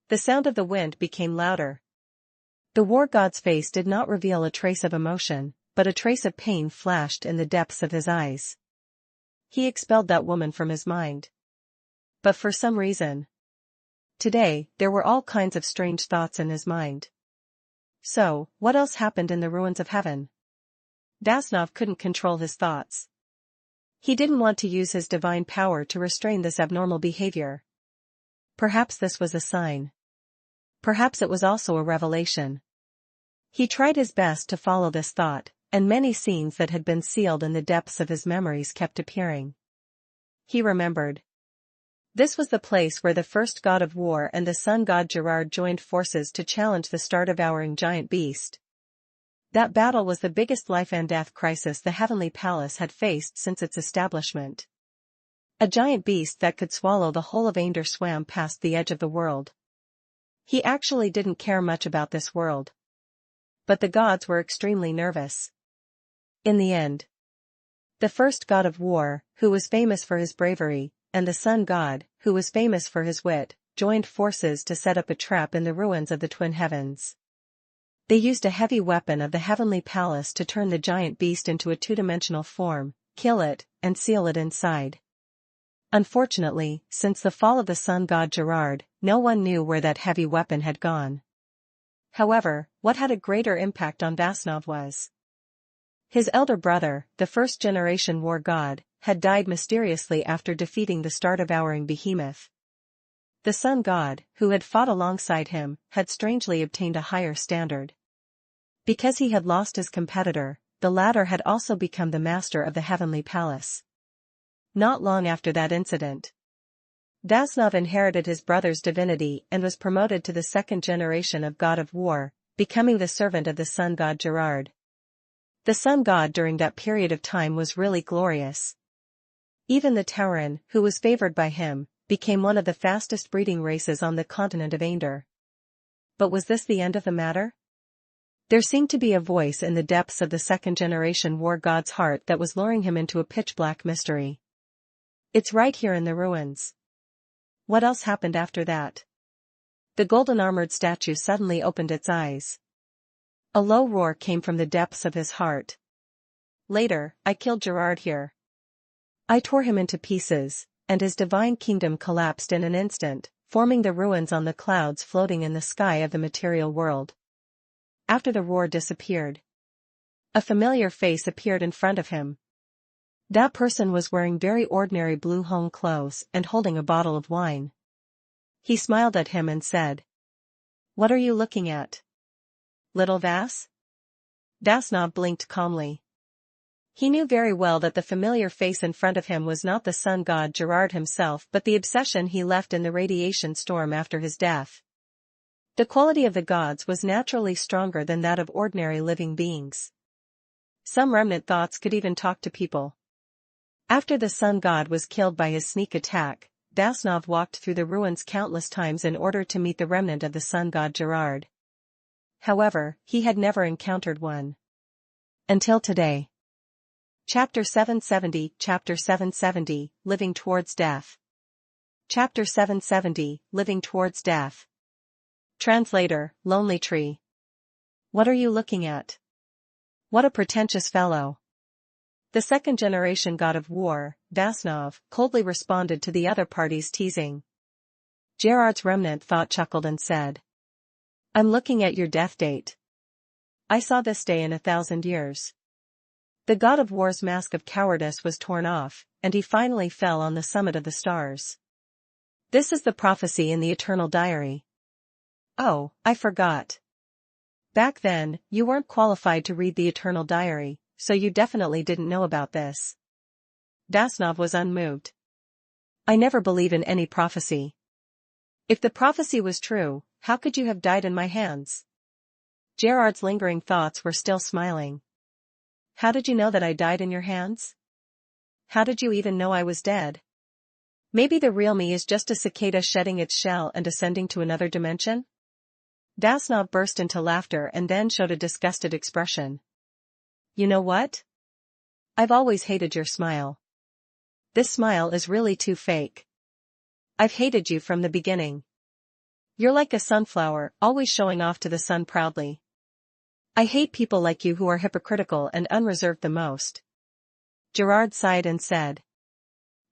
The sound of the wind became louder. The war god's face did not reveal a trace of emotion, but a trace of pain flashed in the depths of his eyes. He expelled that woman from his mind. But for some reason, today, there were all kinds of strange thoughts in his mind. So, what else happened in the ruins of heaven? Vasnov couldn't control his thoughts. He didn't want to use his divine power to restrain this abnormal behavior. Perhaps this was a sign. Perhaps it was also a revelation. He tried his best to follow this thought, and many scenes that had been sealed in the depths of his memories kept appearing. He remembered This was the place where the first god of war and the sun god Gerard joined forces to challenge the star-devouring giant beast. That battle was the biggest life-and-death crisis the Heavenly Palace had faced since its establishment. A giant beast that could swallow the whole of Aender swam past the edge of the world. He actually didn't care much about this world. But the gods were extremely nervous. In the end, the first god of war, who was famous for his bravery, and the sun god, who was famous for his wit, joined forces to set up a trap in the ruins of the Twin Heavens. They used a heavy weapon of the Heavenly Palace to turn the giant beast into a two-dimensional form, kill it, and seal it inside. Unfortunately, since the fall of the sun god Gerard, no one knew where that heavy weapon had gone. However, what had a greater impact on Vasnov was his elder brother, the first-generation war god, had died mysteriously after defeating the star-devouring behemoth. The sun god, who had fought alongside him, had strangely obtained a higher standard. Because he had lost his competitor, the latter had also become the master of the Heavenly Palace. Not long after that incident, Vasnov inherited his brother's divinity and was promoted to the second generation of god of war, becoming the servant of the sun god Gerard. The sun god during that period of time was really glorious. Even the Tauren, who was favored by him, became one of the fastest breeding races on the continent of Aender. But was this the end of the matter? There seemed to be a voice in the depths of the second-generation war god's heart that was luring him into a pitch-black mystery. It's right here in the ruins. What else happened after that? The golden-armored statue suddenly opened its eyes. A low roar came from the depths of his heart. Later, I killed Gerard here. I tore him into pieces, and his divine kingdom collapsed in an instant, forming the ruins on the clouds floating in the sky of the material world. After the roar disappeared, a familiar face appeared in front of him. That person was wearing very ordinary blue home clothes and holding a bottle of wine. He smiled at him and said, "What are you looking at? Little Vas?" Vasnov blinked calmly. He knew very well that the familiar face in front of him was not the sun god Gerard himself but the obsession he left in the radiation storm after his death. The quality of the gods was naturally stronger than that of ordinary living beings. Some remnant thoughts could even talk to people. After the sun god was killed by his sneak attack, Vasnov walked through the ruins countless times in order to meet the remnant of the sun god Gerard. However, he had never encountered one. Until today. Chapter 770, Living Towards Death. Chapter 770, Living Towards Death. Translator, Lonely Tree. What are you looking at? What a pretentious fellow. The second-generation god of war, Vasnov, coldly responded to the other party's teasing. Gerard's remnant thought chuckled and said, "I'm looking at your death date. I saw this day in 1,000 years. The god of war's mask of cowardice was torn off, and he finally fell on the summit of the stars. This is the prophecy in the Eternal Diary." Oh, I forgot. Back then, you weren't qualified to read the Eternal Diary, so you definitely didn't know about this. Vasnov was unmoved. I never believe in any prophecy. If the prophecy was true, how could you have died in my hands? Gerard's lingering thoughts were still smiling. How did you know that I died in your hands? How did you even know I was dead? Maybe the real me is just a cicada shedding its shell and ascending to another dimension? Vasnov burst into laughter and then showed a disgusted expression. You know what? I've always hated your smile. This smile is really too fake. I've hated you from the beginning. You're like a sunflower, always showing off to the sun proudly. I hate people like you who are hypocritical and unreserved the most. Gerard sighed and said,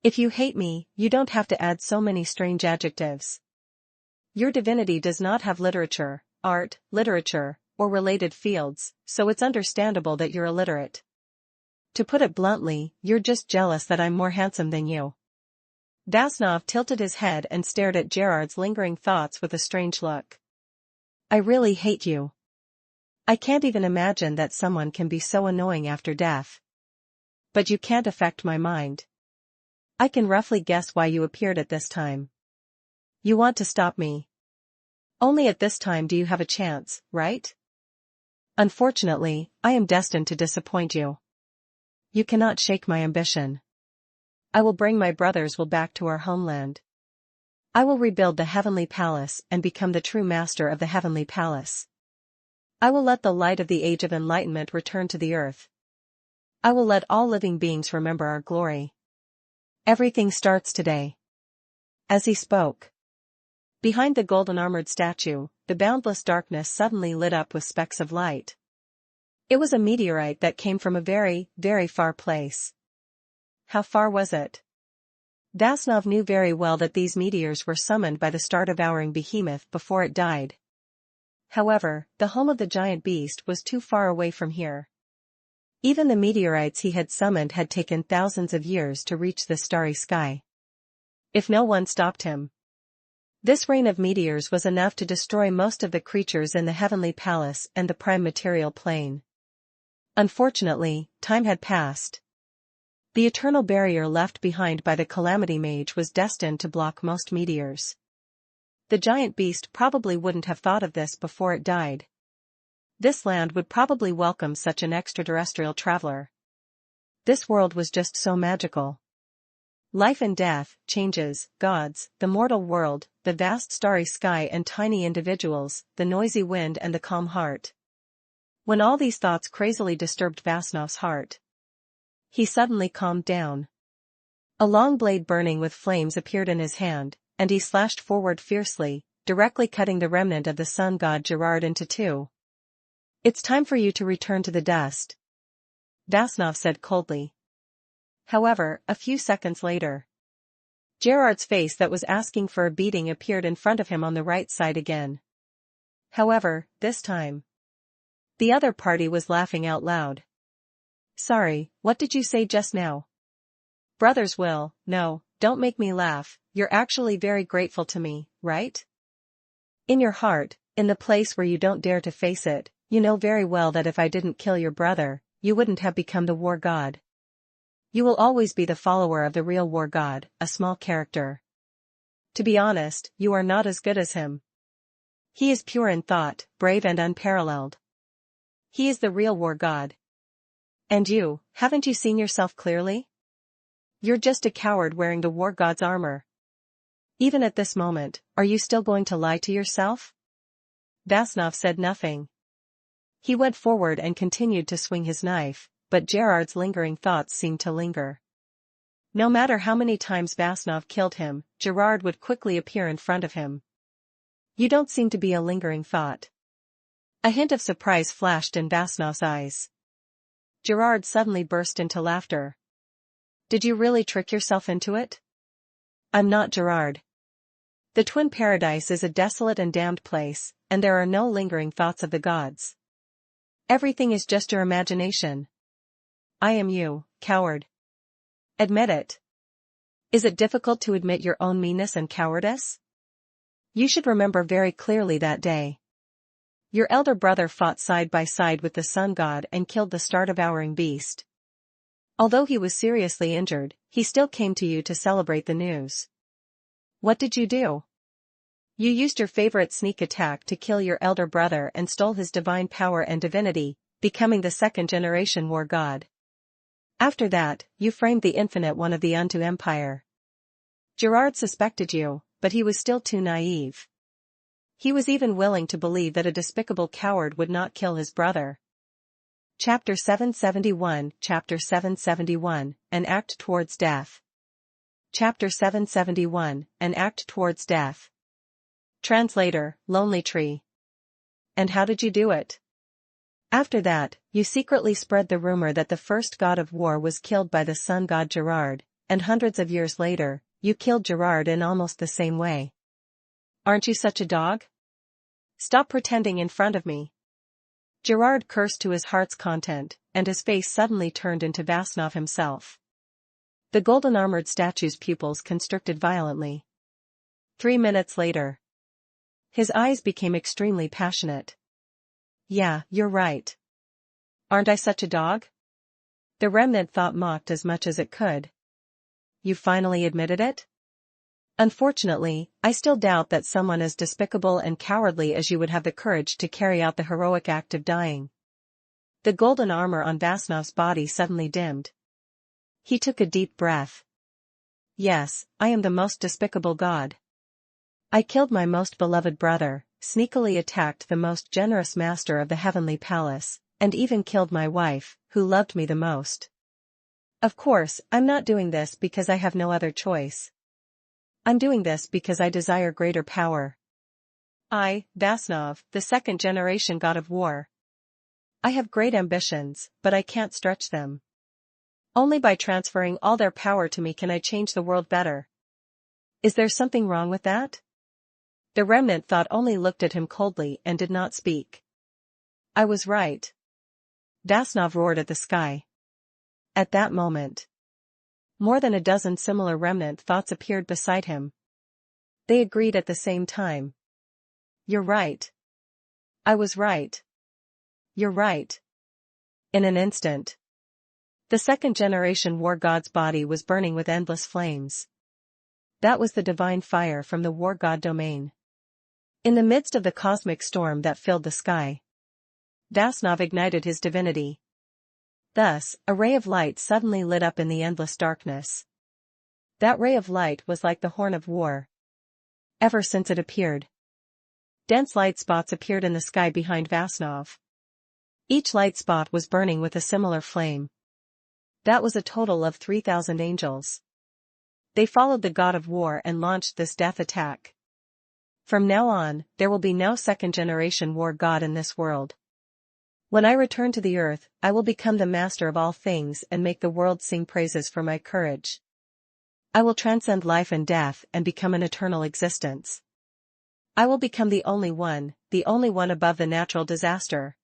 If you hate me, you don't have to add so many strange adjectives. Your divinity does not have literature, art, literature, or related fields, so it's understandable that you're illiterate. To put it bluntly, you're just jealous that I'm more handsome than you. Vasnov tilted his head and stared at Gerard's lingering thoughts with a strange look. I really hate you. I can't even imagine that someone can be so annoying after death. But you can't affect my mind. I can roughly guess why you appeared at this time. You want to stop me. Only at this time do you have a chance, right? Unfortunately, I am destined to disappoint you. You cannot shake my ambition. I will bring my brothers will back to our homeland. I will rebuild the heavenly palace and become the true master of the heavenly palace. I will let the light of the age of enlightenment return to the earth. I will let all living beings remember our glory. Everything starts today. As he spoke, behind the golden-armored statue, the boundless darkness suddenly lit up with specks of light. It was a meteorite that came from a very, very far place. How far was it? Vasnov knew very well that these meteors were summoned by the star-devouring behemoth before it died. However, the home of the giant beast was too far away from here. Even the meteorites he had summoned had taken thousands of years to reach the starry sky. If no one stopped him, this rain of meteors was enough to destroy most of the creatures in the heavenly palace and the prime material plane. Unfortunately, time had passed. The eternal barrier left behind by the Calamity Mage was destined to block most meteors. The giant beast probably wouldn't have thought of this before it died. This land would probably welcome such an extraterrestrial traveler. This world was just so magical. Life and death, changes, gods, the mortal world, the vast starry sky and tiny individuals, the noisy wind and the calm heart. When all these thoughts crazily disturbed Vasnov's heart, he suddenly calmed down. A long blade burning with flames appeared in his hand, and he slashed forward fiercely, directly cutting the remnant of the sun god Gerard into two. It's time for you to return to the dust, Vasnov said coldly. However, a few seconds later, Gerard's face that was asking for a beating appeared in front of him on the right side again. However, this time, the other party was laughing out loud. Sorry, what did you say just now? Brothers will, no, don't make me laugh, you're actually very grateful to me, right? In your heart, in the place where you don't dare to face it, you know very well that if I didn't kill your brother, you wouldn't have become the war god. You will always be the follower of the real war god, a small character. To be honest, you are not as good as him. He is pure in thought, brave and unparalleled. He is the real war god. And you, haven't you seen yourself clearly? You're just a coward wearing the war god's armor. Even at this moment, are you still going to lie to yourself? Vasnov said nothing. He went forward and continued to swing his knife, but Gerard's lingering thoughts seemed to linger. No matter how many times Vasnov killed him, Gerard would quickly appear in front of him. You don't seem to be a lingering thought. A hint of surprise flashed in Vasnov's eyes. Gerard suddenly burst into laughter. Did you really trick yourself into it? I'm not Gerard. The Twin Paradise is a desolate and damned place, and there are no lingering thoughts of the gods. Everything is just your imagination. I am you, coward. Admit it. Is it difficult to admit your own meanness and cowardice? You should remember very clearly that day. Your elder brother fought side by side with the sun god and killed the star-devouring beast. Although he was seriously injured, he still came to you to celebrate the news. What did you do? You used your favorite sneak attack to kill your elder brother and stole his divine power and divinity, becoming the second-generation war god. After that, you framed the Infinite One of the Unto Empire. Gerard suspected you, but he was still too naive. He was even willing to believe that a despicable coward would not kill his brother. Chapter 771, Chapter 771, An Act Towards Death. Chapter 771, An Act Towards Death. Translator, Lonely Tree. And how did you do it? After that, you secretly spread the rumor that the first god of war was killed by the sun god Gerard, and hundreds of years later, you killed Gerard in almost the same way. Aren't you such a dog? Stop pretending in front of me. Gerard cursed to his heart's content, and his face suddenly turned into Vasnov himself. The golden-armored statue's pupils constricted violently. 3 minutes later, his eyes became extremely passionate. Yeah, you're right. Aren't I such a dog? The remnant thought mocked as much as it could. you finally admitted it? Unfortunately, I still doubt that someone as despicable and cowardly as you would have the courage to carry out the heroic act of dying. The golden armor on Vasnov's body suddenly dimmed. He took a deep breath. Yes, I am the most despicable god. I killed my most beloved brother, sneakily attacked the most generous master of the heavenly palace, and even killed my wife, who loved me the most. Of course, I'm not doing this because I have no other choice. I'm doing this because I desire greater power. I, Vasnov, the second-generation god of war. I have great ambitions, but I can't stretch them. Only by transferring all their power to me can I change the world better. Is there something wrong with that? The remnant thought only looked at him coldly and did not speak. I was right. Vasnov roared at the sky. At that moment, more than a dozen similar remnant thoughts appeared beside him. They agreed at the same time. You're right. I was right. You're right. In an instant, the second-generation war god's body was burning with endless flames. That was the divine fire from the war god domain. In the midst of the cosmic storm that filled the sky, Vasnov ignited his divinity. Thus, a ray of light suddenly lit up in the endless darkness. That ray of light was like the horn of war. Ever since it appeared, dense light spots appeared in the sky behind Vasnov. Each light spot was burning with a similar flame. That was a total of 3,000 angels. They followed the god of war and launched this death attack. From now on, there will be no second-generation war god in this world. When I return to the earth, I will become the master of all things and make the world sing praises for my courage. I will transcend life and death and become an eternal existence. I will become the only one above the natural disaster.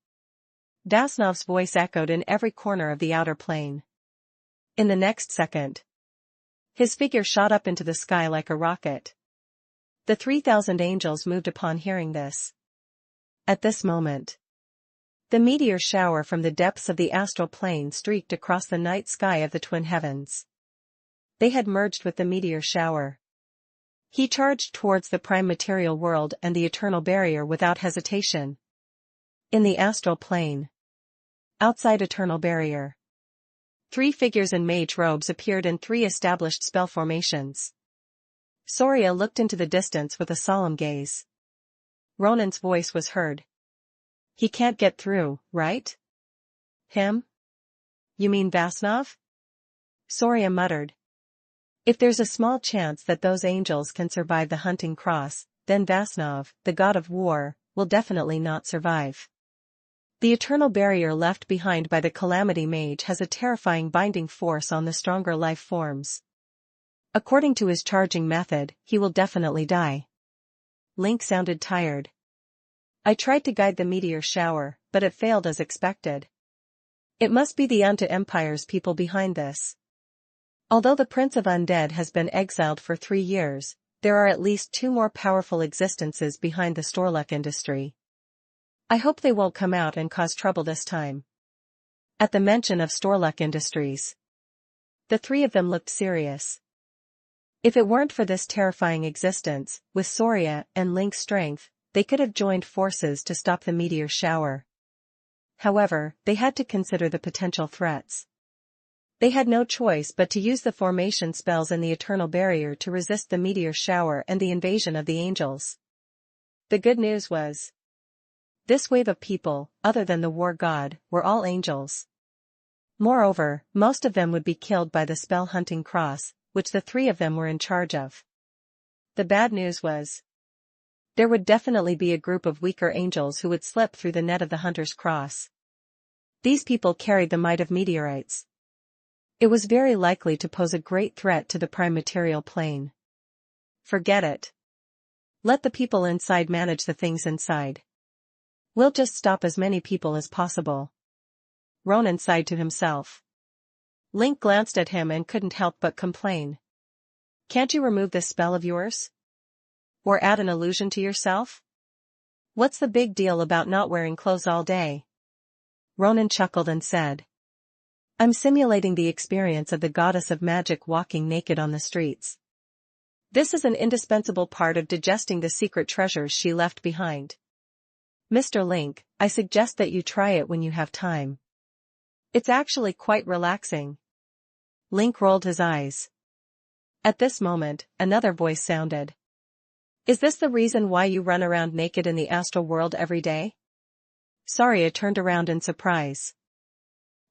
Vasnov's voice echoed in every corner of the outer plane. In the next second, his figure shot up into the sky like a rocket. The 3,000 angels moved upon hearing this. At this moment, the meteor shower from the depths of the astral plane streaked across the night sky of the twin heavens. They had merged with the meteor shower. He charged towards the prime material world and the eternal barrier without hesitation. In the astral plane, outside eternal barrier, 3 figures in mage robes appeared in 3 established spell formations. Soria looked into the distance with a solemn gaze. Ronan's voice was heard. He can't get through, right? Him? You mean Vasnov? Soria muttered. If there's a small chance that those angels can survive the hunting cross, then Vasnov, the god of war, will definitely not survive. The eternal barrier left behind by the Calamity Mage has a terrifying binding force on the stronger life forms. According to his charging method, he will definitely die. Link sounded tired. I tried to guide the meteor shower, but it failed as expected. It must be the Unto Empire's people behind this. Although the Prince of Undead has been exiled for 3 years, there are at least 2 more powerful existences behind the Storluck industry. I hope they won't come out and cause trouble this time. At the mention of Storluck Industries, the 3 of them looked serious. If it weren't for this terrifying existence, with Soria and Link's strength, they could have joined forces to stop the meteor shower. However, they had to consider the potential threats. They had no choice but to use the formation spells in the Eternal Barrier to resist the meteor shower and the invasion of the angels. The good news was, this wave of people, other than the war god, were all angels. Moreover, most of them would be killed by the spell-hunting cross, which the 3 of them were in charge of. The bad news was, there would definitely be a group of weaker angels who would slip through the net of the hunter's cross. These people carried the might of meteorites. It was very likely to pose a great threat to the prime material plane. Forget it. Let the people inside manage the things inside. We'll just stop as many people as possible. Ronan sighed to himself. Link glanced at him and couldn't help but complain. Can't you remove this spell of yours? Or add an illusion to yourself? What's the big deal about not wearing clothes all day? Ronan chuckled and said. I'm simulating the experience of the goddess of magic walking naked on the streets. This is an indispensable part of digesting the secret treasures she left behind. Mr. Link, I suggest that you try it when you have time. It's actually quite relaxing. Link rolled his eyes. At this moment, another voice sounded. Is this the reason why you run around naked in the astral world every day? Saria turned around in surprise.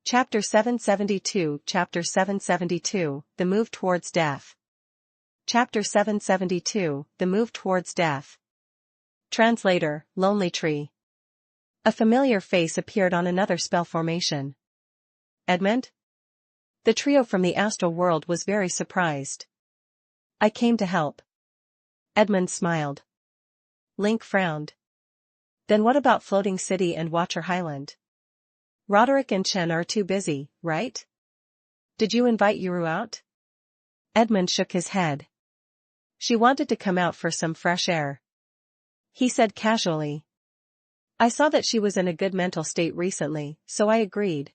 Chapter 772 Chapter 772, The Move Towards Death. Chapter 772, The Move Towards Death. Translator, Lonely Tree. A familiar face appeared on another spell formation. Edmund? The trio from the astral world was very surprised. I came to help. Edmund smiled. Link frowned. Then what about Floating City and Watcher Highland? Roderick and Chen are too busy, right? Did you invite Yuru out? Edmund shook his head. She wanted to come out for some fresh air. He said casually. I saw that she was in a good mental state recently, so I agreed.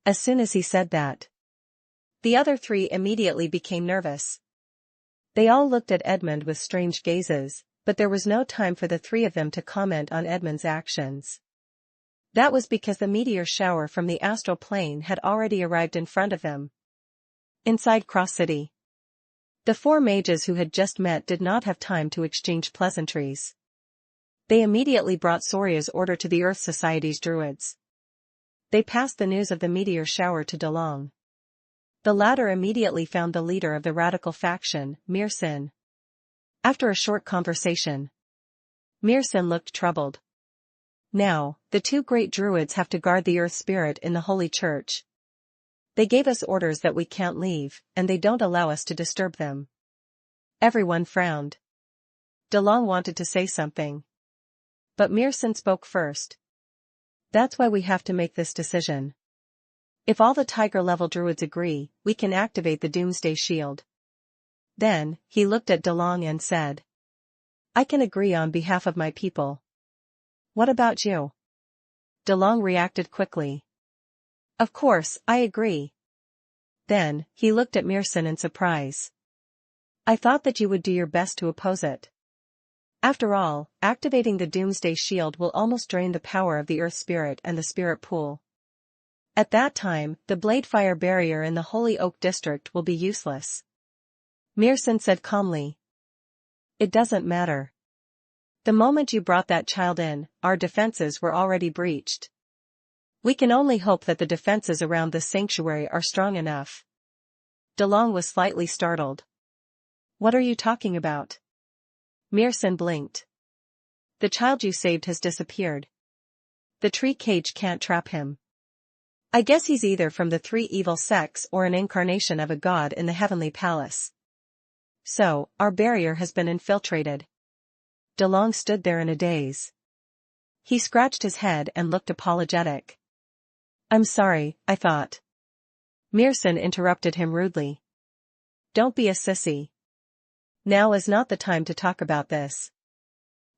As soon as he said that, the other three immediately became nervous. They all looked at Edmund with strange gazes, but there was no time for the three of them to comment on Edmund's actions. That was because the meteor shower from the astral plane had already arrived in front of them. Inside Cross City, the four mages who had just met did not have time to exchange pleasantries. They immediately brought Soria's order to the Earth Society's druids. They passed the news of the meteor shower to DeLong. The latter immediately found the leader of the radical faction, Mirsin. After a short conversation, Mirsin looked troubled. Now, the two great druids have to guard the Earth Spirit in the Holy Church. They gave us orders that we can't leave, and they don't allow us to disturb them. Everyone frowned. DeLong wanted to say something, but Mirsin spoke first. That's why we have to make this decision. If all the Tiger-level druids agree, we can activate the Doomsday Shield. Then, he looked at DeLong and said, I can agree on behalf of my people. What about you? DeLong reacted quickly. Of course, I agree. Then, he looked at Mirsin in surprise. I thought that you would do your best to oppose it. After all, activating the Doomsday Shield will almost drain the power of the Earth Spirit and the Spirit Pool. At that time, the Bladefire barrier in the Holy Oak District will be useless. Mirsin said calmly. It doesn't matter. The moment you brought that child in, our defenses were already breached. We can only hope that the defenses around the sanctuary are strong enough. DeLong was slightly startled. What are you talking about? Mirsin blinked. The child you saved has disappeared. The tree cage can't trap him. I guess he's either from the three evil sects or an incarnation of a god in the heavenly palace. So, our barrier has been infiltrated. DeLong stood there in a daze. He scratched his head and looked apologetic. I'm sorry, I thought. Mirsin interrupted him rudely. Don't be a sissy. Now is not the time to talk about this.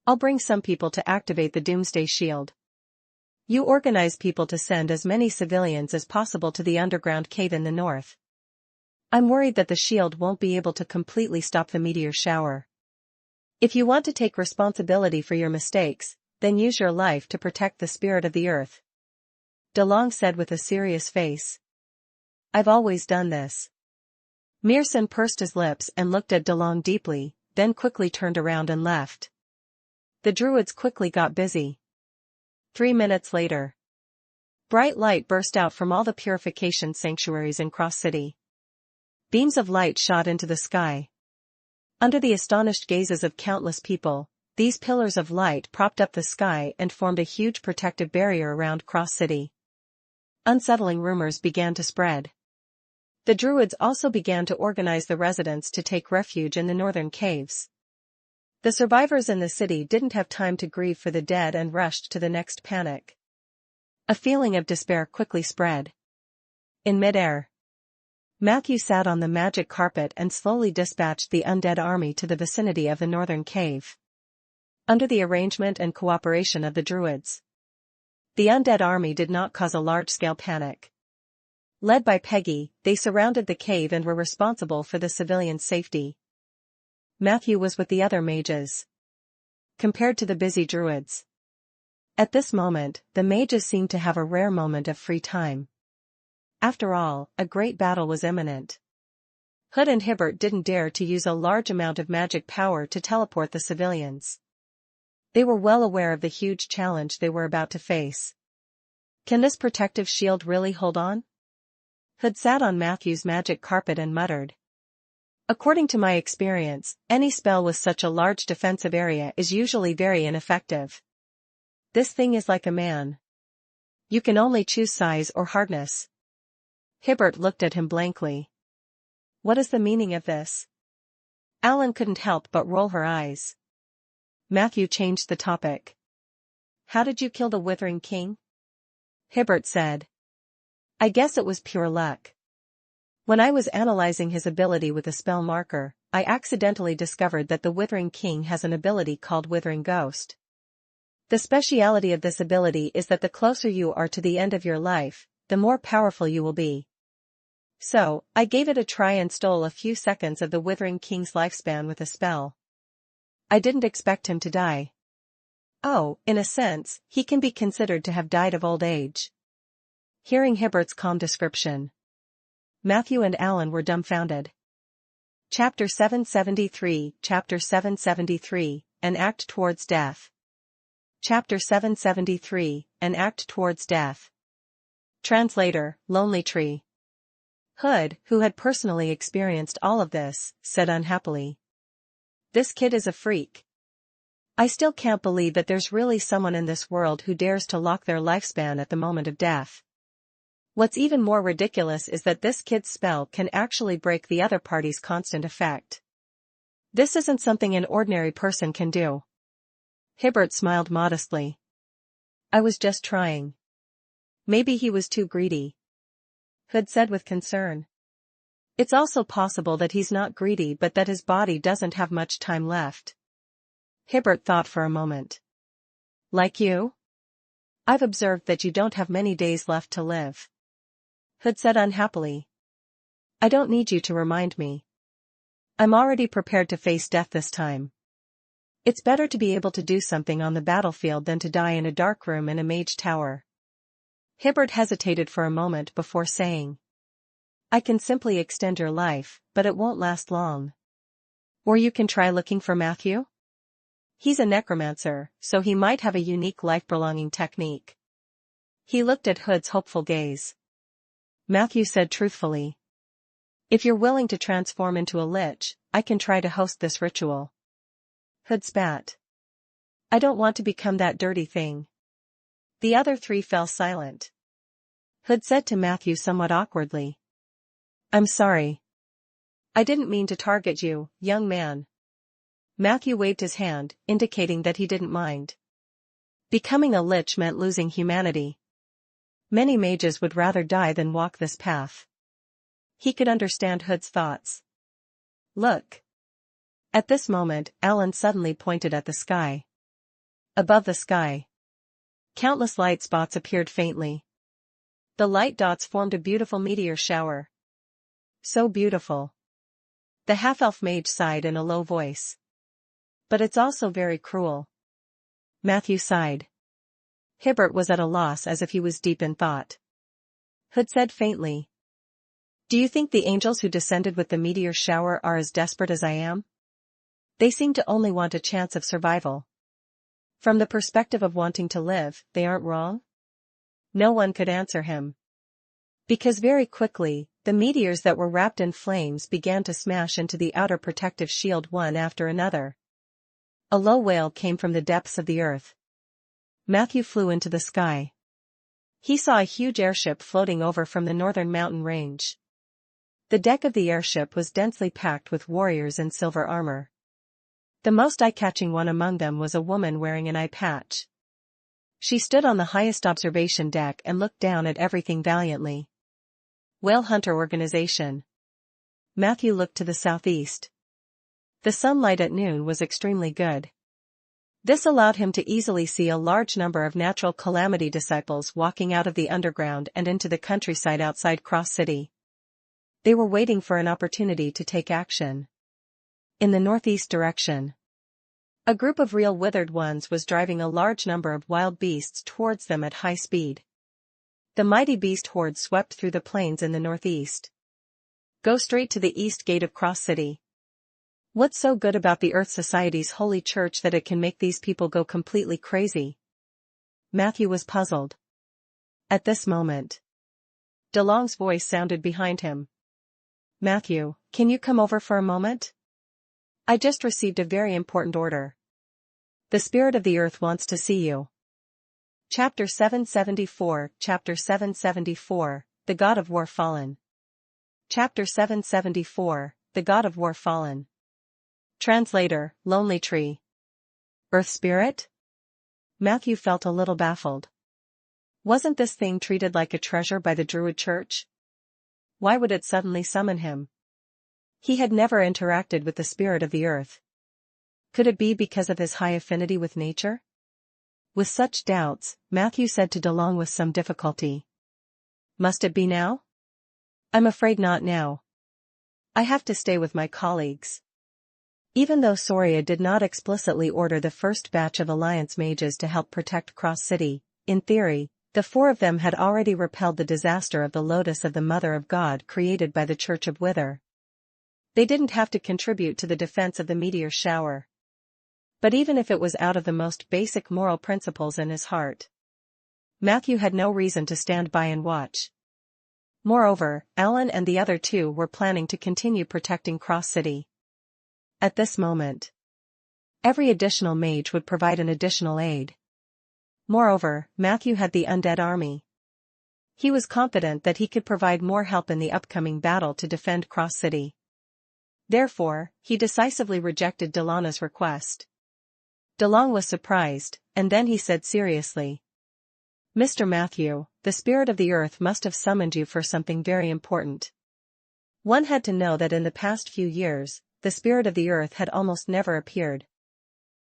I'll bring some people to activate the Doomsday Shield. You organize people to send as many civilians as possible to the underground cave in the north. I'm worried that the shield won't be able to completely stop the meteor shower. If you want to take responsibility for your mistakes, then use your life to protect the spirit of the earth. DeLong said with a serious face. I've always done this. Mirsin pursed his lips and looked at DeLong deeply, then quickly turned around and left. The druids quickly got busy. 3 minutes later, bright light burst out from all the purification sanctuaries in Cross City. Beams of light shot into the sky. Under the astonished gazes of countless people, these pillars of light propped up the sky and formed a huge protective barrier around Cross City. Unsettling rumors began to spread. The druids also began to organize the residents to take refuge in the northern caves. The survivors in the city didn't have time to grieve for the dead and rushed to the next panic. A feeling of despair quickly spread. In midair, Matthew sat on the magic carpet and slowly dispatched the undead army to the vicinity of the northern cave. Under the arrangement and cooperation of the druids, the undead army did not cause a large-scale panic. Led by Peggy, they surrounded the cave and were responsible for the civilians' safety. Matthew was with the other mages. Compared to the busy druids. At this moment, the mages seemed to have a rare moment of free time. After all, a great battle was imminent. Hood and Hibbert didn't dare to use a large amount of magic power to teleport the civilians. They were well aware of the huge challenge they were about to face. Can this protective shield really hold on? Hood sat on Matthew's magic carpet and muttered. According to my experience, any spell with such a large defensive area is usually very ineffective. This thing is like a man. You can only choose size or hardness. Hibbert looked at him blankly. What is the meaning of this? Alan couldn't help but roll her eyes. Matthew changed the topic. How did you kill the Withering King? Hibbert said. I guess it was pure luck. When I was analyzing his ability with a spell marker, I accidentally discovered that the Withering King has an ability called Withering Ghost. The speciality of this ability is that the closer you are to the end of your life, the more powerful you will be. So, I gave it a try and stole a few seconds of the Withering King's lifespan with a spell. I didn't expect him to die. Oh, in a sense, he can be considered to have died of old age. Hearing Hibbert's calm description, Matthew and Alan were dumbfounded. Chapter 773, Chapter 773, An Act Towards Death. Chapter 773, An Act Towards Death. Translator, Lonely Tree. Hood, who had personally experienced all of this, said unhappily. This kid is a freak. I still can't believe that there's really someone in this world who dares to lock their lifespan at the moment of death. What's even more ridiculous is that this kid's spell can actually break the other party's constant effect. This isn't something an ordinary person can do. Hibbert smiled modestly. I was just trying. Maybe he was too greedy. Hood said with concern. It's also possible that he's not greedy but that his body doesn't have much time left. Hibbert thought for a moment. Like you? I've observed that you don't have many days left to live. Hood said unhappily. I don't need you to remind me. I'm already prepared to face death this time. It's better to be able to do something on the battlefield than to die in a dark room in a mage tower. Hibbert hesitated for a moment before saying. I can simply extend your life, but it won't last long. Or you can try looking for Matthew? He's a necromancer, so he might have a unique life-prolonging technique. He looked at Hood's hopeful gaze. Matthew said truthfully. If you're willing to transform into a lich, I can try to host this ritual. Hood spat. I don't want to become that dirty thing. The other three fell silent. Hood said to Matthew somewhat awkwardly. I'm sorry. I didn't mean to target you, young man. Matthew waved his hand, indicating that he didn't mind. Becoming a lich meant losing humanity. Many mages would rather die than walk this path. He could understand Hood's thoughts. Look. At this moment, Alan suddenly pointed at the sky. Above the sky, countless light spots appeared faintly. The light dots formed a beautiful meteor shower. So beautiful. The half-elf mage sighed in a low voice. But it's also very cruel. Matthew sighed. Hibbert was at a loss as if he was deep in thought. Hood said faintly. Do you think the angels who descended with the meteor shower are as desperate as I am? They seem to only want a chance of survival. From the perspective of wanting to live, they aren't wrong? No one could answer him. Because very quickly, the meteors that were wrapped in flames began to smash into the outer protective shield one after another. A low wail came from the depths of the earth. Matthew flew into the sky. He saw a huge airship floating over from the northern mountain range. The deck of the airship was densely packed with warriors in silver armor. The most eye-catching one among them was a woman wearing an eye patch. She stood on the highest observation deck and looked down at everything valiantly. Whale Hunter Organization. Matthew looked to the southeast. The sunlight at noon was extremely good. This allowed him to easily see a large number of natural calamity disciples walking out of the underground and into the countryside outside Cross City. They were waiting for an opportunity to take action. In the northeast direction, a group of real withered ones was driving a large number of wild beasts towards them at high speed. The mighty beast horde swept through the plains in the northeast. Go straight to the east gate of Cross City. What's so good about the Earth Society's holy church that it can make these people go completely crazy? Matthew was puzzled. At this moment, DeLong's voice sounded behind him. Matthew, can you come over for a moment? I just received a very important order. The Spirit of the Earth wants to see you. Chapter 774, Chapter 774, The God of War Fallen. Chapter 774, The God of War Fallen. Translator, Lonely Tree. Earth Spirit? Matthew felt a little baffled. Wasn't this thing treated like a treasure by the Druid Church? Why would it suddenly summon him? He had never interacted with the spirit of the earth. Could it be because of his high affinity with nature? With such doubts, Matthew said to DeLong with some difficulty. Must it be now? I'm afraid not now. I have to stay with my colleagues. Even though Soria did not explicitly order the first batch of Alliance mages to help protect Cross City, in theory, the four of them had already repelled the disaster of the Lotus of the Mother of God created by the Church of Wither. They didn't have to contribute to the defense of the meteor shower. But even if it was out of the most basic moral principles in his heart, Matthew had no reason to stand by and watch. Moreover, Alan and the other two were planning to continue protecting Cross City. At this moment, every additional mage would provide an additional aid. Moreover, Matthew had the Undead army. He was confident that he could provide more help in the upcoming battle to defend Cross City. Therefore, he decisively rejected Delana's request. DeLong was surprised, and then he said seriously, Mr. Matthew, the Spirit of the Earth must have summoned you for something very important. One had to know that in the past few years, the Spirit of the Earth had almost never appeared.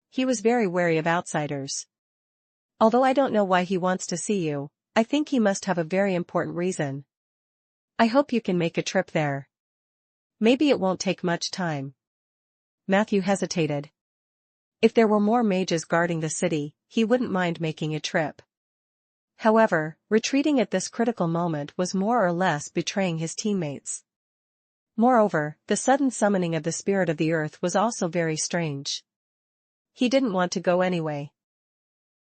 He was very wary of outsiders. Although I don't know why he wants to see you, I think he must have a very important reason. I hope you can make a trip there. Maybe it won't take much time. Matthew hesitated. If there were more mages guarding the city, he wouldn't mind making a trip. However, retreating at this critical moment was more or less betraying his teammates. Moreover, the sudden summoning of the Spirit of the Earth was also very strange. He didn't want to go anyway.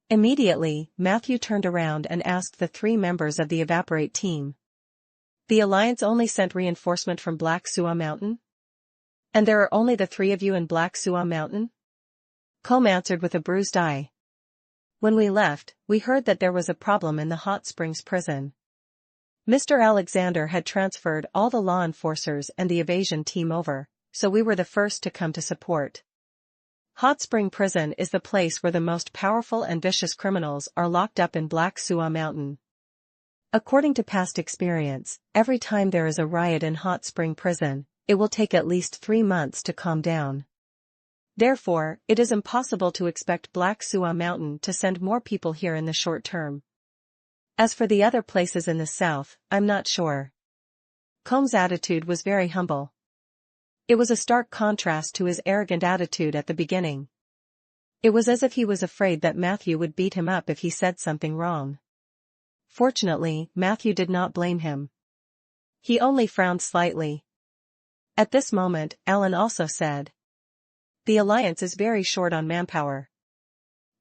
Immediately, Matthew turned around and asked the three members of the Evaporate team. The Alliance only sent reinforcement from Black Suwa Mountain? And there are only the three of you in Black Suwa Mountain? Combe answered with a bruised eye. When we left, we heard that there was a problem in the Hot Springs prison. Mr. Alexander had transferred all the law enforcers and the evasion team over, so we were the first to come to support. Hot Spring Prison is the place where the most powerful and vicious criminals are locked up in Black Suwa Mountain. According to past experience, every time there is a riot in Hot Spring Prison, it will take at least 3 months to calm down. Therefore, it is impossible to expect Black Suwa Mountain to send more people here in the short term. As for the other places in the south, I'm not sure. Combe's attitude was very humble. It was a stark contrast to his arrogant attitude at the beginning. It was as if he was afraid that Matthew would beat him up if he said something wrong. Fortunately, Matthew did not blame him. He only frowned slightly. At this moment, Alan also said, The Alliance is very short on manpower.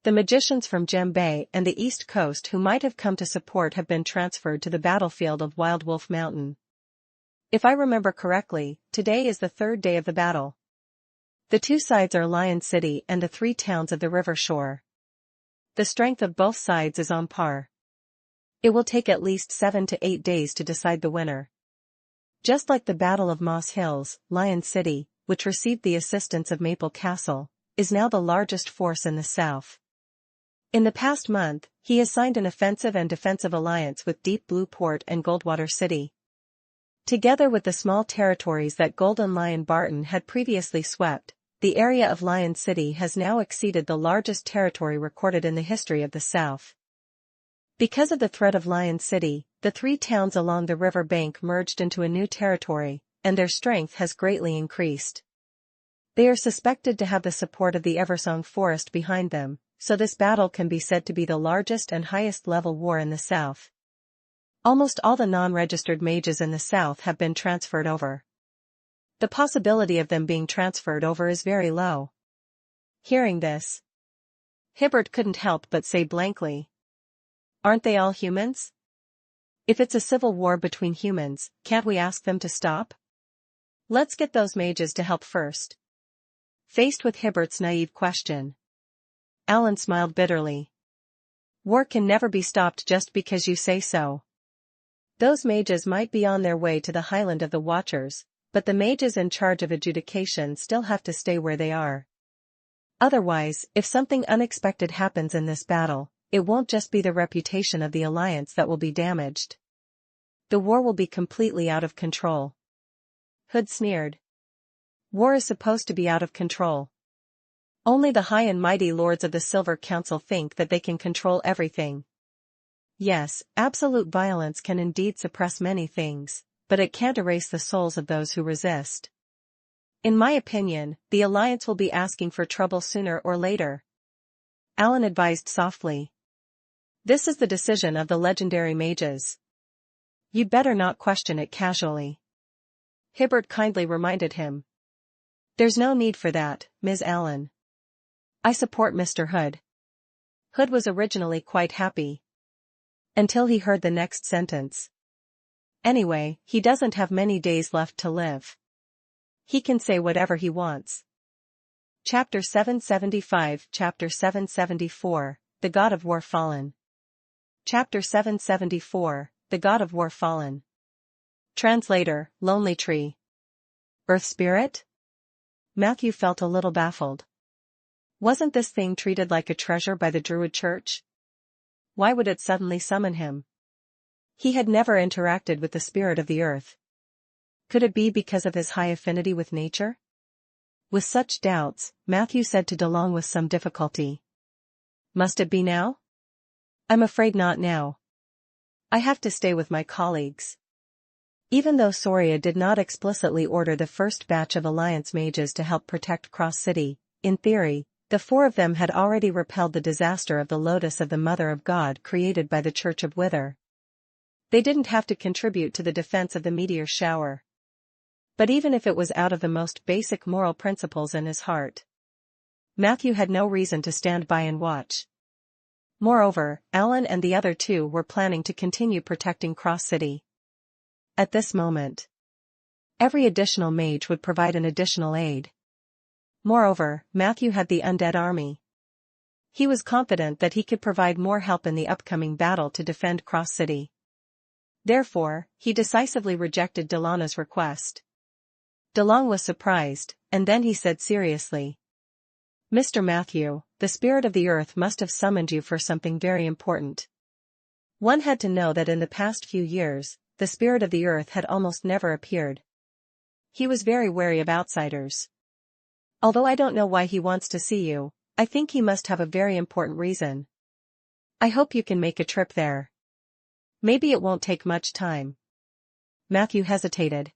The magicians from Gem Bay and the East Coast who might have come to support have been transferred to the battlefield of Wild Wolf Mountain. If I remember correctly, today is the 3rd day of the battle. The two sides are Lion City and the 3 towns of the river shore. The strength of both sides is on par. It will take at least 7 to 8 days to decide the winner. Just like the Battle of Moss Hills, Lion City, which received the assistance of Maple Castle, is now the largest force in the south. In the past month, he has signed an offensive and defensive alliance with Deep Blue Port and Goldwater City. Together with the small territories that Golden Lion Barton had previously swept, the area of Lion City has now exceeded the largest territory recorded in the history of the South. Because of the threat of Lion City, the 3 towns along the river bank merged into a new territory, and their strength has greatly increased. They are suspected to have the support of the Eversong Forest behind them, so this battle can be said to be the largest and highest-level war in the South. Almost all the non-registered mages in the South have been transferred over. The possibility of them being transferred over is very low. Hearing this, Hibbert couldn't help but say blankly, "Aren't they all humans? If it's a civil war between humans, can't we ask them to stop? Let's get those mages to help first." Faced with Hibbert's naive question, Alan smiled bitterly. "War can never be stopped just because you say so. Those mages might be on their way to the Highland of the Watchers, but the mages in charge of adjudication still have to stay where they are. Otherwise, if something unexpected happens in this battle, it won't just be the reputation of the Alliance that will be damaged. The war will be completely out of control." Hood sneered. "War is supposed to be out of control. Only the high and mighty lords of the Silver Council think that they can control everything. Yes, absolute violence can indeed suppress many things, but it can't erase the souls of those who resist. In my opinion, the Alliance will be asking for trouble sooner or later," Alan advised softly. "This is the decision of the legendary mages. You'd better not question it casually," Hibbert kindly reminded him. "There's no need for that, Ms. Allen. I support Mr. Hood." Hood was originally quite happy. Until he heard the next sentence. Anyway, he doesn't have many days left to live. He can say whatever he wants. Chapter 775 Chapter 774, The God of War Fallen. Chapter 774, The God of War Fallen. Translator, Lonely Tree. Earth Spirit? Matthew felt a little baffled. Wasn't this thing treated like a treasure by the Druid Church? Why would it suddenly summon him? He had never interacted with the spirit of the earth. Could it be because of his high affinity with nature? With such doubts, Matthew said to DeLong with some difficulty, "Must it be now?" "I'm afraid not now. I have to stay with my colleagues." Even though Soria did not explicitly order the first batch of Alliance mages to help protect Cross City, in theory, the 4 of them had already repelled the disaster of the Lotus of the Mother of God created by the Church of Wither. They didn't have to contribute to the defense of the meteor shower. But even if it was out of the most basic moral principles in his heart, Matthew had no reason to stand by and watch. Moreover, Alan and the other 2 were planning to continue protecting Cross City. At this moment, every additional mage would provide an additional aid. Moreover, Matthew had the Undead army. He was confident that he could provide more help in the upcoming battle to defend Cross City. Therefore, he decisively rejected Delana's request. DeLong was surprised, and then he said seriously, "Mr. Matthew, the spirit of the earth must have summoned you for something very important." One had to know that in the past few years, the spirit of the earth had almost never appeared. He was very wary of outsiders. "Although I don't know why he wants to see you, I think he must have a very important reason. I hope you can make a trip there. Maybe it won't take much time." Matthew hesitated.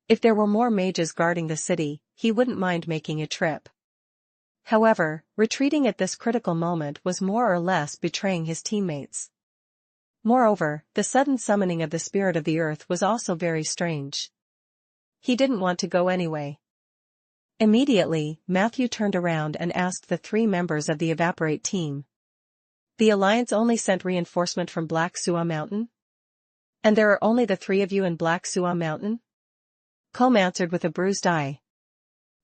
If there were more mages guarding the city, he wouldn't mind making a trip. However, retreating at this critical moment was more or less betraying his teammates. Moreover, the sudden summoning of the spirit of the earth was also very strange. He didn't want to go anyway. Immediately, Matthew turned around and asked the 3 members of the Evaporate team. "The Alliance only sent reinforcement from Black Suwa Mountain? And there are only the 3 of you in Black Suwa Mountain?" Combe answered with a bruised eye.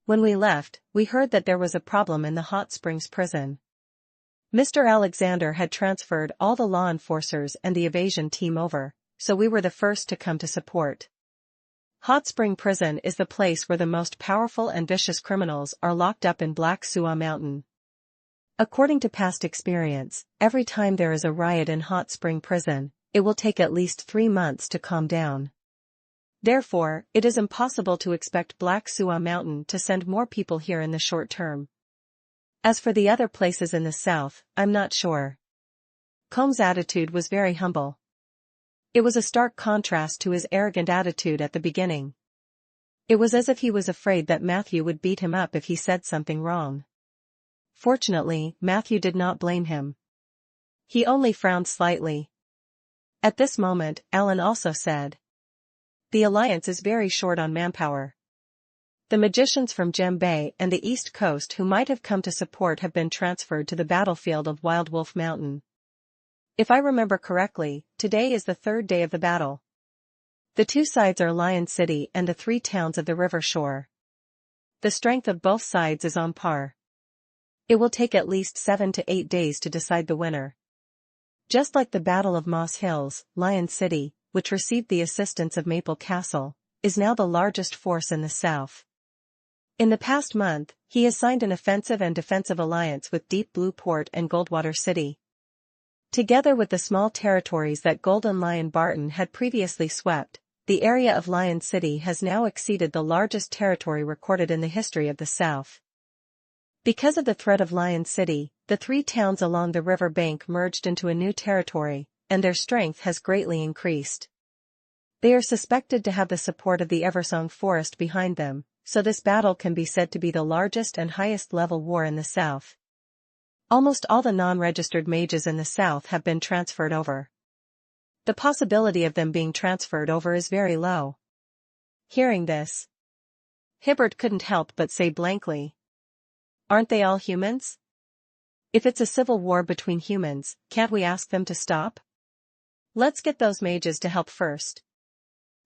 "When we left, we heard that there was a problem in the Hot Springs prison. Mr. Alexander had transferred all the law enforcers and the evasion team over, so we were the first to come to support. Hot Spring Prison is the place where the most powerful and vicious criminals are locked up in Black Suwa Mountain. According to past experience, every time there is a riot in Hot Spring Prison, it will take at least 3 months to calm down. Therefore, it is impossible to expect Black Suwa Mountain to send more people here in the short term. As for the other places in the south, I'm not sure. Combs' attitude was very humble. It was a stark contrast to his arrogant attitude at the beginning. It was as if he was afraid that Matthew would beat him up if he said something wrong. Fortunately, Matthew did not blame him. He only frowned slightly. At this moment, Alan also said, "The Alliance is very short on manpower. The magicians from Gem Bay and the East Coast who might have come to support have been transferred to the battlefield of Wild Wolf Mountain. If I remember correctly, today is the third day of the battle. The two sides are Lion City and the 3 towns of the river shore. The strength of both sides is on par. It will take at least 7 to 8 days to decide the winner. Just like the Battle of Moss Hills, Lion City, which received the assistance of Maple Castle, is now the largest force in the south. In the past month, he has signed an offensive and defensive alliance with Deep Blue Port and Goldwater City. Together with the small territories that Golden Lion Barton had previously swept, the area of Lion City has now exceeded the largest territory recorded in the history of the South. Because of the threat of Lion City, the 3 towns along the river bank merged into a new territory, and their strength has greatly increased. They are suspected to have the support of the Eversong Forest behind them, so this battle can be said to be the largest and highest-level war in the South. Almost all the non-registered mages in the South have been transferred over. The possibility of them being transferred over is very low." Hearing this, Hibbert couldn't help but say blankly, "Aren't they all humans? If it's a civil war between humans, can't we ask them to stop? Let's get those mages to help first."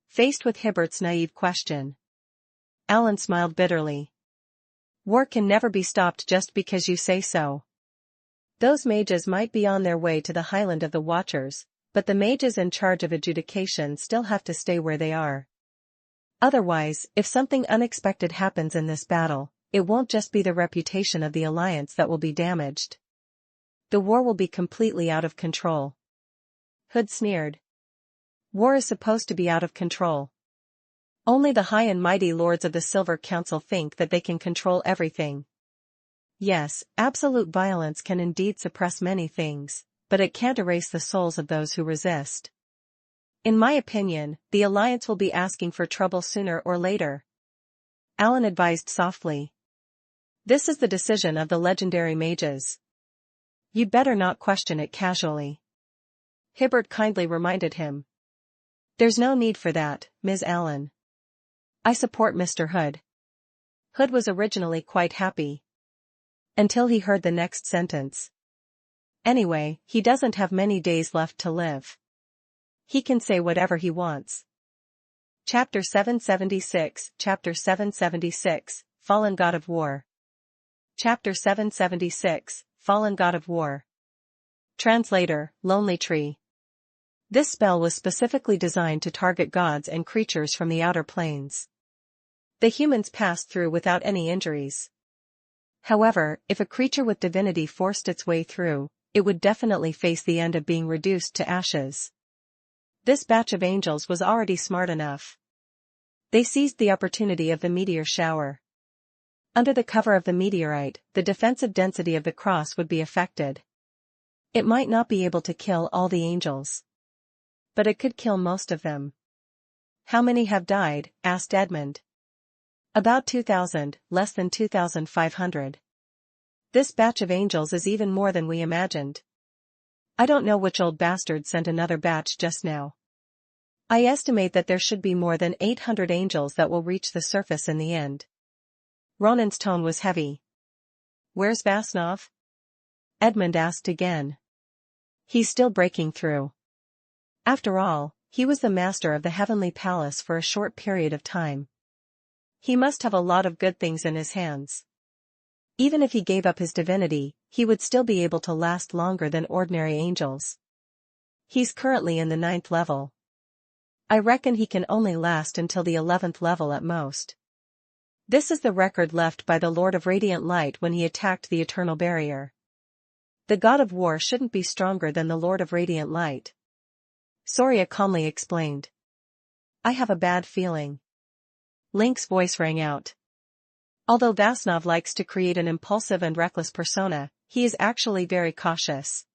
Faced with Hibbert's naive question, Alan smiled bitterly. "War can never be stopped just because you say so. Those mages might be on their way to the Highland of the Watchers, but the mages in charge of adjudication still have to stay where they are. Otherwise, if something unexpected happens in this battle, it won't just be the reputation of the Alliance that will be damaged. The war will be completely out of control." Hood sneered. "War is supposed to be out of control. Only the high and mighty lords of the Silver Council think that they can control everything. Yes, absolute violence can indeed suppress many things, but it can't erase the souls of those who resist. In my opinion, the Alliance will be asking for trouble sooner or later." Alan advised softly. "This is the decision of the legendary mages. You'd better not question it casually." Hibbert kindly reminded him. "There's no need for that, Ms. Allen. I support Mr. Hood." Hood was originally quite happy. Until he heard the next sentence. Anyway, he doesn't have many days left to live. He can say whatever he wants. Chapter 776, Chapter 776, Fallen God of War. Chapter 776, Fallen God of War. Translator, Lonely Tree. This spell was specifically designed to target gods and creatures from the outer planes. The humans passed through without any injuries. However, if a creature with divinity forced its way through, it would definitely face the end of being reduced to ashes. This batch of angels was already smart enough. They seized the opportunity of the meteor shower. Under the cover of the meteorite, the defensive density of the cross would be affected. It might not be able to kill all the angels, but it could kill most of them. "How many have died?" asked Edmund. "About 2,000, less than 2,500. This batch of angels is even more than we imagined. I don't know which old bastard sent another batch just now. I estimate that there should be more than 800 angels that will reach the surface in the end." Ronan's tone was heavy. "Where's Vasnov?" Edmund asked again. "He's still breaking through. After all, he was the master of the Heavenly Palace for a short period of time. He must have a lot of good things in his hands. Even if he gave up his divinity, he would still be able to last longer than ordinary angels. He's currently in the 9th level. I reckon he can only last until the 11th level at most. This is the record left by the Lord of Radiant Light when he attacked the Eternal Barrier. The God of War shouldn't be stronger than the Lord of Radiant Light." Soria calmly explained. I have a bad feeling. Link's voice rang out. Although Vasnov likes to create an impulsive and reckless persona, he is actually very cautious.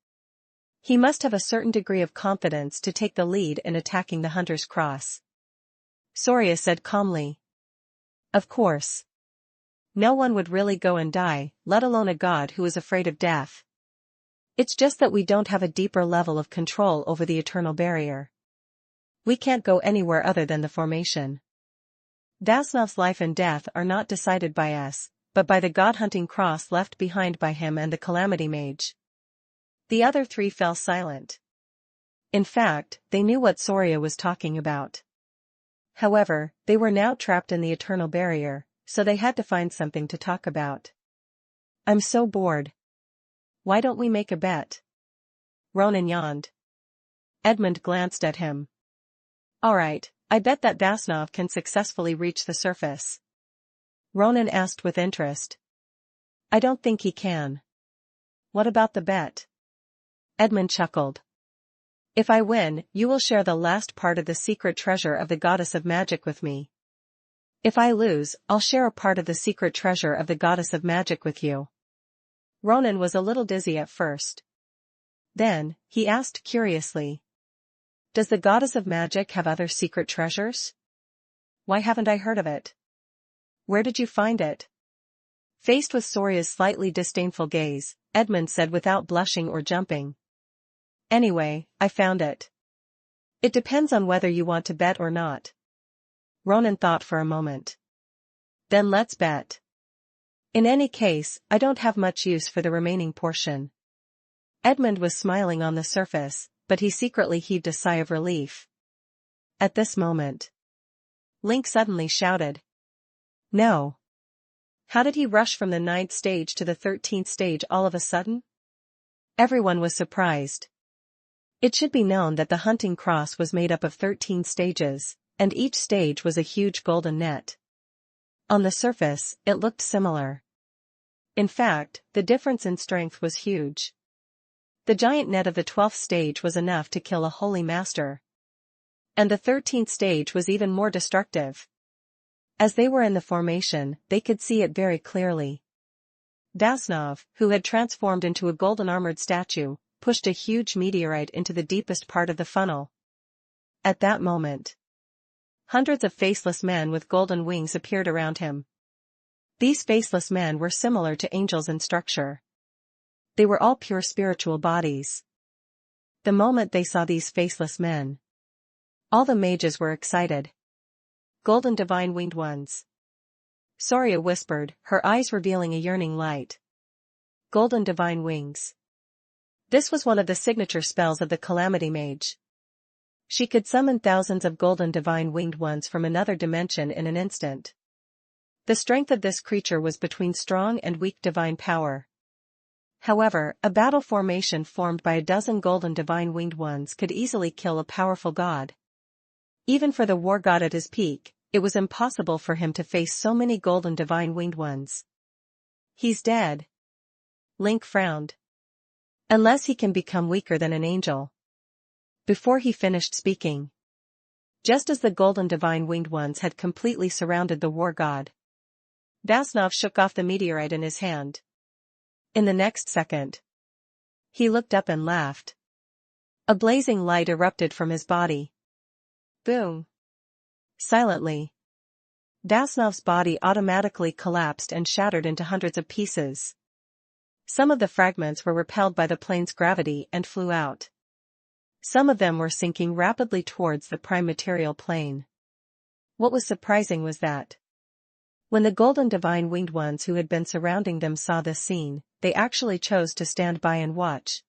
He must have a certain degree of confidence to take the lead in attacking the Hunter's Cross. Soria said calmly. Of course. No one would really go and die, let alone a god who is afraid of death. It's just that we don't have a deeper level of control over the eternal barrier. We can't go anywhere other than the formation. Vasnov's life and death are not decided by us, but by the god-hunting cross left behind by him and the Calamity Mage. The other three fell silent. In fact, they knew what Soria was talking about. However, they were now trapped in the eternal barrier, so they had to find something to talk about. I'm so bored. Why don't we make a bet? Ronan yawned. Edmund glanced at him. Alright, I bet that Vasnov can successfully reach the surface. Ronan asked with interest. I don't think he can. What about the bet? Edmund chuckled. If I win, you will share the last part of the secret treasure of the Goddess of Magic with me. If I lose, I'll share a part of the secret treasure of the Goddess of Magic with you. Ronan was a little dizzy at first. Then, he asked curiously. Does the Goddess of Magic have other secret treasures? Why haven't I heard of it? Where did you find it? Faced with Soria's slightly disdainful gaze, Edmund said without blushing or jumping. Anyway, I found it. It depends on whether you want to bet or not. Ronan thought for a moment. Then let's bet. In any case, I don't have much use for the remaining portion. Edmund was smiling on the surface, but he secretly heaved a sigh of relief. At this moment, Link suddenly shouted. No. How did he rush from the 9th stage to the 13th stage all of a sudden? Everyone was surprised. It should be known that the hunting cross was made up of 13 stages, and each stage was a huge golden net. On the surface, it looked similar. In fact, the difference in strength was huge. The giant net of the 12th stage was enough to kill a holy master. And the 13th stage was even more destructive. As they were in the formation, they could see it very clearly. Vasnov, who had transformed into a golden-armored statue, pushed a huge meteorite into the deepest part of the funnel. At that moment, hundreds of faceless men with golden wings appeared around him. These faceless men were similar to angels in structure. They were all pure spiritual bodies. The moment they saw these faceless men, all the mages were excited. Golden divine winged ones. Soria whispered, her eyes revealing a yearning light. Golden divine wings. This was one of the signature spells of the Calamity Mage. She could summon thousands of golden divine winged ones from another dimension in an instant. The strength of this creature was between strong and weak divine power. However, a battle formation formed by a dozen golden divine winged ones could easily kill a powerful god. Even for the war god at his peak, it was impossible for him to face so many golden divine winged ones. He's dead. Link frowned. Unless he can become weaker than an angel. Before he finished speaking, just as the golden divine winged ones had completely surrounded the war god, Vasnov shook off the meteorite in his hand. In the next second, he looked up and laughed. A blazing light erupted from his body. Boom. Silently, Vasnov's body automatically collapsed and shattered into hundreds of pieces. Some of the fragments were repelled by the plane's gravity and flew out. Some of them were sinking rapidly towards the prime material plane. What was surprising was that, when the golden divine winged ones who had been surrounding them saw this scene, they actually chose to stand by and watch.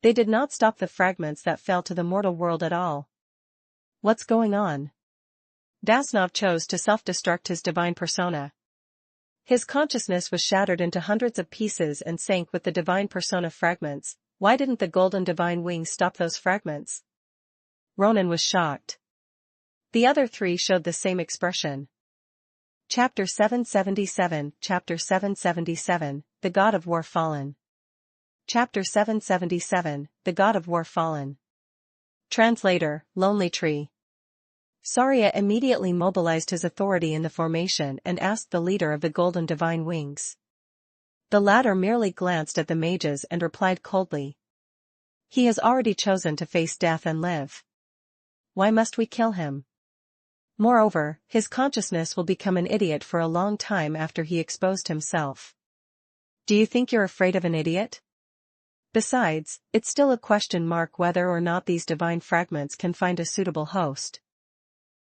They did not stop the fragments that fell to the mortal world at all. What's going on? Vasnov chose to self-destruct his divine persona. His consciousness was shattered into hundreds of pieces and sank with the divine persona fragments. Why didn't the golden divine wings stop those fragments? Ronan was shocked. The other three showed the same expression. Chapter 777, Chapter 777, The God of War Fallen. Chapter 777, The God of War Fallen. Translator, Lonely Tree. Saria immediately mobilized his authority in the formation and asked the leader of the Golden Divine Wings. The latter merely glanced at the mages and replied coldly. He has already chosen to face death and live. Why must we kill him? Moreover, his consciousness will become an idiot for a long time after he exposed himself. Do you think you're afraid of an idiot? Besides, it's still a question mark whether or not these divine fragments can find a suitable host.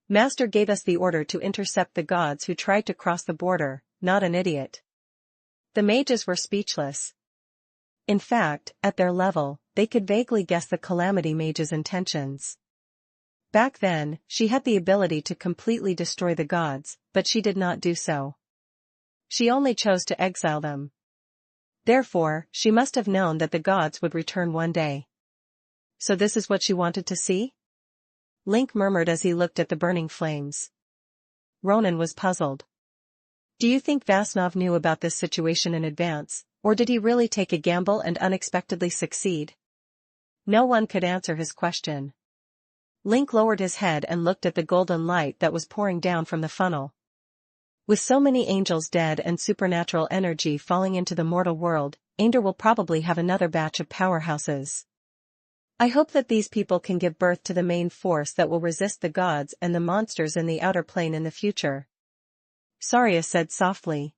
Master gave us the order to intercept the gods who tried to cross the border, not an idiot. The mages were speechless. In fact, at their level, they could vaguely guess the Calamity Mage's intentions. Back then, she had the ability to completely destroy the gods, but she did not do so. She only chose to exile them. Therefore, she must have known that the gods would return one day. So this is what she wanted to see? Link murmured as he looked at the burning flames. Ronan was puzzled. Do you think Vasnov knew about this situation in advance, or did he really take a gamble and unexpectedly succeed? No one could answer his question. Link lowered his head and looked at the golden light that was pouring down from the funnel. With so many angels dead and supernatural energy falling into the mortal world, Ander will probably have another batch of powerhouses. I hope that these people can give birth to the main force that will resist the gods and the monsters in the outer plane in the future. Saria said softly.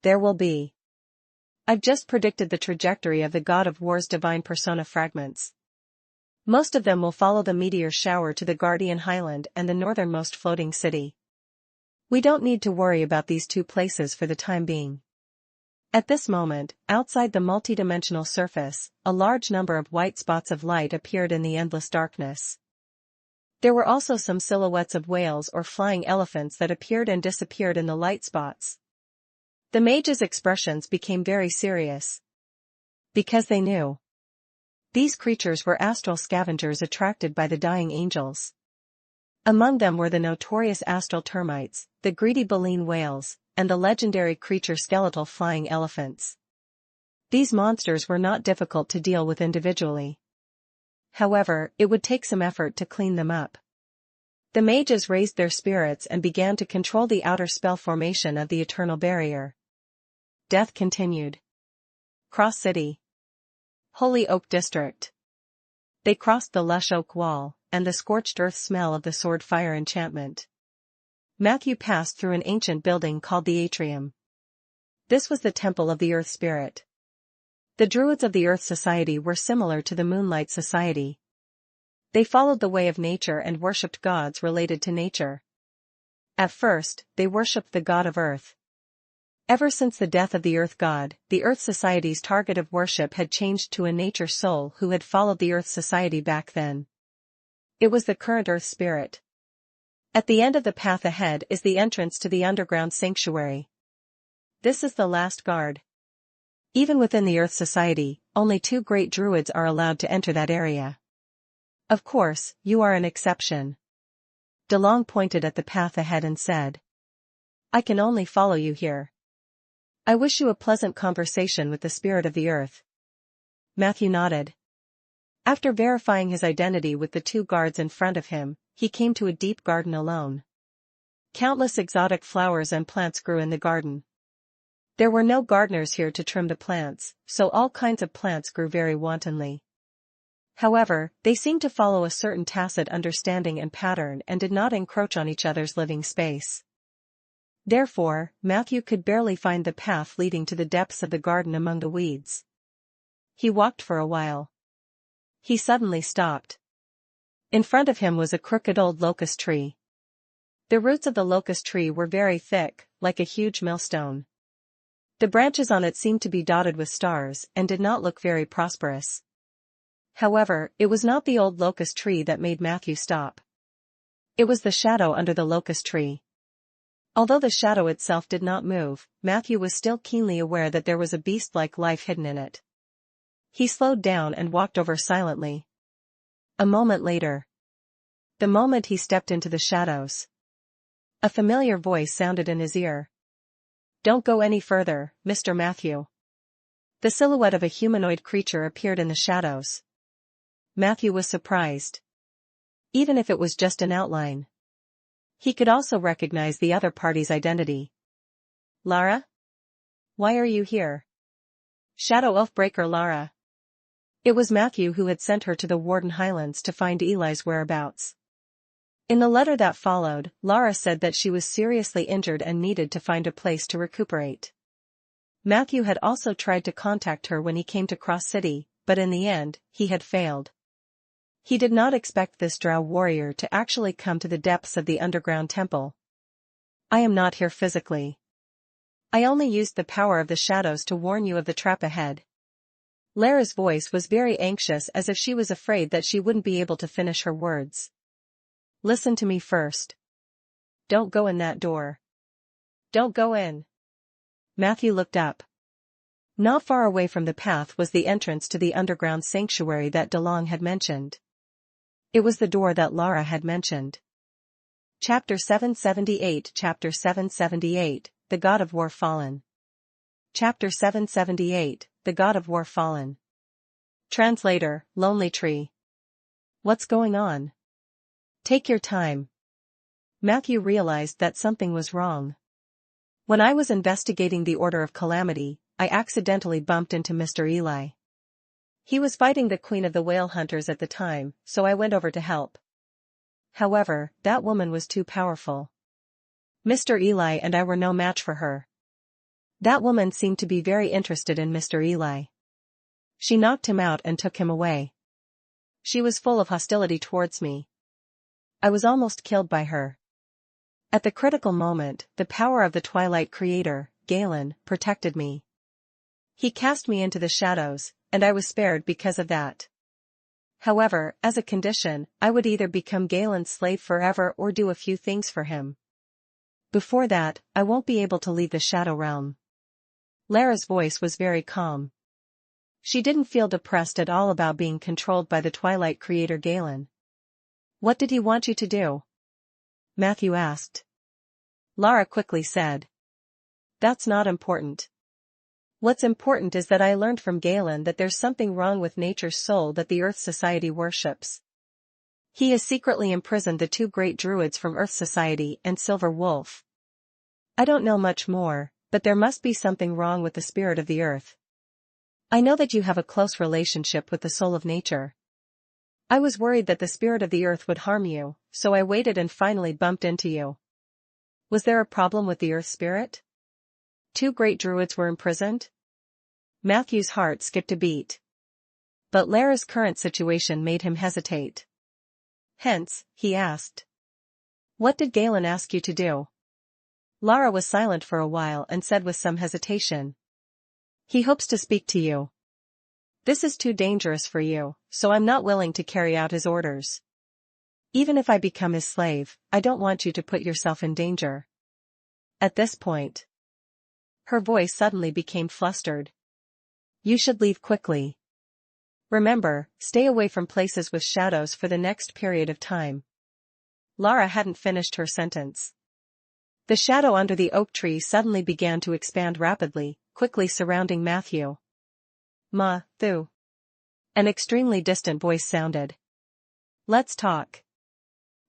There will be. I've just predicted the trajectory of the God of War's divine persona fragments. Most of them will follow the meteor shower to the Guardian Highland and the northernmost floating city. We don't need to worry about these two places for the time being. At this moment, outside the multidimensional surface, a large number of white spots of light appeared in the endless darkness. There were also some silhouettes of whales or flying elephants that appeared and disappeared in the light spots. The mages' expressions became very serious. Because they knew. These creatures were astral scavengers attracted by the dying angels. Among them were the notorious astral termites, the greedy baleen whales, and the legendary creature skeletal flying elephants. These monsters were not difficult to deal with individually. However, it would take some effort to clean them up. The mages raised their spirits and began to control the outer spell formation of the eternal barrier. Death continued. Cross City. Holy Oak District. They crossed the lush oak wall, and the scorched earth smell of the sword fire enchantment. Matthew passed through an ancient building called the Atrium. This was the temple of the Earth Spirit. The Druids of the Earth Society were similar to the Moonlight Society. They followed the way of nature and worshipped gods related to nature. At first, they worshipped the god of Earth. Ever since the death of the Earth God, the Earth Society's target of worship had changed to a nature soul who had followed the Earth Society back then. It was the current Earth Spirit. At the end of the path ahead is the entrance to the underground sanctuary. This is the last guard. Even within the Earth Society, only 2 great druids are allowed to enter that area. Of course, you are an exception. DeLong pointed at the path ahead and said. I can only follow you here. I wish you a pleasant conversation with the spirit of the earth. Matthew nodded. After verifying his identity with the 2 guards in front of him, he came to a deep garden alone. Countless exotic flowers and plants grew in the garden. There were no gardeners here to trim the plants, so all kinds of plants grew very wantonly. However, they seemed to follow a certain tacit understanding and pattern and did not encroach on each other's living space. Therefore, Matthew could barely find the path leading to the depths of the garden among the weeds. He walked for a while. He suddenly stopped. In front of him was a crooked old locust tree. The roots of the locust tree were very thick, like a huge millstone. The branches on it seemed to be dotted with stars and did not look very prosperous. However, it was not the old locust tree that made Matthew stop. It was the shadow under the locust tree. Although the shadow itself did not move, Matthew was still keenly aware that there was a beast-like life hidden in it. He slowed down and walked over silently. A moment later. The moment he stepped into the shadows. A familiar voice sounded in his ear. Don't go any further, Mr. Matthew. The silhouette of a humanoid creature appeared in the shadows. Matthew was surprised. Even if it was just an outline, He could also recognize the other party's identity. Lara? Why are you here? Shadow Oathbreaker Lara. It was Matthew who had sent her to the Warden Highlands to find Eli's whereabouts. In the letter that followed, Lara said that she was seriously injured and needed to find a place to recuperate. Matthew had also tried to contact her when he came to Cross City, but in the end, he had failed. He did not expect this drow warrior to actually come to the depths of the underground temple. I am not here physically. I only used the power of the shadows to warn you of the trap ahead. Lara's voice was very anxious, as if she was afraid that she wouldn't be able to finish her words. Listen to me first. Don't go in that door. Don't go in. Matthew looked up. Not far away from the path was the entrance to the underground sanctuary that DeLong had mentioned. It was the door that Lara had mentioned. Chapter 778 Chapter 778, The God of War Fallen. Chapter 778, The God of War Fallen. Translator, Lonely Tree. What's going on? Take your time. Matthew realized that something was wrong. When I was investigating the Order of Calamity, I accidentally bumped into Mr. Eli. He was fighting the Queen of the Whale Hunters at the time, so I went over to help. However, that woman was too powerful. Mr. Eli and I were no match for her. That woman seemed to be very interested in Mr. Eli. She knocked him out and took him away. She was full of hostility towards me. I was almost killed by her. At the critical moment, the power of the Twilight Creator, Galen, protected me. He cast me into the shadows, and I was spared because of that. However, as a condition, I would either become Galen's slave forever or do a few things for him. Before that, I won't be able to leave the Shadow Realm. Lara's voice was very calm. She didn't feel depressed at all about being controlled by the Twilight Creator Galen. What did he want you to do? Matthew asked. Lara quickly said. That's not important. What's important is that I learned from Galen that there's something wrong with nature's soul that the Earth Society worships. He has secretly imprisoned the two great druids from Earth Society and Silver Wolf. I don't know much more, but there must be something wrong with the spirit of the earth. I know that you have a close relationship with the soul of nature. I was worried that the spirit of the earth would harm you, so I waited and finally bumped into you. Was there a problem with the earth spirit? Two great druids were imprisoned? Matthew's heart skipped a beat. But Lara's current situation made him hesitate. Hence, he asked. What did Galen ask you to do? Lara was silent for a while and said with some hesitation. He hopes to speak to you. This is too dangerous for you, so I'm not willing to carry out his orders. Even if I become his slave, I don't want you to put yourself in danger. At this point, her voice suddenly became flustered. You should leave quickly. Remember, stay away from places with shadows for the next period of time. Lara hadn't finished her sentence. The shadow under the oak tree suddenly began to expand rapidly, quickly surrounding Matthew. Thu. An extremely distant voice sounded. Let's talk.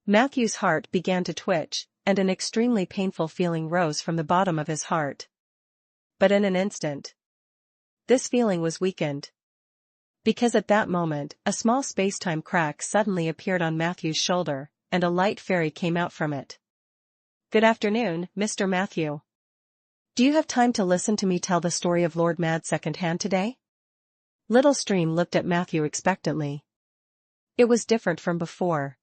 Matthew's heart began to twitch, and an extremely painful feeling rose from the bottom of his heart. But in an instant, this feeling was weakened. Because at that moment, a small space-time crack suddenly appeared on Matthew's shoulder, and a light fairy came out from it. Good afternoon, Mr. Matthew. Do you have time to listen to me tell the story of Lord Mad secondhand today? Little Stream looked at Matthew expectantly. It was different from before.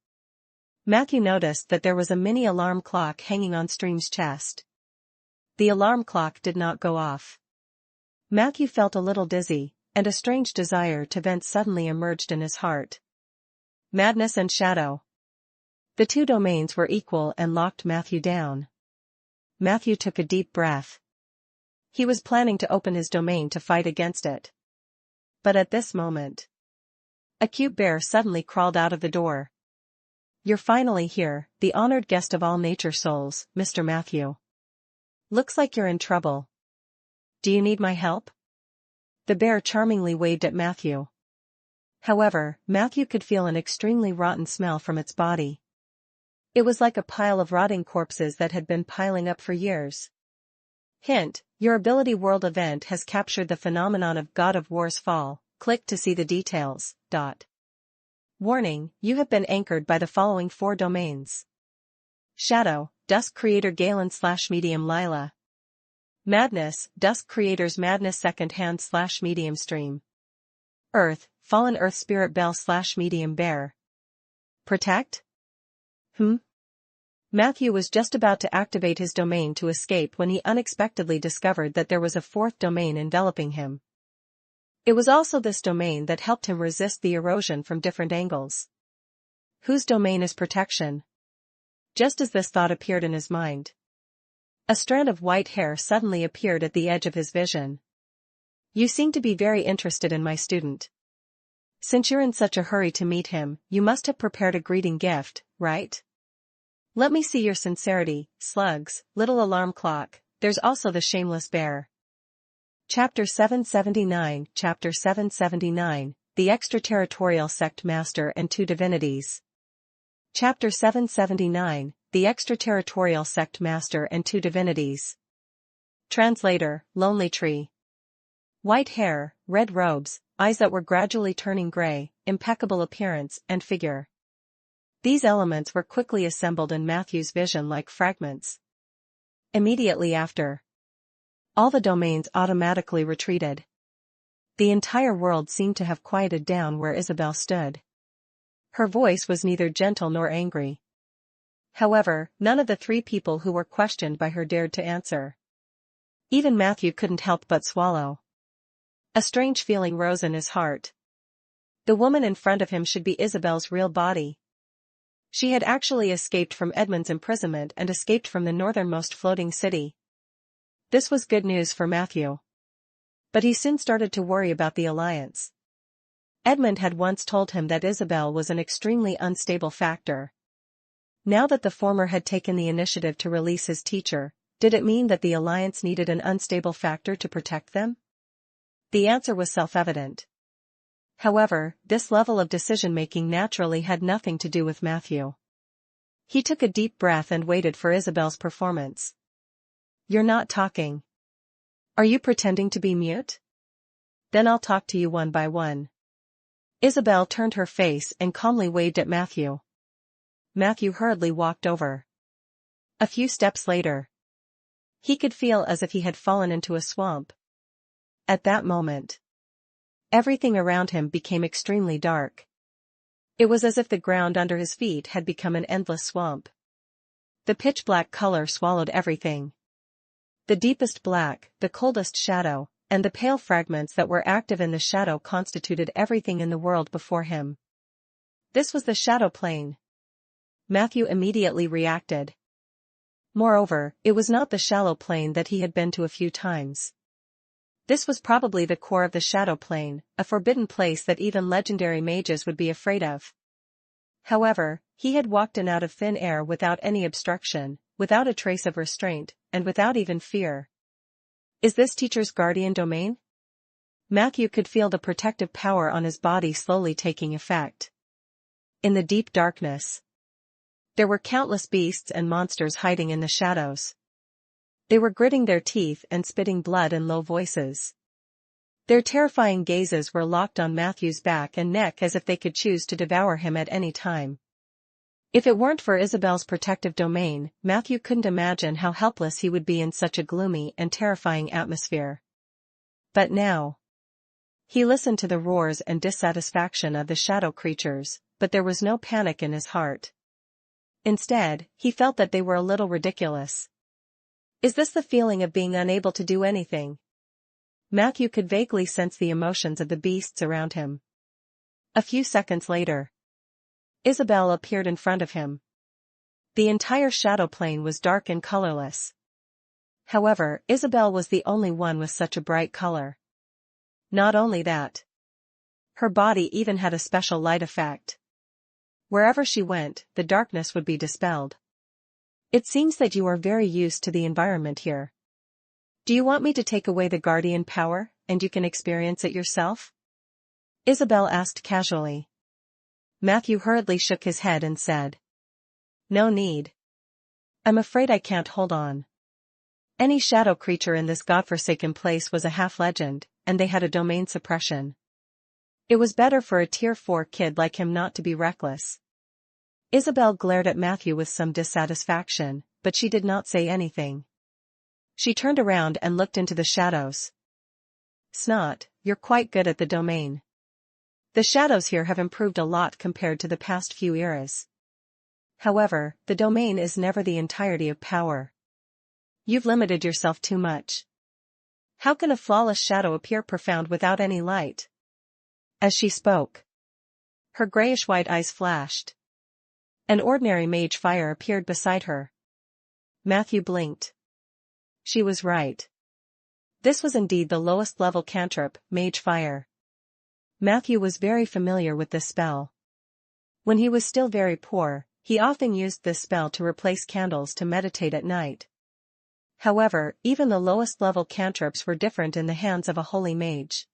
Matthew noticed that there was a mini alarm clock hanging on Stream's chest. The alarm clock did not go off. Matthew felt a little dizzy, and a strange desire to vent suddenly emerged in his heart. Madness and shadow. The two domains were equal and locked Matthew down. Matthew took a deep breath. He was planning to open his domain to fight against it. But at this moment, a cute bear suddenly crawled out of the door. You're finally here, the honored guest of all nature souls, Mr. Matthew. Looks like you're in trouble. Do you need my help? The bear charmingly waved at Matthew. However, Matthew could feel an extremely rotten smell from its body. It was like a pile of rotting corpses that had been piling up for years. Hint, your ability world event has captured the phenomenon of God of War's fall. Click to see the details. Warning, you have been anchored by the following 4 domains. Shadow, Dusk Creator Galen / Medium Lila. Madness, Dusk Creator's Madness Second Hand / Medium Stream. Earth, Fallen Earth Spirit Bell / Medium Bear. Protect? Matthew was just about to activate his domain to escape when he unexpectedly discovered that there was a 4th domain enveloping him. It was also this domain that helped him resist the erosion from different angles. Whose domain is protection? Just as this thought appeared in his mind, a strand of white hair suddenly appeared at the edge of his vision. You seem to be very interested in my student. Since you're in such a hurry to meet him, you must have prepared a greeting gift, right? Let me see your sincerity, slugs, little alarm clock. There's also the shameless bear. Chapter 779, Chapter 779, The Extraterritorial Sect Master and 2 Divinities. Chapter 779, The Extraterritorial Sect Master and 2 Divinities. Translator, Lonely Tree. White hair, red robes, eyes that were gradually turning gray, impeccable appearance and figure. These elements were quickly assembled in Matthew's vision like fragments. Immediately after, all the domains automatically retreated. The entire world seemed to have quieted down where Isabel stood. Her voice was neither gentle nor angry. However, none of the 3 people who were questioned by her dared to answer. Even Matthew couldn't help but swallow. A strange feeling rose in his heart. The woman in front of him should be Isabel's real body. She had actually escaped from Edmund's imprisonment and escaped from the northernmost floating city. This was good news for Matthew. But he soon started to worry about the alliance. Edmund had once told him that Isabel was an extremely unstable factor. Now that the former had taken the initiative to release his teacher, did it mean that the alliance needed an unstable factor to protect them? The answer was self-evident. However, this level of decision-making naturally had nothing to do with Matthew. He took a deep breath and waited for Isabel's performance. You're not talking. Are you pretending to be mute? Then I'll talk to you one by one. Isabel turned her face and calmly waved at Matthew. Matthew hurriedly walked over. A few steps later, he could feel as if he had fallen into a swamp. At that moment, everything around him became extremely dark. It was as if the ground under his feet had become an endless swamp. The pitch-black color swallowed everything. The deepest black, the coldest shadow, and the pale fragments that were active in the shadow constituted everything in the world before him. This was the shadow plane. Matthew immediately reacted. Moreover, it was not the shallow plane that he had been to a few times. This was probably the core of the shadow plane, a forbidden place that even legendary mages would be afraid of. However, he had walked in out of thin air without any obstruction, without a trace of restraint, and without even fear. Is this teacher's guardian domain? Matthew could feel the protective power on his body slowly taking effect. In the deep darkness, there were countless beasts and monsters hiding in the shadows. They were gritting their teeth and spitting blood in low voices. Their terrifying gazes were locked on Matthew's back and neck as if they could choose to devour him at any time. If it weren't for Isabel's protective domain, Matthew couldn't imagine how helpless he would be in such a gloomy and terrifying atmosphere. But now, he listened to the roars and dissatisfaction of the shadow creatures, but there was no panic in his heart. Instead, he felt that they were a little ridiculous. Is this the feeling of being unable to do anything? Matthew could vaguely sense the emotions of the beasts around him. A few seconds later, Isabel appeared in front of him. The entire shadow plane was dark and colorless. However, Isabel was the only one with such a bright color. Not only that, her body even had a special light effect. Wherever she went, the darkness would be dispelled. It seems that you are very used to the environment here. Do you want me to take away the guardian power, and you can experience it yourself? Isabel asked casually. Matthew hurriedly shook his head and said, No need. I'm afraid I can't hold on. Any shadow creature in this godforsaken place was a half-legend, and they had a domain suppression. It was better for a Tier 4 kid like him not to be reckless. Isabel glared at Matthew with some dissatisfaction, but she did not say anything. She turned around and looked into the shadows. Snot, you're quite good at the domain. The shadows here have improved a lot compared to the past few eras. However, the domain is never the entirety of power. You've limited yourself too much. How can a flawless shadow appear profound without any light? As she spoke, her grayish-white eyes flashed. An ordinary mage fire appeared beside her. Matthew blinked. She was right. This was indeed the lowest level cantrip, Mage Fire. Matthew was very familiar with this spell. When he was still very poor, he often used this spell to replace candles to meditate at night. However, even the lowest level cantrips were different in the hands of a holy mage.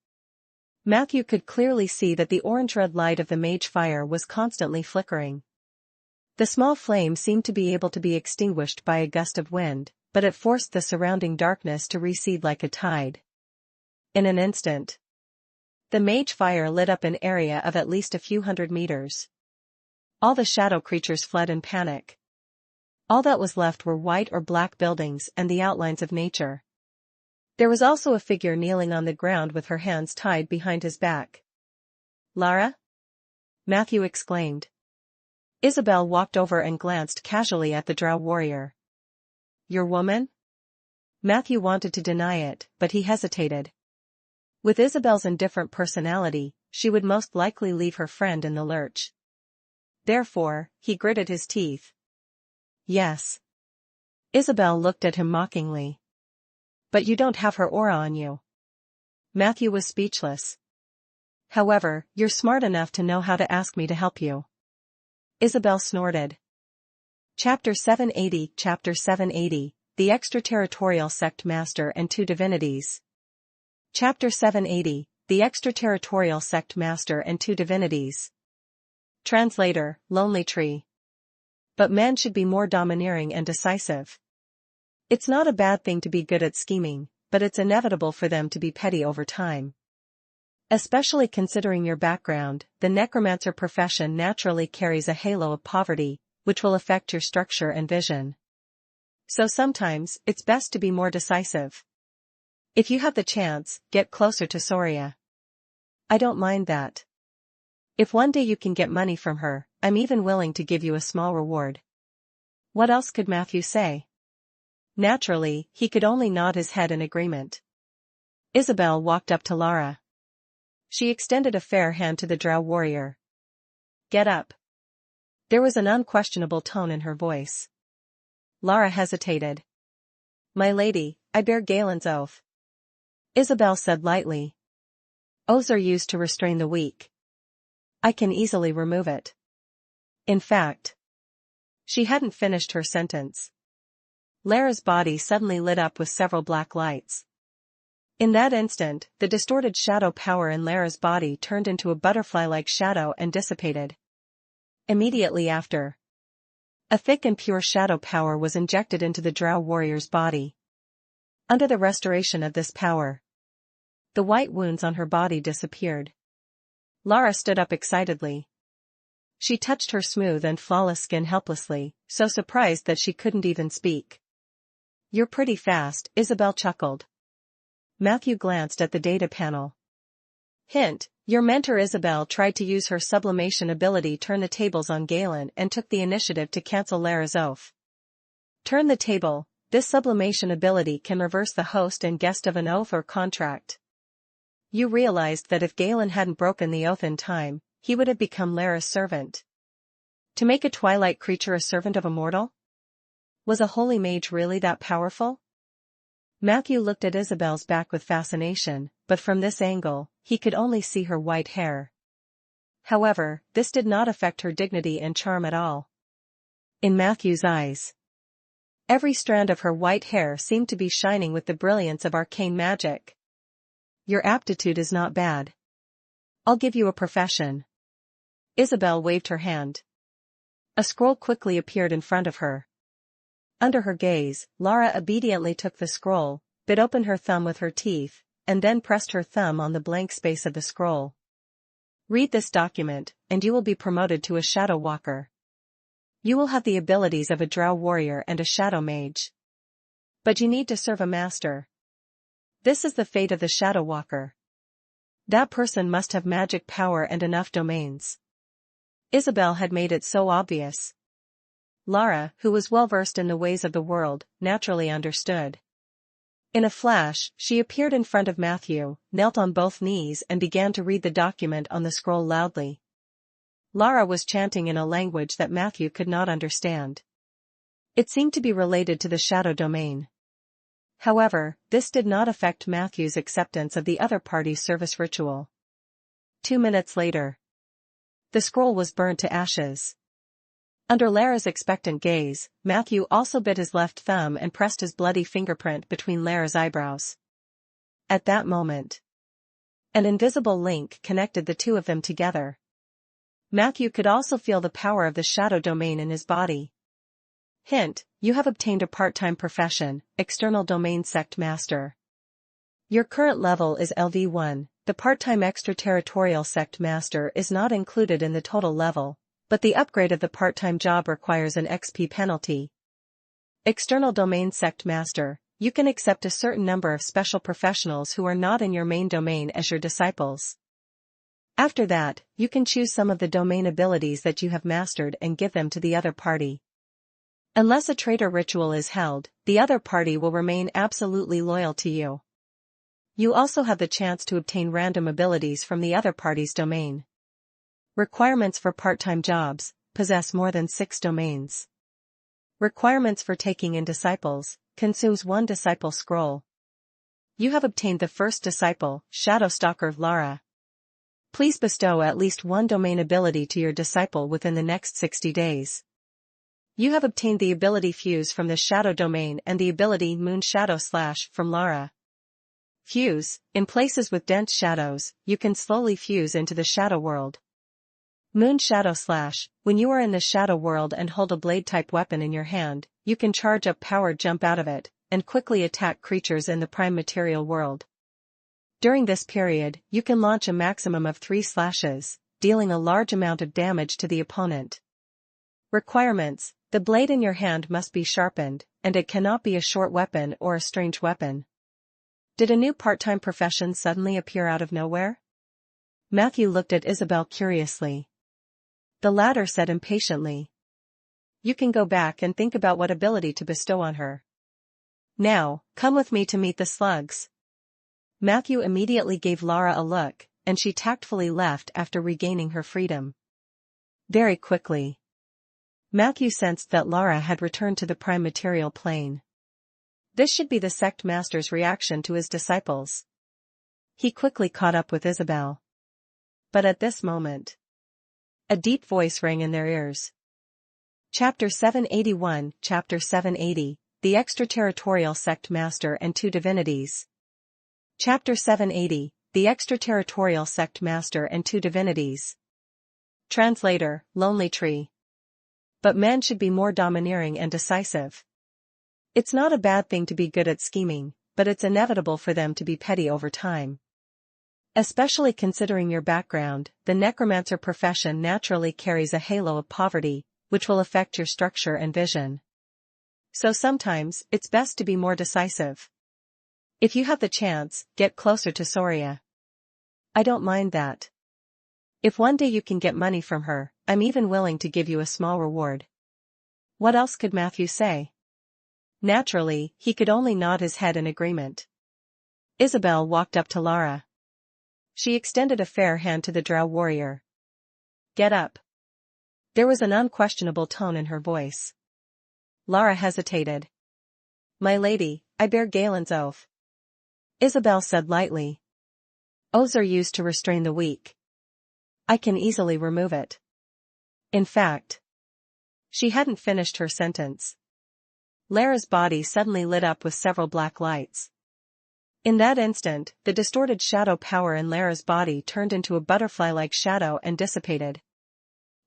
Matthew could clearly see that the orange-red light of the Mage Fire was constantly flickering. The small flame seemed to be able to be extinguished by a gust of wind, but it forced the surrounding darkness to recede like a tide. In an instant, the Mage Fire lit up an area of at least a few hundred meters. All the shadow creatures fled in panic. All that was left were white or black buildings and the outlines of nature. There was also a figure kneeling on the ground with her hands tied behind his back. "Lara?" Matthew exclaimed. Isabel walked over and glanced casually at the drow warrior. "Your woman?" Matthew wanted to deny it, but he hesitated. With Isabel's indifferent personality, she would most likely leave her friend in the lurch. Therefore, he gritted his teeth. "Yes." Isabel looked at him mockingly. "But you don't have her aura on you." Matthew was speechless. "However, you're smart enough to know how to ask me to help you." Isabel snorted. Chapter 780 Chapter 780, The Extraterritorial Sect Master and Two Divinities. Chapter 780, The Extraterritorial Sect Master and Two Divinities. Translator, Lonely Tree. But men should be more domineering and decisive. It's not a bad thing to be good at scheming, but it's inevitable for them to be petty over time. Especially considering your background, the necromancer profession naturally carries a halo of poverty, which will affect your structure and vision. So sometimes, it's best to be more decisive. If you have the chance, get closer to Soria. I don't mind that. If one day you can get money from her, I'm even willing to give you a small reward. What else could Matthew say? Naturally, he could only nod his head in agreement. Isabel walked up to Lara. She extended a fair hand to the drow warrior. "Get up." There was an unquestionable tone in her voice. Lara hesitated. "My lady, I bear Galen's oath." Isabel said lightly. "Oaths are used to restrain the weak. I can easily remove it." In fact, she hadn't finished her sentence. Lara's body suddenly lit up with several black lights. In that instant, the distorted shadow power in Lara's body turned into a butterfly-like shadow and dissipated. Immediately after, a thick and pure shadow power was injected into the drow warrior's body. Under the restoration of this power, the white wounds on her body disappeared. Lara stood up excitedly. She touched her smooth and flawless skin helplessly, so surprised that she couldn't even speak. "You're pretty fast," Isabel chuckled. Matthew glanced at the data panel. Hint, your mentor Isabel tried to use her sublimation ability turn the tables on Galen and took the initiative to cancel Lara's oath. Turn the table, this sublimation ability can reverse the host and guest of an oath or contract. You realized that if Galen hadn't broken the oath in time, he would have become Lara's servant. To make a twilight creature a servant of a mortal? Was a holy mage really that powerful? Matthew looked at Isabel's back with fascination, but from this angle, he could only see her white hair. However, this did not affect her dignity and charm at all. In Matthew's eyes, every strand of her white hair seemed to be shining with the brilliance of arcane magic. Your aptitude is not bad. I'll give you a profession. Isabel waved her hand. A scroll quickly appeared in front of her. Under her gaze, Lara obediently took the scroll, bit open her thumb with her teeth, and then pressed her thumb on the blank space of the scroll. Read this document, and you will be promoted to a Shadow Walker. You will have the abilities of a Drow Warrior and a Shadow Mage. But you need to serve a master. This is the fate of the Shadow Walker. That person must have magic power and enough domains. Isabel had made it so obvious. Lara, who was well versed in the ways of the world, naturally understood. In a flash, she appeared in front of Matthew, knelt on both knees and began to read the document on the scroll loudly. Lara was chanting in a language that Matthew could not understand. It seemed to be related to the shadow domain. However, this did not affect Matthew's acceptance of the other party's service ritual. 2 minutes later, the scroll was burned to ashes. Under Lara's expectant gaze, Matthew also bit his left thumb and pressed his bloody fingerprint between Lara's eyebrows. At that moment, an invisible link connected the two of them together. Matthew could also feel the power of the shadow domain in his body. Hint: you have obtained a part-time profession, External Domain Sect Master. Your current level is LV1, the part-time extraterritorial Sect Master is not included in the total level, but the upgrade of the part-time job requires an XP penalty. External Domain Sect Master, you can accept a certain number of special professionals who are not in your main domain as your disciples. After that, you can choose some of the domain abilities that you have mastered and give them to the other party. Unless a traitor ritual is held, the other party will remain absolutely loyal to you. You also have the chance to obtain random abilities from the other party's domain. Requirements for part-time jobs: possess more than 6 domains. Requirements for taking in disciples: consumes 1 disciple scroll. You have obtained the first disciple, Shadowstalker Lara. Please bestow at least 1 domain ability to your disciple within the next 60 days. You have obtained the ability Fuse from the Shadow Domain and the ability Moon Shadow Slash from Lara. Fuse: in places with dense shadows, you can slowly fuse into the shadow world. Moon Shadow Slash: when you are in the shadow world and hold a blade-type weapon in your hand, you can charge up power jump out of it, and quickly attack creatures in the prime material world. During this period, you can launch a maximum of 3 slashes, dealing a large amount of damage to the opponent. Requirements: the blade in your hand must be sharpened, and it cannot be a short weapon or a strange weapon. Did a new part-time profession suddenly appear out of nowhere? Matthew looked at Isabel curiously. The latter said impatiently, "You can go back and think about what ability to bestow on her. Now, come with me to meet the slugs." Matthew immediately gave Lara a look, and she tactfully left after regaining her freedom. Very quickly, Matthew sensed that Lara had returned to the prime material plane. This should be the sect master's reaction to his disciples. He quickly caught up with Isabel. But at this moment, a deep voice rang in their ears. Chapter 781, Chapter 780, The Extraterritorial Sect Master and 2 Divinities. Chapter 780, The Extraterritorial Sect Master and 2 Divinities. Translator: Lonely Tree. But men should be more domineering and decisive. It's not a bad thing to be good at scheming, but it's inevitable for them to be petty over time. Especially considering your background, the necromancer profession naturally carries a halo of poverty, which will affect your structure and vision. So sometimes, it's best to be more decisive. If you have the chance, get closer to Soria. I don't mind that. If one day you can get money from her, I'm even willing to give you a small reward. What else could Matthew say? Naturally, he could only nod his head in agreement. Isabel walked up to Lara. She extended a fair hand to the Drow warrior. Get up. There was an unquestionable tone in her voice. Lara hesitated. My lady, I bear Galen's oath. Isabel said lightly. Oaths are used to restrain the weak. I can easily remove it. In fact, she hadn't finished her sentence. Lara's body suddenly lit up with several black lights. In that instant, the distorted shadow power in Lara's body turned into a butterfly-like shadow and dissipated.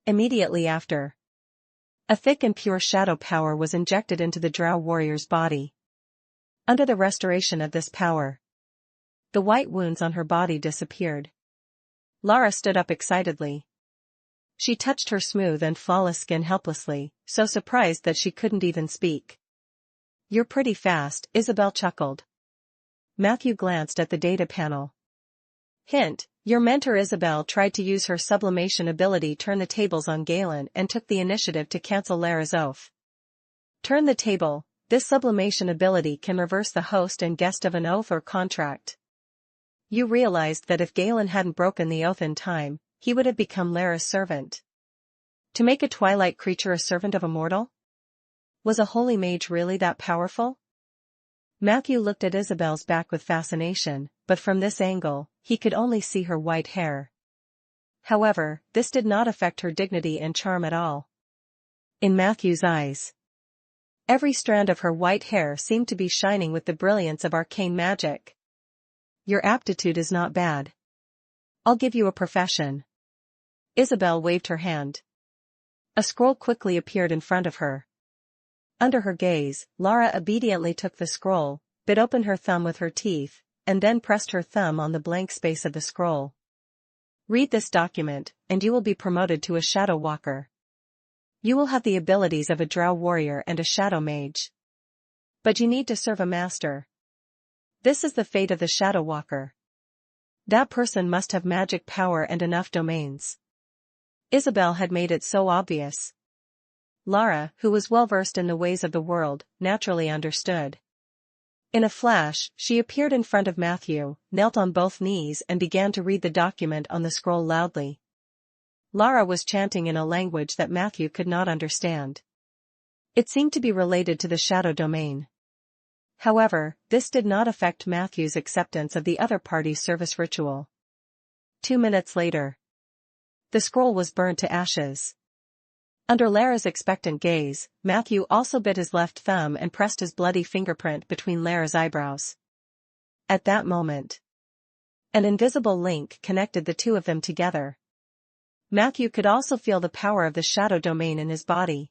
Immediately after, A thick and pure shadow power was injected into the drow warrior's body. Under the restoration of this power, the white wounds on her body disappeared. Lara stood up excitedly. She touched her smooth and flawless skin helplessly, so surprised that she couldn't even speak. "You're pretty fast," Isabel chuckled. Matthew glanced at the data panel. Hint: your mentor Isabel tried to use her sublimation ability turn the tables on Galen and took the initiative to cancel Lara's oath. Turn the table: this sublimation ability can reverse the host and guest of an oath or contract. You realized that if Galen hadn't broken the oath in time, he would have become Lara's servant. To make a twilight creature a servant of a mortal? Was a holy mage really that powerful? Matthew looked at Isabel's back with fascination, but from this angle, he could only see her white hair. However, this did not affect her dignity and charm at all. In Matthew's eyes, every strand of her white hair seemed to be shining with the brilliance of arcane magic. "Your aptitude is not bad. I'll give you a profession." Isabel waved her hand. A scroll quickly appeared in front of her. Under her gaze, Lara obediently took the scroll, bit open her thumb with her teeth, and then pressed her thumb on the blank space of the scroll. "Read this document, and you will be promoted to a Shadow Walker. You will have the abilities of a Drow warrior and a Shadow mage. But you need to serve a master. This is the fate of the Shadow Walker. That person must have magic power and enough domains." Isabel had made it so obvious. Lara, who was well versed in the ways of the world, naturally understood. In a flash, she appeared in front of Matthew, knelt on both knees and began to read the document on the scroll loudly. Lara was chanting in a language that Matthew could not understand. It seemed to be related to the shadow domain. However, this did not affect Matthew's acceptance of the other party's service ritual. 2 minutes later, the scroll was burned to ashes. Under Lara's expectant gaze, Matthew also bit his left thumb and pressed his bloody fingerprint between Lara's eyebrows. At that moment, an invisible link connected the two of them together. Matthew could also feel the power of the shadow domain in his body.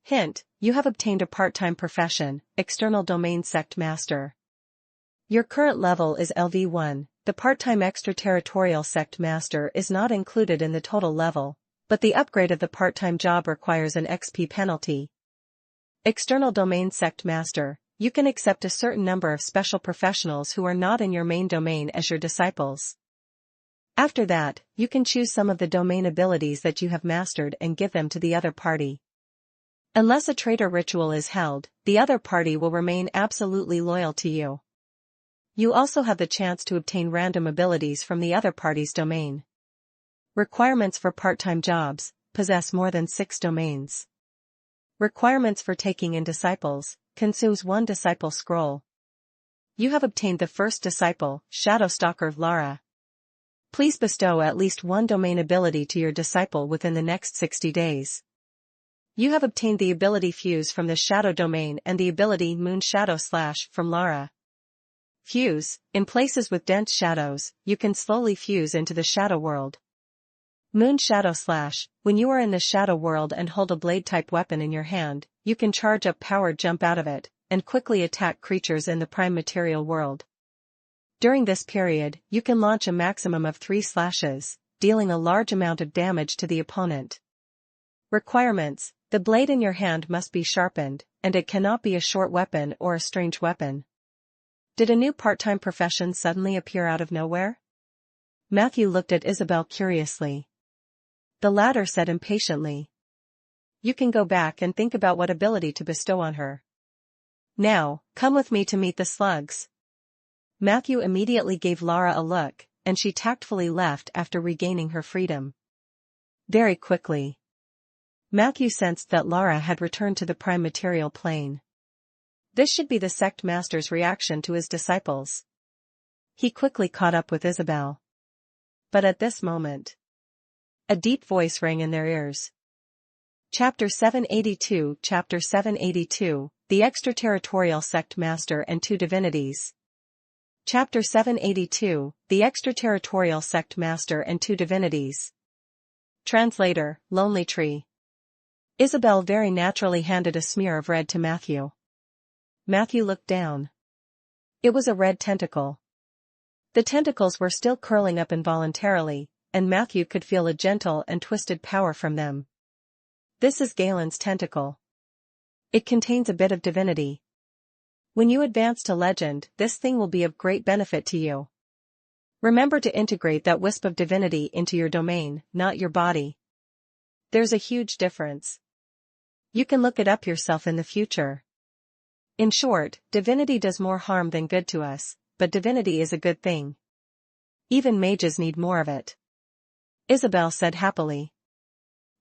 Hint: you have obtained a part-time profession, External Domain Sect Master. Your current level is LV1, the part-time extraterritorial Sect Master is not included in the total level, but the upgrade of the part-time job requires an XP penalty. External Domain Sect Master: you can accept a certain number of special professionals who are not in your main domain as your disciples. After that, you can choose some of the domain abilities that you have mastered and give them to the other party. Unless a traitor ritual is held, the other party will remain absolutely loyal to you. You also have the chance to obtain random abilities from the other party's domain. Requirements for part-time jobs: possess more than 6 domains. Requirements for taking in disciples: consumes 1 disciple scroll. You have obtained the first disciple, Shadowstalker Lara. Please bestow at least 1 domain ability to your disciple within the next 60 days. You have obtained the ability Fuse from the Shadow Domain and the ability Moon Shadow Slash from Lara. Fuse: in places with dense shadows, you can slowly fuse into the shadow world. Moon Shadow Slash: when you are in the shadow world and hold a blade-type weapon in your hand, you can charge up power jump out of it, and quickly attack creatures in the prime material world. During this period, you can launch a maximum of 3 slashes, dealing a large amount of damage to the opponent. Requirements: the blade in your hand must be sharpened, and it cannot be a short weapon or a strange weapon. Did a new part-time profession suddenly appear out of nowhere? Matthew looked at Isabel curiously. The latter said impatiently, "You can go back and think about what ability to bestow on her. Now, come with me to meet the slugs." Matthew immediately gave Lara a look, and she tactfully left after regaining her freedom. Very quickly, Matthew sensed that Lara had returned to the prime material plane. This should be the sect master's reaction to his disciples. He quickly caught up with Isabel. But at this moment, a deep voice rang in their ears. Chapter 782 Chapter 782, The Extraterritorial Sect Master and 2 Divinities. Chapter 782, The Extraterritorial Sect Master and 2 Divinities. Translator, Lonely Tree. Isabel very naturally handed a smear of red to Matthew. Matthew looked down. It was a red tentacle. The tentacles were still curling up involuntarily, and Matthew could feel a gentle and twisted power from them. This is Galen's tentacle. It contains a bit of divinity. When you advance to legend, this thing will be of great benefit to you. Remember to integrate that wisp of divinity into your domain, not your body. There's a huge difference. You can look it up yourself in the future. In short, divinity does more harm than good to us, but divinity is a good thing. Even mages need more of it. Isabel said happily.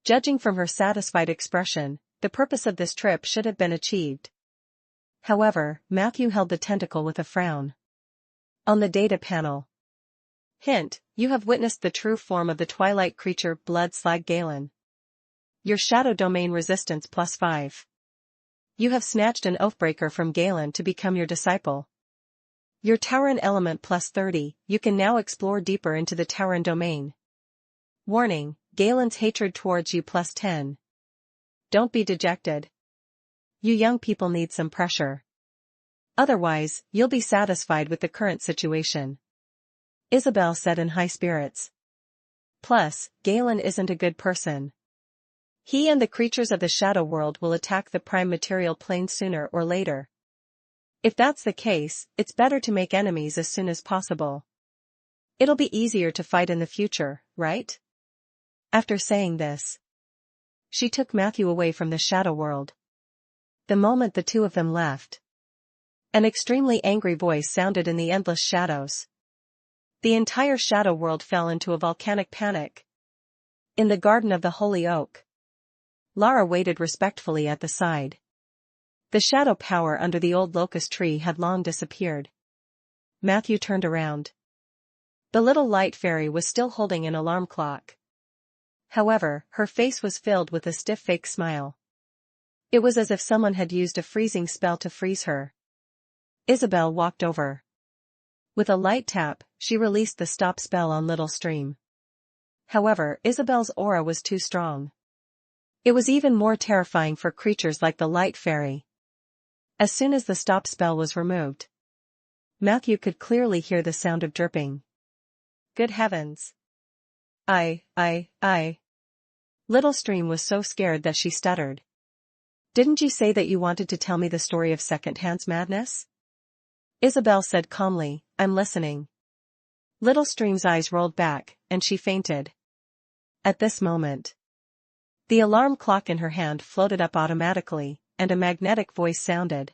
Judging from her satisfied expression, the purpose of this trip should have been achieved. However, Matthew held the tentacle with a frown. On the data panel. Hint, you have witnessed the true form of the twilight creature Blood Slag Galen. Your shadow domain resistance +5. You have snatched an oathbreaker from Galen to become your disciple. Your Tauren element +30, you can now explore deeper into the Tauren domain. Warning, Galen's hatred towards you +10. Don't be dejected. You young people need some pressure. Otherwise, you'll be satisfied with the current situation. Isabel said in high spirits. Plus, Galen isn't a good person. He and the creatures of the shadow world will attack the prime material plane sooner or later. If that's the case, it's better to make enemies as soon as possible. It'll be easier to fight in the future, right? After saying this, she took Matthew away from the shadow world. The moment the two of them left, an extremely angry voice sounded in the endless shadows. The entire shadow world fell into a volcanic panic. In the garden of the Holy Oak, Lara waited respectfully at the side. The shadow power under the old locust tree had long disappeared. Matthew turned around. The little light fairy was still holding an alarm clock. However, her face was filled with a stiff fake smile. It was as if someone had used a freezing spell to freeze her. Isabel walked over. With a light tap, she released the stop spell on Little Stream. However, Isabel's aura was too strong. It was even more terrifying for creatures like the Light Fairy. As soon as the stop spell was removed, Matthew could clearly hear the sound of dripping. Good heavens. I. Little Stream was so scared that she stuttered. Didn't you say that you wanted to tell me the story of second-hand madness? Isabel said calmly, I'm listening. Little Stream's eyes rolled back, and she fainted. At this moment, the alarm clock in her hand floated up automatically, and a magnetic voice sounded.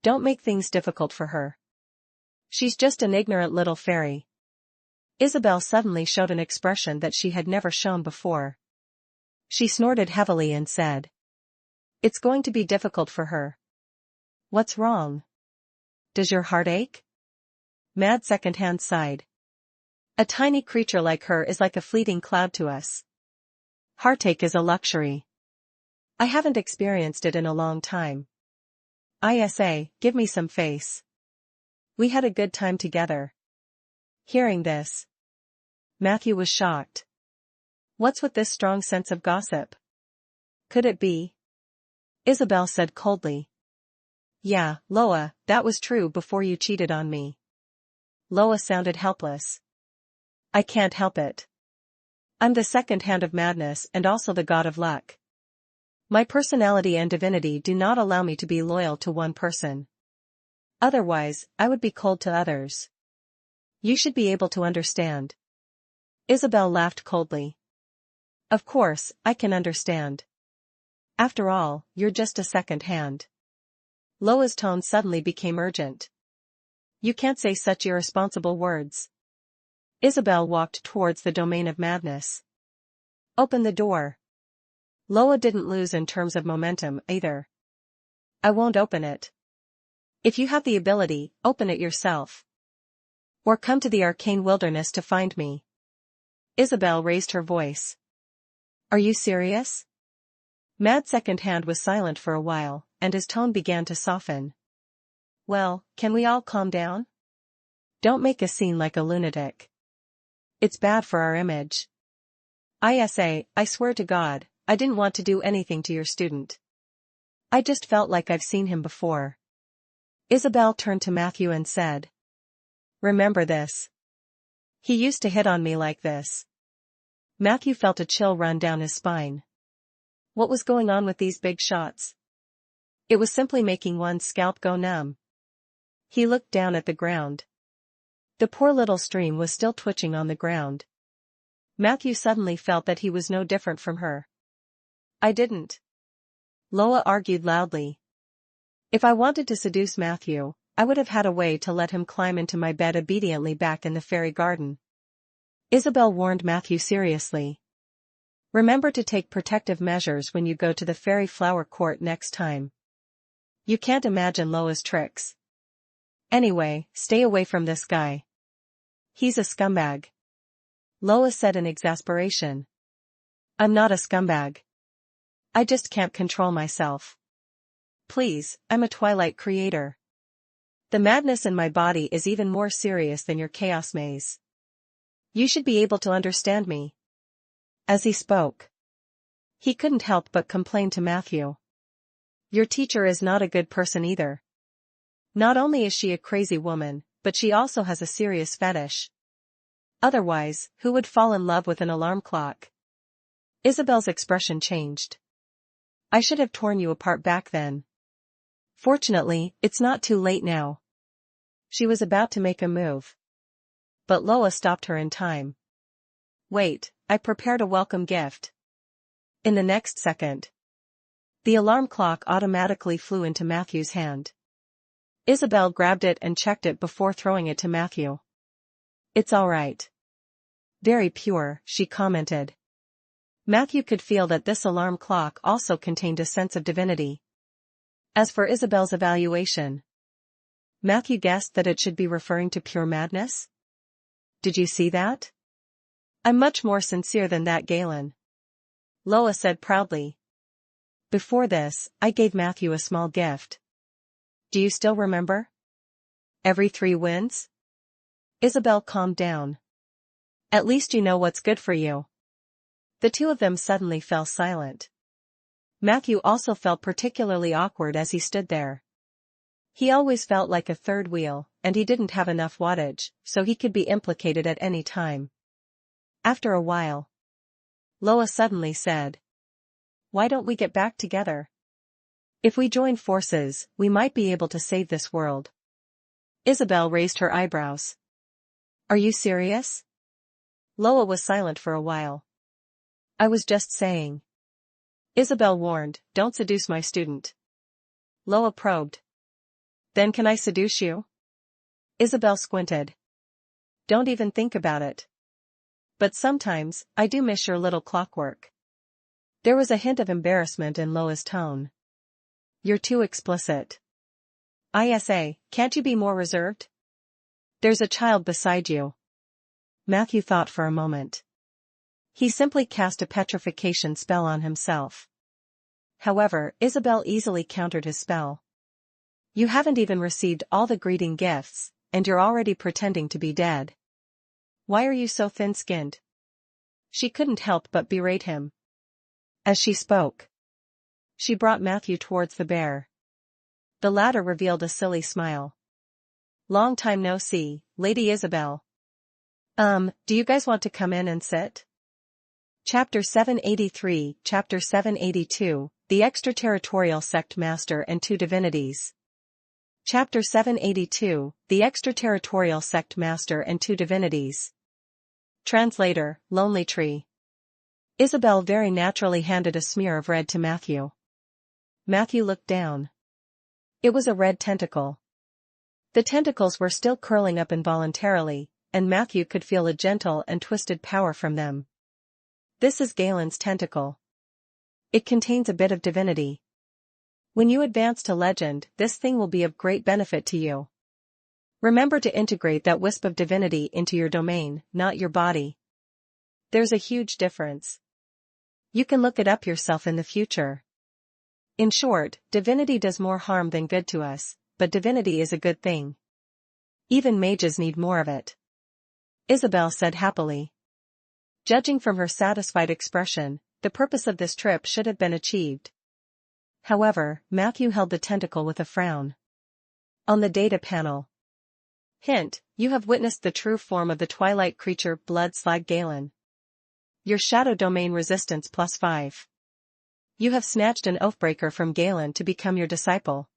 Don't make things difficult for her. She's just an ignorant little fairy. Isabel suddenly showed an expression that she had never shown before. She snorted heavily and said, It's going to be difficult for her. What's wrong? Does your heart ache? Mad Secondhand sighed. A tiny creature like her is like a fleeting cloud to us. Heartache is a luxury. I haven't experienced it in a long time. ISA, give me some face. We had a good time together. Hearing this, Matthew was shocked. What's with this strong sense of gossip? Could it be? Isabel said coldly. Yeah, Loa, that was true before you cheated on me. Loa sounded helpless. I can't help it. I'm the second hand of madness and also the god of luck. My personality and divinity do not allow me to be loyal to one person. Otherwise, I would be cold to others. You should be able to understand. Isabel laughed coldly. Of course, I can understand. After all, you're just a second hand. Loa's tone suddenly became urgent. You can't say such irresponsible words. Isabel walked towards the domain of madness. Open the door. Loa didn't lose in terms of momentum either. I won't open it. If you have the ability, open it yourself. Or come to the arcane wilderness to find me. Isabel raised her voice. Are you serious? Mad Secondhand was silent for a while, and his tone began to soften. Well, can we all calm down? Don't make a scene like a lunatic. It's bad for our image. ISA, I swear to God, I didn't want to do anything to your student. I just felt like I've seen him before. Isabel turned to Matthew and said, "Remember this. He used to hit on me like this." Matthew felt a chill run down his spine. What was going on with these big shots? It was simply making one's scalp go numb. He looked down at the ground. The poor little stream was still twitching on the ground. Matthew suddenly felt that he was no different from her. "I didn't," Loa argued loudly. "If I wanted to seduce Matthew, I would have had a way to let him climb into my bed obediently back in the fairy garden." Isabel warned Matthew seriously. "Remember to take protective measures when you go to the fairy flower court next time. You can't imagine Loa's tricks. Anyway, stay away from this guy. He's a scumbag," Loa said in exasperation. "I'm not a scumbag. I just can't control myself. Please, I'm a Twilight creator. The madness in my body is even more serious than your chaos maze. You should be able to understand me." As he spoke, he couldn't help but complain to Matthew. "Your teacher is not a good person either. Not only is she a crazy woman, but she also has a serious fetish. Otherwise, who would fall in love with an alarm clock?" Isabel's expression changed. "I should have torn you apart back then. Fortunately, it's not too late now." She was about to make a move, but Loa stopped her in time. "Wait, I prepared a welcome gift." In the next second, the alarm clock automatically flew into Matthew's hand. Isabel grabbed it and checked it before throwing it to Matthew. "It's all right. Very pure," she commented. Matthew could feel that this alarm clock also contained a sense of divinity. As for Isabel's evaluation, Matthew guessed that it should be referring to pure madness. "Did you see that? I'm much more sincere than that, Galen," Loa said proudly. "Before this, I gave Matthew a small gift. Do you still remember? Every 3 wins?" Isabel calmed down. "At least you know what's good for you." The two of them suddenly fell silent. Matthew also felt particularly awkward as he stood there. He always felt like a third wheel, and he didn't have enough wattage, so he could be implicated at any time. After a while, Loa suddenly said, "Why don't we get back together? If we join forces, we might be able to save this world." Isabel raised her eyebrows. "Are you serious?" Loa was silent for a while. "I was just saying." Isabel warned, "Don't seduce my student." Loa probed. "Then can I seduce you?" Isabel squinted. "Don't even think about it. But sometimes, I do miss your little clockwork." There was a hint of embarrassment in Loa's tone. "You're too explicit." "ISA, can't you be more reserved? There's a child beside you." Matthew thought for a moment. He simply cast a petrification spell on himself. However, Isabel easily countered his spell. "You haven't even received all the greeting gifts, and you're already pretending to be dead. Why are you so thin-skinned?" She couldn't help but berate him. As she spoke, she brought Matthew towards the bear. The latter revealed a silly smile. "Long time no see, Lady Isabel. Do you guys want to come in and sit?" Chapter 783, Chapter 782, The Extraterritorial Sect Master and Two Divinities. Chapter 782, The Extraterritorial Sect Master and Two Divinities. Translator, Lonely Tree. Isabel very naturally handed a smear of red to Matthew. Matthew looked down. It was a red tentacle. The tentacles were still curling up involuntarily, and Matthew could feel a gentle and twisted power from them. "This is Galen's tentacle. It contains a bit of divinity. When you advance to legend, this thing will be of great benefit to you. Remember to integrate that wisp of divinity into your domain, not your body. There's a huge difference. You can look it up yourself in the future. In short, divinity does more harm than good to us, but divinity is a good thing. Even mages need more of it," Isabel said happily. Judging from her satisfied expression, the purpose of this trip should have been achieved. However, Matthew held the tentacle with a frown. On the data panel. Hint, you have witnessed the true form of the twilight creature Blood Slag Galen. Your shadow domain resistance +5. You have snatched an oathbreaker from Galen to become your disciple.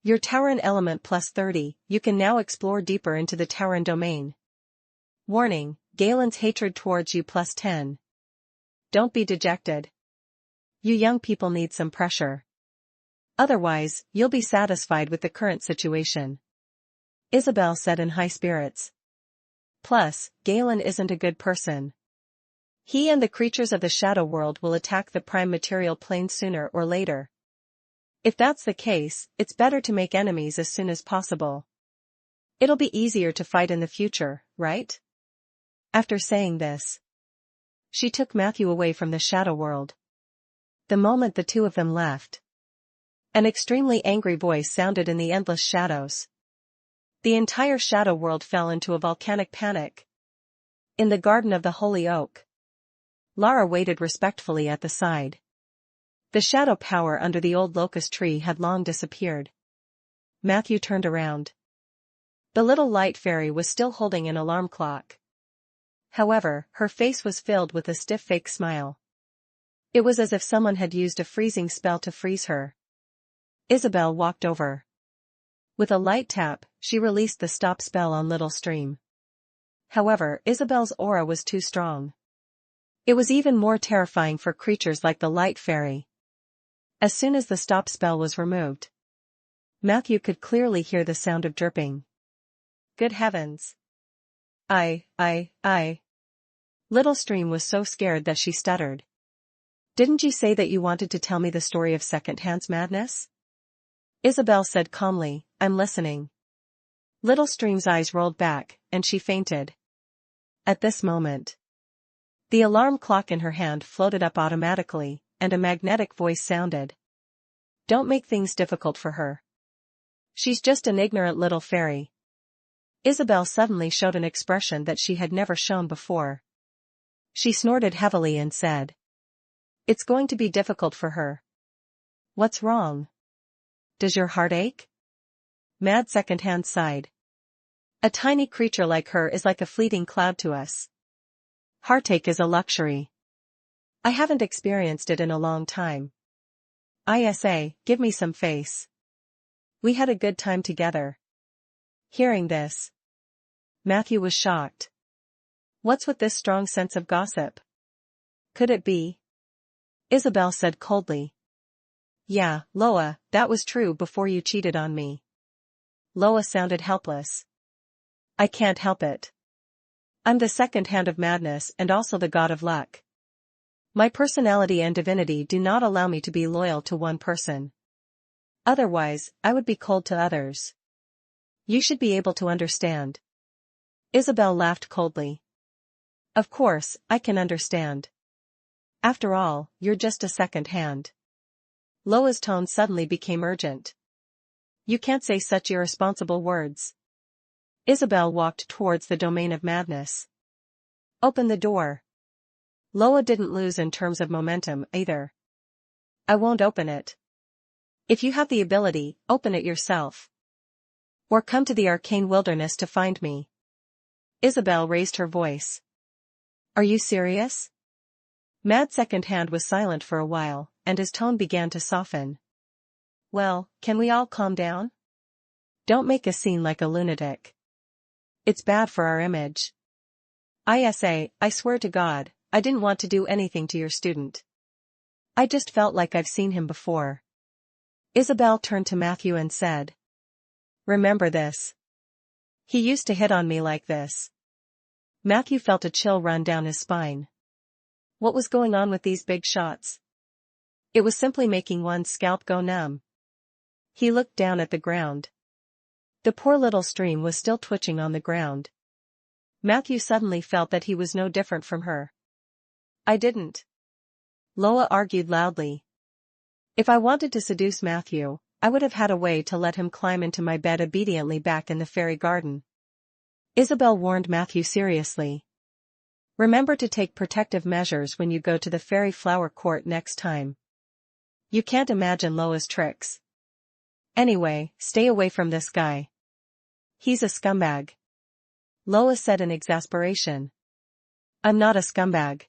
Your Tauren element +30, you can now explore deeper into the Tauren domain. Warning, Galen's hatred towards you +10. Don't be dejected. You young people need some pressure. Otherwise, you'll be satisfied with the current situation. Isabel said in high spirits. Plus, Galen isn't a good person. He and the creatures of the shadow world will attack the prime material plane sooner or later. If that's the case, it's better to make enemies as soon as possible. It'll be easier to fight in the future, right? After saying this, she took Matthew away from the shadow world. The moment the two of them left, an extremely angry voice sounded in the endless shadows. The entire shadow world fell into a volcanic panic. In the garden of the Holy Oak, Lara waited respectfully at the side. The shadow power under the old locust tree had long disappeared. Matthew turned around. The little light fairy was still holding an alarm clock. However, her face was filled with a stiff fake smile. It was as if someone had used a freezing spell to freeze her. Isabel walked over. With a light tap, she released the stop spell on Little Stream. However, Isabel's aura was too strong. It was even more terrifying for creatures like the Light Fairy. As soon as the stop spell was removed, Matthew could clearly hear the sound of dripping. Good heavens. Little Stream was so scared that she stuttered. Didn't you say that you wanted to tell me the story of second-hand madness? Isabel said calmly, I'm listening. Little Stream's eyes rolled back, and she fainted. At this moment, the alarm clock in her hand floated up automatically, and a magnetic voice sounded. Don't make things difficult for her. She's just an ignorant little fairy. Isabel suddenly showed an expression that she had never shown before. She snorted heavily and said, It's going to be difficult for her. What's wrong? Does your heart ache? Mad Secondhand sighed. A tiny creature like her is like a fleeting cloud to us. Heartache is a luxury. I haven't experienced it in a long time. ISA, give me some face. We had a good time together. Hearing this, Matthew was shocked. What's with this strong sense of gossip? Could it be? Isabel said coldly. Yeah, Loa, that was true before you cheated on me. Loa sounded helpless. I can't help it. I'm the second hand of madness and also the god of luck. My personality and divinity do not allow me to be loyal to one person. Otherwise, I would be cold to others. You should be able to understand. Isabel laughed coldly. Of course, I can understand. After all, you're just a second hand. Loa's tone suddenly became urgent. You can't say such irresponsible words. Isabel walked towards the domain of madness. Open the door. Loa didn't lose in terms of momentum either. I won't open it. If you have the ability, open it yourself. Or come to the arcane wilderness to find me. Isabel raised her voice. Are you serious? Mad Secondhand was silent for a while, and his tone began to soften. Well, can we all calm down? Don't make a scene like a lunatic. It's bad for our image. I swear to God, I didn't want to do anything to your student. I just felt like I've seen him before. Isabel turned to Matthew and said. Remember this. He used to hit on me like this. Matthew felt a chill run down his spine. What was going on with these big shots? It was simply making one's scalp go numb. He looked down at the ground. The poor little stream was still twitching on the ground. Matthew suddenly felt that he was no different from her. I didn't. Loa argued loudly. If I wanted to seduce Matthew, I would have had a way to let him climb into my bed obediently back in the fairy garden. Isabel warned Matthew seriously. Remember to take protective measures when you go to the fairy flower court next time. You can't imagine Loa's tricks. Anyway, stay away from this guy. He's a scumbag. Loa said in exasperation. I'm not a scumbag.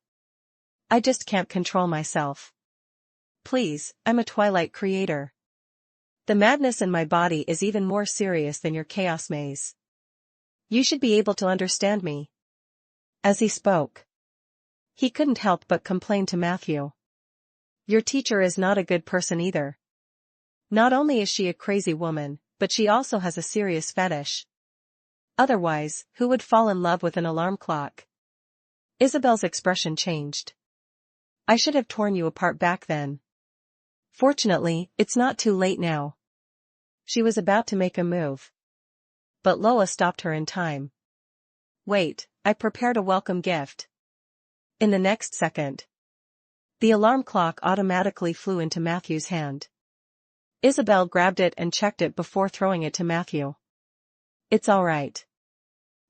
I just can't control myself. Please, I'm a Twilight creator. The madness in my body is even more serious than your chaos maze. You should be able to understand me. As he spoke, he couldn't help but complain to Matthew. Your teacher is not a good person either. Not only is she a crazy woman, but she also has a serious fetish. Otherwise, who would fall in love with an alarm clock? Isabel's expression changed. I should have torn you apart back then. Fortunately, it's not too late now. She was about to make a move. But Loa stopped her in time. Wait, I prepared a welcome gift. In the next second, the alarm clock automatically flew into Matthew's hand. Isabel grabbed it and checked it before throwing it to Matthew. It's all right.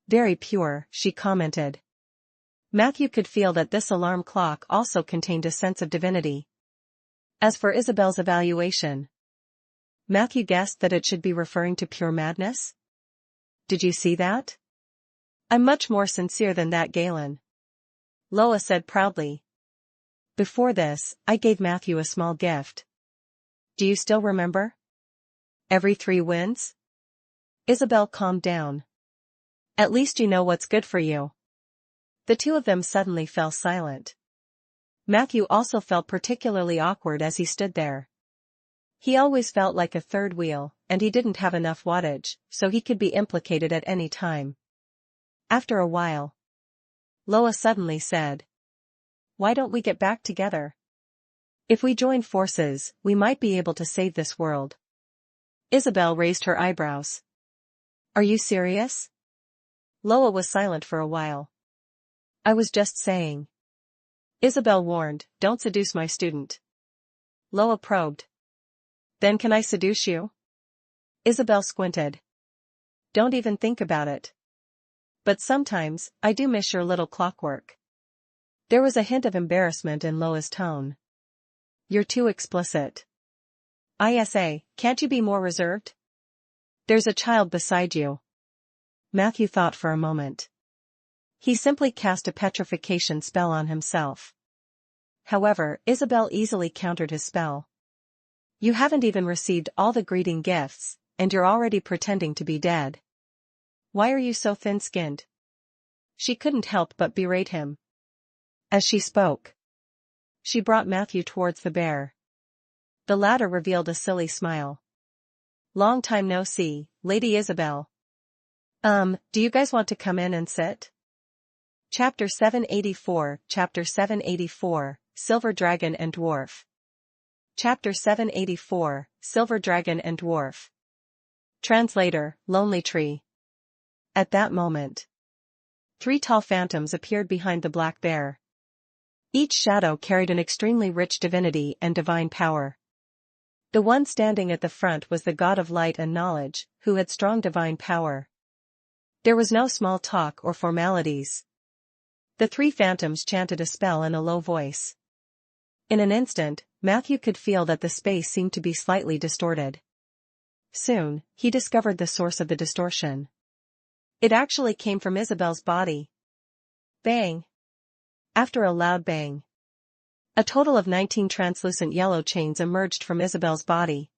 Very pure, she commented. Matthew could feel that this alarm clock also contained a sense of divinity. As for Isabel's evaluation, Matthew guessed that it should be referring to pure madness. Did you see that? I'm much more sincere than that, Galen. Loa said proudly. Before this, I gave Matthew a small gift. Do you still remember? Every 3 wins? Isabel calmed down. At least you know what's good for you. The two of them suddenly fell silent. Matthew also felt particularly awkward as he stood there. He always felt like a third wheel, and he didn't have enough wattage, so he could be implicated at any time. After a while, Loa suddenly said, "Why don't we get back together? If we join forces, we might be able to save this world." Isabel raised her eyebrows. Are you serious? Loa was silent for a while. I was just saying. Isabel warned, don't seduce my student. Loa probed. Then can I seduce you? Isabel squinted. Don't even think about it. But sometimes, I do miss your little clockwork. There was a hint of embarrassment in Loa's tone. You're too explicit. ISA, can't you be more reserved? There's a child beside you. Matthew thought for a moment. He simply cast a petrification spell on himself. However, Isabel easily countered his spell. You haven't even received all the greeting gifts, and you're already pretending to be dead. Why are you so thin-skinned? She couldn't help but berate him. As she spoke, she brought Matthew towards the bear. The latter revealed a silly smile. Long time no see, Lady Isabel. Do you guys want to come in and sit? Chapter 784, Chapter 784, Silver Dragon and Dwarf. Chapter 784, Silver Dragon and Dwarf. Translator, Lonely Tree. At that moment, 3 tall phantoms appeared behind the black bear. Each shadow carried an extremely rich divinity and divine power. The one standing at the front was the god of light and knowledge, who had strong divine power. There was no small talk or formalities. The 3 phantoms chanted a spell in a low voice. In an instant, Matthew could feel that the space seemed to be slightly distorted. Soon, he discovered the source of the distortion. It actually came from Isabel's body. Bang! After a loud bang, a total of 19 translucent yellow chains emerged from Isabel's body.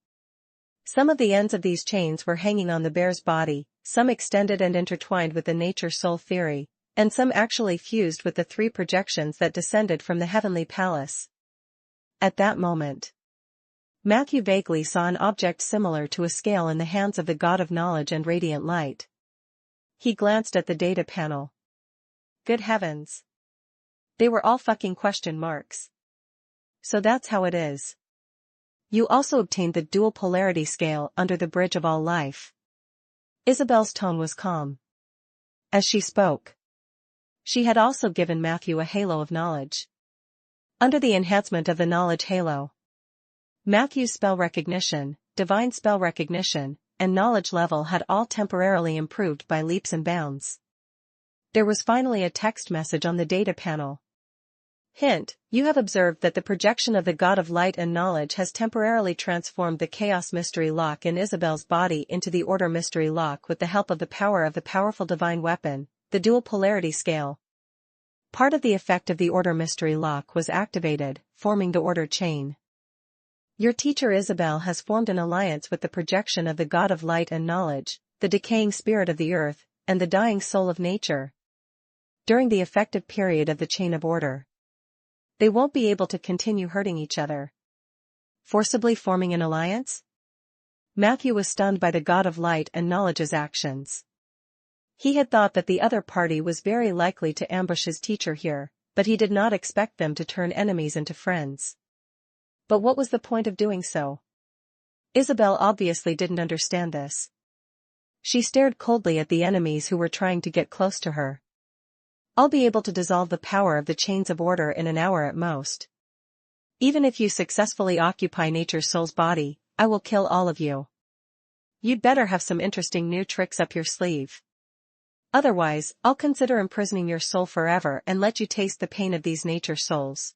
Some of the ends of these chains were hanging on the bear's body, some extended and intertwined with the nature soul theory, and some actually fused with the 3 projections that descended from the heavenly palace. At that moment, Matthew vaguely saw an object similar to a scale in the hands of the god of knowledge and radiant light. He glanced at the data panel. Good heavens! They were all fucking question marks. So that's how it is. You also obtained the dual polarity scale under the bridge of all life. Isabel's tone was calm. As she spoke, she had also given Matthew a halo of knowledge. Under the enhancement of the knowledge halo, Matthew's spell recognition, divine spell recognition, and knowledge level had all temporarily improved by leaps and bounds. There was finally a text message on the data panel. Hint, you have observed that the projection of the God of Light and Knowledge has temporarily transformed the Chaos Mystery Lock in Isabel's body into the Order Mystery Lock with the help of the power of the powerful divine weapon, the Dual Polarity Scale. Part of the effect of the Order Mystery Lock was activated, forming the Order Chain. Your teacher Isabel has formed an alliance with the projection of the God of Light and Knowledge, the decaying spirit of the earth, and the dying soul of nature. During the effective period of the Chain of Order, they won't be able to continue hurting each other. Forcibly forming an alliance? Matthew was stunned by the God of Light and Knowledge's actions. He had thought that the other party was very likely to ambush his teacher here, but he did not expect them to turn enemies into friends. But what was the point of doing so? Isabel obviously didn't understand this. She stared coldly at the enemies who were trying to get close to her. I'll be able to dissolve the power of the chains of order in an hour at most. Even if you successfully occupy nature's soul's body, I will kill all of you. You'd better have some interesting new tricks up your sleeve. Otherwise, I'll consider imprisoning your soul forever and let you taste the pain of these nature souls.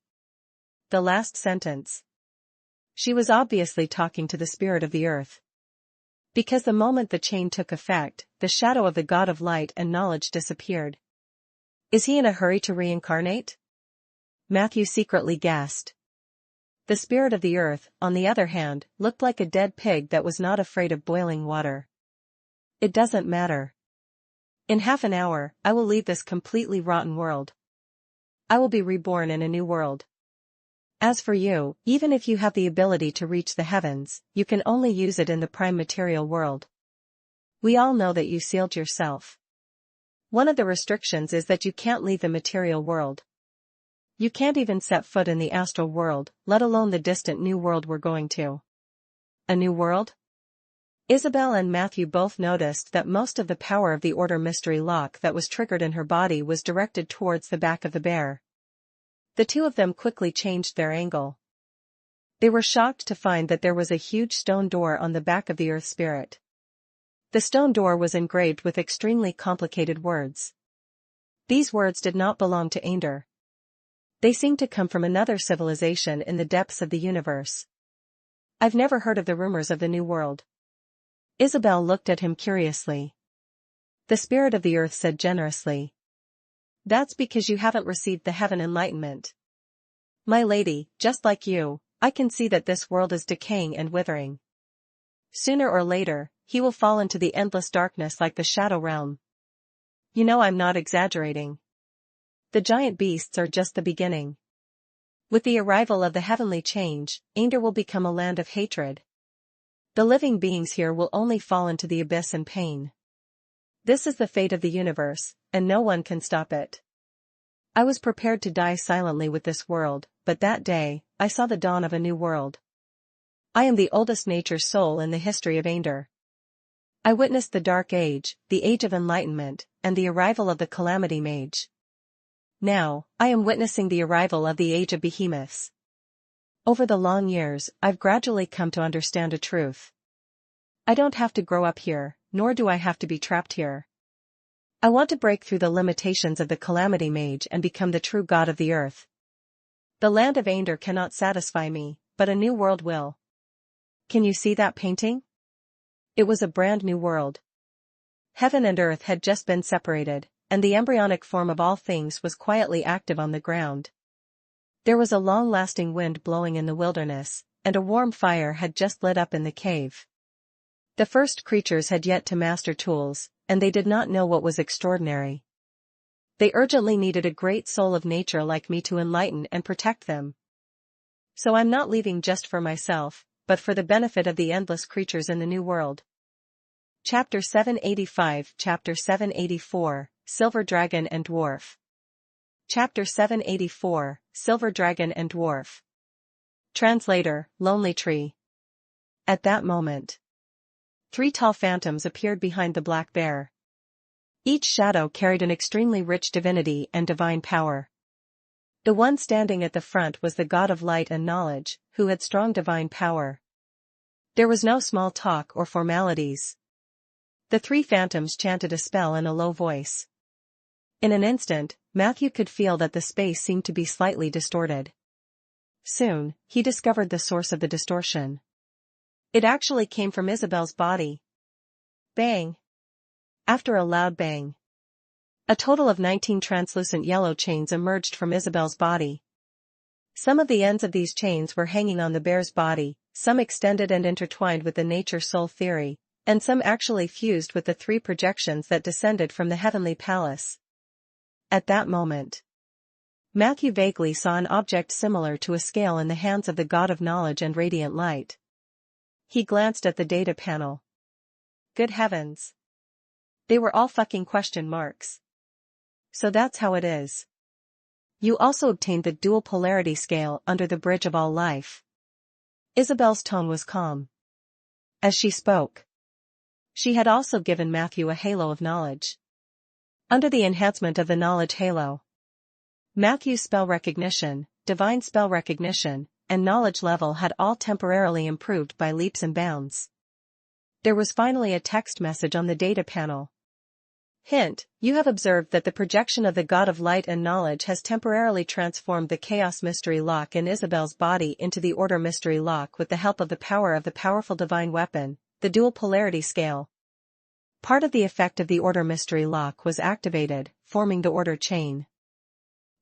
The last sentence. She was obviously talking to the spirit of the earth. Because the moment the chain took effect, the shadow of the God of Light and Knowledge disappeared. Is he in a hurry to reincarnate? Matthew secretly guessed. The spirit of the earth, on the other hand, looked like a dead pig that was not afraid of boiling water. It doesn't matter. In half an hour, I will leave this completely rotten world. I will be reborn in a new world. As for you, even if you have the ability to reach the heavens, you can only use it in the prime material world. We all know that you sealed yourself. One of the restrictions is that you can't leave the material world. You can't even set foot in the astral world, let alone the distant new world we're going to. A new world? Isabel and Matthew both noticed that most of the power of the Order Mystery Lock that was triggered in her body was directed towards the back of the bear. The two of them quickly changed their angle. They were shocked to find that there was a huge stone door on the back of the earth spirit. The stone door was engraved with extremely complicated words. These words did not belong to Ander. They seemed to come from another civilization in the depths of the universe. I've never heard of the rumors of the New World. Isabel looked at him curiously. The spirit of the earth said generously. That's because you haven't received the heaven enlightenment. My lady, just like you, I can see that this world is decaying and withering. Sooner or later, he will fall into the endless darkness like the shadow realm. You know I'm not exaggerating. The giant beasts are just the beginning. With the arrival of the heavenly change, Ander will become a land of hatred. The living beings here will only fall into the abyss in pain. This is the fate of the universe, and no one can stop it. I was prepared to die silently with this world, but that day, I saw the dawn of a new world. I am the oldest nature soul in the history of Ander. I witnessed the Dark Age, the Age of Enlightenment, and the arrival of the Calamity Mage. Now, I am witnessing the arrival of the Age of Behemoths. Over the long years, I've gradually come to understand a truth. I don't have to grow up here, nor do I have to be trapped here. I want to break through the limitations of the Calamity Mage and become the true god of the earth. The land of Ander cannot satisfy me, but a new world will. Can you see that painting? It was a brand new world. Heaven and earth had just been separated, and the embryonic form of all things was quietly active on the ground. There was a long-lasting wind blowing in the wilderness, and a warm fire had just lit up in the cave. The first creatures had yet to master tools, and they did not know what was extraordinary. They urgently needed a great soul of nature like me to enlighten and protect them. So I'm not leaving just for myself, but for the benefit of the endless creatures in the new world. Chapter 785 Chapter 784, Silver Dragon and Dwarf. Chapter 784, Silver Dragon and Dwarf. Translator, Lonely Tree. At that moment, 3 tall phantoms appeared behind the black bear. Each shadow carried an extremely rich divinity and divine power. The one standing at the front was the God of Light and Knowledge, who had strong divine power. There was no small talk or formalities. The 3 phantoms chanted a spell in a low voice. In an instant, Matthew could feel that the space seemed to be slightly distorted. Soon, he discovered the source of the distortion. It actually came from Isabel's body. Bang! After a loud bang, a total of 19 translucent yellow chains emerged from Isabel's body. Some of the ends of these chains were hanging on the bear's body, some extended and intertwined with the nature-soul theory, and some actually fused with the 3 projections that descended from the heavenly palace. At that moment, Matthew vaguely saw an object similar to a scale in the hands of the god of knowledge and radiant light. He glanced at the data panel. Good heavens! They were all fucking question marks. So that's how it is. You also obtained the dual polarity scale under the bridge of all life. Isabel's tone was calm. As she spoke, she had also given Matthew a halo of knowledge. Under the enhancement of the knowledge halo, Matthew's spell recognition, divine spell recognition, and knowledge level had all temporarily improved by leaps and bounds. There was finally a text message on the data panel. Hint, you have observed that the projection of the God of Light and Knowledge has temporarily transformed the Chaos Mystery Lock in Isabel's body into the Order Mystery Lock with the help of the power of the powerful divine weapon, the Dual Polarity Scale. Part of the effect of the Order Mystery Lock was activated, forming the Order Chain.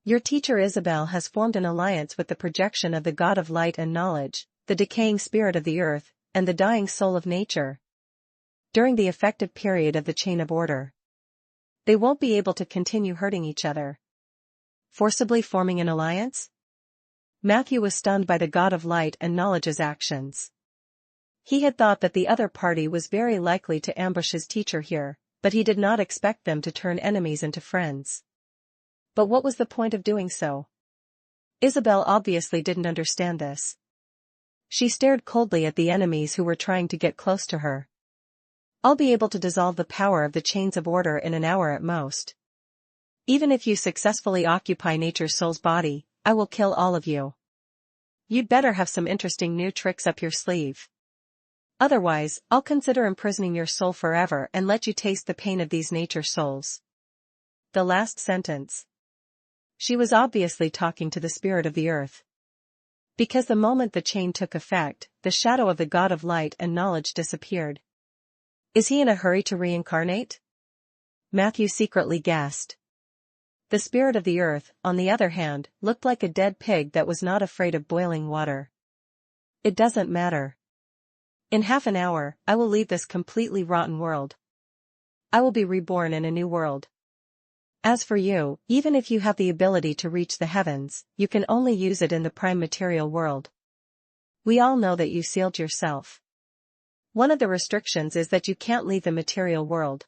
Your teacher Isabel has formed an alliance with the projection of the God of Light and Knowledge, the decaying spirit of the earth, and the dying soul of nature. During the effective period of the Chain of Order, they won't be able to continue hurting each other. Forcibly forming an alliance? Matthew was stunned by the God of Light and Knowledge's actions. He had thought that the other party was very likely to ambush his teacher here, but he did not expect them to turn enemies into friends. But what was the point of doing so? Isabel obviously didn't understand this. She stared coldly at the enemies who were trying to get close to her. I'll be able to dissolve the power of the chains of order in an hour at most. Even if you successfully occupy nature's soul's body, I will kill all of you. You'd better have some interesting new tricks up your sleeve. Otherwise, I'll consider imprisoning your soul forever and let you taste the pain of these nature souls. The last sentence. She was obviously talking to the spirit of the earth. Because the moment the chain took effect, the shadow of the God of Light and Knowledge disappeared. Is he in a hurry to reincarnate? Matthew secretly gasped. The spirit of the earth, on the other hand, looked like a dead pig that was not afraid of boiling water. It doesn't matter. In half an hour, I will leave this completely rotten world. I will be reborn in a new world. As for you, even if you have the ability to reach the heavens, you can only use it in the prime material world. We all know that you sealed yourself. One of the restrictions is that you can't leave the material world.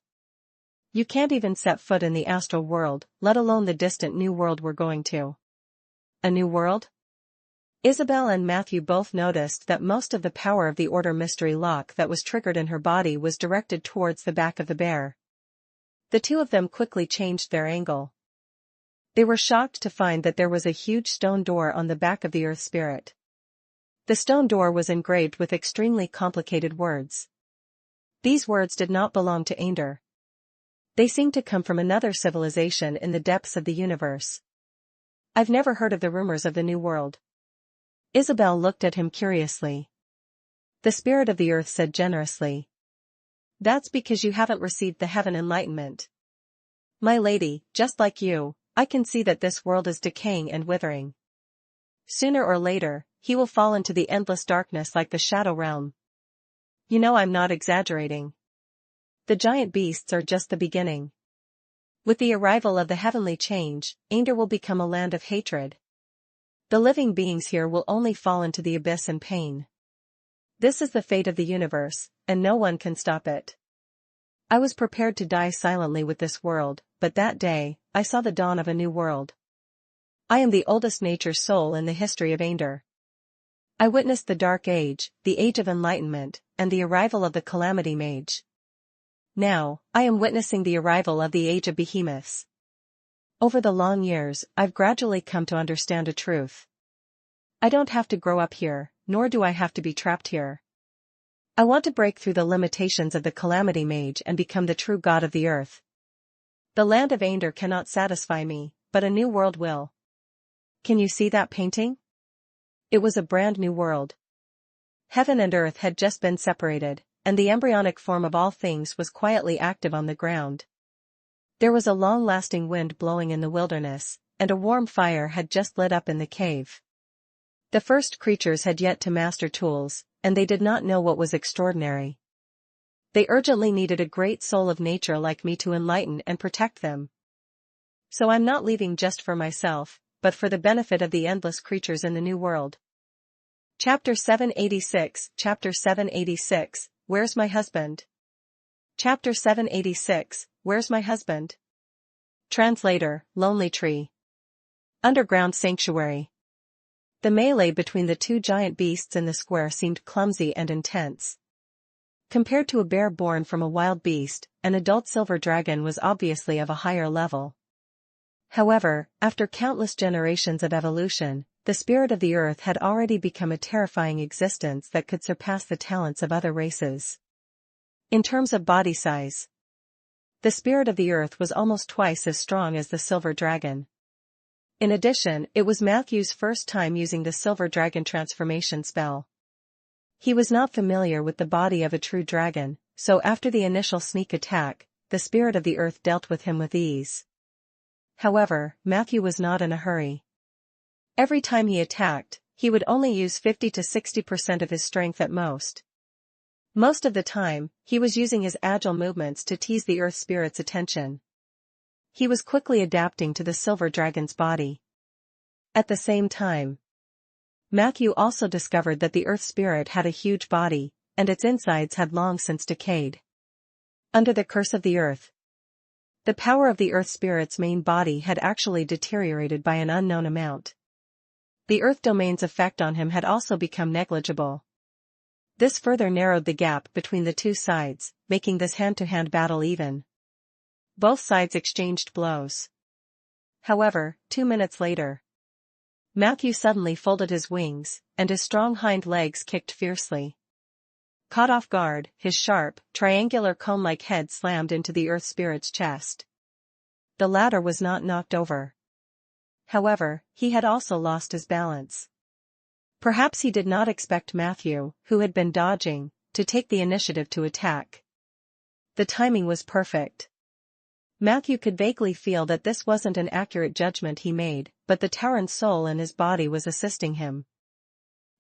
You can't even set foot in the astral world, let alone the distant new world we're going to. A new world? Isabel and Matthew both noticed that most of the power of the Order Mystery Lock that was triggered in her body was directed towards the back of the bear. The two of them quickly changed their angle. They were shocked to find that there was a huge stone door on the back of the earth spirit. The stone door was engraved with extremely complicated words. These words did not belong to Ander. They seemed to come from another civilization in the depths of the universe. I've never heard of the rumors of the New World. Isabel looked at him curiously. The spirit of the earth said generously. That's because you haven't received the heaven enlightenment. My lady, just like you, I can see that this world is decaying and withering. Sooner or later, he will fall into the endless darkness like the Shadow Realm. You know I'm not exaggerating. The giant beasts are just the beginning. With the arrival of the heavenly change, Ander will become a land of hatred. The living beings here will only fall into the abyss in pain. This is the fate of the universe, and no one can stop it. I was prepared to die silently with this world, but that day, I saw the dawn of a new world. I am the oldest nature soul in the history of Ander. I witnessed the Dark Age, the Age of Enlightenment, and the arrival of the Calamity Mage. Now, I am witnessing the arrival of the Age of Behemoths. Over the long years, I've gradually come to understand a truth. I don't have to grow up here, nor do I have to be trapped here. I want to break through the limitations of the Calamity Mage and become the true god of the earth. The land of Ander cannot satisfy me, but a new world will. Can you see that painting? It was a brand new world. Heaven and earth had just been separated, and the embryonic form of all things was quietly active on the ground. There was a long-lasting wind blowing in the wilderness, and a warm fire had just lit up in the cave. The first creatures had yet to master tools, and they did not know what was extraordinary. They urgently needed a great soul of nature like me to enlighten and protect them. So I'm not leaving just for myself, but for the benefit of the endless creatures in the new world. Chapter 786, Chapter 786, Where's my husband? Chapter 786, Where's my husband? Translator, Lonely Tree. Underground Sanctuary. The melee between the two giant beasts in the square seemed clumsy and intense. Compared to a bear born from a wild beast, an adult silver dragon was obviously of a higher level. However, after countless generations of evolution, the spirit of the earth had already become a terrifying existence that could surpass the talents of other races. In terms of body size, the spirit of the earth was almost twice as strong as the silver dragon. In addition, it was Matthew's first time using the silver dragon transformation spell. He was not familiar with the body of a true dragon, so after the initial sneak attack, the spirit of the earth dealt with him with ease. However, Matthew was not in a hurry. Every time he attacked, he would only use 50 to 60% of his strength at most. Most of the time, he was using his agile movements to tease the earth spirit's attention. He was quickly adapting to the silver dragon's body. At the same time, Matthew also discovered that the earth spirit had a huge body, and its insides had long since decayed. Under the curse of the earth, the power of the earth spirit's main body had actually deteriorated by an unknown amount. The earth domain's effect on him had also become negligible. This further narrowed the gap between the two sides, making this hand-to-hand battle even. Both sides exchanged blows. However, 2 minutes later, Matthew suddenly folded his wings, and his strong hind legs kicked fiercely. Caught off guard, his sharp, triangular cone-like head slammed into the earth spirit's chest. The latter was not knocked over. However, he had also lost his balance. Perhaps he did not expect Matthew, who had been dodging, to take the initiative to attack. The timing was perfect. Matthew could vaguely feel that this wasn't an accurate judgment he made, but the Tauran soul in his body was assisting him.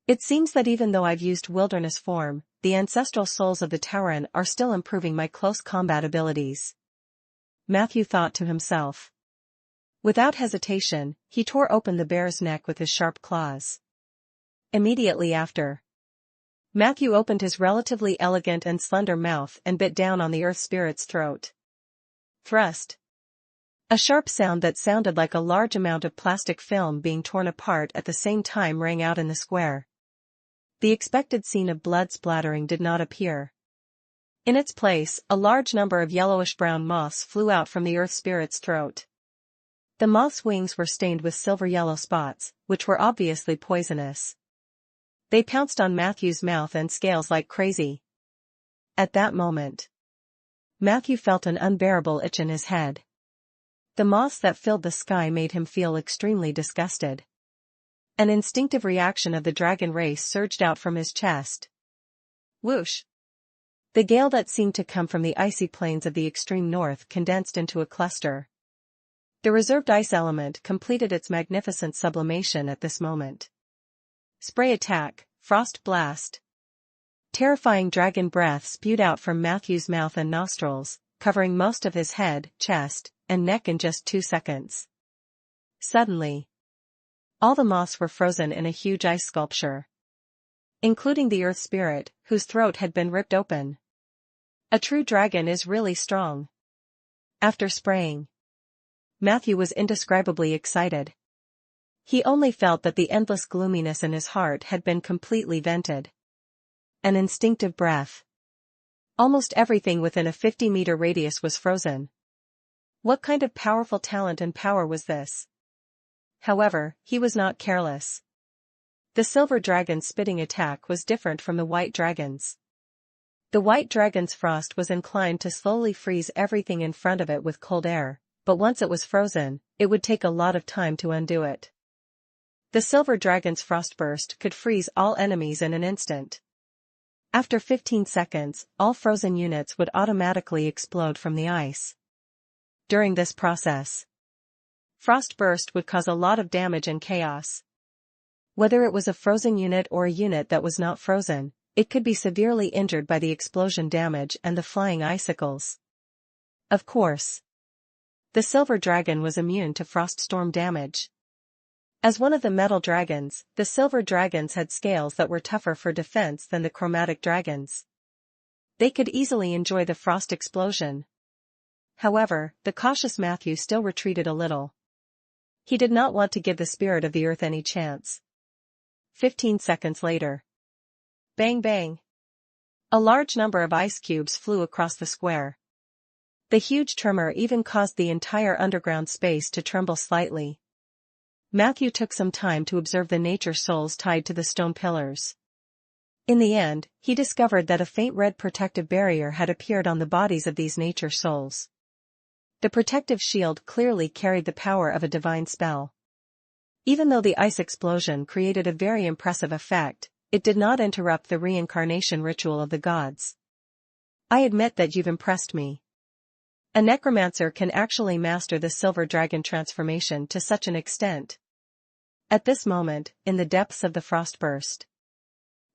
It seems that even though I've used wilderness form, the ancestral souls of the Tauran are still improving my close combat abilities. Matthew thought to himself. Without hesitation, he tore open the bear's neck with his sharp claws. Immediately after, Matthew opened his relatively elegant and slender mouth and bit down on the earth spirit's throat. Thrust. A sharp sound that sounded like a large amount of plastic film being torn apart at the same time rang out in the square. The expected scene of blood splattering did not appear. In its place, a large number of yellowish-brown moths flew out from the earth spirit's throat. The moths' wings were stained with silver-yellow spots, which were obviously poisonous. They pounced on Matthew's mouth and scales like crazy. At that moment, Matthew felt an unbearable itch in his head. The moths that filled the sky made him feel extremely disgusted. An instinctive reaction of the dragon race surged out from his chest. Whoosh! The gale that seemed to come from the icy plains of the extreme north condensed into a cluster. The reserved ice element completed its magnificent sublimation at this moment. Spray attack, frost blast. Terrifying dragon breath spewed out from Matthew's mouth and nostrils, covering most of his head, chest, and neck in just 2 seconds. Suddenly, all the moths were frozen in a huge ice sculpture, including the earth spirit, whose throat had been ripped open. A true dragon is really strong. After spraying, Matthew was indescribably excited. He only felt that the endless gloominess in his heart had been completely vented. An instinctive breath. Almost everything within a 50-meter radius was frozen. What kind of powerful talent and power was this? However, he was not careless. The silver dragon's spitting attack was different from the white dragon's. The white dragon's frost was inclined to slowly freeze everything in front of it with cold air, but once it was frozen, it would take a lot of time to undo it. The silver dragon's frostburst could freeze all enemies in an instant. After 15 seconds, all frozen units would automatically explode from the ice. During this process, frostburst would cause a lot of damage and chaos. Whether it was a frozen unit or a unit that was not frozen, it could be severely injured by the explosion damage and the flying icicles. Of course, the silver dragon was immune to froststorm damage. As one of the metal dragons, the silver dragons had scales that were tougher for defense than the chromatic dragons. They could easily enjoy the frost explosion. However, the cautious Matthew still retreated a little. He did not want to give the spirit of the earth any chance. 15 seconds later. Bang bang. A large number of ice cubes flew across the square. The huge tremor even caused the entire underground space to tremble slightly. Matthew took some time to observe the nature souls tied to the stone pillars. In the end, he discovered that a faint red protective barrier had appeared on the bodies of these nature souls. The protective shield clearly carried the power of a divine spell. Even though the ice explosion created a very impressive effect, it did not interrupt the reincarnation ritual of the gods. I admit that you've impressed me. A necromancer can actually master the silver dragon transformation to such an extent. At this moment, in the depths of the frostburst,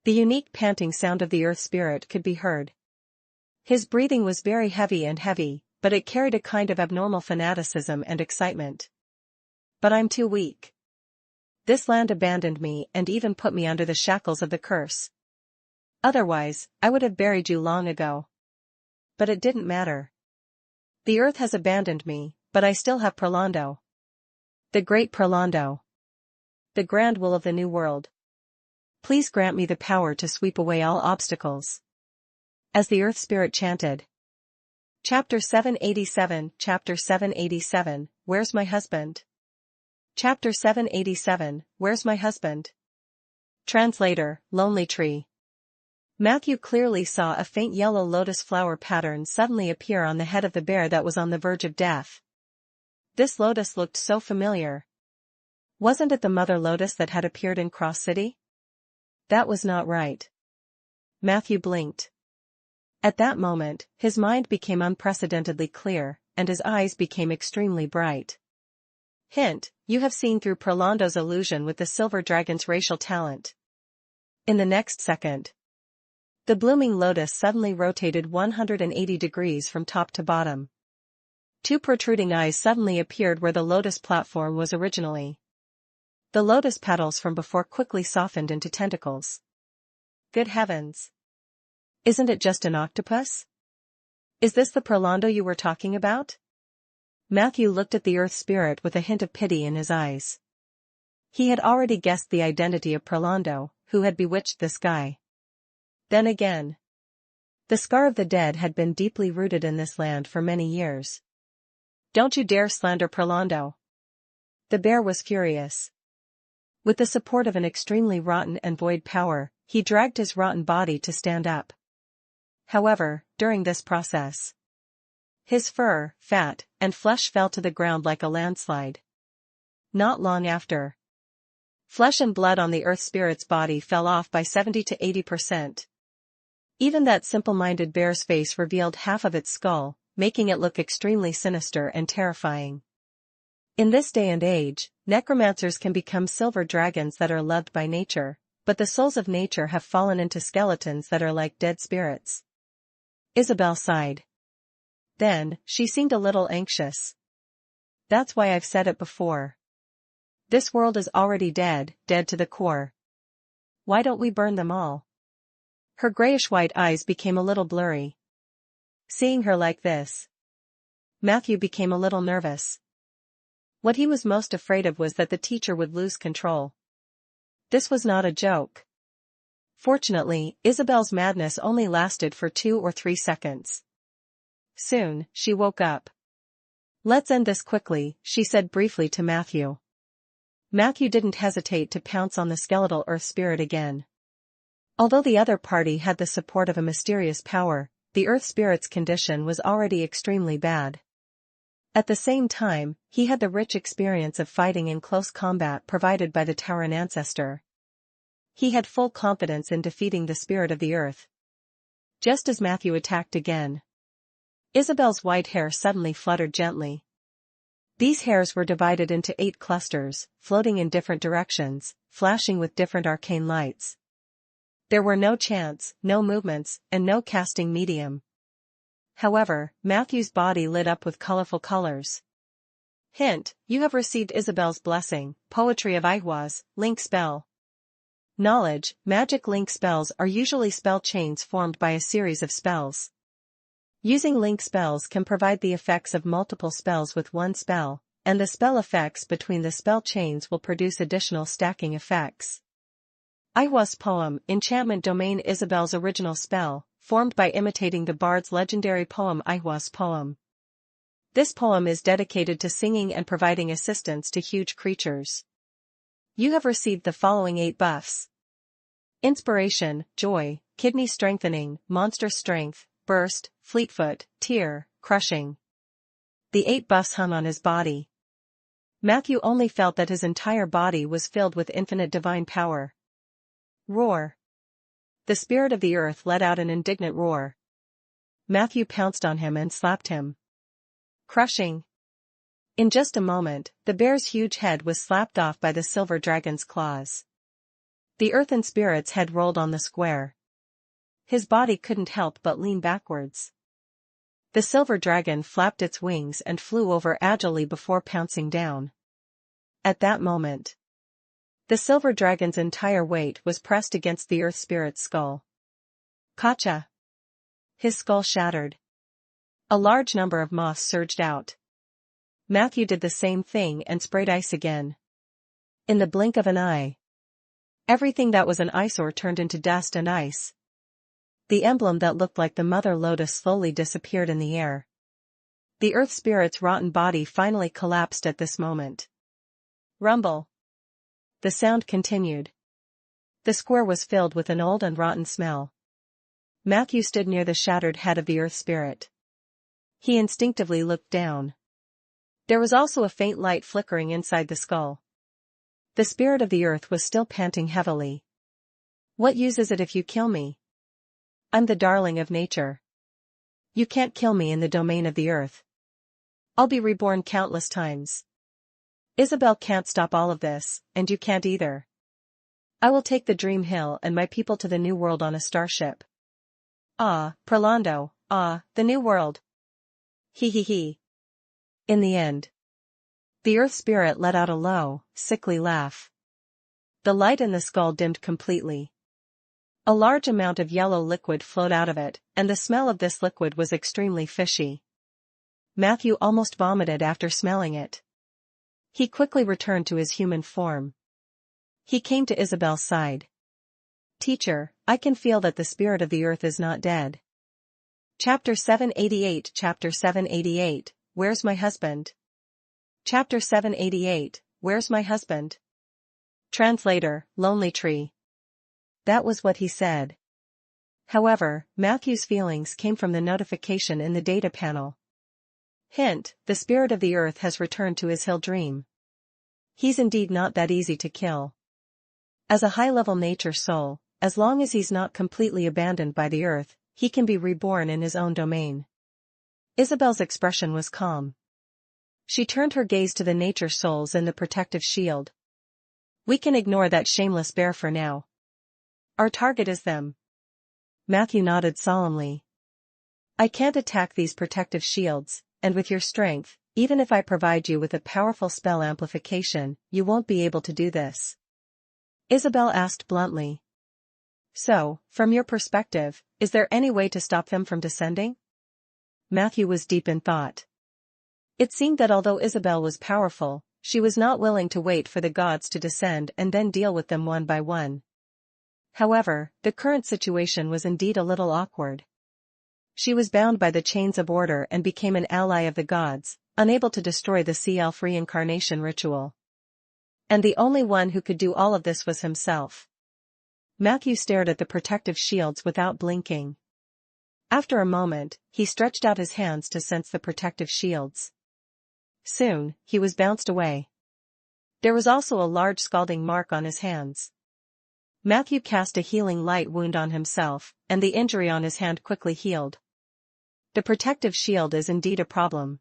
the unique panting sound of the earth spirit could be heard. His breathing was very heavy, but it carried a kind of abnormal fanaticism and excitement. But I'm too weak. This land abandoned me and even put me under the shackles of the curse. Otherwise, I would have buried you long ago. But it didn't matter. The earth has abandoned me, but I still have Prolando. The great Prolando. The grand will of the new world. Please grant me the power to sweep away all obstacles. As the earth spirit chanted. Chapter 787, Chapter 787, Where's my husband? Chapter 787, Where's my husband? Translator, Lonely Tree. Matthew clearly saw a faint yellow lotus flower pattern suddenly appear on the head of the bear that was on the verge of death. This lotus looked so familiar. Wasn't it the mother lotus that had appeared in Cross City? That was not right. Matthew blinked. At that moment, his mind became unprecedentedly clear, and his eyes became extremely bright. Hint, you have seen through Prolando's illusion with the silver dragon's racial talent. In the next second, the blooming lotus suddenly rotated 180 degrees from top to bottom. Two protruding eyes suddenly appeared where the lotus platform was originally. The lotus petals from before quickly softened into tentacles. Good heavens! Isn't it just an octopus? Is this the Prolando you were talking about? Matthew looked at the earth spirit with a hint of pity in his eyes. He had already guessed the identity of Prolando, who had bewitched this guy. Then again, the scar of the dead had been deeply rooted in this land for many years. Don't you dare slander Prolando. The bear was furious. With the support of an extremely rotten and void power, he dragged his rotten body to stand up. However, during this process, his fur, fat, and flesh fell to the ground like a landslide. Not long after, flesh and blood on the earth spirit's body fell off by 70 to 80%. Even that simple-minded bear's face revealed half of its skull, making it look extremely sinister and terrifying. In this day and age, necromancers can become silver dragons that are loved by nature, but the souls of nature have fallen into skeletons that are like dead spirits. Isabel sighed. Then, she seemed a little anxious. That's why I've said it before. This world is already dead, dead to the core. Why don't we burn them all? Her grayish-white eyes became a little blurry. Seeing her like this, Matthew became a little nervous. What he was most afraid of was that the teacher would lose control. This was not a joke. Fortunately, Isabel's madness only lasted for 2 or 3 seconds. Soon, she woke up. Let's end this quickly, she said briefly to Matthew. Matthew didn't hesitate to pounce on the skeletal earth spirit again. Although the other party had the support of a mysterious power, the earth spirit's condition was already extremely bad. At the same time, he had the rich experience of fighting in close combat provided by the Tauren ancestor. He had full confidence in defeating the spirit of the earth. Just as Matthew attacked again, Isabel's white hair suddenly fluttered gently. These hairs were divided into 8 clusters, floating in different directions, flashing with different arcane lights. There were no chants, no movements, and no casting medium. However, Matthew's body lit up with colorful colors. Hint: you have received Isabel's blessing, Poetry of Ihwas, Link spell. Knowledge: magic link spells are usually spell chains formed by a series of spells. Using link spells can provide the effects of multiple spells with one spell, and the spell effects between the spell chains will produce additional stacking effects. Ihwas poem, enchantment domain. Isabel's original spell, formed by imitating the bard's legendary poem Ihwas poem. This poem is dedicated to singing and providing assistance to huge creatures. You have received the following 8 buffs. Inspiration, Joy, Kidney Strengthening, Monster Strength, Burst, Fleetfoot, Tear, Crushing. The 8 buffs hung on his body. Matthew only felt that his entire body was filled with infinite divine power. Roar. The spirit of the earth let out an indignant roar. Matthew pounced on him and slapped him. Crushing. In just a moment, the bear's huge head was slapped off by the silver dragon's claws. The earthen spirit's head rolled on the square. His body couldn't help but lean backwards. The silver dragon flapped its wings and flew over agilely before pouncing down. At that moment, the silver dragon's entire weight was pressed against the earth spirit's skull. Kacha! His skull shattered. A large number of moths surged out. Matthew did the same thing and sprayed ice again. In the blink of an eye, everything that was an eyesore turned into dust and ice. The emblem that looked like the mother lotus slowly disappeared in the air. The earth spirit's rotten body finally collapsed at this moment. Rumble. The sound continued. The square was filled with an old and rotten smell. Matthew stood near the shattered head of the earth spirit. He instinctively looked down. There was also a faint light flickering inside the skull. The spirit of the earth was still panting heavily. What use is it if you kill me? I'm the darling of nature. You can't kill me in the domain of the earth. I'll be reborn countless times. Isabel can't stop all of this, and you can't either. I will take the Dream Hill and my people to the New World on a starship. Ah, Prolando, ah, the New World. He he he. In the end, the earth spirit let out a low, sickly laugh. The light in the skull dimmed completely. A large amount of yellow liquid flowed out of it, and the smell of this liquid was extremely fishy. Matthew almost vomited after smelling it. He quickly returned to his human form. He came to Isabel's side. Teacher, I can feel that the spirit of the earth is not dead. Chapter 788. Chapter 788, Where's my husband? Chapter 788, Where's my husband? Translator, Lonely Tree. That was what he said. However, Matthew's feelings came from the notification in the data panel. Hint: the spirit of the earth has returned to his hill dream. He's indeed not that easy to kill. As a high-level nature soul, as long as he's not completely abandoned by the earth, he can be reborn in his own domain. Isabel's expression was calm. She turned her gaze to the nature souls in the protective shield. We can ignore that shameless bear for now. Our target is them. Matthew nodded solemnly. I can't attack these protective shields, and with your strength, even if I provide you with a powerful spell amplification, you won't be able to do this. Isabel asked bluntly. So, from your perspective, is there any way to stop them from descending? Matthew was deep in thought. It seemed that although Isabel was powerful, she was not willing to wait for the gods to descend and then deal with them one by one. However, the current situation was indeed a little awkward. She was bound by the chains of order and became an ally of the gods, unable to destroy the sea elf reincarnation ritual. And the only one who could do all of this was himself. Matthew stared at the protective shields without blinking. After a moment, he stretched out his hands to sense the protective shields. Soon, he was bounced away. There was also a large scalding mark on his hands. Matthew cast a healing light wound on himself, and the injury on his hand quickly healed. The protective shield is indeed a problem.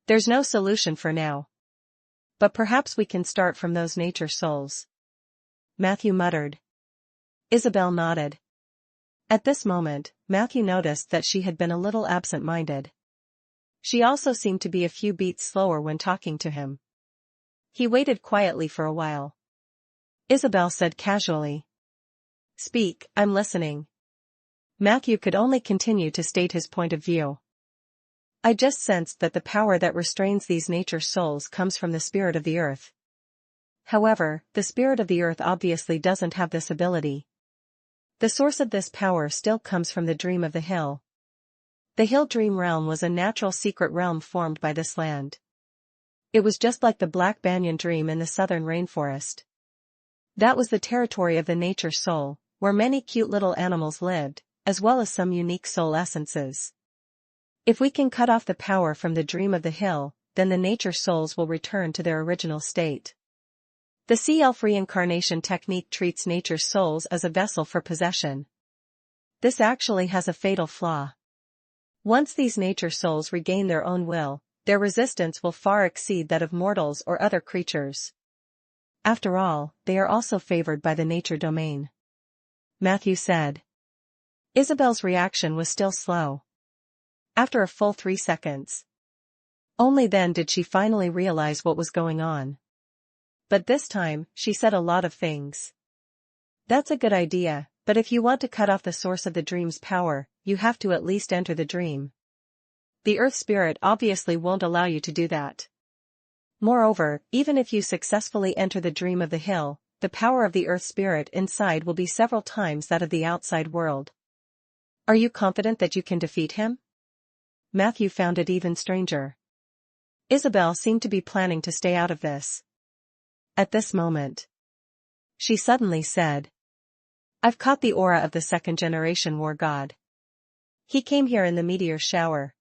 There's no solution for now. But perhaps we can start from those nature souls. Matthew muttered. Isabel nodded. At this moment, Matthew noticed that she had been a little absent-minded. She also seemed to be a few beats slower when talking to him. He waited quietly for a while. Isabel said casually. "Speak, I'm listening." Matthew could only continue to state his point of view. "I just sensed that the power that restrains these nature souls comes from the spirit of the earth. However, the spirit of the earth obviously doesn't have this ability. The source of this power still comes from the dream of the hill. The hill dream realm was a natural secret realm formed by this land. It was just like the Black Banyan dream in the southern rainforest. That was the territory of the nature soul, where many cute little animals lived, as well as some unique soul essences. If we can cut off the power from the dream of the hill, then the nature souls will return to their original state. The sea elf reincarnation technique treats nature souls as a vessel for possession. This actually has a fatal flaw. Once these nature souls regain their own will, their resistance will far exceed that of mortals or other creatures. After all, they are also favored by the nature domain," Matthew said. Isabel's reaction was still slow. After a full 3 seconds. Only then did she finally realize what was going on. But this time, she said a lot of things. "That's a good idea, but if you want to cut off the source of the dream's power, you have to at least enter the dream. The earth spirit obviously won't allow you to do that. Moreover, even if you successfully enter the dream of the hill, the power of the earth spirit inside will be several times that of the outside world. Are you confident that you can defeat him?" Matthew found it even stranger. Isabel seemed to be planning to stay out of this. At this moment, she suddenly said, "I've caught the aura of the second-generation war god. He came here in the meteor shower.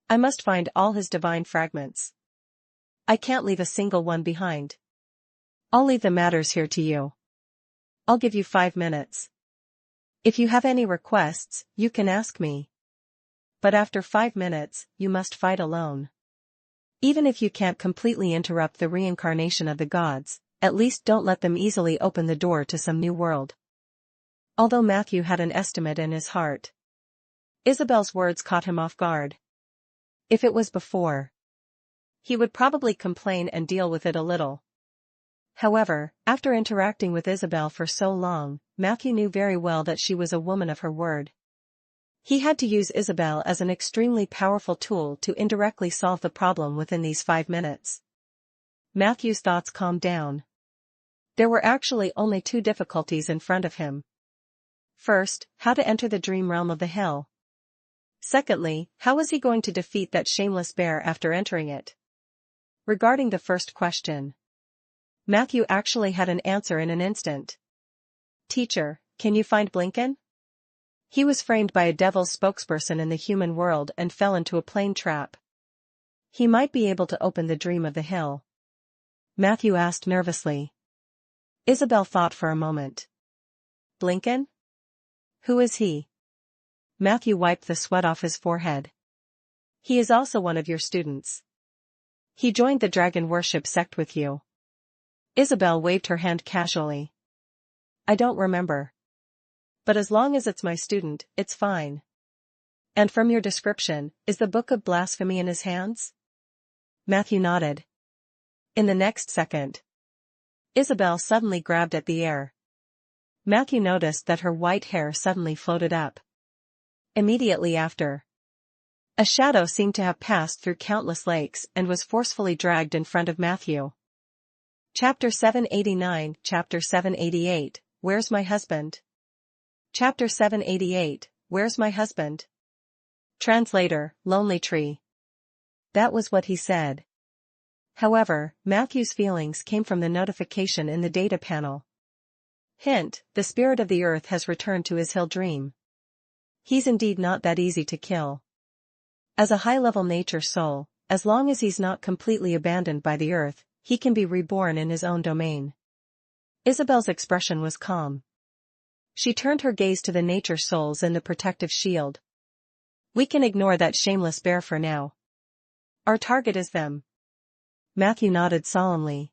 I must find all his divine fragments. I can't leave a single one behind. I'll leave the matters here to you. I'll give you 5 minutes. If you have any requests, you can ask me. But after 5 minutes, you must fight alone. Even if you can't completely interrupt the reincarnation of the gods, at least don't let them easily open the door to some new world." Although Matthew had an estimate in his heart, Isabel's words caught him off guard. If it was before, he would probably complain and deal with it a little. However, after interacting with Isabel for so long, Matthew knew very well that she was a woman of her word. He had to use Isabel as an extremely powerful tool to indirectly solve the problem within these 5 minutes. Matthew's thoughts calmed down. There were actually only 2 difficulties in front of him. First, how to enter the dream realm of the hill. Secondly, how was he going to defeat that shameless bear after entering it? Regarding the first question, Matthew actually had an answer in an instant. "Teacher, can you find Blinken? He was framed by a devil's spokesperson in the human world and fell into a plane trap. He might be able to open the dream of the hill." Matthew asked nervously. Isabel thought for a moment. "Blinken? Who is he?" Matthew wiped the sweat off his forehead. "He is also one of your students. He joined the dragon worship sect with you." Isabel waved her hand casually. "I don't remember. But as long as it's my student, it's fine. And from your description, is the Book of Blasphemy in his hands?" Matthew nodded. In the next second, Isabel suddenly grabbed at the air. Matthew noticed that her white hair suddenly floated up. Immediately after, a shadow seemed to have passed through countless lakes and was forcefully dragged in front of Matthew. Chapter 789, Chapter 788, Where's My Husband? Chapter 788, Where's My Husband? Translator, Lonely Tree. That was what he said. However, Matthew's feelings came from the notification in the data panel. Hint, the spirit of the earth has returned to his hill dream. He's indeed not that easy to kill. As a high-level nature soul, as long as he's not completely abandoned by the earth, he can be reborn in his own domain. Isabel's expression was calm. She turned her gaze to the nature souls in the protective shield. We can ignore that shameless bear for now. Our target is them. Matthew nodded solemnly.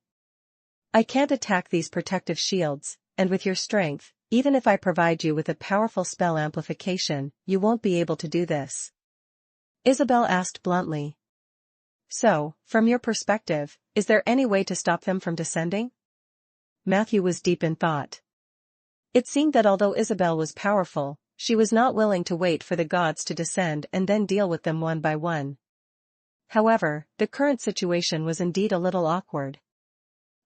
I can't attack these protective shields, and with your strength, even if I provide you with a powerful spell amplification, you won't be able to do this. Isabel asked bluntly. So, from your perspective, is there any way to stop them from descending? Matthew was deep in thought. It seemed that although Isabel was powerful, she was not willing to wait for the gods to descend and then deal with them one by one. However, the current situation was indeed a little awkward.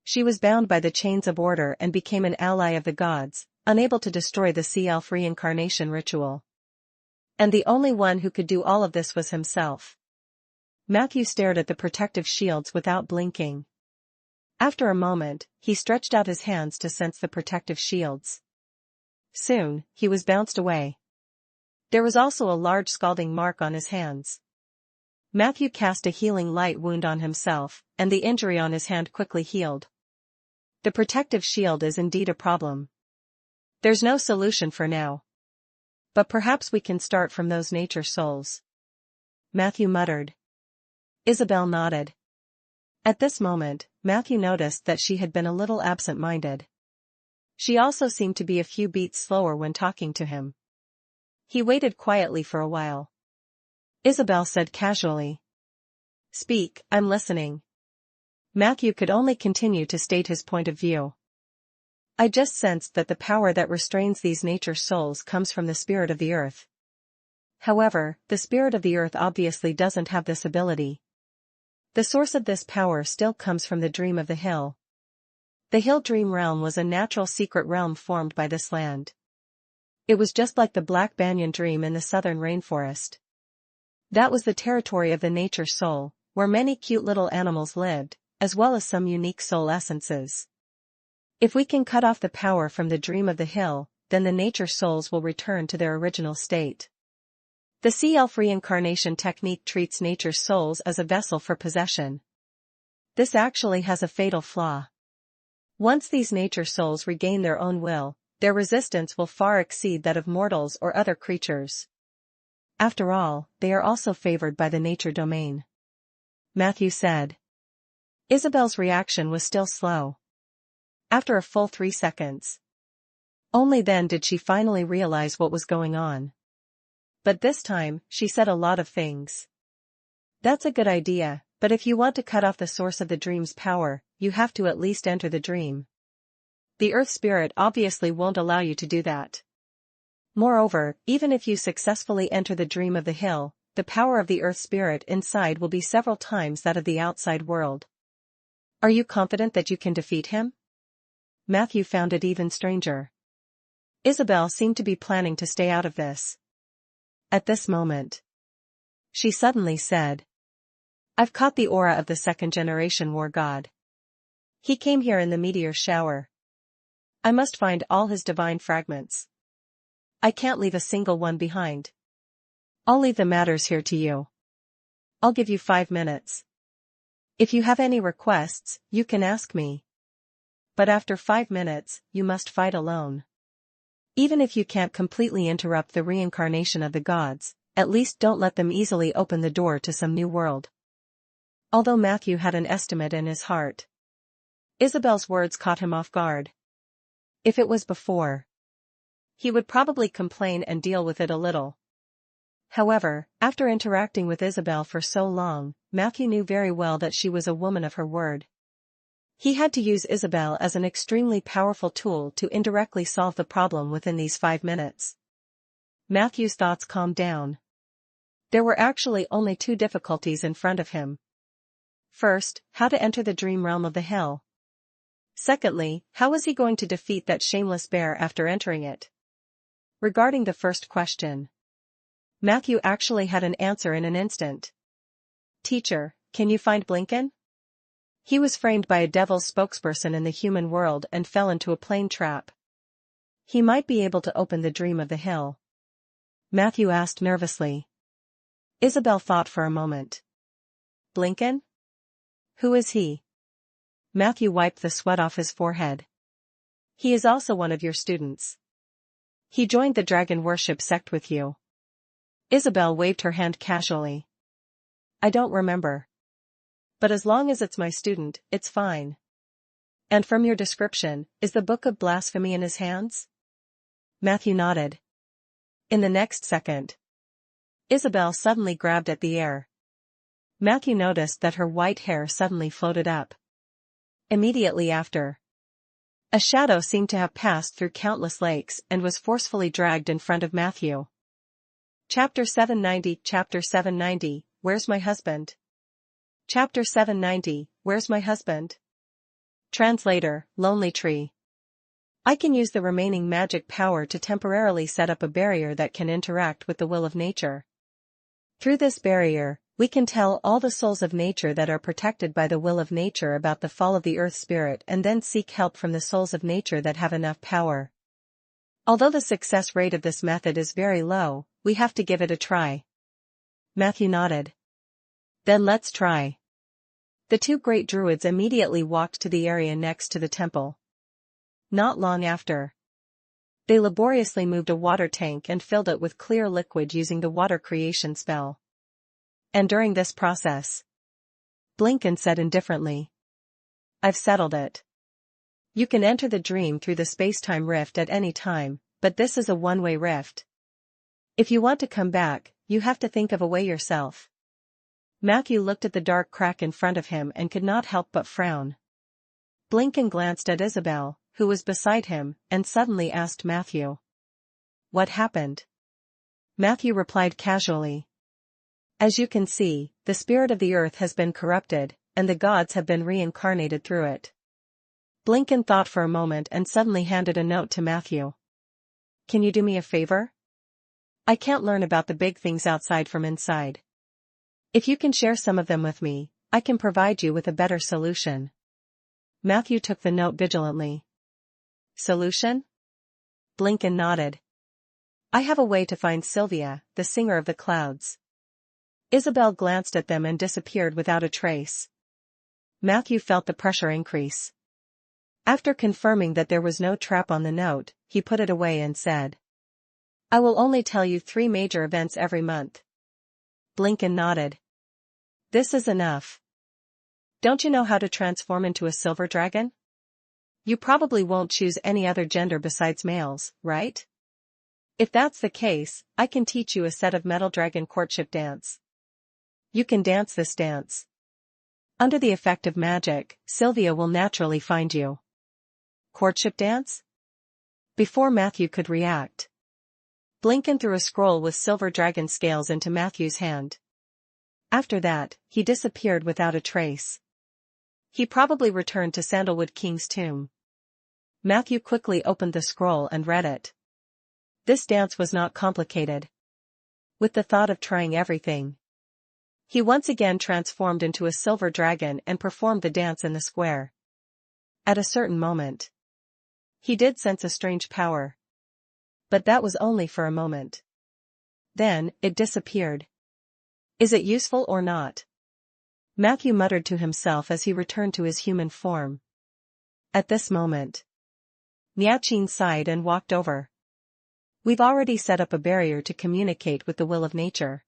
She was bound by the chains of order and became an ally of the gods, unable to destroy the sea elf reincarnation ritual. And the only one who could do all of this was himself. Matthew stared at the protective shields without blinking. After a moment, he stretched out his hands to sense the protective shields. Soon, he was bounced away. There was also a large scalding mark on his hands. Matthew cast a healing light wound on himself, and the injury on his hand quickly healed. The protective shield is indeed a problem. There's no solution for now. But perhaps we can start from those nature souls. Matthew muttered. Isabel nodded. At this moment, Matthew noticed that she had been a little absent-minded. She also seemed to be a few beats slower when talking to him. He waited quietly for a while. Isabel said casually. Speak, I'm listening. Matthew could only continue to state his point of view. I just sensed that the power that restrains these nature souls comes from the spirit of the earth. However, the spirit of the earth obviously doesn't have this ability. The source of this power still comes from the dream of the hill. The hill dream realm was a natural secret realm formed by this land. It was just like the Black Banyan dream in the southern rainforest. That was the territory of the nature soul, where many cute little animals lived, as well as some unique soul essences. If we can cut off the power from the dream of the hill, then the nature souls will return to their original state. The sea elf reincarnation technique treats nature souls as a vessel for possession. This actually has a fatal flaw. Once these nature souls regain their own will, their resistance will far exceed that of mortals or other creatures. After all, they are also favored by the nature domain. Matthew said. Isabel's reaction was still slow. After a full 3 seconds. Only then did she finally realize what was going on. But this time, she said a lot of things. That's a good idea, but if you want to cut off the source of the dream's power, you have to at least enter the dream. The earth spirit obviously won't allow you to do that. Moreover, even if you successfully enter the dream of the hill, the power of the earth spirit inside will be several times that of the outside world. Are you confident that you can defeat him? Matthew found it even stranger. Isabel seemed to be planning to stay out of this. At this moment, she suddenly said, I've caught the aura of the second-generation war god. He came here in the meteor shower. I must find all his divine fragments. I can't leave a single one behind. I'll leave the matters here to you. I'll give you 5 minutes. If you have any requests, you can ask me. But after 5 minutes, you must fight alone. Even if you can't completely interrupt the reincarnation of the gods, at least don't let them easily open the door to some new world. Although Matthew had an estimate in his heart, Isabel's words caught him off guard. If it was before, he would probably complain and deal with it a little. However, after interacting with Isabel for so long, Matthew knew very well that she was a woman of her word. He had to use Isabel as an extremely powerful tool to indirectly solve the problem within these 5 minutes. Matthew's thoughts calmed down. There were actually only 2 difficulties in front of him. First, how to enter the dream realm of the hill. Secondly, how was he going to defeat that shameless bear after entering it? Regarding the first question, Matthew actually had an answer in an instant. Teacher, can you find Blinken? He was framed by a devil's spokesperson in the human world and fell into a plain trap. He might be able to open the dream of the hill. Matthew asked nervously. Isabel thought for a moment. Blinken? Who is he? Matthew wiped the sweat off his forehead. He is also one of your students. He joined the dragon worship sect with you. Isabel waved her hand casually. I don't remember. But as long as it's my student, it's fine. And from your description, is the Book of Blasphemy in his hands? Matthew nodded. In the next second, Isabel suddenly grabbed at the air. Matthew noticed that her white hair suddenly floated up. Immediately after, a shadow seemed to have passed through countless lakes and was forcefully dragged in front of Matthew. Chapter 790, Where's my husband? Chapter 790, Where's my husband? Translator, Lonely Tree. I can use the remaining magic power to temporarily set up a barrier that can interact with the will of nature. Through this barrier, we can tell all the souls of nature that are protected by the will of nature about the fall of the earth spirit and then seek help from the souls of nature that have enough power. Although the success rate of this method is very low, we have to give it a try. Matthew nodded. Then let's try. The two great druids immediately walked to the area next to the temple. Not long after, they laboriously moved a water tank and filled it with clear liquid using the water creation spell. And during this process, Blinken said indifferently, I've settled it. You can enter the dream through the space-time rift at any time, but this is a one-way rift. If you want to come back, you have to think of a way yourself. Matthew looked at the dark crack in front of him and could not help but frown. Blinken glanced at Isabel, who was beside him, and suddenly asked Matthew, What happened? Matthew replied casually, As you can see, the spirit of the earth has been corrupted, and the gods have been reincarnated through it. Blinken thought for a moment and suddenly handed a note to Matthew. Can you do me a favor? I can't learn about the big things outside from inside. If you can share some of them with me, I can provide you with a better solution. Matthew took the note vigilantly. Solution? Blinken nodded. I have a way to find Sylvia, the singer of the clouds. Isabel glanced at them and disappeared without a trace. Matthew felt the pressure increase. After confirming that there was no trap on the note, he put it away and said, I will only tell you 3 major events every month. Blinken nodded. This is enough. Don't you know how to transform into a silver dragon? You probably won't choose any other gender besides males, right? If that's the case, I can teach you a set of metal dragon courtship dance. You can dance this dance. Under the effect of magic, Sylvia will naturally find you. Courtship dance? Before Matthew could react, Blinken threw a scroll with silver dragon scales into Matthew's hand. After that, he disappeared without a trace. He probably returned to Sandalwood King's tomb. Matthew quickly opened the scroll and read it. This dance was not complicated. With the thought of trying everything, he once again transformed into a silver dragon and performed the dance in the square. At a certain moment, he did sense a strange power. But that was only for a moment. Then, it disappeared. Is it useful or not? Matthew muttered to himself as he returned to his human form. At this moment, Nyachin sighed and walked over. We've already set up a barrier to communicate with the will of nature.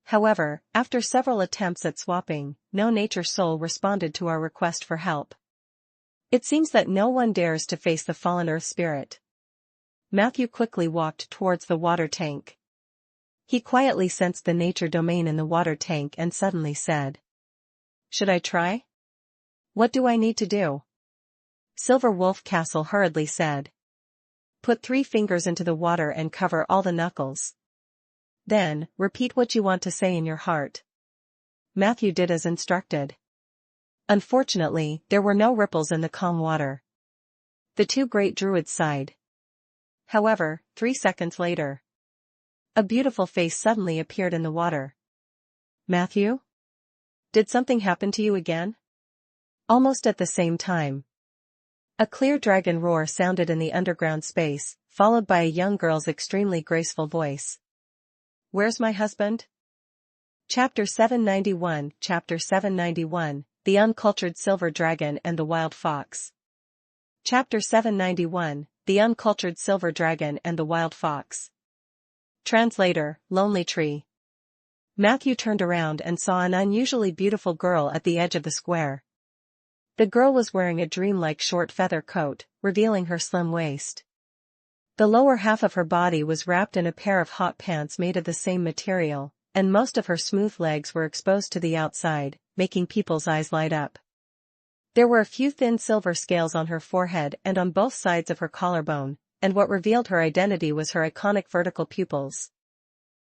However, after several attempts at swapping, no nature soul responded to our request for help. It seems that no one dares to face the fallen earth spirit. Matthew quickly walked towards the water tank. He quietly sensed the nature domain in the water tank and suddenly said, Should I try? What do I need to do? Silver Wolf Castle hurriedly said. Put 3 fingers into the water and cover all the knuckles. Then, repeat what you want to say in your heart. Matthew did as instructed. Unfortunately, there were no ripples in the calm water. The 2 great druids sighed. However, 3 seconds later, a beautiful face suddenly appeared in the water. Matthew? Did something happen to you again? Almost at the same time, a clear dragon roar sounded in the underground space, followed by a young girl's extremely graceful voice. Where's my husband? Chapter 791 Chapter 791, The Uncultured Silver Dragon and the Wild Fox. Chapter 791, The Uncultured Silver Dragon and the Wild Fox. Translator, Lonely Tree. Matthew turned around and saw an unusually beautiful girl at the edge of the square. The girl was wearing a dreamlike short feather coat, revealing her slim waist. The lower half of her body was wrapped in a pair of hot pants made of the same material, and most of her smooth legs were exposed to the outside, making people's eyes light up. There were a few thin silver scales on her forehead and on both sides of her collarbone, and what revealed her identity was her iconic vertical pupils.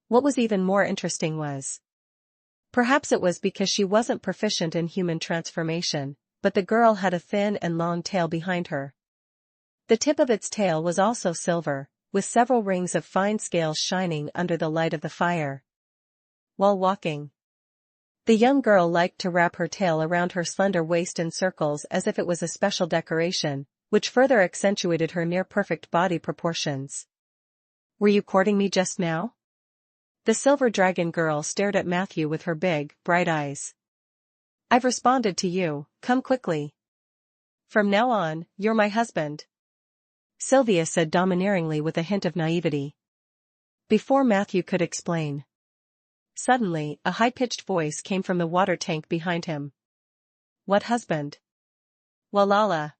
What was even more interesting was, perhaps it was because she wasn't proficient in human transformation, but the girl had a thin and long tail behind her. The tip of its tail was also silver, with several rings of fine scales shining under the light of the fire. While walking, the young girl liked to wrap her tail around her slender waist in circles as if it was a special decoration, which further accentuated her near-perfect body proportions. "Were you courting me just now?" The silver dragon girl stared at Matthew with her big, bright eyes. "I've responded to you, come quickly. From now on, you're my husband," Sylvia said domineeringly with a hint of naivety. Before Matthew could explain, suddenly, a high-pitched voice came from the water tank behind him. "What husband?" "Walala."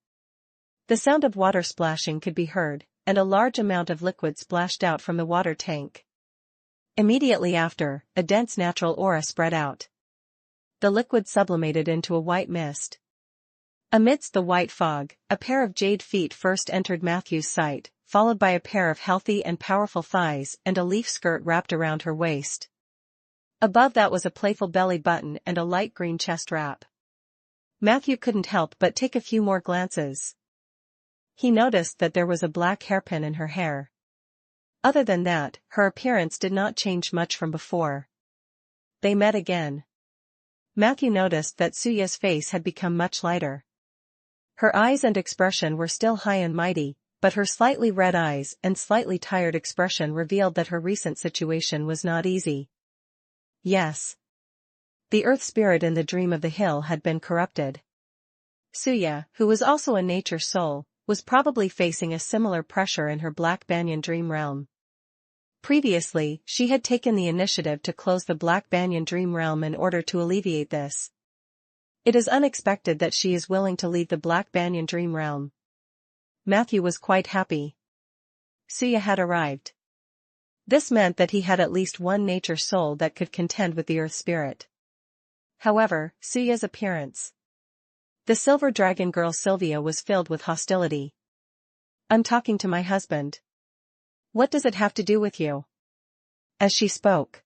The sound of water splashing could be heard, and a large amount of liquid splashed out from the water tank. Immediately after, a dense natural aura spread out. The liquid sublimated into a white mist. Amidst the white fog, a pair of jade feet first entered Matthew's sight, followed by a pair of healthy and powerful thighs and a leaf skirt wrapped around her waist. Above that was a playful belly button and a light green chest wrap. Matthew couldn't help but take a few more glances. He noticed that there was a black hairpin in her hair. Other than that, her appearance did not change much from before. They met again. Matthew noticed that Suya's face had become much lighter. Her eyes and expression were still high and mighty, but her slightly red eyes and slightly tired expression revealed that her recent situation was not easy. Yes. The earth spirit in the dream of the hill had been corrupted. Suya, who was also a nature soul, was probably facing a similar pressure in her Black Banyan dream realm. Previously, she had taken the initiative to close the Black Banyan dream realm in order to alleviate this. It is unexpected that she is willing to leave the Black Banyan dream realm. Matthew was quite happy. Suya had arrived. This meant that he had at least one nature soul that could contend with the earth spirit. However, Suya's appearance. The silver dragon girl Sylvia was filled with hostility. "I'm talking to my husband. What does it have to do with you?" As she spoke,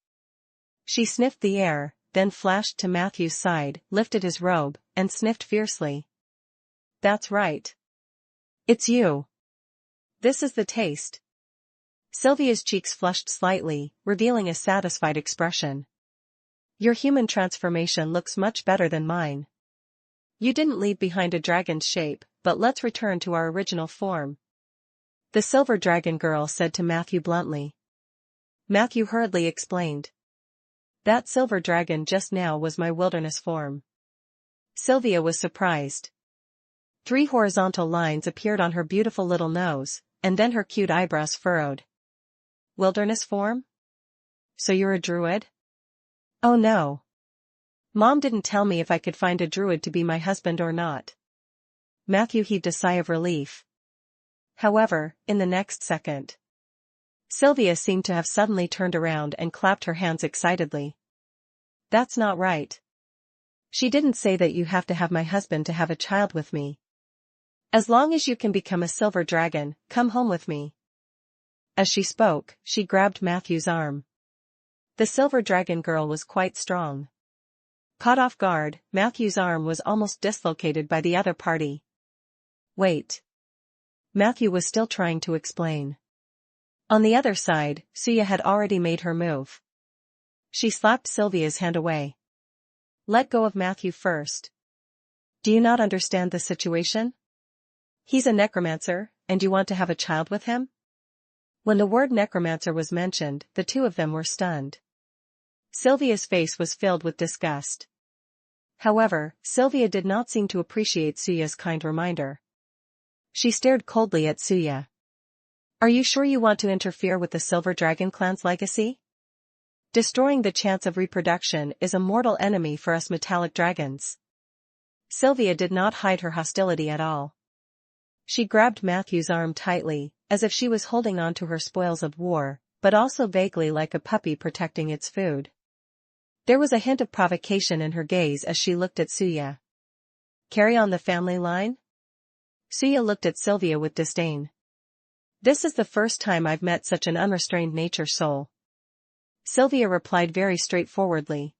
she sniffed the air, then flashed to Matthew's side, lifted his robe, and sniffed fiercely. "That's right. It's you. This is the taste." Sylvia's cheeks flushed slightly, revealing a satisfied expression. "Your human transformation looks much better than mine. You didn't leave behind a dragon's shape, but let's return to our original form," the silver dragon girl said to Matthew bluntly. Matthew hurriedly explained. "That silver dragon just now was my wilderness form." Sylvia was surprised. 3 horizontal lines appeared on her beautiful little nose, and then her cute eyebrows furrowed. "Wilderness form? So you're a druid?" "Oh no. Mom didn't tell me if I could find a druid to be my husband or not." Matthew heaved a sigh of relief. However, in the next second, Sylvia seemed to have suddenly turned around and clapped her hands excitedly. "That's not right. She didn't say that you have to have my husband to have a child with me. As long as you can become a silver dragon, come home with me." As she spoke, she grabbed Matthew's arm. The silver dragon girl was quite strong. Caught off guard, Matthew's arm was almost dislocated by the other party. "Wait." Matthew was still trying to explain. On the other side, Suya had already made her move. She slapped Sylvia's hand away. "Let go of Matthew first. Do you not understand the situation? He's a necromancer, and you want to have a child with him?" When the word necromancer was mentioned, the two of them were stunned. Sylvia's face was filled with disgust. However, Sylvia did not seem to appreciate Suya's kind reminder. She stared coldly at Suya. Are you sure you want to interfere with the Silver Dragon clan's legacy? Destroying the chance of reproduction is a mortal enemy for us metallic dragons. Sylvia did not hide her hostility at all. She grabbed Matthew's arm tightly, as if she was holding on to her spoils of war, but also vaguely like a puppy protecting its food. There was a hint of provocation in her gaze as she looked at Suya. Carry on the family line? Suya looked at Sylvia with disdain. This is the first time I've met such an unrestrained nature soul. Sylvia replied very straightforwardly.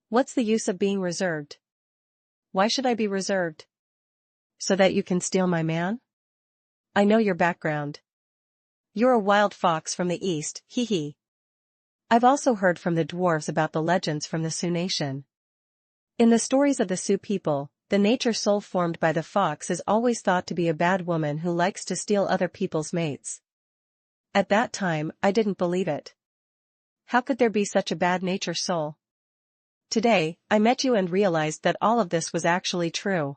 What's the use of being reserved? Why should I be reserved? So that you can steal my man? I know your background. You're a wild fox from the east, hee hee. I've also heard from the dwarves about the legends from the Sioux nation. In the stories of the Sioux people, the nature soul formed by the fox is always thought to be a bad woman who likes to steal other people's mates. At that time, I didn't believe it. How could there be such a bad nature soul? Today, I met you and realized that all of this was actually true.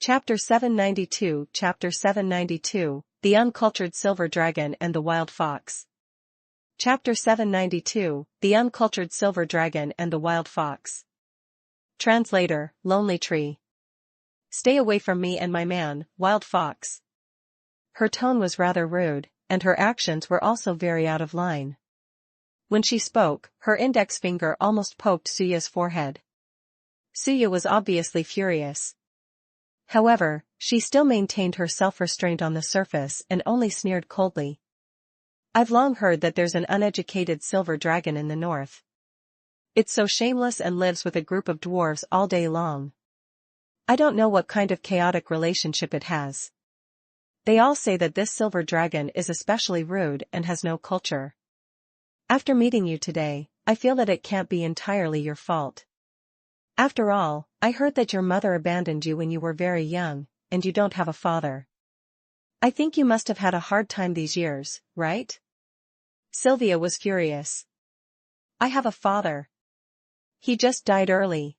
Chapter 792 Chapter 792, The Uncultured Silver Dragon and the Wild Fox. Chapter 792, The Uncultured Silver Dragon and the Wild Fox. Translator, Lonely Tree. Stay away from me and my man, Wild Fox. Her tone was rather rude, and her actions were also very out of line. When she spoke, her index finger almost poked Suya's forehead. Suya was obviously furious. However, she still maintained her self-restraint on the surface and only sneered coldly. I've long heard that there's an uneducated silver dragon in the north. It's so shameless and lives with a group of dwarves all day long. I don't know what kind of chaotic relationship it has. They all say that this silver dragon is especially rude and has no culture. After meeting you today, I feel that it can't be entirely your fault. After all, I heard that your mother abandoned you when you were very young, and you don't have a father. I think you must have had a hard time these years, right? Sylvia was furious. I have a father. He just died early.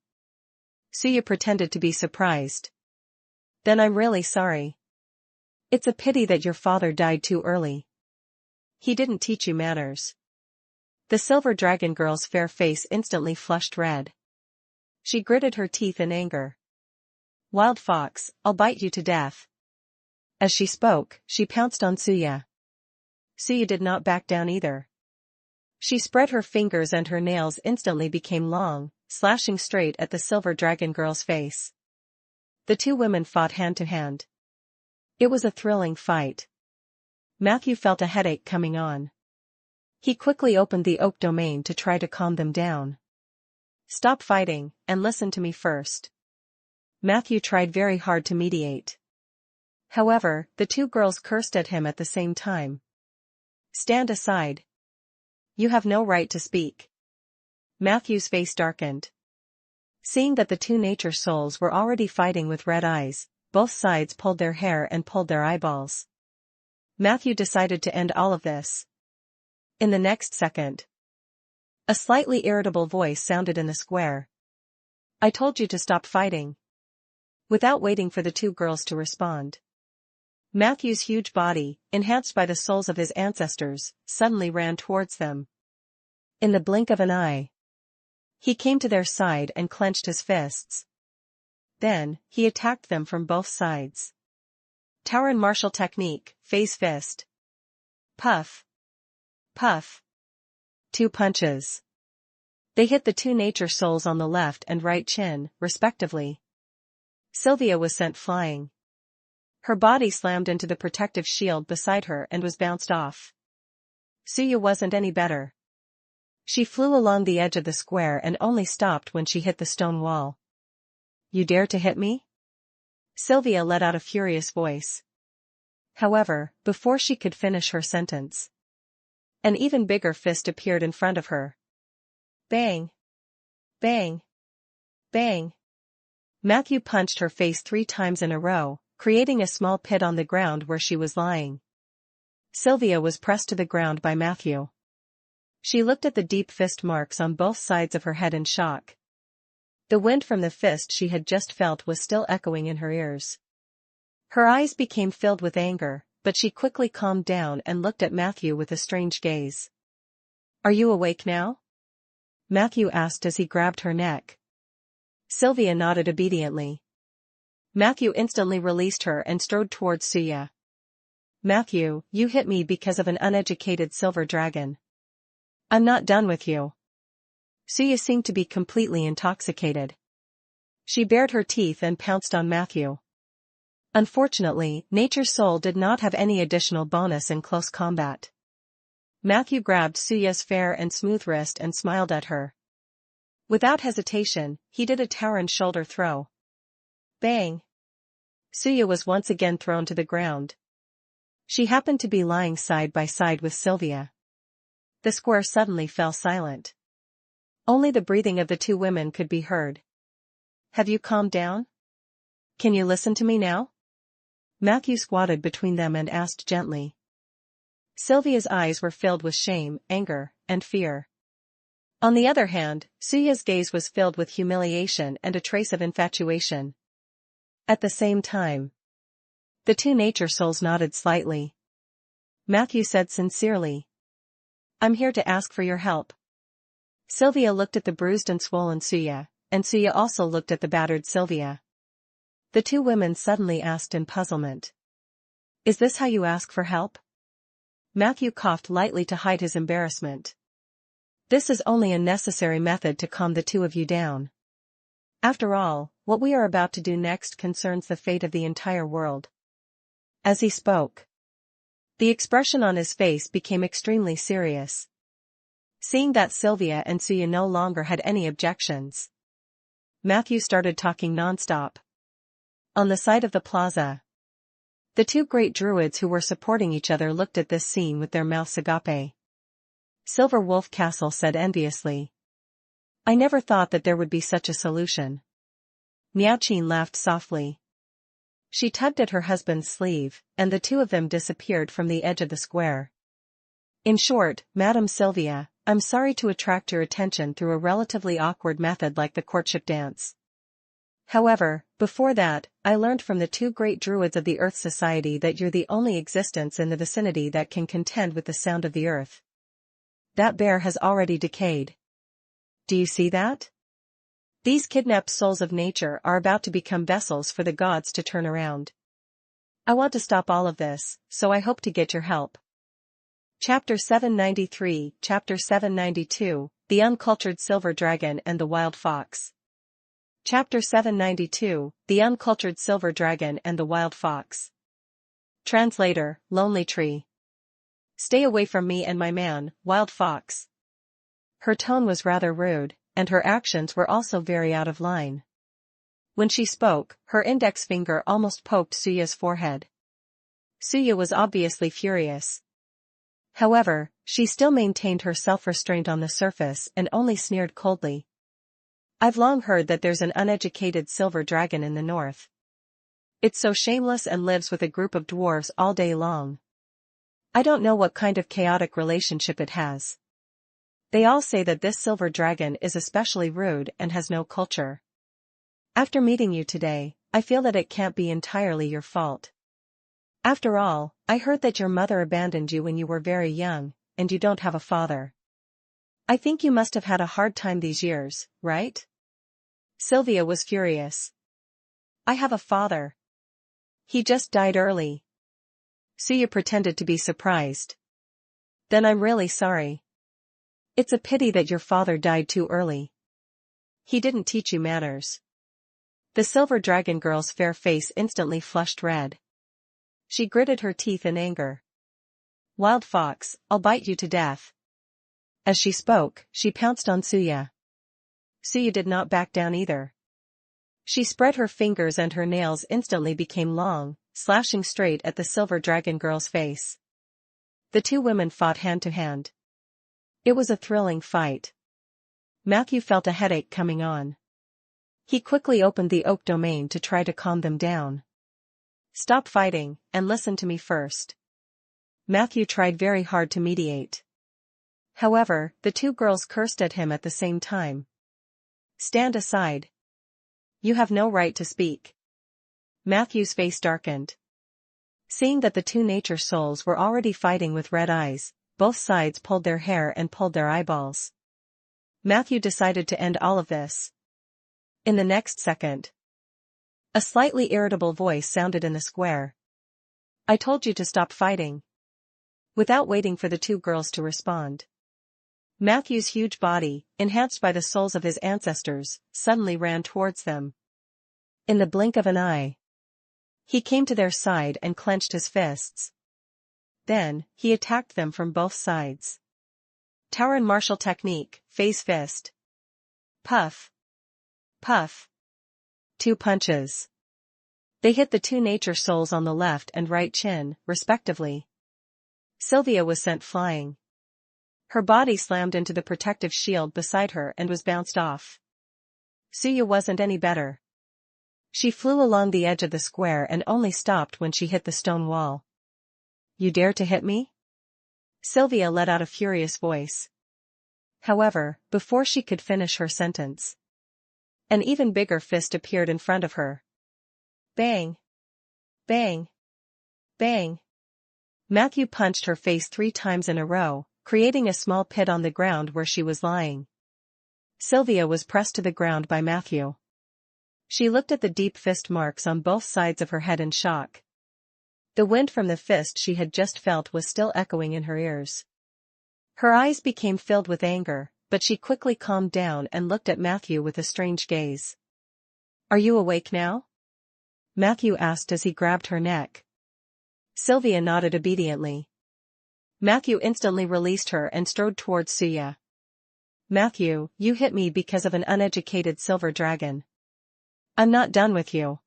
Suya pretended to be surprised. Then I'm really sorry. It's a pity that your father died too early. He didn't teach you manners. The silver dragon girl's fair face instantly flushed red. She gritted her teeth in anger. Wild fox, I'll bite you to death. As she spoke, she pounced on Suya. Suya did not back down either. She spread her fingers and her nails instantly became long, slashing straight at the silver dragon girl's face. The two women fought hand to hand. It was a thrilling fight. Matthew felt a headache coming on. He quickly opened the oak domain to try to calm them down. Stop fighting, and listen to me first. Matthew tried very hard to mediate. However, the two girls cursed at him at the same time. Stand aside. You have no right to speak. Matthew's face darkened. Seeing that the two nature souls were already fighting with red eyes, both sides pulled their hair and pulled their eyeballs. Matthew decided to end all of this. In the next second, a slightly irritable voice sounded in the square. I told you to stop fighting. Without waiting for the two girls to respond, Matthew's huge body, enhanced by the souls of his ancestors, suddenly ran towards them. In the blink of an eye, he came to their side and clenched his fists. Then, he attacked them from both sides. Tauren martial technique, phase fist. Puff. Puff. 2 punches. They hit the two nature souls on the left and right chin, respectively. Sylvia was sent flying. Her body slammed into the protective shield beside her and was bounced off. Suya wasn't any better. She flew along the edge of the square and only stopped when she hit the stone wall. You dare to hit me? Sylvia let out a furious voice. However, before she could finish her sentence, an even bigger fist appeared in front of her. Bang! Bang! Bang! Matthew punched her face 3 times in a row, creating a small pit on the ground where she was lying. Sylvia was pressed to the ground by Matthew. She looked at the deep fist marks on both sides of her head in shock. The wind from the fist she had just felt was still echoing in her ears. Her eyes became filled with anger, but she quickly calmed down and looked at Matthew with a strange gaze. "Are you awake now?" Matthew asked as he grabbed her neck. Sylvia nodded obediently. Matthew instantly released her and strode towards Suya. "Matthew, you hit me because of an uneducated silver dragon. I'm not done with you." Suya seemed to be completely intoxicated. She bared her teeth and pounced on Matthew. Unfortunately, Nature's Soul did not have any additional bonus in close combat. Matthew grabbed Suya's fair and smooth wrist and smiled at her. Without hesitation, he did a Tauren shoulder throw. Bang! Suya was once again thrown to the ground. She happened to be lying side by side with Sylvia. The square suddenly fell silent. Only the breathing of the two women could be heard. "Have you calmed down? Can you listen to me now?" Matthew squatted between them and asked gently. Sylvia's eyes were filled with shame, anger, and fear. On the other hand, Suya's gaze was filled with humiliation and a trace of infatuation. At the same time, the two nature souls nodded slightly. Matthew said sincerely, "I'm here to ask for your help." Sylvia looked at the bruised and swollen Suya, and Suya also looked at the battered Sylvia. The two women suddenly asked in puzzlement, "Is this how you ask for help?" Matthew coughed lightly to hide his embarrassment. "This is only a necessary method to calm the two of you down. After all, what we are about to do next concerns the fate of the entire world." As he spoke, the expression on his face became extremely serious. Seeing that Sylvia and Suya no longer had any objections, Matthew started talking nonstop. On the side of the plaza, the two great druids who were supporting each other looked at this scene with their mouths agape. Silver Wolf Castle said enviously, "I never thought that there would be such a solution." Miaoqin laughed softly. She tugged at her husband's sleeve, and the two of them disappeared from the edge of the square. "In short, Madame Sylvia, I'm sorry to attract your attention through a relatively awkward method like the courtship dance. However, before that, I learned from the two great druids of the Earth Society that you're the only existence in the vicinity that can contend with the sound of the earth. That bear has already decayed. Do you see that? These kidnapped souls of nature are about to become vessels for the gods to turn around. I want to stop all of this, so I hope to get your help." Chapter 793, Chapter 792, The Uncultured Silver Dragon and the Wild Fox. Chapter 792, The Uncultured Silver Dragon and the Wild Fox. Translator, Lonely Tree. "Stay away from me and my man, Wild Fox." Her tone was rather rude, and her actions were also very out of line. When she spoke, her index finger almost poked Suya's forehead. Suya was obviously furious. However, she still maintained her self-restraint on the surface and only sneered coldly. "I've long heard that there's an uneducated silver dragon in the north. It's so shameless and lives with a group of dwarves all day long. I don't know what kind of chaotic relationship it has. They all say that this silver dragon is especially rude and has no culture. After meeting you today, I feel that it can't be entirely your fault. After all, I heard that your mother abandoned you when you were very young, and you don't have a father. I think you must have had a hard time these years, right?" Sylvia was furious. "I have a father. He just died early." Suya pretended to be surprised. "Then I'm really sorry. It's a pity that your father died too early. He didn't teach you manners." The silver dragon girl's fair face instantly flushed red. She gritted her teeth in anger. "Wild Fox, I'll bite you to death." As she spoke, she pounced on Suya. Suya did not back down either. She spread her fingers and her nails instantly became long, slashing straight at the silver dragon girl's face. The two women fought hand to hand. It was a thrilling fight. Matthew felt a headache coming on. He quickly opened the oak domain to try to calm them down. "Stop fighting, and listen to me first." Matthew tried very hard to mediate. However, the two girls cursed at him at the same time. "Stand aside. You have no right to speak." Matthew's face darkened. Seeing that the two nature souls were already fighting with red eyes, both sides pulled their hair and pulled their eyeballs. Matthew decided to end all of this. In the next second, a slightly irritable voice sounded in the square. "I told you to stop fighting." Without waiting for the two girls to respond, Matthew's huge body, enhanced by the souls of his ancestors, suddenly ran towards them. In the blink of an eye, he came to their side and clenched his fists. Then, he attacked them from both sides. Tauren martial technique, phase fist. Puff. Puff. 2 punches. They hit the two nature souls on the left and right chin, respectively. Sylvia was sent flying. Her body slammed into the protective shield beside her and was bounced off. Suya wasn't any better. She flew along the edge of the square and only stopped when she hit the stone wall. "You dare to hit me?" Sylvia let out a furious voice. However, before she could finish her sentence, an even bigger fist appeared in front of her. Bang! Bang! Bang! Matthew punched her face 3 times in a row, creating a small pit on the ground where she was lying. Sylvia was pressed to the ground by Matthew. She looked at the deep fist marks on both sides of her head in shock. The wind from the fist she had just felt was still echoing in her ears. Her eyes became filled with anger, but she quickly calmed down and looked at Matthew with a strange gaze. "Are you awake now?" Matthew asked as he grabbed her neck. Sylvia nodded obediently. Matthew instantly released her and strode towards Suya. "Matthew, you hit me because of an uneducated silver dragon. I'm not done with you."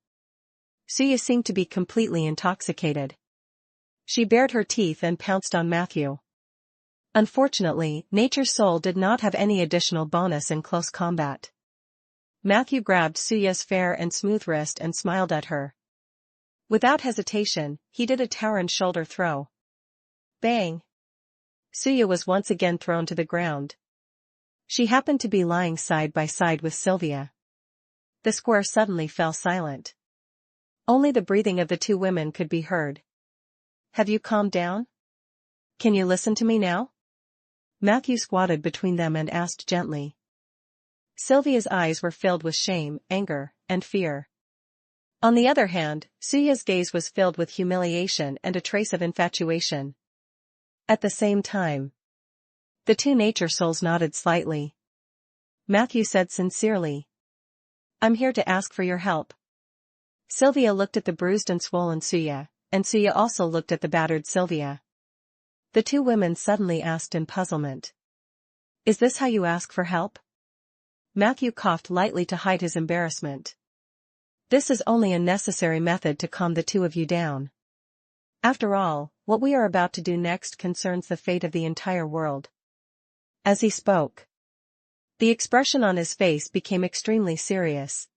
Suya seemed to be completely intoxicated. She bared her teeth and pounced on Matthew. Unfortunately, Nature's Soul did not have any additional bonus in close combat. Matthew grabbed Suya's fair and smooth wrist and smiled at her. Without hesitation, he did a Tauren shoulder throw. Bang! Suya was once again thrown to the ground. She happened to be lying side by side with Sylvia. The square suddenly fell silent. Only the breathing of the two women could be heard. "Have you calmed down? Can you listen to me now?" Matthew squatted between them and asked gently. Sylvia's eyes were filled with shame, anger, and fear. On the other hand, Suya's gaze was filled with humiliation and a trace of infatuation. At the same time, the two nature souls nodded slightly. Matthew said sincerely, "I'm here to ask for your help." Sylvia looked at the bruised and swollen Suya, and Suya also looked at the battered Sylvia. The two women suddenly asked in puzzlement, "Is this how you ask for help?" Matthew coughed lightly to hide his embarrassment. "This is only a necessary method to calm the two of you down. After all, what we are about to do next concerns the fate of the entire world." As he spoke, the expression on his face became extremely serious.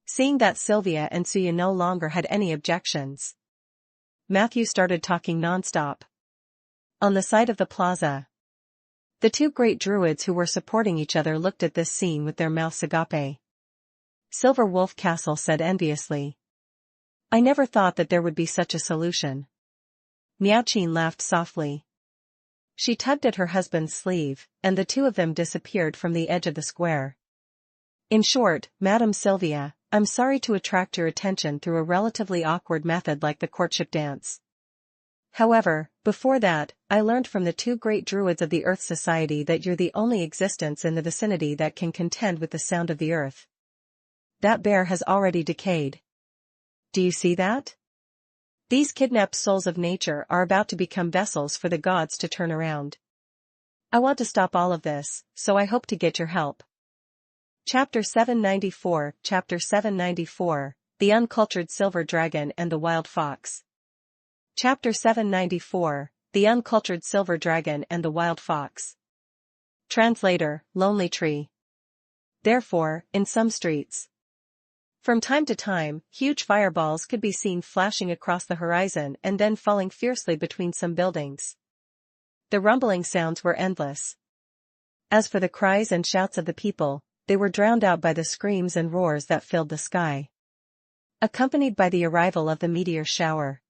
Seeing that Sylvia and Suya no longer had any objections, Matthew started talking non-stop. On the side of the plaza, the two great druids who were supporting each other looked at this scene with their mouths agape. Silver Wolf Castle said enviously, "I never thought that there would be such a solution." Miaoqin laughed softly. She tugged at her husband's sleeve, and the two of them disappeared from the edge of the square. "In short, Madame Sylvia, I'm sorry to attract your attention through a relatively awkward method like the courtship dance. However, before that, I learned from the two great druids of the Earth Society that you're the only existence in the vicinity that can contend with the sound of the earth. That bear has already decayed. Do you see that? These kidnapped souls of nature are about to become vessels for the gods to turn around. I want to stop all of this, so I hope to get your help." Chapter 794, Chapter 794, The Uncultured Silver Dragon and the Wild Fox. Chapter 794, The Uncultured Silver Dragon and the Wild Fox. Translator, Lonely Tree. Therefore, in some streets, from time to time, huge fireballs could be seen flashing across the horizon and then falling fiercely between some buildings. The rumbling sounds were endless. As for the cries and shouts of the people, they were drowned out by the screams and roars that filled the sky, accompanied by the arrival of the meteor shower.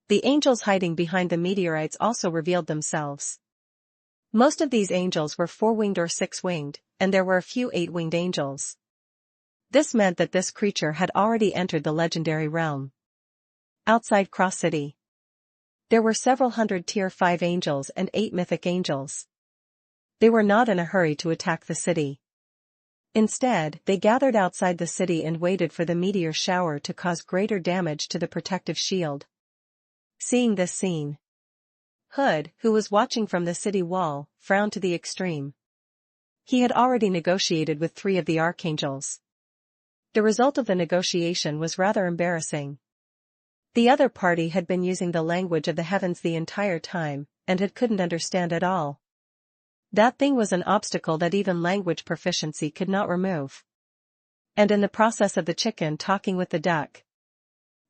The angels hiding behind the meteorites also revealed themselves. Most of these angels were four-winged or six-winged, and there were a few eight-winged angels. This meant that this creature had already entered the legendary realm. Outside Cross City, there were several hundred Tier 5 angels and 8 mythic angels. They were not in a hurry to attack the city. Instead, they gathered outside the city and waited for the meteor shower to cause greater damage to the protective shield. Seeing this scene, Hood, who was watching from the city wall, frowned to the extreme. He had already negotiated with 3 of the archangels. The result of the negotiation was rather embarrassing. The other party had been using the language of the heavens the entire time, and couldn't understand at all. That thing was an obstacle that even language proficiency could not remove. And in the process of the chicken talking with the duck,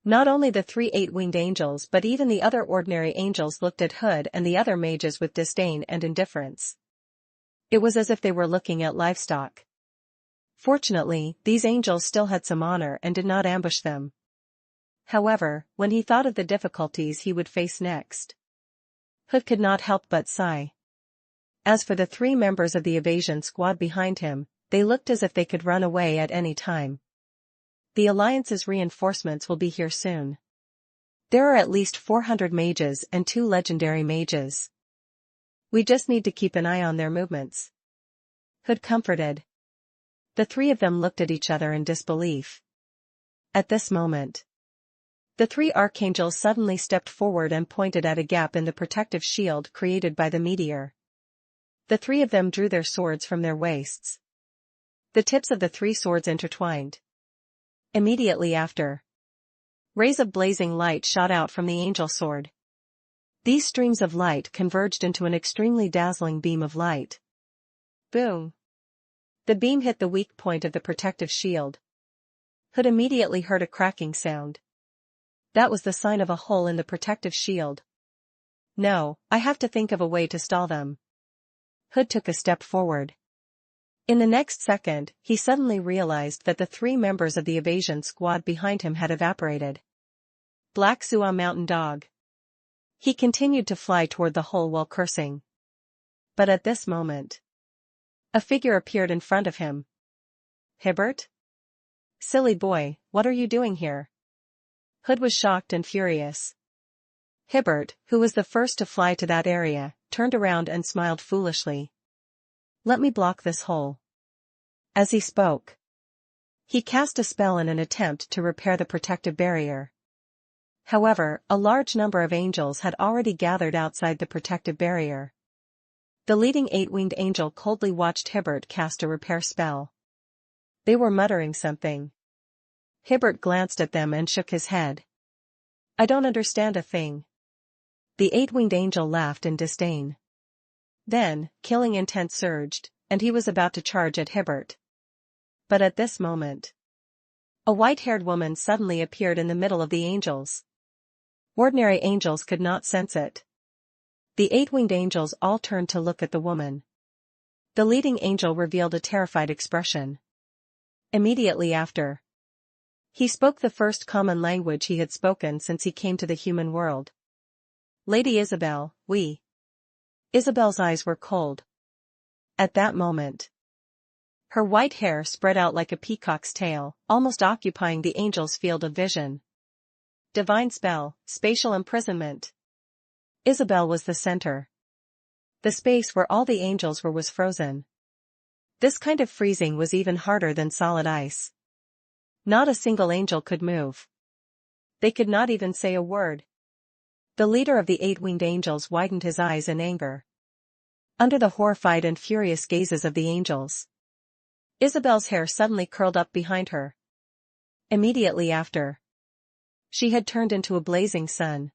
not only the 3 8-winged angels but even the other ordinary angels looked at Hood and the other mages with disdain and indifference. It was as if they were looking at livestock. Fortunately, these angels still had some honor and did not ambush them. However, when he thought of the difficulties he would face next, Hood could not help but sigh. As for the 3 members of the evasion squad behind him, they looked as if they could run away at any time. The Alliance's reinforcements will be here soon. There are at least 400 mages and 2 legendary mages. We just need to keep an eye on their movements. Hood comforted. The 3 of them looked at each other in disbelief. At this moment, the 3 archangels suddenly stepped forward and pointed at a gap in the protective shield created by the meteor. The 3 of them drew their swords from their waists. The tips of the 3 swords intertwined. Immediately after, rays of blazing light shot out from the angel sword. These streams of light converged into an extremely dazzling beam of light. Boom! The beam hit the weak point of the protective shield. Hood immediately heard a cracking sound. That was the sign of a hole in the protective shield. No, I have to think of a way to stall them. Hood took a step forward. In the next second, he suddenly realized that the 3 members of the evasion squad behind him had evaporated. Black Suwa Mountain Dog. He continued to fly toward the hole while cursing. But at this moment, a figure appeared in front of him. Hibbert? Silly boy, what are you doing here? Hood was shocked and furious. Hibbert, who was the first to fly to that area, turned around and smiled foolishly. Let me block this hole. As he spoke, he cast a spell in an attempt to repair the protective barrier. However, a large number of angels had already gathered outside the protective barrier. The leading 8-winged angel coldly watched Hibbert cast a repair spell. They were muttering something. Hibbert glanced at them and shook his head. I don't understand a thing. The 8-winged angel laughed in disdain. Then, killing intent surged, and he was about to charge at Hibbert. But at this moment, a white-haired woman suddenly appeared in the middle of the angels. Ordinary angels could not sense it. The 8-winged angels all turned to look at the woman. The leading angel revealed a terrified expression. Immediately after, he spoke the first common language he had spoken since he came to the human world. Lady Isabel, we. Isabel's eyes were cold. At that moment, her white hair spread out like a peacock's tail, almost occupying the angel's field of vision. Divine spell, spatial imprisonment. Isabel was the center. The space where all the angels were was frozen. This kind of freezing was even harder than solid ice. Not a single angel could move. They could not even say a word. The leader of the 8-winged angels widened his eyes in anger. Under the horrified and furious gazes of the angels, Isabel's hair suddenly curled up behind her. Immediately after, she had turned into a blazing sun.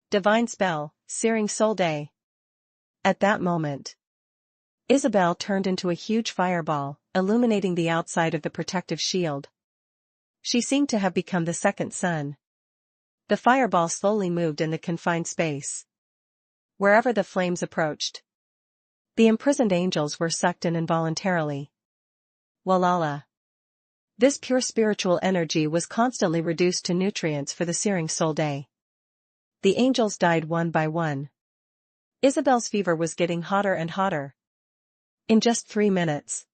Divine spell, searing soul day. At that moment, Isabel turned into a huge fireball, illuminating the outside of the protective shield. She seemed to have become the second sun. The fireball slowly moved in the confined space. wherever the flames approached. The imprisoned angels were sucked in involuntarily. Walala. This pure spiritual energy was constantly reduced to nutrients for the searing soul day. The angels died one by one. Isabel's fever was getting hotter and hotter. In just 3 minutes,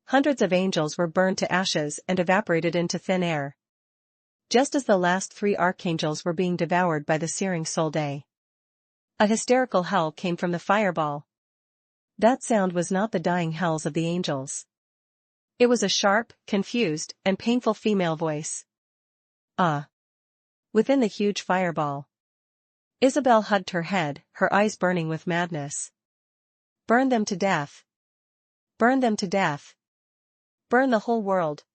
hundreds of angels were burned to ashes and evaporated into thin air. Just as the last 3 archangels were being devoured by the searing soul day. A hysterical howl came from the fireball. That sound was not the dying howls of the angels. It was a sharp, confused, and painful female voice. Within the huge fireball. Isabel hugged her head, her eyes burning with madness. Burn them to death. Burn them to death. Burn the whole world.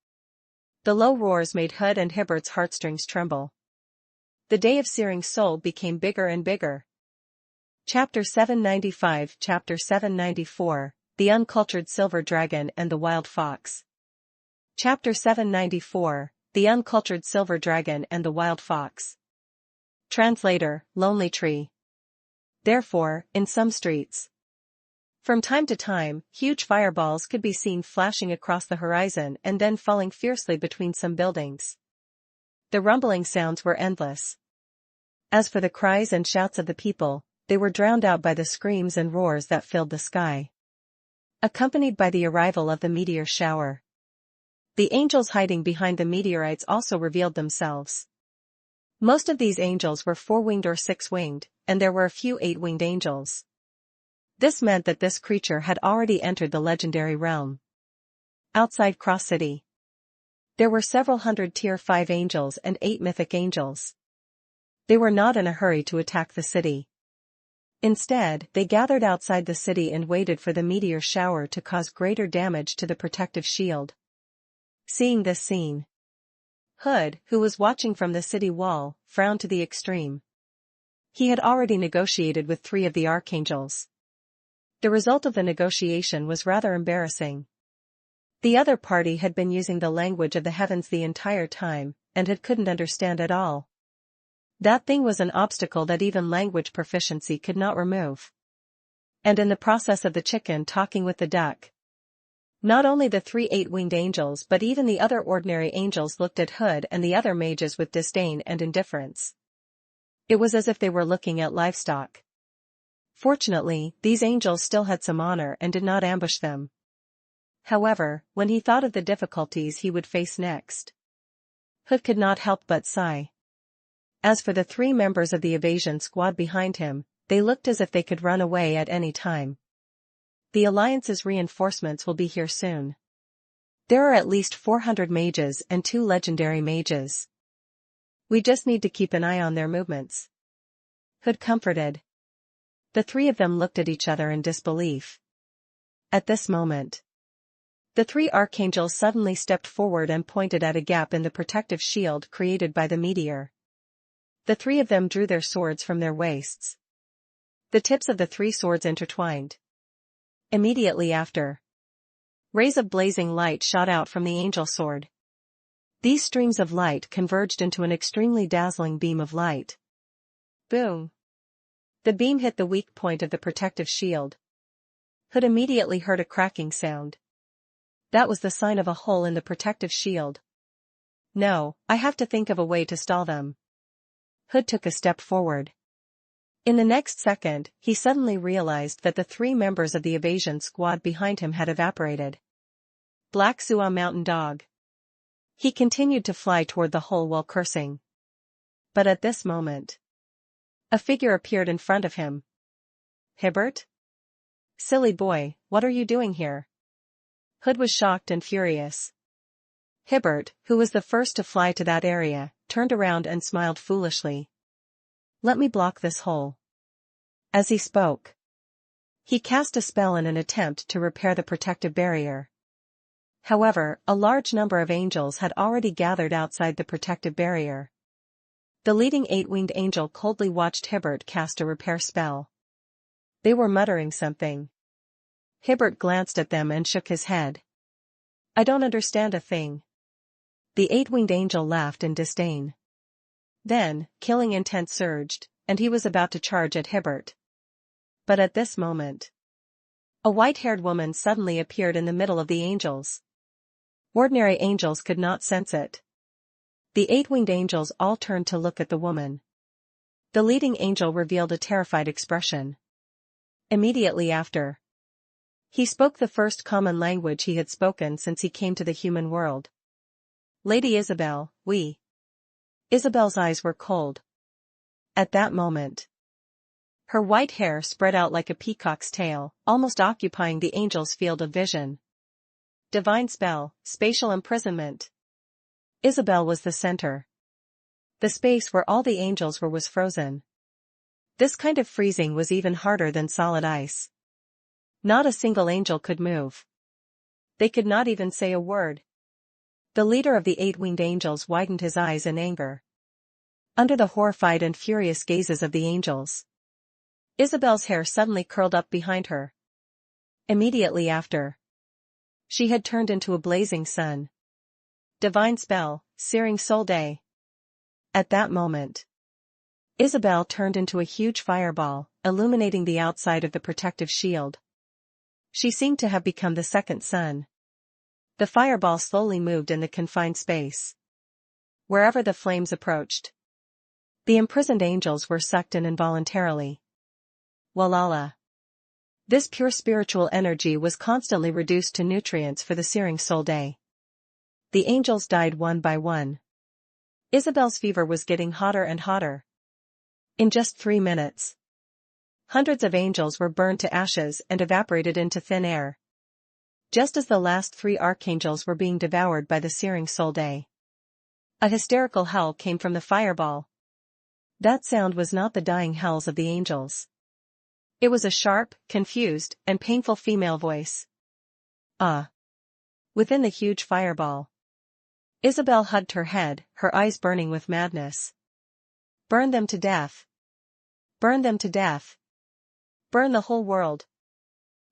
The low roars made Hood and Hibbert's heartstrings tremble. The day of searing soul became bigger and bigger. Chapter 795 Chapter 794, The Uncultured Silver Dragon and the Wild Fox. Chapter 794, The Uncultured Silver Dragon and the Wild Fox. Translator, Lonely Tree. Therefore, in some streets, from time to time, huge fireballs could be seen flashing across the horizon and then falling fiercely between some buildings. The rumbling sounds were endless. As for the cries and shouts of the people, they were drowned out by the screams and roars that filled the sky. Accompanied by the arrival of the meteor shower. The angels hiding behind the meteorites also revealed themselves. Most of these angels were 4-winged or 6-winged, and there were a few 8-winged angels. This meant that this creature had already entered the legendary realm. Outside Cross City, there were several hundred Tier 5 angels and 8 mythic angels. They were not in a hurry to attack the city. Instead, they gathered outside the city and waited for the meteor shower to cause greater damage to the protective shield. Seeing this scene, Hood, who was watching from the city wall, frowned to the extreme. He had already negotiated with 3 of the archangels. The result of the negotiation was rather embarrassing. The other party had been using the language of the heavens the entire time, and Hood couldn't understand at all. That thing was an obstacle that even language proficiency could not remove. And in the process of the chicken talking with the duck, not only the 3 8-winged angels but even the other ordinary angels looked at Hood and the other mages with disdain and indifference. It was as if they were looking at livestock. Fortunately, these angels still had some honor and did not ambush them. However, when he thought of the difficulties he would face next, Hood could not help but sigh. As for the 3 members of the evasion squad behind him, they looked as if they could run away at any time. The Alliance's reinforcements will be here soon. There are at least 400 mages and 2 legendary mages. We just need to keep an eye on their movements. Hood comforted. The 3 of them looked at each other in disbelief. At this moment, the 3 archangels suddenly stepped forward and pointed at a gap in the protective shield created by the meteor. The 3 of them drew their swords from their waists. The tips of the 3 swords intertwined. Immediately after, rays of blazing light shot out from the angel sword. These streams of light converged into an extremely dazzling beam of light. Boom! The beam hit the weak point of the protective shield. Hood immediately heard a cracking sound. That was the sign of a hole in the protective shield. No, I have to think of a way to stall them. Hood took a step forward. In the next second, he suddenly realized that the 3 members of the evasion squad behind him had evaporated. Black Zua Mountain Dog. He continued to fly toward the hole while cursing. But at this moment, a figure appeared in front of him. Hibbert? Silly boy, what are you doing here? Hood was shocked and furious. Hibbert, who was the first to fly to that area, turned around and smiled foolishly. Let me block this hole. As he spoke, he cast a spell in an attempt to repair the protective barrier. However, a large number of angels had already gathered outside the protective barrier. The leading 8-winged angel coldly watched Hibbert cast a repair spell. They were muttering something. Hibbert glanced at them and shook his head. I don't understand a thing. The 8-winged angel laughed in disdain. Then, killing intent surged, and he was about to charge at Hibbert. But at this moment, a white-haired woman suddenly appeared in the middle of the angels. Ordinary angels could not sense it. The 8-winged angels all turned to look at the woman. The leading angel revealed a terrified expression. Immediately after, he spoke the first common language he had spoken since he came to the human world. "Lady Isabel, we." Isabel's eyes were cold. At that moment, her white hair spread out like a peacock's tail, almost occupying the angel's field of vision. Divine spell, spatial imprisonment. Isabel was the center. The space where all the angels were was frozen. This kind of freezing was even harder than solid ice. Not a single angel could move. They could not even say a word. The leader of the 8-winged angels widened his eyes in anger. Under the horrified and furious gazes of the angels, Isabel's hair suddenly curled up behind her. Immediately after, she had turned into a blazing sun. Divine spell, searing soul day. At that moment, Isabel turned into a huge fireball, illuminating the outside of the protective shield. She seemed to have become the second sun. The fireball slowly moved in the confined space. Wherever the flames approached, the imprisoned angels were sucked in involuntarily. Walala. This pure spiritual energy was constantly reduced to nutrients for the searing soul day. The angels died one by one. Isabel's fever was getting hotter and hotter. In just 3 minutes, hundreds of angels were burned to ashes and evaporated into thin air. Just as the last 3 archangels were being devoured by the searing soul day, a hysterical howl came from the fireball. That sound was not the dying howls of the angels. It was a sharp, confused, and painful female voice. Ah! Within the huge fireball, Isabel hugged her head, her eyes burning with madness. Burn them to death. Burn them to death. Burn the whole world.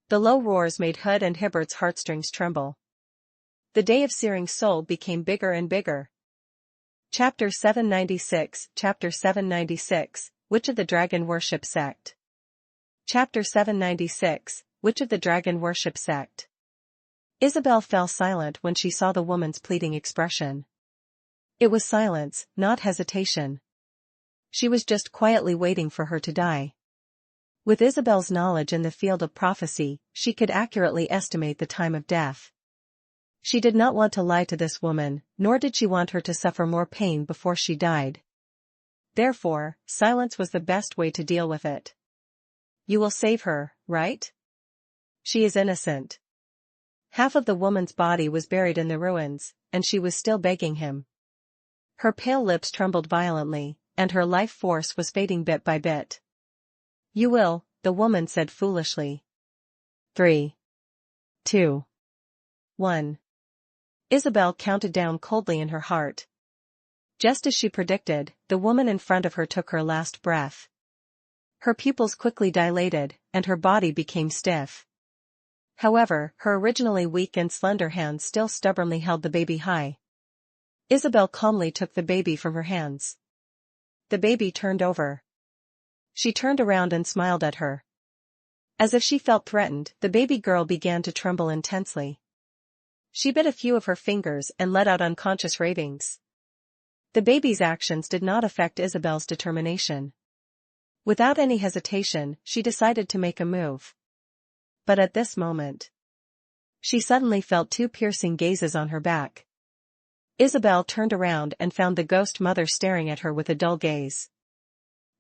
The low roars made Hood and Hibbert's heartstrings tremble. The day of searing soul became bigger and bigger. Chapter 796, Chapter 796, Which of the Dragon Worship Sect? Chapter 796, Which of the Dragon Worship Sect? Isabel fell silent when she saw the woman's pleading expression. It was silence, not hesitation. She was just quietly waiting for her to die. With Isabel's knowledge in the field of prophecy, she could accurately estimate the time of death. She did not want to lie to this woman, nor did she want her to suffer more pain before she died. Therefore, silence was the best way to deal with it. You will save her, right? She is innocent. Half of the woman's body was buried in the ruins, and she was still begging him. Her pale lips trembled violently, and her life force was fading bit by bit. You will, the woman said foolishly. 3, 2, 1. Isabel counted down coldly in her heart. Just as she predicted, the woman in front of her took her last breath. Her pupils quickly dilated, and her body became stiff. However, her originally weak and slender hands still stubbornly held the baby high. Isabel calmly took the baby from her hands. The baby turned over. She turned around and smiled at her. As if she felt threatened, the baby girl began to tremble intensely. She bit a few of her fingers and let out unconscious ravings. The baby's actions did not affect Isabel's determination. Without any hesitation, she decided to make a move. But at this moment, she suddenly felt 2 piercing gazes on her back. Isabel turned around and found the ghost mother staring at her with a dull gaze.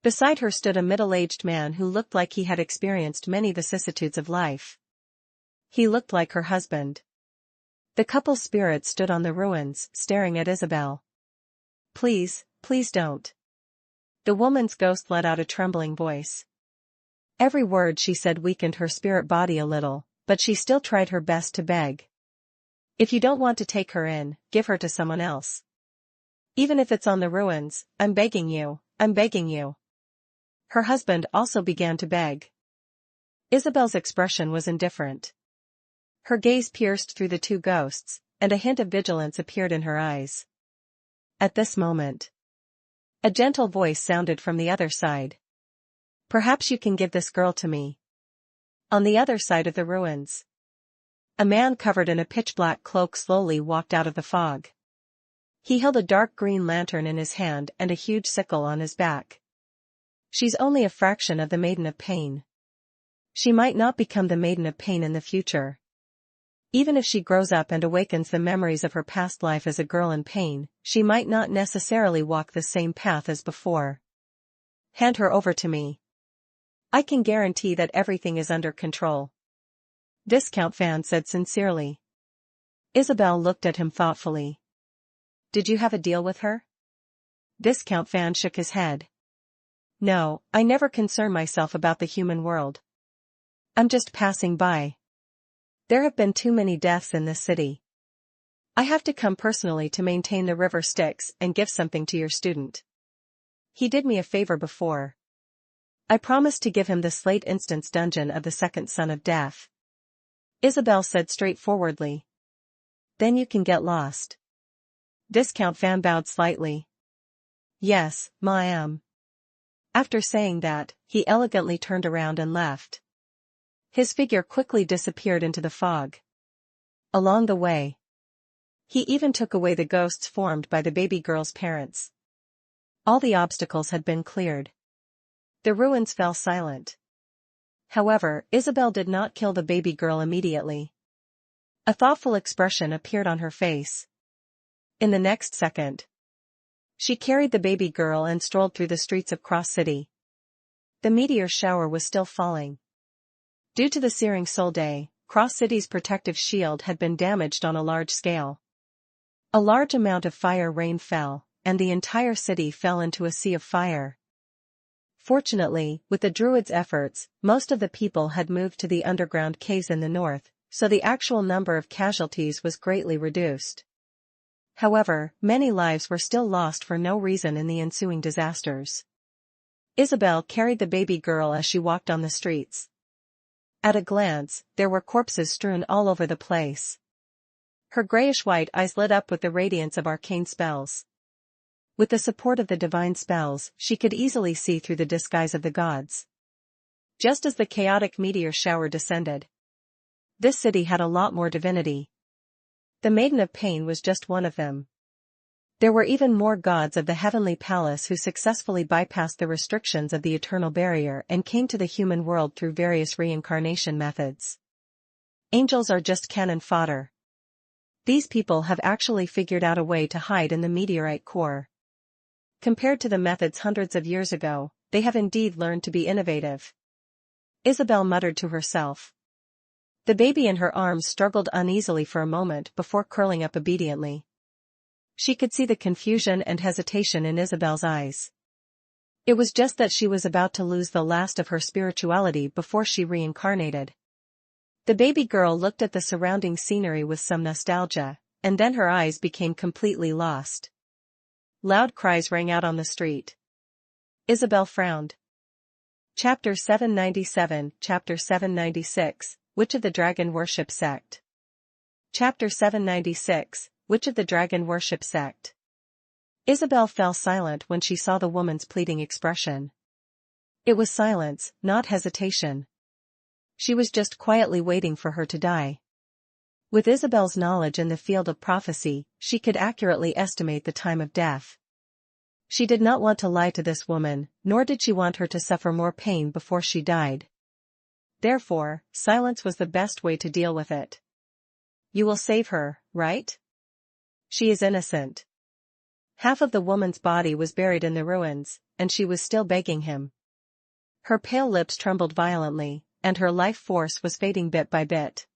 Beside her stood a middle-aged man who looked like he had experienced many vicissitudes of life. He looked like her husband. The couple's spirit stood on the ruins, staring at Isabel. Please, please don't. The woman's ghost let out a trembling voice. Every word she said weakened her spirit body a little, but she still tried her best to beg. If you don't want to take her in, give her to someone else. Even if it's on the ruins, I'm begging you, I'm begging you. Her husband also began to beg. Isabel's expression was indifferent. Her gaze pierced through the 2 ghosts, and a hint of vigilance appeared in her eyes. At this moment, a gentle voice sounded from the other side. Perhaps you can give this girl to me, On the other side of the ruins, a man covered in a pitch-black cloak slowly walked out of the fog. He held a dark green lantern in his hand and a huge sickle on his back. She's only a fraction of the Maiden of Pain. She might not become the Maiden of Pain in the future. Even if she grows up and awakens the memories of her past life as a girl in pain, she might not necessarily walk the same path as before. Hand her over to me. I can guarantee that everything is under control. Discount fan said sincerely. Isabel looked at him thoughtfully. Did you have a deal with her? Discount fan shook his head. No, I never concern myself about the human world. I'm just passing by. There have been too many deaths in this city. I have to come personally to maintain the river Styx and give something to your student. He did me a favor before. I promised to give him the Slate Instance Dungeon of the Second Son of Death. Isabel said straightforwardly. Then you can get lost. Discount fan bowed slightly. Yes, ma am. After saying that, he elegantly turned around and left. His figure quickly disappeared into the fog. Along the way, he even took away the ghosts formed by the baby girl's parents. All the obstacles had been cleared. The ruins fell silent. However, Isabel did not kill the baby girl immediately. A thoughtful expression appeared on her face. In the next second, she carried the baby girl and strolled through the streets of Cross City. The meteor shower was still falling. Due to the searing Sol Day, Cross City's protective shield had been damaged on a large scale. A large amount of fire rain fell, and the entire city fell into a sea of fire. Fortunately, with the Druids' efforts, most of the people had moved to the underground caves in the north, so the actual number of casualties was greatly reduced. However, many lives were still lost for no reason in the ensuing disasters. Isabel carried the baby girl as she walked on the streets. At a glance, there were corpses strewn all over the place. Her grayish-white eyes lit up with the radiance of arcane spells. With the support of the divine spells, she could easily see through the disguise of the gods. Just as the chaotic meteor shower descended, this city had a lot more divinity. The Maiden of Pain was just one of them. There were even more gods of the heavenly palace who successfully bypassed the restrictions of the eternal barrier and came to the human world through various reincarnation methods. Angels are just cannon fodder. These people have actually figured out a way to hide in the meteorite core. Compared to the methods hundreds of years ago, they have indeed learned to be innovative. Isabel muttered to herself. The baby in her arms struggled uneasily for a moment before curling up obediently. She could see the confusion and hesitation in Isabel's eyes. It was just that she was about to lose the last of her spirituality before she reincarnated. The baby girl looked at the surrounding scenery with some nostalgia, and then her eyes became completely lost. Loud cries rang out on the street. Isabel frowned. Chapter 797, Chapter 796, Which of the Dragon Worship Sect? Chapter 796, Which of the Dragon Worship Sect? Isabel fell silent when she saw the woman's pleading expression. It was silence, not hesitation. She was just quietly waiting for her to die. With Isabel's knowledge in the field of prophecy, she could accurately estimate the time of death. She did not want to lie to this woman, nor did she want her to suffer more pain before she died. Therefore, silence was the best way to deal with it. You will save her, right? She is innocent. Half of the woman's body was buried in the ruins, and she was still begging him. Her pale lips trembled violently, and her life force was fading bit by bit.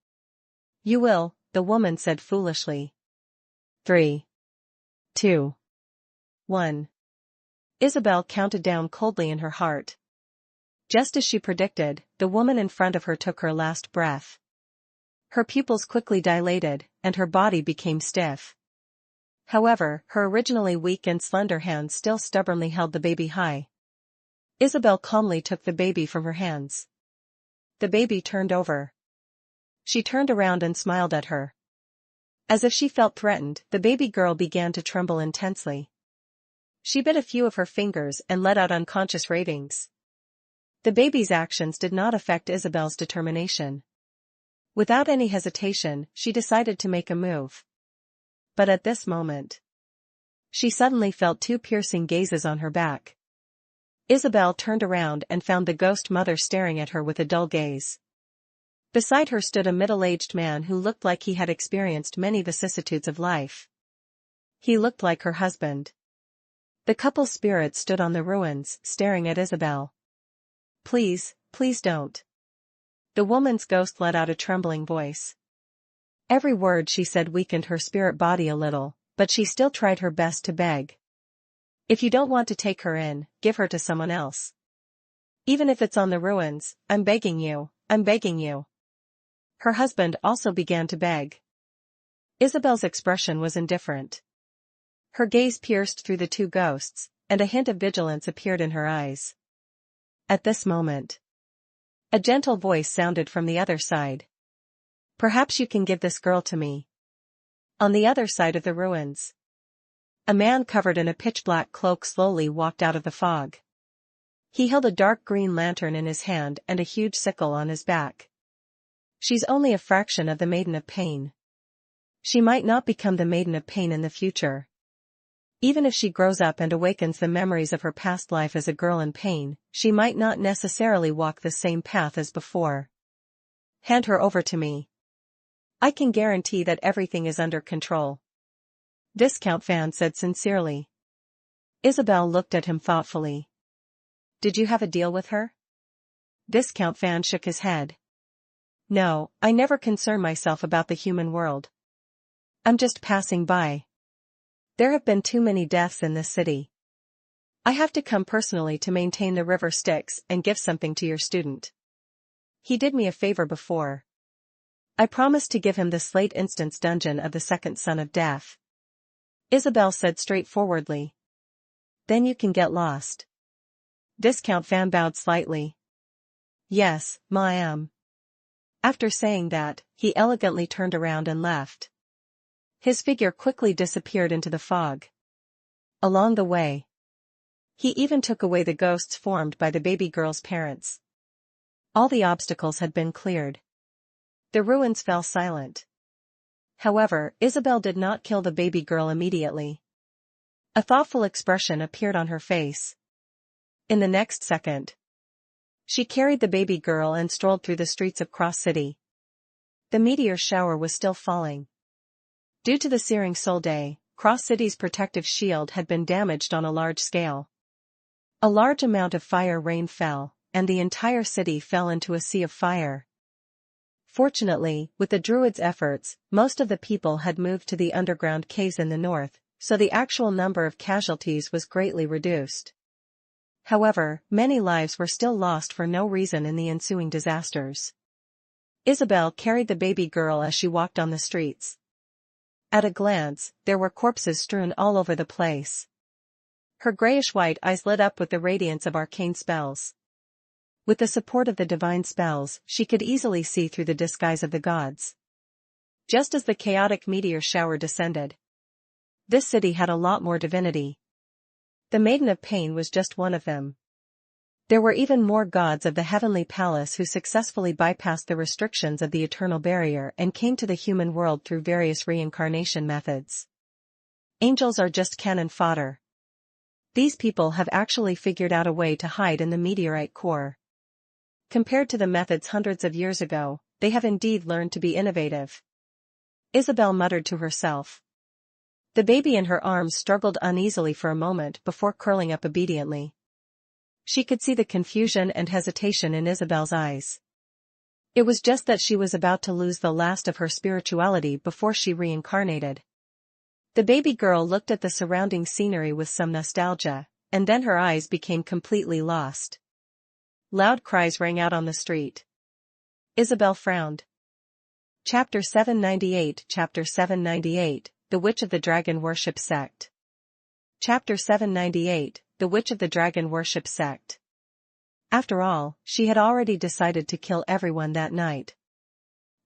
You will, the woman said foolishly. 3, 2, 1. Isabel counted down coldly in her heart. Just as she predicted, the woman in front of her took her last breath. Her pupils quickly dilated, and her body became stiff. However, her originally weak and slender hands still stubbornly held the baby high. Isabel calmly took the baby from her hands. The baby turned over. She turned around and smiled at her. As if she felt threatened, the baby girl began to tremble intensely. She bit a few of her fingers and let out unconscious ravings. The baby's actions did not affect Isabel's determination. Without any hesitation, she decided to make a move. But at this moment, she suddenly felt two piercing gazes on her back. Isabel turned around and found the ghost mother staring at her with a dull gaze. Beside her stood a middle-aged man who looked like he had experienced many vicissitudes of life. He looked like her husband. The couple's spirit stood on the ruins, staring at Isabel. "Please, please don't." The woman's ghost let out a trembling voice. Every word she said weakened her spirit body a little, but she still tried her best to beg. "If you don't want to take her in, give her to someone else. Even if it's on the ruins, I'm begging you, I'm begging you." Her husband also began to beg. Isabel's expression was indifferent. Her gaze pierced through the two ghosts, and a hint of vigilance appeared in her eyes. At this moment, a gentle voice sounded from the other side. "Perhaps you can give this girl to me." On the other side of the ruins, a man covered in a pitch-black cloak slowly walked out of the fog. He held a dark green lantern in his hand and a huge sickle on his back. "She's only a fraction of the Maiden of Pain. She might not become the Maiden of Pain in the future. Even if she grows up and awakens the memories of her past life as a girl in pain, she might not necessarily walk the same path as before. Hand her over to me. I can guarantee that everything is under control." Viscount Fan said sincerely. Isabel looked at him thoughtfully. "Did you have a deal with her?" Viscount Fan shook his head. "No, I never concern myself about the human world. I'm just passing by. There have been too many deaths in this city. I have to come personally to maintain the river Styx and give something to your student. He did me a favor before. I promised to give him the Slate Instance dungeon of the second son of Death." Isabel said straightforwardly. "Then you can get lost." Viscount Fan bowed slightly. "Yes, ma'am." After saying that, he elegantly turned around and left. His figure quickly disappeared into the fog. Along the way, he even took away the ghosts formed by the baby girl's parents. All the obstacles had been cleared. The ruins fell silent. However, Isabel did not kill the baby girl immediately. A thoughtful expression appeared on her face. In the next second, she carried the baby girl and strolled through the streets of Cross City. The meteor shower was still falling. Due to the searing Sol Day, Cross City's protective shield had been damaged on a large scale. A large amount of fire rain fell, and the entire city fell into a sea of fire. Fortunately, with the Druids' efforts, most of the people had moved to the underground caves in the north, so the actual number of casualties was greatly reduced. However, many lives were still lost for no reason in the ensuing disasters. Isabel carried the baby girl as she walked on the streets. At a glance, there were corpses strewn all over the place. Her grayish-white eyes lit up with the radiance of arcane spells. With the support of the divine spells, she could easily see through the disguise of the gods. Just as the chaotic meteor shower descended, this city had a lot more divinity. The Maiden of Pain was just one of them. There were even more gods of the Heavenly Palace who successfully bypassed the restrictions of the Eternal Barrier and came to the human world through various reincarnation methods. Angels are just cannon fodder. These people have actually figured out a way to hide in the meteorite core. Compared to the methods hundreds of years ago, they have indeed learned to be innovative. Isabel muttered to herself. The baby in her arms struggled uneasily for a moment before curling up obediently. She could see the confusion and hesitation in Isabel's eyes. It was just that she was about to lose the last of her spirituality before she reincarnated. The baby girl looked at the surrounding scenery with some nostalgia, and then her eyes became completely lost. Loud cries rang out on the street. Isabel frowned. Chapter 798 Chapter 798, The Witch of the Dragon Worship Sect. Chapter 798, The Witch of the Dragon Worship Sect. After all, she had already decided to kill everyone that night.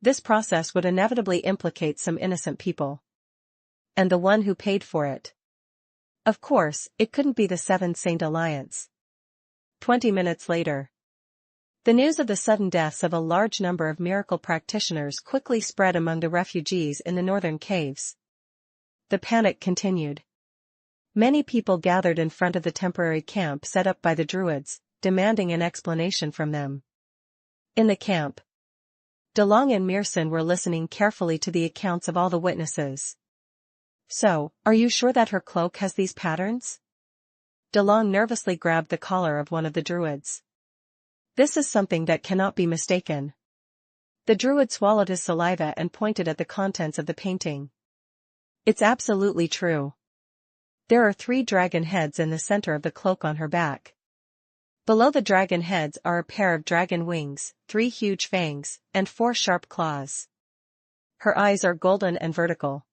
This process would inevitably implicate some innocent people. And the one who paid for it. Of course, it couldn't be the Seven Saint Alliance. 20 minutes later. The news of the sudden deaths of a large number of miracle practitioners quickly spread among the refugees in the northern caves. The panic continued. Many people gathered in front of the temporary camp set up by the druids, demanding an explanation from them. In the camp, DeLong and Meerson were listening carefully to the accounts of all the witnesses. "So, are you sure that her cloak has these patterns?" DeLong nervously grabbed the collar of one of the druids. "This is something that cannot be mistaken." The druid swallowed his saliva and pointed at the contents of the painting. "It's absolutely true. There are 3 dragon heads in the center of the cloak on her back. Below the dragon heads are a pair of dragon wings, 3 huge fangs, and 4 sharp claws. Her eyes are golden and vertical.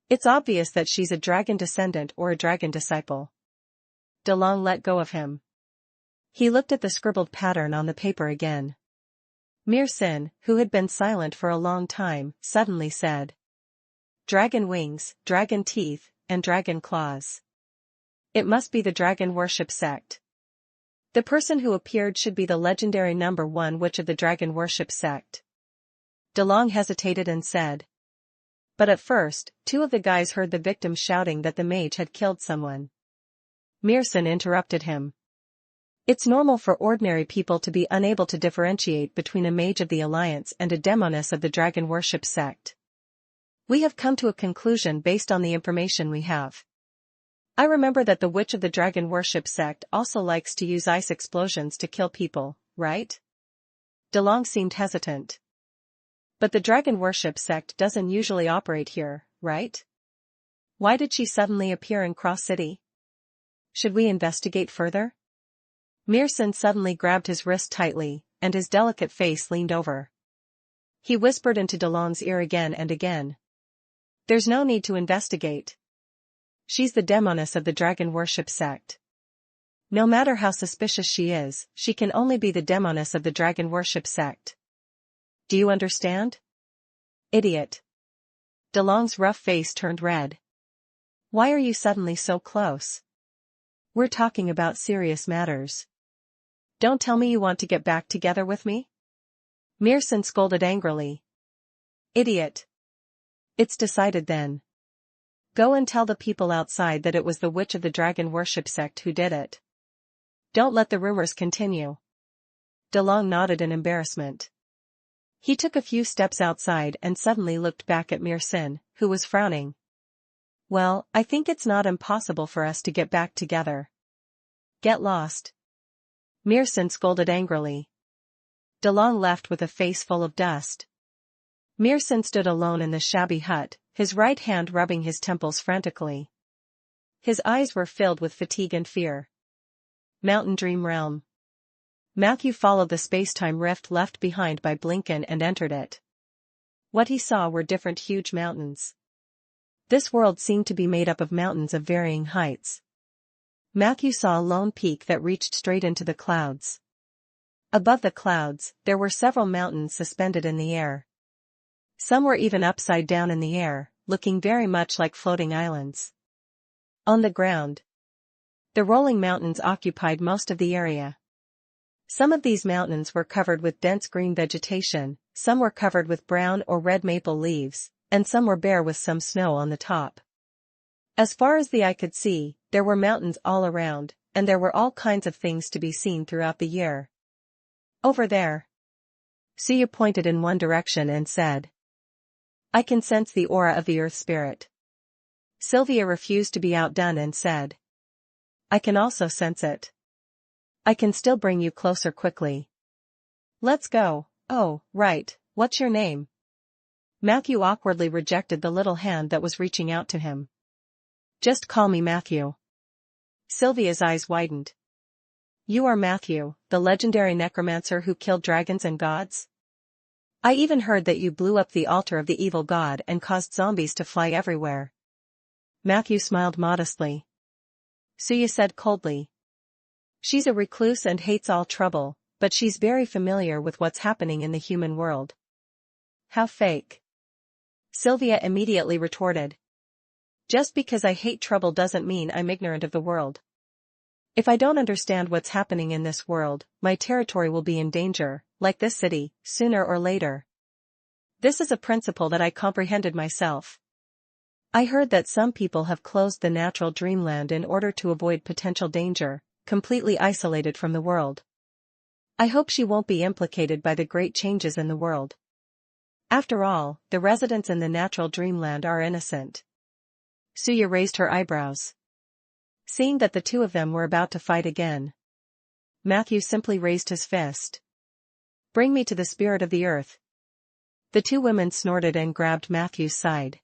It's obvious that she's a dragon descendant or a dragon disciple." DeLong let go of him. He looked at the scribbled pattern on the paper again. Meerson, who had been silent for a long time, suddenly said, "Dragon wings, dragon teeth, and dragon claws. It must be the dragon worship sect. The person who appeared should be the legendary number 1 witch of the dragon worship sect." DeLong hesitated and said. But at first, 2 of the guys heard the victim shouting that the mage had killed someone. Meerson interrupted him. "It's normal for ordinary people to be unable to differentiate between a mage of the Alliance and a demoness of the dragon worship sect. We have come to a conclusion based on the information we have. I remember that the witch of the dragon worship sect also likes to use ice explosions to kill people, right?" DeLong seemed hesitant. "But the dragon worship sect doesn't usually operate here, right? Why did she suddenly appear in Cross City? Should we investigate further?" Meerson suddenly grabbed his wrist tightly, and his delicate face leaned over. He whispered into DeLong's ear again and again. "There's no need to investigate. She's the demoness of the dragon worship sect. No matter how suspicious she is, she can only be the demoness of the dragon worship sect. Do you understand?" "Idiot." DeLong's rough face turned red. "Why are you suddenly so close? We're talking about serious matters. Don't tell me you want to get back together with me?" Meerson scolded angrily. "Idiot. It's decided then. Go and tell the people outside that it was the witch of the dragon worship sect who did it. Don't let the rumors continue." DeLong nodded in embarrassment. He took a few steps outside and suddenly looked back at Meerson, who was frowning. "Well, I think it's not impossible for us to get back together." "Get lost." Meerson scolded angrily. DeLong left with a face full of dust. Meerson stood alone in the shabby hut, his right hand rubbing his temples frantically. His eyes were filled with fatigue and fear. Mountain Dream Realm. Matthew followed the space-time rift left behind by Blinken and entered it. What he saw were different huge mountains. This world seemed to be made up of mountains of varying heights. Matthew saw a lone peak that reached straight into the clouds. Above the clouds, there were several mountains suspended in the air. Some were even upside down in the air, looking very much like floating islands. On the ground, the rolling mountains occupied most of the area. Some of these mountains were covered with dense green vegetation, some were covered with brown or red maple leaves, and some were bare with some snow on the top. As far as the eye could see, there were mountains all around, and there were all kinds of things to be seen throughout the year. "Over there." Suya pointed in one direction and said, "I can sense the aura of the earth spirit." Sylvia refused to be outdone and said, "I can also sense it. I can still bring you closer quickly." "Let's go." "Oh, right, what's your name?" Matthew awkwardly rejected the little hand that was reaching out to him. "Just call me Matthew." Sylvia's eyes widened. "You are Matthew, the legendary necromancer who killed dragons and gods? I even heard that you blew up the altar of the evil god and caused zombies to fly everywhere." Matthew smiled modestly. Suya said coldly, "She's a recluse and hates all trouble, but she's very familiar with what's happening in the human world." "How fake." Sylvia immediately retorted. "Just because I hate trouble doesn't mean I'm ignorant of the world." If I don't understand what's happening in this world, my territory will be in danger, like this city, sooner or later. This is a principle that I comprehended myself. I heard that some people have closed the natural dreamland in order to avoid potential danger, completely isolated from the world. I hope she won't be implicated by the great changes in the world. After all, the residents in the natural dreamland are innocent. Suya raised her eyebrows. Seeing that the two of them were about to fight again, Matthew simply raised his fist. Bring me to the spirit of the earth. The two women snorted and grabbed Matthew's side.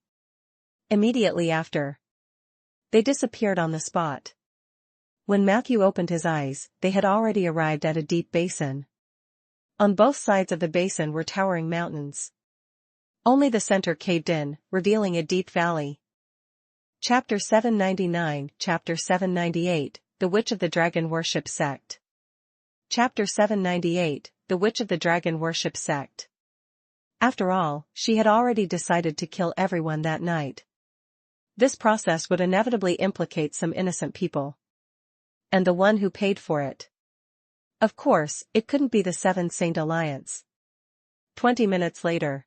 Immediately after, they disappeared on the spot. When Matthew opened his eyes, they had already arrived at a deep basin. On both sides of the basin were towering mountains. Only the center caved in, revealing a deep valley. Chapter 799, Chapter 798, The Witch of the Dragon Worship Sect. Chapter 798, The Witch of the Dragon Worship Sect. After all, she had already decided to kill everyone that night. This process would inevitably implicate some innocent people. And the one who paid for it. Of course, it couldn't be the Seven Saint Alliance. 20 minutes later.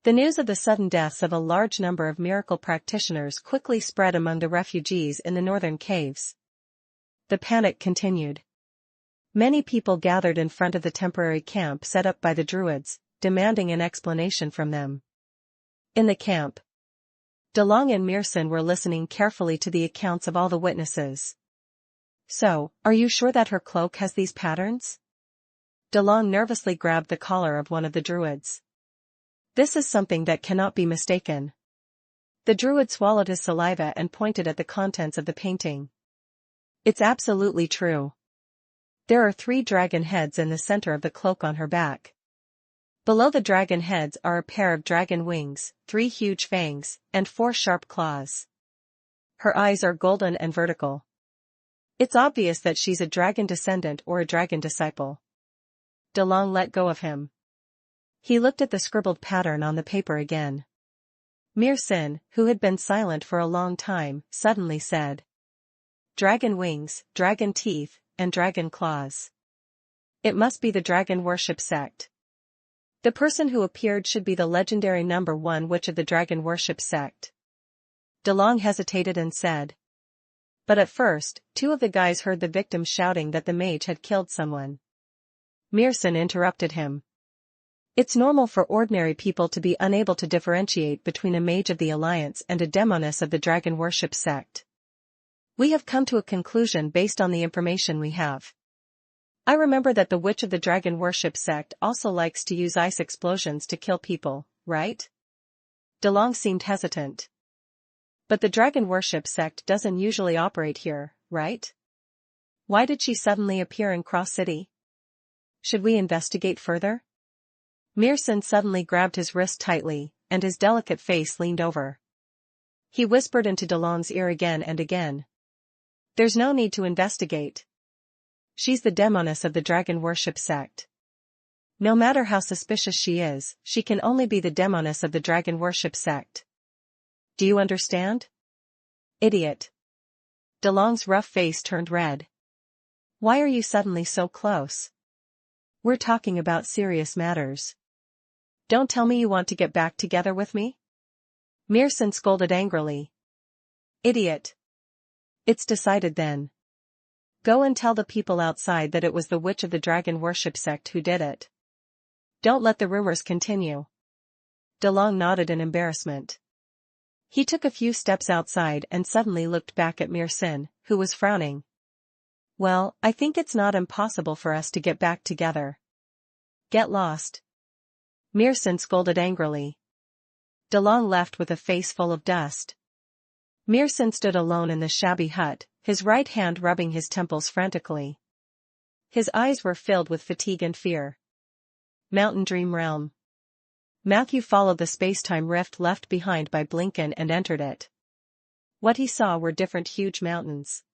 The news of the sudden deaths of a large number of miracle practitioners quickly spread among the refugees in the northern caves. The panic continued. Many people gathered in front of the temporary camp set up by the Druids, demanding an explanation from them. In the camp, DeLong and Meerson were listening carefully to the accounts of all the witnesses. So, are you sure that her cloak has these patterns? DeLong nervously grabbed the collar of one of the Druids. This is something that cannot be mistaken. The Druid swallowed his saliva and pointed at the contents of the painting. It's absolutely true. There are 3 dragon heads in the center of the cloak on her back. Below the dragon heads are a pair of dragon wings, 3 huge fangs, and 4 sharp claws. Her eyes are golden and vertical. It's obvious that she's a dragon descendant or a dragon disciple. DeLong let go of him. He looked at the scribbled pattern on the paper again. Meerson, who had been silent for a long time, suddenly said, "Dragon wings, dragon teeth, and dragon claws. It must be the dragon worship sect. The person who appeared should be the legendary number 1 witch of the dragon worship sect." DeLong hesitated and said. But at first, 2 of the guys heard the victim shouting that the mage had killed someone. Meerson interrupted him. It's normal for ordinary people to be unable to differentiate between a mage of the Alliance and a demoness of the dragon worship sect. We have come to a conclusion based on the information we have. I remember that the witch of the dragon worship sect also likes to use ice explosions to kill people, right? DeLong seemed hesitant. But the dragon worship sect doesn't usually operate here, right? Why did she suddenly appear in Cross City? Should we investigate further? Meerson suddenly grabbed his wrist tightly, and his delicate face leaned over. He whispered into DeLong's ear again and again. There's no need to investigate. She's the demoness of the dragon worship sect. No matter how suspicious she is, she can only be the demoness of the dragon worship sect. Do you understand? Idiot. DeLong's rough face turned red. Why are you suddenly so close? We're talking about serious matters. Don't tell me you want to get back together with me? Meerson scolded angrily. Idiot. It's decided then. Go and tell the people outside that it was the witch of the dragon worship sect who did it. Don't let the rumors continue. DeLong nodded in embarrassment. He took a few steps outside and suddenly looked back at Meerson, who was frowning. Well, I think it's not impossible for us to get back together. Get lost. Meerson scolded angrily. DeLong left with a face full of dust. Meerson stood alone in the shabby hut, his right hand rubbing his temples frantically. His eyes were filled with fatigue and fear. Mountain Dream Realm. Matthew followed the space-time rift left behind by Blinken and entered it. What he saw were different huge mountains.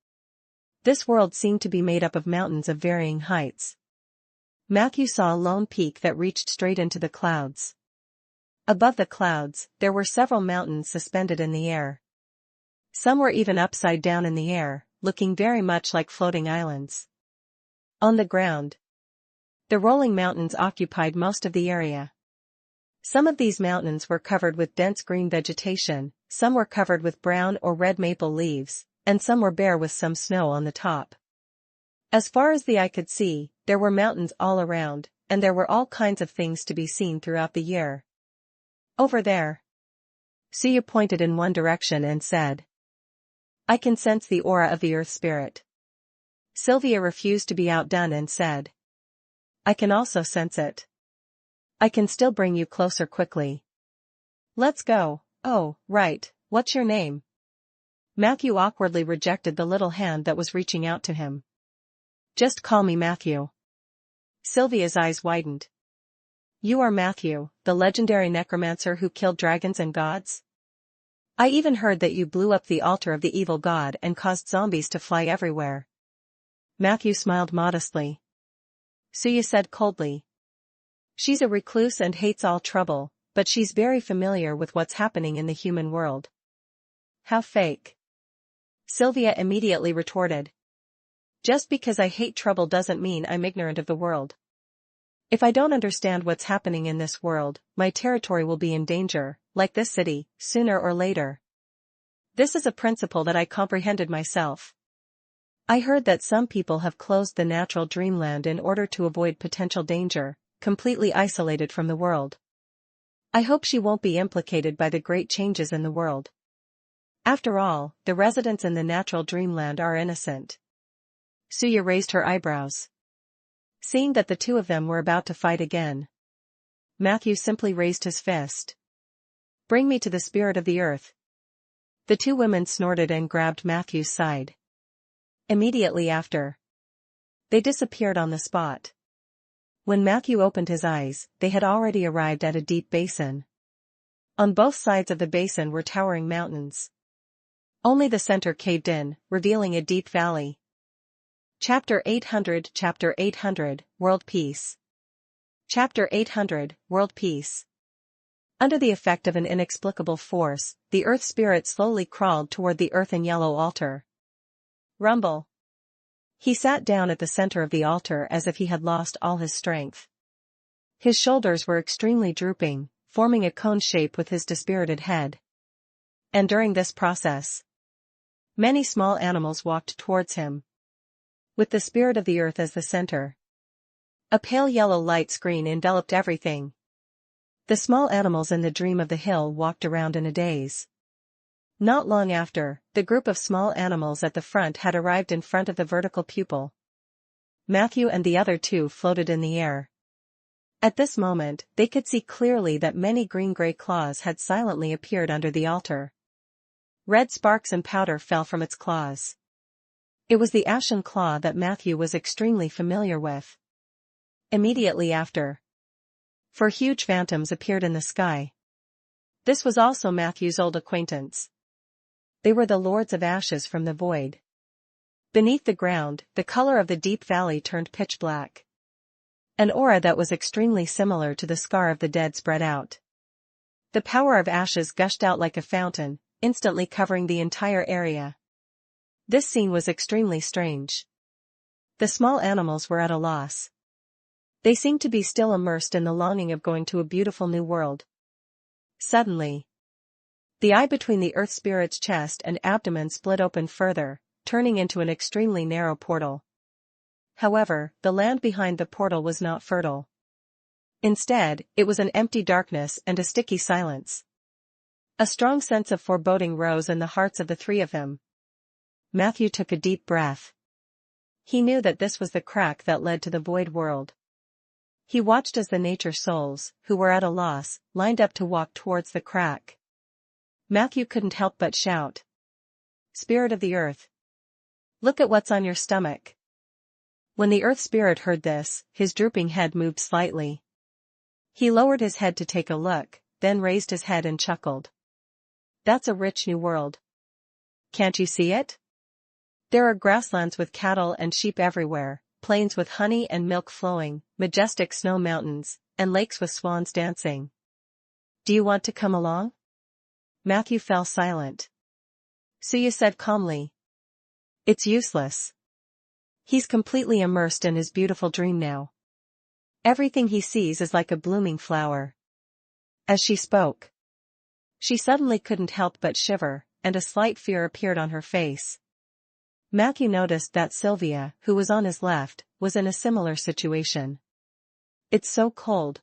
This world seemed to be made up of mountains of varying heights. Matthew saw a lone peak that reached straight into the clouds. Above the clouds, there were several mountains suspended in the air. Some were even upside down in the air, looking very much like floating islands. On the ground, the rolling mountains occupied most of the area. Some of these mountains were covered with dense green vegetation, some were covered with brown or red maple leaves, and some were bare with some snow on the top. As far as the eye could see, there were mountains all around, and there were all kinds of things to be seen throughout the year. Over there. Suya pointed in one direction and said, I can sense the aura of the earth spirit. Sylvia refused to be outdone and said, I can also sense it. I can still bring you closer quickly. Let's go. Oh, right, what's your name? Matthew awkwardly rejected the little hand that was reaching out to him. Just call me Matthew. Sylvia's eyes widened. You are Matthew, the legendary necromancer who killed dragons and gods? I even heard that you blew up the altar of the evil god and caused zombies to fly everywhere. Matthew smiled modestly. Suya said coldly. She's a recluse and hates all trouble, but she's very familiar with what's happening in the human world. How fake. Sylvia immediately retorted. Just because I hate trouble doesn't mean I'm ignorant of the world. If I don't understand what's happening in this world, my territory will be in danger, like this city, sooner or later. This is a principle that I comprehended myself. I heard that some people have closed the natural dreamland in order to avoid potential danger, completely isolated from the world. I hope she won't be implicated by the great changes in the world. After all, the residents in the natural dreamland are innocent. Suya raised her eyebrows. Seeing that the two of them were about to fight again, Matthew simply raised his fist. Bring me to the spirit of the earth. The two women snorted and grabbed Matthew's side. Immediately after, they disappeared on the spot. When Matthew opened his eyes, they had already arrived at a deep basin. On both sides of the basin were towering mountains. Only the center caved in, revealing a deep valley. Chapter 800 World Peace. Chapter 800 World Peace. Under the effect of an inexplicable force, the earth spirit slowly crawled toward the earthen yellow altar. Rumble. He sat down at the center of the altar as if he had lost all his strength. His shoulders were extremely drooping, forming a cone shape with his dispirited head. And during this process, many small animals walked towards him, with the spirit of the earth as the center. A pale yellow light screen enveloped everything. The small animals in the dream of the hill walked around in a daze. Not long after, the group of small animals at the front had arrived in front of the vertical pupil. Matthew and the other two floated in the air. At this moment, they could see clearly that many green-gray claws had silently appeared under the altar. Red sparks and powder fell from its claws. It was the ashen claw that Matthew was extremely familiar with. Immediately after, 4 huge phantoms appeared in the sky. This was also Matthew's old acquaintance. They were the Lords of Ashes from the void. Beneath the ground, the color of the deep valley turned pitch black. An aura that was extremely similar to the scar of the dead spread out. The power of ashes gushed out like a fountain, instantly covering the entire area. This scene was extremely strange. The small animals were at a loss. They seemed to be still immersed in the longing of going to a beautiful new world. Suddenly, the eye between the earth spirit's chest and abdomen split open further, turning into an extremely narrow portal. However, the land behind the portal was not fertile. Instead, it was an empty darkness and a sticky silence. A strong sense of foreboding rose in the hearts of the three of them. Matthew took a deep breath. He knew that this was the crack that led to the void world. He watched as the nature souls, who were at a loss, lined up to walk towards the crack. Matthew couldn't help but shout. Spirit of the earth! Look at what's on your stomach. When the earth spirit heard this, his drooping head moved slightly. He lowered his head to take a look, then raised his head and chuckled. That's a rich new world. Can't you see it? There are grasslands with cattle and sheep everywhere, plains with honey and milk flowing, majestic snow mountains, and lakes with swans dancing. Do you want to come along? Matthew fell silent. Suya said calmly. It's useless. He's completely immersed in his beautiful dream now. Everything he sees is like a blooming flower. As she spoke, she suddenly couldn't help but shiver, and a slight fear appeared on her face. Matthew noticed that Sylvia, who was on his left, was in a similar situation. It's so cold,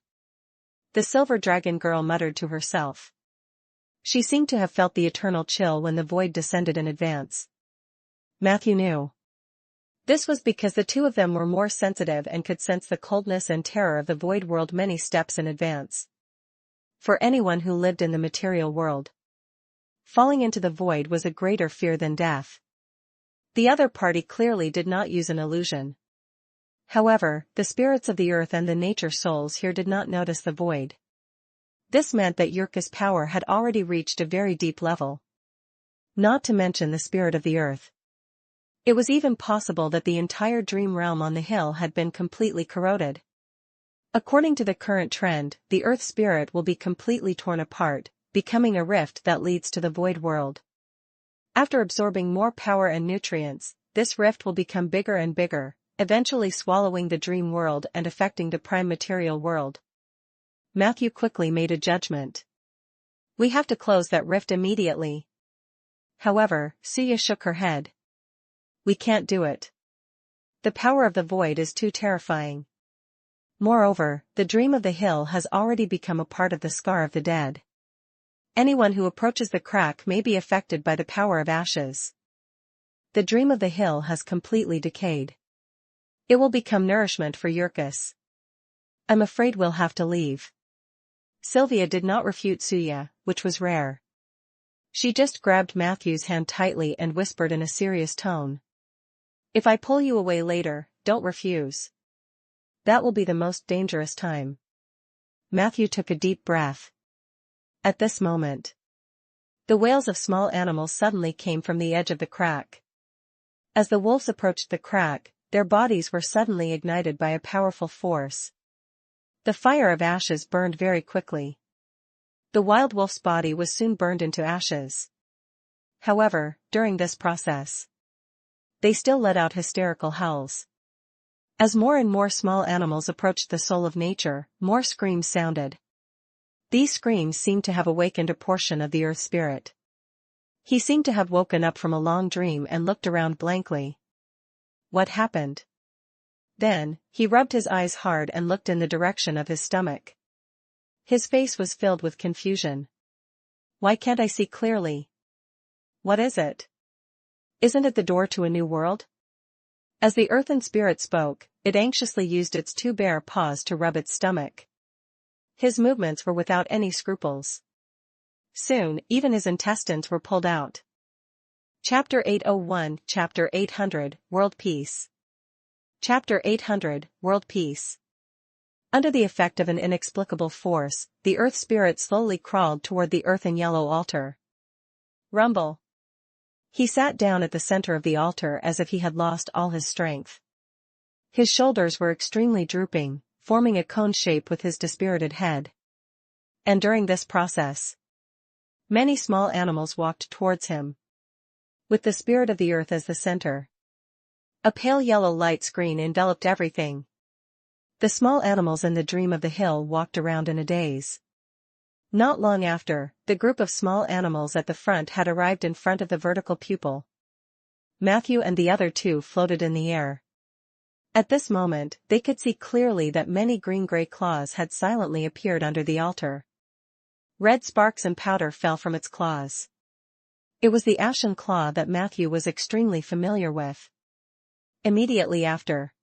the silver dragon girl muttered to herself. She seemed to have felt the eternal chill when the void descended in advance. Matthew knew. This was because the two of them were more sensitive and could sense the coldness and terror of the void world many steps in advance. For anyone who lived in the material world, falling into the void was a greater fear than death. The other party clearly did not use an illusion. However, the spirits of the earth and the nature souls here did not notice the void. This meant that Yurka's power had already reached a very deep level. Not to mention the spirit of the earth. It was even possible that the entire dream realm on the hill had been completely corroded. According to the current trend, the earth spirit will be completely torn apart, becoming a rift that leads to the void world. After absorbing more power and nutrients, this rift will become bigger and bigger, eventually swallowing the dream world and affecting the prime material world. Matthew quickly made a judgment. We have to close that rift immediately. However, Suya shook her head. We can't do it. The power of the void is too terrifying. Moreover, the dream of the hill has already become a part of the scar of the dead. Anyone who approaches the crack may be affected by the power of ashes. The dream of the hill has completely decayed. It will become nourishment for Yurkus. I'm afraid we'll have to leave. Sylvia did not refute Suya, which was rare. She just grabbed Matthew's hand tightly and whispered in a serious tone. If I pull you away later, don't refuse. That will be the most dangerous time. Matthew took a deep breath. At this moment, the wails of small animals suddenly came from the edge of the crack. As the wolves approached the crack, their bodies were suddenly ignited by a powerful force. The fire of ashes burned very quickly. The wild wolf's body was soon burned into ashes. However, during this process, they still let out hysterical howls. As more and more small animals approached the soul of nature, more screams sounded. These screams seemed to have awakened a portion of the earth spirit. He seemed to have woken up from a long dream and looked around blankly. What happened? Then, he rubbed his eyes hard and looked in the direction of his stomach. His face was filled with confusion. Why can't I see clearly? What is it? Isn't it the door to a new world? As the earthen spirit spoke, it anxiously used its two bare paws to rub its stomach. His movements were without any scruples. Soon, even his intestines were pulled out. Chapter 801, Chapter 800, World Peace. Chapter 800, World Peace. Under the effect of an inexplicable force, the earth spirit slowly crawled toward the earthen yellow altar. Rumble. He sat down at the center of the altar as if he had lost all his strength. His shoulders were extremely drooping, forming a cone shape with his dispirited head. And during this process, many small animals walked towards him, with the spirit of the earth as the center. A pale yellow light screen enveloped everything. The small animals in the dream of the hill walked around in a daze. Not long after, the group of small animals at the front had arrived in front of the vertical pupil. Matthew and the other two floated in the air. At this moment, they could see clearly that many green-gray claws had silently appeared under the altar. Red sparks and powder fell from its claws. It was the ashen claw that Matthew was extremely familiar with. Immediately after,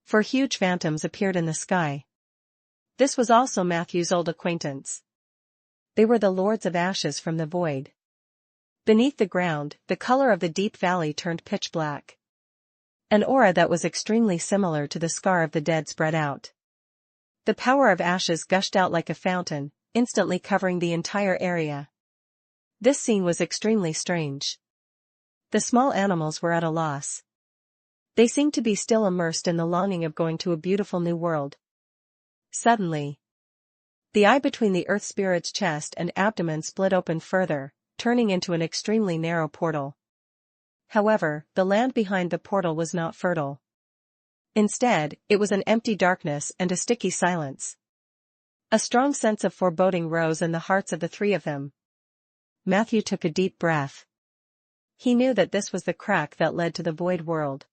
4 huge phantoms appeared in the sky. This was also Matthew's old acquaintance. They were the Lords of Ashes from the void. Beneath the ground, the color of the deep valley turned pitch black. An aura that was extremely similar to the scar of the dead spread out. The power of ashes gushed out like a fountain, instantly covering the entire area. This scene was extremely strange. The small animals were at a loss. They seemed to be still immersed in the longing of going to a beautiful new world. Suddenly, the eye between the earth spirit's chest and abdomen split open further, turning into an extremely narrow portal. However, the land behind the portal was not fertile. Instead, it was an empty darkness and a sticky silence. A strong sense of foreboding rose in the hearts of the three of them. Matthew took a deep breath. He knew that this was the crack that led to the void world.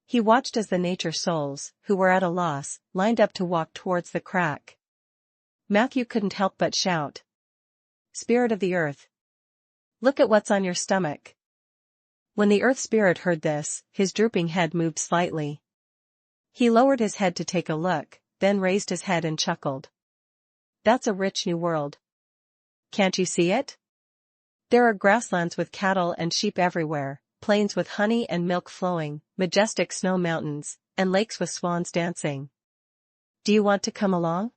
He watched as the nature souls, who were at a loss, lined up to walk towards the crack. Matthew couldn't help but shout. "Spirit of the earth! Look at what's on your stomach." When the earth spirit heard this, his drooping head moved slightly. He lowered his head to take a look, then raised his head and chuckled. "That's a rich new world. Can't you see it? There are grasslands with cattle and sheep everywhere, plains with honey and milk flowing, majestic snow mountains, and lakes with swans dancing. Do you want to come along?"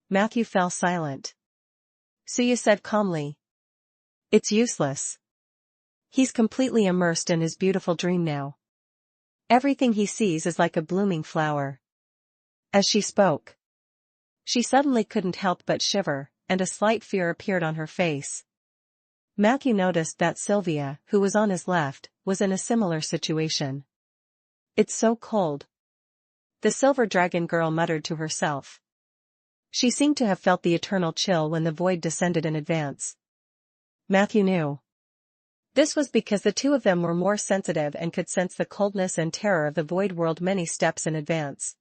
Matthew fell silent. Suya said calmly. "It's useless." He's completely immersed in his beautiful dream now. Everything he sees is like a blooming flower. As she spoke, she suddenly couldn't help but shiver, and a slight fear appeared on her face. Matthew noticed that Sylvia, who was on his left, was in a similar situation. "It's so cold," the silver dragon girl muttered to herself. She seemed to have felt the eternal chill when the void descended in advance. Matthew knew. This was because the two of them were more sensitive and could sense the coldness and terror of the void world many steps in advance.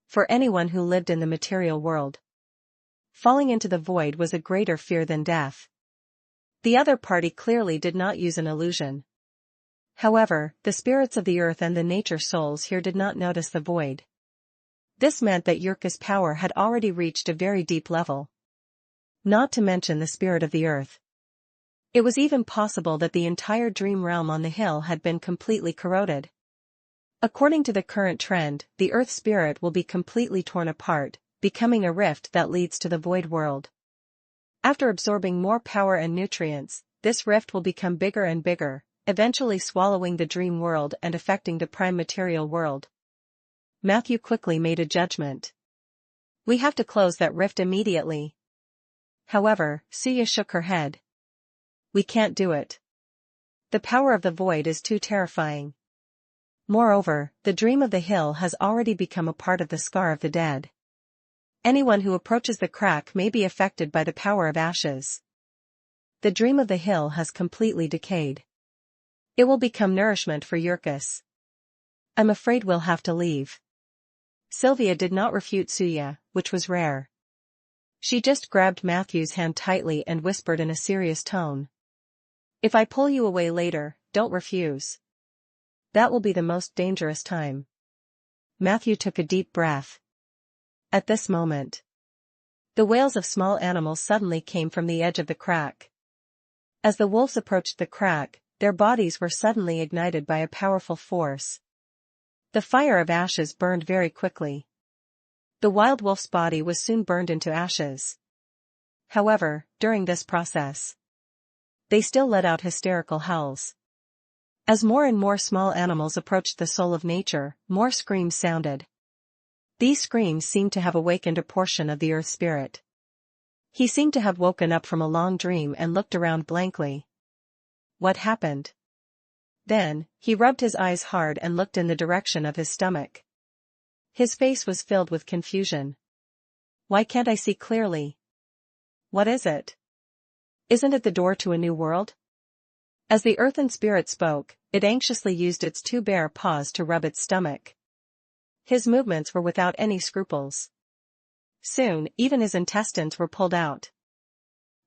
For anyone who lived in the material world, falling into the void was a greater fear than death. The other party clearly did not use an illusion. However, the spirits of the earth and the nature souls here did not notice the void. This meant that Yurka's power had already reached a very deep level. Not to mention the spirit of the earth. It was even possible that the entire dream realm on the hill had been completely corroded. According to the current trend, the earth spirit will be completely torn apart, becoming a rift that leads to the void world. After absorbing more power and nutrients, this rift will become bigger and bigger, eventually swallowing the dream world and affecting the prime material world. Matthew quickly made a judgment. "We have to close that rift immediately." However, Suya shook her head. "We can't do it. The power of the void is too terrifying. Moreover, the dream of the hill has already become a part of the scar of the dead. Anyone who approaches the crack may be affected by the power of ashes. The dream of the hill has completely decayed. It will become nourishment for Yurkus. I'm afraid we'll have to leave." Sylvia did not refute Suya, which was rare. She just grabbed Matthew's hand tightly and whispered in a serious tone. "If I pull you away later, don't refuse. That will be the most dangerous time." Matthew took a deep breath. At this moment, the wails of small animals suddenly came from the edge of the crack. As the wolves approached the crack, their bodies were suddenly ignited by a powerful force. The fire of ashes burned very quickly. The wild wolf's body was soon burned into ashes. However, during this process, they still let out hysterical howls. As more and more small animals approached the soul of nature, more screams sounded. These screams seemed to have awakened a portion of the earth spirit. He seemed to have woken up from a long dream and looked around blankly. What happened? Then, he rubbed his eyes hard and looked in the direction of his stomach. His face was filled with confusion. "Why can't I see clearly? What is it? Isn't it the door to a new world?" As the earthen spirit spoke, it anxiously used its two bare paws to rub its stomach. His movements were without any scruples. Soon, even his intestines were pulled out.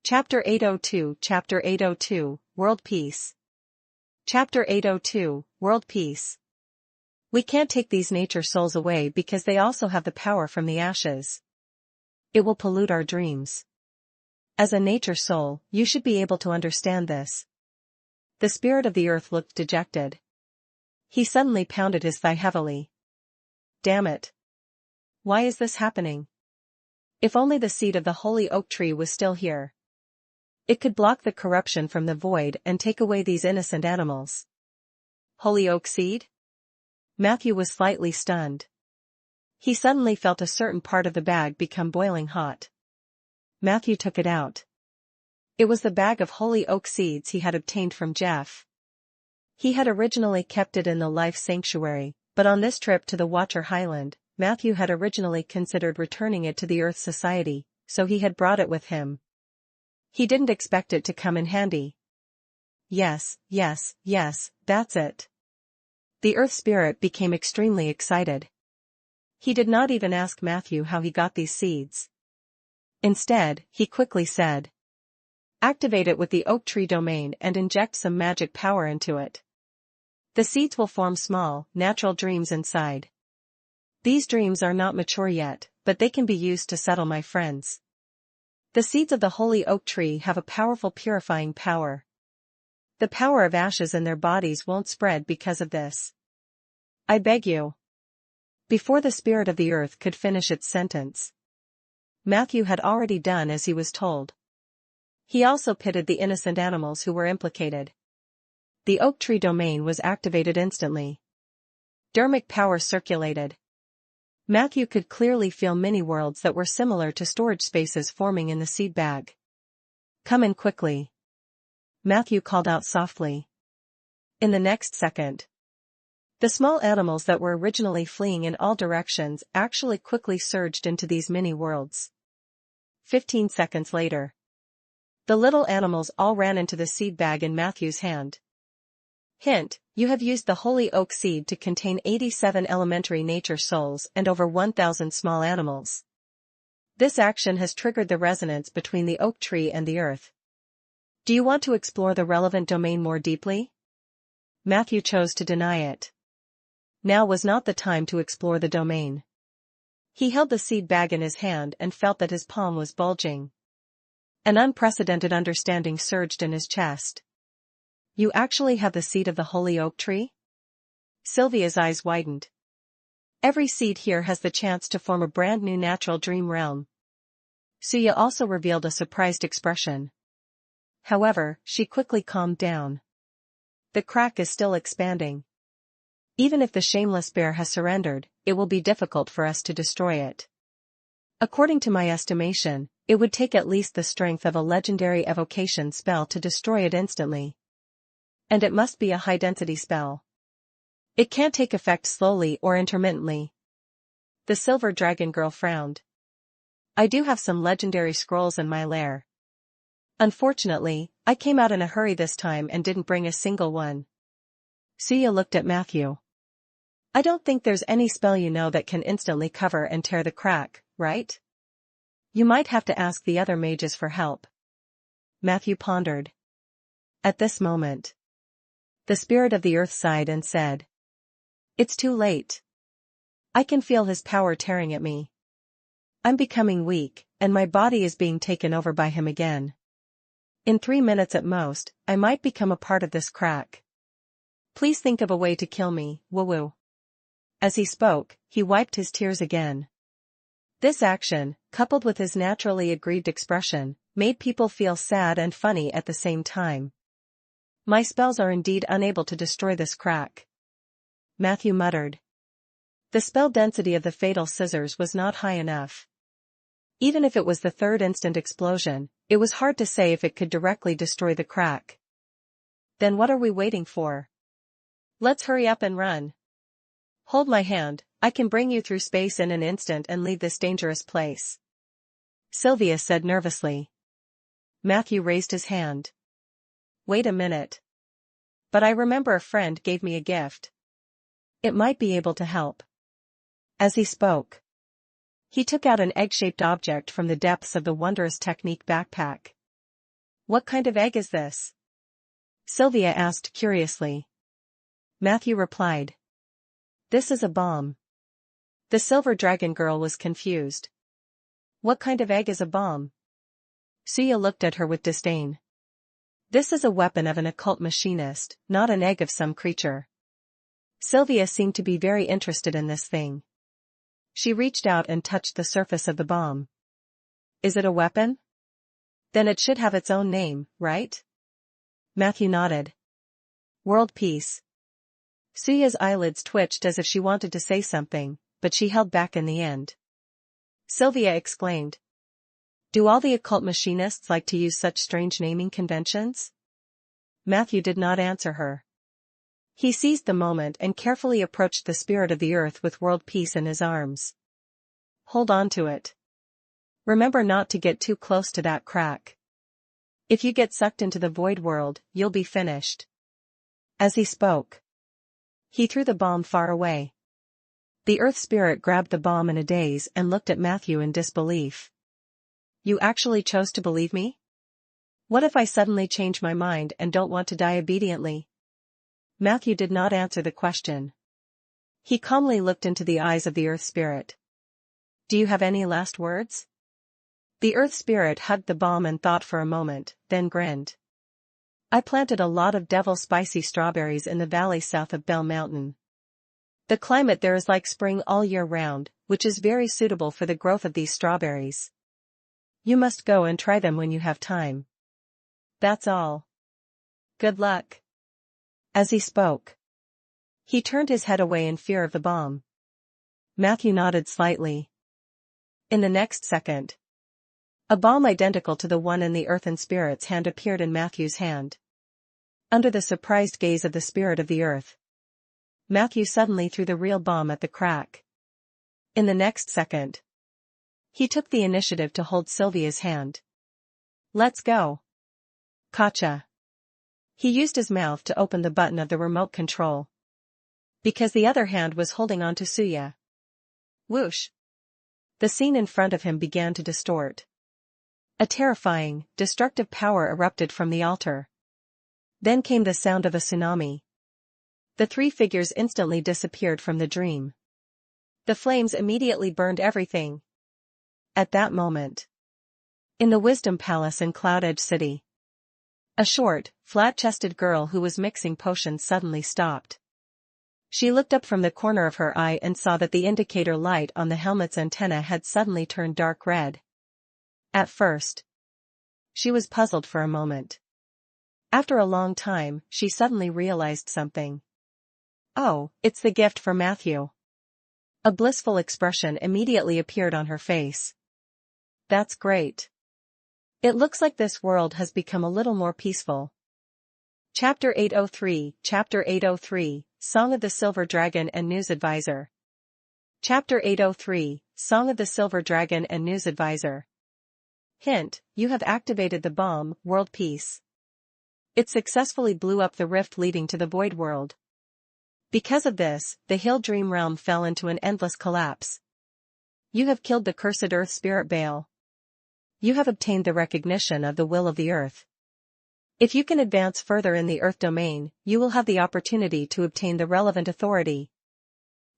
Chapter 802, World Peace. Chapter 802, World Peace. We can't take these nature souls away because they also have the power from the ashes. It will pollute our dreams. As a nature soul, you should be able to understand this. The spirit of the earth looked dejected. He suddenly pounded his thigh heavily. Damn it. Why is this happening? If only the seed of the holy oak tree was still here. It could block the corruption from the void and take away these innocent animals. Holy oak seed? Matthew was slightly stunned. He suddenly felt a certain part of the bag become boiling hot. Matthew took it out. It was the bag of holy oak seeds he had obtained from Jeff. He had originally kept it in the Life Sanctuary, but on this trip to the Watcher Highland, Matthew had originally considered returning it to the Earth Society, so he had brought it with him. He didn't expect it to come in handy. Yes, that's it. The Earth Spirit became extremely excited. He did not even ask Matthew how he got these seeds. Instead, he quickly said, "Activate it with the oak tree domain and inject some magic power into it. The seeds will form small, natural dreams inside. These dreams are not mature yet, but they can be used to settle my friends. The seeds of the holy oak tree have a powerful purifying power. The power of ashes in their bodies won't spread because of this. I beg you." Before the spirit of the earth could finish its sentence, Matthew had already done as he was told. He also pitied the innocent animals who were implicated. The oak tree domain was activated instantly. Dermic power circulated. Matthew could clearly feel mini-worlds that were similar to storage spaces forming in the seed bag. "Come in quickly," Matthew called out softly. In the next second, the small animals that were originally fleeing in all directions actually quickly surged into these mini-worlds. 15 seconds later, the little animals all ran into the seed bag in Matthew's hand. Hint, you have used the holy oak seed to contain 87 elementary nature souls and over 1,000 small animals. This action has triggered the resonance between the oak tree and the earth. Do you want to explore the relevant domain more deeply? Matthew chose to deny it. Now was not the time to explore the domain. He held the seed bag in his hand and felt that his palm was bulging. An unprecedented understanding surged in his chest. "You actually have the seed of the holy oak tree?" Sylvia's eyes widened. "Every seed here has the chance to form a brand new natural dream realm." Suya also revealed a surprised expression. However, she quickly calmed down. "The crack is still expanding. Even if the shameless bear has surrendered, it will be difficult for us to destroy it. According to my estimation, it would take at least the strength of a legendary evocation spell to destroy it instantly. And it must be a high-density spell. It can't take effect slowly or intermittently." The silver dragon girl frowned. "I do have some legendary scrolls in my lair. Unfortunately, I came out in a hurry this time and didn't bring a single one." Suya looked at Matthew. "I don't think there's any spell you know that can instantly cover and tear the crack, right? You might have to ask the other mages for help." Matthew pondered. At this moment, the spirit of the earth sighed and said, "It's too late. I can feel his power tearing at me. I'm becoming weak, and my body is being taken over by him again. In 3 minutes at most, I might become a part of this crack. Please think of a way to kill me, woo-woo." As he spoke, he wiped his tears again. This action, coupled with his naturally aggrieved expression, made people feel sad and funny at the same time. "My spells are indeed unable to destroy this crack," Matthew muttered. The spell density of the fatal scissors was not high enough. Even if it was the third instant explosion, it was hard to say if it could directly destroy the crack. "Then what are we waiting for? Let's hurry up and run. Hold my hand, I can bring you through space in an instant and leave this dangerous place," Sylvia said nervously. Matthew raised his hand. "Wait a minute. But I remember a friend gave me a gift. It might be able to help." As he spoke, he took out an egg-shaped object from the depths of the Wondrous Technique backpack. "What kind of egg is this?" Sylvia asked curiously. Matthew replied, "This is a bomb." The silver dragon girl was confused. "What kind of egg is a bomb?" Suya looked at her with disdain. "This is a weapon of an occult machinist, not an egg of some creature." Sylvia seemed to be very interested in this thing. She reached out and touched the surface of the bomb. "Is it a weapon? Then it should have its own name, right?" Matthew nodded. "World peace." Suya's eyelids twitched as if she wanted to say something, but she held back in the end. Sylvia exclaimed, "Do all the occult machinists like to use such strange naming conventions?" Matthew did not answer her. He seized the moment and carefully approached the spirit of the earth with world peace in his arms. Hold on to it. Remember not to get too close to that crack. If you get sucked into the void world, you'll be finished. As he spoke, he threw the bomb far away. The earth spirit grabbed the bomb in a daze and looked at Matthew in disbelief. You actually chose to believe me? What if I suddenly change my mind and don't want to die obediently? Matthew did not answer the question. He calmly looked into the eyes of the earth spirit. Do you have any last words? The earth spirit hugged the bomb and thought for a moment, then grinned. I planted a lot of devil spicy strawberries in the valley south of Bell Mountain. The climate there is like spring all year round, which is very suitable for the growth of these strawberries. You must go and try them when you have time. That's all. Good luck. As he spoke, he turned his head away in fear of the bomb. Matthew nodded slightly. In the next second, a bomb identical to the one in the earthen spirit's hand appeared in Matthew's hand. Under the surprised gaze of the spirit of the earth, Matthew suddenly threw the real bomb at the crack. In the next second, he took the initiative to hold Sylvia's hand. Let's go. Gotcha. He used his mouth to open the button of the remote control, because the other hand was holding on to Suya. Whoosh. The scene in front of him began to distort. A terrifying, destructive power erupted from the altar. Then came the sound of a tsunami. The three figures instantly disappeared from the dream. The flames immediately burned everything. At that moment, in the Wisdom Palace in Cloud Edge City, a short, flat-chested girl who was mixing potions suddenly stopped. She looked up from the corner of her eye and saw that the indicator light on the helmet's antenna had suddenly turned dark red. At first, she was puzzled for a moment. After a long time, she suddenly realized something. Oh, it's the gift for Matthew. A blissful expression immediately appeared on her face. That's great. It looks like this world has become a little more peaceful. Chapter 803, Song of the Silver Dragon and News Advisor. Chapter 803, Song of the Silver Dragon and News Advisor. Hint, you have activated the bomb, World Peace. It successfully blew up the rift leading to the Void World. Because of this, the Hill Dream Realm fell into an endless collapse. You have killed the cursed Earth Spirit Baal. You have obtained the recognition of the will of the Earth. If you can advance further in the Earth domain, you will have the opportunity to obtain the relevant authority.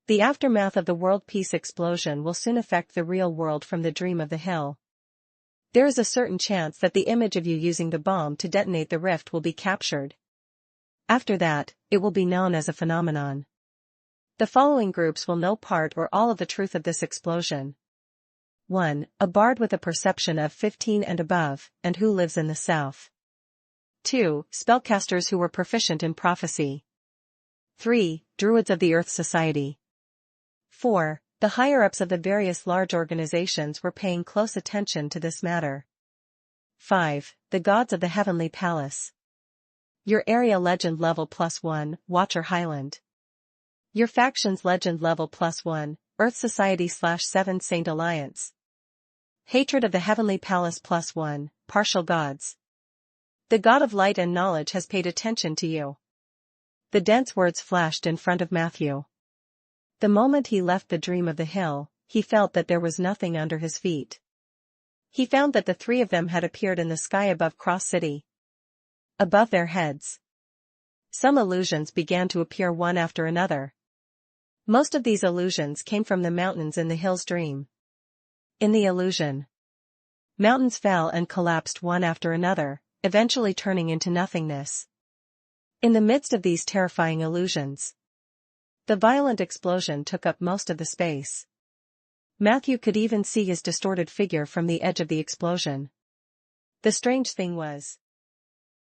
The aftermath of the World Peace explosion will soon affect the real world from the Dream of the Hill. There is a certain chance that the image of you using the bomb to detonate the rift will be captured. After that, it will be known as a phenomenon. The following groups will know part or all of the truth of this explosion. 1. A bard with a perception of 15 and above, and who lives in the south. 2. Spellcasters who were proficient in prophecy. 3. Druids of the Earth Society. 4. The higher-ups of the various large organizations were paying close attention to this matter. 5. The gods of the Heavenly Palace. Your area legend level +1, Watcher Highland. Your faction's legend level +1, Earth Society/7 Saint Alliance. Hatred of the Heavenly Palace +1, Partial Gods. The God of Light and Knowledge has paid attention to you. The dense words flashed in front of Matthew. The moment he left the Dream of the Hill, he felt that there was nothing under his feet. He found that the three of them had appeared in the sky above Cross City. Above their heads, some illusions began to appear one after another. Most of these illusions came from the mountains in the Hill's dream. In the illusion, mountains fell and collapsed one after another, eventually turning into nothingness. In the midst of these terrifying illusions, the violent explosion took up most of the space. Matthew could even see his distorted figure from the edge of the explosion. The strange thing was,